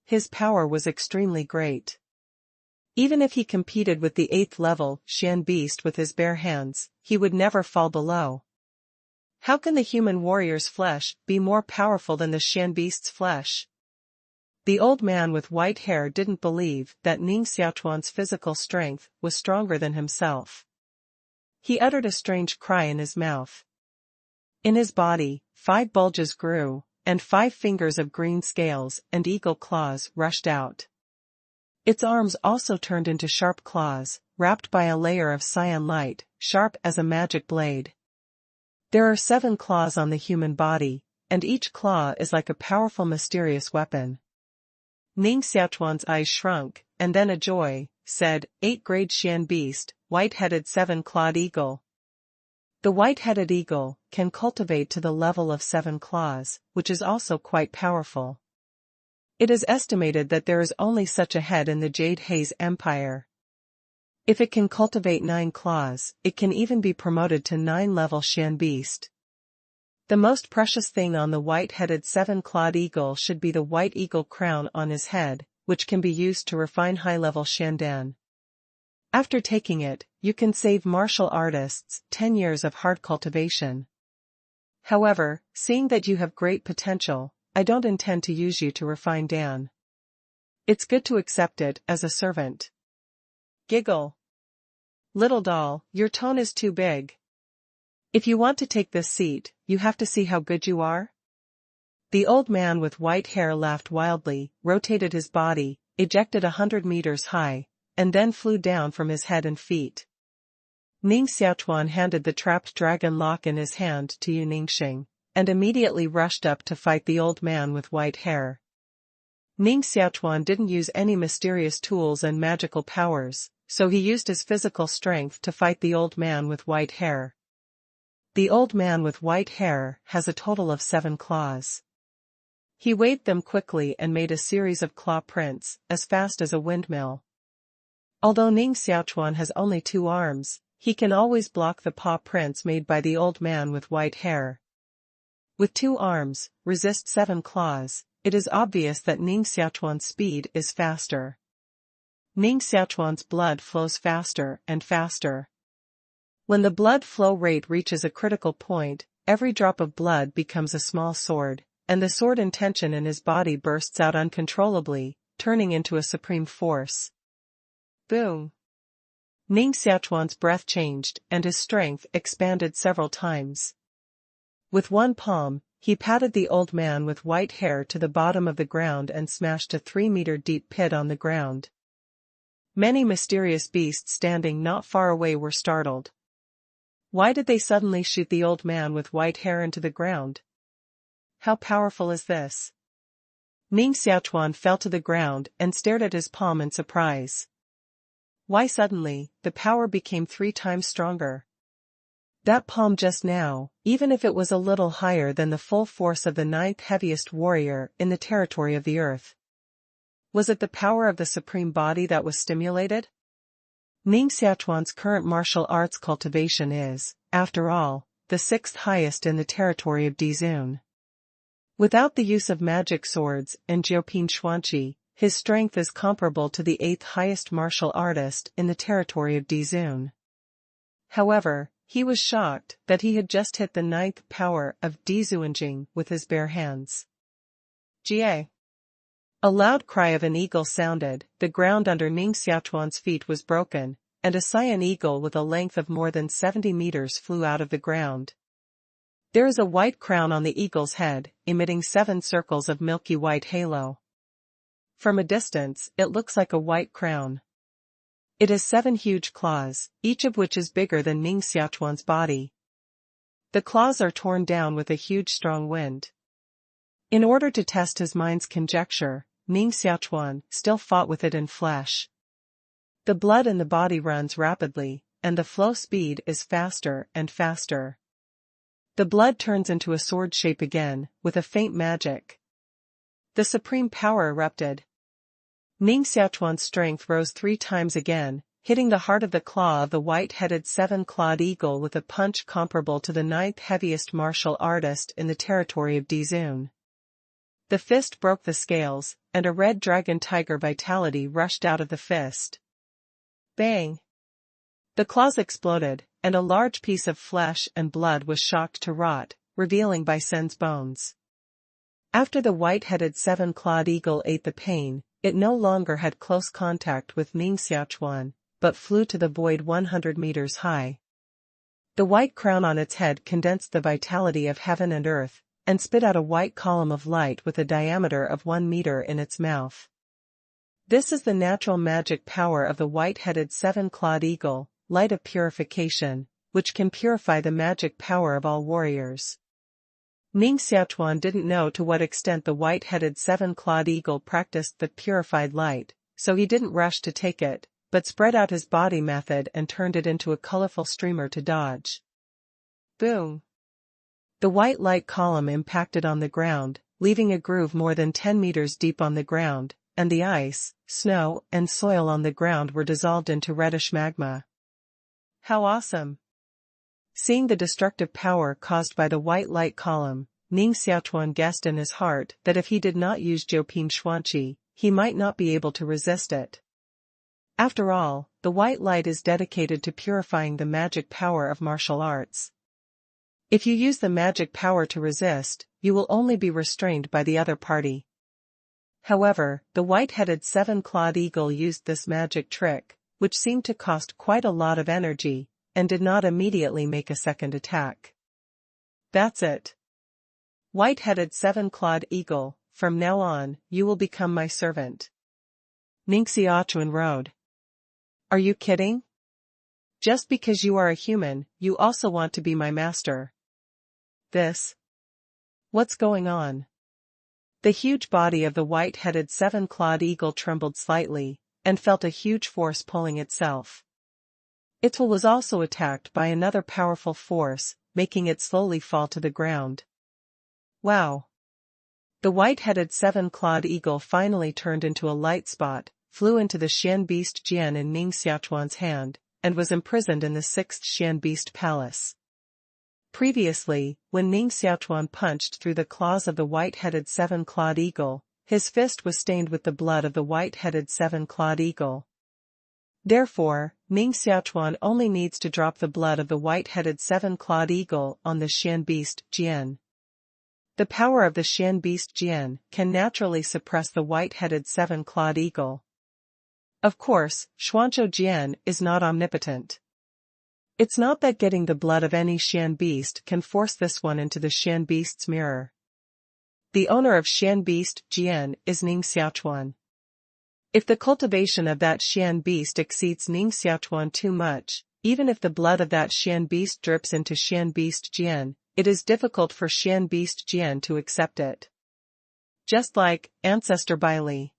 His power was extremely great. Even if he competed with the 8th-level Shan beast with his bare hands, he would never fall below. How can the human warrior's flesh be more powerful than the Shan beast's flesh? The old man with white hair didn't believe that Ning Xiaochuan's physical strength was stronger than himself. He uttered a strange cry in his mouth. In his body, 5 bulges grew, and 5 fingers of green scales and eagle claws rushed out. Its arms also turned into sharp claws, wrapped by a layer of cyan light, sharp as a magic blade. There are 7 claws on the human body, and each claw is like a powerful mysterious weapon. Ning Xiaochuan's eyes shrunk, and then a joy, said, 8th-grade Xian beast, white-headed 7-clawed eagle. The white-headed eagle can cultivate to the level of 7 claws, which is also quite powerful. It is estimated that there is only such a head in the Jade Haze Empire. If it can cultivate 9 claws, it can even be promoted to 9-level Xian beast. The most precious thing on the white-headed 7-clawed eagle should be the white eagle crown on his head, which can be used to refine high-level Xiandan. After taking it, you can save martial artists 10 years of hard cultivation. However, seeing that you have great potential, I don't intend to use you to refine Dan. It's good to accept it as a servant. Giggle. Little doll, your tone is too big. If you want to take this seat, you have to see how good you are. The old man with white hair laughed wildly, rotated his body, ejected 100 meters high, and then flew down from his head and feet. Ning Xiaochuan handed the trapped dragon lock in his hand to Yu Ningxing, and immediately rushed up to fight the old man with white hair. Ning Xiaochuan didn't use any mysterious tools and magical powers, so he used his physical strength to fight the old man with white hair. The old man with white hair has a total of 7 claws. He waved them quickly and made a series of claw prints, as fast as a windmill. Although Ning Xiaochuan has only 2 arms, he can always block the paw prints made by the old man with white hair. With 2 arms, resist 7 claws, it is obvious that Ning Xiaochuan's speed is faster. Ning Xiaochuan's blood flows faster and faster. When the blood flow rate reaches a critical point, every drop of blood becomes a small sword, and the sword intention in his body bursts out uncontrollably, turning into a supreme force. Boom! Ning Xiaochuan's breath changed, and his strength expanded several times. With one palm, he patted the old man with white hair to the bottom of the ground and smashed a 3-meter-deep pit on the ground. Many mysterious beasts standing not far away were startled. Why did they suddenly shoot the old man with white hair into the ground? How powerful is this? Ning Xiaochuan fell to the ground and stared at his palm in surprise. Why suddenly, the power became 3 times stronger. That palm just now, even if it was a little higher than the full force of the 9th heaviest warrior in the territory of the earth. Was it the power of the supreme body that was stimulated? Ning Xiaochuan's current martial arts cultivation is, after all, the 6th highest in the territory of Dizun. Without the use of magic swords and Jiuping Xuanqi, his strength is comparable to the 8th highest martial artist in the territory of Dizun. However, he was shocked that he had just hit the 9th power of Dizuanjing with his bare hands. Jia! A loud cry of an eagle sounded, the ground under Ning Xiaochuan's feet was broken, and a cyan eagle with a length of more than 70 meters flew out of the ground. There is a white crown on the eagle's head, emitting 7 circles of milky white halo. From a distance, it looks like a white crown. It has 7 huge claws, each of which is bigger than Ning Xiaochuan's body. The claws are torn down with a huge strong wind. In order to test his mind's conjecture, Ning Xiaochuan still fought with it in flesh. The blood in the body runs rapidly, and the flow speed is faster and faster. The blood turns into a sword shape again, with a faint magic. The supreme power erupted. Ning Xiaochuan's strength rose 3 times again, hitting the heart of the claw of the white-headed 7-clawed eagle with a punch comparable to the 9th heaviest martial artist in the territory of Dizun. The fist broke the scales, and a red dragon tiger vitality rushed out of the fist. Bang! The claws exploded, and a large piece of flesh and blood was shocked to rot, revealing Bai Sen's bones. After the white-headed 7-clawed eagle ate the pain, it no longer had close contact with Ning Xiaochuan, but flew to the void 100 meters high. The white crown on its head condensed the vitality of heaven and earth, and spit out a white column of light with a diameter of 1 meter in its mouth. This is the natural magic power of the white-headed seven-clawed eagle, light of purification, which can purify the magic power of all warriors. Ning Xiaochuan didn't know to what extent the white-headed seven-clawed eagle practiced the purified light, so he didn't rush to take it, but spread out his body method and turned it into a colorful streamer to dodge. Boom! The white light column impacted on the ground, leaving a groove more than 10 meters deep on the ground, and the ice, snow, and soil on the ground were dissolved into reddish magma. How awesome! Seeing the destructive power caused by the white light column, Ning Xiaochuan guessed in his heart that if he did not use Jiuping Xuanqi, he might not be able to resist it. After all, the white light is dedicated to purifying the magic power of martial arts. If you use the magic power to resist, you will only be restrained by the other party. However, the white-headed seven-clawed eagle used this magic trick, which seemed to cost quite a lot of energy, and did not immediately make a second attack. That's it. White-headed seven-clawed eagle, from now on, you will become my servant. Ning Xiaochuan roared. Are you kidding? Just because you are a human, you also want to be my master. What's going on? The huge body of the white-headed seven-clawed eagle trembled slightly, and felt a huge force pulling itself. Its tail was also attacked by another powerful force, making it slowly fall to the ground. Wow! The white-headed seven-clawed eagle finally turned into a light spot, flew into the Xian Beast Jian in Ning Xiaochuan's hand, and was imprisoned in the 6th Xian Beast Palace. Previously, when Ning Xiaochuan punched through the claws of the white-headed seven-clawed eagle, his fist was stained with the blood of the white-headed seven-clawed eagle. Therefore, Ning Xiaochuan only needs to drop the blood of the white-headed seven-clawed eagle on the Xian Beast Jian. The power of the Xian Beast Jian can naturally suppress the white-headed seven-clawed eagle. Of course, Xuanzhou Jian is not omnipotent. It's not that getting the blood of any Xian beast can force this one into the Xian Beast's mirror. The owner of Xian Beast Jian is Ning Xiaochuan. If the cultivation of that Xian Beast exceeds Ning Xiaochuan too much, even if the blood of that Xian Beast drips into Xian Beast Jian, it is difficult for Xian Beast Jian to accept it. Just like Ancestor Baili.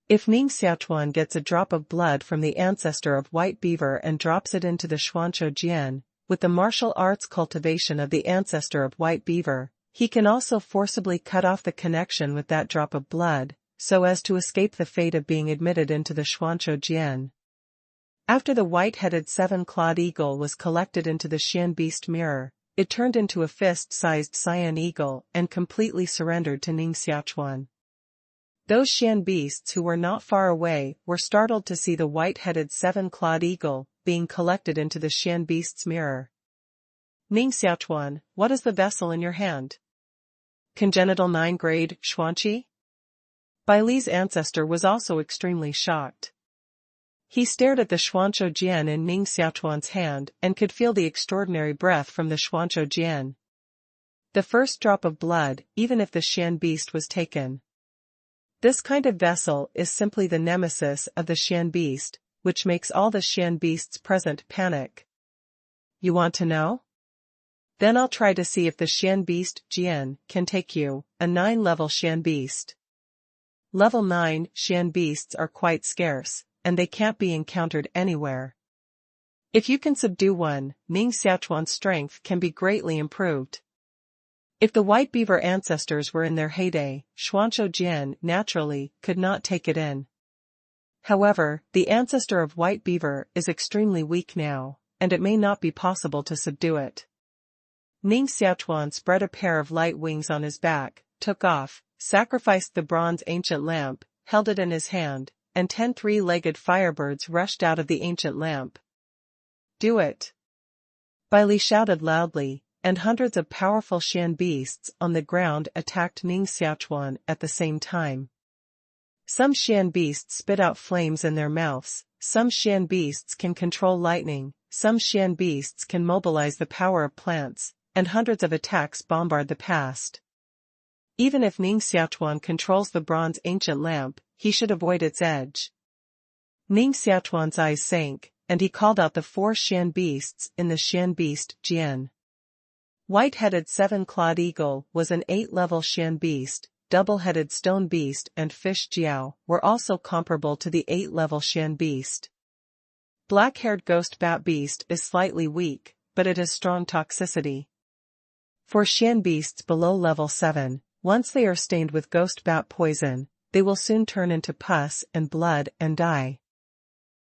If Ning Xiaochuan gets a drop of blood from the ancestor of White Beaver and drops it into the Xuanzhou Jian, with the martial arts cultivation of the ancestor of White Beaver, he can also forcibly cut off the connection with that drop of blood, so as to escape the fate of being admitted into the Xuanzhou Jian. After the white-headed seven-clawed eagle was collected into the Xian Beast mirror, it turned into a fist-sized cyan eagle and completely surrendered to Ning Xiaochuan. Those Xian beasts who were not far away were startled to see the white-headed seven-clawed eagle being collected into the Xian Beast's mirror. Ning Xiaochuan, what is the vessel in your hand? Congenital 9-grade Xuanqi? Baili's ancestor was also extremely shocked. He stared at the Xuanzhou Jian in Ning Xiaochuan's hand and could feel the extraordinary breath from the Xuanzhou Jian. The first drop of blood, even if the Xian Beast was taken. This kind of vessel is simply the nemesis of the Xian Beast, which makes all the Xian Beasts present panic. You want to know? Then I'll try to see if the Xian Beast Jian can take you, a 9-level Xian Beast. Level 9 Xian Beasts are quite scarce, and they can't be encountered anywhere. If you can subdue one, Ning Xiaochuan's strength can be greatly improved. If the White Beaver ancestors were in their heyday, Xuanzhou Jian naturally could not take it in. However, the ancestor of White Beaver is extremely weak now, and it may not be possible to subdue it. Ning Xiaochuan spread a pair of light wings on his back, took off, sacrificed the bronze ancient lamp, held it in his hand, and 10 three-legged firebirds rushed out of the ancient lamp. Do it! Baili shouted loudly, and hundreds of powerful Xian beasts on the ground attacked Ning Xiaochuan at the same time. Some Xian beasts spit out flames in their mouths, some Xian beasts can control lightning, some Xian beasts can mobilize the power of plants, and hundreds of attacks bombard the past. Even if Ning Xiaochuan controls the bronze ancient lamp, he should avoid its edge. Ning Xiaochuan's eyes sank, and he called out the 4 Xian beasts in the Xian beast Jian. White-headed 7-clawed eagle was an 8-level Xian beast, double-headed stone beast and fish jiao were also comparable to the 8-level Xian beast. Black-haired ghost bat beast is slightly weak, but it has strong toxicity. For Xian beasts below level 7, once they are stained with ghost bat poison, they will soon turn into pus and blood and die.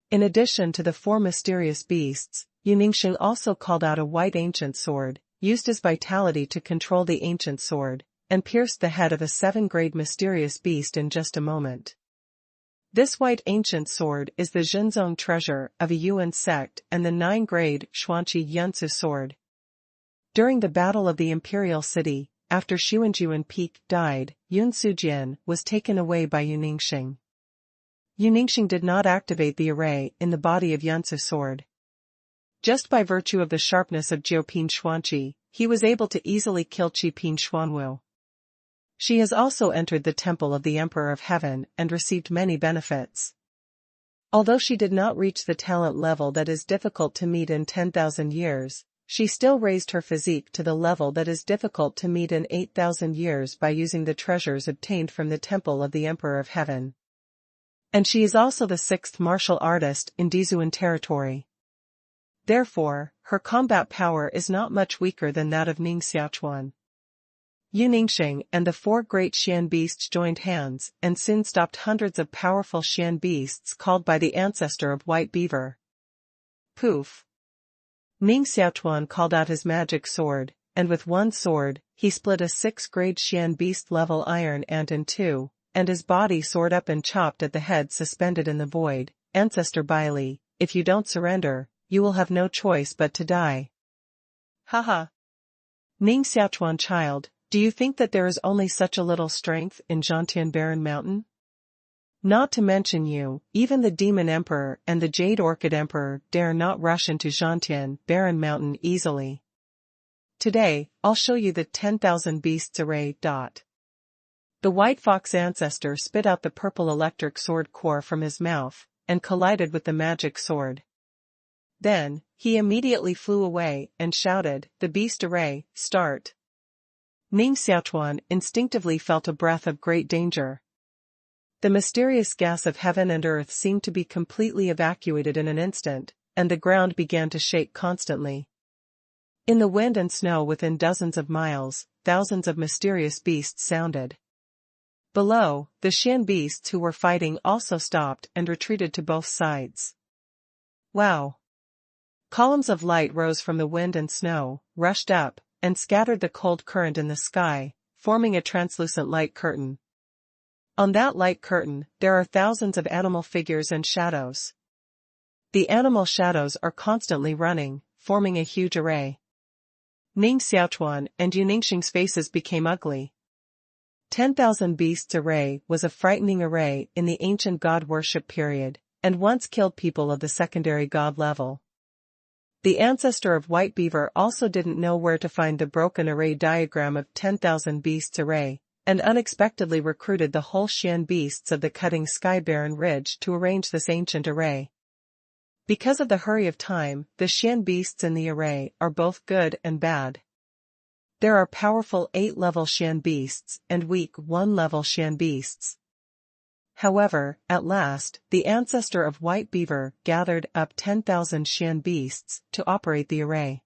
In addition to the 4 mysterious beasts, Ningxiao also called out a white ancient sword, used as vitality to control the ancient sword, and pierced the head of a 7-grade mysterious beast in just a moment. This white ancient sword is the Zhenzong treasure of a Yuan sect and the 9-grade Xuanqi Yunsu sword. During the Battle of the Imperial City, after Xuanjuan Peak died, Yun Sujian was taken away by Ningxiao. Ningxiao did not activate the array in the body of Yunsu sword. Just by virtue of the sharpness of Jiupin Xuanqi, he was able to easily kill Qipin Xuanwu. She has also entered the temple of the Emperor of Heaven and received many benefits. Although she did not reach the talent level that is difficult to meet in 10,000 years, she still raised her physique to the level that is difficult to meet in 8,000 years by using the treasures obtained from the temple of the Emperor of Heaven. And she is also the 6th martial artist in Dizuan territory. Therefore, her combat power is not much weaker than that of Ning Xiaochuan. Ningxiao and the 4 great Xian beasts joined hands and soon stopped hundreds of powerful Xian beasts called by the ancestor of White Beaver. Poof! Ning Xiaochuan called out his magic sword, and with one sword, he split a 6-grade Xian beast level iron ant in 2, and his body soared up and chopped at the head suspended in the void. Ancestor Bailey, if you don't surrender, you will have no choice but to die. Haha! Ning Xiaochuan child, do you think that there is only such a little strength in Zhantian Barren Mountain? Not to mention you, even the Demon Emperor and the Jade Orchid Emperor dare not rush into Zhantian Barren Mountain easily. Today, I'll show you the 10,000 beasts array. The White Fox ancestor spit out the purple electric sword core from his mouth, and collided with the magic sword. Then, he immediately flew away and shouted, "The beast array, start!" Ning Xiaochuan instinctively felt a breath of great danger. The mysterious gas of heaven and earth seemed to be completely evacuated in an instant, and the ground began to shake constantly. In the wind and snow within dozens of miles, thousands of mysterious beasts sounded. Below, the Xian beasts who were fighting also stopped and retreated to both sides. Wow! Columns of light rose from the wind and snow, rushed up, and scattered the cold current in the sky, forming a translucent light curtain. On that light curtain, there are thousands of animal figures and shadows. The animal shadows are constantly running, forming a huge array. Ning Xiaochuan and Ningxiang's faces became ugly. 10,000 beasts array was a frightening array in the ancient god worship period, and once killed people of the secondary god level. The ancestor of White Beaver also didn't know where to find the broken array diagram of 10,000 beasts array, and unexpectedly recruited the whole Xian beasts of the cutting sky barren ridge to arrange this ancient array. Because of the hurry of time, the Xian beasts in the array are both good and bad. There are powerful 8-level Xian beasts and weak 1-level Xian beasts. However, at last, the ancestor of White Beaver gathered up 10,000 Xian beasts to operate the array.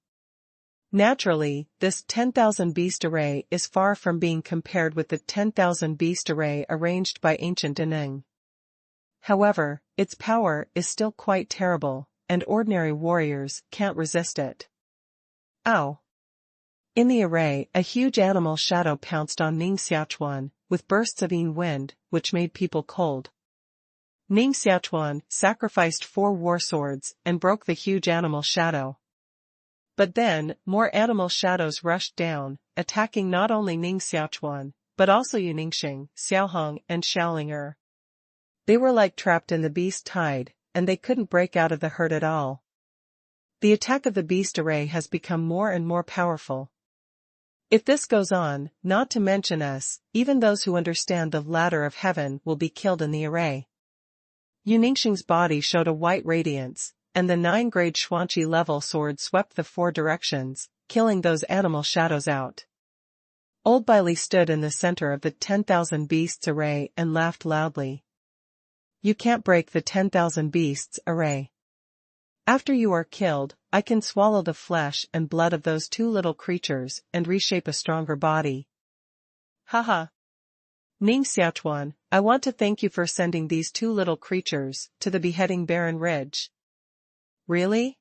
Naturally, this 10,000 beast array is far from being compared with the 10,000 beast array arranged by ancient Ning. However, its power is still quite terrible, and ordinary warriors can't resist it. Ow! In the array, a huge animal shadow pounced on Ning Xiaochuan, with bursts of yin wind, which made people cold. Ning Xiaochuan sacrificed 4 war swords and broke the huge animal shadow. But then, more animal shadows rushed down, attacking not only Ning Xiaochuan, but also Ningxiang, Xiaohong and Xiaoling. They were like trapped in the beast tide, and they couldn't break out of the herd at all. The attack of the beast array has become more and more powerful. If this goes on, not to mention us, even those who understand the ladder of heaven will be killed in the array. Yu Ningxing's body showed a white radiance, and the 9-grade Xuanqi level sword swept the 4 directions, killing those animal shadows out. Old Bailey stood in the center of the 10,000 beasts array and laughed loudly. You can't break the 10,000 beasts array. After you are killed, I can swallow the flesh and blood of those 2 little creatures and reshape a stronger body. Haha. Ning Xiaochuan, I want to thank you for sending these 2 little creatures to the beheading barren ridge. Really?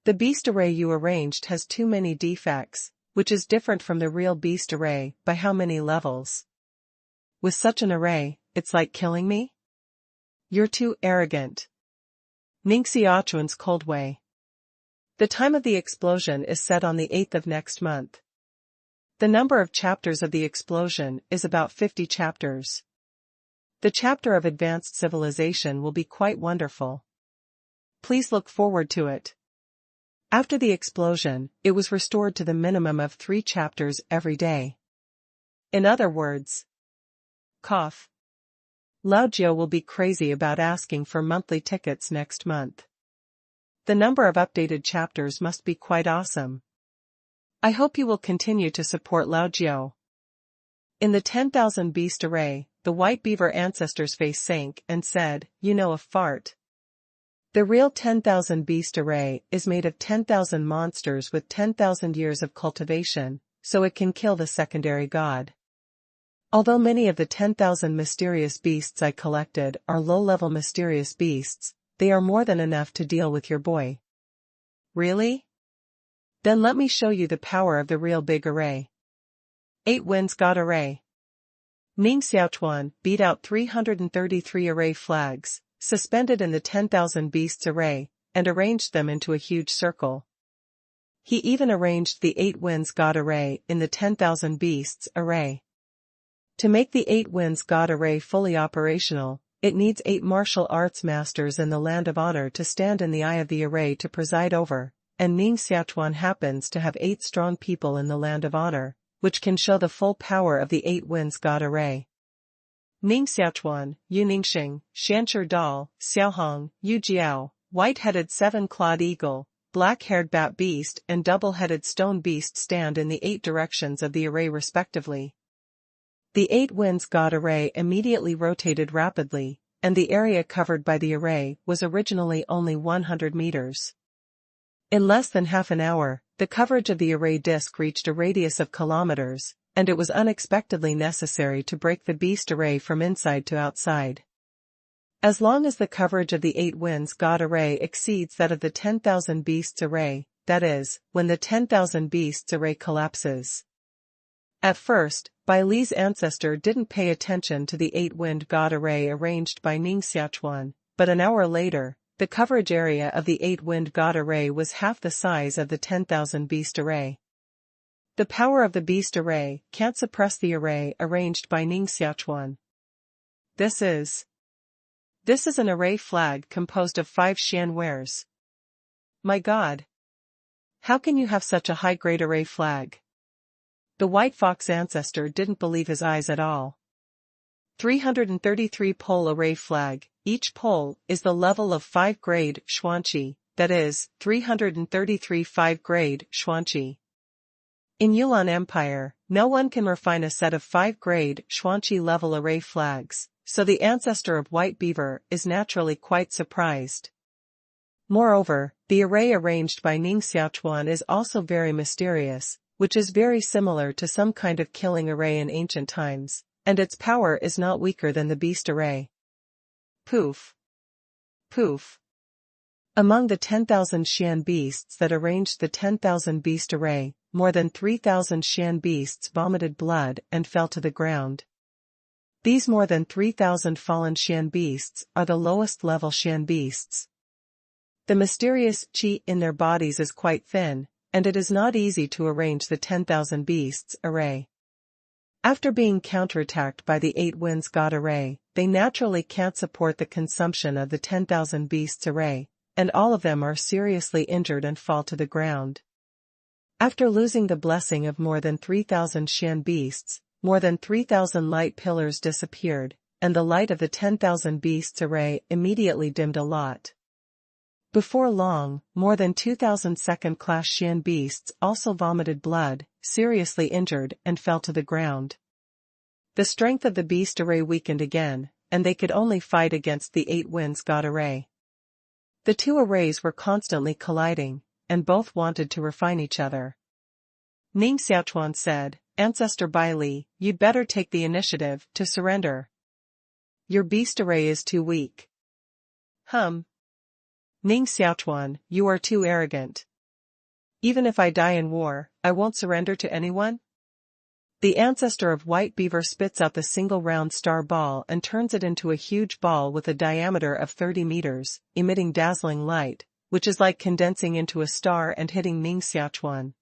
The beast array you arranged has too many defects, which is different from the real beast array by how many levels? With such an array, it's like killing me? You're too arrogant. Ning Xiaochuan's cold way. The time of the explosion is set on the 8th of next month. The number of chapters of the explosion is about 50 chapters. The chapter of advanced civilization will be quite wonderful. Please look forward to it. After the explosion, it was restored to the minimum of 3 chapters every day. In other words, cough. Lao Jiu will be crazy about asking for monthly tickets next month. The number of updated chapters must be quite awesome. I hope you will continue to support Lao Jiu. In the 10,000 beast array, the white beaver ancestor's face sank and said, "You know a fart." The real 10,000 beast array is made of 10,000 monsters with 10,000 years of cultivation, so it can kill the secondary god. Although many of the 10,000 mysterious beasts I collected are low-level mysterious beasts, they are more than enough to deal with your boy. Really? Then let me show you the power of the real big array. 8 Winds God Array. Ning Xiaochuan beat out 333 array flags, suspended in the 10,000 beasts array, and arranged them into a huge circle. He even arranged the 8 Winds God Array in the 10,000 beasts array. To make the 8 Winds God Array fully operational, it needs 8 martial arts masters in the Land of Honor to stand in the eye of the array to preside over, and Ning Xiaochuan happens to have 8 strong people in the Land of Honor, which can show the full power of the 8 Winds God Array. Ning Xiaochuan, Yu Ningxing, Shanshi Dal, Xiaohong, Yu Jiao, white-headed 7-clawed eagle, black-haired bat beast and double-headed stone beast stand in the 8 directions of the array respectively. The 8 Winds God Array immediately rotated rapidly, and the area covered by the array was originally only 100 meters. In less than half an hour, the coverage of the array disk reached a radius of kilometers, and it was unexpectedly necessary to break the beast array from inside to outside. As long as the coverage of the 8 Winds God Array exceeds that of the 10,000 beasts array, that is, when the 10,000 beasts array collapses. At first, Bai Li's ancestor didn't pay attention to the 8 Wind God Array arranged by Ning Xiaochuan, but an hour later, the coverage area of the 8 Wind God Array was half the size of the 10,000 beast array. The power of the beast array can't suppress the array arranged by Ning Xiaochuan. This is an array flag composed of 5 Xian wares. My God! How can you have such a high-grade array flag? The White Fox ancestor didn't believe his eyes at all. 333 pole array flag, each pole is the level of 5-grade Xuanqi, that is, 333 5-grade Xuanqi. In Yulan Empire, no one can refine a set of 5-grade Xuanqi level array flags, so the ancestor of White Beaver is naturally quite surprised. Moreover, the array arranged by Ning Xiaochuan is also very mysterious, which is very similar to some kind of killing array in ancient times, and its power is not weaker than the beast array. Poof. Poof. Among the 10,000 Xian beasts that arranged the 10,000 beast array, more than 3,000 Xian beasts vomited blood and fell to the ground. These more than 3,000 fallen Xian beasts are the lowest level Xian beasts. The mysterious qi in their bodies is quite thin, and it is not easy to arrange the 10,000 beasts array. After being counterattacked by the 8 Winds God Array, they naturally can't support the consumption of the 10,000 beasts array, and all of them are seriously injured and fall to the ground. After losing the blessing of more than 3,000 Xian beasts, more than 3,000 light pillars disappeared, and the light of the 10,000 beasts array immediately dimmed a lot. Before long, more than 2,000 second-class Xian beasts also vomited blood, seriously injured, and fell to the ground. The strength of the beast array weakened again, and they could only fight against the 8 winds god array. The two arrays were constantly colliding, and both wanted to refine each other. Ning Xiaochuan said, "Ancestor Bai Li, you'd better take the initiative to surrender. Your beast array is too weak." Ning Xiaochuan, you are too arrogant. Even if I die in war, I won't surrender to anyone? The ancestor of White Beaver spits out the single round star ball and turns it into a huge ball with a diameter of 30 meters, emitting dazzling light, which is like condensing into a star and hitting Ning Xiaochuan.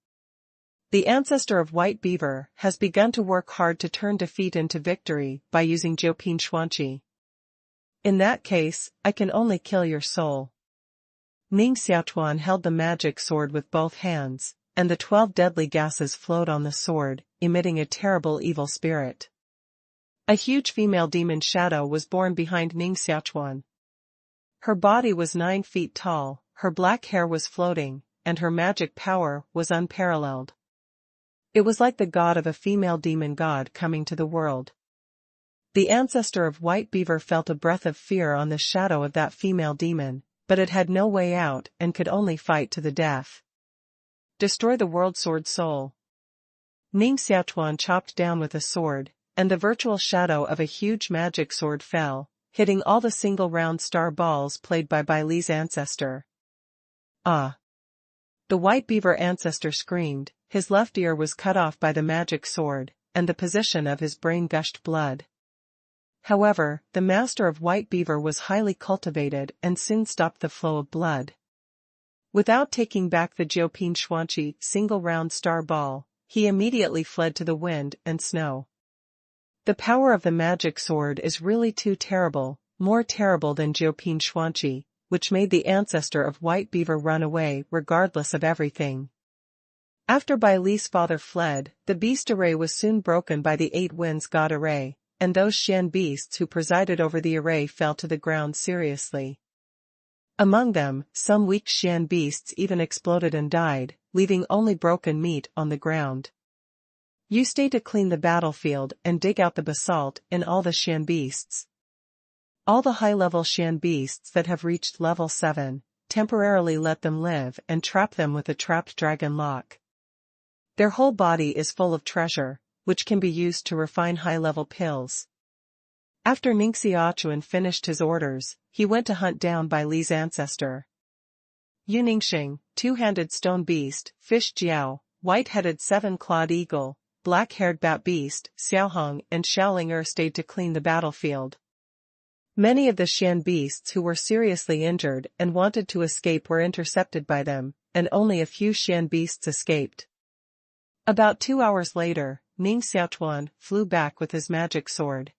The ancestor of White Beaver has begun to work hard to turn defeat into victory by using Jiu Dang Jia. In that case, I can only kill your soul. Ning Xiaochuan held the magic sword with both hands, and the 12 deadly gases flowed on the sword, emitting a terrible evil spirit. A huge female demon shadow was born behind Ning Xiaochuan. Her body was 9 feet tall, her black hair was floating, and her magic power was unparalleled. It was like the god of a female demon god coming to the world. The ancestor of White Beaver felt a breath of fear on the shadow of that female demon, but it had no way out and could only fight to the death. Destroy the world sword soul. Ning Xiaochuan chopped down with a sword, and the virtual shadow of a huge magic sword fell, hitting all the single round star balls played by Bai Li's ancestor. Ah! The White Beaver ancestor screamed, his left ear was cut off by the magic sword, and the position of his brain gushed blood. However, the master of White Beaver was highly cultivated and soon stopped the flow of blood. Without taking back the Jiu Dang Jia single round star ball, he immediately fled to the wind and snow. The power of the magic sword is really too terrible, more terrible than Jiu Dang Jia, which made the ancestor of White Beaver run away regardless of everything. After Bai Li's father fled, the beast array was soon broken by the 8 winds god array, and those Xian beasts who presided over the array fell to the ground seriously. Among them, some weak Xian beasts even exploded and died, leaving only broken meat on the ground. You stay to clean the battlefield and dig out the basalt in all the Xian beasts. All the high-level Xian beasts that have reached level 7, temporarily let them live and trap them with a trapped dragon lock. Their whole body is full of treasure, which can be used to refine high-level pills. After Ning Xiaochuan finished his orders, he went to hunt down Bai Li's ancestor. Yu Ningxing, two-handed stone beast, fish Jiao, white-headed 7-clawed eagle, black-haired bat beast, Xiaohong and Xiaolinger stayed to clean the battlefield. Many of the Xian beasts who were seriously injured and wanted to escape were intercepted by them, and only a few Xian beasts escaped. About 2 hours later, Ning Xiaochuan flew back with his magic sword.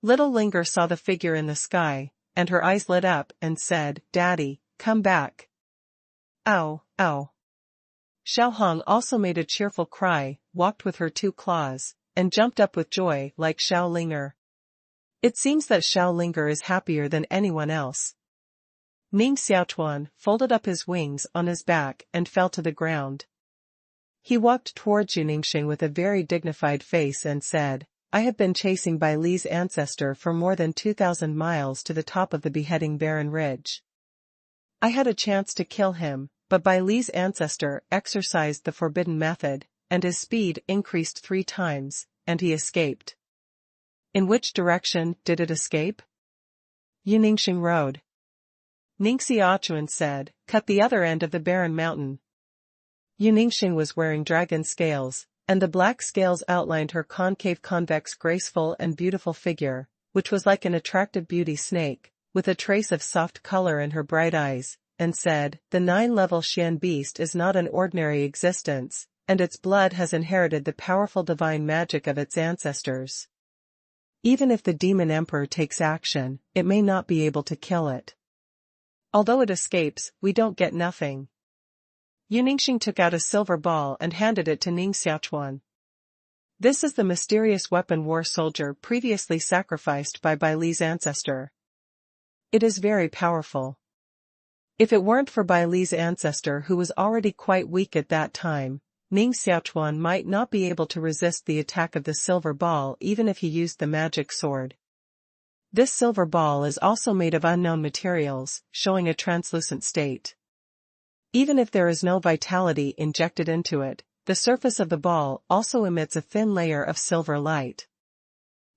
Little Linger saw the figure in the sky, and her eyes lit up and said, "Daddy, come back." Ow, ow. Xiaohong also made a cheerful cry, walked with her 2 claws, and jumped up with joy like Xiaolinger. It seems that Xiaolinger is happier than anyone else. Ning Xiaochuan folded up his wings on his back and fell to the ground. He walked towards Yu Ningxing with a very dignified face and said, "I have been chasing Bai Li's ancestor for more than 2,000 miles to the top of the beheading barren ridge. I had a chance to kill him, but Bai Li's ancestor exercised the forbidden method, and his speed increased 3 times, and he escaped." In which direction did it escape? Yu Ningxing road. Ning Xiaochuan said, "Cut the other end of the barren mountain." Yu Ningxing was wearing dragon scales, and the black scales outlined her concave convex graceful and beautiful figure, which was like an attractive beauty snake, with a trace of soft color in her bright eyes, and said, "The 9-level Xian beast is not an ordinary existence, and its blood has inherited the powerful divine magic of its ancestors. Even if the demon emperor takes action, it may not be able to kill it. Although it escapes, we don't get nothing. Yuningxing took out a silver ball and handed it to Ning Xiaochuan. This is the mysterious weapon war soldier previously sacrificed by Bai Li's ancestor. It is very powerful. If it weren't for Bai Li's ancestor who was already quite weak at that time, Ning Xiaochuan might not be able to resist the attack of the silver ball even if he used the magic sword. This silver ball is also made of unknown materials, showing a translucent state. Even if there is no vitality injected into it, the surface of the ball also emits a thin layer of silver light.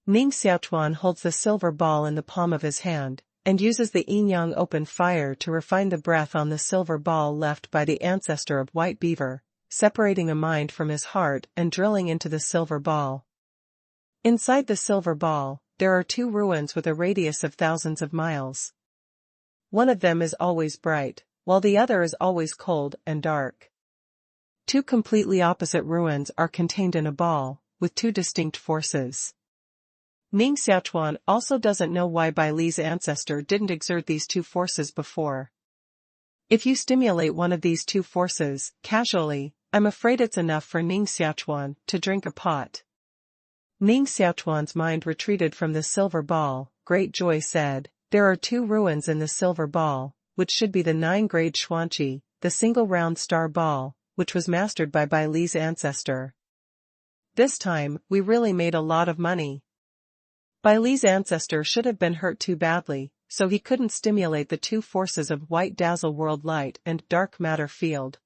Ning Xiaochuan holds the silver ball in the palm of his hand, and uses the yin-yang open fire to refine the breath on the silver ball left by the ancestor of White Beaver, separating a mind from his heart and drilling into the silver ball. Inside the silver ball, there are two ruins with a radius of thousands of miles. One of them is always bright, while the other is always cold and dark. Two completely opposite ruins are contained in a ball, with two distinct forces. Ning Xiaochuan also doesn't know why Bai Li's ancestor didn't exert these two forces before. If you stimulate one of these two forces, casually, I'm afraid it's enough for Ning Xiaochuan to drink a pot. Ning Xiaochuan's mind retreated from the silver ball. Great Joy said, there are two ruins in the silver ball, which should be the 9-grade Xuanqi, the single round star ball, which was mastered by Bai Li's ancestor. This time, we really made a lot of money. Bai Li's ancestor should have been hurt too badly, so he couldn't stimulate the two forces of white dazzle world light and dark matter field.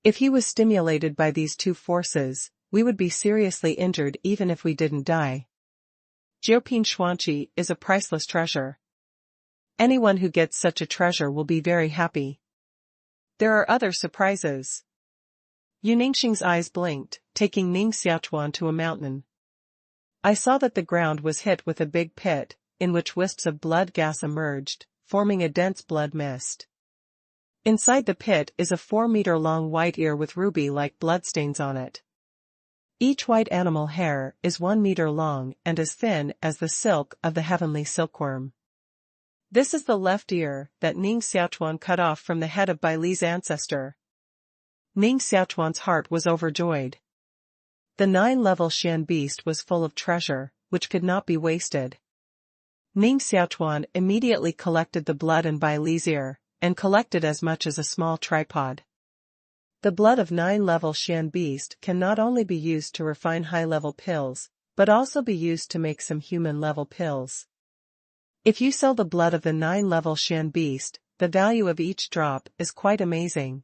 If he was stimulated by these two forces, we would be seriously injured even if we didn't die. Jiuping Xuanqi is a priceless treasure. Anyone who gets such a treasure will be very happy. There are other surprises. Yuningxing's eyes blinked, taking Ning Xiaochuan to a mountain. I saw that the ground was hit with a big pit, in which wisps of blood gas emerged, forming a dense blood mist. Inside the pit is a 4-meter-long white ear with ruby-like bloodstains on it. Each white animal hair is 1 meter long and as thin as the silk of the heavenly silkworm. This is the left ear that Ning Xiaochuan cut off from the head of Bai Li's ancestor. Ning Xiaochuan's heart was overjoyed. The 9-level Xian beast was full of treasure, which could not be wasted. Ning Xiaochuan immediately collected the blood in Bai Li's ear, and collected as much as a small tripod. The blood of 9-level Xian beast can not only be used to refine high-level pills, but also be used to make some human-level pills. If you sell the blood of the 9-level Xian beast, the value of each drop is quite amazing.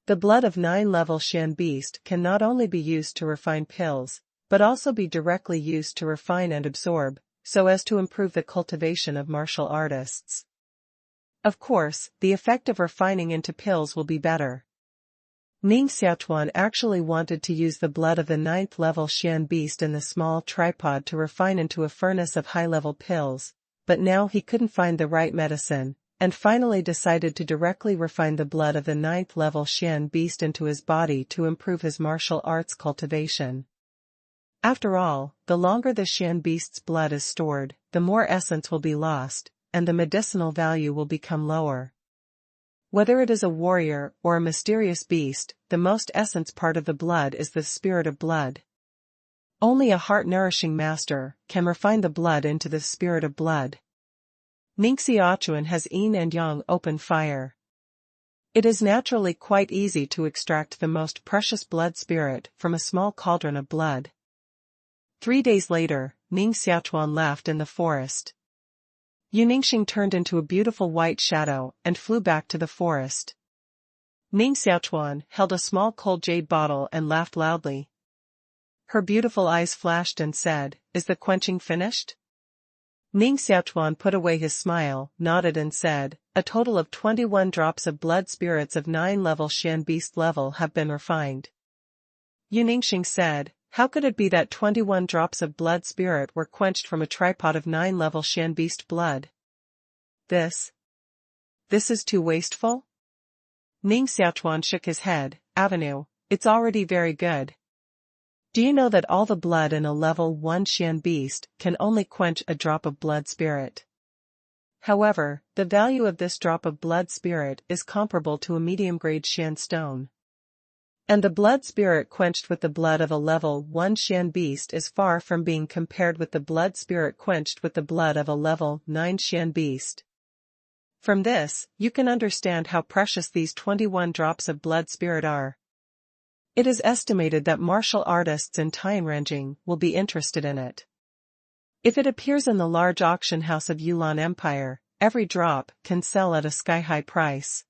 The blood of 9-level Xian beast can not only be used to refine pills, but also be directly used to refine and absorb, so as to improve the cultivation of martial artists. Of course, the effect of refining into pills will be better. Ning Xiaochuan actually wanted to use the blood of the 9th-level Xian beast in the small tripod to refine into a furnace of high-level pills, but now he couldn't find the right medicine, and finally decided to directly refine the blood of the 9th-level Xian beast into his body to improve his martial arts cultivation. After all, the longer the Xian beast's blood is stored, the more essence will be lost, and the medicinal value will become lower. Whether it is a warrior or a mysterious beast, the most essence part of the blood is the spirit of blood. Only a heart-nourishing master can refine the blood into the spirit of blood. Ning Xiaochuan has yin and yang open fire. It is naturally quite easy to extract the most precious blood spirit from a small cauldron of blood. 3 days later, Ning Xiaochuan left in the forest. Yuningxing turned into a beautiful white shadow and flew back to the forest. Ning Xiaochuan held a small cold jade bottle and laughed loudly. Her beautiful eyes flashed and said, "Is the quenching finished?" Ning Xiaochuan put away his smile, nodded and said, "A total of 21 drops of blood spirits of 9-level Xian beast level have been refined." Yuningxing said, "How could it be that 21 drops of blood spirit were quenched from a tripod of 9-level Xian beast blood? This is too wasteful?" Ning Xiaochuan shook his head. "Avenue, it's already very good. Do you know that all the blood in a level 1 Xian beast can only quench a drop of blood spirit? However, the value of this drop of blood spirit is comparable to a medium-grade Shan stone. And the blood spirit quenched with the blood of a level 1 Shan beast is far from being compared with the blood spirit quenched with the blood of a level 9 Shan beast. From this, you can understand how precious these 21 drops of blood spirit are. It is estimated that martial artists in Tianrenjing will be interested in it. If it appears in the large auction house of Yulan Empire, every drop can sell at a sky-high price.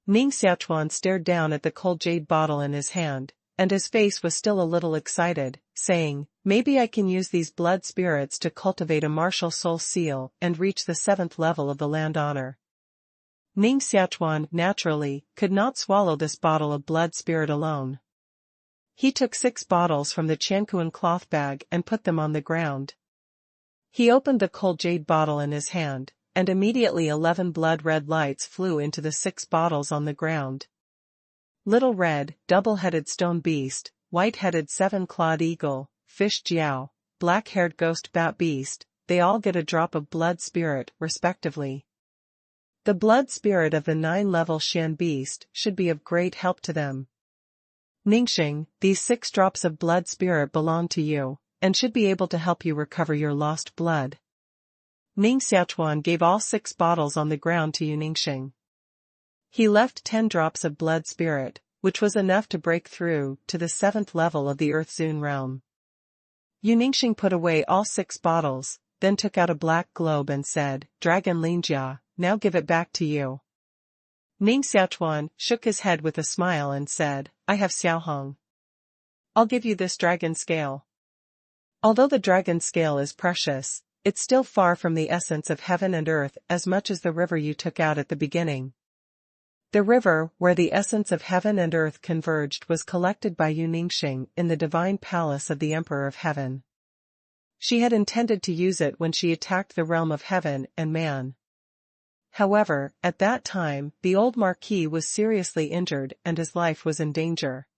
Ning Xiaochuan stared down at the cold jade bottle in his hand, and his face was still a little excited, saying, "Maybe I can use these blood spirits to cultivate a martial soul seal and reach the 7th level of the land honor." Ning Xiaochuan, naturally, could not swallow this bottle of blood spirit alone. He took 6 bottles from the Chankuan cloth bag and put them on the ground. He opened the cold jade bottle in his hand, and immediately 11 blood-red lights flew into the 6 bottles on the ground. Little red, double-headed stone beast, white-headed 7-clawed eagle, fish jiao, black-haired ghost bat beast, they all get a drop of blood spirit, respectively. The blood spirit of the 9-level Shan beast should be of great help to them. Ningxing, these 6 drops of blood spirit belong to you, and should be able to help you recover your lost blood. Ning Xiaochuan gave all 6 bottles on the ground to Ningxing. He left 10 drops of blood spirit, which was enough to break through to the 7th level of the Earth Zun realm. Ningxing put away all 6 bottles, then took out a black globe and said, "Dragon Linjia, now give it back to you." Ning Xiaochuan shook his head with a smile and said, "I have Xiaohong. I'll give you this dragon scale." Although the dragon scale is precious, it's still far from the essence of heaven and earth as much as the river you took out at the beginning. The river where the essence of heaven and earth converged was collected by Ningxing in the divine palace of the Emperor of Heaven. She had intended to use it when she attacked the realm of heaven and man. However, at that time, the old Marquis was seriously injured and his life was in danger.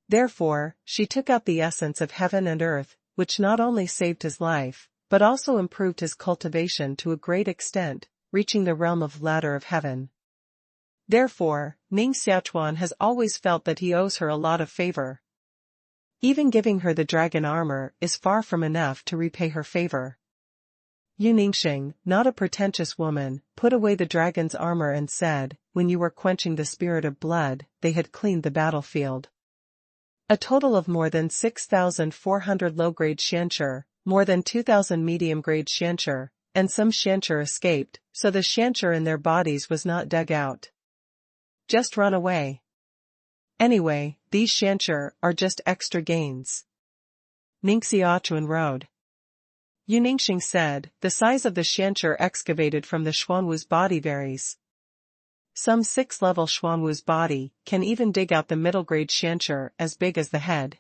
Therefore, she took out the essence of heaven and earth, which not only saved his life, but also improved his cultivation to a great extent, reaching the realm of ladder of heaven. Therefore, Ning Xiaochuan has always felt that he owes her a lot of favor. Even giving her the dragon armor is far from enough to repay her favor. Ningxing, not a pretentious woman, put away the dragon's armor and said, "When you were quenching the spirit of blood, they had cleaned the battlefield. A total of more than 6,400 low-grade shancher, more than 2,000 medium-grade shancher, and some shancher escaped, so the shancher in their bodies was not dug out. Just run away. Anyway, these shancher are just extra gains." Ning Xiaochuan rode. Ningxing said, "The size of the shancher excavated from the Xuanwu's body varies. Some 6-level Xuanwu's body can even dig out the middle-grade shancher as big as the head.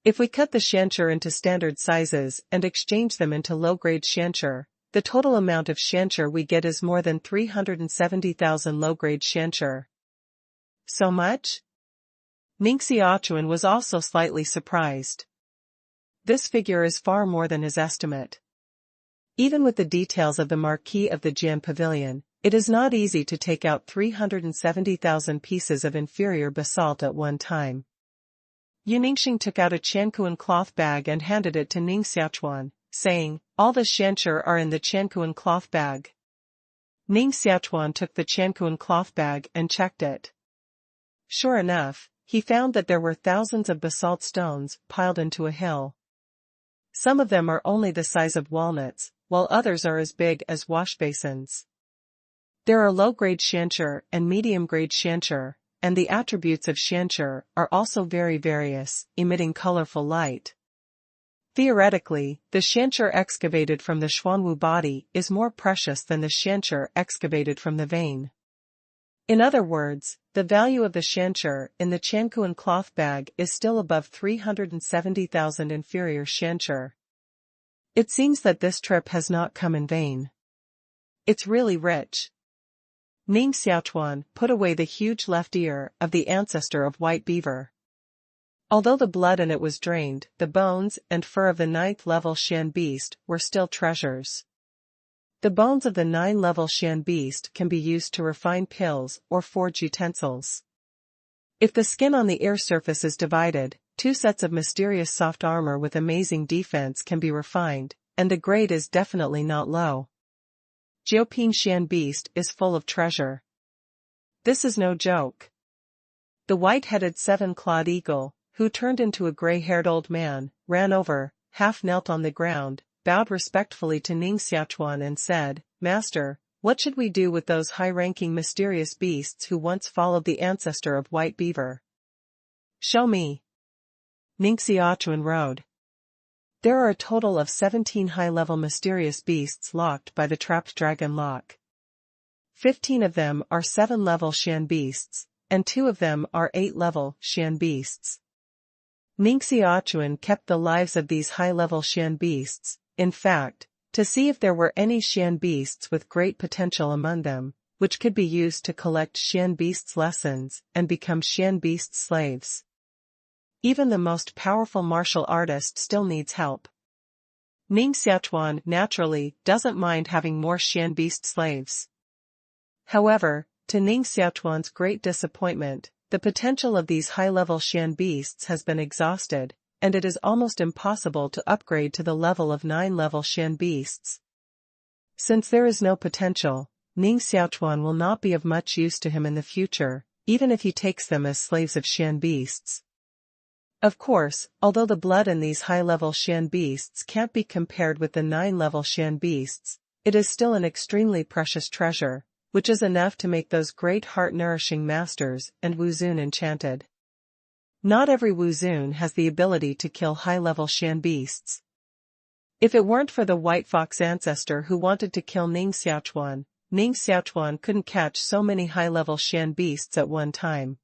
If we cut the shancher into standard sizes and exchange them into low-grade shancher, the total amount of shancher we get is more than 370,000 low-grade shancher." So much? Ning Xiaochuan was also slightly surprised. This figure is far more than his estimate. Even with the details of the Marquis of the Jian Pavilion, it is not easy to take out 370,000 pieces of inferior basalt at one time. Ningxing took out a Chankuan cloth bag and handed it to Ning Xiaochuan, saying, "All the shancher are in the Chankuan cloth bag." Ning Xiaochuan took the Chankuan cloth bag and checked it. Sure enough, he found that there were thousands of basalt stones piled into a hill. Some of them are only the size of walnuts, while others are as big as wash basins. There are low-grade shancher and medium-grade shancher, and the attributes of shancher are also very various, emitting colorful light. Theoretically, the shancher excavated from the Xuanwu body is more precious than the shancher excavated from the vein. In other words, the value of the shancher in the Chankuan cloth bag is still above 370,000 inferior shancher. It seems that this trip has not come in vain. It's really rich. Ning Xiaochuan put away the huge left ear of the ancestor of White Beaver. Although the blood in it was drained, the bones and fur of the 9th level Shan beast were still treasures. The bones of the 9-level Shan beast can be used to refine pills or forge utensils. If the skin on the ear surface is divided, 2 sets of mysterious soft armor with amazing defense can be refined, and the grade is definitely not low. Jiu Shan beast is full of treasure. This is no joke. The white-headed 7-clawed eagle, who turned into a gray-haired old man, ran over, half-knelt on the ground, bowed respectfully to Ning Xiaochuan and said, "Master, what should we do with those high-ranking mysterious beasts who once followed the ancestor of White Beaver?" "Show me." Ning Xiaochuan rode. There are a total of 17 high-level mysterious beasts locked by the trapped dragon lock. 15 of them are 7-level Shan beasts, and 2 of them are 8-level Shan beasts. Ning Xiaochuan kept the lives of these high-level Shan beasts, in fact, to see if there were any Shan beasts with great potential among them, which could be used to collect Shan beasts' lessons and become Shan beast slaves. Even the most powerful martial artist still needs help. Ning Xiaochuan naturally doesn't mind having more Shan beast slaves. However, to Ning Xiaochuan's great disappointment, the potential of these high-level Shan beasts has been exhausted, and it is almost impossible to upgrade to the level of 9-level Shan beasts. Since there is no potential, Ning Xiaochuan will not be of much use to him in the future, even if he takes them as slaves of Shan beasts. Of course, although the blood in these high-level Shan beasts can't be compared with the 9-level Shan beasts, it is still an extremely precious treasure, which is enough to make those great heart-nourishing masters and Wuzun enchanted. Not every Wuzun has the ability to kill high-level Shan beasts. If it weren't for the White Fox ancestor who wanted to kill Ning Xiaochuan couldn't catch so many high-level Shan beasts at one time.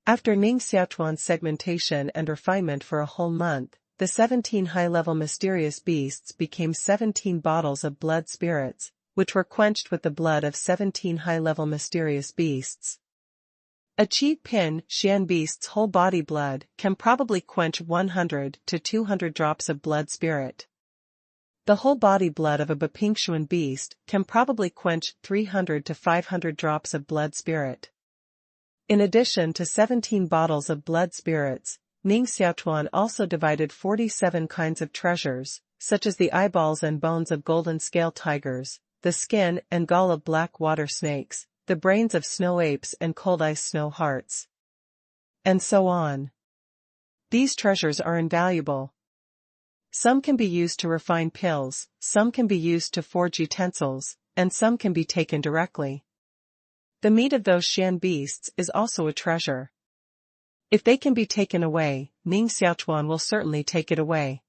After Ning Xiaochuan's segmentation and refinement for a whole month, the 17 high-level mysterious beasts became 17 bottles of blood spirits, which were quenched with the blood of 17 high-level mysterious beasts. A Qi Pin Shan beast's whole body blood can probably quench 100 to 200 drops of blood spirit. The whole body blood of a Bapingxuan beast can probably quench 300 to 500 drops of blood spirit. In addition to 17 bottles of blood spirits, Ning Xiaochuan also divided 47 kinds of treasures, such as the eyeballs and bones of golden scale tigers, the skin and gall of black water snakes, the brains of snow apes and cold ice snow hearts, and so on. These treasures are invaluable. Some can be used to refine pills, some can be used to forge utensils, and some can be taken directly. The meat of those Shan beasts is also a treasure. If they can be taken away, Ning Xiaochuan will certainly take it away.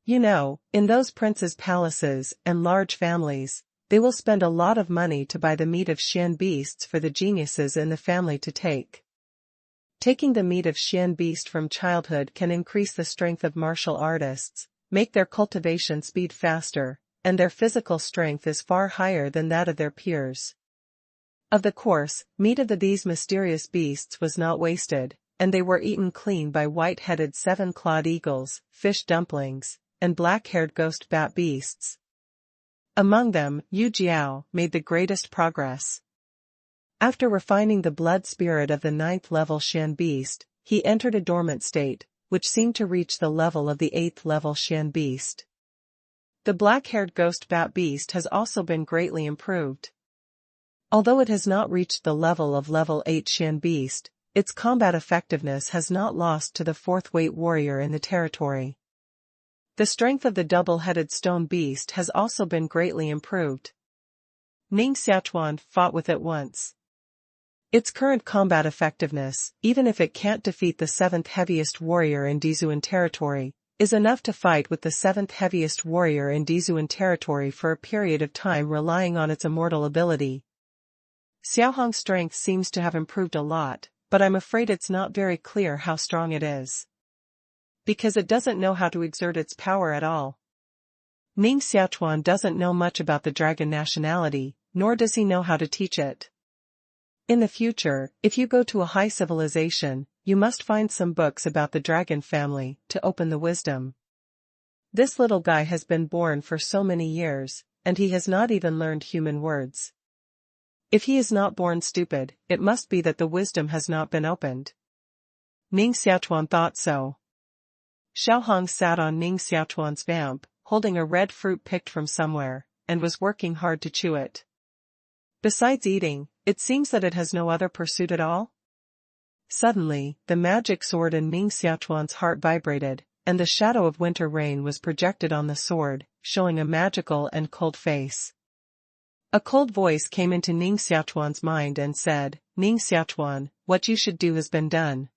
You know, in those princes' palaces and large families, they will spend a lot of money to buy the meat of Shan beasts for the geniuses in the family to take. Taking the meat of Shan beast from childhood can increase the strength of martial artists, make their cultivation speed faster, and their physical strength is far higher than that of their peers. Of the course, meat of these mysterious beasts was not wasted, and they were eaten clean by white-headed 7-clawed eagles, fish dumplings, and black-haired ghost bat beasts. Among them, Yu Jiao made the greatest progress. After refining the blood spirit of the 9th-level Shan beast, he entered a dormant state, which seemed to reach the level of the 8th-level Shan beast. The black-haired ghost bat beast has also been greatly improved. Although it has not reached the level of level 8 Shan beast, its combat effectiveness has not lost to the 4th-weight warrior in the territory. The strength of the double-headed stone beast has also been greatly improved. Ning Xiaochuan fought with it once. Its current combat effectiveness, even if it can't defeat the 7th heaviest warrior in Dizuan territory, is enough to fight with the 7th heaviest warrior in Dizuan territory for a period of time relying on its immortal ability. Xiaohong's strength seems to have improved a lot, but I'm afraid it's not very clear how strong it is. Because it doesn't know how to exert its power at all. Ning Xiaochuan doesn't know much about the dragon nationality, nor does he know how to teach it. In the future, if you go to a high civilization, you must find some books about the dragon family to open the wisdom. This little guy has been born for so many years, and he has not even learned human words. If he is not born stupid, it must be that the wisdom has not been opened. Ning Xiaochuan thought so. Xiaohong sat on Ning Xiaochuan's vamp, holding a red fruit picked from somewhere, and was working hard to chew it. Besides eating, it seems that it has no other pursuit at all? Suddenly, the magic sword in Ning Xiaochuan's heart vibrated, and the shadow of winter rain was projected on the sword, showing a magical and cold face. A cold voice came into Ning Xiaochuan's mind and said, "Ning Xiaochuan, what you should do has been done.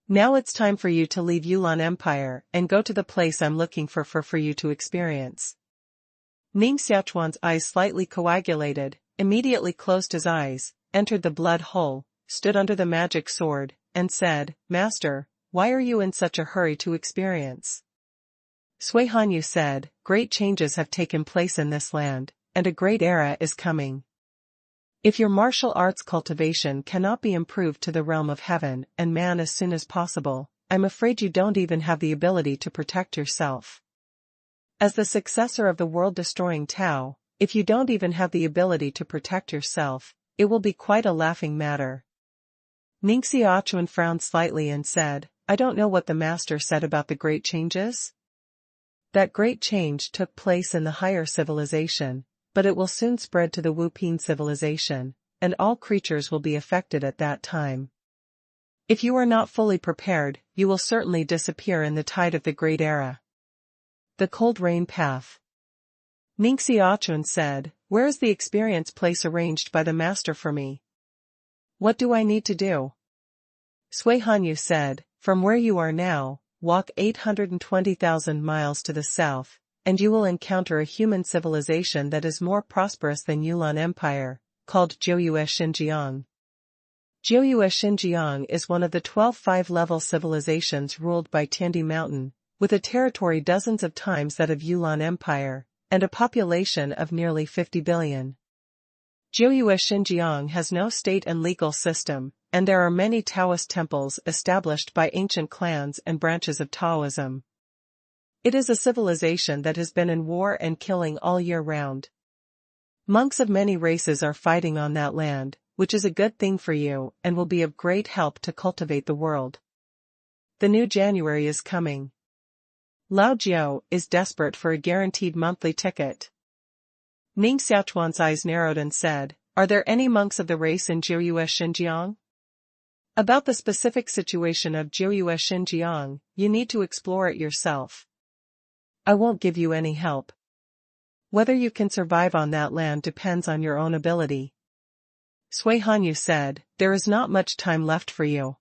Now it's time for you to leave Yulan Empire and go to the place I'm looking for you to experience." Ning Xiaochuan's eyes slightly coagulated, immediately closed his eyes, entered the blood hole, stood under the magic sword, and said, "Master, why are you in such a hurry to experience?" Sui Hanyu said, "Great changes have taken place in this land, and a great era is coming. If your martial arts cultivation cannot be improved to the realm of heaven and man as soon as possible, I'm afraid you don't even have the ability to protect yourself. As the successor of the world-destroying Tao, if you don't even have the ability to protect yourself, it will be quite a laughing matter." Ning Xiaochuan frowned slightly and said, "I don't know what the master said about the great changes." "That great change took place in the higher civilization, but it will soon spread to the Wuping civilization, and all creatures will be affected at that time. If you are not fully prepared, you will certainly disappear in the tide of the great era." The cold rain path. Ning Xiaochuan said, "Where is the experience place arranged by the master for me? What do I need to do?" Sui Hanyu said, "From where you are now, walk 820,000 miles to the south, and you will encounter a human civilization that is more prosperous than Yulan Empire, called Jiu Xinjiang. Jiu Xinjiang is one of the 12 5-level civilizations ruled by Tiandi Mountain, with a territory dozens of times that of Yulan Empire, and a population of nearly 50 billion. Jiu Xinjiang has no state and legal system, and there are many Taoist temples established by ancient clans and branches of Taoism. It is a civilization that has been in war and killing all year round. Monks of many races are fighting on that land, which is a good thing for you and will be of great help to cultivate the world. The new January is coming. Lao Jiao is desperate for a guaranteed monthly ticket." Ning Xiaochuan's eyes narrowed and said, "Are there any monks of the race in Jiu Xinjiang? About the specific situation of Jiu Xinjiang, you need to explore it yourself. I won't give you any help. Whether you can survive on that land depends on your own ability." Sui Hanyu said, "There is not much time left for you.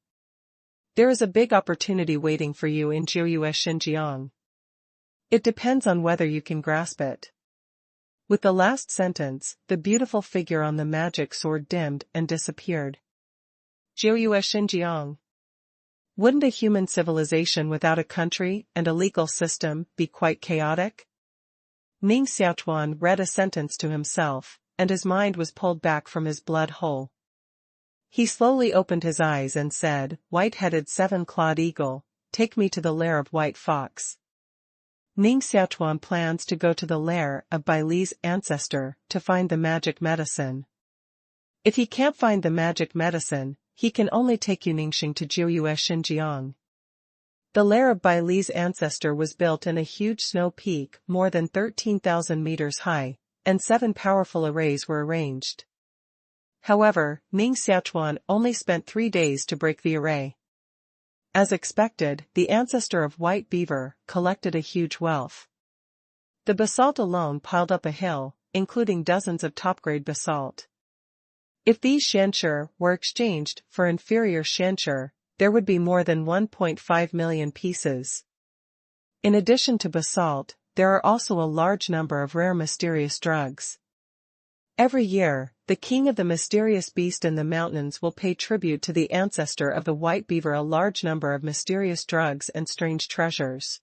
There is a big opportunity waiting for you in Jiu Xinjiang. It depends on whether you can grasp it." With the last sentence, the beautiful figure on the magic sword dimmed and disappeared. Jiu Xinjiang. Wouldn't a human civilization without a country and a legal system be quite chaotic? Ning Xiaochuan read a sentence to himself, and his mind was pulled back from his blood hole. He slowly opened his eyes and said, "White-headed 7-clawed eagle, take me to the lair of White Fox." Ning Xiaochuan plans to go to the lair of Bai Li's ancestor to find the magic medicine. If he can't find the magic medicine, he can only take Yuningxing to Jiu Xinjiang. The lair of Bai Li's ancestor was built in a huge snow peak more than 13,000 meters high, and 7 powerful arrays were arranged. However, Ning Xiaochuan only spent 3 days to break the array. As expected, the ancestor of White Beaver collected a huge wealth. The basalt alone piled up a hill, including dozens of top-grade basalt. If these shansher were exchanged for inferior shansher, there would be more than 1.5 million pieces. In addition to basalt, there are also a large number of rare mysterious drugs. Every year, the king of the mysterious beast in the mountains will pay tribute to the ancestor of the White Beaver a large number of mysterious drugs and strange treasures.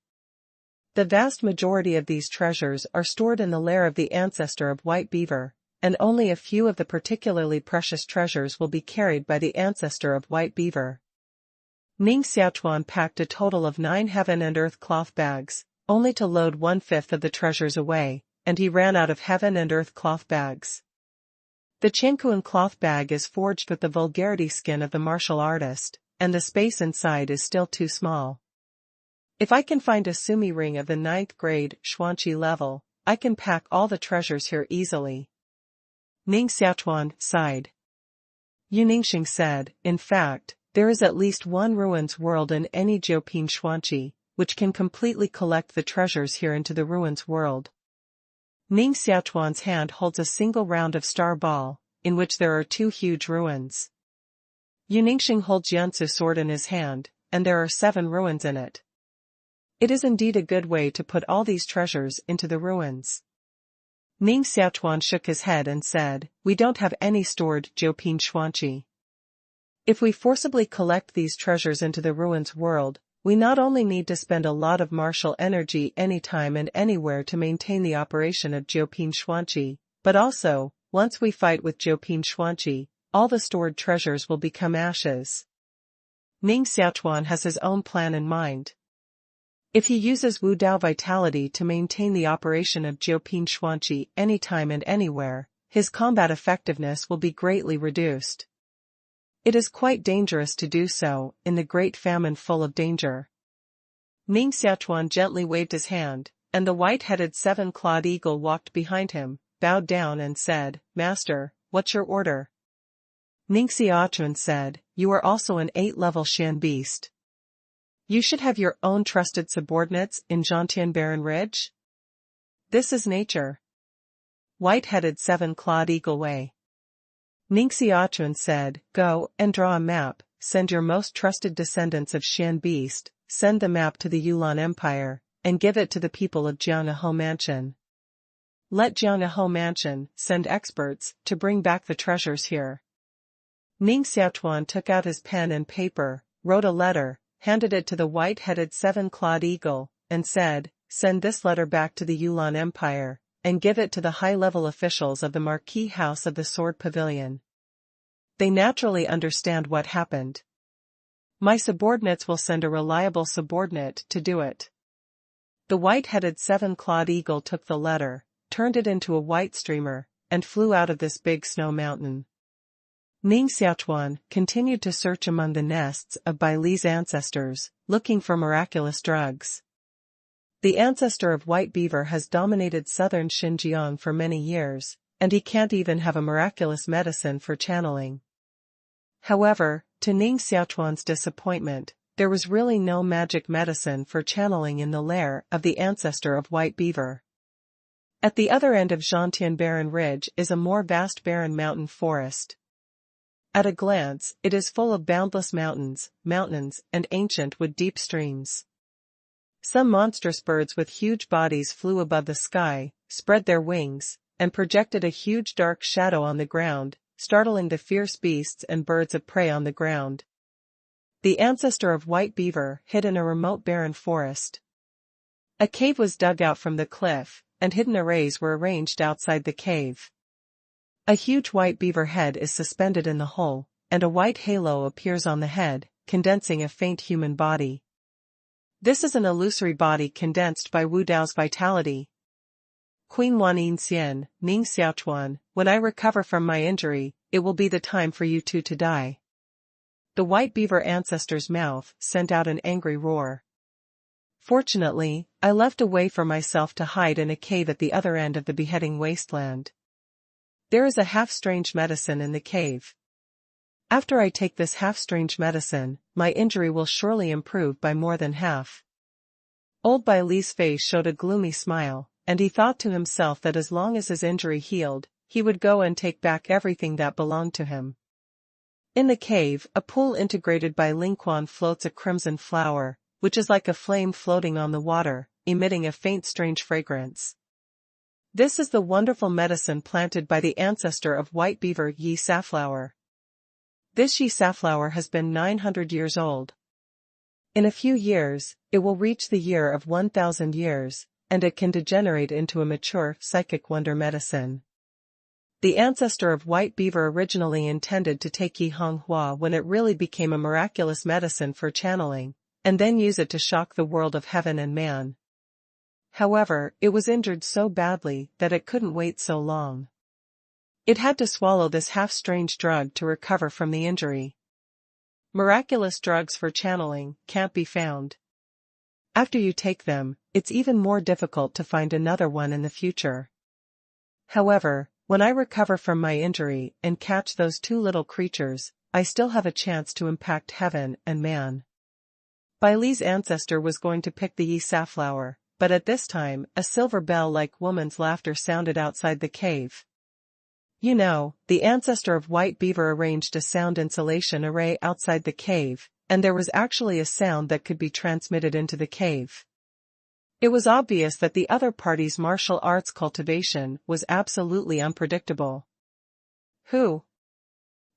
The vast majority of these treasures are stored in the lair of the ancestor of White Beaver, and only a few of the particularly precious treasures will be carried by the ancestor of White Beaver. Ning Xiaochuan packed a total of 9 heaven and earth cloth bags, only to load 1/5 of the treasures away, and he ran out of heaven and earth cloth bags. The Qianquan cloth bag is forged with the vulgarity skin of the martial artist, and the space inside is still too small. If I can find a sumi ring of the 9th grade Xuanqi level, I can pack all the treasures here easily. Ning Xiaochuan sighed. Yu Ningxing said, in fact, there is at least one ruins world in any Jiuping Xuanqi, which can completely collect the treasures here into the ruins world. Ning Xiaochuan's hand holds a single round of star ball, in which there are 2 huge ruins. Yu Ningxing holds Yansu sword in his hand, and there are 7 ruins in it. It is indeed a good way to put all these treasures into the ruins. Ning Xiaochuan shook his head and said, we don't have any stored Jiuping Xuanqi. If we forcibly collect these treasures into the ruins world, we not only need to spend a lot of martial energy anytime and anywhere to maintain the operation of Jiuping Xuanqi, but also, once we fight with Jiuping Xuanqi, all the stored treasures will become ashes. Ning Xiaochuan has his own plan in mind. If he uses Wu Dao vitality to maintain the operation of Jiuping Xuanqi anytime and anywhere, his combat effectiveness will be greatly reduced. It is quite dangerous to do so, in the great famine full of danger. Ning Xiaochuan gently waved his hand, and the white-headed 7-clawed eagle walked behind him, bowed down and said, Master, what's your order? Ning Xiaochuan said, you are also an 8-level Shan beast. You should have your own trusted subordinates in Zhantian Barren Ridge? This is nature. White-headed 7-clawed eagle way. Ning Xiaochuan said, go and draw a map, send your most trusted descendants of Shan Beast, send the map to the Yulan Empire, and give it to the people of Jiangahou Mansion. Let Jiangahou Mansion send experts to bring back the treasures here. Ning Xiaochuan took out his pen and paper, wrote a letter, handed it to the white-headed 7-clawed eagle, and said, send this letter back to the Yulan Empire, and give it to the high-level officials of the Marquis House of the Sword Pavilion. They naturally understand what happened. My subordinates will send a reliable subordinate to do it. The white-headed 7-clawed eagle took the letter, turned it into a white streamer, and flew out of this big snow mountain. Ning Xiaochuan continued to search among the nests of Bai Li's ancestors, looking for miraculous drugs. The ancestor of White Beaver has dominated southern Xinjiang for many years, and he can't even have a miraculous medicine for channeling. However, to Ning Xiaochuan's disappointment, there was really no magic medicine for channeling in the lair of the ancestor of White Beaver. At the other end of Zhantian Barren Ridge is a more vast barren mountain forest. At a glance, it is full of boundless mountains, and ancient wood deep streams. Some monstrous birds with huge bodies flew above the sky, spread their wings, and projected a huge dark shadow on the ground, startling the fierce beasts and birds of prey on the ground. The ancestor of White Beaver hid in a remote barren forest. A cave was dug out from the cliff, and hidden arrays were arranged outside the cave. A huge white beaver head is suspended in the hole, and a white halo appears on the head, condensing a faint human body. This is an illusory body condensed by Wu Dao's vitality. Queen Wanyin Xian, Ning Xiaochuan, when I recover from my injury, it will be the time for you two to die. The white beaver ancestor's mouth sent out an angry roar. Fortunately, I left a way for myself to hide in a cave at the other end of the beheading wasteland. There is a half-strange medicine in the cave. After I take this half-strange medicine, my injury will surely improve by more than half. Old Bai Li's face showed a gloomy smile, and he thought to himself that as long as his injury healed, he would go and take back everything that belonged to him. In the cave, a pool integrated by Lingquan floats a crimson flower, which is like a flame floating on the water, emitting a faint strange fragrance. This is the wonderful medicine planted by the ancestor of White Beaver Yi Safflower. This Yi Safflower has been 900 years old. In a few years, it will reach the year of 1,000 years, and it can degenerate into a mature psychic wonder medicine. The ancestor of White Beaver originally intended to take Yi Honghua when it really became a miraculous medicine for channeling, and then use it to shock the world of heaven and man. However, it was injured so badly that it couldn't wait so long. It had to swallow this half-strange drug to recover from the injury. Miraculous drugs for channeling can't be found. After you take them, it's even more difficult to find another one in the future. However, when I recover from my injury and catch those two little creatures, I still have a chance to impact heaven and man. Bai Li's ancestor was going to pick the Yi safflower, but at this time, a silver bell-like woman's laughter sounded outside the cave. You know, the ancestor of White Beaver arranged a sound insulation array outside the cave, and there was actually a sound that could be transmitted into the cave. It was obvious that the other party's martial arts cultivation was absolutely unpredictable. Who?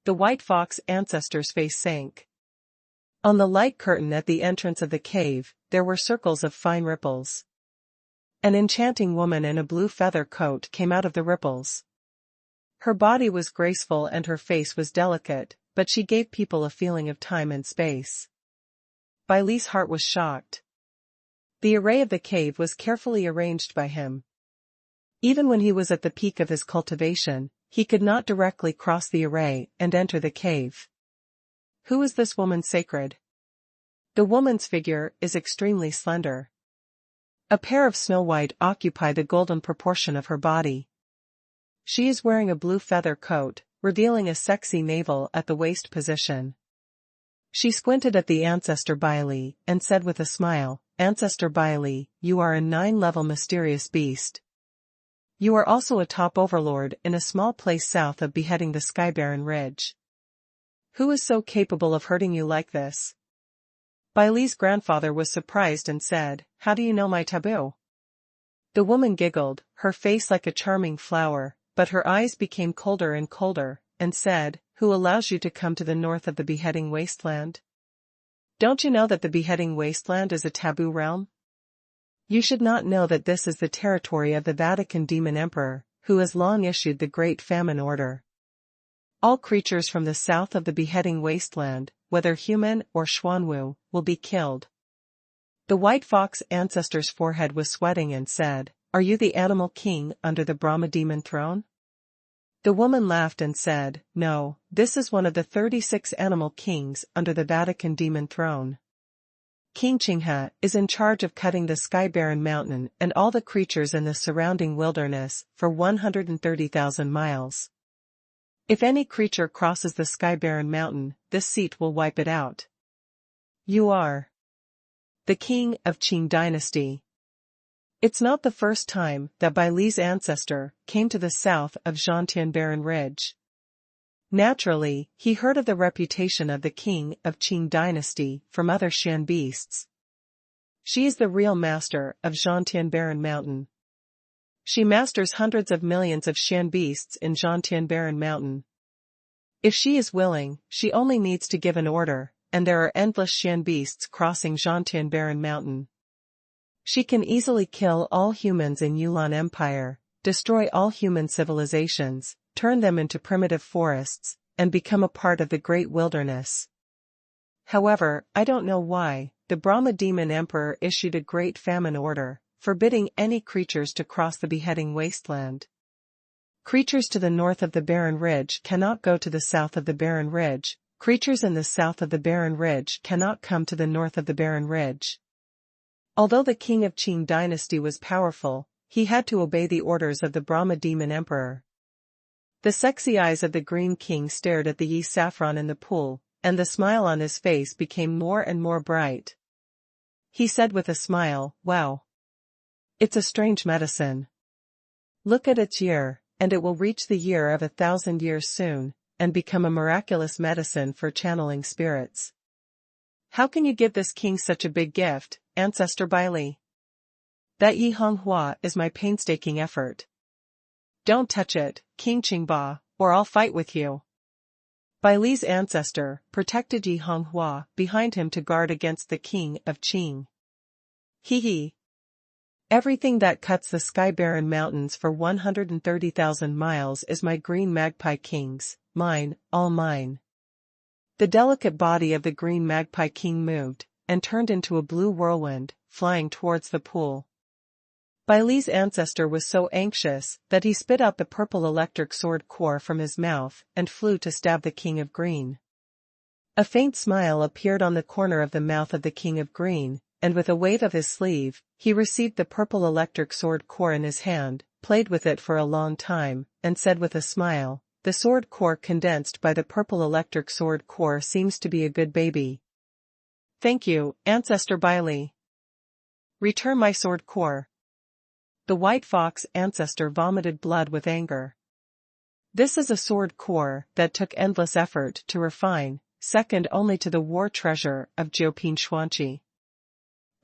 The White Fox ancestor's face sank. On the light curtain at the entrance of the cave, there were circles of fine ripples. An enchanting woman in a blue feather coat came out of the ripples. Her body was graceful and her face was delicate, but she gave people a feeling of time and space. Bai Li's heart was shocked. The array of the cave was carefully arranged by him. Even when he was at the peak of his cultivation, he could not directly cross the array and enter the cave. Who is this woman sacred? The woman's figure is extremely slender. A pair of snow white occupy the golden proportion of her body. She is wearing a blue feather coat, revealing a sexy navel at the waist position. She squinted at the ancestor Bai Li and said with a smile, "Ancestor Bai Li, you are a 9-level mysterious beast. You are also a top overlord in a small place south of beheading the Skybarren Ridge. Who is so capable of hurting you like this?" Bai Li's grandfather was surprised and said, "How do you know my taboo?" The woman giggled, her face like a charming flower, but her eyes became colder and colder, and said, "Who allows you to come to the north of the beheading wasteland? Don't you know that the beheading wasteland is a taboo realm? You should not know that this is the territory of the Vatican Demon Emperor, who has long issued the Great Famine Order. All creatures from the south of the beheading wasteland, whether human or Xuanwu, will be killed." The White Fox ancestor's forehead was sweating and said, "Are you the animal king under the Brahma demon throne?" The woman laughed and said, "No, this is one of the 36 animal kings under the Vatican demon throne. King Qinghe is in charge of cutting the Skybarren Mountain and all the creatures in the surrounding wilderness for 130,000 miles. If any creature crosses the Skybarren Mountain, this seat will wipe it out. You are the king of Qing dynasty." It's not the first time that Bai Li's ancestor came to the south of Zhantianbarren Ridge. Naturally, he heard of the reputation of the king of Qing dynasty from other Shan beasts. She is the real master of Zhantianbarren Mountain. She masters hundreds of millions of Shan beasts in Zhantianbarren Mountain. If she is willing, she only needs to give an order, and there are endless Shan beasts crossing Zhantianbarren Mountain. She can easily kill all humans in Yulan Empire, destroy all human civilizations, turn them into primitive forests, and become a part of the great wilderness. However, I don't know why, the Brahma Demon Emperor issued a Great Famine Order, forbidding any creatures to cross the beheading wasteland. Creatures to the north of the Barren Ridge cannot go to the south of the Barren Ridge, creatures in the south of the Barren Ridge cannot come to the north of the Barren Ridge. Although the king of Qing dynasty was powerful, he had to obey the orders of the Brahma Demon Emperor. The sexy eyes of the Green King stared at the Yi saffron in the pool, and the smile on his face became more and more bright. He said with a smile, "Wow. It's a strange medicine. Look at its year, and it will reach the year of 1,000 years soon, and become a miraculous medicine for channeling spirits. How can you give this king such a big gift, Ancestor Bai Li? That Yi Honghua is my painstaking effort. Don't touch it, King Qingba, or I'll fight with you." Bai Li's ancestor protected Yi Honghua behind him to guard against the king of Qing. Hee. Everything that cuts the Skybarren Mountains for 130,000 miles is my green magpie king's, mine, all mine. The delicate body of the green magpie king moved, and turned into a blue whirlwind, flying towards the pool. Bai Li's ancestor was so anxious that he spit out the purple electric sword core from his mouth and flew to stab the King of Green. A faint smile appeared on the corner of the mouth of the King of Green, and with a wave of his sleeve, he received the purple electric sword core in his hand, played with it for a long time, and said with a smile, "The sword core condensed by the purple electric sword core seems to be a good baby. Thank you, Ancestor Bai Li. Return my sword core." The white fox ancestor vomited blood with anger. This is a sword core that took endless effort to refine, second only to the war treasure of Jiu Dang Jia.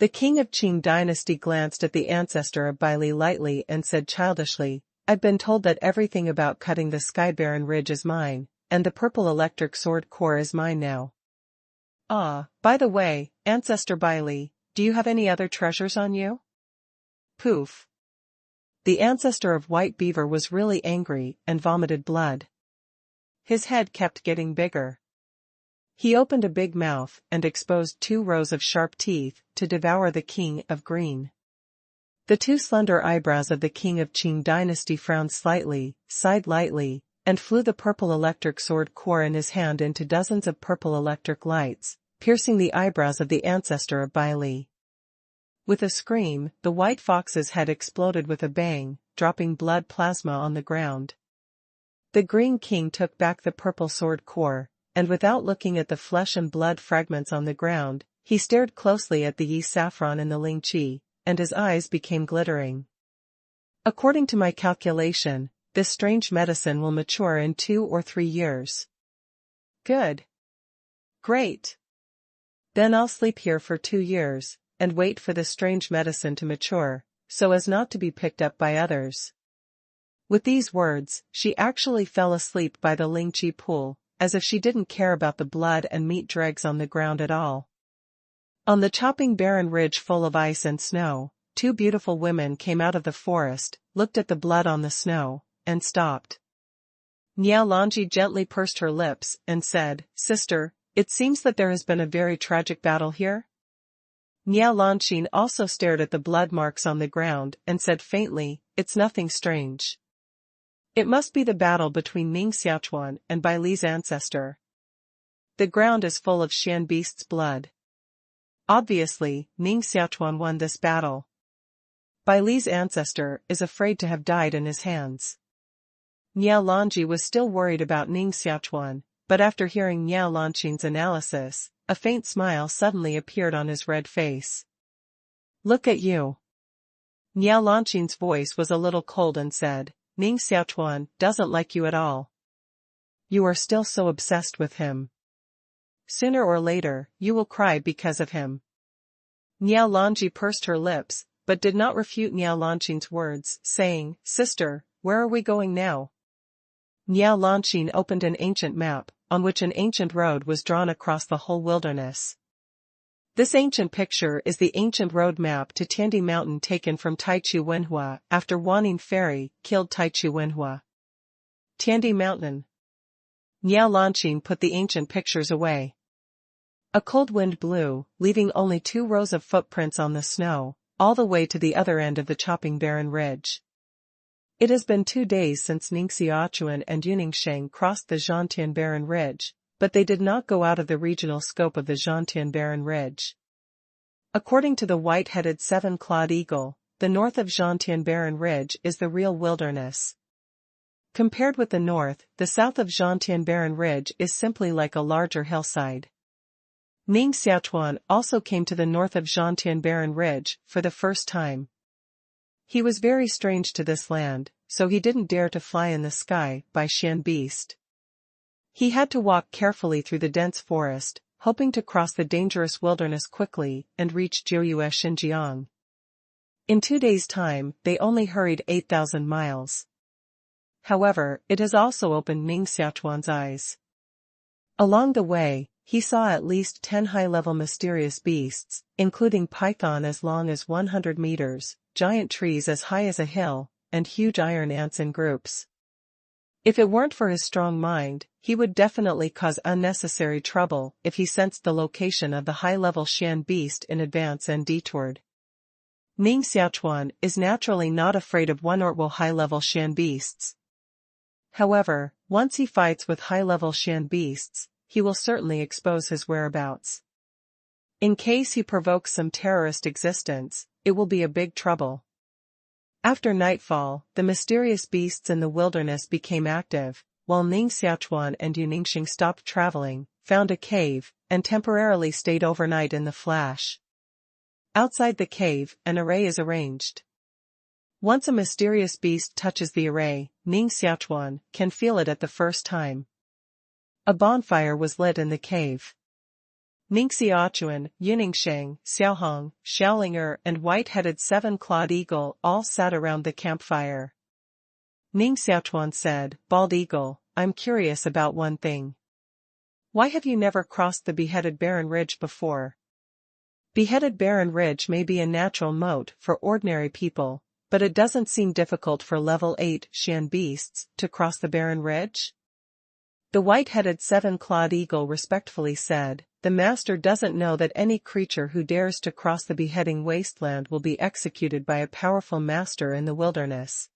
The king of Qing dynasty glanced at the ancestor of Bai Li lightly and said childishly, "I've been told that everything about cutting the Sky Barren Ridge is mine, and the purple electric sword core is mine now. Ah, by the way, Ancestor Bai Li, do you have any other treasures on you?" Poof. The ancestor of White Beaver was really angry and vomited blood. His head kept getting bigger. He opened a big mouth and exposed 2 rows of sharp teeth to devour the King of Green. The 2 slender eyebrows of the King of Qing dynasty frowned slightly, sighed lightly, and flew the purple electric sword core in his hand into dozens of purple electric lights, piercing the eyebrows of the ancestor of Bai Li. With a scream, the white fox's head exploded with a bang, dropping blood plasma on the ground. The Green King took back the purple sword core, and without looking at the flesh and blood fragments on the ground, he stared closely at the Yi saffron and the Ling Qi, and his eyes became glittering. "According to my calculation, this strange medicine will mature in 2 or 3 years. Good. Great. Then I'll sleep here for 2 years, and wait for the strange medicine to mature, so as not to be picked up by others." With these words, she actually fell asleep by the Ling Qi pool, as if she didn't care about the blood and meat dregs on the ground at all. On the chopping barren ridge full of ice and snow, 2 beautiful women came out of the forest, looked at the blood on the snow, and stopped. Niao Lanji gently pursed her lips and said, "Sister, it seems that there has been a very tragic battle here?" Niao Lanxin also stared at the blood marks on the ground and said faintly, "It's nothing strange. It must be the battle between Ning Xiaochuan and Bai Li's ancestor. The ground is full of Shan beast's blood. Obviously, Ning Xiaochuan won this battle. Bai Li's ancestor is afraid to have died in his hands." Niao Lanji was still worried about Ning Xiaochuan, but after hearing Niao Lanxin's analysis, a faint smile suddenly appeared on his red face. "Look at you." Niao Lanxin's voice was a little cold and said, "Ning Xiaochuan doesn't like you at all. You are still so obsessed with him. Sooner or later, you will cry because of him." Niao Lanji pursed her lips, but did not refute Niao Lanxin's words, saying, "Sister, where are we going now?" Niao Lanxin opened an ancient map, on which an ancient road was drawn across the whole wilderness. This ancient picture is the ancient road map to Tiandi Mountain taken from Taichu Wenhua after Wanning Fairy killed Taichu Wenhua. Tiandi Mountain. Niao Lanxin put the ancient pictures away. A cold wind blew, leaving only 2 rows of footprints on the snow, all the way to the other end of the chopping barren ridge. It has been 2 days since Ning Xiaochuan and Yuningsheng crossed the Zhantian Barren Ridge, but they did not go out of the regional scope of the Zhantian Barren Ridge. According to the white-headed 7-clawed eagle, the north of Zhantian Barren Ridge is the real wilderness. Compared with the north, the south of Zhantian Barren Ridge is simply like a larger hillside. Ning Xiaochuan also came to the north of Zhantian Barren Ridge for the first time. He was very strange to this land, so he didn't dare to fly in the sky by Shan beast. He had to walk carefully through the dense forest, hoping to cross the dangerous wilderness quickly and reach Jiuyue Xinjiang. In 2 days' time, they only hurried 8,000 miles. However, it has also opened Ning Xiaochuan's eyes. Along the way, he saw at least 10 high-level mysterious beasts, including python as long as 100 meters, giant trees as high as a hill, and huge iron ants in groups. If it weren't for his strong mind, he would definitely cause unnecessary trouble if he sensed the location of the high-level Shan beast in advance and detoured. Ning Xiaochuan is naturally not afraid of one or more high-level Shan beasts. However, once he fights with high-level Shan beasts, he will certainly expose his whereabouts. In case he provokes some terrorist existence, it will be a big trouble. After nightfall, the mysterious beasts in the wilderness became active, while Ning Xiaochuan and Yu Ningxing stopped traveling, found a cave, and temporarily stayed overnight in the flash. Outside the cave, an array is arranged. Once a mysterious beast touches the array, Ning Xiaochuan can feel it at the first time. A bonfire was lit in the cave. Ning Xiaochuan, Yu Ningxing, Xiaohong, Xiaolinger and white-headed seven-clawed eagle all sat around the campfire. Ning Xiaochuan said, "Bald eagle, I'm curious about one thing. Why have you never crossed the beheaded barren ridge before?" Beheaded barren ridge may be a natural moat for ordinary people, but it doesn't seem difficult for level 8 Shan beasts to cross the barren ridge? The white-headed seven-clawed eagle respectfully said, "The master doesn't know that any creature who dares to cross the beheading wasteland will be executed by a powerful master in the wilderness.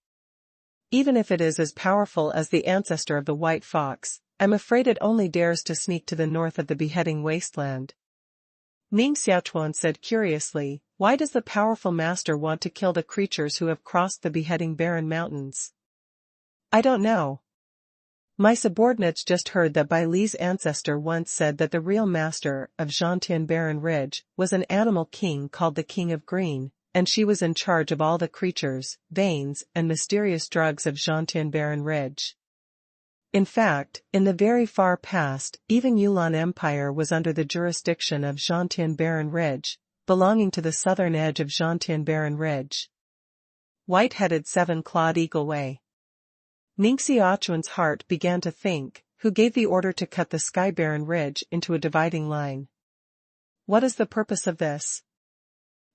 Even if it is as powerful as the ancestor of the white fox, I'm afraid it only dares to sneak to the north of the beheading wasteland." Ning Xiaochuan said curiously, "Why does the powerful master want to kill the creatures who have crossed the beheading barren mountains?" "I don't know. My subordinates just heard that Bai Li's ancestor once said that the real master of Zhantian Barren Ridge was an animal king called the King of Green, and she was in charge of all the creatures, veins, and mysterious drugs of Zhantian Barren Ridge. In fact, in the very far past, even Yulan Empire was under the jurisdiction of Zhantian Barren Ridge, belonging to the southern edge of Zhantian Barren Ridge." White-headed seven-clawed eagle way. Ning Xiaochuan's heart began to think, who gave the order to cut the Sky Barren Ridge into a dividing line? What is the purpose of this?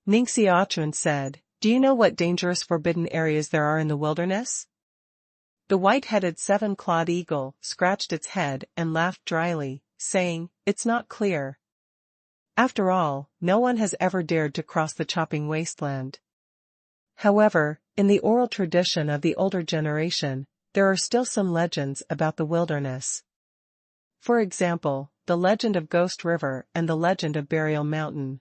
Ning Xiaochuan said, "Do you know what dangerous forbidden areas there are in the wilderness?" The white-headed seven-clawed eagle scratched its head and laughed dryly, saying, "It's not clear. After all, no one has ever dared to cross the chopping wasteland. However, in the oral tradition of the older generation, there are still some legends about the wilderness. For example, the legend of Ghost River and the legend of Burial Mountain."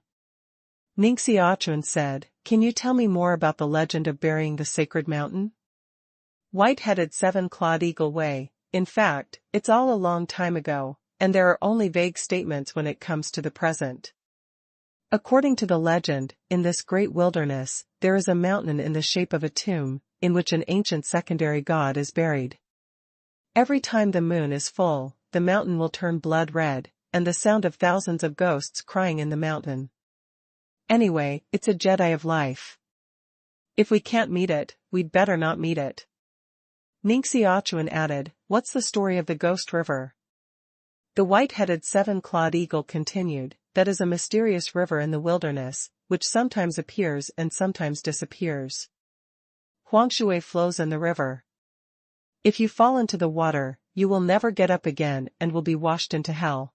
Ning Xiaochuan said, "Can you tell me more about the legend of burying the sacred mountain?" White-headed seven-clawed eagle way. "In fact, it's all a long time ago, and there are only vague statements when it comes to the present. According to the legend, in this great wilderness, there is a mountain in the shape of a tomb, in which an ancient secondary god is buried. Every time the moon is full, the mountain will turn blood red, and the sound of thousands of ghosts crying in the mountain. Anyway, it's a Jedi of life. If we can't meet it, we'd better not meet it." Ning Xiaochuan added, "What's the story of the Ghost River?" The white-headed seven-clawed eagle continued, "That is a mysterious river in the wilderness, which sometimes appears and sometimes disappears. Huangshui flows in the river. If you fall into the water, you will never get up again and will be washed into hell."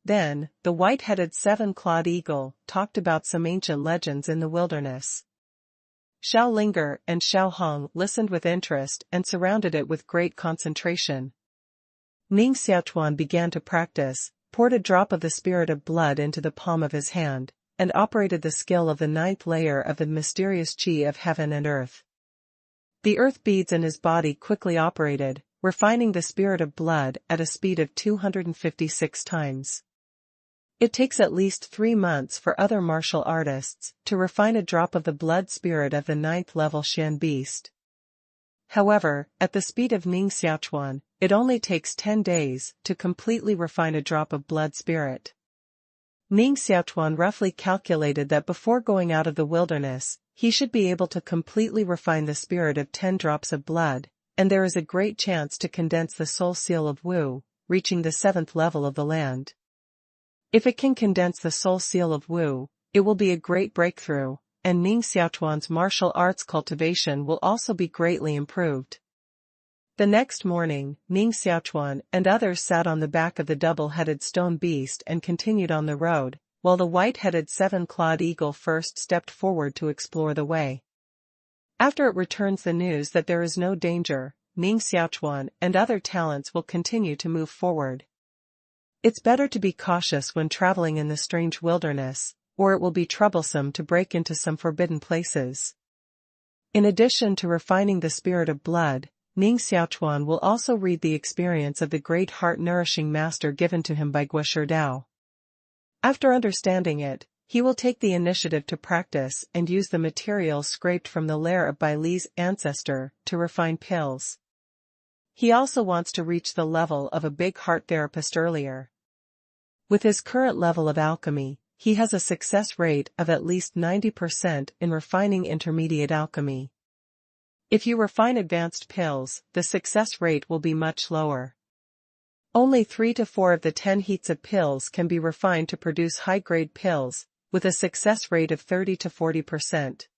Then, the white-headed seven-clawed eagle talked about some ancient legends in the wilderness. Xiaolinger and Xiaohong listened with interest and surrounded it with great concentration. Ning Xiaochuan began to practice, poured a drop of the spirit of blood into the palm of his hand, and operated the skill of the 9th layer of the mysterious qi of heaven and earth. The earth beads in his body quickly operated, refining the spirit of blood at a speed of 256 times. It takes at least 3 months for other martial artists to refine a drop of the blood spirit of the 9th level Shan beast. However, at the speed of Ning Xiaochuan, it only takes 10 days to completely refine a drop of blood spirit. Ning Xiaochuan roughly calculated that before going out of the wilderness, he should be able to completely refine the spirit of 10 drops of blood, and there is a great chance to condense the soul seal of Wu, reaching the 7th level of the land. If it can condense the soul seal of Wu, it will be a great breakthrough, and Ning Xiaochuan's martial arts cultivation will also be greatly improved. The next morning, Ning Xiaochuan and others sat on the back of the double-headed stone beast and continued on the road, while the white-headed seven-clawed eagle first stepped forward to explore the way. After it returns the news that there is no danger, Ning Xiaochuan and other talents will continue to move forward. It's better to be cautious when traveling in the strange wilderness, or it will be troublesome to break into some forbidden places. In addition to refining the spirit of blood, Ning Xiaochuan will also read the experience of the great heart-nourishing master given to him by Guo Dao. After understanding it, he will take the initiative to practice and use the materials scraped from the lair of Bai Li's ancestor to refine pills. He also wants to reach the level of a big heart therapist earlier. With his current level of alchemy, he has a success rate of at least 90% in refining intermediate alchemy. If you refine advanced pills, the success rate will be much lower. Only 3 to 4 of the 10 heats of pills can be refined to produce high-grade pills, with a success rate of 30 to 40%.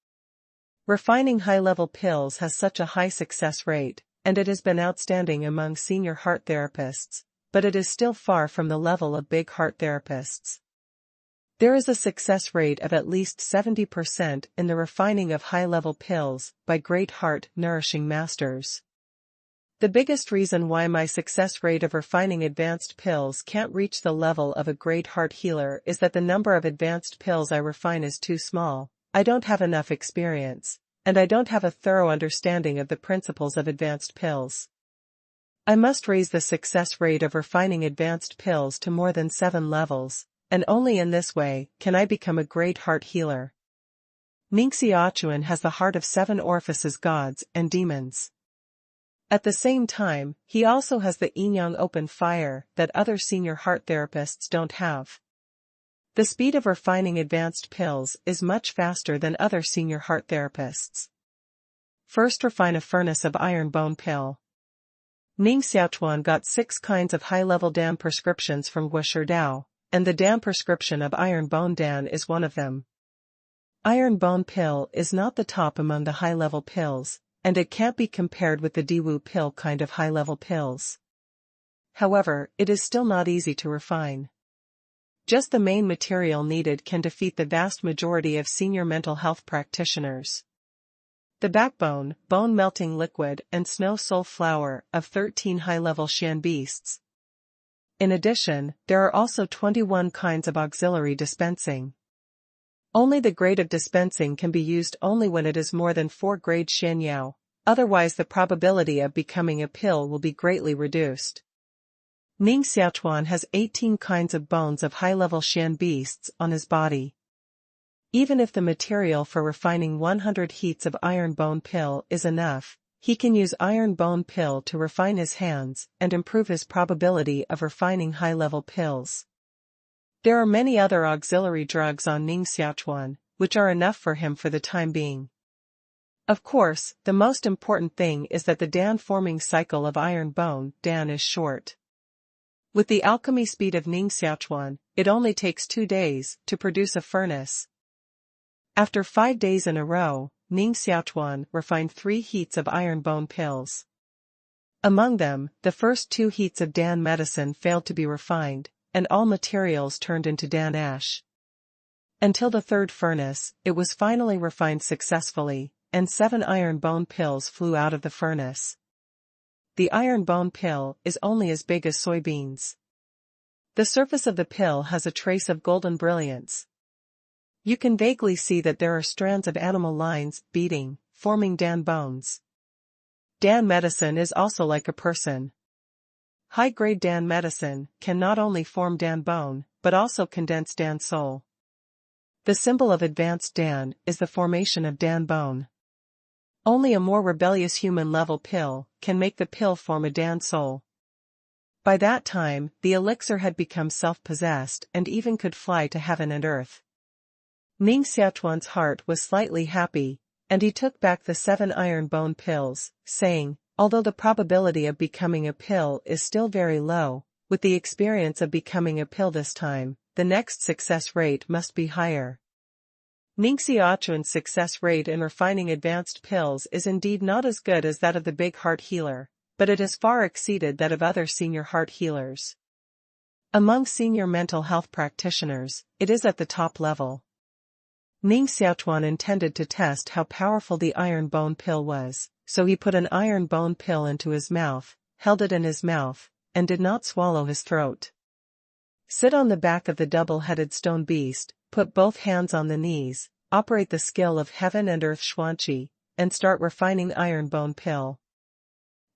Refining high-level pills has such a high success rate, and it has been outstanding among senior heart therapists, but it is still far from the level of big heart therapists. There is a success rate of at least 70% in the refining of high-level pills by great heart-nourishing masters. The biggest reason why my success rate of refining advanced pills can't reach the level of a great heart healer is that the number of advanced pills I refine is too small. I don't have enough experience, and I don't have a thorough understanding of the principles of advanced pills. I must raise the success rate of refining advanced pills to more than 7 levels, and only in this way can I become a great heart healer. Ning Xiaochuan has the heart of 7 orifices, gods and demons. At the same time, he also has the yin-yang open fire that other senior heart therapists don't have. The speed of refining advanced pills is much faster than other senior heart therapists. First, refine a furnace of iron bone pill. Ning Xiaochuan got 6 kinds of high-level Dan prescriptions from Guo Dao, and the Dan prescription of iron bone Dan is one of them. Iron bone pill is not the top among the high-level pills, and it can't be compared with the Diwu pill kind of high-level pills. However, it is still not easy to refine. Just the main material needed can defeat the vast majority of senior mental health practitioners. The backbone, bone-melting liquid and snow soul flower of 13 high-level Shan beasts. In addition, there are also 21 kinds of auxiliary dispensing. Only the grade of dispensing can be used only when it is more than 4 grade Shan Yao, otherwise the probability of becoming a pill will be greatly reduced. Ning Xiaochuan has 18 kinds of bones of high-level Shan beasts on his body. Even if the material for refining 100 heats of iron bone pill is enough, he can use iron bone pill to refine his hands and improve his probability of refining high-level pills. There are many other auxiliary drugs on Ning Xiaochuan, which are enough for him for the time being. Of course, the most important thing is that the Dan-forming cycle of iron bone Dan is short. With the alchemy speed of Ning Xiaochuan, it only takes 2 days to produce a furnace. After 5 days in a row, Ning Xiaochuan refined 3 heats of iron bone pills. Among them, the first 2 heats of Dan medicine failed to be refined, and all materials turned into Dan ash. Until the 3rd furnace, it was finally refined successfully, and 7 iron bone pills flew out of the furnace. The iron bone pill is only as big as soybeans. The surface of the pill has a trace of golden brilliance. You can vaguely see that there are strands of animal lines beating, forming Dan bones. Dan medicine is also like a person. High-grade Dan medicine can not only form Dan bone, but also condense Dan soul. The symbol of advanced Dan is the formation of Dan bone. Only a more rebellious human-level pill can make the pill form a Dan soul. By that time, the elixir had become self-possessed and even could fly to heaven and earth. Ning Xiaochuan's heart was slightly happy, and he took back the 7 iron bone pills, saying, although the probability of becoming a pill is still very low, with the experience of becoming a pill this time, the next success rate must be higher. Ning Xiaochuan's success rate in refining advanced pills is indeed not as good as that of the big heart healer, but it has far exceeded that of other senior heart healers. Among senior mental health practitioners, it is at the top level. Ning Xiaochuan intended to test how powerful the iron bone pill was, so he put an iron bone pill into his mouth, held it in his mouth, and did not swallow his throat. Sit on the back of the double-headed stone beast, put both hands on the knees, operate the skill of heaven and earth Xuanqi, and start refining iron bone pill.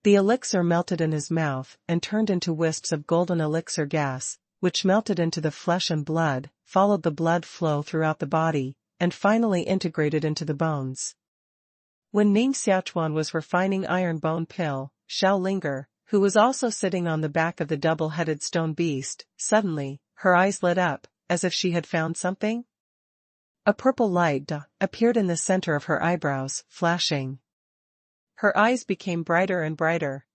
The elixir melted in his mouth and turned into wisps of golden elixir gas, which melted into the flesh and blood, followed the blood flow throughout the body, and finally integrated into the bones. When Ning Xiaochuan was refining iron bone pill, Xiao Linger, who was also sitting on the back of the double-headed stone beast, suddenly, her eyes lit up, as if she had found something. A purple light appeared in the center of her eyebrows, flashing. Her eyes became brighter and brighter.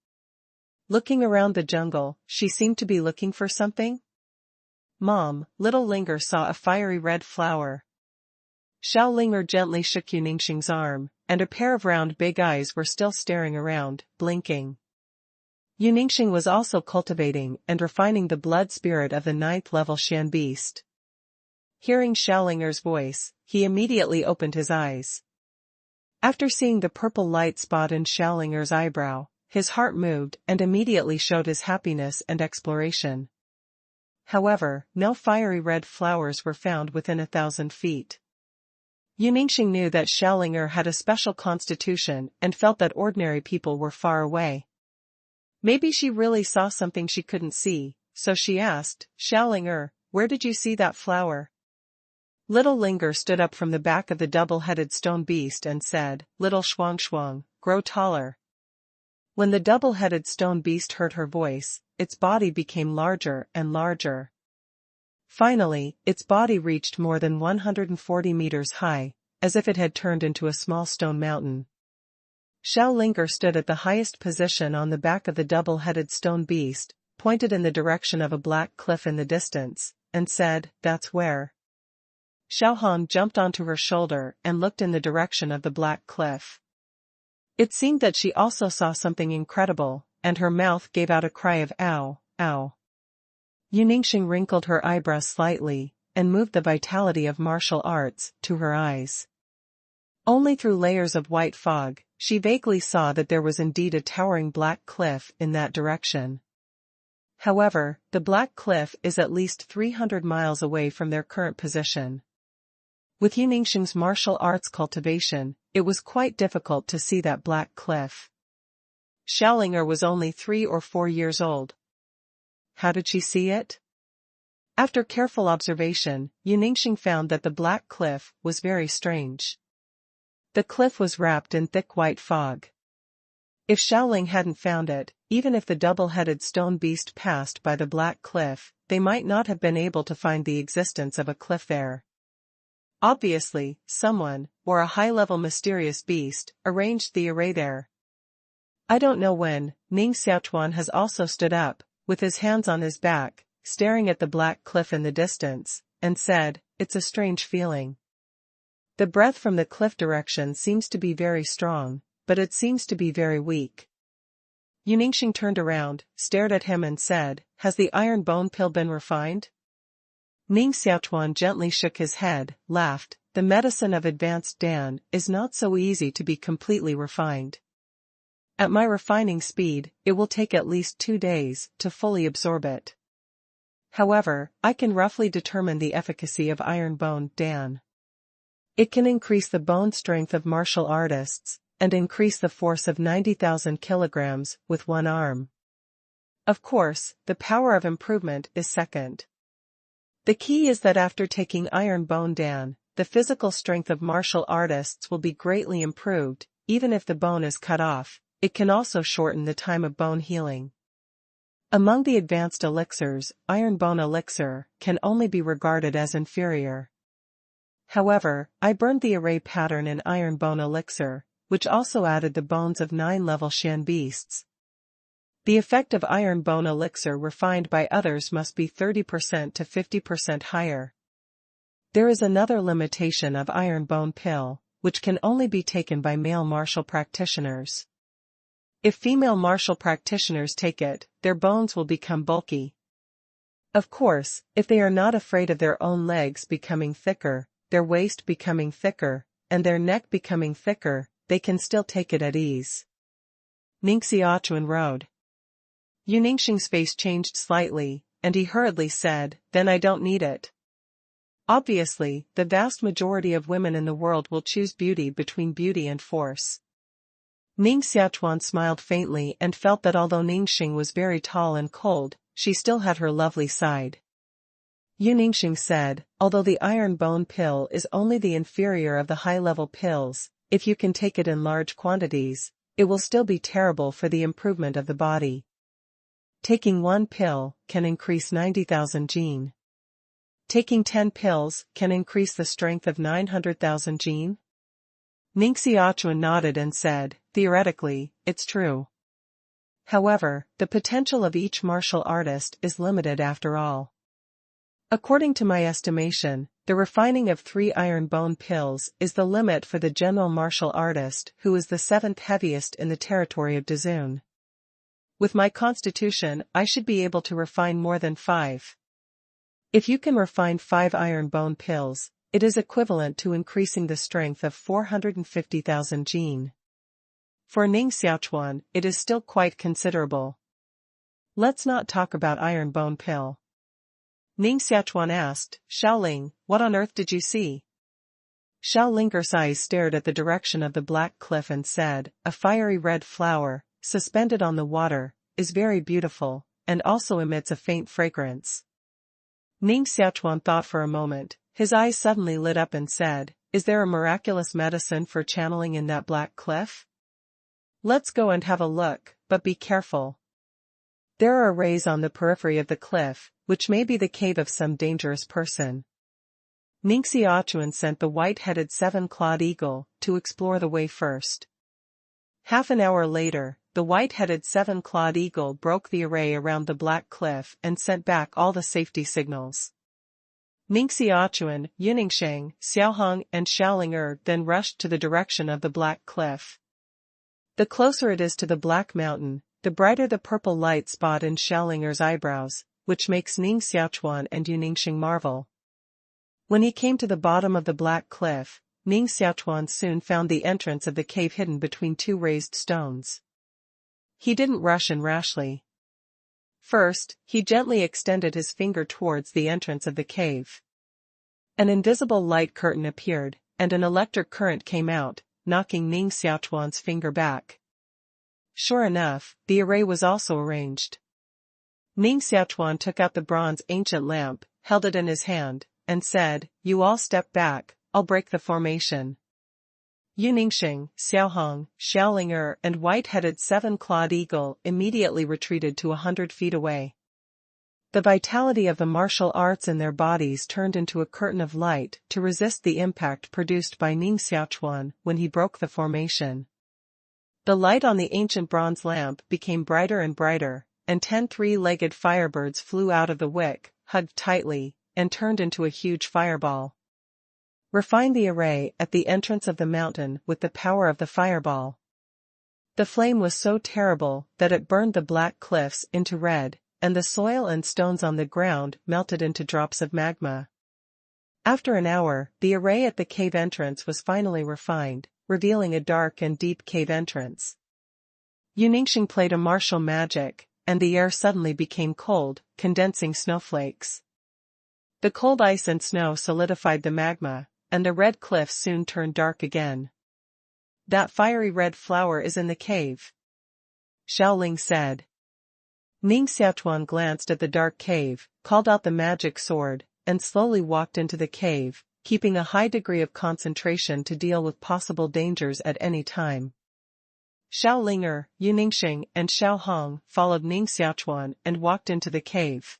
Looking around the jungle, she seemed to be looking for something. Mom, little Linger saw a fiery red flower. Xiao Linger gently shook Ningxing's arm, and a pair of round big eyes were still staring around, blinking. Ningxing was also cultivating and refining the blood spirit of the 9th level Shan beast. Hearing Xiao Linger's voice, he immediately opened his eyes. After seeing the purple light spot in Xiao Linger's eyebrow, his heart moved and immediately showed his happiness and exploration. However, no fiery red flowers were found within 1,000 feet. Ningxing knew that Xiao Linger had a special constitution and felt that ordinary people were far away. Maybe she really saw something she couldn't see, so she asked, Xiao Linger, where did you see that flower? Little Linger stood up from the back of the double-headed stone beast and said, Little Shuang, grow taller. When the double-headed stone beast heard her voice, its body became larger and larger. Finally, its body reached more than 140 meters high, as if it had turned into a small stone mountain. Xiao Linger stood at the highest position on the back of the double-headed stone beast, pointed in the direction of a black cliff in the distance, and said, That's where. Xiao Han jumped onto her shoulder and looked in the direction of the black cliff. It seemed that she also saw something incredible, and her mouth gave out a cry of ow, ow. Ningxing wrinkled her eyebrows slightly, and moved the vitality of martial arts to her eyes. Only through layers of white fog, she vaguely saw that there was indeed a towering black cliff in that direction. However, the black cliff is at least 300 miles away from their current position. With Ningxing's martial arts cultivation, it was quite difficult to see that black cliff. Xiao Linger was only 3 or 4 years old. How did she see it? After careful observation, Ningxing found that the black cliff was very strange. The cliff was wrapped in thick white fog. If Xiaoling hadn't found it, even if the double-headed stone beast passed by the black cliff, they might not have been able to find the existence of a cliff there. Obviously, someone, or a high-level mysterious beast, arranged the array there. I don't know when. Ning Xiaochuan has also stood up, with his hands on his back, staring at the black cliff in the distance, and said, It's a strange feeling. The breath from the cliff direction seems to be very strong, but it seems to be very weak. Ningxing turned around, stared at him and said, Has the iron bone pill been refined? Ning Xiaochuan gently shook his head, laughed, The medicine of advanced Dan is not so easy to be completely refined. At my refining speed, it will take at least 2 days to fully absorb it. However, I can roughly determine the efficacy of iron bone Dan. It can increase the bone strength of martial artists, and increase the force of 90,000 kilograms with one arm. Of course, the power of improvement is second. The key is that after taking iron bone Dan, the physical strength of martial artists will be greatly improved, even if the bone is cut off. It can also shorten the time of bone healing. Among the advanced elixirs, iron bone elixir can only be regarded as inferior. However, I burned the array pattern in iron bone elixir, which also added the bones of 9-level Shan beasts. The effect of iron bone elixir refined by others must be 30% to 50% higher. There is another limitation of iron bone pill, which can only be taken by male martial practitioners. If female martial practitioners take it, their bones will become bulky. Of course, if they are not afraid of their own legs becoming thicker, their waist becoming thicker, and their neck becoming thicker, they can still take it at ease. Ning Xiaochuan rode. Yu Ningxing's face changed slightly, and he hurriedly said, "Then I don't need it." Obviously, the vast majority of women in the world will choose beauty between beauty and force. Ning Xiaochuan smiled faintly and felt that although Ningxing was very tall and cold, she still had her lovely side. Yu Ningxing said, "Although the iron bone pill is only the inferior of the high-level pills, if you can take it in large quantities, it will still be terrible for the improvement of the body. Taking one pill can increase 90,000 gene. Taking 10 pills can increase the strength of 900,000 gene?" Ning Xiaochuan nodded and said, "Theoretically, it's true. However, the potential of each martial artist is limited after all. According to my estimation, the refining of 3 iron bone pills is the limit for the general martial artist who is the 7th heaviest in the territory of Dazun. With my constitution, I should be able to refine more than 5. If you can refine 5 iron bone pills, it is equivalent to increasing the strength of 450,000 gene. For Ning Xiaochuan, it is still quite considerable. Let's not talk about iron bone pill." Ning Xiaochuan asked, "Xiaoling, what on earth did you see?" Xiaoling's eyes stared at the direction of the black cliff and said, "A fiery red flower, suspended on the water, is very beautiful, and also emits a faint fragrance." Ning Xiaochuan thought for a moment, his eyes suddenly lit up and said, "Is there a miraculous medicine for channeling in that black cliff? Let's go and have a look, but be careful. There are rays on the periphery of the cliff, which may be the cave of some dangerous person." Ning Xiaochuan sent the white-headed 7-clawed eagle to explore the way first. Half an hour later, the white-headed 7-clawed eagle broke the array around the black cliff and sent back all the safety signals. Ning Xiaochuan, Yu Ningxing, Xiaohong and Xiaoling then rushed to the direction of the black cliff. The closer it is to the black mountain, the brighter the purple light spot in Xiaoling's eyebrows, which makes Ning Xiaochuan and Yu Ningxing marvel. When he came to the bottom of the black cliff, Ning Xiaochuan soon found the entrance of the cave hidden between 2 raised stones. He didn't rush in rashly. First, he gently extended his finger towards the entrance of the cave. An invisible light curtain appeared, and an electric current came out, knocking Ning Xiaochuan's finger back. Sure enough, the array was also arranged. Ning Xiaochuan took out the bronze ancient lamp, held it in his hand, and said, "You all step back, I'll break the formation." Yu Ningxing, Xiaohong, Xiaoling and white-headed 7-clawed eagle immediately retreated to 100 feet away. The vitality of the martial arts in their bodies turned into a curtain of light to resist the impact produced by Ning Xiaochuan when he broke the formation. The light on the ancient bronze lamp became brighter and brighter, and 10 3-legged firebirds flew out of the wick, hugged tightly, and turned into a huge fireball. Refine the array at the entrance of the mountain with the power of the fireball. The flame was so terrible that it burned the black cliffs into red, and the soil and stones on the ground melted into drops of magma. After an hour, the array at the cave entrance was finally refined, revealing a dark and deep cave entrance. Yu Ningxing played a martial magic, and the air suddenly became cold, condensing snowflakes. The cold ice and snow solidified the magma, and the red cliffs soon turned dark again. "That fiery red flower is in the cave," Xiaoling said. Ning Xiaochuan glanced at the dark cave, called out the magic sword, and slowly walked into the cave, keeping a high degree of concentration to deal with possible dangers at any time. Xiaoling, Yu Ningxing and Xiaohong followed Ning Xiaochuan and walked into the cave.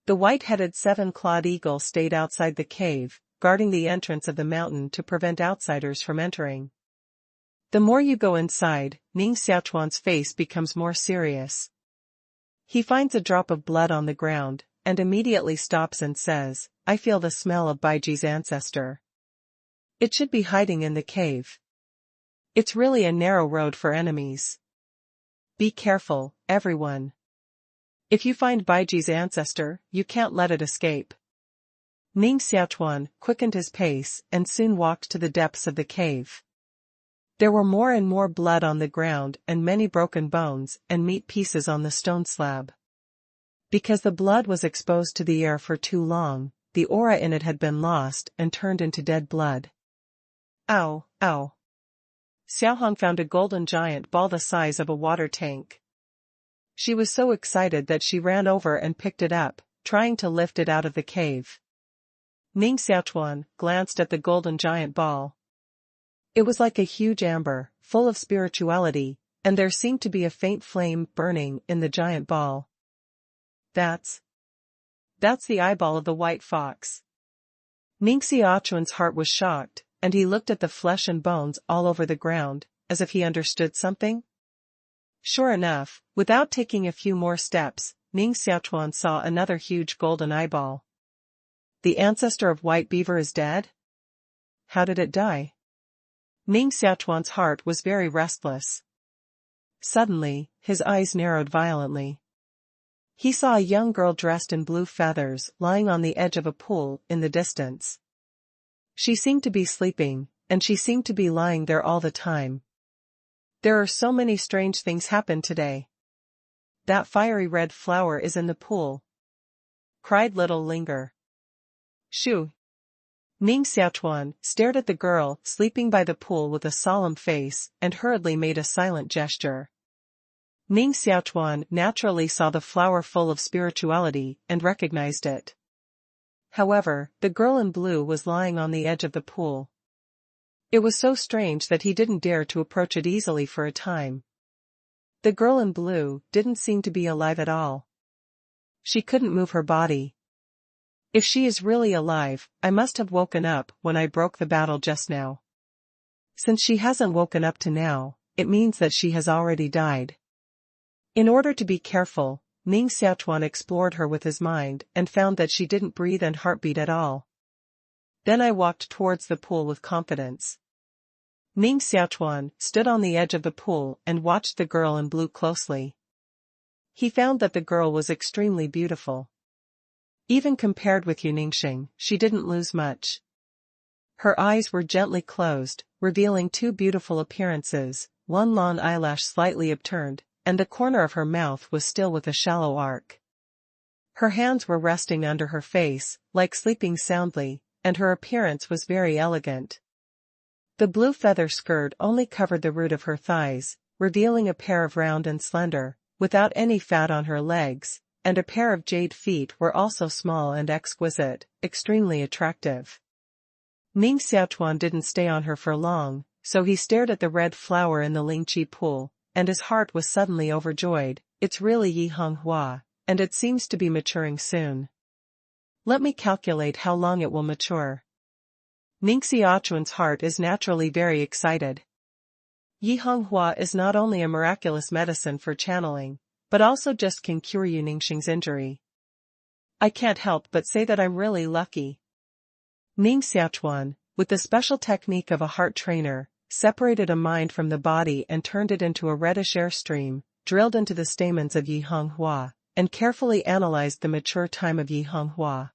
The white-headed 7-clawed eagle stayed outside the cave, guarding the entrance of the mountain to prevent outsiders from entering. The more you go inside, Ning Xiaochuan's face becomes more serious. He finds a drop of blood on the ground, and immediately stops and says, "I feel the smell of Baiji's ancestor. It should be hiding in the cave. It's really a narrow road for enemies. Be careful, everyone. If you find Baiji's ancestor, you can't let it escape. Ning Xiaochuan quickened his pace and soon walked to the depths of the cave. There were more and more blood on the ground and many broken bones and meat pieces on the stone slab. Because the blood was exposed to the air for too long, the aura in it had been lost and turned into dead blood. Ow, ow. Xiaohong found a golden giant ball the size of a water tank. She was so excited that she ran over and picked it up, trying to lift it out of the cave. Ning Xiaochuan glanced at the golden giant ball. It was like a huge amber, full of spirituality, and there seemed to be a faint flame burning in the giant ball. That's the eyeball of the white fox. Ning Xiaochuan's heart was shocked, and he looked at the flesh and bones all over the ground, as if he understood something. Sure enough, without taking a few more steps, Ning Xiaochuan saw another huge golden eyeball. The ancestor of White Beaver is dead? How did it die? Ning Xiaochuan's heart was very restless. Suddenly, his eyes narrowed violently. He saw a young girl dressed in blue feathers lying on the edge of a pool in the distance. She seemed to be sleeping, and she seemed to be lying there all the time. There are so many strange things happened today. That fiery red flower is in the pool, cried little Linger. Shoo! Ning Xiaochuan stared at the girl sleeping by the pool with a solemn face and hurriedly made a silent gesture. Ning Xiaochuan naturally saw the flower full of spirituality and recognized it. However, the girl in blue was lying on the edge of the pool. It was so strange that he didn't dare to approach it easily for a time. The girl in blue didn't seem to be alive at all. She couldn't move her body. If she is really alive, I must have woken up when I broke the battle just now. Since she hasn't woken up to now, it means that she has already died. In order to be careful, Ning Xiaochuan explored her with his mind and found that she didn't breathe and heartbeat at all. Then I walked towards the pool with confidence. Ning Xiaochuan stood on the edge of the pool and watched the girl in blue closely. He found that the girl was extremely beautiful. Even compared with Yuningxing, she didn't lose much. Her eyes were gently closed, revealing two beautiful appearances, one long eyelash slightly upturned, and the corner of her mouth was still with a shallow arc. Her hands were resting under her face, like sleeping soundly, and her appearance was very elegant. The blue feather skirt only covered the root of her thighs, revealing a pair of round and slender, without any fat on her legs, and a pair of jade feet were also small and exquisite, extremely attractive. Ning Xiaochuan didn't stay on her for long, so he stared at the red flower in the Lingqi pool, and his heart was suddenly overjoyed. It's really Yi Honghua, and it seems to be maturing soon. Let me calculate how long it will mature. Ning Xiaochuan's heart is naturally very excited. Yi Honghua is not only a miraculous medicine for channeling, but also just can cure Yuningxing's injury. I can't help but say that I'm really lucky. Ning Xiaochuan, with the special technique of a heart trainer, separated a mind from the body and turned it into a reddish airstream, drilled into the stamens of Yi Honghua, and carefully analyzed the mature time of Yi Honghua.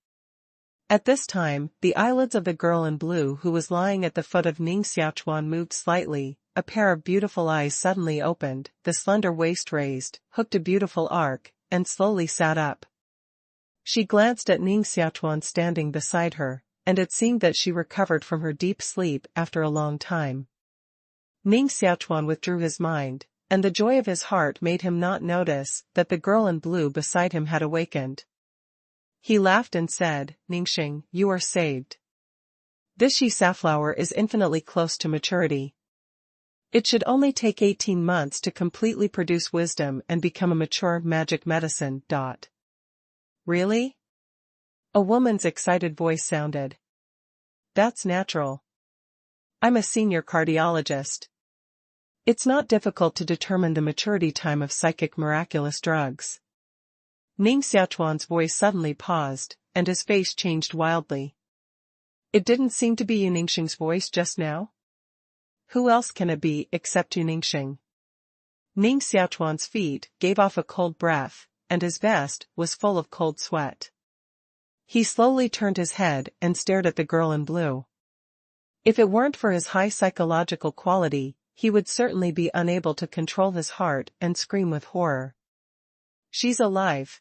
At this time, the eyelids of the girl in blue who was lying at the foot of Ning Xiaochuan moved slightly, a pair of beautiful eyes suddenly opened, the slender waist raised, hooked a beautiful arc, and slowly sat up. She glanced at Ning Xiaochuan standing beside her, and it seemed that she recovered from her deep sleep after a long time. Ning Xiaochuan withdrew his mind, and the joy of his heart made him not notice that the girl in blue beside him had awakened. He laughed and said, "Ningxing, you are saved. This Yi safflower is infinitely close to maturity. It should only take 18 months to completely produce wisdom and become a mature magic medicine." Really? A woman's excited voice sounded. That's natural. I'm a senior cardiologist. It's not difficult to determine the maturity time of psychic miraculous drugs. Ning Xiaochuan's voice suddenly paused, and his face changed wildly. It didn't seem to be Yuningxing's voice just now? Who else can it be except Yuningxing? Ning Xiaochuan's feet gave off a cold breath, and his vest was full of cold sweat. He slowly turned his head and stared at the girl in blue. If it weren't for his high psychological quality, he would certainly be unable to control his heart and scream with horror. She's alive.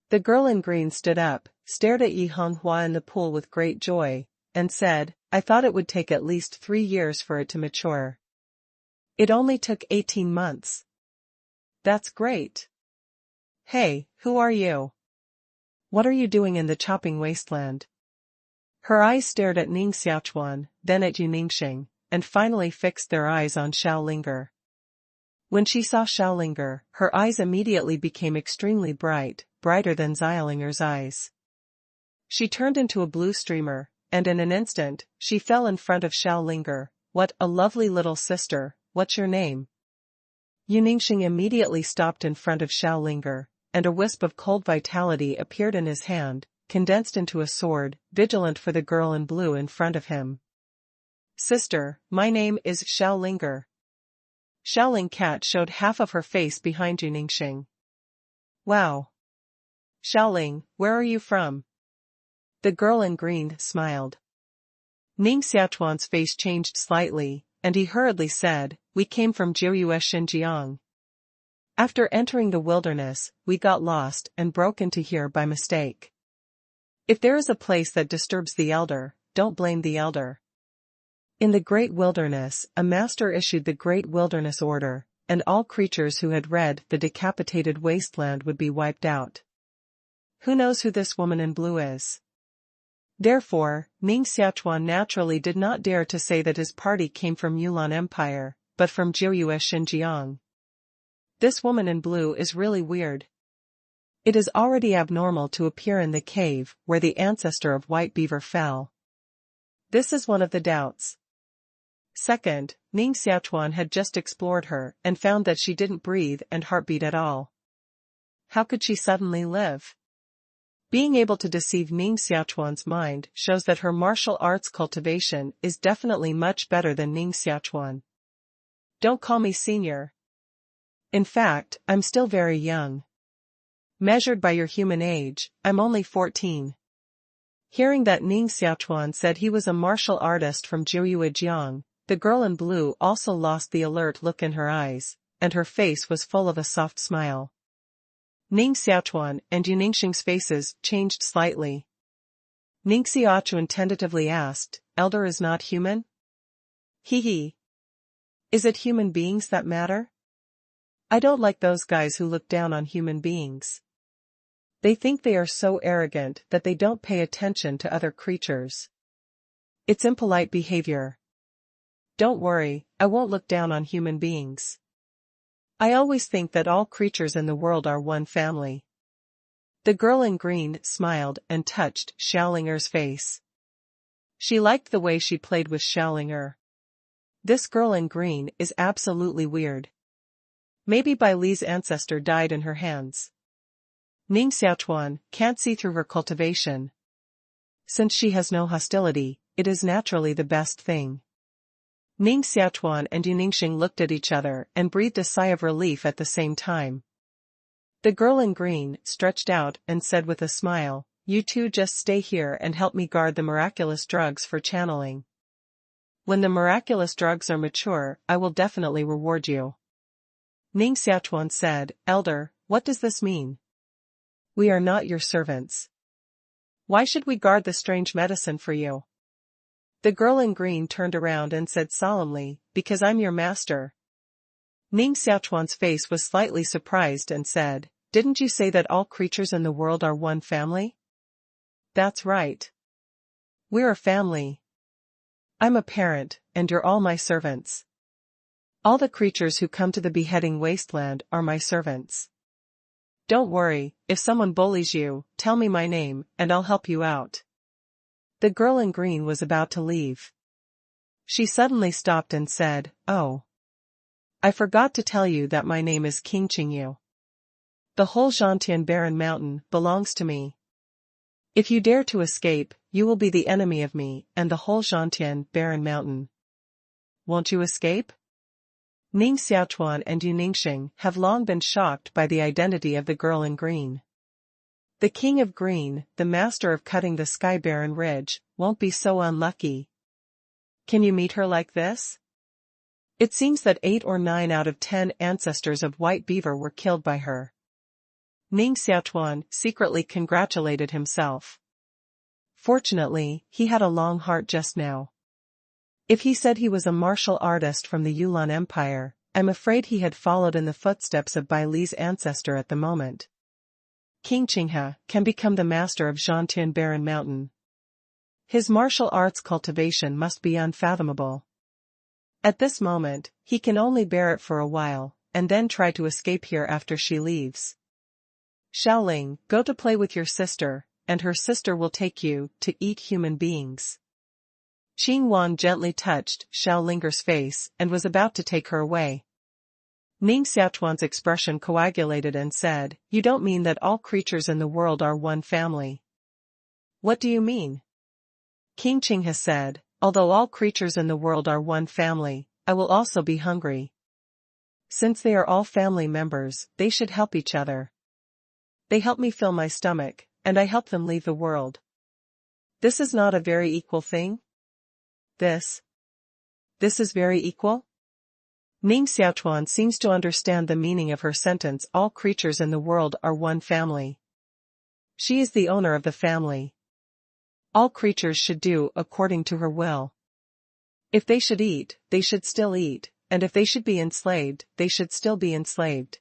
The girl in green stood up, stared at Yi Honghua in the pool with great joy, and said, I thought it would take at least 3 years for it to mature. It only took 18 months. That's great. Hey, who are you? What are you doing in the chopping wasteland? Her eyes stared at Ning Xiaochuan, then at Ningxing, and finally fixed their eyes on Xiaolinger. When she saw Xiaolinger, her eyes immediately became extremely bright, brighter than Xiaolinger's eyes. She turned into a blue streamer, and in an instant, she fell in front of Xiaolinger. What a lovely little sister, what's your name? Ningxing immediately stopped in front of Xiaolinger, and a wisp of cold vitality appeared in his hand, condensed into a sword, vigilant for the girl in blue in front of him. Sister, my name is Xiaolinger. Xiaoling Cat showed half of her face behind Ningxing. Wow. Xiaoling, where are you from? The girl in green smiled. Ning Xiaochuan's face changed slightly, and he hurriedly said, we came from Jiu Dang. After entering the wilderness, we got lost and broke into here by mistake. If there is a place that disturbs the elder, don't blame the elder. In the Great Wilderness, a master issued the Great Wilderness Order, and all creatures who had read the decapitated wasteland would be wiped out. Who knows who this woman in blue is? Therefore, Ning Xiaochuan naturally did not dare to say that his party came from Yulan Empire, but from Jiu Dang. This woman in blue is really weird. It is already abnormal to appear in the cave where the ancestor of White Beaver fell. This is one of the doubts. Second, Ning Xiaochuan had just explored her and found that she didn't breathe and heartbeat at all. How could she suddenly live? Being able to deceive Ning Xiaochuan's mind shows that her martial arts cultivation is definitely much better than Ning Xiaochuan. Don't call me senior. In fact, I'm still very young. Measured by your human age, I'm only 14. Hearing that Ning Xiaochuan said he was a martial artist from Jiu Dang, the girl in blue also lost the alert look in her eyes, and her face was full of a soft smile. Ning Xiaochuan and Ningxing's faces changed slightly. Ning Xiaochuan tentatively asked, Elder is not human? Hee. Is it human beings that matter? I don't like those guys who look down on human beings. They think they are so arrogant that they don't pay attention to other creatures. It's impolite behavior. Don't worry, I won't look down on human beings. I always think that all creatures in the world are one family. The girl in green smiled and touched Xiaolinger's face. She liked the way she played with Xiaolinger. This girl in green is absolutely weird. Maybe Bai Li's ancestor died in her hands. Ning Xiaochuan can't see through her cultivation. Since she has no hostility, it is naturally the best thing. Ning Xiaochuan and Ningxing looked at each other and breathed a sigh of relief at the same time. The girl in green stretched out and said with a smile, you two just stay here and help me guard the miraculous drugs for channeling. When the miraculous drugs are mature, I will definitely reward you. Ning Xiaochuan said, Elder, what does this mean? We are not your servants. Why should we guard the strange medicine for you? The girl in green turned around and said solemnly, because I'm your master. Ning Xiaochuan's face was slightly surprised and said, didn't you say that all creatures in the world are one family? That's right. We're a family. I'm a parent, and you're all my servants. All the creatures who come to the beheading wasteland are my servants. Don't worry, if someone bullies you, tell me my name, and I'll help you out. The girl in green was about to leave. She suddenly stopped and said, oh. I forgot to tell you that my name is King Qingyu. The whole Zhantian Barren Mountain belongs to me. If you dare to escape, you will be the enemy of me and the whole Zhantian Barren Mountain. Won't you escape? Ning Xiaochuan and Yu Ningxing have long been shocked by the identity of the girl in green. The king of green, the master of cutting the sky barren ridge, won't be so unlucky. Can you meet her like this? It seems that 8 or 9 out of 10 ancestors of White Beaver were killed by her. Ning Xiaochuan secretly congratulated himself. Fortunately, he had a long heart just now. If he said he was a martial artist from the Yulan Empire, I'm afraid he had followed in the footsteps of Bai Li's ancestor at the moment. King Qinghe can become the master of Zhantian Barren Mountain. His martial arts cultivation must be unfathomable. At this moment, he can only bear it for a while, and then try to escape here after she leaves. Xiaoling, go to play with your sister, and her sister will take you to eat human beings. Qing Wan gently touched Xiaolinger's face and was about to take her away. Ning Xiaochuan's expression coagulated and said, "You don't mean that all creatures in the world are one family." "What do you mean?" King Qinghe said, "Although all creatures in the world are one family, I will also be hungry. Since they are all family members, they should help each other. They help me fill my stomach, and I help them leave the world. This is not a very equal thing? This is very equal?" Ning Xiaochuan seems to understand the meaning of her sentence, all creatures in the world are one family. She is the owner of the family. All creatures should do according to her will. If they should eat, they should still eat, and if they should be enslaved, they should still be enslaved.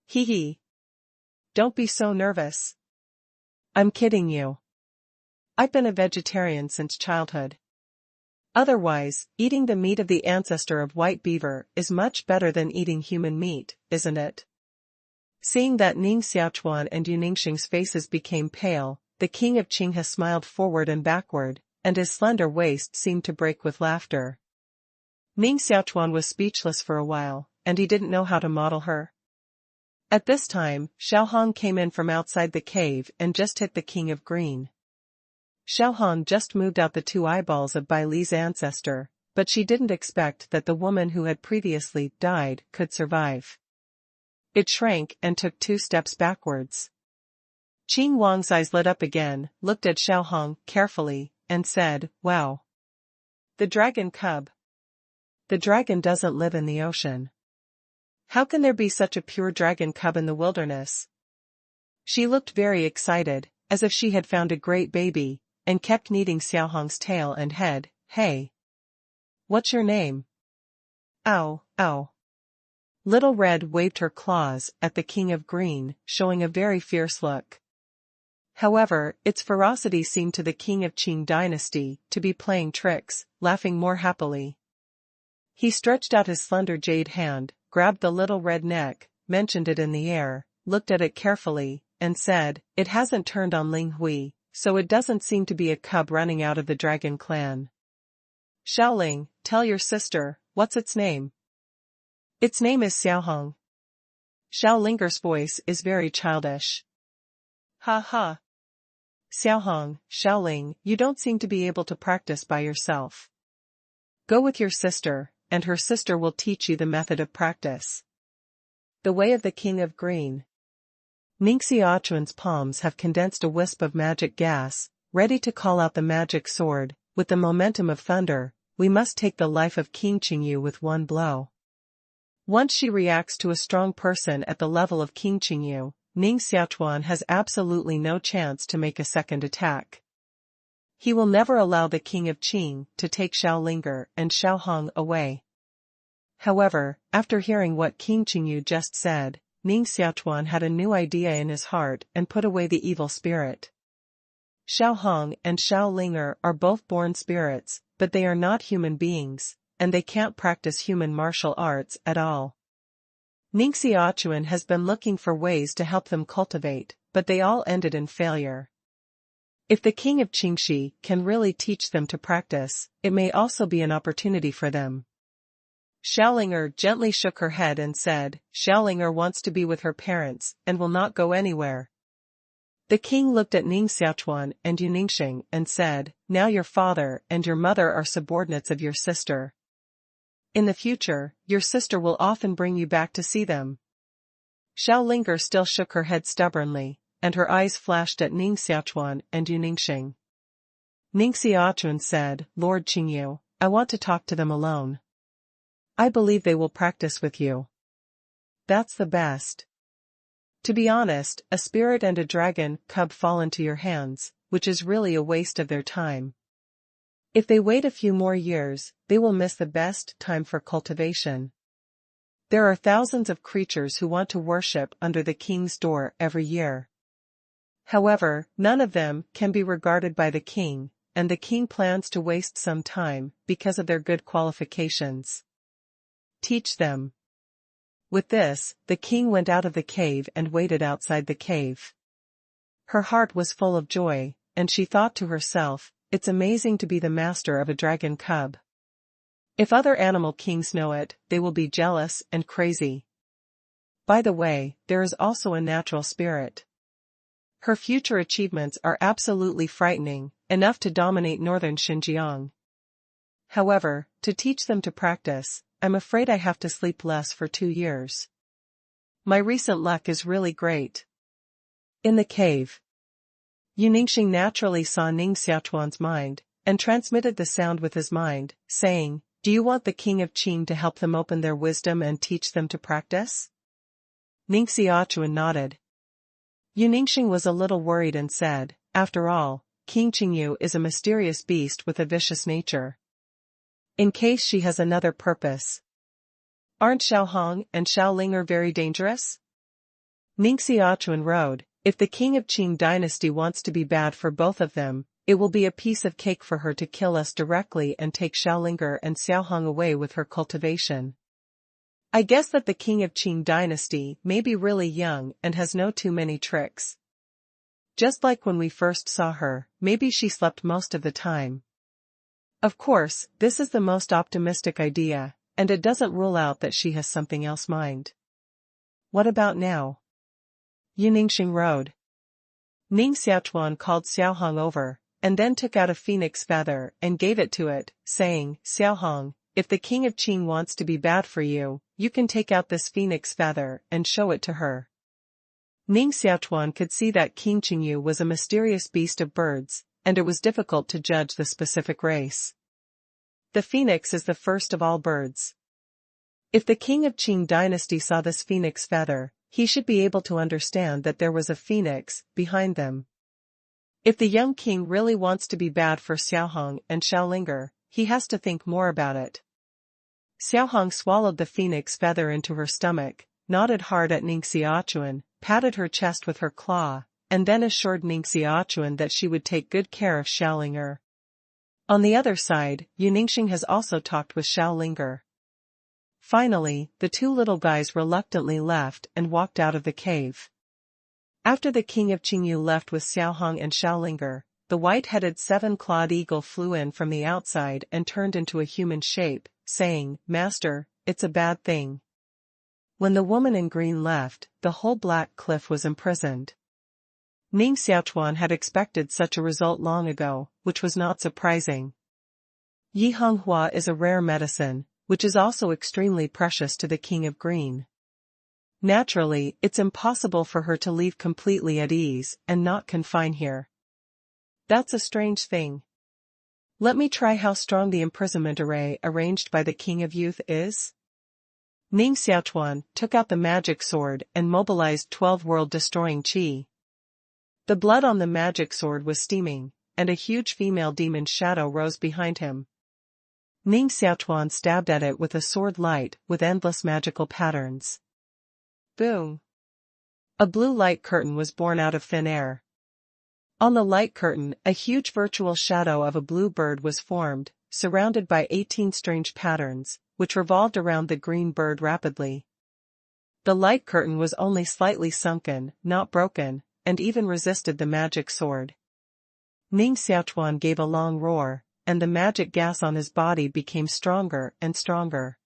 Hee hee. Don't be so nervous. I'm kidding you. I've been a vegetarian since childhood. Otherwise, eating the meat of the ancestor of White Beaver is much better than eating human meat, isn't it? Seeing that Ning Xiaochuan and Yu Ningxing's faces became pale, the king of Qinghe smiled forward and backward, and his slender waist seemed to break with laughter. Ning Xiaochuan was speechless for a while, and he didn't know how to model her. At this time, Xiaohong came in from outside the cave and just hit the king of green. Xiaohong just moved out the 2 eyeballs of Bai Li's ancestor, but she didn't expect that the woman who had previously died could survive. It shrank and took 2 steps backwards. Qing Wang's eyes lit up again, looked at Xiaohong carefully, and said, "Wow. The dragon cub. The dragon doesn't live in the ocean. How can there be such a pure dragon cub in the wilderness?" She looked very excited, as if she had found a great baby, and kept kneading Xiaohong's tail and head. "Hey. What's your name?" "Ow, ow." Little Red waved her claws at the king of green, showing a very fierce look. However, its ferocity seemed to the king of Qing dynasty to be playing tricks, laughing more happily. He stretched out his slender jade hand, grabbed the little red neck, mentioned it in the air, looked at it carefully, and said, "It hasn't turned on Ling Hui, so it doesn't seem to be a cub running out of the dragon clan. Xiaoling, tell your sister, what's its name?" "Its name is Xiaohong." Xiaolinger's voice is very childish. "Ha ha. Xiaohong, Xiaoling, you don't seem to be able to practice by yourself. Go with your sister, and her sister will teach you the method of practice." The way of the king of green. Ning Xiaochuan's palms have condensed a wisp of magic gas, ready to call out the magic sword. With the momentum of thunder, we must take the life of King Qingyu with one blow. Once she reacts to a strong person at the level of King Qingyu, Ning Xiaochuan has absolutely no chance to make a second attack. He will never allow the king of Qing to take Xiaolinger and Xiaohong away. However, after hearing what King Qingyu just said, Ning Xiaochuan had a new idea in his heart and put away the evil spirit. Xiaohong and Xiaolinger are both born spirits, but they are not human beings, and they can't practice human martial arts at all. Ning Xiaochuan has been looking for ways to help them cultivate, but they all ended in failure. If the king of Qingxi can really teach them to practice, it may also be an opportunity for them. Xiaolinger gently shook her head and said, "Xiaolinger wants to be with her parents and will not go anywhere." The king looked at Ning Xiaochuan and Yu Ningxing and said, "Now your father and your mother are subordinates of your sister. In the future, your sister will often bring you back to see them. Xiao Linger still shook her head stubbornly, and her eyes flashed at Ning Xiaochuan and Ning. Ning Xiaochuan said, Lord Qingyu, I want to talk to them alone. I believe they will practice with you. That's the best. To be honest, a spirit and a dragon cub fall into your hands, which is really a waste of their time. If they wait a few more years, they will miss the best time for cultivation. There are thousands of creatures who want to worship under the king's door every year. However, none of them can be regarded by the king, and the king plans to waste some time because of their good qualifications. Teach them. With this, the king went out of the cave and waited outside the cave. Her heart was full of joy, and she thought to herself, it's amazing to be the master of a dragon cub. If other animal kings know it, they will be jealous and crazy. By the way, there is also a natural spirit. Her future achievements are absolutely frightening, enough to dominate northern Xinjiang. However, to teach them to practice, I'm afraid I have to sleep less for 2 years. My recent luck is really great. In the cave, Ningxing naturally saw Ning Xiaochuan's mind, and transmitted the sound with his mind, saying, Do you want the king of Qing to help them open their wisdom and teach them to practice? Ning Xiaochuan nodded. Ningxing was a little worried and said, After all, King Qingyu is a mysterious beast with a vicious nature. In case she has another purpose. Aren't Xiaohong and Xiaolinger very dangerous? Ning Xiaochuan wrote, If the king of Qing dynasty wants to be bad for both of them, it will be a piece of cake for her to kill us directly and take Xiaolinger and Xiaohong away with her cultivation. I guess that the king of Qing dynasty may be really young and has no too many tricks. Just like when we first saw her, maybe she slept most of the time. Of course, this is the most optimistic idea, and it doesn't rule out that she has something else mind. What about now? Ningxing wrote. Ning Xiaochuan called Xiaohong over, and then took out a phoenix feather and gave it to it, saying, Xiaohong, if the king of Qing wants to be bad for you, you can take out this phoenix feather and show it to her. Ning Xiaochuan could see that King Qingyu was a mysterious beast of birds, and it was difficult to judge the specific race. The phoenix is the first of all birds. If the king of Qing dynasty saw this phoenix feather, he should be able to understand that there was a phoenix behind them. If the young king really wants to be bad for Xiaohong and Xiaolinger, he has to think more about it. Xiaohong swallowed the phoenix feather into her stomach, nodded hard at Ning Xiaochuan, patted her chest with her claw, and then assured Ning Xiaochuan that she would take good care of Xiaolinger. On the other side, Ningxing has also talked with Xiaolinger. Finally, the two little guys reluctantly left and walked out of the cave. After the king of Qingyu left with Xiaohong and Xiaolinger, the white-headed 7-clawed eagle flew in from the outside and turned into a human shape, saying, Master, it's a bad thing. When the woman in green left, the whole black cliff was imprisoned. Ning Xiaochuan had expected such a result long ago, which was not surprising. Yihonghua is a rare medicine, which is also extremely precious to the king of green. Naturally, it's impossible for her to leave completely at ease and not confine here. That's a strange thing. Let me try how strong the imprisonment array arranged by the king of youth is. Ning Xiaochuan took out the magic sword and mobilized 12 world-destroying qi. The blood on the magic sword was steaming, and a huge female demon shadow rose behind him. Ning Xiaochuan stabbed at it with a sword light with endless magical patterns. Boom! A blue light curtain was born out of thin air. On the light curtain, a huge virtual shadow of a blue bird was formed, surrounded by 18 strange patterns, which revolved around the green bird rapidly. The light curtain was only slightly sunken, not broken, and even resisted the magic sword. Ning Xiaochuan gave a long roar, and the magic gas on his body became stronger and stronger.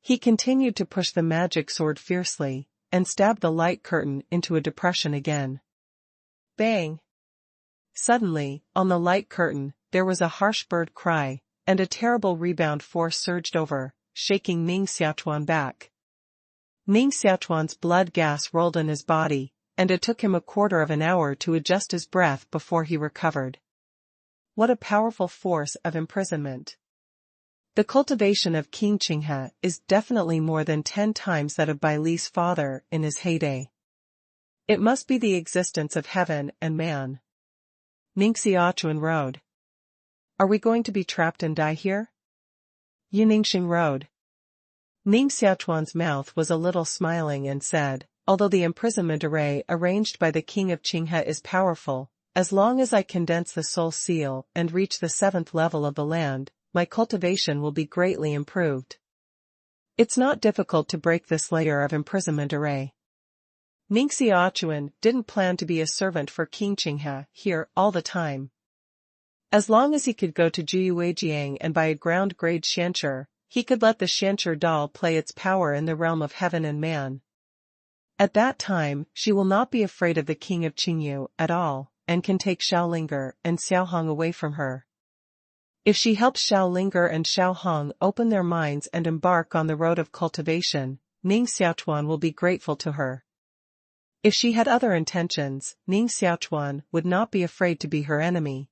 He continued to push the magic sword fiercely, and stabbed the light curtain into a depression again. Bang! Suddenly, on the light curtain, there was a harsh bird cry, and a terrible rebound force surged over, shaking Ning Xiaochuan back. Ning Xiaochuan's blood gas rolled in his body, and it took him a quarter of an hour to adjust his breath before he recovered. What a powerful force of imprisonment. The cultivation of King Qinghe is definitely more than 10 times that of Bai Li's father in his heyday. It must be the existence of heaven and man. Ning Xiaochuan rode. Are we going to be trapped and die here? Yu Ningxing rode. Ning Xiaochuan's mouth was a little smiling and said, although the imprisonment array arranged by the king of Qinghe is powerful, as long as I condense the soul seal and reach the 7th level of the land, my cultivation will be greatly improved. It's not difficult to break this layer of imprisonment array. Ning Xiaochuan didn't plan to be a servant for King Qinghe here all the time. As long as he could go to Jiujiang and buy a ground-grade shancher, he could let the shancher doll play its power in the realm of heaven and man. At that time, she will not be afraid of the king of Qingyu at all, and can take Xiaolinger and Xiaohong away from her. If she helps Xiaolinger and Xiaohong open their minds and embark on the road of cultivation, Ning Xiaochuan will be grateful to her. If she had other intentions, Ning Xiaochuan would not be afraid to be her enemy.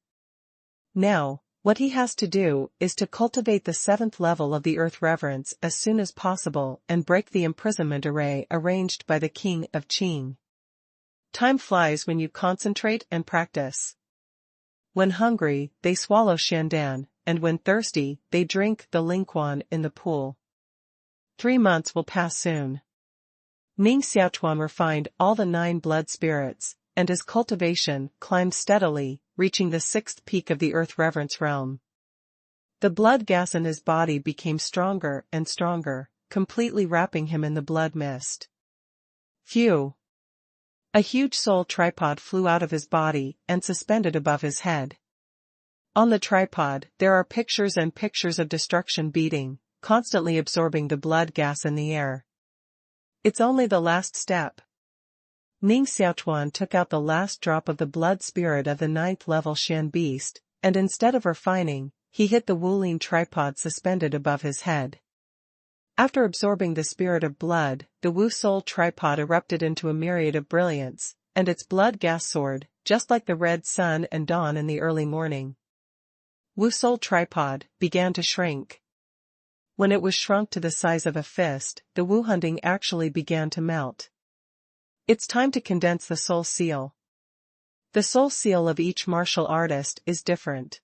Now, what he has to do is to cultivate the 7th level of the earth reverence as soon as possible and break the imprisonment array arranged by the king of Qing. Time flies when you concentrate and practice. When hungry, they swallow shandan, and when thirsty, they drink the lingquan in the pool. 3 months will pass soon. Ning Xiaochuan refined all the 9 blood spirits, and his cultivation climbed steadily, reaching the 6th peak of the earth reverence realm. The blood gas in his body became stronger and stronger, completely wrapping him in the blood mist. Phew! A huge soul tripod flew out of his body and suspended above his head. On the tripod, there are pictures and pictures of destruction beating, constantly absorbing the blood gas in the air. It's only the last step. Ning Xiaochuan took out the last drop of the blood spirit of the 9th level Shan beast, and instead of refining, he hit the Wulin tripod suspended above his head. After absorbing the spirit of blood, the Wu soul tripod erupted into a myriad of brilliance, and its blood gas soared, just like the red sun and dawn in the early morning. Wu soul tripod began to shrink. When it was shrunk to the size of a fist, the Wu hunting actually began to melt. It's time to condense the soul seal. The soul seal of each martial artist is different.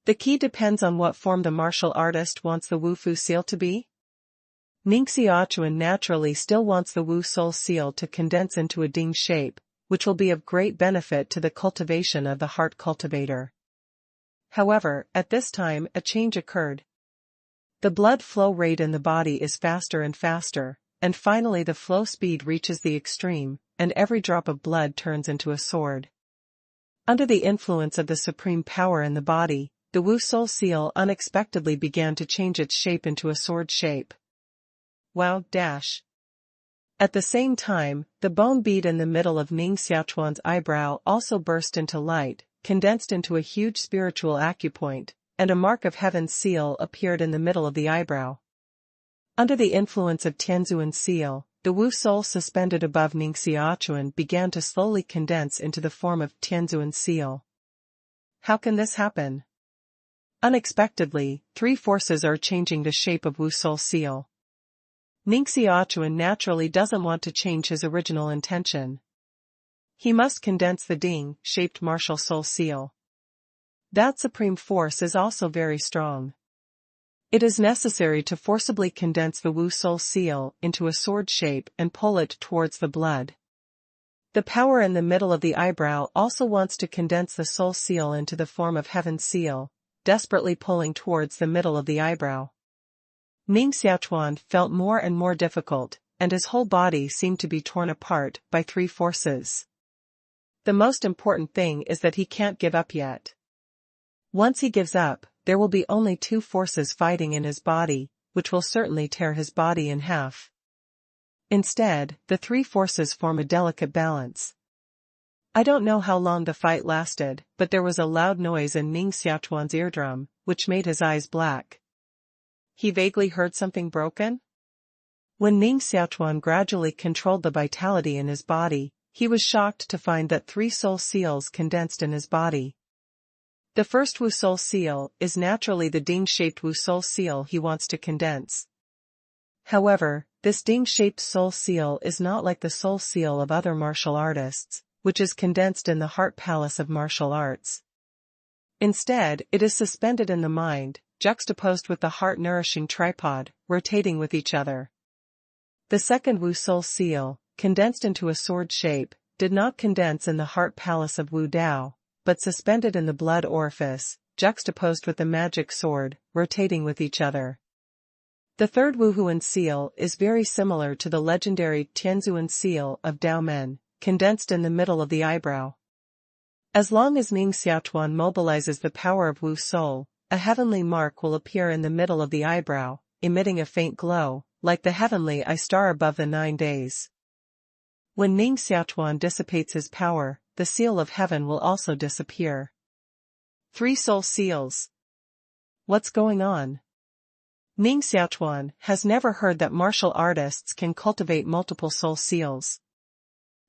The key depends on what form the martial artist wants the Wu Fu seal to be. Ning Xiaochuan naturally still wants the Wu soul seal to condense into a ding shape, which will be of great benefit to the cultivation of the heart cultivator. However, at this time a change occurred. The blood flow rate in the body is faster and faster, and finally the flow speed reaches the extreme, and every drop of blood turns into a sword. Under the influence of the supreme power in the body, the Wu soul seal unexpectedly began to change its shape into a sword shape. Wow! At the same time, the bone bead in the middle of Ning Xiaochuan's eyebrow also burst into light, condensed into a huge spiritual acupoint, and a mark of heaven's seal appeared in the middle of the eyebrow. Under the influence of Tianzuan's seal, the Wu soul suspended above Ning Xiaochuan began to slowly condense into the form of Tianzuan's seal. How can this happen? Unexpectedly, 3 forces are changing the shape of Wu soul seal. Ning Xiaochuan naturally doesn't want to change his original intention. He must condense the ding-shaped martial soul seal. That supreme force is also very strong. It is necessary to forcibly condense the Wu soul seal into a sword shape and pull it towards the blood. The power in the middle of the eyebrow also wants to condense the soul seal into the form of heaven's seal, desperately pulling towards the middle of the eyebrow. Ning Xiaochuan felt more and more difficult, and his whole body seemed to be torn apart by 3 forces. The most important thing is that he can't give up yet. Once he gives up, there will be only 2 forces fighting in his body, which will certainly tear his body in half. Instead, the 3 forces form a delicate balance. I don't know how long the fight lasted, but there was a loud noise in Ning Xiaochuan's eardrum, which made his eyes black. He vaguely heard something broken. When Ning Xiaochuan gradually controlled the vitality in his body, he was shocked to find that 3 soul seals condensed in his body. The first Wu soul seal is naturally the ding-shaped Wu soul seal he wants to condense. However, this ding-shaped soul seal is not like the soul seal of other martial artists, which is condensed in the heart palace of martial arts. Instead, it is suspended in the mind, juxtaposed with the heart-nourishing tripod, rotating with each other. The second Wu soul seal, condensed into a sword shape, did not condense in the heart palace of Wu Dao, but suspended in the blood orifice, juxtaposed with the magic sword, rotating with each other. The third Wu Huan seal is very similar to the legendary Tianzuan seal of Dao Men, condensed in the middle of the eyebrow. As long as Ning Xiaochuan mobilizes the power of Wu Soul, a heavenly mark will appear in the middle of the eyebrow, emitting a faint glow, like the heavenly eye star above the 9 days. When Ning Xiaochuan dissipates his power, the seal of heaven will also disappear. 3 soul seals. What's going on? Ning Xiaochuan has never heard that martial artists can cultivate multiple soul seals.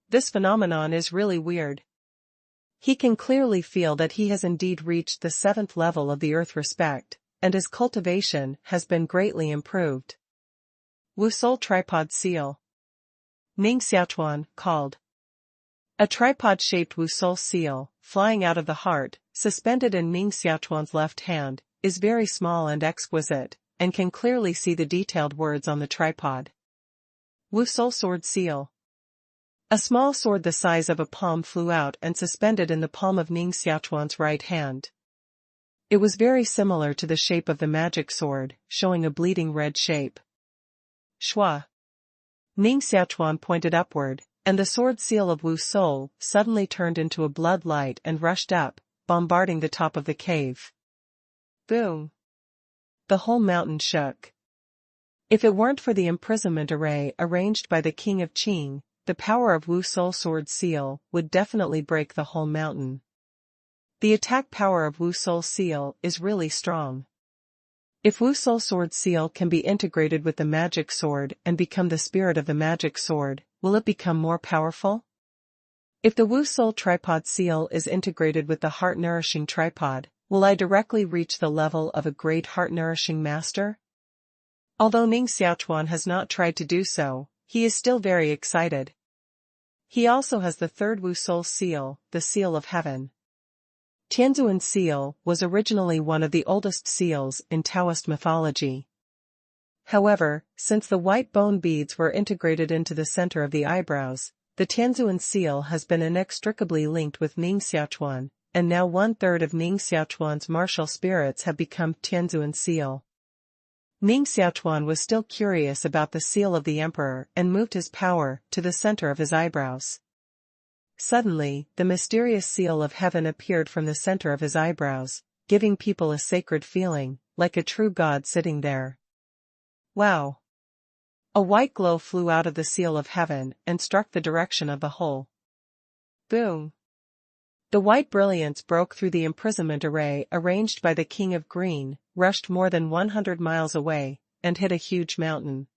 This phenomenon is really weird. He can clearly feel that he has indeed reached the 7th level of the earth respect, and his cultivation has been greatly improved. Wu Soul Tripod Seal. Ning Xiaochuan called. A tripod-shaped Wu Soul seal, flying out of the heart, suspended in Ning Xiaochuan's left hand, is very small and exquisite, and can clearly see the detailed words on the tripod. Wu Soul Sword Seal. A small sword the size of a palm flew out and suspended in the palm of Ning Xiaochuan's right hand. It was very similar to the shape of the magic sword, showing a bleeding red shape. Shua. Ning Xiaochuan pointed upward, and the sword seal of Wu Soul suddenly turned into a blood light and rushed up, bombarding the top of the cave. Boom! The whole mountain shook. If it weren't for the imprisonment array arranged by the King of Qing, the power of Wu Soul Sword Seal would definitely break the whole mountain. The attack power of Wu Soul Seal is really strong. If Wu Soul Sword Seal can be integrated with the magic sword and become the spirit of the magic sword, will it become more powerful? If the Wu Soul Tripod Seal is integrated with the heart-nourishing tripod, will I directly reach the level of a great heart-nourishing master? Although Ning Xiaochuan has not tried to do so, he is still very excited. He also has the third Wu Soul Seal, the Seal of Heaven. Tianzuan Seal was originally one of the oldest seals in Taoist mythology. However, since the white bone beads were integrated into the center of the eyebrows, the Tianzuan Seal has been inextricably linked with Ning Xiaochuan, and now 1/3 of Ning Xiaochuan's martial spirits have become Tianzuan Seal. Ning Xiaochuan was still curious about the seal of the emperor and moved his power to the center of his eyebrows. Suddenly, the mysterious seal of heaven appeared from the center of his eyebrows, giving people a sacred feeling, like a true god sitting there. Wow! A white glow flew out of the seal of heaven and struck the direction of the hole. Boom! The white brilliance broke through the imprisonment array arranged by the King of Green, rushed more than 100 miles away, and hit a huge mountain.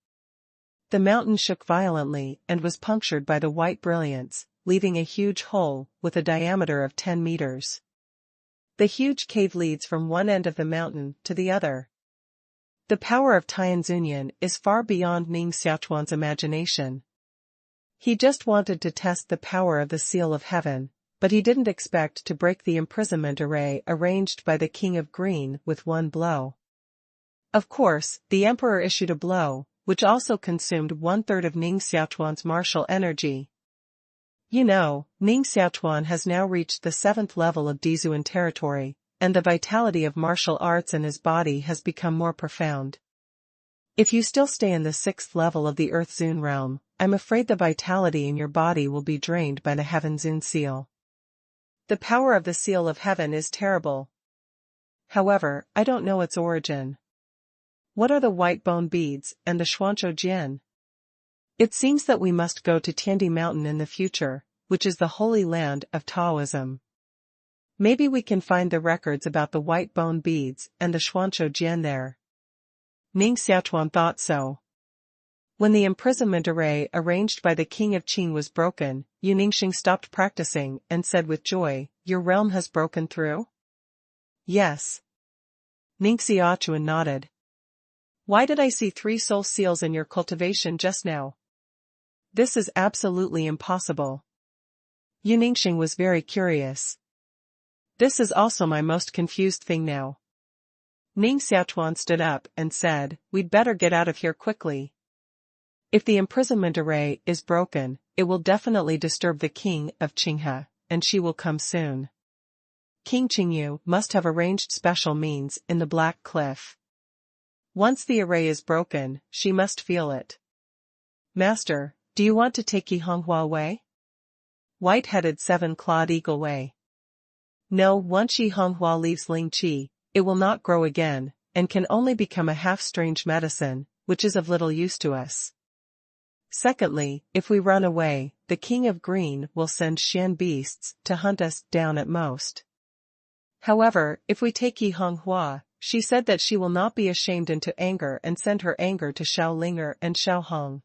The mountain shook violently and was punctured by the white brilliance, leaving a huge hole with a diameter of 10 meters. The huge cave leads from one end of the mountain to the other. The power of Tianzunyan is far beyond Ning Xiaochuan's imagination. He just wanted to test the power of the Seal of Heaven, but he didn't expect to break the imprisonment array arranged by the King of Green with one blow. Of course, the Emperor issued a blow, which also consumed 1/3 of Ning Xiaochuan's martial energy. You know, Ning Xiaochuan has now reached the 7th level of Dizuan territory, and the vitality of martial arts in his body has become more profound. If you still stay in the 6th level of the Earth Zun realm, I'm afraid the vitality in your body will be drained by the Heaven Zun seal. The power of the Seal of Heaven is terrible. However, I don't know its origin. What are the white bone beads and the Xuanzhou Jian? It seems that we must go to Tiandi Mountain in the future, which is the holy land of Taoism. Maybe we can find the records about the white bone beads and the Xuanzhou Jian there. Ning Xiaochuan thought so. When the imprisonment array arranged by the king of Qing was broken, Ningxing stopped practicing and said with joy, "Your realm has broken through?" "Yes." Ning Xiaochuan nodded. "Why did I see 3 soul seals in your cultivation just now? This is absolutely impossible." Ningxing was very curious. "This is also my most confused thing now." Ning Xiaochuan stood up and said, "We'd better get out of here quickly. If the imprisonment array is broken, it will definitely disturb the king of Qinghe, and she will come soon. King Qingyu must have arranged special means in the Black Cliff. Once the array is broken, she must feel it. Master, do you want to take Yihonghua away? White-headed 7-clawed eagle way. No, once Yihonghua leaves Lingqi, it will not grow again, and can only become a half-strange medicine, which is of little use to us. Secondly, if we run away, the king of green will send Xian beasts to hunt us down at most. However, if we take Yihonghua, she said that she will not be ashamed into anger and send her anger to Xiaolinger and Xiaohong.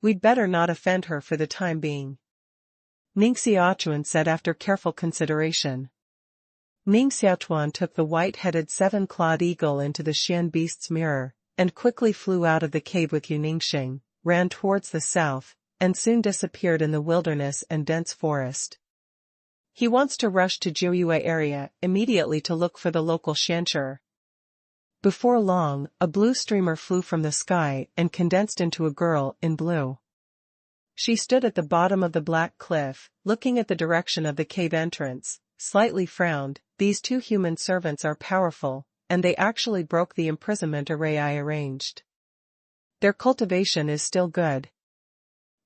We'd better not offend her for the time being," Ning Xiaochuan said after careful consideration. Ning Xiaochuan took the white-headed 7-clawed eagle into the Xian beast's mirror, and quickly flew out of the cave with Ningxing, ran towards the south, and soon disappeared in the wilderness and dense forest. He wants to rush to Jiuyue area immediately to look for the local Xiancher. Before long, a blue streamer flew from the sky and condensed into a girl in blue. She stood at the bottom of the black cliff, looking at the direction of the cave entrance, slightly frowned. "These 2 human servants are powerful, and they actually broke the imprisonment array I arranged. Their cultivation is still good."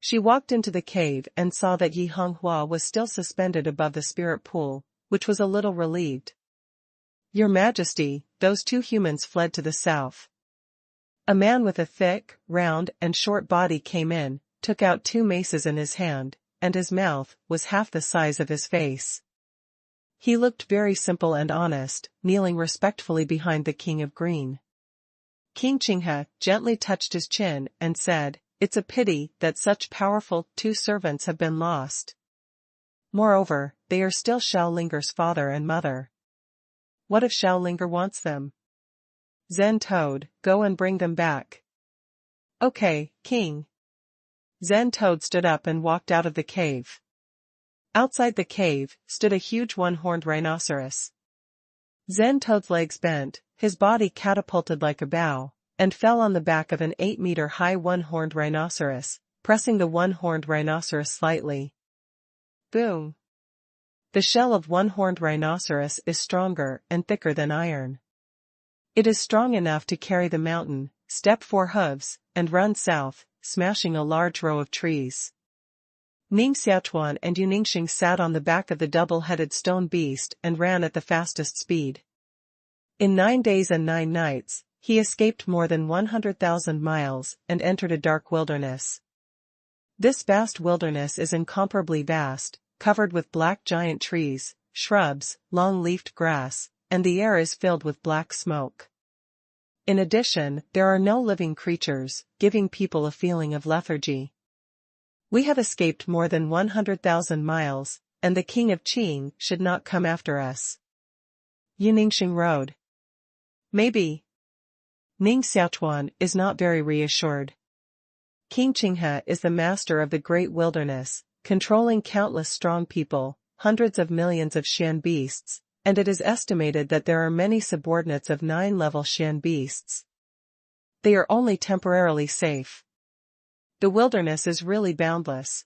She walked into the cave and saw that Yihonghua was still suspended above the spirit pool, which was a little relieved. "Your Majesty, those 2 humans fled to the south." A man with a thick, round, and short body came in, took out 2 maces in his hand, and his mouth was half the size of his face. He looked very simple and honest, kneeling respectfully behind the king of green. King Qinghe gently touched his chin and said, "It's a pity that such powerful 2 servants have been lost. Moreover, they are still Xiaolinger's father and mother. What if Xiaolinger wants them? Zen Toad, go and bring them back." "Okay, King." Zen Toad stood up and walked out of the cave. Outside the cave stood a huge 1-horned rhinoceros. Zen Toad's legs bent, his body catapulted like a bow, and fell on the back of an 8-meter-high 1-horned rhinoceros, pressing the 1-horned rhinoceros slightly. Boom! The shell of 1-horned rhinoceros is stronger and thicker than iron. It is strong enough to carry the mountain, step 4 hooves, and run south, smashing a large row of trees. Ning Xiaochuan and Ningxing sat on the back of the double-headed stone beast and ran at the fastest speed. In 9 days and 9 nights, he escaped more than 100,000 miles and entered a dark wilderness. This vast wilderness is incomparably vast, covered with black giant trees, shrubs, long-leafed grass, and the air is filled with black smoke. In addition, there are no living creatures, giving people a feeling of lethargy. We have escaped more than 100,000 miles, and the king of Qing should not come after us. Ningxing rode. Maybe. Ning Xiaochuan is not very reassured. King Qinghe is the master of the great wilderness, controlling countless strong people, hundreds of millions of Xian beasts, and it is estimated that there are many subordinates of 9-level Xian beasts. They are only temporarily safe. The wilderness is really boundless.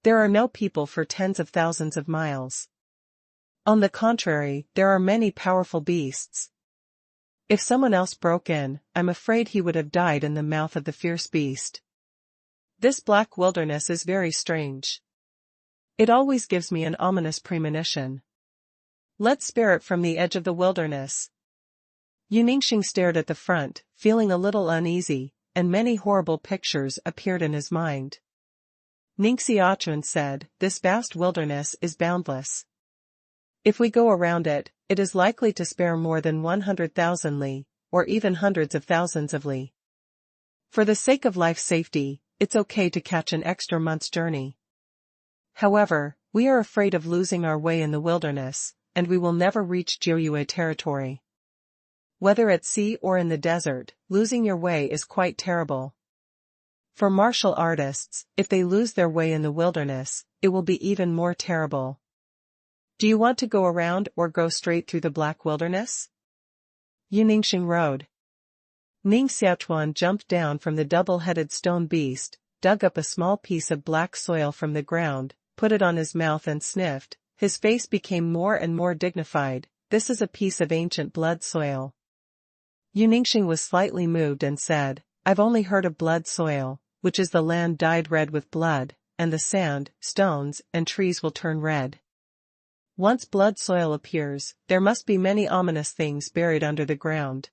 There are no people for tens of thousands of miles. On the contrary, there are many powerful beasts. If someone else broke in, I'm afraid he would have died in the mouth of the fierce beast. This black wilderness is very strange. It always gives me an ominous premonition. Let's spare it from the edge of the wilderness. Ningxing stared at the front, feeling a little uneasy, and many horrible pictures appeared in his mind. Ning Xiaochuan said, "This vast wilderness is boundless. If we go around it, it is likely to spare more than 100,000 li, or even hundreds of thousands of li. For the sake of life safety, it's okay to catch an extra month's journey. However, we are afraid of losing our way in the wilderness, and we will never reach Jiu territory. Whether at sea or in the desert, losing your way is quite terrible. For martial artists, if they lose their way in the wilderness, it will be even more terrible. Do you want to go around or go straight through the black wilderness? Yuningxing Road. Ning Xiaochuan jumped down from the double-headed stone beast, dug up a small piece of black soil from the ground, put it on his mouth and sniffed. His face became more and more dignified. This is a piece of ancient blood soil. Yuningxing was slightly moved and said, I've only heard of blood soil, which is the land dyed red with blood, and the sand, stones, and trees will turn red. Once blood soil appears, there must be many ominous things buried under the ground.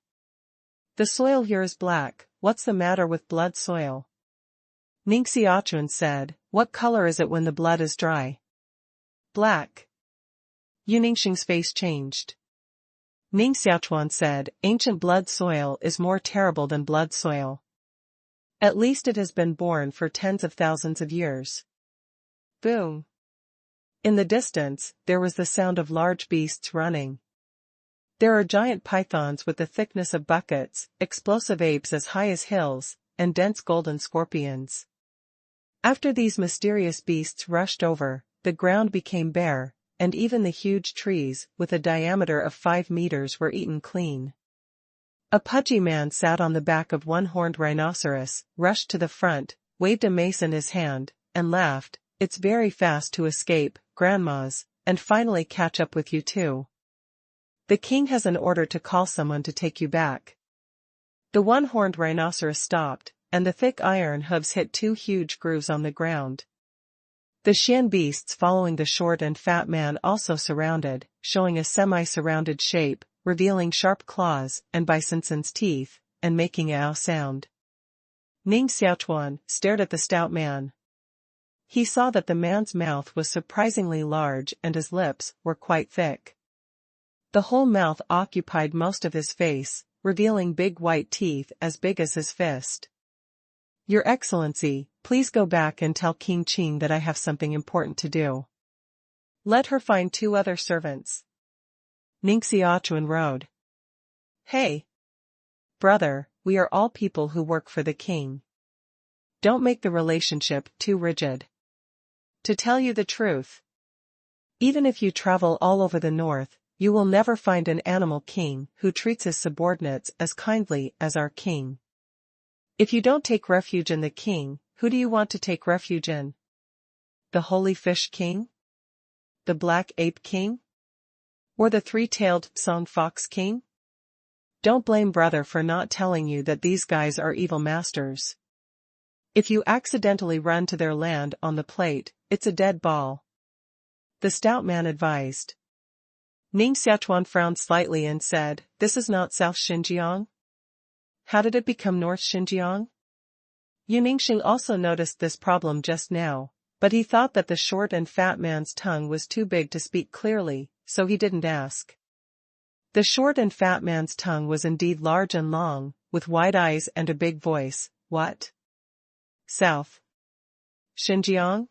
The soil here is black. What's the matter with blood soil? Ning Xiaochuan said, what color is it when the blood is dry? Black. Yuningxing's face changed. Ning Xiaochuan said, ancient blood soil is more terrible than blood soil. At least it has been born for tens of thousands of years. Boom. In the distance, there was the sound of large beasts running. There are giant pythons with the thickness of buckets, explosive apes as high as hills, and dense golden scorpions. After these mysterious beasts rushed over, the ground became bare, and even the huge trees, with a diameter of 5 meters, were eaten clean. A pudgy man sat on the back of one horned rhinoceros, rushed to the front, waved a mace in his hand, and laughed, it's very fast to escape, grandmas, and finally catch up with you too. The king has an order to call someone to take you back. The one-horned rhinoceros stopped, and the thick iron hooves hit 2 huge grooves on the ground. The Xian beasts following the short and fat man also surrounded, showing a semi-surrounded shape, revealing sharp claws and bisonson's teeth, and making a ow sound. Ning Xiaochuan stared at the stout man. He saw that the man's mouth was surprisingly large and his lips were quite thick. The whole mouth occupied most of his face, revealing big white teeth as big as his fist. Your Excellency, please go back and tell King Qing that I have something important to do. Let her find 2 other servants. Ning Xiaochuan rode. Hey! Brother, we are all people who work for the king. Don't make the relationship too rigid. To tell you the truth, even if you travel all over the north, you will never find an animal king who treats his subordinates as kindly as our king. If you don't take refuge in the king, who do you want to take refuge in? The holy fish king? The black ape king? Or the 3-tailed song fox king? Don't blame brother for not telling you that these guys are evil masters. If you accidentally run to their land on the plate, it's a dead ball. The stout man advised. Ning Xiaochuan frowned slightly and said, this is not South Xinjiang? How did it become North Xinjiang? Yuningxing also noticed this problem just now, but he thought that the short and fat man's tongue was too big to speak clearly, so he didn't ask. The short and fat man's tongue was indeed large and long, with wide eyes and a big voice. What? South Xinjiang?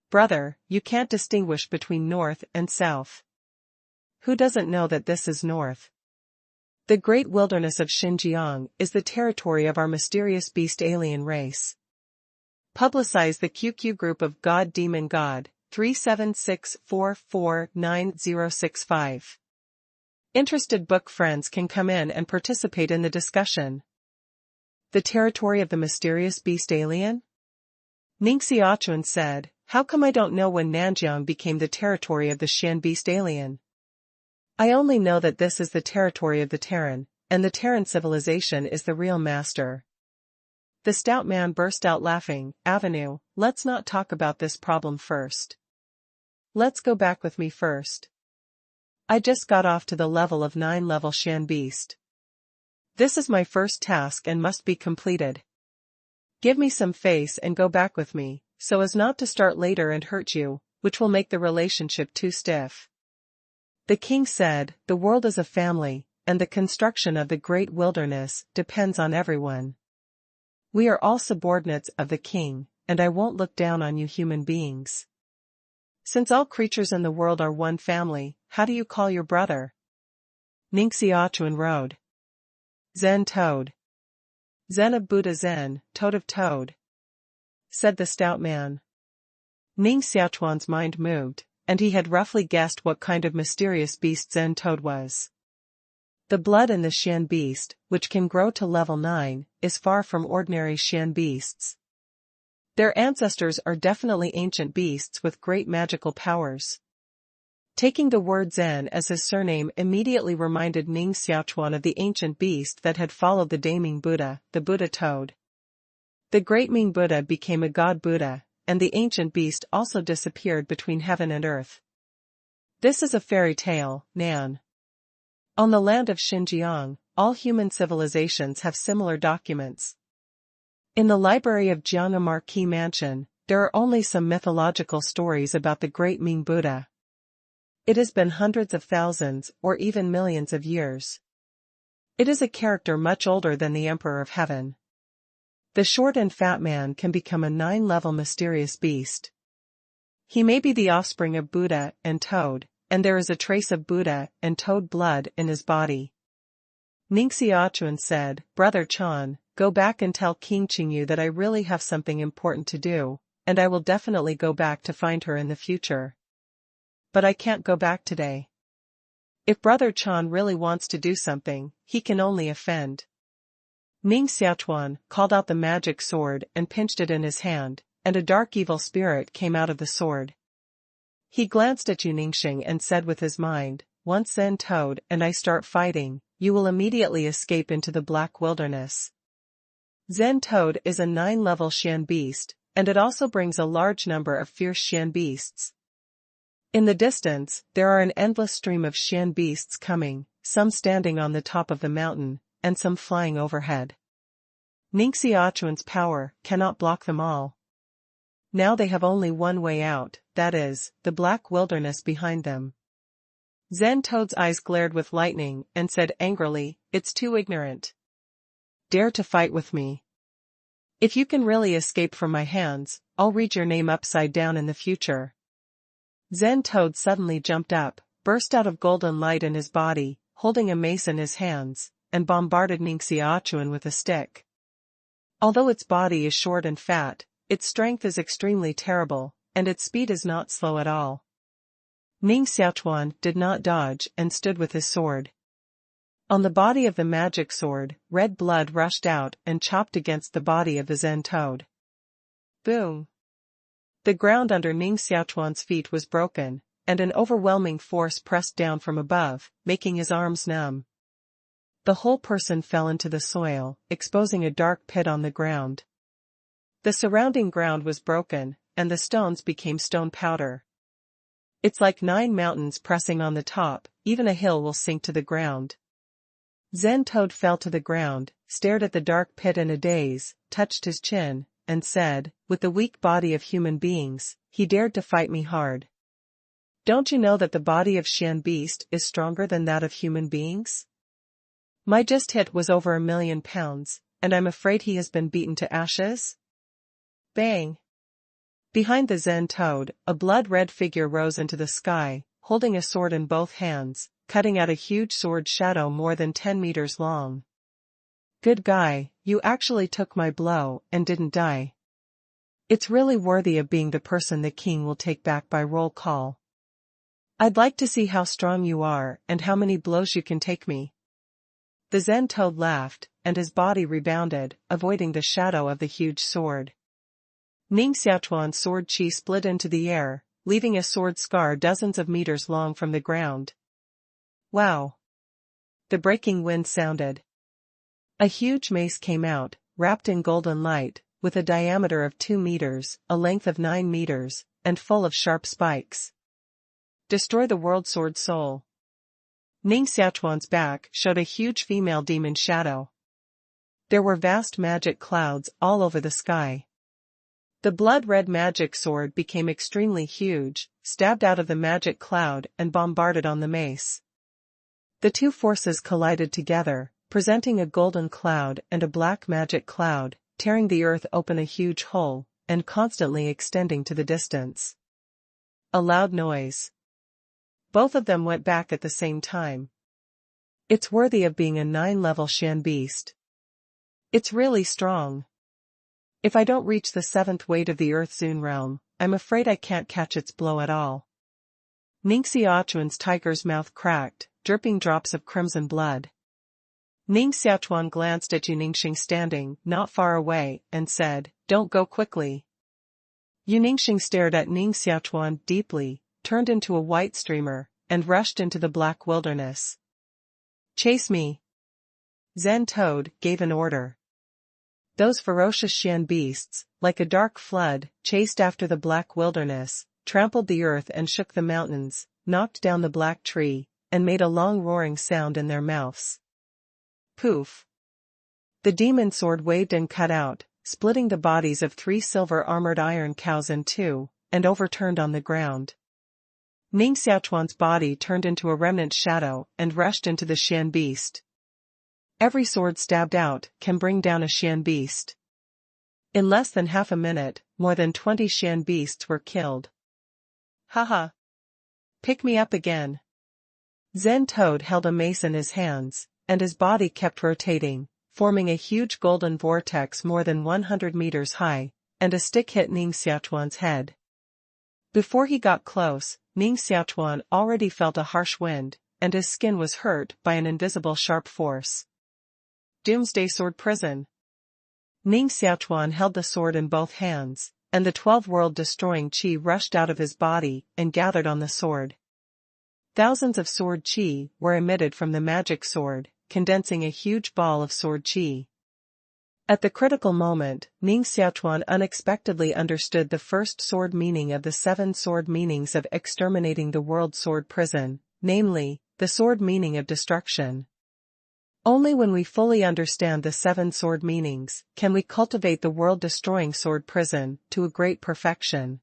Brother, you can't distinguish between north and south. Who doesn't know that this is north? The great wilderness of Xinjiang is the territory of our mysterious beast alien race. Publicize the QQ group of God Demon God, 376449065. Interested book friends can come in and participate in the discussion. The territory of the mysterious beast alien? Ning Xiaochuan said, how come I don't know when Nanjiang became the territory of the Xian beast alien? I only know that this is the territory of the Terran, and the Terran civilization is the real master. The stout man burst out laughing. Avenue, let's not talk about this problem first. Let's go back with me first. I just got off to the level of 9-level Xian beast. This is my first task and must be completed. Give me some face and go back with me, so as not to start later and hurt you, which will make the relationship too stiff. The king said, the world is a family, and the construction of the great wilderness depends on everyone. We are all subordinates of the king, and I won't look down on you human beings. Since all creatures in the world are one family, how do you call your brother? Ning Xiaochuan rode. Zen toad. Zen of Buddha Zen, toad of toad, said the stout man. Ning Xiaochuan's mind moved, and he had roughly guessed what kind of mysterious beast Zen toad was. The blood in the Xian beast, which can grow to level 9, is far from ordinary Xian beasts. Their ancestors are definitely ancient beasts with great magical powers. Taking the word Zen as his surname immediately reminded Ning Xiaochuan of the ancient beast that had followed the Daming Buddha, the Buddha toad. The great Ming Buddha became a god Buddha, and the ancient beast also disappeared between heaven and earth. This is a fairy tale, Nan. On the land of Xinjiang, all human civilizations have similar documents. In the library of Jiang'a Marquis Mansion, there are only some mythological stories about the great Ming Buddha. It has been hundreds of thousands or even millions of years. It is a character much older than the Emperor of Heaven. The short and fat man can become a 9-level mysterious beast. He may be the offspring of Buddha and Toad, and there is a trace of Buddha and Toad blood in his body. Ning Xiaochuan said, Brother Chan, go back and tell King Qingyu that I really have something important to do, and I will definitely go back to find her in the future. But I can't go back today. If Brother Chan really wants to do something, he can only offend. Ning Xiaochuan called out the magic sword and pinched it in his hand, and a dark evil spirit came out of the sword. He glanced at Yu Ningxing and said with his mind, once Zen Toad and I start fighting, you will immediately escape into the black wilderness. Zen Toad is a 9-level Xian beast, and it also brings a large number of fierce Xian beasts. In the distance, there are an endless stream of Xian beasts coming, some standing on the top of the mountain, and some flying overhead. Ning Xiaochuan's power cannot block them all. Now they have only one way out, that is, the black wilderness behind them. Zen Toad's eyes glared with lightning and said angrily, it's too ignorant. Dare to fight with me. If you can really escape from my hands, I'll read your name upside down in the future. Zen Toad suddenly jumped up, burst out of golden light in his body, holding a mace in his hands, and bombarded Ning Xiaochuan with a stick. Although its body is short and fat, its strength is extremely terrible, and its speed is not slow at all. Ning Xiaochuan did not dodge and stood with his sword. On the body of the magic sword, red blood rushed out and chopped against the body of the Zen Toad. Boom! The ground under Ning Xiaochuan's feet was broken, and an overwhelming force pressed down from above, making his arms numb. The whole person fell into the soil, exposing a dark pit on the ground. The surrounding ground was broken, and the stones became stone powder. It's like 9 mountains pressing on the top, even a hill will sink to the ground. Zen Toad fell to the ground, stared at the dark pit in a daze, touched his chin, and said, with the weak body of human beings, he dared to fight me hard. Don't you know that the body of Xian beast is stronger than that of human beings? My just hit was over 1,000,000 pounds, and I'm afraid he has been beaten to ashes? Bang! Behind the Zen Toad, a blood-red figure rose into the sky, holding a sword in both hands, cutting out a huge sword shadow more than 10 meters long. Good guy, you actually took my blow and didn't die. It's really worthy of being the person the king will take back by roll call. I'd like to see how strong you are and how many blows you can take me. The Zen Toad laughed, and his body rebounded, avoiding the shadow of the huge sword. Ning Xiaochuan's sword chi split into the air, leaving a sword scar dozens of meters long from the ground. Wow! The breaking wind sounded. A huge mace came out, wrapped in golden light, with a diameter of 2 meters, a length of 9 meters, and full of sharp spikes. Destroy the world sword soul. Ning Xiaochuan's back showed a huge female demon shadow. There were vast magic clouds all over the sky. The blood-red magic sword became extremely huge, stabbed out of the magic cloud and bombarded on the mace. The two forces collided together, presenting a golden cloud and a black magic cloud, tearing the earth open a huge hole, and constantly extending to the distance. A loud noise. Both of them went back at the same time. It's worthy of being a 9-level Shan beast. It's really strong. If I don't reach the 7th weight of the Earth Zun realm, I'm afraid I can't catch its blow at all. Ning Xiaochuan's tiger's mouth cracked, dripping drops of crimson blood. Ning Xiaochuan glanced at Jiu Ningxing standing not far away and said, "Don't go quickly." Jiu Ningxing stared at Ning Xiaochuan deeply, turned into a white streamer, and rushed into the black wilderness. "Chase me." Zen Toad gave an order. Those ferocious Shan beasts, like a dark flood, chased after the black wilderness, trampled the earth and shook the mountains, knocked down the black tree, and made a long roaring sound in their mouths. Poof! The demon sword waved and cut out, splitting the bodies of 3 silver-armored iron cows in two, and overturned on the ground. Ning Xiaochuan's body turned into a remnant shadow and rushed into the Shan beast. Every sword stabbed out can bring down a Shan beast. In less than half a minute, more than 20 Shan beasts were killed. Haha! Pick me up again. Zen Toad held a mace in his hands, and his body kept rotating, forming a huge golden vortex more than 100 meters high, and a stick hit Ning Xiaochuan's head. Before he got close, Ning Xiaochuan already felt a harsh wind, and his skin was hurt by an invisible sharp force. Doomsday Sword Prison. Ning Xiaochuan held the sword in both hands, and the 12 world-destroying qi rushed out of his body and gathered on the sword. Thousands of sword qi were emitted from the magic sword, condensing a huge ball of sword qi. At the critical moment, Ning Xiaochuan unexpectedly understood the first sword meaning of the 7 sword meanings of exterminating the world sword prison, namely, the sword meaning of destruction. Only when we fully understand the 7 sword meanings can we cultivate the world-destroying sword prison to a great perfection.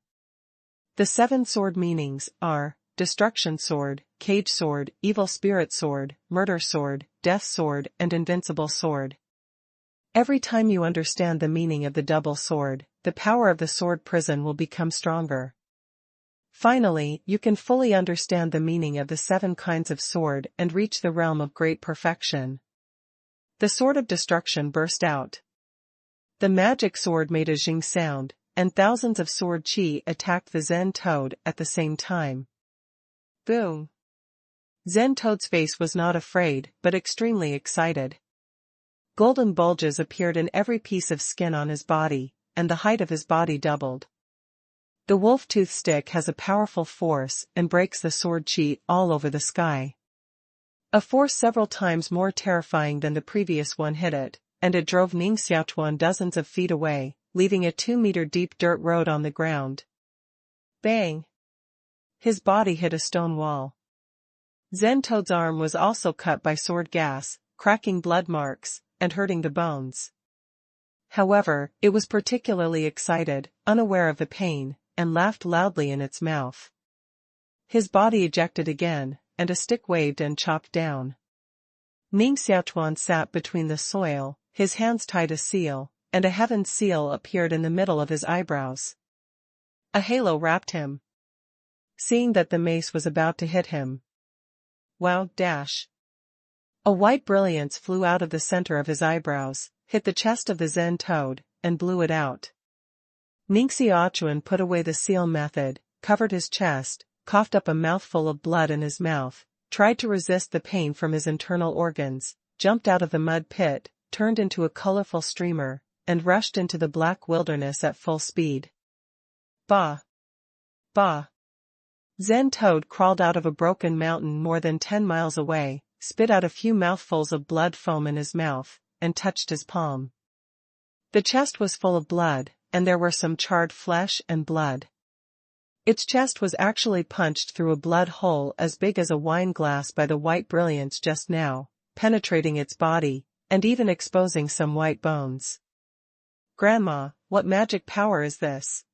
The 7 sword meanings are Destruction Sword, Cage Sword, Evil Spirit Sword, Murder Sword, Death Sword, and Invincible Sword. Every time you understand the meaning of the double sword, the power of the sword prison will become stronger. Finally, you can fully understand the meaning of the 7 kinds of sword and reach the realm of great perfection. The sword of destruction burst out. The magic sword made a zing sound, and thousands of sword qi attacked the Zen Toad at the same time. Boom! Zen Toad's face was not afraid, but extremely excited. Golden bulges appeared in every piece of skin on his body, and the height of his body doubled. The wolf tooth stick has a powerful force and breaks the sword qi all over the sky. A force several times more terrifying than the previous one hit it, and it drove Ning Xiaochuan dozens of feet away, leaving a 2-meter-deep dirt road on the ground. Bang! His body hit a stone wall. Zen Toad's arm was also cut by sword gas, cracking blood marks, and hurting the bones. However, it was particularly excited, unaware of the pain, and laughed loudly in its mouth. His body ejected again, and a stick waved and chopped down. Ning Xiaochuan sat between the soil, his hands tied a seal, and a heaven seal appeared in the middle of his eyebrows. A halo wrapped him. Seeing that the mace was about to hit him. Wow! Dash! A white brilliance flew out of the center of his eyebrows, hit the chest of the Zen Toad, and blew it out. Ning Xiaochuan put away the seal method, covered his chest, coughed up a mouthful of blood in his mouth, tried to resist the pain from his internal organs, jumped out of the mud pit, turned into a colorful streamer, and rushed into the black wilderness at full speed. Bah! Bah! Zen Toad crawled out of a broken mountain more than 10 miles away, spit out a few mouthfuls of blood foam in his mouth, and touched his palm. The chest was full of blood, and there were some charred flesh and blood. Its chest was actually punched through a blood hole as big as a wine glass by the white brilliance just now, penetrating its body, and even exposing some white bones. Grandma, what magic power is this?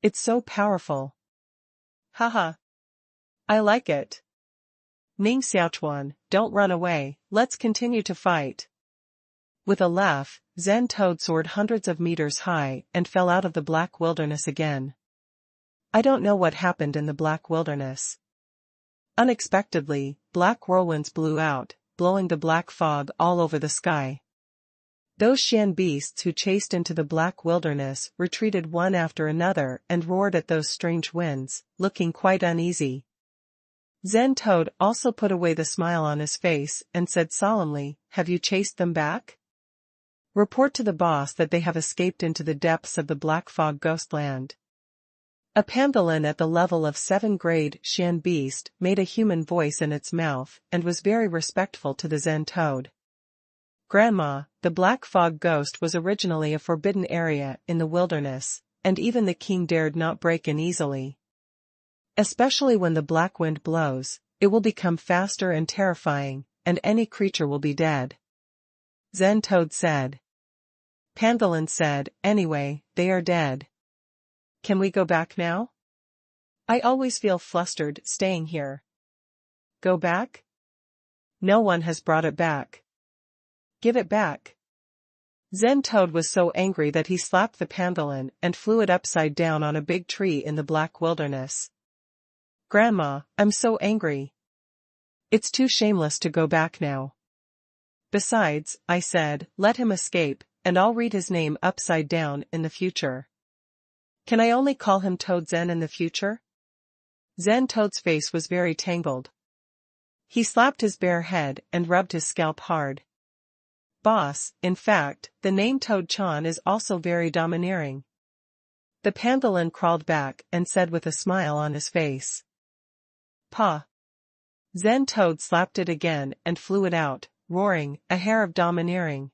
It's so powerful. Haha. I like it. Ning Xiaochuan, don't run away, let's continue to fight. With a laugh, Zen Toad soared hundreds of meters high and fell out of the black wilderness again. I don't know what happened in the black wilderness. Unexpectedly, black whirlwinds blew out, blowing the black fog all over the sky. Those Xian beasts who chased into the black wilderness retreated one after another and roared at those strange winds, looking quite uneasy. Zen Toad also put away the smile on his face and said solemnly, "Have you chased them back? Report to the boss that they have escaped into the depths of the black fog ghostland." A pangolin at the level of 7th grade Xian beast made a human voice in its mouth and was very respectful to the Zen Toad. "Grandma, the black fog ghost was originally a forbidden area in the wilderness, and even the king dared not break in easily. Especially when the black wind blows, it will become faster and terrifying, and any creature will be dead." Zen Toad said. Pangolin said, "Anyway, they are dead. Can we go back now? I always feel flustered staying here." "Go back? No one has brought it back. Give it back." Zen Toad was so angry that he slapped the pangolin and flew it upside down on a big tree in the black wilderness. "Grandma, I'm so angry. It's too shameless to go back now. Besides, I said, let him escape, and I'll read his name upside down in the future. Can I only call him Toad Zen in the future?" Zen Toad's face was very tangled. He slapped his bare head and rubbed his scalp hard. "Boss, in fact, the name Toad-chan is also very domineering." The pangolin crawled back and said with a smile on his face. "Pa." Zen Toad slapped it again and flew it out, roaring, "A hair of domineering.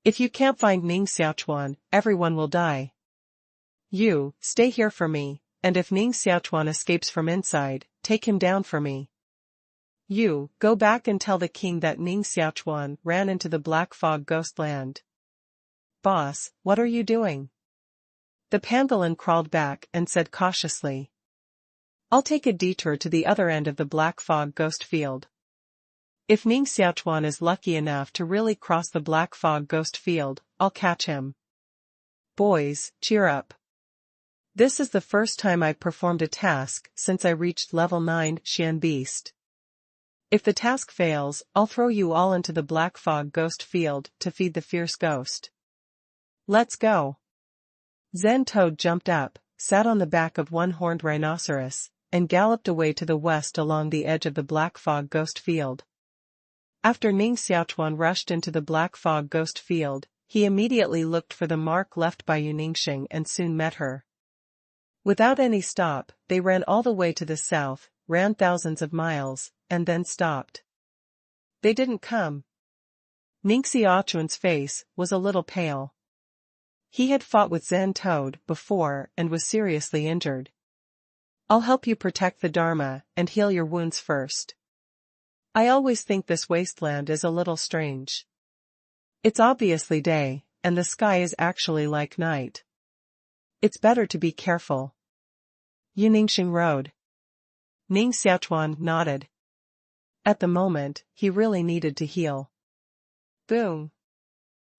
If you can't find Ning Xiaochuan, everyone will die. You, stay here for me, and if Ning Xiaochuan escapes from inside, take him down for me. You, go back and tell the king that Ning Xiaochuan ran into the black fog ghostland." "Boss, what are you doing?" The pangolin crawled back and said cautiously. "I'll take a detour to the other end of the black fog ghost field. If Ning Xiaochuan is lucky enough to really cross the black fog ghost field, I'll catch him. Boys, cheer up. This is the first time I've performed a task since I reached level 9 Xian Beast. If the task fails, I'll throw you all into the black fog ghost field to feed the fierce ghost. Let's go." Zen Toad jumped up, sat on the back of one horned rhinoceros, and galloped away to the west along the edge of the black fog ghost field. After Ning Xiaochuan rushed into the black fog ghost field, he immediately looked for the mark left by Yuningxing and soon met her. Without any stop, they ran all the way to the south, ran thousands of miles, and then stopped. They didn't come. Ning Xiaochuan's face was a little pale. He had fought with Zen Toad before and was seriously injured. "I'll help you protect the Dharma and heal your wounds first. I always think this wasteland is a little strange. It's obviously day, and the sky is actually like night. It's better to be careful." Yuningxing rode. Ning Xiaochuan nodded. At the moment, he really needed to heal. Boom!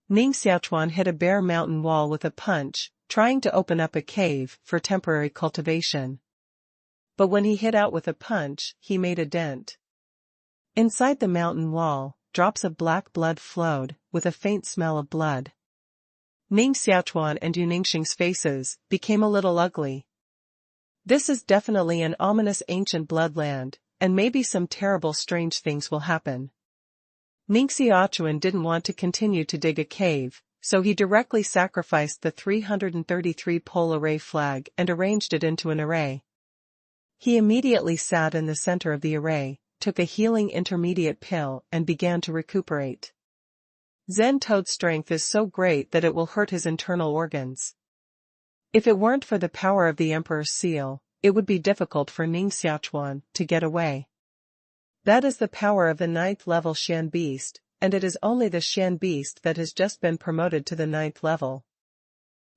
Ning Xiaochuan hit a bare mountain wall with a punch, trying to open up a cave for temporary cultivation. But when he hit out with a punch, he made a dent. Inside the mountain wall, drops of black blood flowed, with a faint smell of blood. Ning Xiaochuan and Yuningxing's faces became a little ugly. This is definitely an ominous ancient bloodland, and maybe some terrible strange things will happen. Ning Xiaochuan didn't want to continue to dig a cave, so he directly sacrificed the 333 pole array flag and arranged it into an array. He immediately sat in the center of the array, took a healing intermediate pill and began to recuperate. Zen Toad's strength is so great that it will hurt his internal organs. If it weren't for the power of the Emperor's seal, it would be difficult for Ning Xiaochuan to get away. That is the power of the 9th level Xian Beast, and it is only the Xian Beast that has just been promoted to the 9th level.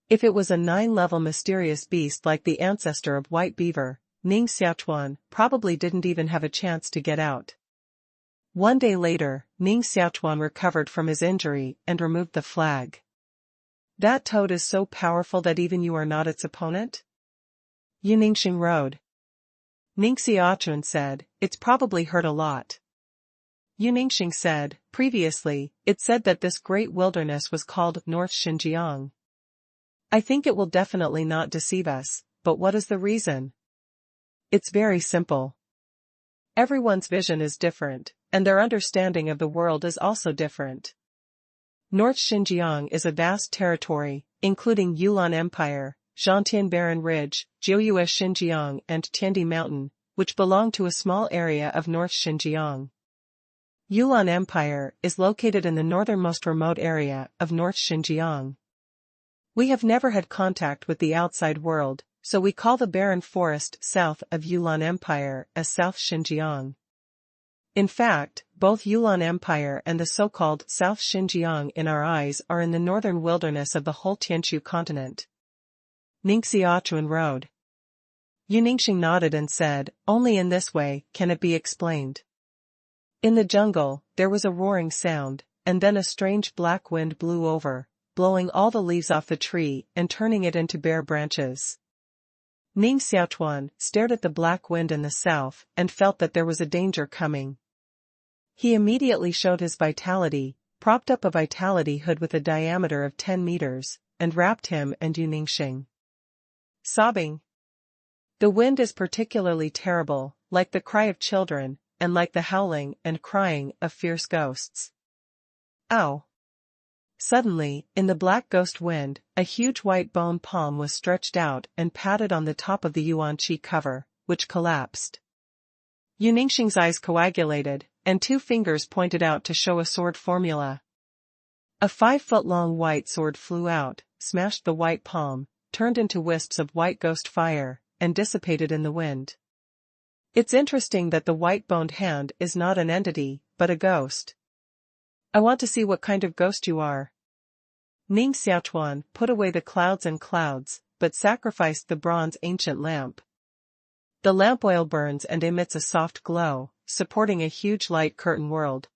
If it was a 9-level mysterious beast like the ancestor of White Beaver, Ning Xiaochuan, probably didn't even have a chance to get out. One day later, Ning Xiaochuan recovered from his injury and removed the flag. That toad is so powerful that even you are not its opponent? Yu Ningxing rode. Ning Xiaochuan said, it's probably hurt a lot. Yu Ningxing said, previously, it said that this great wilderness was called North Xinjiang. I think it will definitely not deceive us, but what is the reason? It's very simple. Everyone's vision is different, and their understanding of the world is also different. North Xinjiang is a vast territory, including Yulon Empire, Zhangtian Barren Ridge, Jiuyue Xinjiang and Tiandi Mountain, which belong to a small area of North Xinjiang. Yulon Empire is located in the northernmost remote area of North Xinjiang. We have never had contact with the outside world, so we call the barren forest south of Yulon Empire as South Xinjiang. In fact, both Yulon Empire and the so-called South Xinjiang in our eyes are in the northern wilderness of the whole Tianshu continent. Ning Xiaochuan rode. Yu Ningxing nodded and said, only in this way can it be explained. In the jungle, there was a roaring sound, and then a strange black wind blew over, blowing all the leaves off the tree and turning it into bare branches. Ning Xiaochuan stared at the black wind in the south and felt that there was a danger coming. He immediately showed his vitality, propped up a vitality hood with a diameter of 10 meters, and wrapped him and Yu Ningxing. Sobbing. The wind is particularly terrible, like the cry of children, and like the howling and crying of fierce ghosts. Ow! Suddenly, in the black ghost wind, a huge white bone palm was stretched out and patted on the top of the yuan qi cover, which collapsed. Yu Ningxing's eyes coagulated, and 2 fingers pointed out to show a sword formula. A 5-foot-long white sword flew out, smashed the white palm, turned into wisps of white ghost fire, and dissipated in the wind. It's interesting that the white-boned hand is not an entity, but a ghost. I want to see what kind of ghost you are. Ning Xiaochuan put away the clouds and clouds, but sacrificed the bronze ancient lamp. The lamp oil burns and emits a soft glow, supporting a huge light curtain world.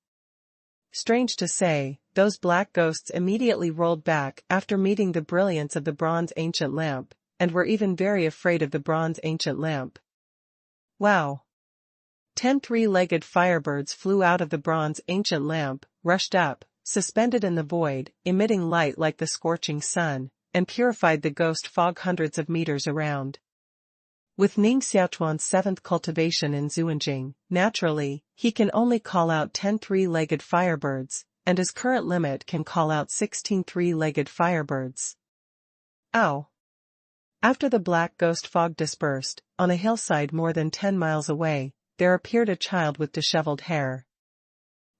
Strange to say, those black ghosts immediately rolled back after meeting the brilliance of the bronze ancient lamp, and were even very afraid of the bronze ancient lamp. Wow! 10 three-legged firebirds flew out of the bronze ancient lamp, rushed up, suspended in the void, emitting light like the scorching sun, and purified the ghost fog hundreds of meters around. With Ning Xiaochuan's 7th cultivation in Zuanjing, naturally, he can only call out 10 three-legged firebirds, and his current limit can call out 16 three-legged firebirds. Ow! After the black ghost fog dispersed, on a hillside more than 10 miles away, there appeared a child with disheveled hair.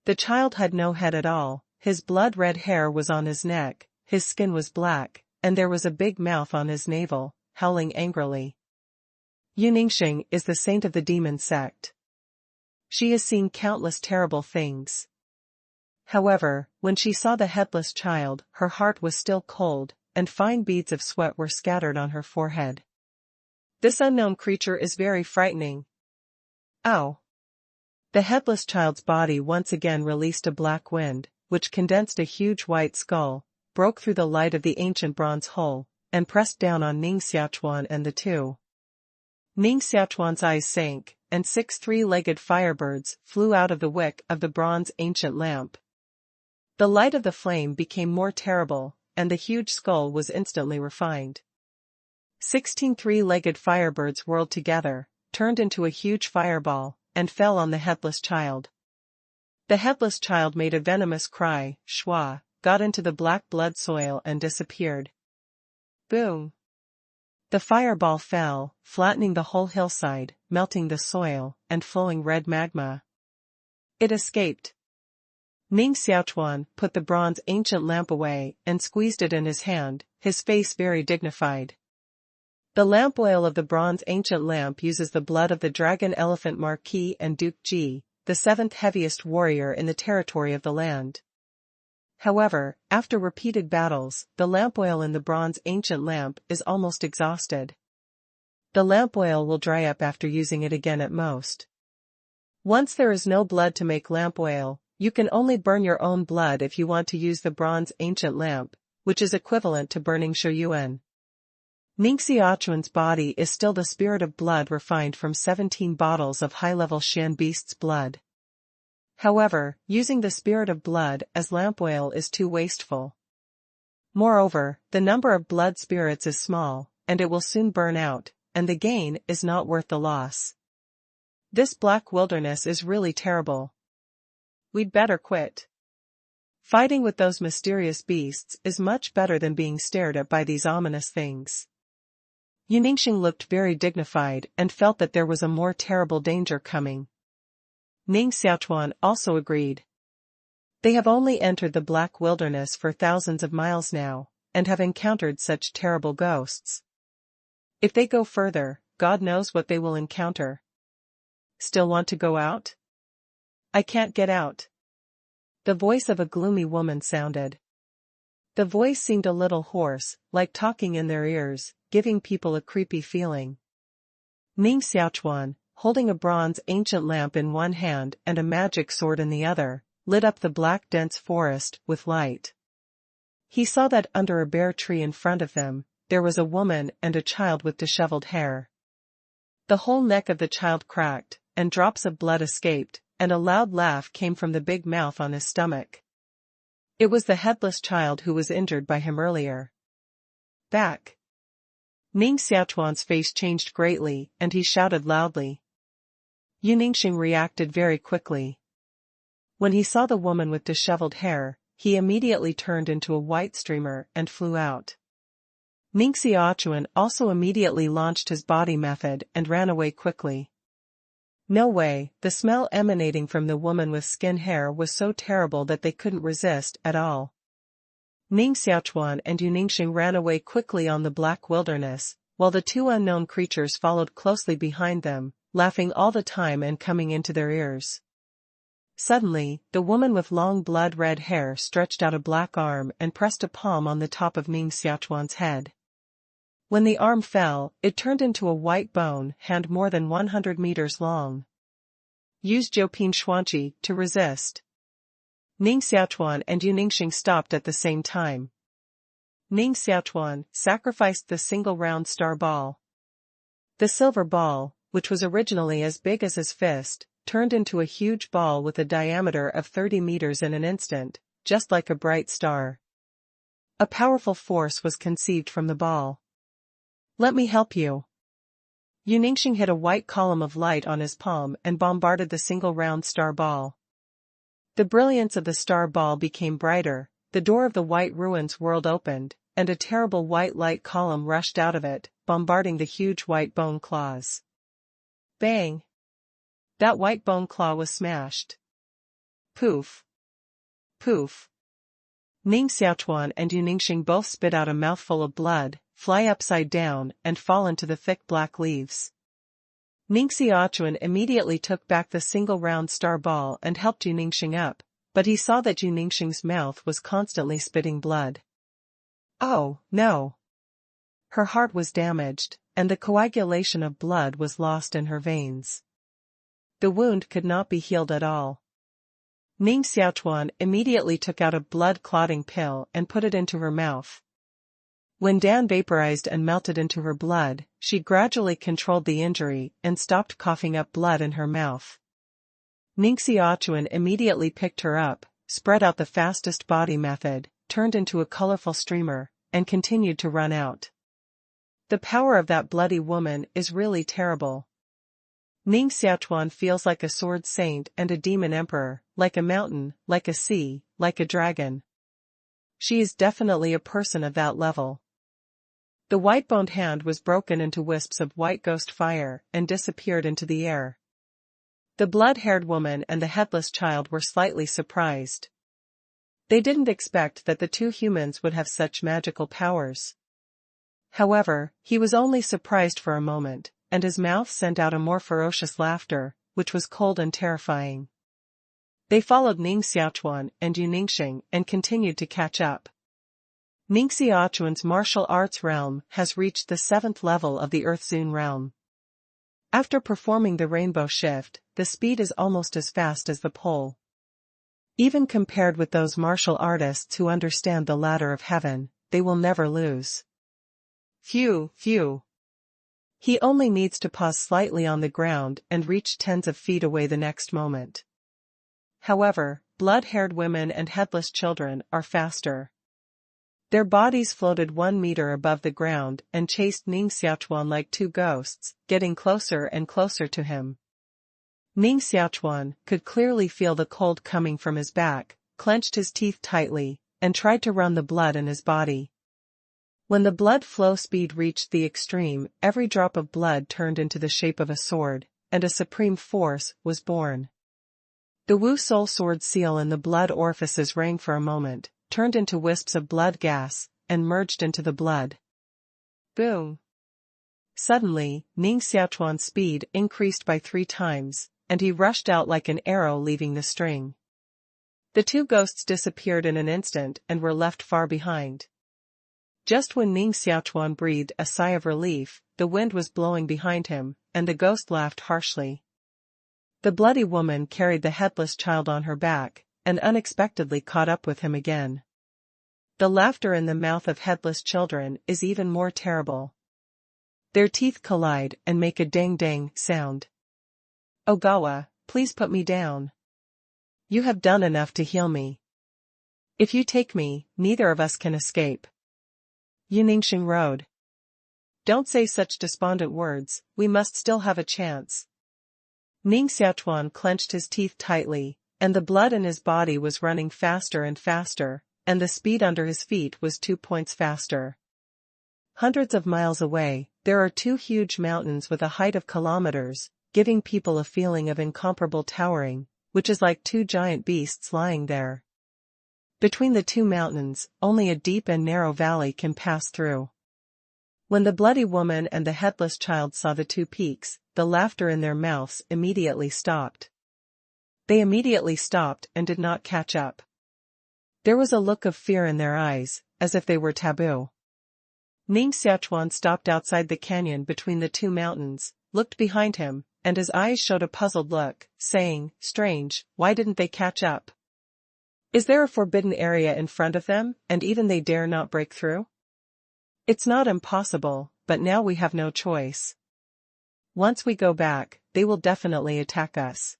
The child had no head at all, his blood-red hair was on his neck, his skin was black, and there was a big mouth on his navel, howling angrily. Yu Ningxing is the saint of the demon sect. She has seen countless terrible things. However, when she saw the headless child, her heart was still cold, and fine beads of sweat were scattered on her forehead. This unknown creature is very frightening. Ow! The headless child's body once again released a black wind, which condensed a huge white skull, broke through the light of the ancient bronze hole, and pressed down on Ning Xiaochuan and the 2. Ning Xiaochuan's eyes sank, and 6 three-legged firebirds flew out of the wick of the bronze ancient lamp. The light of the flame became more terrible, and the huge skull was instantly refined. 16 three-legged firebirds whirled together, turned into a huge fireball, and fell on the headless child. The headless child made a venomous cry, schwa, got into the black blood soil and disappeared. Boom! The fireball fell, flattening the whole hillside, melting the soil, and flowing red magma. It escaped. Ning Xiaochuan put the bronze ancient lamp away and squeezed it in his hand, his face very dignified. The lamp oil of the bronze ancient lamp uses the blood of the dragon elephant Marquis and Duke Ji, the 7th heaviest warrior in the territory of the land. However, after repeated battles, the lamp oil in the bronze ancient lamp is almost exhausted. The lamp oil will dry up after using it again at most. Once there is no blood to make lamp oil, you can only burn your own blood if you want to use the bronze ancient lamp, which is equivalent to burning Shoyuan. Ning Xiaochuan's body is still the spirit of blood refined from 17 bottles of high-level Shan beast's blood. However, using the spirit of blood as lamp oil is too wasteful. Moreover, the number of blood spirits is small, and it will soon burn out, and the gain is not worth the loss. This black wilderness is really terrible. We'd better quit. Fighting with those mysterious beasts is much better than being stared at by these ominous things. Ningxing looked very dignified and felt that there was a more terrible danger coming. Ning Xiaochuan also agreed. They have only entered the black wilderness for thousands of miles now, and have encountered such terrible ghosts. If they go further, God knows what they will encounter. Still want to go out? I can't get out. The voice of a gloomy woman sounded. The voice seemed a little hoarse, like talking in their ears, giving people a creepy feeling. Ning Xiaochuan, holding a bronze ancient lamp in one hand and a magic sword in the other, lit up the black dense forest with light. He saw that under a bare tree in front of them, there was a woman and a child with disheveled hair. The whole neck of the child cracked, and drops of blood escaped, and a loud laugh came from the big mouth on his stomach. It was the headless child who was injured by him earlier. Back! Ning Xiaochuan's face changed greatly, and he shouted loudly. Ningxing reacted very quickly. When he saw the woman with disheveled hair, he immediately turned into a white streamer and flew out. Ning Xiaochuan also immediately launched his body method and ran away quickly. No way, the smell emanating from the woman with skin hair was so terrible that they couldn't resist at all. Ning Xiaochuan and Ningxing ran away quickly on the black wilderness, while the two unknown creatures followed closely behind them, laughing all the time and coming into their ears. Suddenly, the woman with long blood-red hair stretched out a black arm and pressed a palm on the top of Ning Xiaochuan's head. When the arm fell, it turned into a white bone hand more than 100 meters long. Use Jiupin Xuanqi to resist. Ning Xiaochuan and Ningxing stopped at the same time. Ning Xiaochuan sacrificed the single round star ball. The silver ball, which was originally as big as his fist, turned into a huge ball with a diameter of 30 meters in an instant, just like a bright star. A powerful force was conceived from the ball. Let me help you. Ningxing hit a white column of light on his palm and bombarded the single round star ball. The brilliance of the star ball became brighter, the door of the white ruins world opened, and a terrible white light column rushed out of it, bombarding the huge white bone claws. Bang! That white bone claw was smashed. Poof! Poof! Ning Xiaochuan and Ningxing both spit out a mouthful of blood, fly upside down, and fall into the thick black leaves. Ning Xiaochuan immediately took back the single round star ball and helped Ningxing up, but he saw that Ningxing's mouth was constantly spitting blood. Oh, no! Her heart was damaged, and the coagulation of blood was lost in her veins. The wound could not be healed at all. Ning Xiaochuan immediately took out a blood-clotting pill and put it into her mouth. When Dan vaporized and melted into her blood, she gradually controlled the injury and stopped coughing up blood in her mouth. Ning Xiaochuan immediately picked her up, spread out the fastest body method, turned into a colorful streamer, and continued to run out. The power of that bloody woman is really terrible. Ning Xiaochuan feels like a sword saint and a demon emperor, like a mountain, like a sea, like a dragon. She is definitely a person of that level. The white-boned hand was broken into wisps of white ghost fire and disappeared into the air. The blood-haired woman and the headless child were slightly surprised. They didn't expect that the two humans would have such magical powers. However, he was only surprised for a moment, and his mouth sent out a more ferocious laughter, which was cold and terrifying. They followed Ning Xiaochuan and Ningxing and continued to catch up. Ning Xiaochuan's martial arts realm has reached the 7th level of the Earth Zune realm. After performing the rainbow shift, the speed is almost as fast as the pole. Even compared with those martial artists who understand the ladder of heaven, they will never lose. Phew. He only needs to pause slightly on the ground and reach tens of feet away the next moment. However, blood-haired women and headless children are faster. Their bodies floated 1 meter above the ground and chased Ning Xiaochuan like two ghosts, getting closer and closer to him. Ning Xiaochuan could clearly feel the cold coming from his back, clenched his teeth tightly, and tried to run the blood in his body. When the blood flow speed reached the extreme, every drop of blood turned into the shape of a sword, and a supreme force was born. The Wu Soul Sword seal in the blood orifices rang for a moment, turned into wisps of blood gas, and merged into the blood. Boom! Suddenly, Ning Xiaochuan's speed increased by 3 times, and he rushed out like an arrow leaving the string. The two ghosts disappeared in an instant and were left far behind. Just when Ning Xiaochuan breathed a sigh of relief, the wind was blowing behind him, and the ghost laughed harshly. The bloody woman carried the headless child on her back, and unexpectedly caught up with him again. The laughter in the mouth of headless children is even more terrible. Their teeth collide and make a dang-dang sound. Ogawa, please put me down. You have done enough to heal me. If you take me, neither of us can escape. Yuningxing roared. Don't say such despondent words, we must still have a chance. Ning Xiaochuan clenched his teeth tightly, and the blood in his body was running faster and faster, and the speed under his feet was 2 points faster. Hundreds of miles away, there are 2 huge mountains with a height of kilometers, giving people a feeling of incomparable towering, which is like 2 giant beasts lying there. Between the 2 mountains, only a deep and narrow valley can pass through. When the bloody woman and the headless child saw the 2 peaks, the laughter in their mouths immediately stopped. They immediately stopped and did not catch up. There was a look of fear in their eyes, as if they were taboo. Ning Xiaochuan stopped outside the canyon between the 2 mountains, looked behind him, and his eyes showed a puzzled look, saying, "Strange, why didn't they catch up? Is there a forbidden area in front of them, and even they dare not break through? It's not impossible, but now we have no choice. Once we go back, they will definitely attack us.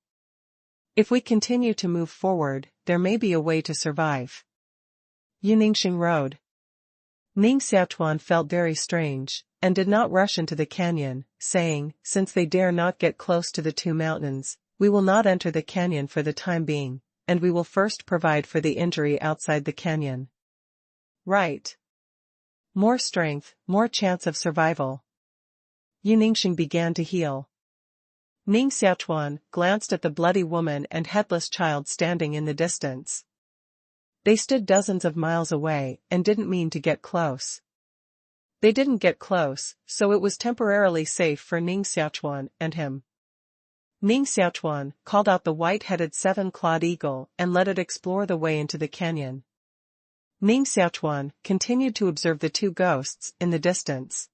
If we continue to move forward, there may be a way to survive." Yuningxing roared. Ning Xiaochuan felt very strange, and did not rush into the canyon, saying, "Since they dare not get close to the 2 mountains, we will not enter the canyon for the time being, and we will first provide for the injury outside the canyon." Right. More strength, more chance of survival. Yuningxing began to heal. Ning Xiaochuan glanced at the bloody woman and headless child standing in the distance. They stood dozens of miles away and didn't mean to get close. They didn't get close, so it was temporarily safe for Ning Xiaochuan and him. Ning Xiaochuan called out the white-headed 7-clawed eagle and let it explore the way into the canyon. Ning Xiaochuan continued to observe the 2 ghosts in the distance.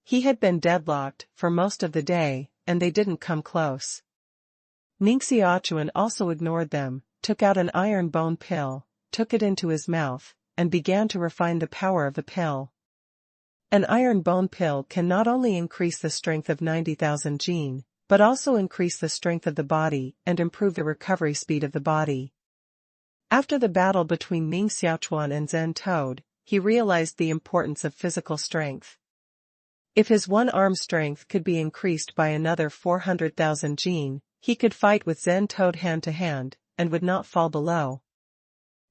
He had been deadlocked for most of the day, and they didn't come close. Ning Xiaochuan also ignored them, took out an iron bone pill, took it into his mouth, and began to refine the power of the pill. An iron bone pill can not only increase the strength of 90,000 gene, but also increase the strength of the body and improve the recovery speed of the body. After the battle between Ning Xiaochuan and Zen Toad, he realized the importance of physical strength. If his one-arm strength could be increased by another 400,000 gene, he could fight with Zen Toad hand-to-hand, and would not fall below.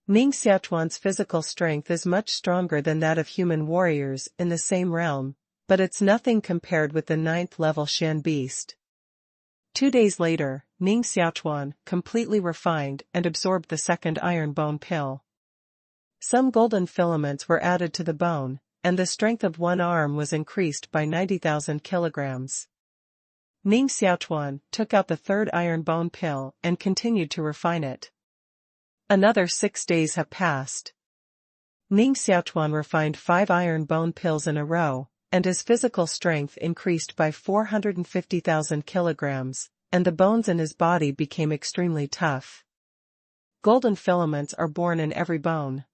Ning Xiaochuan's physical strength is much stronger than that of human warriors in the same realm, but it's nothing compared with the 9th-level Shen beast. 2 days later, Ning Xiaochuan completely refined and absorbed the 2nd iron bone pill. Some golden filaments were added to the bone, and the strength of one arm was increased by 90,000 kilograms. Ning Xiaochuan took out the 3rd iron bone pill and continued to refine it. Another 6 days have passed. Ning Xiaochuan refined 5 iron bone pills in a row, and his physical strength increased by 450,000 kilograms, and the bones in his body became extremely tough. Golden filaments are born in every bone.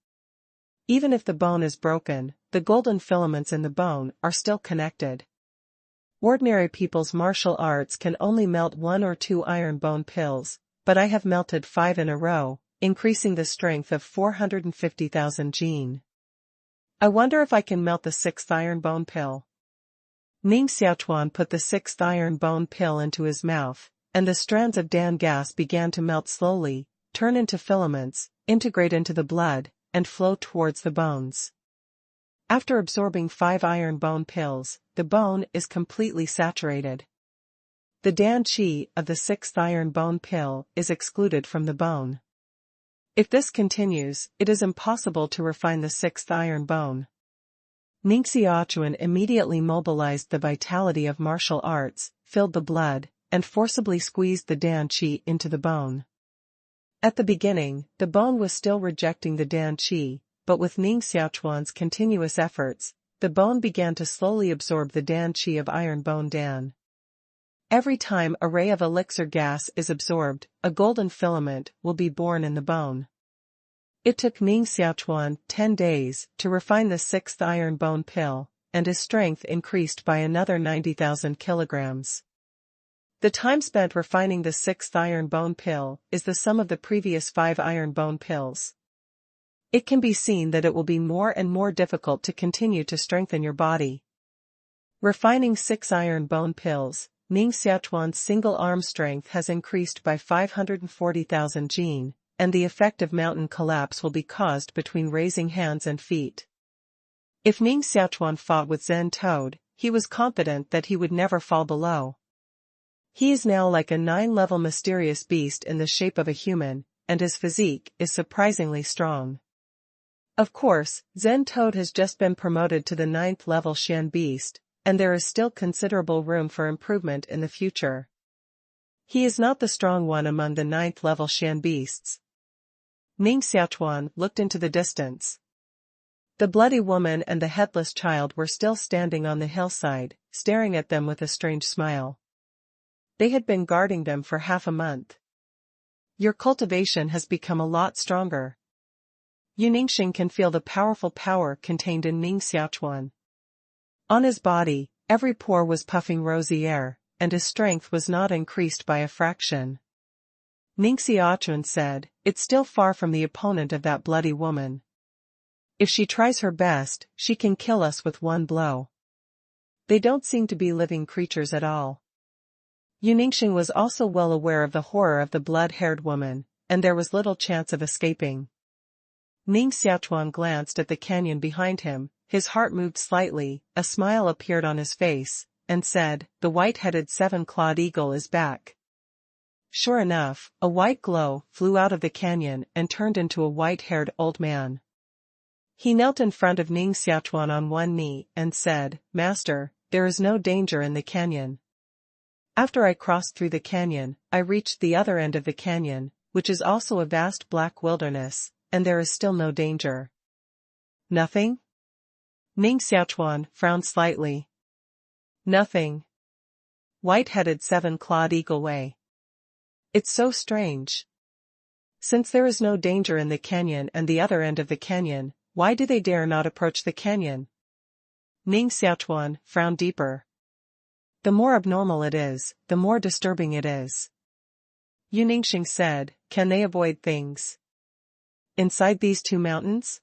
Even if the bone is broken, the golden filaments in the bone are still connected. Ordinary people's martial arts can only melt 1 or 2 iron bone pills, but I have melted 5 in a row, increasing the strength of 450,000 gene. I wonder if I can melt the 6th iron bone pill. Ning Xiaochuan put the 6th iron bone pill into his mouth, and the strands of Dan gas began to melt slowly, turn into filaments, integrate into the blood, and flow towards the bones. After absorbing 5 iron bone pills, the bone is completely saturated. The Dan Qi of the 6th iron bone pill is excluded from the bone. If this continues, it is impossible to refine the 6th iron bone. Ning Xiaochuan immediately mobilized the vitality of martial arts, filled the blood, and forcibly squeezed the Dan Qi into the bone. At the beginning, the bone was still rejecting the Dan Qi, but with Ning Xiaochuan's continuous efforts, the bone began to slowly absorb the Dan Qi of iron bone Dan. Every time a ray of elixir gas is absorbed, a golden filament will be born in the bone. It took Ning Xiaochuan 10 days to refine the 6th iron bone pill, and his strength increased by another 90,000 kilograms. The time spent refining the 6th iron bone pill is the sum of the previous 5 iron bone pills. It can be seen that it will be more and more difficult to continue to strengthen your body. Refining 6 iron bone pills, Ning Xiaochuan's single arm strength has increased by 540,000 gene, and the effect of mountain collapse will be caused between raising hands and feet. If Ning Xiaochuan fought with Zen Toad, he was confident that he would never fall below. He is now like a 9-level mysterious beast in the shape of a human, and his physique is surprisingly strong. Of course, Zen Toad has just been promoted to the 9th level Shan beast, and there is still considerable room for improvement in the future. He is not the strong one among the 9th level Shan beasts. Ning Xiaochuan looked into the distance. The bloody woman and the headless child were still standing on the hillside, staring at them with a strange smile. They had been guarding them for half a month. Your cultivation has become a lot stronger. Yu Ningxing can feel the powerful power contained in Ning Xiaochuan. On his body, every pore was puffing rosy air, and his strength was not increased by a fraction. Ning Xiaochuan said, "It's still far from the opponent of that bloody woman. If she tries her best, she can kill us with one blow. They don't seem to be living creatures at all." Yu Ningxing was also well aware of the horror of the blood-haired woman, and there was little chance of escaping. Ning Xiaochuan glanced at the canyon behind him, his heart moved slightly, a smile appeared on his face, and said, "The white-headed 7-clawed eagle is back." Sure enough, a white glow flew out of the canyon and turned into a white-haired old man. He knelt in front of Ning Xiaochuan on one knee and said, "Master, there is no danger in the canyon. After I crossed through the canyon, I reached the other end of the canyon, which is also a vast black wilderness, and there is still no danger." "Nothing?" Ning Xiaochuan frowned slightly. "Nothing. White-headed 7-clawed eagle way. It's so strange. Since there is no danger in the canyon and the other end of the canyon, why do they dare not approach the canyon?" Ning Xiaochuan frowned deeper. "The more abnormal it is, the more disturbing it is." Yu Ningxing said, "Can they avoid things inside these 2 mountains?"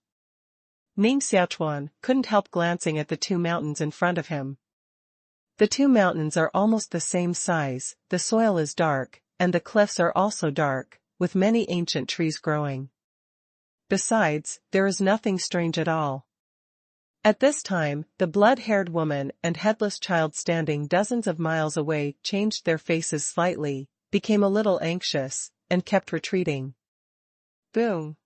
Ning Xiaochuan couldn't help glancing at the 2 mountains in front of him. The 2 mountains are almost the same size, the soil is dark, and the cliffs are also dark, with many ancient trees growing. Besides, there is nothing strange at all. At this time, the blood-haired woman and headless child standing dozens of miles away changed their faces slightly, became a little anxious, and kept retreating. Boom!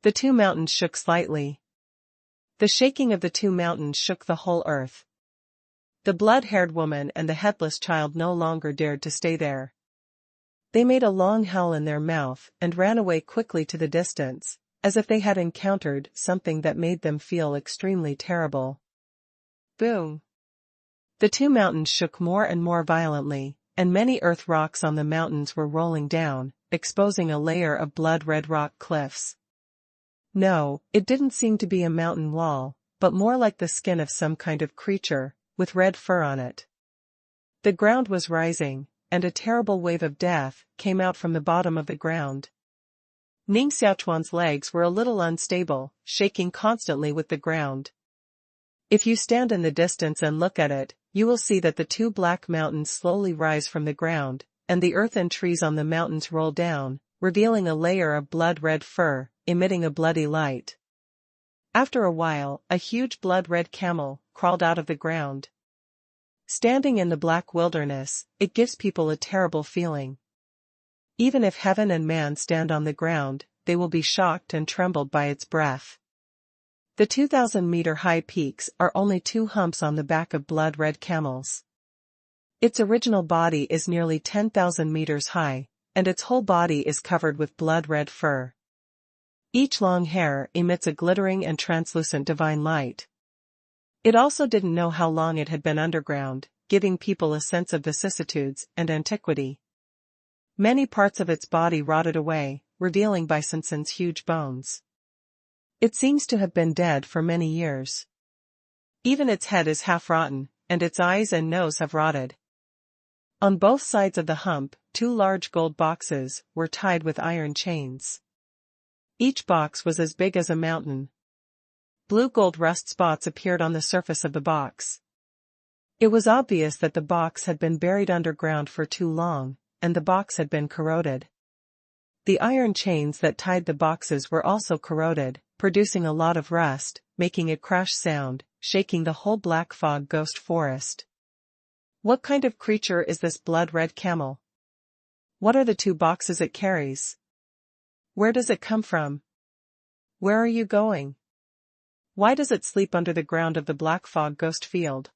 The 2 mountains shook slightly. The shaking of the 2 mountains shook the whole earth. The blood-haired woman and the headless child no longer dared to stay there. They made a long howl in their mouth and ran away quickly to the distance, as if they had encountered something that made them feel extremely terrible. Boom! The two mountains shook more and more violently, and many earth rocks on the mountains were rolling down, exposing a layer of blood-red rock cliffs. No, it didn't seem to be a mountain wall, but more like the skin of some kind of creature, with red fur on it. The ground was rising, and a terrible wave of death came out from the bottom of the ground. Ning Xiaochuan's legs were a little unstable, shaking constantly with the ground. If you stand in the distance and look at it, you will see that the two black mountains slowly rise from the ground, and the earth and trees on the mountains roll down, revealing a layer of blood-red fur, emitting a bloody light. After a while, a huge blood-red camel crawled out of the ground. Standing in the black wilderness, it gives people a terrible feeling. Even if heaven and man stand on the ground, they will be shocked and trembled by its breath. The 2,000-meter-high peaks are only two humps on the back of blood-red camels. Its original body is nearly 10,000 meters high, and its whole body is covered with blood-red fur. Each long hair emits a glittering and translucent divine light. It also didn't know how long it had been underground, giving people a sense of vicissitudes and antiquity. Many parts of its body rotted away, revealing Bisonson's huge bones. It seems to have been dead for many years. Even its head is half rotten, and its eyes and nose have rotted. On both sides of the hump, two large gold boxes were tied with iron chains. Each box was as big as a mountain. Blue-gold rust spots appeared on the surface of the box. It was obvious that the box had been buried underground for too long, and the box had been corroded. The iron chains that tied the boxes were also corroded, producing a lot of rust, making a crash sound, shaking the whole black fog ghost forest. What kind of creature is this blood-red camel? What are the two boxes it carries? Where does it come from? Where are you going? Why does it sleep under the ground of the black fog ghost field?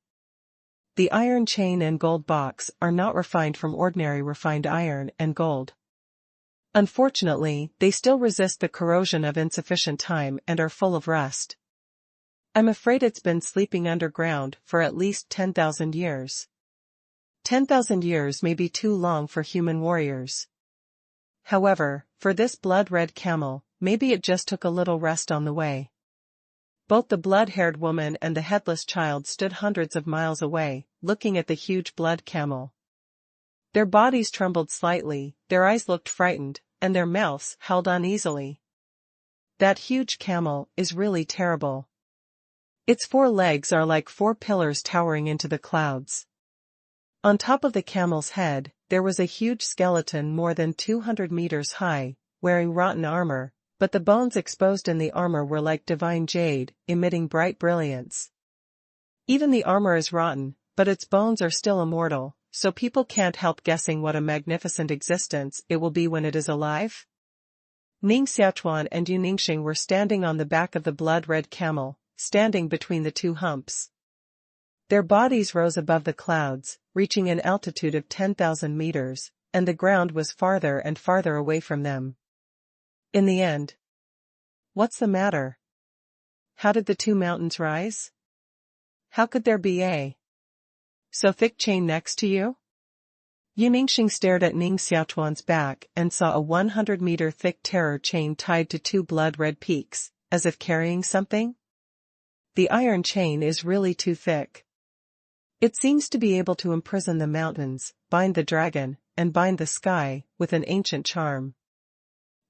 The iron chain and gold box are not refined from ordinary refined iron and gold. Unfortunately, they still resist the corrosion of insufficient time and are full of rust. I'm afraid it's been sleeping underground for at least 10,000 years. 10,000 years may be too long for human warriors. However, for this blood-red camel, maybe it just took a little rest on the way. Both the blood-haired woman and the headless child stood hundreds of miles away, looking at the huge blood camel. Their bodies trembled slightly, their eyes looked frightened, and their mouths held uneasily. That huge camel is really terrible. Its 4 legs are like 4 pillars towering into the clouds. On top of the camel's head, there was a huge skeleton more than 200 meters high, wearing rotten armor, but the bones exposed in the armor were like divine jade, emitting bright brilliance. Even the armor is rotten, but its bones are still immortal, so people can't help guessing what a magnificent existence it will be when it is alive. Ning Xiaochuan and Yu Ningxing were standing on the back of the blood-red camel, standing between the two humps. Their bodies rose above the clouds, reaching an altitude of 10,000 meters, and the ground was farther and farther away from them. In the end. What's the matter? How did the two mountains rise? How could there be a so thick chain next to you? Yu Ningxing stared at Ning Xiaochuan's back and saw a 100-meter thick terror chain tied to 2 blood-red peaks, as if carrying something. The iron chain is really too thick. It seems to be able to imprison the mountains, bind the dragon, and bind the sky, with an ancient charm.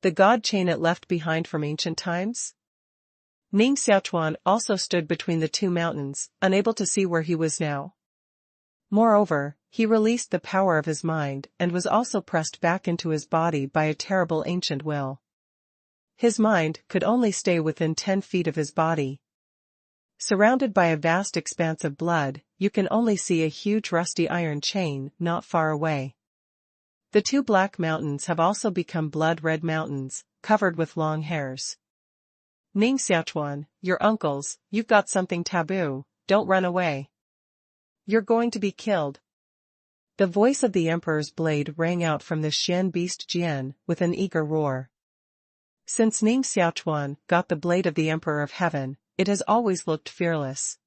The god chain it left behind from ancient times? Ning Xiaochuan also stood between the two mountains, unable to see where he was now. Moreover, he released the power of his mind and was also pressed back into his body by a terrible ancient will. His mind could only stay within 10 feet of his body. Surrounded by a vast expanse of blood, you can only see a huge rusty iron chain not far away. The 2 black mountains have also become blood-red mountains, covered with long hairs. Ning Xiaochuan, your uncles, you've got something taboo, don't run away. You're going to be killed. The voice of the emperor's blade rang out from the Xian beast Jian with an eager roar. Since Ning Xiaochuan got the blade of the Emperor of Heaven, it has always looked fearless.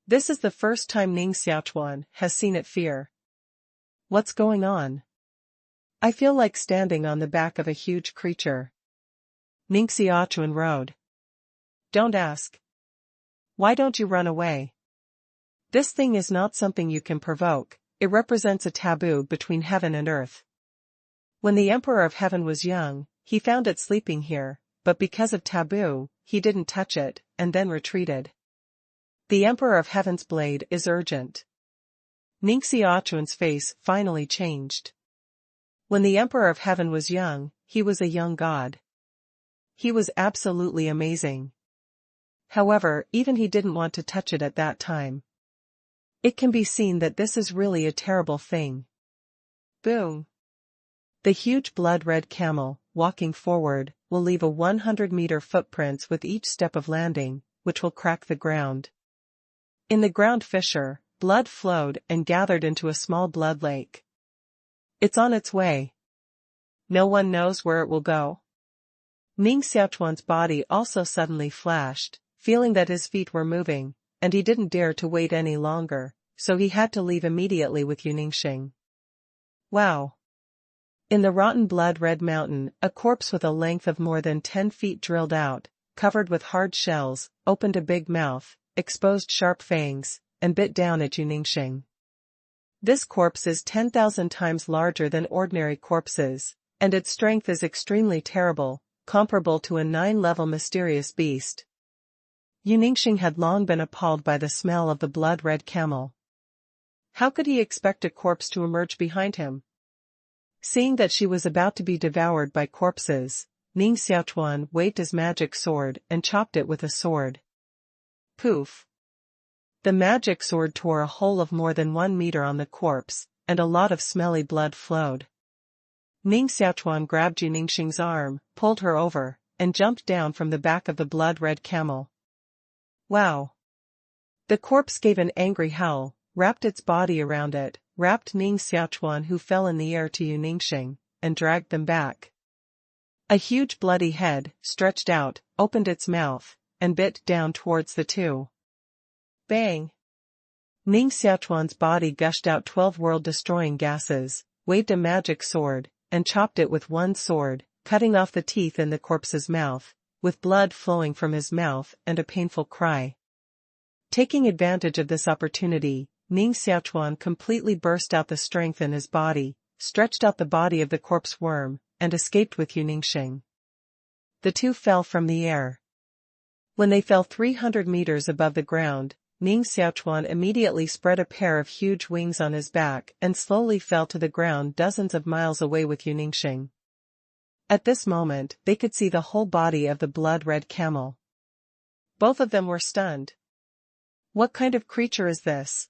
This is the first time Ning Xiaochuan has seen it fear. What's going on? I feel like standing on the back of a huge creature. Ning Xiaochuan roared. Don't ask. Why don't you run away? This thing is not something you can provoke, it represents a taboo between heaven and earth. When the Emperor of Heaven was young, he found it sleeping here, but because of taboo, he didn't touch it, and then retreated. The Emperor of Heaven's blade is urgent. Ning Xiaochuan's face finally changed. When the Emperor of Heaven was young, he was a young god. He was absolutely amazing. However, even he didn't want to touch it at that time. It can be seen that this is really a terrible thing. Boom! The huge blood-red camel, walking forward, will leave a 100-meter footprints with each step of landing, which will crack the ground. In the ground fissure, blood flowed and gathered into a small blood lake. It's on its way. No one knows where it will go. Ning Xiaochuan's body also suddenly flashed, feeling that his feet were moving, and he didn't dare to wait any longer, so he had to leave immediately with Yuningxing. Wow! In the rotten blood-red mountain, a corpse with a length of more than 10 feet drilled out, covered with hard shells, opened a big mouth, exposed sharp fangs, and bit down at Yuningxing. This corpse is 10,000 times larger than ordinary corpses, and its strength is extremely terrible, comparable to a 9-level mysterious beast. Yuningxing had long been appalled by the smell of the blood-red camel. How could he expect a corpse to emerge behind him? Seeing that she was about to be devoured by corpses, Ning Xiaochuan waved his magic sword and chopped it with a sword. Poof! The magic sword tore a hole of more than 1 meter on the corpse, and a lot of smelly blood flowed. Ning Xiaochuan grabbed Yuningxing's arm, pulled her over, and jumped down from the back of the blood-red camel. Wow! The corpse gave an angry howl, wrapped its body around it, wrapped Ning Xiaochuan, who fell in the air, to Yuningxing, and dragged them back. A huge bloody head, stretched out, opened its mouth, and bit down towards the two. Bang! Ning Xiaochuan's body gushed out 12 world-destroying gases, waved a magic sword, and chopped it with one sword, cutting off the teeth in the corpse's mouth, with blood flowing from his mouth and a painful cry. Taking advantage of this opportunity, Ning Xiaochuan completely burst out the strength in his body, stretched out the body of the corpse worm, and escaped with Yuningxing. The two fell from the air. When they fell 300 meters above the ground, Ning Xiaochuan immediately spread a pair of huge wings on his back and slowly fell to the ground dozens of miles away with Yuningxing. At this moment, they could see the whole body of the blood-red camel. Both of them were stunned. What kind of creature is this?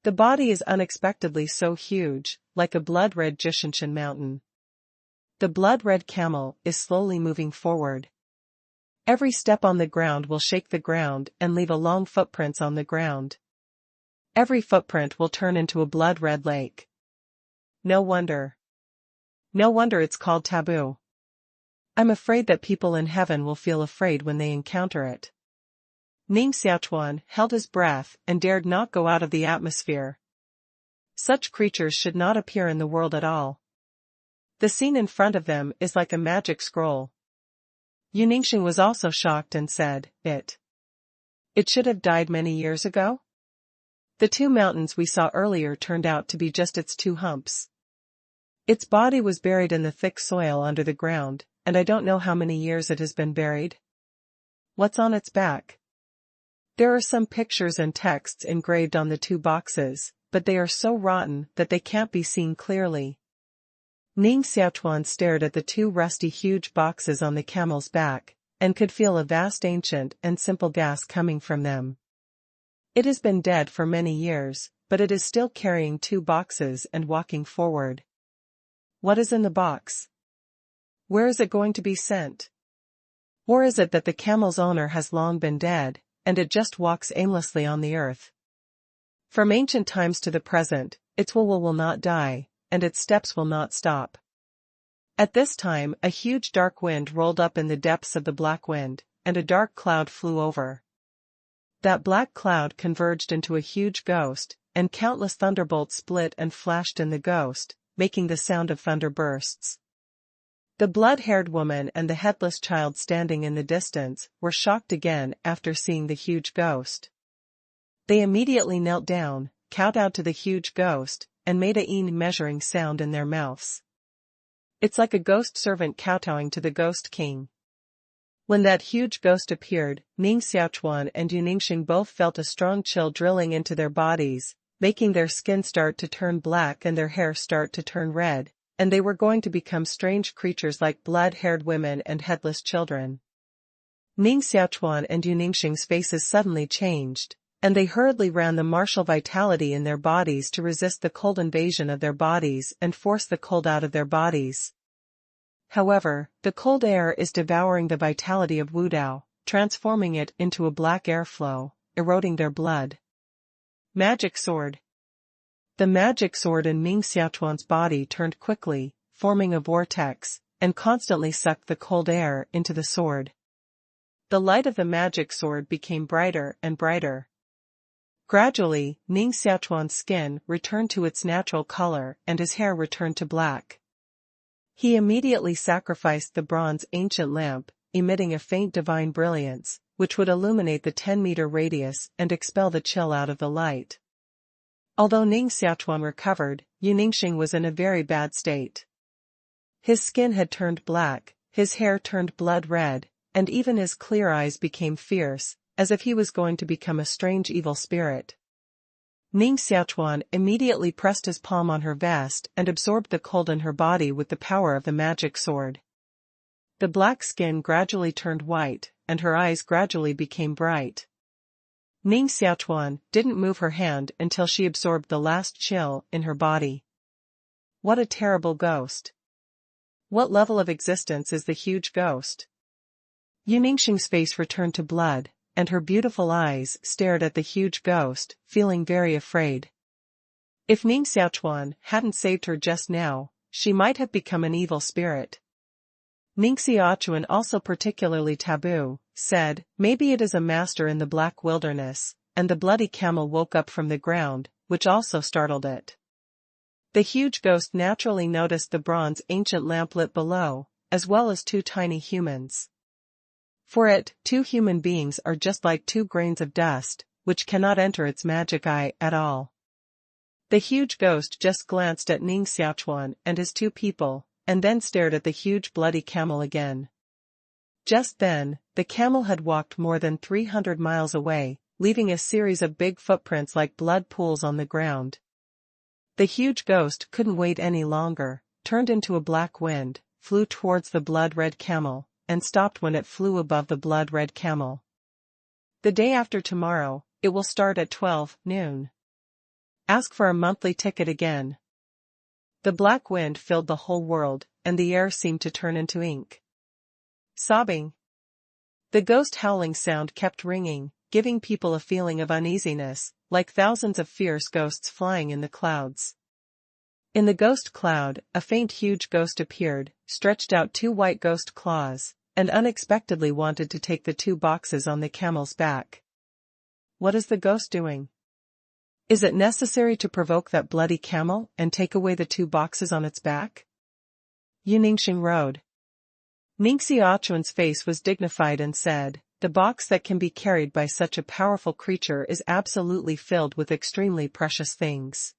The body is unexpectedly so huge, like a blood-red Jishinshan mountain. The blood-red camel is slowly moving forward. Every step on the ground will shake the ground and leave a long footprints on the ground. Every footprint will turn into a blood-red lake. No wonder. No wonder it's called taboo. I'm afraid that people in heaven will feel afraid when they encounter it. Ning Xiaochuan held his breath and dared not go out of the atmosphere. Such creatures should not appear in the world at all. The scene in front of them is like a magic scroll. Yuningxing was also shocked and said, It should have died many years ago? The 2 mountains we saw earlier turned out to be just its 2 humps. Its body was buried in the thick soil under the ground, and I don't know how many years it has been buried. What's on its back? There are some pictures and texts engraved on the 2 boxes, but they are so rotten that they can't be seen clearly. Ning Xiaochuan stared at the 2 rusty huge boxes on the camel's back, and could feel a vast ancient and simple gas coming from them. It has been dead for many years, but it is still carrying 2 boxes and walking forward. What is in the box? Where is it going to be sent? Or is it that the camel's owner has long been dead, and it just walks aimlessly on the earth? From ancient times to the present, its will not die, and its steps will not stop. At this time, a huge dark wind rolled up in the depths of the black wind, and a dark cloud flew over. That black cloud converged into a huge ghost, and countless thunderbolts split and flashed in the ghost, making the sound of thunder bursts. The blood-haired woman and the headless child standing in the distance were shocked again after seeing the huge ghost. They immediately knelt down, kowtowed to the huge ghost, and made a measuring sound in their mouths. It's like a ghost servant kowtowing to the ghost king. When that huge ghost appeared, Ning Xiaochuan and Ning both felt a strong chill drilling into their bodies, making their skin start to turn black and their hair start to turn red, and they were going to become strange creatures like blood-haired women and headless children. Ning Xiaochuan and Ning's faces suddenly changed, and they hurriedly ran the martial vitality in their bodies to resist the cold invasion of their bodies and force the cold out of their bodies. However, the cold air is devouring the vitality of Wudao, transforming it into a black airflow, eroding their blood. Magic sword. The magic sword in Ning Xiaochuan's body turned quickly, forming a vortex, and constantly sucked the cold air into the sword. The light of the magic sword became brighter and brighter. Gradually, Ning Xiaochuan's skin returned to its natural color and his hair returned to black. He immediately sacrificed the bronze ancient lamp, emitting a faint divine brilliance, which would illuminate the 10-meter radius and expel the chill out of the light. Although Ning Xiaochuan recovered, Ningxing was in a very bad state. His skin had turned black, his hair turned blood red, and even his clear eyes became fierce, as if he was going to become a strange evil spirit. Ning Xiaochuan immediately pressed his palm on her vest and absorbed the cold in her body with the power of the magic sword. The black skin gradually turned white, and her eyes gradually became bright. Ning Xiaochuan didn't move her hand until she absorbed the last chill in her body. What a terrible ghost! What level of existence is the huge ghost? Ningxing's face returned to blood, and her beautiful eyes stared at the huge ghost, feeling very afraid. If Ning Xiaochuan hadn't saved her just now, she might have become an evil spirit. Ning Xiaochuan, also particularly taboo, said, "Maybe it is a master in the black wilderness," and the bloody camel woke up from the ground, which also startled it. The huge ghost naturally noticed the bronze ancient lamp lit below, as well as two tiny humans. For it, two human beings are just like 2 grains of dust, which cannot enter its magic eye at all. The huge ghost just glanced at Ning Xiaochuan and his 2 people, and then stared at the huge bloody camel again. Just then, the camel had walked more than 300 miles away, leaving a series of big footprints like blood pools on the ground. The huge ghost couldn't wait any longer, turned into a black wind, flew towards the blood-red camel, and stopped when it flew above the blood-red camel. The day after tomorrow, it will start at 12 noon. Ask for a monthly ticket again. The black wind filled the whole world, and the air seemed to turn into ink. Sobbing. The ghost howling sound kept ringing, giving people a feeling of uneasiness, like thousands of fierce ghosts flying in the clouds. In the ghost cloud, a faint huge ghost appeared, stretched out 2 white ghost claws, and unexpectedly wanted to take the 2 boxes on the camel's back. What is the ghost doing? Is it necessary to provoke that bloody camel and take away the 2 boxes on its back? Ningxing rode. Ning Xiaochuan's face was dignified and said, "The box that can be carried by such a powerful creature is absolutely filled with extremely precious things.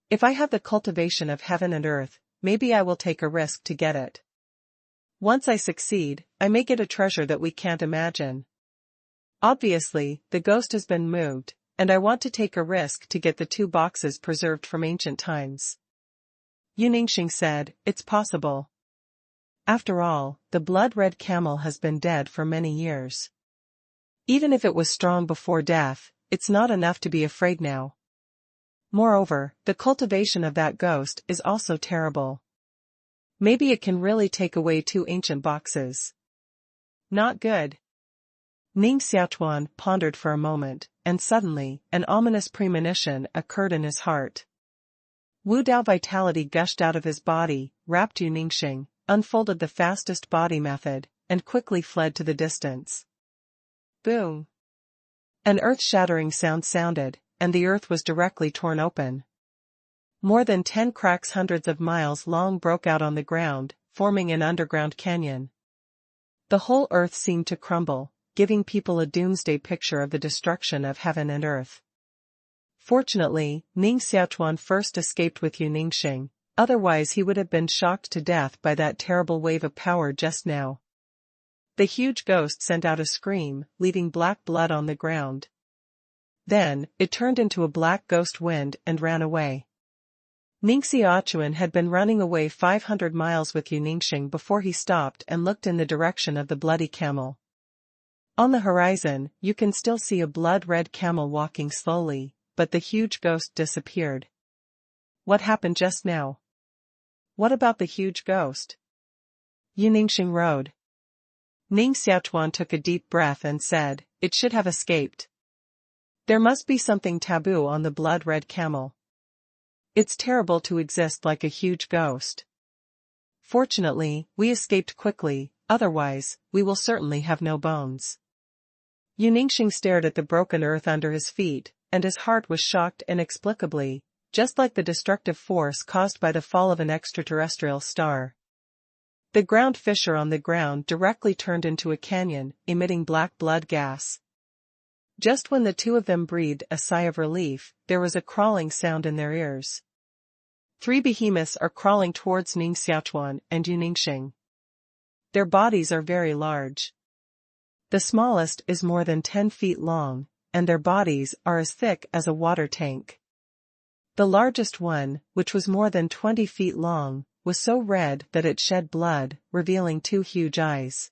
If I have the cultivation of heaven and earth, maybe I will take a risk to get it. Once I succeed, I may get a treasure that we can't imagine. Obviously, the ghost has been moved, and I want to take a risk to get the 2 boxes preserved from ancient times." Ningxing said, "It's possible. After all, the blood-red camel has been dead for many years. Even if it was strong before death, it's not enough to be afraid now. Moreover, the cultivation of that ghost is also terrible. Maybe it can really take away 2 ancient boxes. Not good." Ning Xiaochuan pondered for a moment, and suddenly, an ominous premonition occurred in his heart. Wu Dao vitality gushed out of his body, wrapped Yu Ningxing, unfolded the fastest body method, and quickly fled to the distance. Boom! An earth-shattering sound sounded, and the earth was directly torn open. More than 10 cracks hundreds of miles long broke out on the ground, forming an underground canyon. The whole earth seemed to crumble, giving people a doomsday picture of the destruction of heaven and earth. Fortunately, Ning Xiaochuan first escaped with Yu Ningxing, otherwise he would have been shocked to death by that terrible wave of power just now. The huge ghost sent out a scream, leaving black blood on the ground. Then, it turned into a black ghost wind and ran away. Ning Xiaochuan had been running away 500 miles with Yu Ningxing before he stopped and looked in the direction of the bloody camel. On the horizon, you can still see a blood-red camel walking slowly, but the huge ghost disappeared. What happened just now? What about the huge ghost? Yu Ningxing rode. Ning Xiaochuan took a deep breath and said, "It should have escaped. There must be something taboo on the blood-red camel. It's terrible to exist like a huge ghost. Fortunately, we escaped quickly, otherwise, we will certainly have no bones." Yu Ningxing stared at the broken earth under his feet, and his heart was shocked inexplicably, just like the destructive force caused by the fall of an extraterrestrial star. The ground fissure on the ground directly turned into a canyon, emitting black blood gas. Just when the two of them breathed a sigh of relief, there was a crawling sound in their ears. 3 behemoths are crawling towards Ning Xiaochuan and Yu Ningxing. Their bodies are very large. The smallest is more than 10 feet long, and their bodies are as thick as a water tank. The largest one, which was more than 20 feet long, was so red that it shed blood, revealing 2 huge eyes.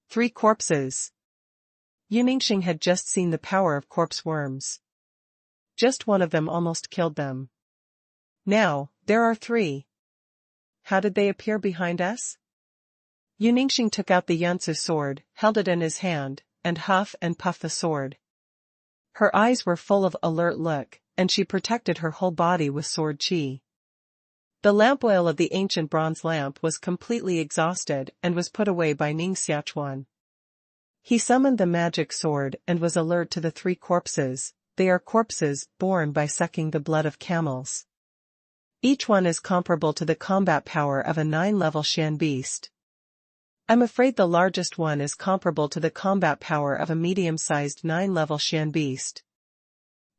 3 corpses. Yu Ningxing had just seen the power of corpse worms. Just one of them almost killed them. Now, there are 3. How did they appear behind us? Yu Ningxing took out the Yunzi sword, held it in his hand, and huff and puff the sword. Her eyes were full of alert look, and she protected her whole body with sword qi. The lamp oil of the ancient bronze lamp was completely exhausted and was put away by Ning Xiaochuan. He summoned the magic sword and was alert to the 3 corpses. They are corpses born by sucking the blood of camels. Each one is comparable to the combat power of a 9-level Shan beast. I'm afraid the largest one is comparable to the combat power of a medium-sized 9-level Shan beast.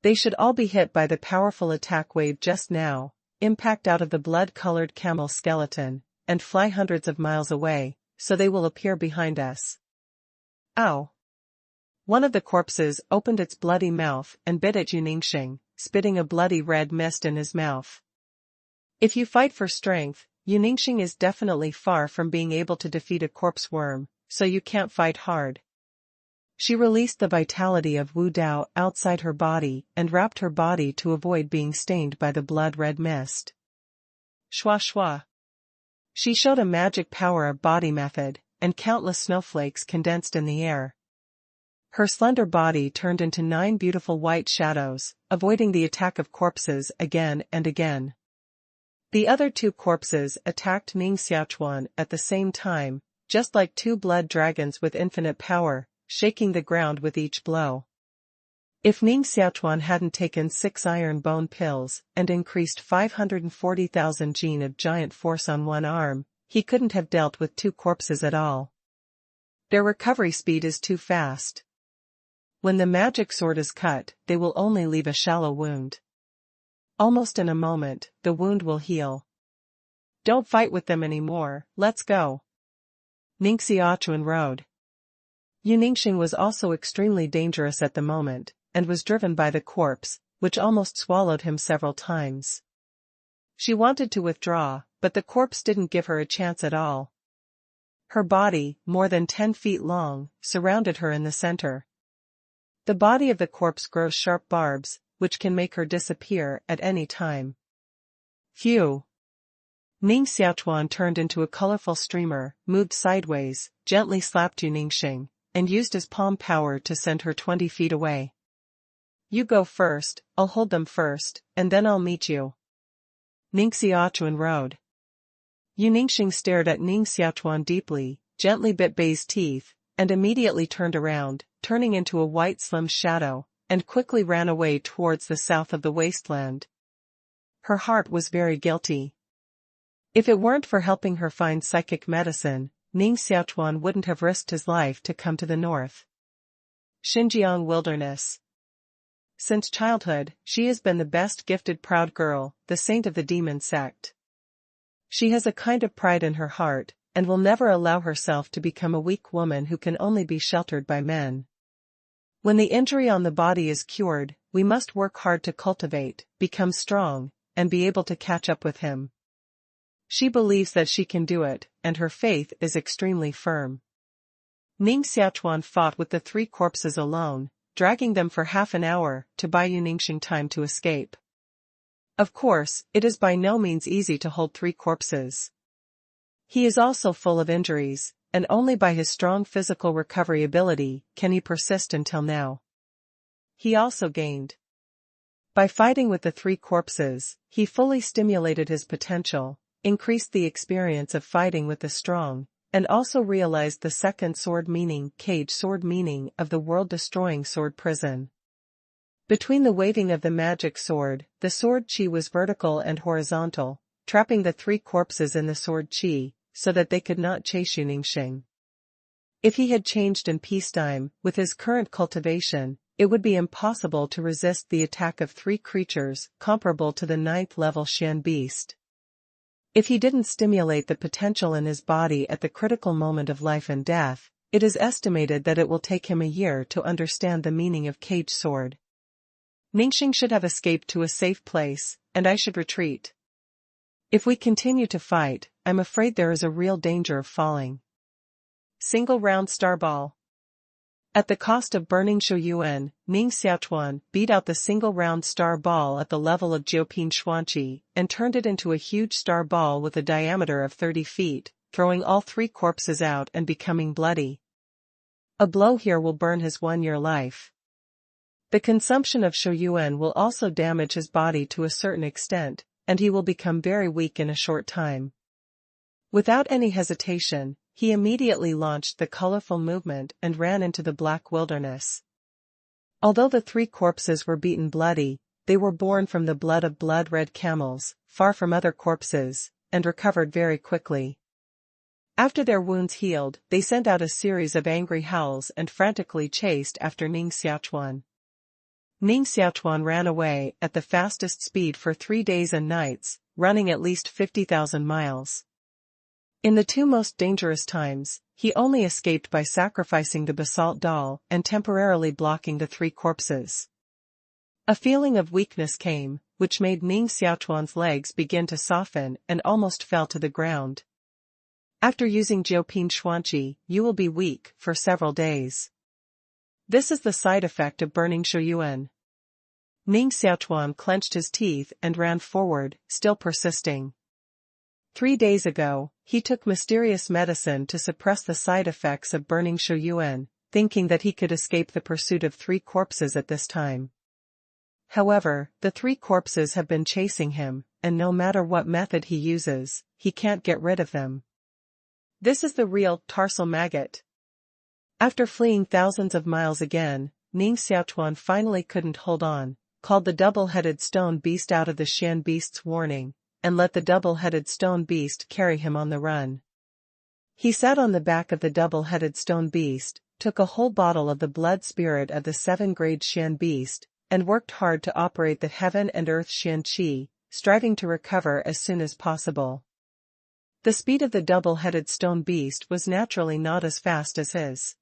They should all be hit by the powerful attack wave just now, impact out of the blood-colored camel skeleton, and fly hundreds of miles away, so they will appear behind us. Ow! One of the corpses opened its bloody mouth and bit at Yu Ningxing, spitting a bloody red mist in his mouth. If you fight for strength, Yu Ningxing is definitely far from being able to defeat a corpse worm, so you can't fight hard. She released the vitality of Wu Dao outside her body and wrapped her body to avoid being stained by the blood-red mist. Shwa shwa. She showed a magic power of body method, and countless snowflakes condensed in the air. Her slender body turned into 9 beautiful white shadows, avoiding the attack of corpses again and again. The other 2 corpses attacked Ning Xiaochuan at the same time, just like 2 blood dragons with infinite power, shaking the ground with each blow. If Ning Xiaochuan hadn't taken 6 iron bone pills and increased 540,000 gene of giant force on one arm, he couldn't have dealt with 2 corpses at all. Their recovery speed is too fast. When the magic sword is cut, they will only leave a shallow wound. Almost in a moment, the wound will heal. Don't fight with them anymore, let's go. Ning Xiaochuan rode. Yu Ningxing was also extremely dangerous at the moment, and was driven by the corpse, which almost swallowed him several times. She wanted to withdraw, but the corpse didn't give her a chance at all. Her body, more than 10 feet long, surrounded her in the center. The body of the corpse grows sharp barbs, which can make her disappear at any time. Phew! Ning Xiaochuan turned into a colorful streamer, moved sideways, gently slapped Yu Ningxing, and used his palm power to send her 20 feet away. You go first, I'll hold them first, and then I'll meet you. Ning Xiaochuan rode. Yu Ningxing stared at Ning Xiaochuan deeply, gently bit Bei's teeth, and immediately turned around, turning into a white slim shadow, and quickly ran away towards the south of the wasteland. Her heart was very guilty. If it weren't for helping her find psychic medicine, Ning Xiaochuan wouldn't have risked his life to come to the north. Xinjiang Wilderness. Since childhood, she has been the best gifted proud girl, the saint of the demon sect. She has a kind of pride in her heart, and will never allow herself to become a weak woman who can only be sheltered by men. When the injury on the body is cured, we must work hard to cultivate, become strong, and be able to catch up with him. She believes that she can do it, and her faith is extremely firm. Ning Xiaochuan fought with the 3 corpses alone, dragging them for half an hour to buy Yu Ningxing time to escape. Of course, it is by no means easy to hold 3 corpses. He is also full of injuries, and only by his strong physical recovery ability can he persist until now. He also gained. By fighting with the 3 corpses, he fully stimulated his potential, increased the experience of fighting with the strong, and also realized the second sword meaning, cage sword meaning of the world-destroying sword prison. Between the waving of the magic sword, the sword chi was vertical and horizontal, trapping the 3 corpses in the sword chi, so that they could not chase Yu Ningxing. If he had changed in peacetime, with his current cultivation, it would be impossible to resist the attack of 3 creatures comparable to the 9th level Xian beast. If he didn't stimulate the potential in his body at the critical moment of life and death, it is estimated that it will take him a year to understand the meaning of cage sword. Ningxing should have escaped to a safe place, and I should retreat. If we continue to fight, I'm afraid there is a real danger of falling. Single round starball. At the cost of burning Shouyuan, Ning Xiaochuan beat out the single round star ball at the level of Jiuping Xuanqi, and turned it into a huge star ball with a diameter of 30 feet, throwing all 3 corpses out and becoming bloody. A blow here will burn his 1-year life. The consumption of Shouyuan will also damage his body to a certain extent, and he will become very weak in a short time. Without any hesitation, he immediately launched the colorful movement and ran into the black wilderness. Although the 3 corpses were beaten bloody, they were born from the blood of blood-red camels, far from other corpses, and recovered very quickly. After their wounds healed, they sent out a series of angry howls and frantically chased after Ning Xiaochuan. Ning Xiaochuan ran away at the fastest speed for 3 days and nights, running at least 50,000 miles. In the 2 most dangerous times, he only escaped by sacrificing the basalt doll and temporarily blocking the 3 corpses. A feeling of weakness came, which made Ning Xiaochuan's legs begin to soften and almost fell to the ground. After using Jiuping Xuanqi, you will be weak for several days. This is the side effect of burning Shouyuan. Ning Xiaochuan clenched his teeth and ran forward, still persisting. 3 days ago, he took mysterious medicine to suppress the side effects of burning Shouyuan, thinking that he could escape the pursuit of 3 corpses at this time. However, the 3 corpses have been chasing him, and no matter what method he uses, he can't get rid of them. This is the real tarsal maggot. After fleeing thousands of miles again, Ning Xiaochuan finally couldn't hold on, called the double-headed stone beast out of the Xian beast's warning, and let the double-headed stone beast carry him on the run. He sat on the back of the double-headed stone beast, took a whole bottle of the blood spirit of the 7th-grade Xian beast, and worked hard to operate the heaven and earth Xian qi, striving to recover as soon as possible. The speed of the double-headed stone beast was naturally not as fast as his.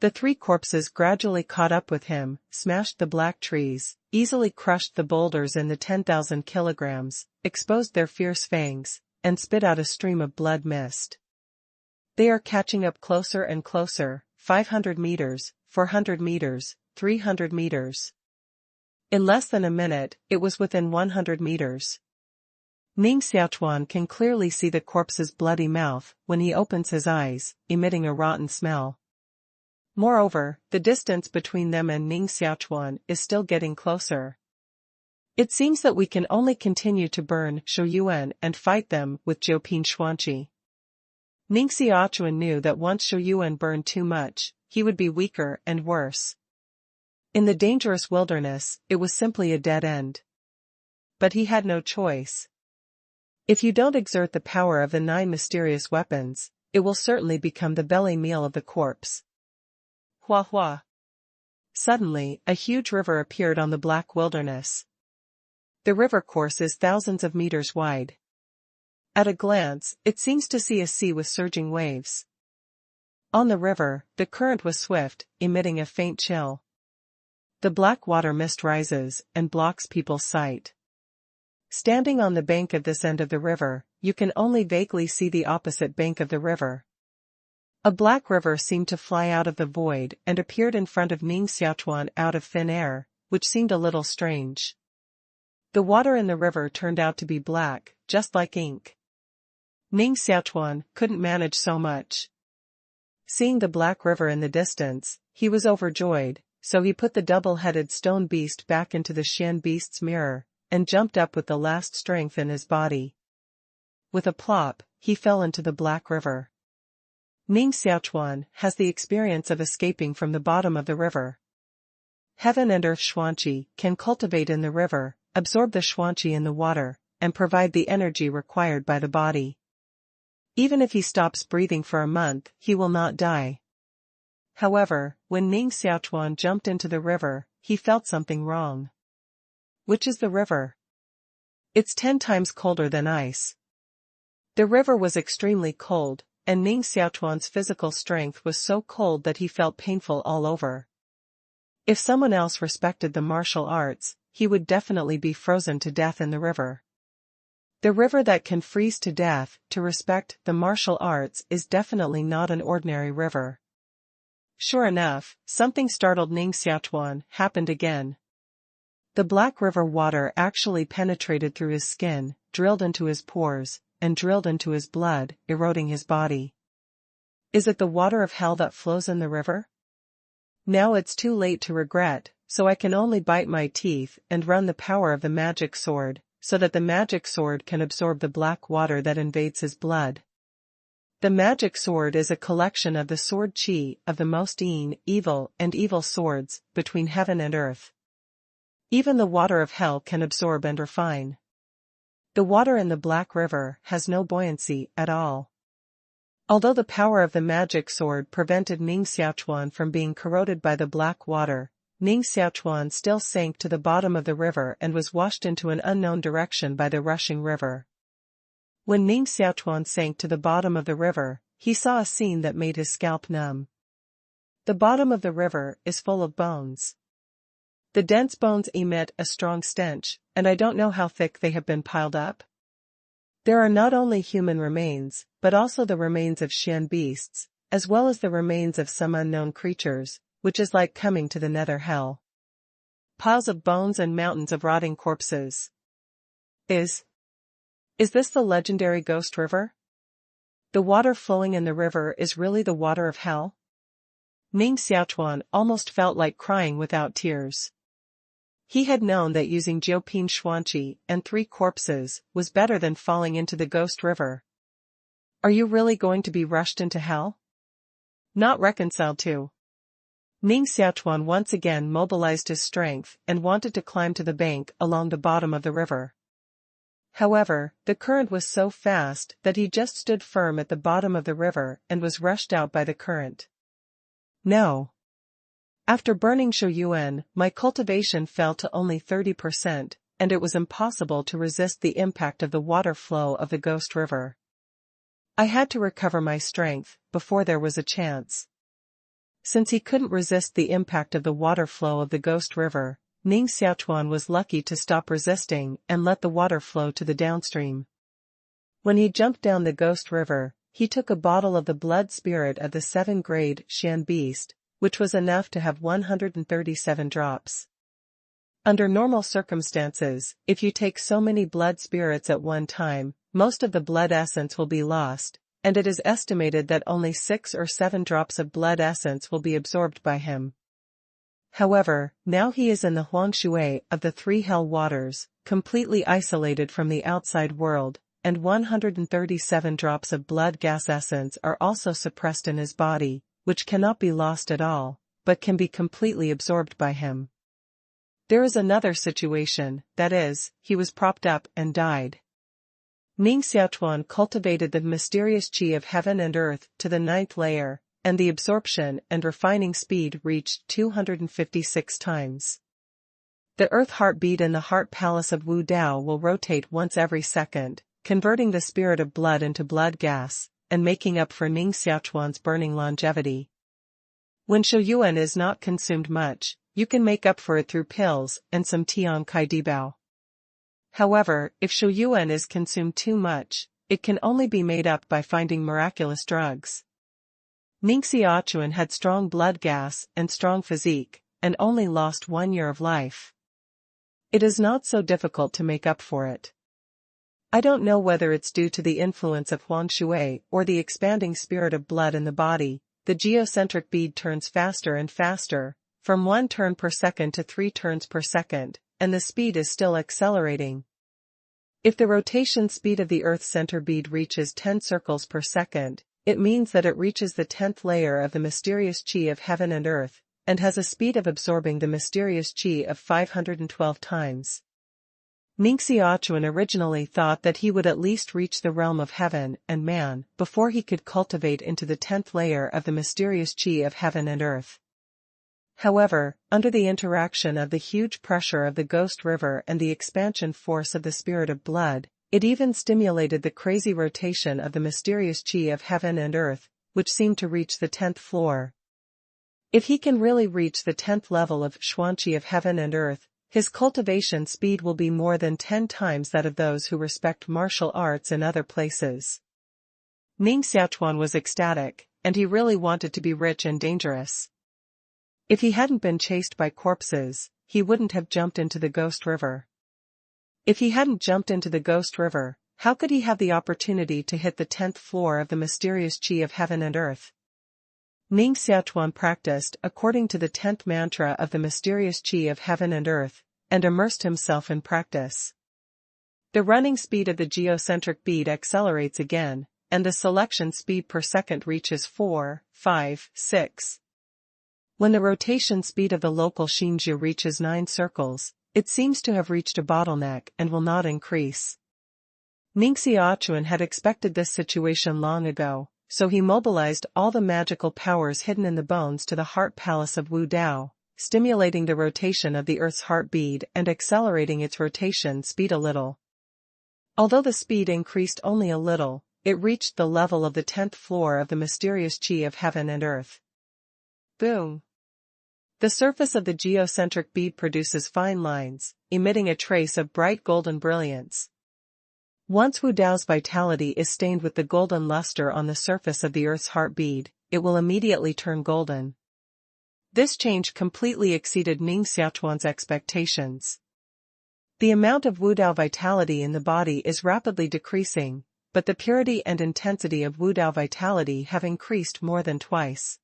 The 3 corpses gradually caught up with him, smashed the black trees, easily crushed the boulders in the 10,000 kilograms, exposed their fierce fangs, and spit out a stream of blood mist. They are catching up closer and closer, 500 meters, 400 meters, 300 meters. In less than a minute, it was within 100 meters. Ning Xiaochuan can clearly see the corpse's bloody mouth when he opens his eyes, emitting a rotten smell. Moreover, the distance between them and Ning Xiaochuan is still getting closer. It seems that we can only continue to burn Xiaochuan and fight them with Jiu Dang Jia. Ning Xiaochuan knew that once Xiaochuan burned too much, he would be weaker and worse. In the dangerous wilderness, it was simply a dead end. But he had no choice. If you don't exert the power of the 9 mysterious weapons, it will certainly become the belly meal of the corpse. Hua hua. Suddenly, a huge river appeared on the black wilderness. The river course is thousands of meters wide. At a glance, it seems to see a sea with surging waves. On the river, the current was swift, emitting a faint chill. The black water mist rises and blocks people's sight. Standing on the bank of this end of the river, you can only vaguely see the opposite bank of the river. A black river seemed to fly out of the void and appeared in front of Ning Xiaochuan out of thin air, which seemed a little strange. The water in the river turned out to be black, just like ink. Ning Xiaochuan couldn't manage so much. Seeing the black river in the distance, he was overjoyed, so he put the double-headed stone beast back into the Xian beast's mirror, and jumped up with the last strength in his body. With a plop, he fell into the black river. Ning Xiaochuan has the experience of escaping from the bottom of the river. Heaven and earth xuanqi can cultivate in the river, absorb the xuanqi in the water, and provide the energy required by the body. Even if he stops breathing for a month, he will not die. However, when Ning Xiaochuan jumped into the river, he felt something wrong. Which is the river? It's 10 times colder than ice. The river was extremely cold, and Ning Xiaochuan's physical strength was so cold that he felt painful all over. If someone else respected the martial arts, he would definitely be frozen to death in the river. The river that can freeze to death to respect the martial arts is definitely not an ordinary river. Sure enough, something startled Ning Xiaochuan happened again. The black river water actually penetrated through his skin, drilled into his pores, and drilled into his blood, eroding his body. Is it the water of hell that flows in the river? Now it's too late to regret, so I can only bite my teeth and run the power of the magic sword, so that the magic sword can absorb the black water that invades his blood. The magic sword is a collection of the sword qi of the most evil and evil swords between heaven and earth. Even the water of hell can absorb and refine. The water in the black river has no buoyancy at all. Although the power of the magic sword prevented Ning Xiaochuan from being corroded by the black water, Ning Xiaochuan still sank to the bottom of the river and was washed into an unknown direction by the rushing river. When Ning Xiaochuan sank to the bottom of the river, he saw a scene that made his scalp numb. The bottom of the river is full of bones. The dense bones emit a strong stench, and I don't know how thick they have been piled up. There are not only human remains, but also the remains of Xian beasts, as well as the remains of some unknown creatures, which is like coming to the nether hell. Piles of bones and mountains of rotting corpses. Is this the legendary ghost river? The water flowing in the river is really the water of hell? Ning Xiaochuan almost felt like crying without tears. He had known that using Jiu Dang Jia and 3 corpses was better than falling into the ghost river. Are you really going to be rushed into hell? Not reconciled to. Ning Xiaochuan once again mobilized his strength and wanted to climb to the bank along the bottom of the river. However, the current was so fast that he just stood firm at the bottom of the river and was rushed out by the current. No. After burning Xiaochuan, my cultivation fell to only 30%, and it was impossible to resist the impact of the water flow of the ghost river. I had to recover my strength before there was a chance. Since he couldn't resist the impact of the water flow of the ghost river, Ning Xiaochuan was lucky to stop resisting and let the water flow to the downstream. When he jumped down the ghost river, he took a bottle of the blood spirit of the 7th-grade Xian beast, which was enough to have 137 drops. Under normal circumstances, if you take so many blood spirits at one time, most of the blood essence will be lost, and it is estimated that only 6 or 7 drops of blood essence will be absorbed by him. However, now he is in the huangshui of the three hell waters, completely isolated from the outside world, and 137 drops of blood gas essence are also suppressed in his body, which cannot be lost at all, but can be completely absorbed by him. There is another situation, that is, he was propped up and died. Ning Xiaochuan cultivated the mysterious qi of heaven and earth to the 9th layer, and the absorption and refining speed reached 256 times. The earth heartbeat in the heart palace of Wu Dao will rotate once every second, converting the spirit of blood into blood gas, and making up for Ning Xiaochuan's burning longevity. When Shouyuan is not consumed much, you can make up for it through pills and some Tian Kai Dibao. However, if Shouyuan is consumed too much, it can only be made up by finding miraculous drugs. Ning Xiaochuan had strong blood gas and strong physique, and only lost 1 year of life. It is not so difficult to make up for it. I don't know whether it's due to the influence of huangshui or the expanding spirit of blood in the body. The geocentric bead turns faster and faster, from 1 turn per second to 3 turns per second, and the speed is still accelerating. If the rotation speed of the Earth center bead reaches 10 circles per second, it means that it reaches the 10th layer of the mysterious qi of heaven and earth, and has a speed of absorbing the mysterious qi of 512 times. Ning Xiaochuan originally thought that he would at least reach the realm of heaven and man before he could cultivate into the 10th layer of the mysterious qi of heaven and earth. However, under the interaction of the huge pressure of the Ghost River and the expansion force of the spirit of blood, it even stimulated the crazy rotation of the mysterious qi of heaven and earth, which seemed to reach the 10th floor. If he can really reach the 10th level of xuanqi of heaven and earth, his cultivation speed will be more than 10 times that of those who respect martial arts in other places. Ning Xiaochuan was ecstatic, and he really wanted to be rich and dangerous. If he hadn't been chased by corpses, he wouldn't have jumped into the Ghost River. If he hadn't jumped into the Ghost River, how could he have the opportunity to hit the 10th floor of the mysterious qi of heaven and earth? Ning Xiaochuan practiced according to the 10th mantra of the mysterious qi of heaven and earth, and immersed himself in practice. The running speed of the geocentric bead accelerates again, and the selection speed per second reaches 4, 5, 6. When the rotation speed of the local Xinjiu reaches 9 circles, it seems to have reached a bottleneck and will not increase. Ning Xiaochuan had expected this situation long ago, so he mobilized all the magical powers hidden in the bones to the heart palace of Wu Dao, stimulating the rotation of the Earth's heart bead and accelerating its rotation speed a little. Although the speed increased only a little, it reached the level of the 10th floor of the mysterious qi of heaven and earth. Boom! The surface of the geocentric bead produces fine lines, emitting a trace of bright golden brilliance. Once Wu Dao's vitality is stained with the golden luster on the surface of the Earth's heart bead, it will immediately turn golden. This change completely exceeded Ning Xiaochuan's expectations. The amount of Wu Dao vitality in the body is rapidly decreasing, but the purity and intensity of Wu Dao vitality have increased more than twice.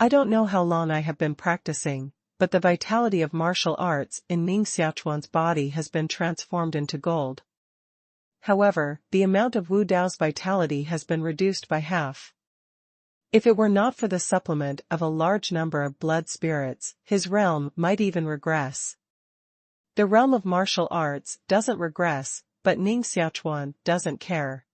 I don't know how long I have been practicing, but the vitality of martial arts in Ning Xiaochuan's body has been transformed into gold. However, the amount of Wu Dao's vitality has been reduced by half. If it were not for the supplement of a large number of blood spirits, his realm might even regress. The realm of martial arts doesn't regress, but Ning Xiaochuan doesn't care.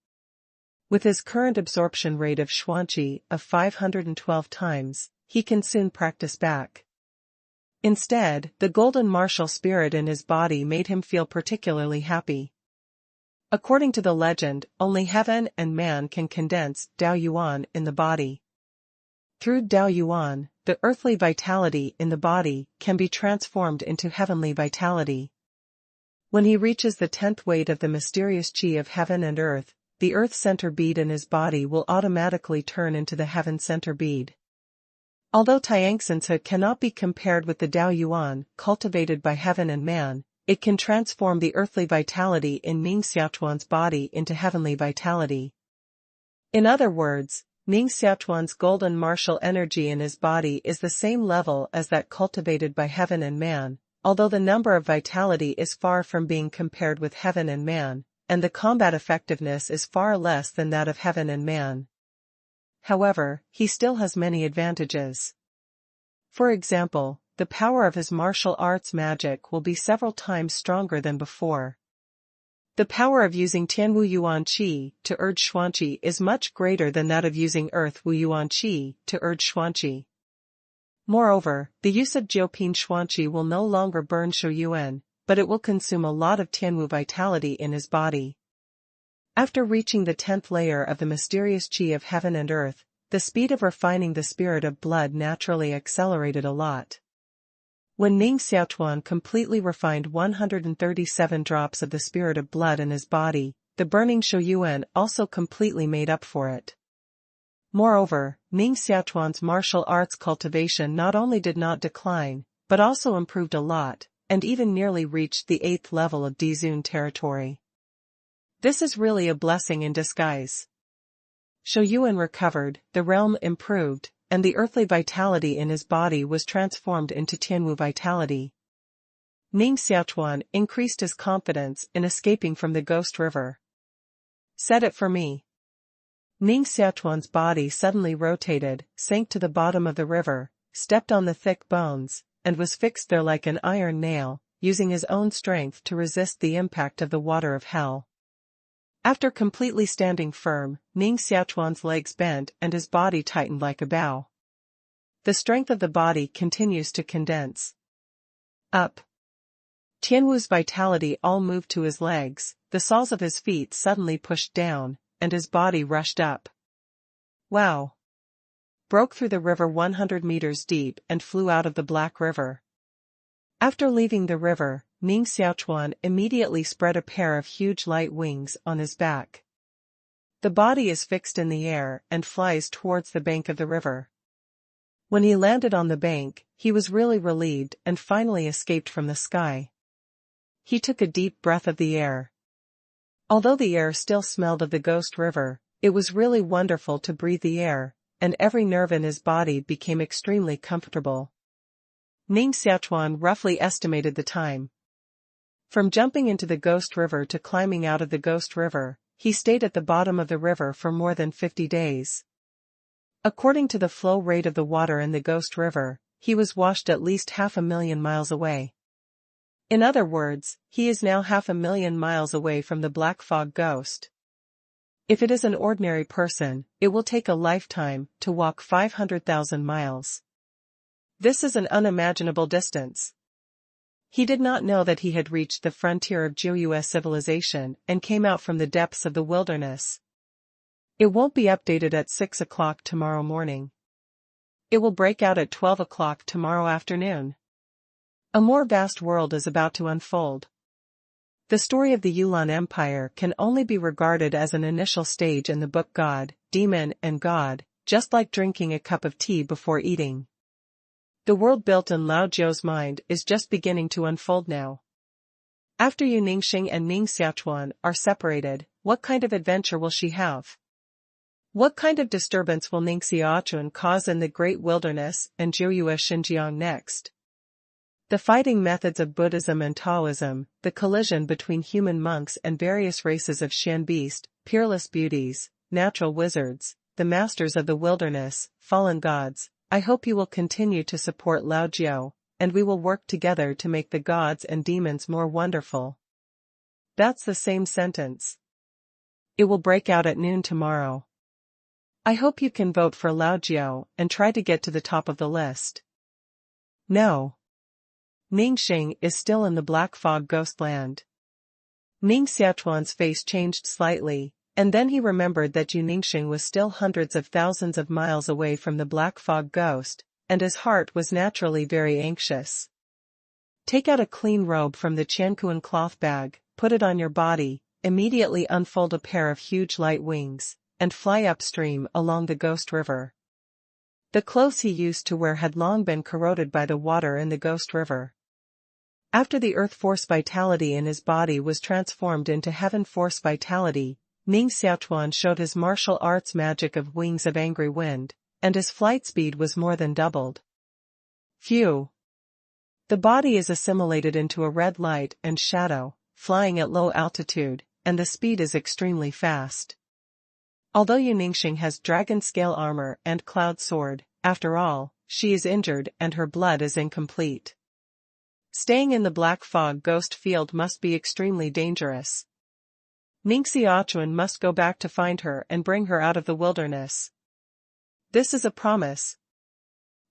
With his current absorption rate of xuanqi of 512 times, he can soon practice back. Instead, the golden martial spirit in his body made him feel particularly happy. According to the legend, only heaven and man can condense Dao Yuan in the body. Through Dao Yuan, the earthly vitality in the body can be transformed into heavenly vitality. When he reaches the 10th weight of the mysterious qi of heaven and earth, the earth center bead in his body will automatically turn into the heaven center bead. Although Taiangsense cannot be compared with the Dao Yuan cultivated by heaven and man, it can transform the earthly vitality in Ning Xiaochuan's body into heavenly vitality. In other words, Ning Xiaochuan's golden martial energy in his body is the same level as that cultivated by heaven and man, although the number of vitality is far from being compared with heaven and man, and the combat effectiveness is far less than that of heaven and man. However, he still has many advantages. For example, the power of his martial arts magic will be several times stronger than before. The power of using Tianwu Yuan Qi to urge Xuanqi is much greater than that of using Earth Wu Yuan Qi to urge Xuanqi. Moreover, the use of Jiuping Xuanqi will no longer burn Shu Yuan, but it will consume a lot of Tianwu vitality in his body. After reaching the 10th layer of the mysterious Qi of heaven and earth, the speed of refining the spirit of blood naturally accelerated a lot. When Ning Xiaochuan completely refined 137 drops of the spirit of blood in his body, the burning Shu Yuan also completely made up for it. Moreover, Ning Xiaochuan's martial arts cultivation not only did not decline, but also improved a lot, and even nearly reached the 8th level of Dizun territory. This is really a blessing in disguise. Shu Yuan recovered, the realm improved, and the earthly vitality in his body was transformed into Tianwu vitality. Ning Xiaochuan increased his confidence in escaping from the Ghost River. Set it for me. Ning Xiaochuan's body suddenly rotated, sank to the bottom of the river, stepped on the thick bones, and was fixed there like an iron nail, using his own strength to resist the impact of the water of hell. After completely standing firm, Ning Xiaochuan's legs bent and his body tightened like a bow. The strength of the body continues to condense. Up. Tianwu's vitality all moved to his legs, the soles of his feet suddenly pushed down, and his body rushed up. Wow! Broke through the river 100 meters deep and flew out of the Black River. After leaving the river, Ning Xiaochuan immediately spread a pair of huge light wings on his back. The body is fixed in the air and flies towards the bank of the river. When he landed on the bank, he was really relieved and finally escaped from the sky. He took a deep breath of the air. Although the air still smelled of the Ghost River, it was really wonderful to breathe the air, and every nerve in his body became extremely comfortable. Ning Xiaochuan roughly estimated the time. From jumping into the Ghost River to climbing out of the Ghost River, he stayed at the bottom of the river for more than 50 days. According to the flow rate of the water in the Ghost River, he was washed at least 500,000 miles away. In other words, he is now 500,000 miles away from the Black Fog Ghost. If it is an ordinary person, it will take a lifetime to walk 500,000 miles. This is an unimaginable distance. He did not know that he had reached the frontier of Jiu civilization and came out from the depths of the wilderness. It won't be updated at 6 o'clock tomorrow morning. It will break out at 12 o'clock tomorrow afternoon. A more vast world is about to unfold. The story of the Yulan Empire can only be regarded as an initial stage in the book God, Demon and God, just like drinking a cup of tea before eating. The world built in Lao Jiu's mind is just beginning to unfold now. After Yu Ningxing and Ning Xiaochuan are separated, what kind of adventure will she have? What kind of disturbance will Ning Xiaochuan cause in the great wilderness and Jiu Xinjiang next? The fighting methods of Buddhism and Taoism, the collision between human monks and various races of Shan beast, peerless beauties, natural wizards, the masters of the wilderness, fallen gods. I hope you will continue to support Lao Jiu, and we will work together to make the gods and demons more wonderful. That's the same sentence. It will break out at noon tomorrow. I hope you can vote for Lao Jiu and try to get to the top of the list. No. Ningxing is still in the Black Fog Ghost Land. Ning Xiaochuan's face changed slightly, and then he remembered that Yu Ningxing was still hundreds of thousands of miles away from the Black Fog Ghost, and his heart was naturally very anxious. Take out a clean robe from the Qiankuan cloth bag, put it on your body, immediately unfold a pair of huge light wings, and fly upstream along the Ghost River. The clothes he used to wear had long been corroded by the water in the Ghost River. After the earth force vitality in his body was transformed into heaven force vitality, Ning Xiaochuan showed his martial arts magic of wings of angry wind, and his flight speed was more than doubled. Phew! The body is assimilated into a red light and shadow, flying at low altitude, and the speed is extremely fast. Although Ningxing has dragon-scale armor and cloud sword, after all, she is injured and her blood is incomplete. Staying in the black fog ghost field must be extremely dangerous. Ning Xiaochuan must go back to find her and bring her out of the wilderness. This is a promise.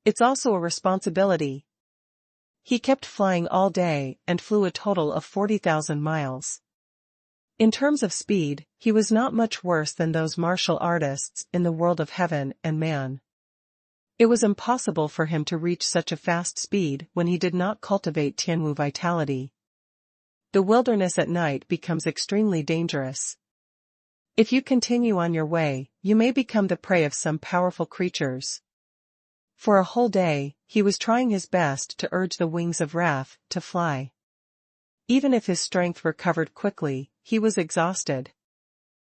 It's also a responsibility. He kept flying all day and flew a total of 40,000 miles. In terms of speed, he was not much worse than those martial artists in the world of heaven and man. It was impossible for him to reach such a fast speed when he did not cultivate Tianwu vitality. The wilderness at night becomes extremely dangerous. If you continue on your way, you may become the prey of some powerful creatures. For a whole day, he was trying his best to urge the wings of wrath to fly. Even if his strength recovered quickly, he was exhausted.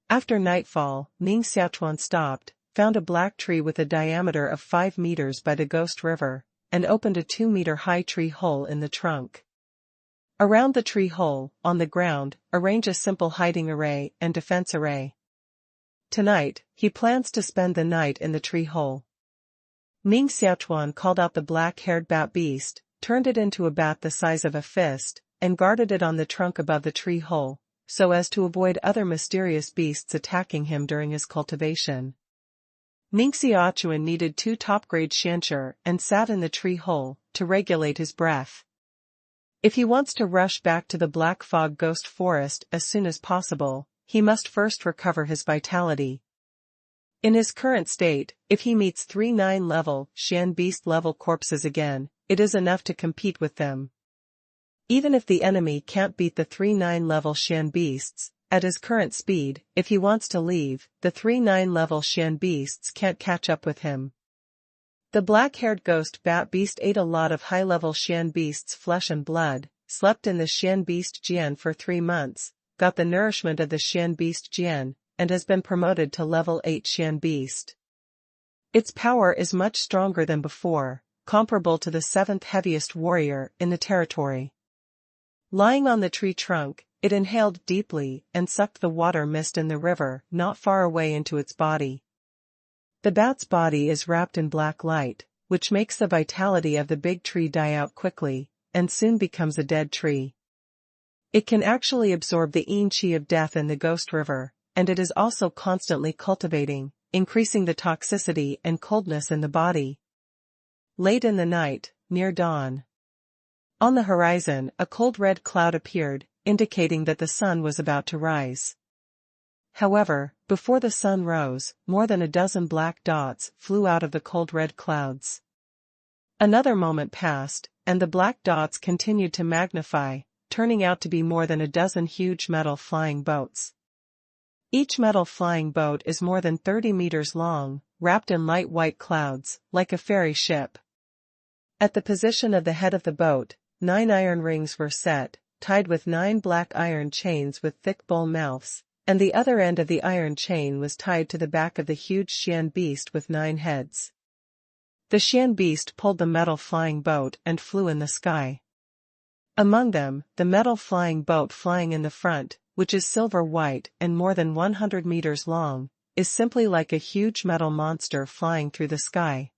After nightfall, Ning Xiaochuan stopped, found a black tree with a diameter of 5 meters by the Ghost River, and opened a 2-meter-high tree hole in the trunk. Around the tree hole, on the ground, arrange a simple hiding array and defense array. Tonight, he plans to spend the night in the tree hole. Ning Xiaochuan called out the black-haired bat beast, turned it into a bat the size of a fist, and guarded it on the trunk above the tree hole, so as to avoid other mysterious beasts attacking him during his cultivation. Ning Xiaochuan needed 2 top-grade xianxue and sat in the tree hole to regulate his breath. If he wants to rush back to the Black Fog Ghost Forest as soon as possible, he must first recover his vitality. In his current state, if he meets 3 9-level Xian beast-level corpses again, it is enough to compete with them. Even if the enemy can't beat the 3 9-level Xian beasts, at his current speed, if he wants to leave, the 3 9-level Xian beasts can't catch up with him. The black-haired ghost bat beast ate a lot of high-level Xian beasts' flesh and blood, slept in the Xian beast Jian for 3 months, got the nourishment of the Xian beast Jian, and has been promoted to level 8 Xian beast. Its power is much stronger than before, comparable to the 7th heaviest warrior in the territory. Lying on the tree trunk, it inhaled deeply and sucked the water mist in the river not far away into its body. The bat's body is wrapped in black light, which makes the vitality of the big tree die out quickly, and soon becomes a dead tree. It can actually absorb the yin qi of death in the Ghost River, and it is also constantly cultivating, increasing the toxicity and coldness in the body. Late in the night, near dawn. On the horizon, a cold red cloud appeared, indicating that the sun was about to rise. However, before the sun rose, more than a dozen black dots flew out of the cold red clouds. Another moment passed, and the black dots continued to magnify, turning out to be more than a dozen huge metal flying boats. Each metal flying boat is more than 30 meters long, wrapped in light white clouds, like a ferry ship. At the position of the head of the boat, 9 iron rings were set, tied with 9 black iron chains with thick bull mouths, and the other end of the iron chain was tied to the back of the huge Xian beast with 9 heads. The Xian beast pulled the metal flying boat and flew in the sky. Among them, the metal flying boat flying in the front, which is silver white and more than 100 meters long, is simply like a huge metal monster flying through the sky.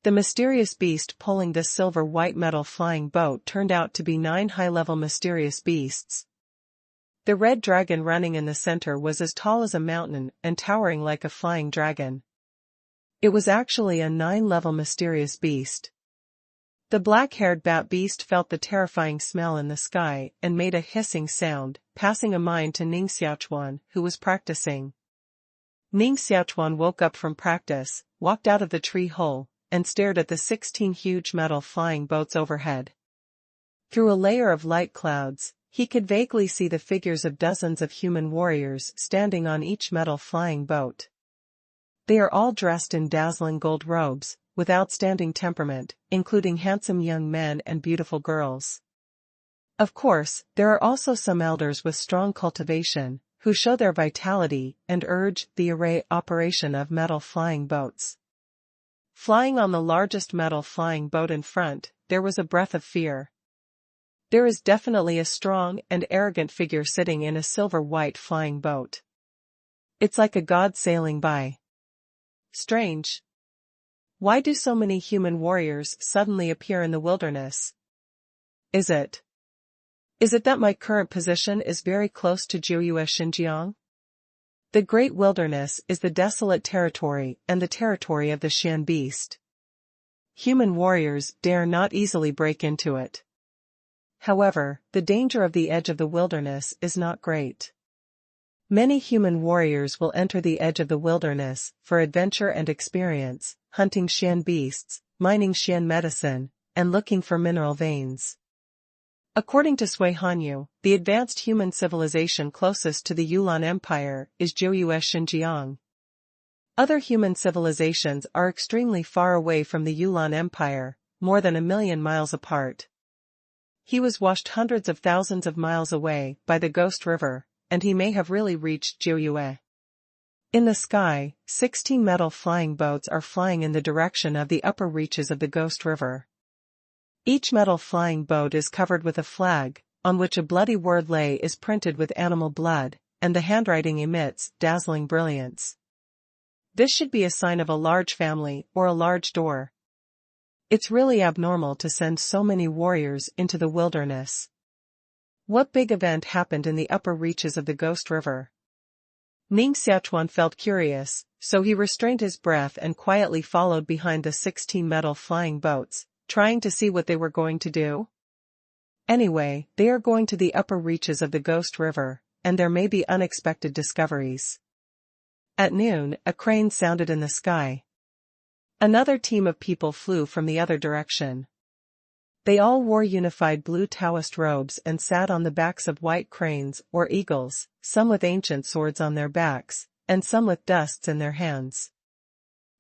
The mysterious beast pulling this silver white metal flying boat turned out to be 9 high-level mysterious beasts. The red dragon running in the center was as tall as a mountain and towering like a flying dragon. It was actually a 9-level mysterious beast. The black-haired bat beast felt the terrifying smell in the sky and made a hissing sound, passing a mind to Ning Xiaochuan, who was practicing. Ning Xiaochuan woke up from practice, walked out of the tree hole, and stared at the 16 huge metal flying boats overhead. Through a layer of light clouds, he could vaguely see the figures of dozens of human warriors standing on each metal flying boat. They are all dressed in dazzling gold robes, with outstanding temperament, including handsome young men and beautiful girls. Of course, there are also some elders with strong cultivation, who show their vitality and urge the array operation of metal flying boats. Flying on the largest metal flying boat in front, there was a breath of fear. There is definitely a strong and arrogant figure sitting in a silver-white flying boat. It's like a god sailing by. Strange. Why do so many human warriors suddenly appear in the wilderness? Is it that my current position is very close to Jiu Xinjiang? The Great Wilderness is the desolate territory and the territory of the Shan beast. Human warriors dare not easily break into it. However, the danger of the edge of the wilderness is not great. Many human warriors will enter the edge of the wilderness for adventure and experience, hunting Shan beasts, mining Shan medicine, and looking for mineral veins. According to Sui Hanyu, the advanced human civilization closest to the Yulan Empire is Jiu Xinjiang. Other human civilizations are extremely far away from the Yulan Empire, more than 1,000,000 miles apart. He was washed hundreds of thousands of miles away by the Ghost River, and he may have really reached Jiu. In the sky, 16 metal flying boats are flying in the direction of the upper reaches of the Ghost River. Each metal flying boat is covered with a flag, on which a bloody word lei is printed with animal blood, and the handwriting emits dazzling brilliance. This should be a sign of a large family or a large door. It's really abnormal to send so many warriors into the wilderness. What big event happened in the upper reaches of the Ghost River? Ning Xiaochuan felt curious, so he restrained his breath and quietly followed behind the 16 metal flying boats, trying to see what they were going to do. Anyway, they are going to the upper reaches of the Ghost River, and there may be unexpected discoveries. At noon, a crane sounded in the sky. Another team of people flew from the other direction. They all wore unified blue Taoist robes and sat on the backs of white cranes or eagles, some with ancient swords on their backs, and some with dusts in their hands.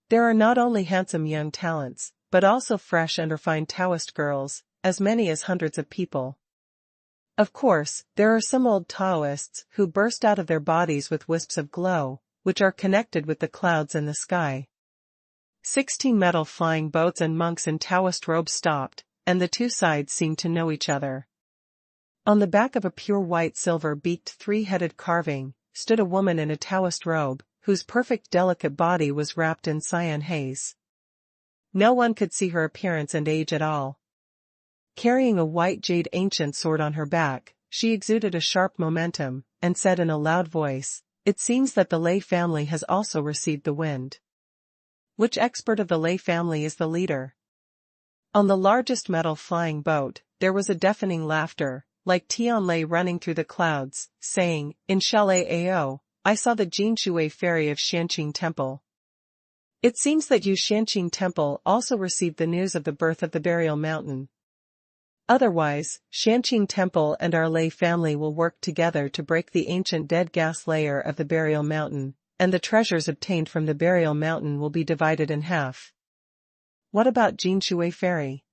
There are not only handsome young talents, but also fresh and refined Taoist girls, as many as hundreds of people. Of course, there are some old Taoists who burst out of their bodies with wisps of glow, which are connected with the clouds in the sky. 16 metal flying boats and monks in Taoist robes stopped, and the two sides seemed to know each other. On the back of a pure white silver-beaked three-headed carving, stood a woman in a Taoist robe, whose perfect delicate body was wrapped in cyan haze. No one could see her appearance and age at all. Carrying a white jade ancient sword on her back, she exuded a sharp momentum, and said in a loud voice, "It seems that the Lei family has also received the wind." Which expert of the Lei family is the leader? On the largest metal flying boat, there was a deafening laughter, like Tian Lei running through the clouds, saying, "Inshallah Ao, I saw the Jinshui fairy of Shanqing Temple." It seems that Yu Shanqing Temple also received the news of the birth of the burial mountain. Otherwise, Shanqing Temple and our Lei family will work together to break the ancient dead gas layer of the burial mountain, and the treasures obtained from the burial mountain will be divided in half. What about Jinshui fairy?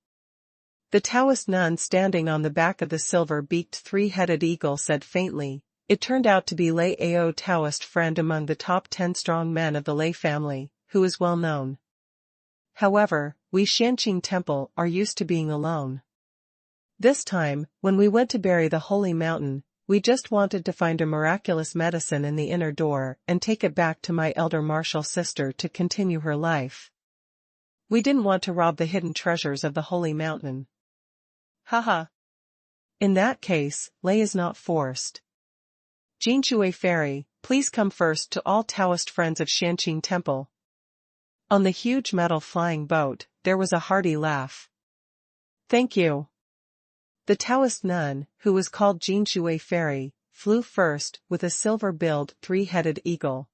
The Taoist nun standing on the back of the silver-beaked three-headed eagle said faintly, "It turned out to be Lei Ao Taoist friend among the top 10 strong men of the Lei family, who is well known. However, we Shanqing Temple are used to being alone. This time, when we went to bury the holy mountain, we just wanted to find a miraculous medicine in the inner door and take it back to my elder martial sister to continue her life. We didn't want to rob the hidden treasures of the holy mountain." Haha. In that case, Lei is not forced. Jinshui fairy, please come first to all Taoist friends of Shanqing Temple. On the huge metal flying boat, there was a hearty laugh. Thank you. The Taoist nun, who was called Jinshui fairy, flew first with a silver-billed three-headed eagle.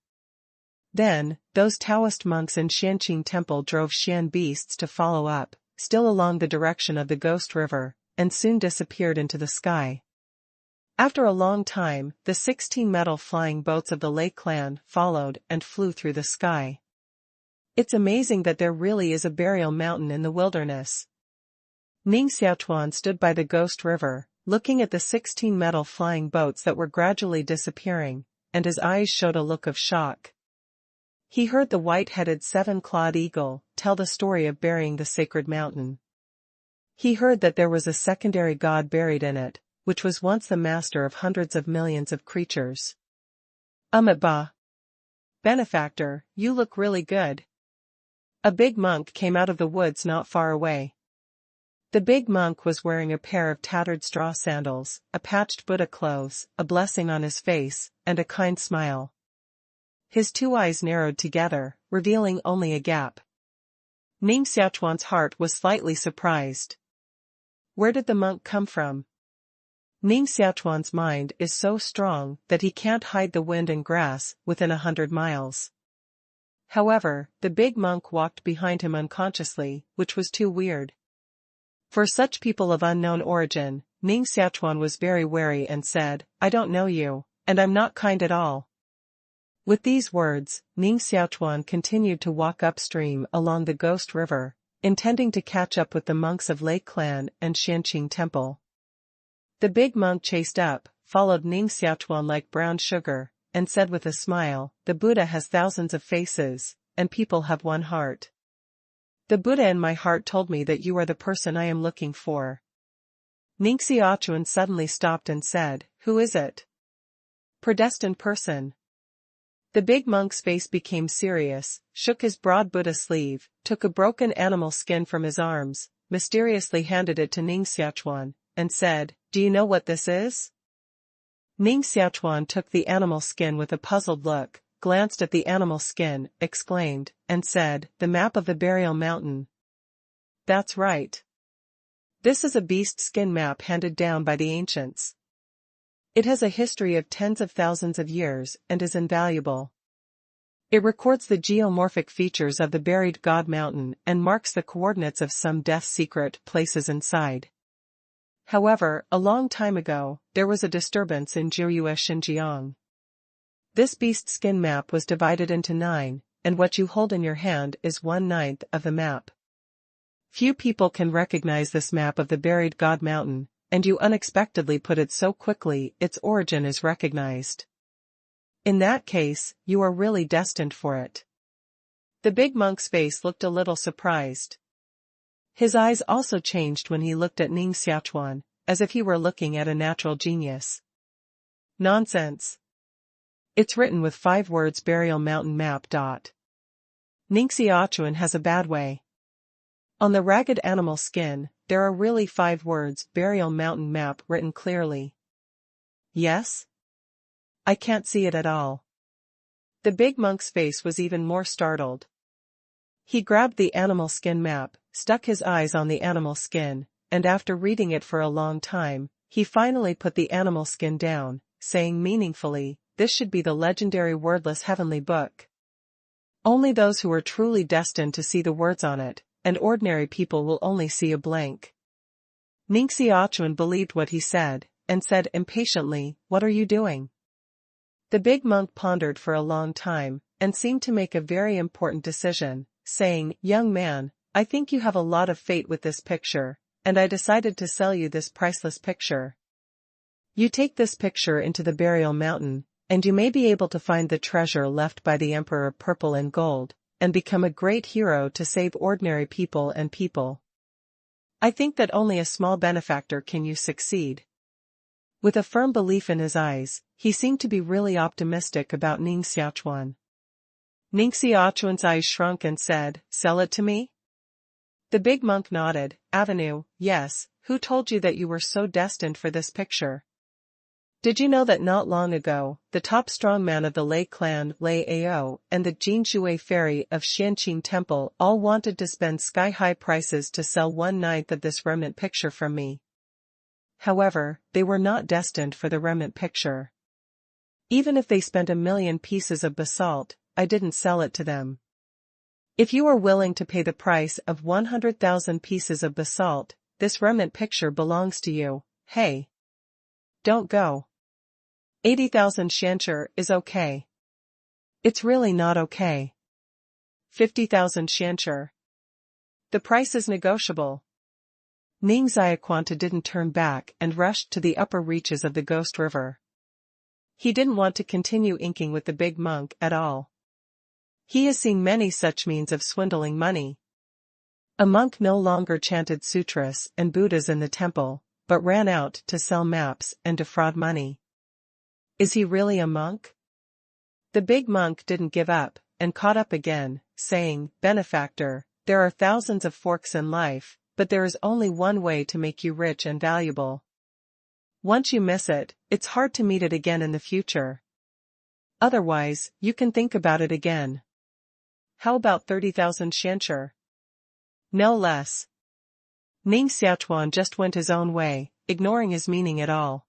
Then, those Taoist monks in Shanqing Temple drove Shan beasts to follow up, still along the direction of the Ghost River, and soon disappeared into the sky. After a long time, the 16 metal flying boats of the Lei clan followed and flew through the sky. It's amazing that there really is a burial mountain in the wilderness. Ning Xiaochuan stood by the Ghost River, looking at the 16 metal flying boats that were gradually disappearing, and his eyes showed a look of shock. He heard the white-headed seven-clawed eagle tell the story of burying the sacred mountain. He heard that there was a secondary god buried in it, which was once the master of hundreds of millions of creatures. Bah. Benefactor, you look really good. A big monk came out of the woods not far away. The big monk was wearing a pair of tattered straw sandals, a patched Buddha clothes, a blessing on his face, and a kind smile. His two eyes narrowed together, revealing only a gap. Ning Xiaochuan's heart was slightly surprised. Where did the monk come from? Ning Xiaochuan's mind is so strong that he can't hide the wind and grass within 100 miles. However, the big monk walked behind him unconsciously, which was too weird. For such people of unknown origin, Ning Xiaochuan was very wary and said, "I don't know you, and I'm not kind at all." With these words, Ning Xiaochuan continued to walk upstream along the Ghost River, intending to catch up with the monks of Lake Clan and Xianqing Temple. The big monk chased up, followed Ning Xiaochuan like brown sugar, and said with a smile, "The Buddha has thousands of faces, and people have one heart. The Buddha in my heart told me that you are the person I am looking for." Ning Xiaochuan suddenly stopped and said, "Who is it?" "Predestined person." The big monk's face became serious, shook his broad Buddha sleeve, took a broken animal skin from his arms, mysteriously handed it to Ning Xiaochuan, and said, "Do you know what this is?" Ning Xiaochuan took the animal skin with a puzzled look, glanced at the animal skin, exclaimed, and said, "The map of the burial mountain." "That's right. This is a beast skin map handed down by the ancients. It has a history of tens of thousands of years and is invaluable. It records the geomorphic features of the buried god mountain and marks the coordinates of some death-secret places inside. However, a long time ago, there was a disturbance in Jiu Xinjiang. This beast skin map was divided into 9, and what you hold in your hand is 1/9 of the map. Few people can recognize this map of the buried god mountain, and you unexpectedly put it so quickly its origin is recognized. In that case, you are really destined for it." The big monk's face looked a little surprised. His eyes also changed when he looked at Ning Xiaochuan, as if he were looking at a natural genius. "Nonsense. It's written with 5 words burial mountain map. Ning Xiaochuan has a bad way. On the ragged animal skin, there are really 5 words burial mountain map written clearly." "Yes? I can't see it at all." The big monk's face was even more startled. He grabbed the animal skin map, stuck his eyes on the animal skin, and after reading it for a long time, he finally put the animal skin down, saying meaningfully, "This should be the legendary wordless heavenly book. Only those who are truly destined to see the words on it, and ordinary people will only see a blank." Ning Xiaochuan believed what he said, and said impatiently, "What are you doing?" The big monk pondered for a long time, and seemed to make a very important decision, saying, "Young man, I think you have a lot of fate with this picture, and I decided to sell you this priceless picture. You take this picture into the burial mountain, and you may be able to find the treasure left by the Emperor of Purple and Gold, and become a great hero to save ordinary people and people. I think that only a small benefactor can you succeed." With a firm belief in his eyes, he seemed to be really optimistic about Ning Xiaochuan. Ning Xiaochuan's eyes shrunk and said, "Sell it to me?" The big monk nodded. "Avenue, yes, who told you that you were so destined for this picture? Did you know that not long ago, the top strongman of the Lei clan, Lei Ao, and the Jinshui fairy of Xianqing Temple all wanted to spend sky-high prices to sell 1/9 of this remnant picture from me? However, they were not destined for the remnant picture. Even if they spent 1,000,000 pieces of basalt, I didn't sell it to them. If you are willing to pay the price of 100,000 pieces of basalt, this remnant picture belongs to you. Hey! Don't go. 80,000 xianqi is okay." "It's really not okay." 50,000 xianqi. "The price is negotiable." Ning Xiaochuan didn't turn back and rushed to the upper reaches of the Ghost River. He didn't want to continue inking with the big monk at all. He has seen many such means of swindling money. A monk no longer chanted sutras and Buddhas in the temple, but ran out to sell maps and defraud money. Is he really a monk? The big monk didn't give up, and caught up again, saying, "Benefactor, there are thousands of forks in life, but there is only one way to make you rich and valuable. Once you miss it, it's hard to meet it again in the future. Otherwise, you can think about it again. How about 30,000 xianshi? No less." Ning Xiaochuan just went his own way, ignoring his meaning at all.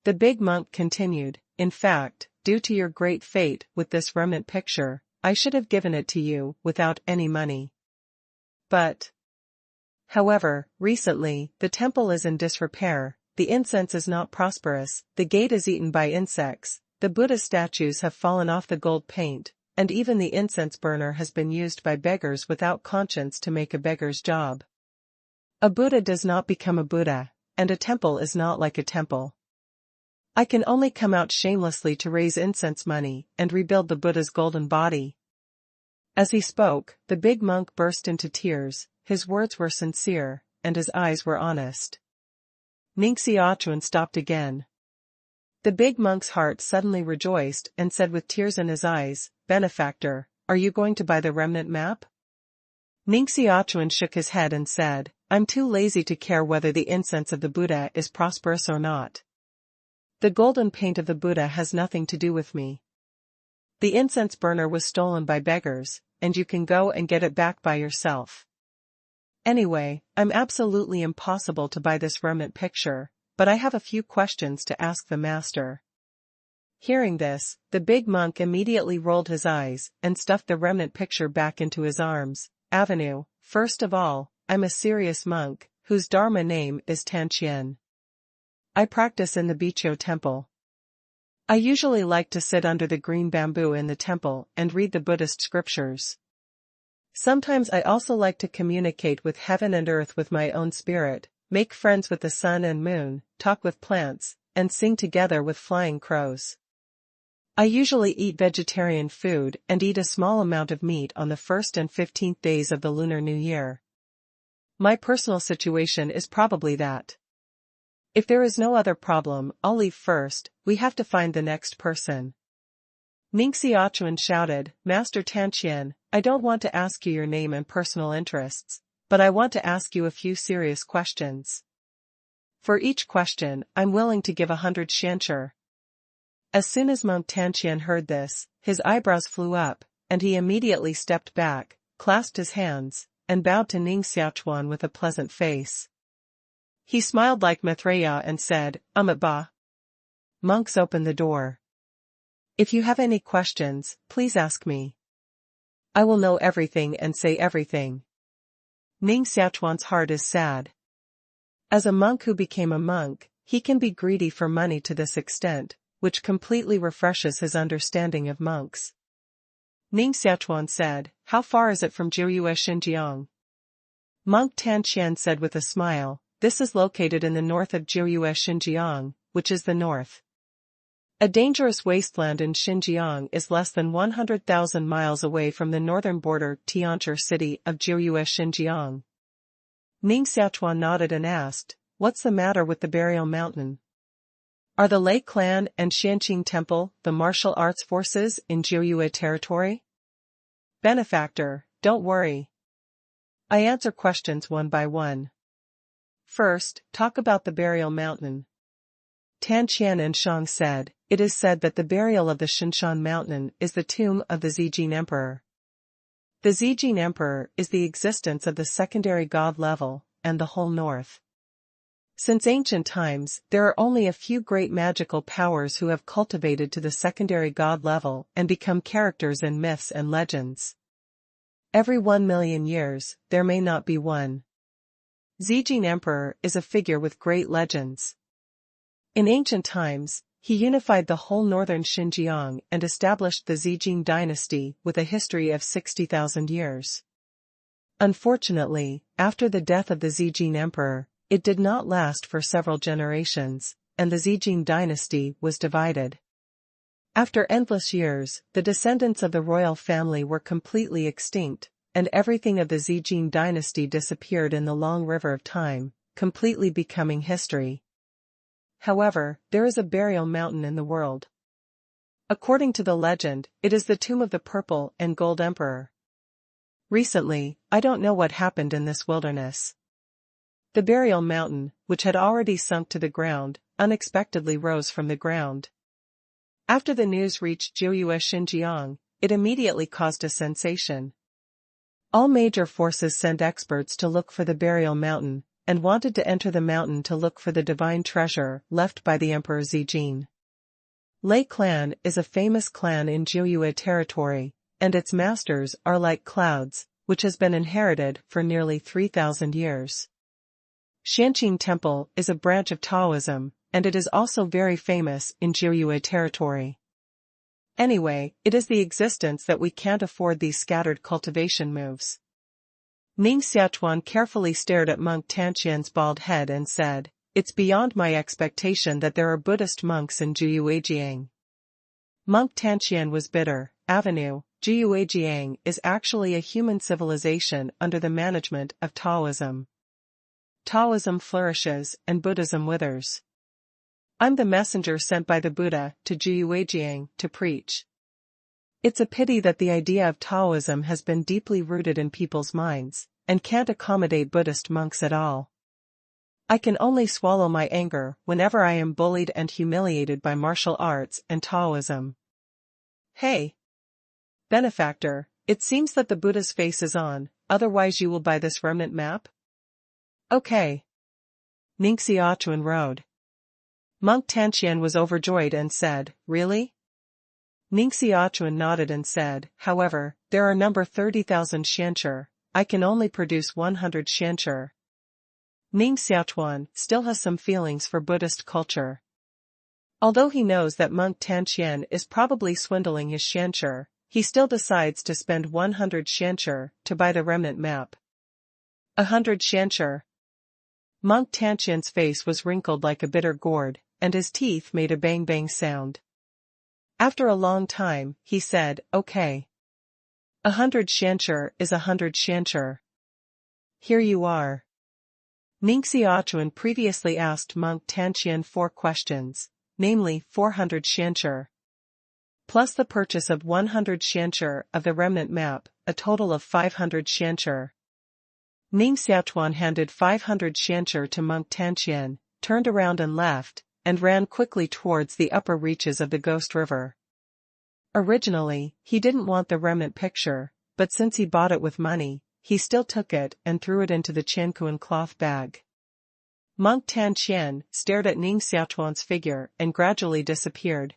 The big monk continued, "In fact, due to your great fate with this remnant picture, I should have given it to you without any money. However, recently, the temple is in disrepair, the incense is not prosperous, the gate is eaten by insects, the Buddha statues have fallen off the gold paint, and even the incense burner has been used by beggars without conscience to make a beggar's job. A Buddha does not become a Buddha, and a temple is not like a temple. I can only come out shamelessly to raise incense money and rebuild the Buddha's golden body." As he spoke, the big monk burst into tears, his words were sincere, and his eyes were honest. Ning Xiaochuan stopped again. The big monk's heart suddenly rejoiced and said with tears in his eyes, "Benefactor, are you going to buy the remnant map?" Ning Xiaochuan shook his head and said, "I'm too lazy to care whether the incense of the Buddha is prosperous or not. The golden paint of the Buddha has nothing to do with me. The incense burner was stolen by beggars, and you can go and get it back by yourself. Anyway, I'm absolutely impossible to buy this remnant picture, but I have a few questions to ask the master." Hearing this, the big monk immediately rolled his eyes and stuffed the remnant picture back into his arms. "Avenue, first of all, I'm a serious monk, whose dharma name is Tanqian. I practice in the Bicho temple. I usually like to sit under the green bamboo in the temple and read the Buddhist scriptures. Sometimes I also like to communicate with heaven and earth with my own spirit, make friends with the sun and moon, talk with plants, and sing together with flying crows. I usually eat vegetarian food and eat a small amount of meat on the 1st and 15th days of the Lunar New Year. My personal situation is probably that. If there is no other problem, I'll leave first, we have to find the next person." Ning Xiaochuan shouted, "Master Tanqian, I don't want to ask you your name and personal interests, but I want to ask you a few serious questions. For each question, I'm willing to give 100 xianshi." As soon as monk Tanqian heard this, his eyebrows flew up, and he immediately stepped back, clasped his hands, and bowed to Ning Xiaochuan with a pleasant face. He smiled like Maitreya and said, "Ba." Monks opened the door. "If you have any questions, please ask me. I will know everything and say everything." Ning Xiaochuan's heart is sad. As a monk who became a monk, he can be greedy for money to this extent, which completely refreshes his understanding of monks. Ning Xiaochuan said, "How far is it from Jiu Xinjiang?" Monk Tanqian said with a smile, "This is located in the north of Jiu Xinjiang, which is the north. A dangerous wasteland in Xinjiang is less than 100,000 miles away from the northern border Tianzhi city of Jiu Xinjiang." Ning Xiaochuan nodded and asked, "What's the matter with the burial mountain? Are the Lei clan and Xianqing temple the martial arts forces in Jiu territory?" "Benefactor, don't worry. I answer questions one by one. First, talk about the burial mountain." Tanqian and Shang said, "It is said that the burial of the Shinshan mountain is the tomb of the Zijin emperor. The Zijin emperor is the existence of the secondary god level, and the whole north. Since ancient times, there are only a few great magical powers who have cultivated to the secondary god level and become characters in myths and legends. Every 1,000,000 years, there may not be one. Zijin Emperor is a figure with great legends. In ancient times, he unified the whole northern Xinjiang and established the Zijin dynasty with a history of 60,000 years. Unfortunately, after the death of the Zijin Emperor, it did not last for several generations, and the Zijin dynasty was divided. After endless years, the descendants of the royal family were completely extinct, and everything of the Zijin dynasty disappeared in the long river of time, completely becoming history. However, there is a burial mountain in the world. According to the legend, it is the tomb of the Purple and Gold Emperor. Recently, I don't know what happened in this wilderness. The burial mountain, which had already sunk to the ground, unexpectedly rose from the ground. After the news reached Jiuyue Xinjiang, it immediately caused a sensation. All major forces sent experts to look for the burial mountain, and wanted to enter the mountain to look for the divine treasure left by the Emperor Zijin. Lei clan is a famous clan in Jiuyue territory, and its masters are like clouds, which has been inherited for nearly 3,000 years. Xianqing Temple is a branch of Taoism, and it is also very famous in Jiuyue territory. Anyway, it is the existence that we can't afford these scattered cultivation moves. Ning Xiaochuan carefully stared at Monk Tanqian's bald head and said, "It's beyond my expectation that there are Buddhist monks in Jiujiang." Monk Tanqian was bitter. Jiujiang is actually a human civilization under the management of Taoism. Taoism flourishes and Buddhism withers. I'm the messenger sent by the Buddha to Jiujiang to preach. It's a pity that the idea of Taoism has been deeply rooted in people's minds, and can't accommodate Buddhist monks at all. I can only swallow my anger whenever I am bullied and humiliated by martial arts and Taoism. Hey! Benefactor, it seems that the Buddha's face is on, otherwise you will buy this remnant map? Okay. Ning Xiaochuan rode. Monk Tanqian was overjoyed and said, "Really?" Ning Xiaochuan nodded and said, "However, there are number 30,000 xianqi. I can only produce 100 xianqi." Ning Xiaochuan still has some feelings for Buddhist culture. Although he knows that Monk Tanqian is probably swindling his xianqi, he still decides to spend 100 xianqi to buy the remnant map. 100 xianqi. Monk Tanqian's face was wrinkled like a bitter gourd, and his teeth made a bang-bang sound. After a long time, he said, "Okay. 100 xianqi is 100 xianqi. Here you are." Ning Xiaochuan previously asked Monk Tanqian 4 questions, namely 400 xianqi, plus the purchase of 100 xianqi of the remnant map, a total of 500 xianqi. Ning Xiaochuan handed 500 xianqi to Monk Tanqian, turned around and left, and ran quickly towards the upper reaches of the Ghost River. Originally, he didn't want the remnant picture, but since he bought it with money, he still took it and threw it into the Qiankuan cloth bag. Monk Tanqian stared at Ning Xiaochuan's figure and gradually disappeared.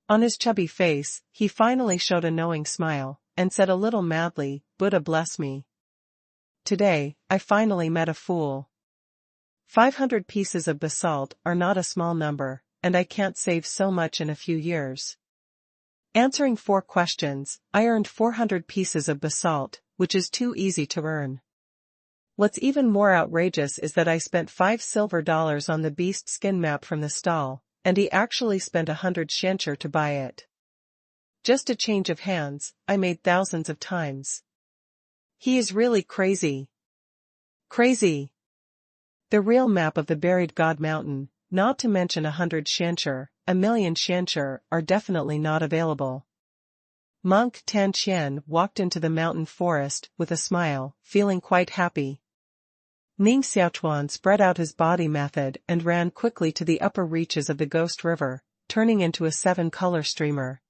On his chubby face, he finally showed a knowing smile, and said a little madly, "Buddha bless me. Today, I finally met a fool. 500 pieces of basalt are not a small number, and I can't save so much in a few years. Answering 4 questions, I earned 400 pieces of basalt, which is too easy to earn. What's even more outrageous is that I spent $5 silver on the beast skin map from the stall, and he actually spent 100 xianqi to buy it. Just a change of hands, I made thousands of times. He is really crazy. Crazy. The real map of the buried God Mountain, not to mention 100 xianqi, 1,000,000 xianqi, are definitely not available." Monk Tanqian walked into the mountain forest with a smile, feeling quite happy. Ning Xiaochuan spread out his body method and ran quickly to the upper reaches of the Ghost River, turning into a 7-color streamer.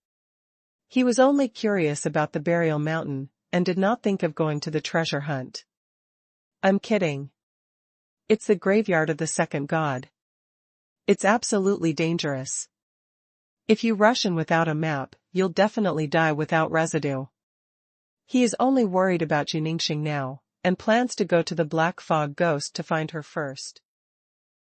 He was only curious about the burial mountain, and did not think of going to the treasure hunt. I'm kidding. It's the graveyard of the second god. It's absolutely dangerous. If you rush in without a map, you'll definitely die without residue. He is only worried about Jiningsing now, and plans to go to the Black Fog Ghost to find her first.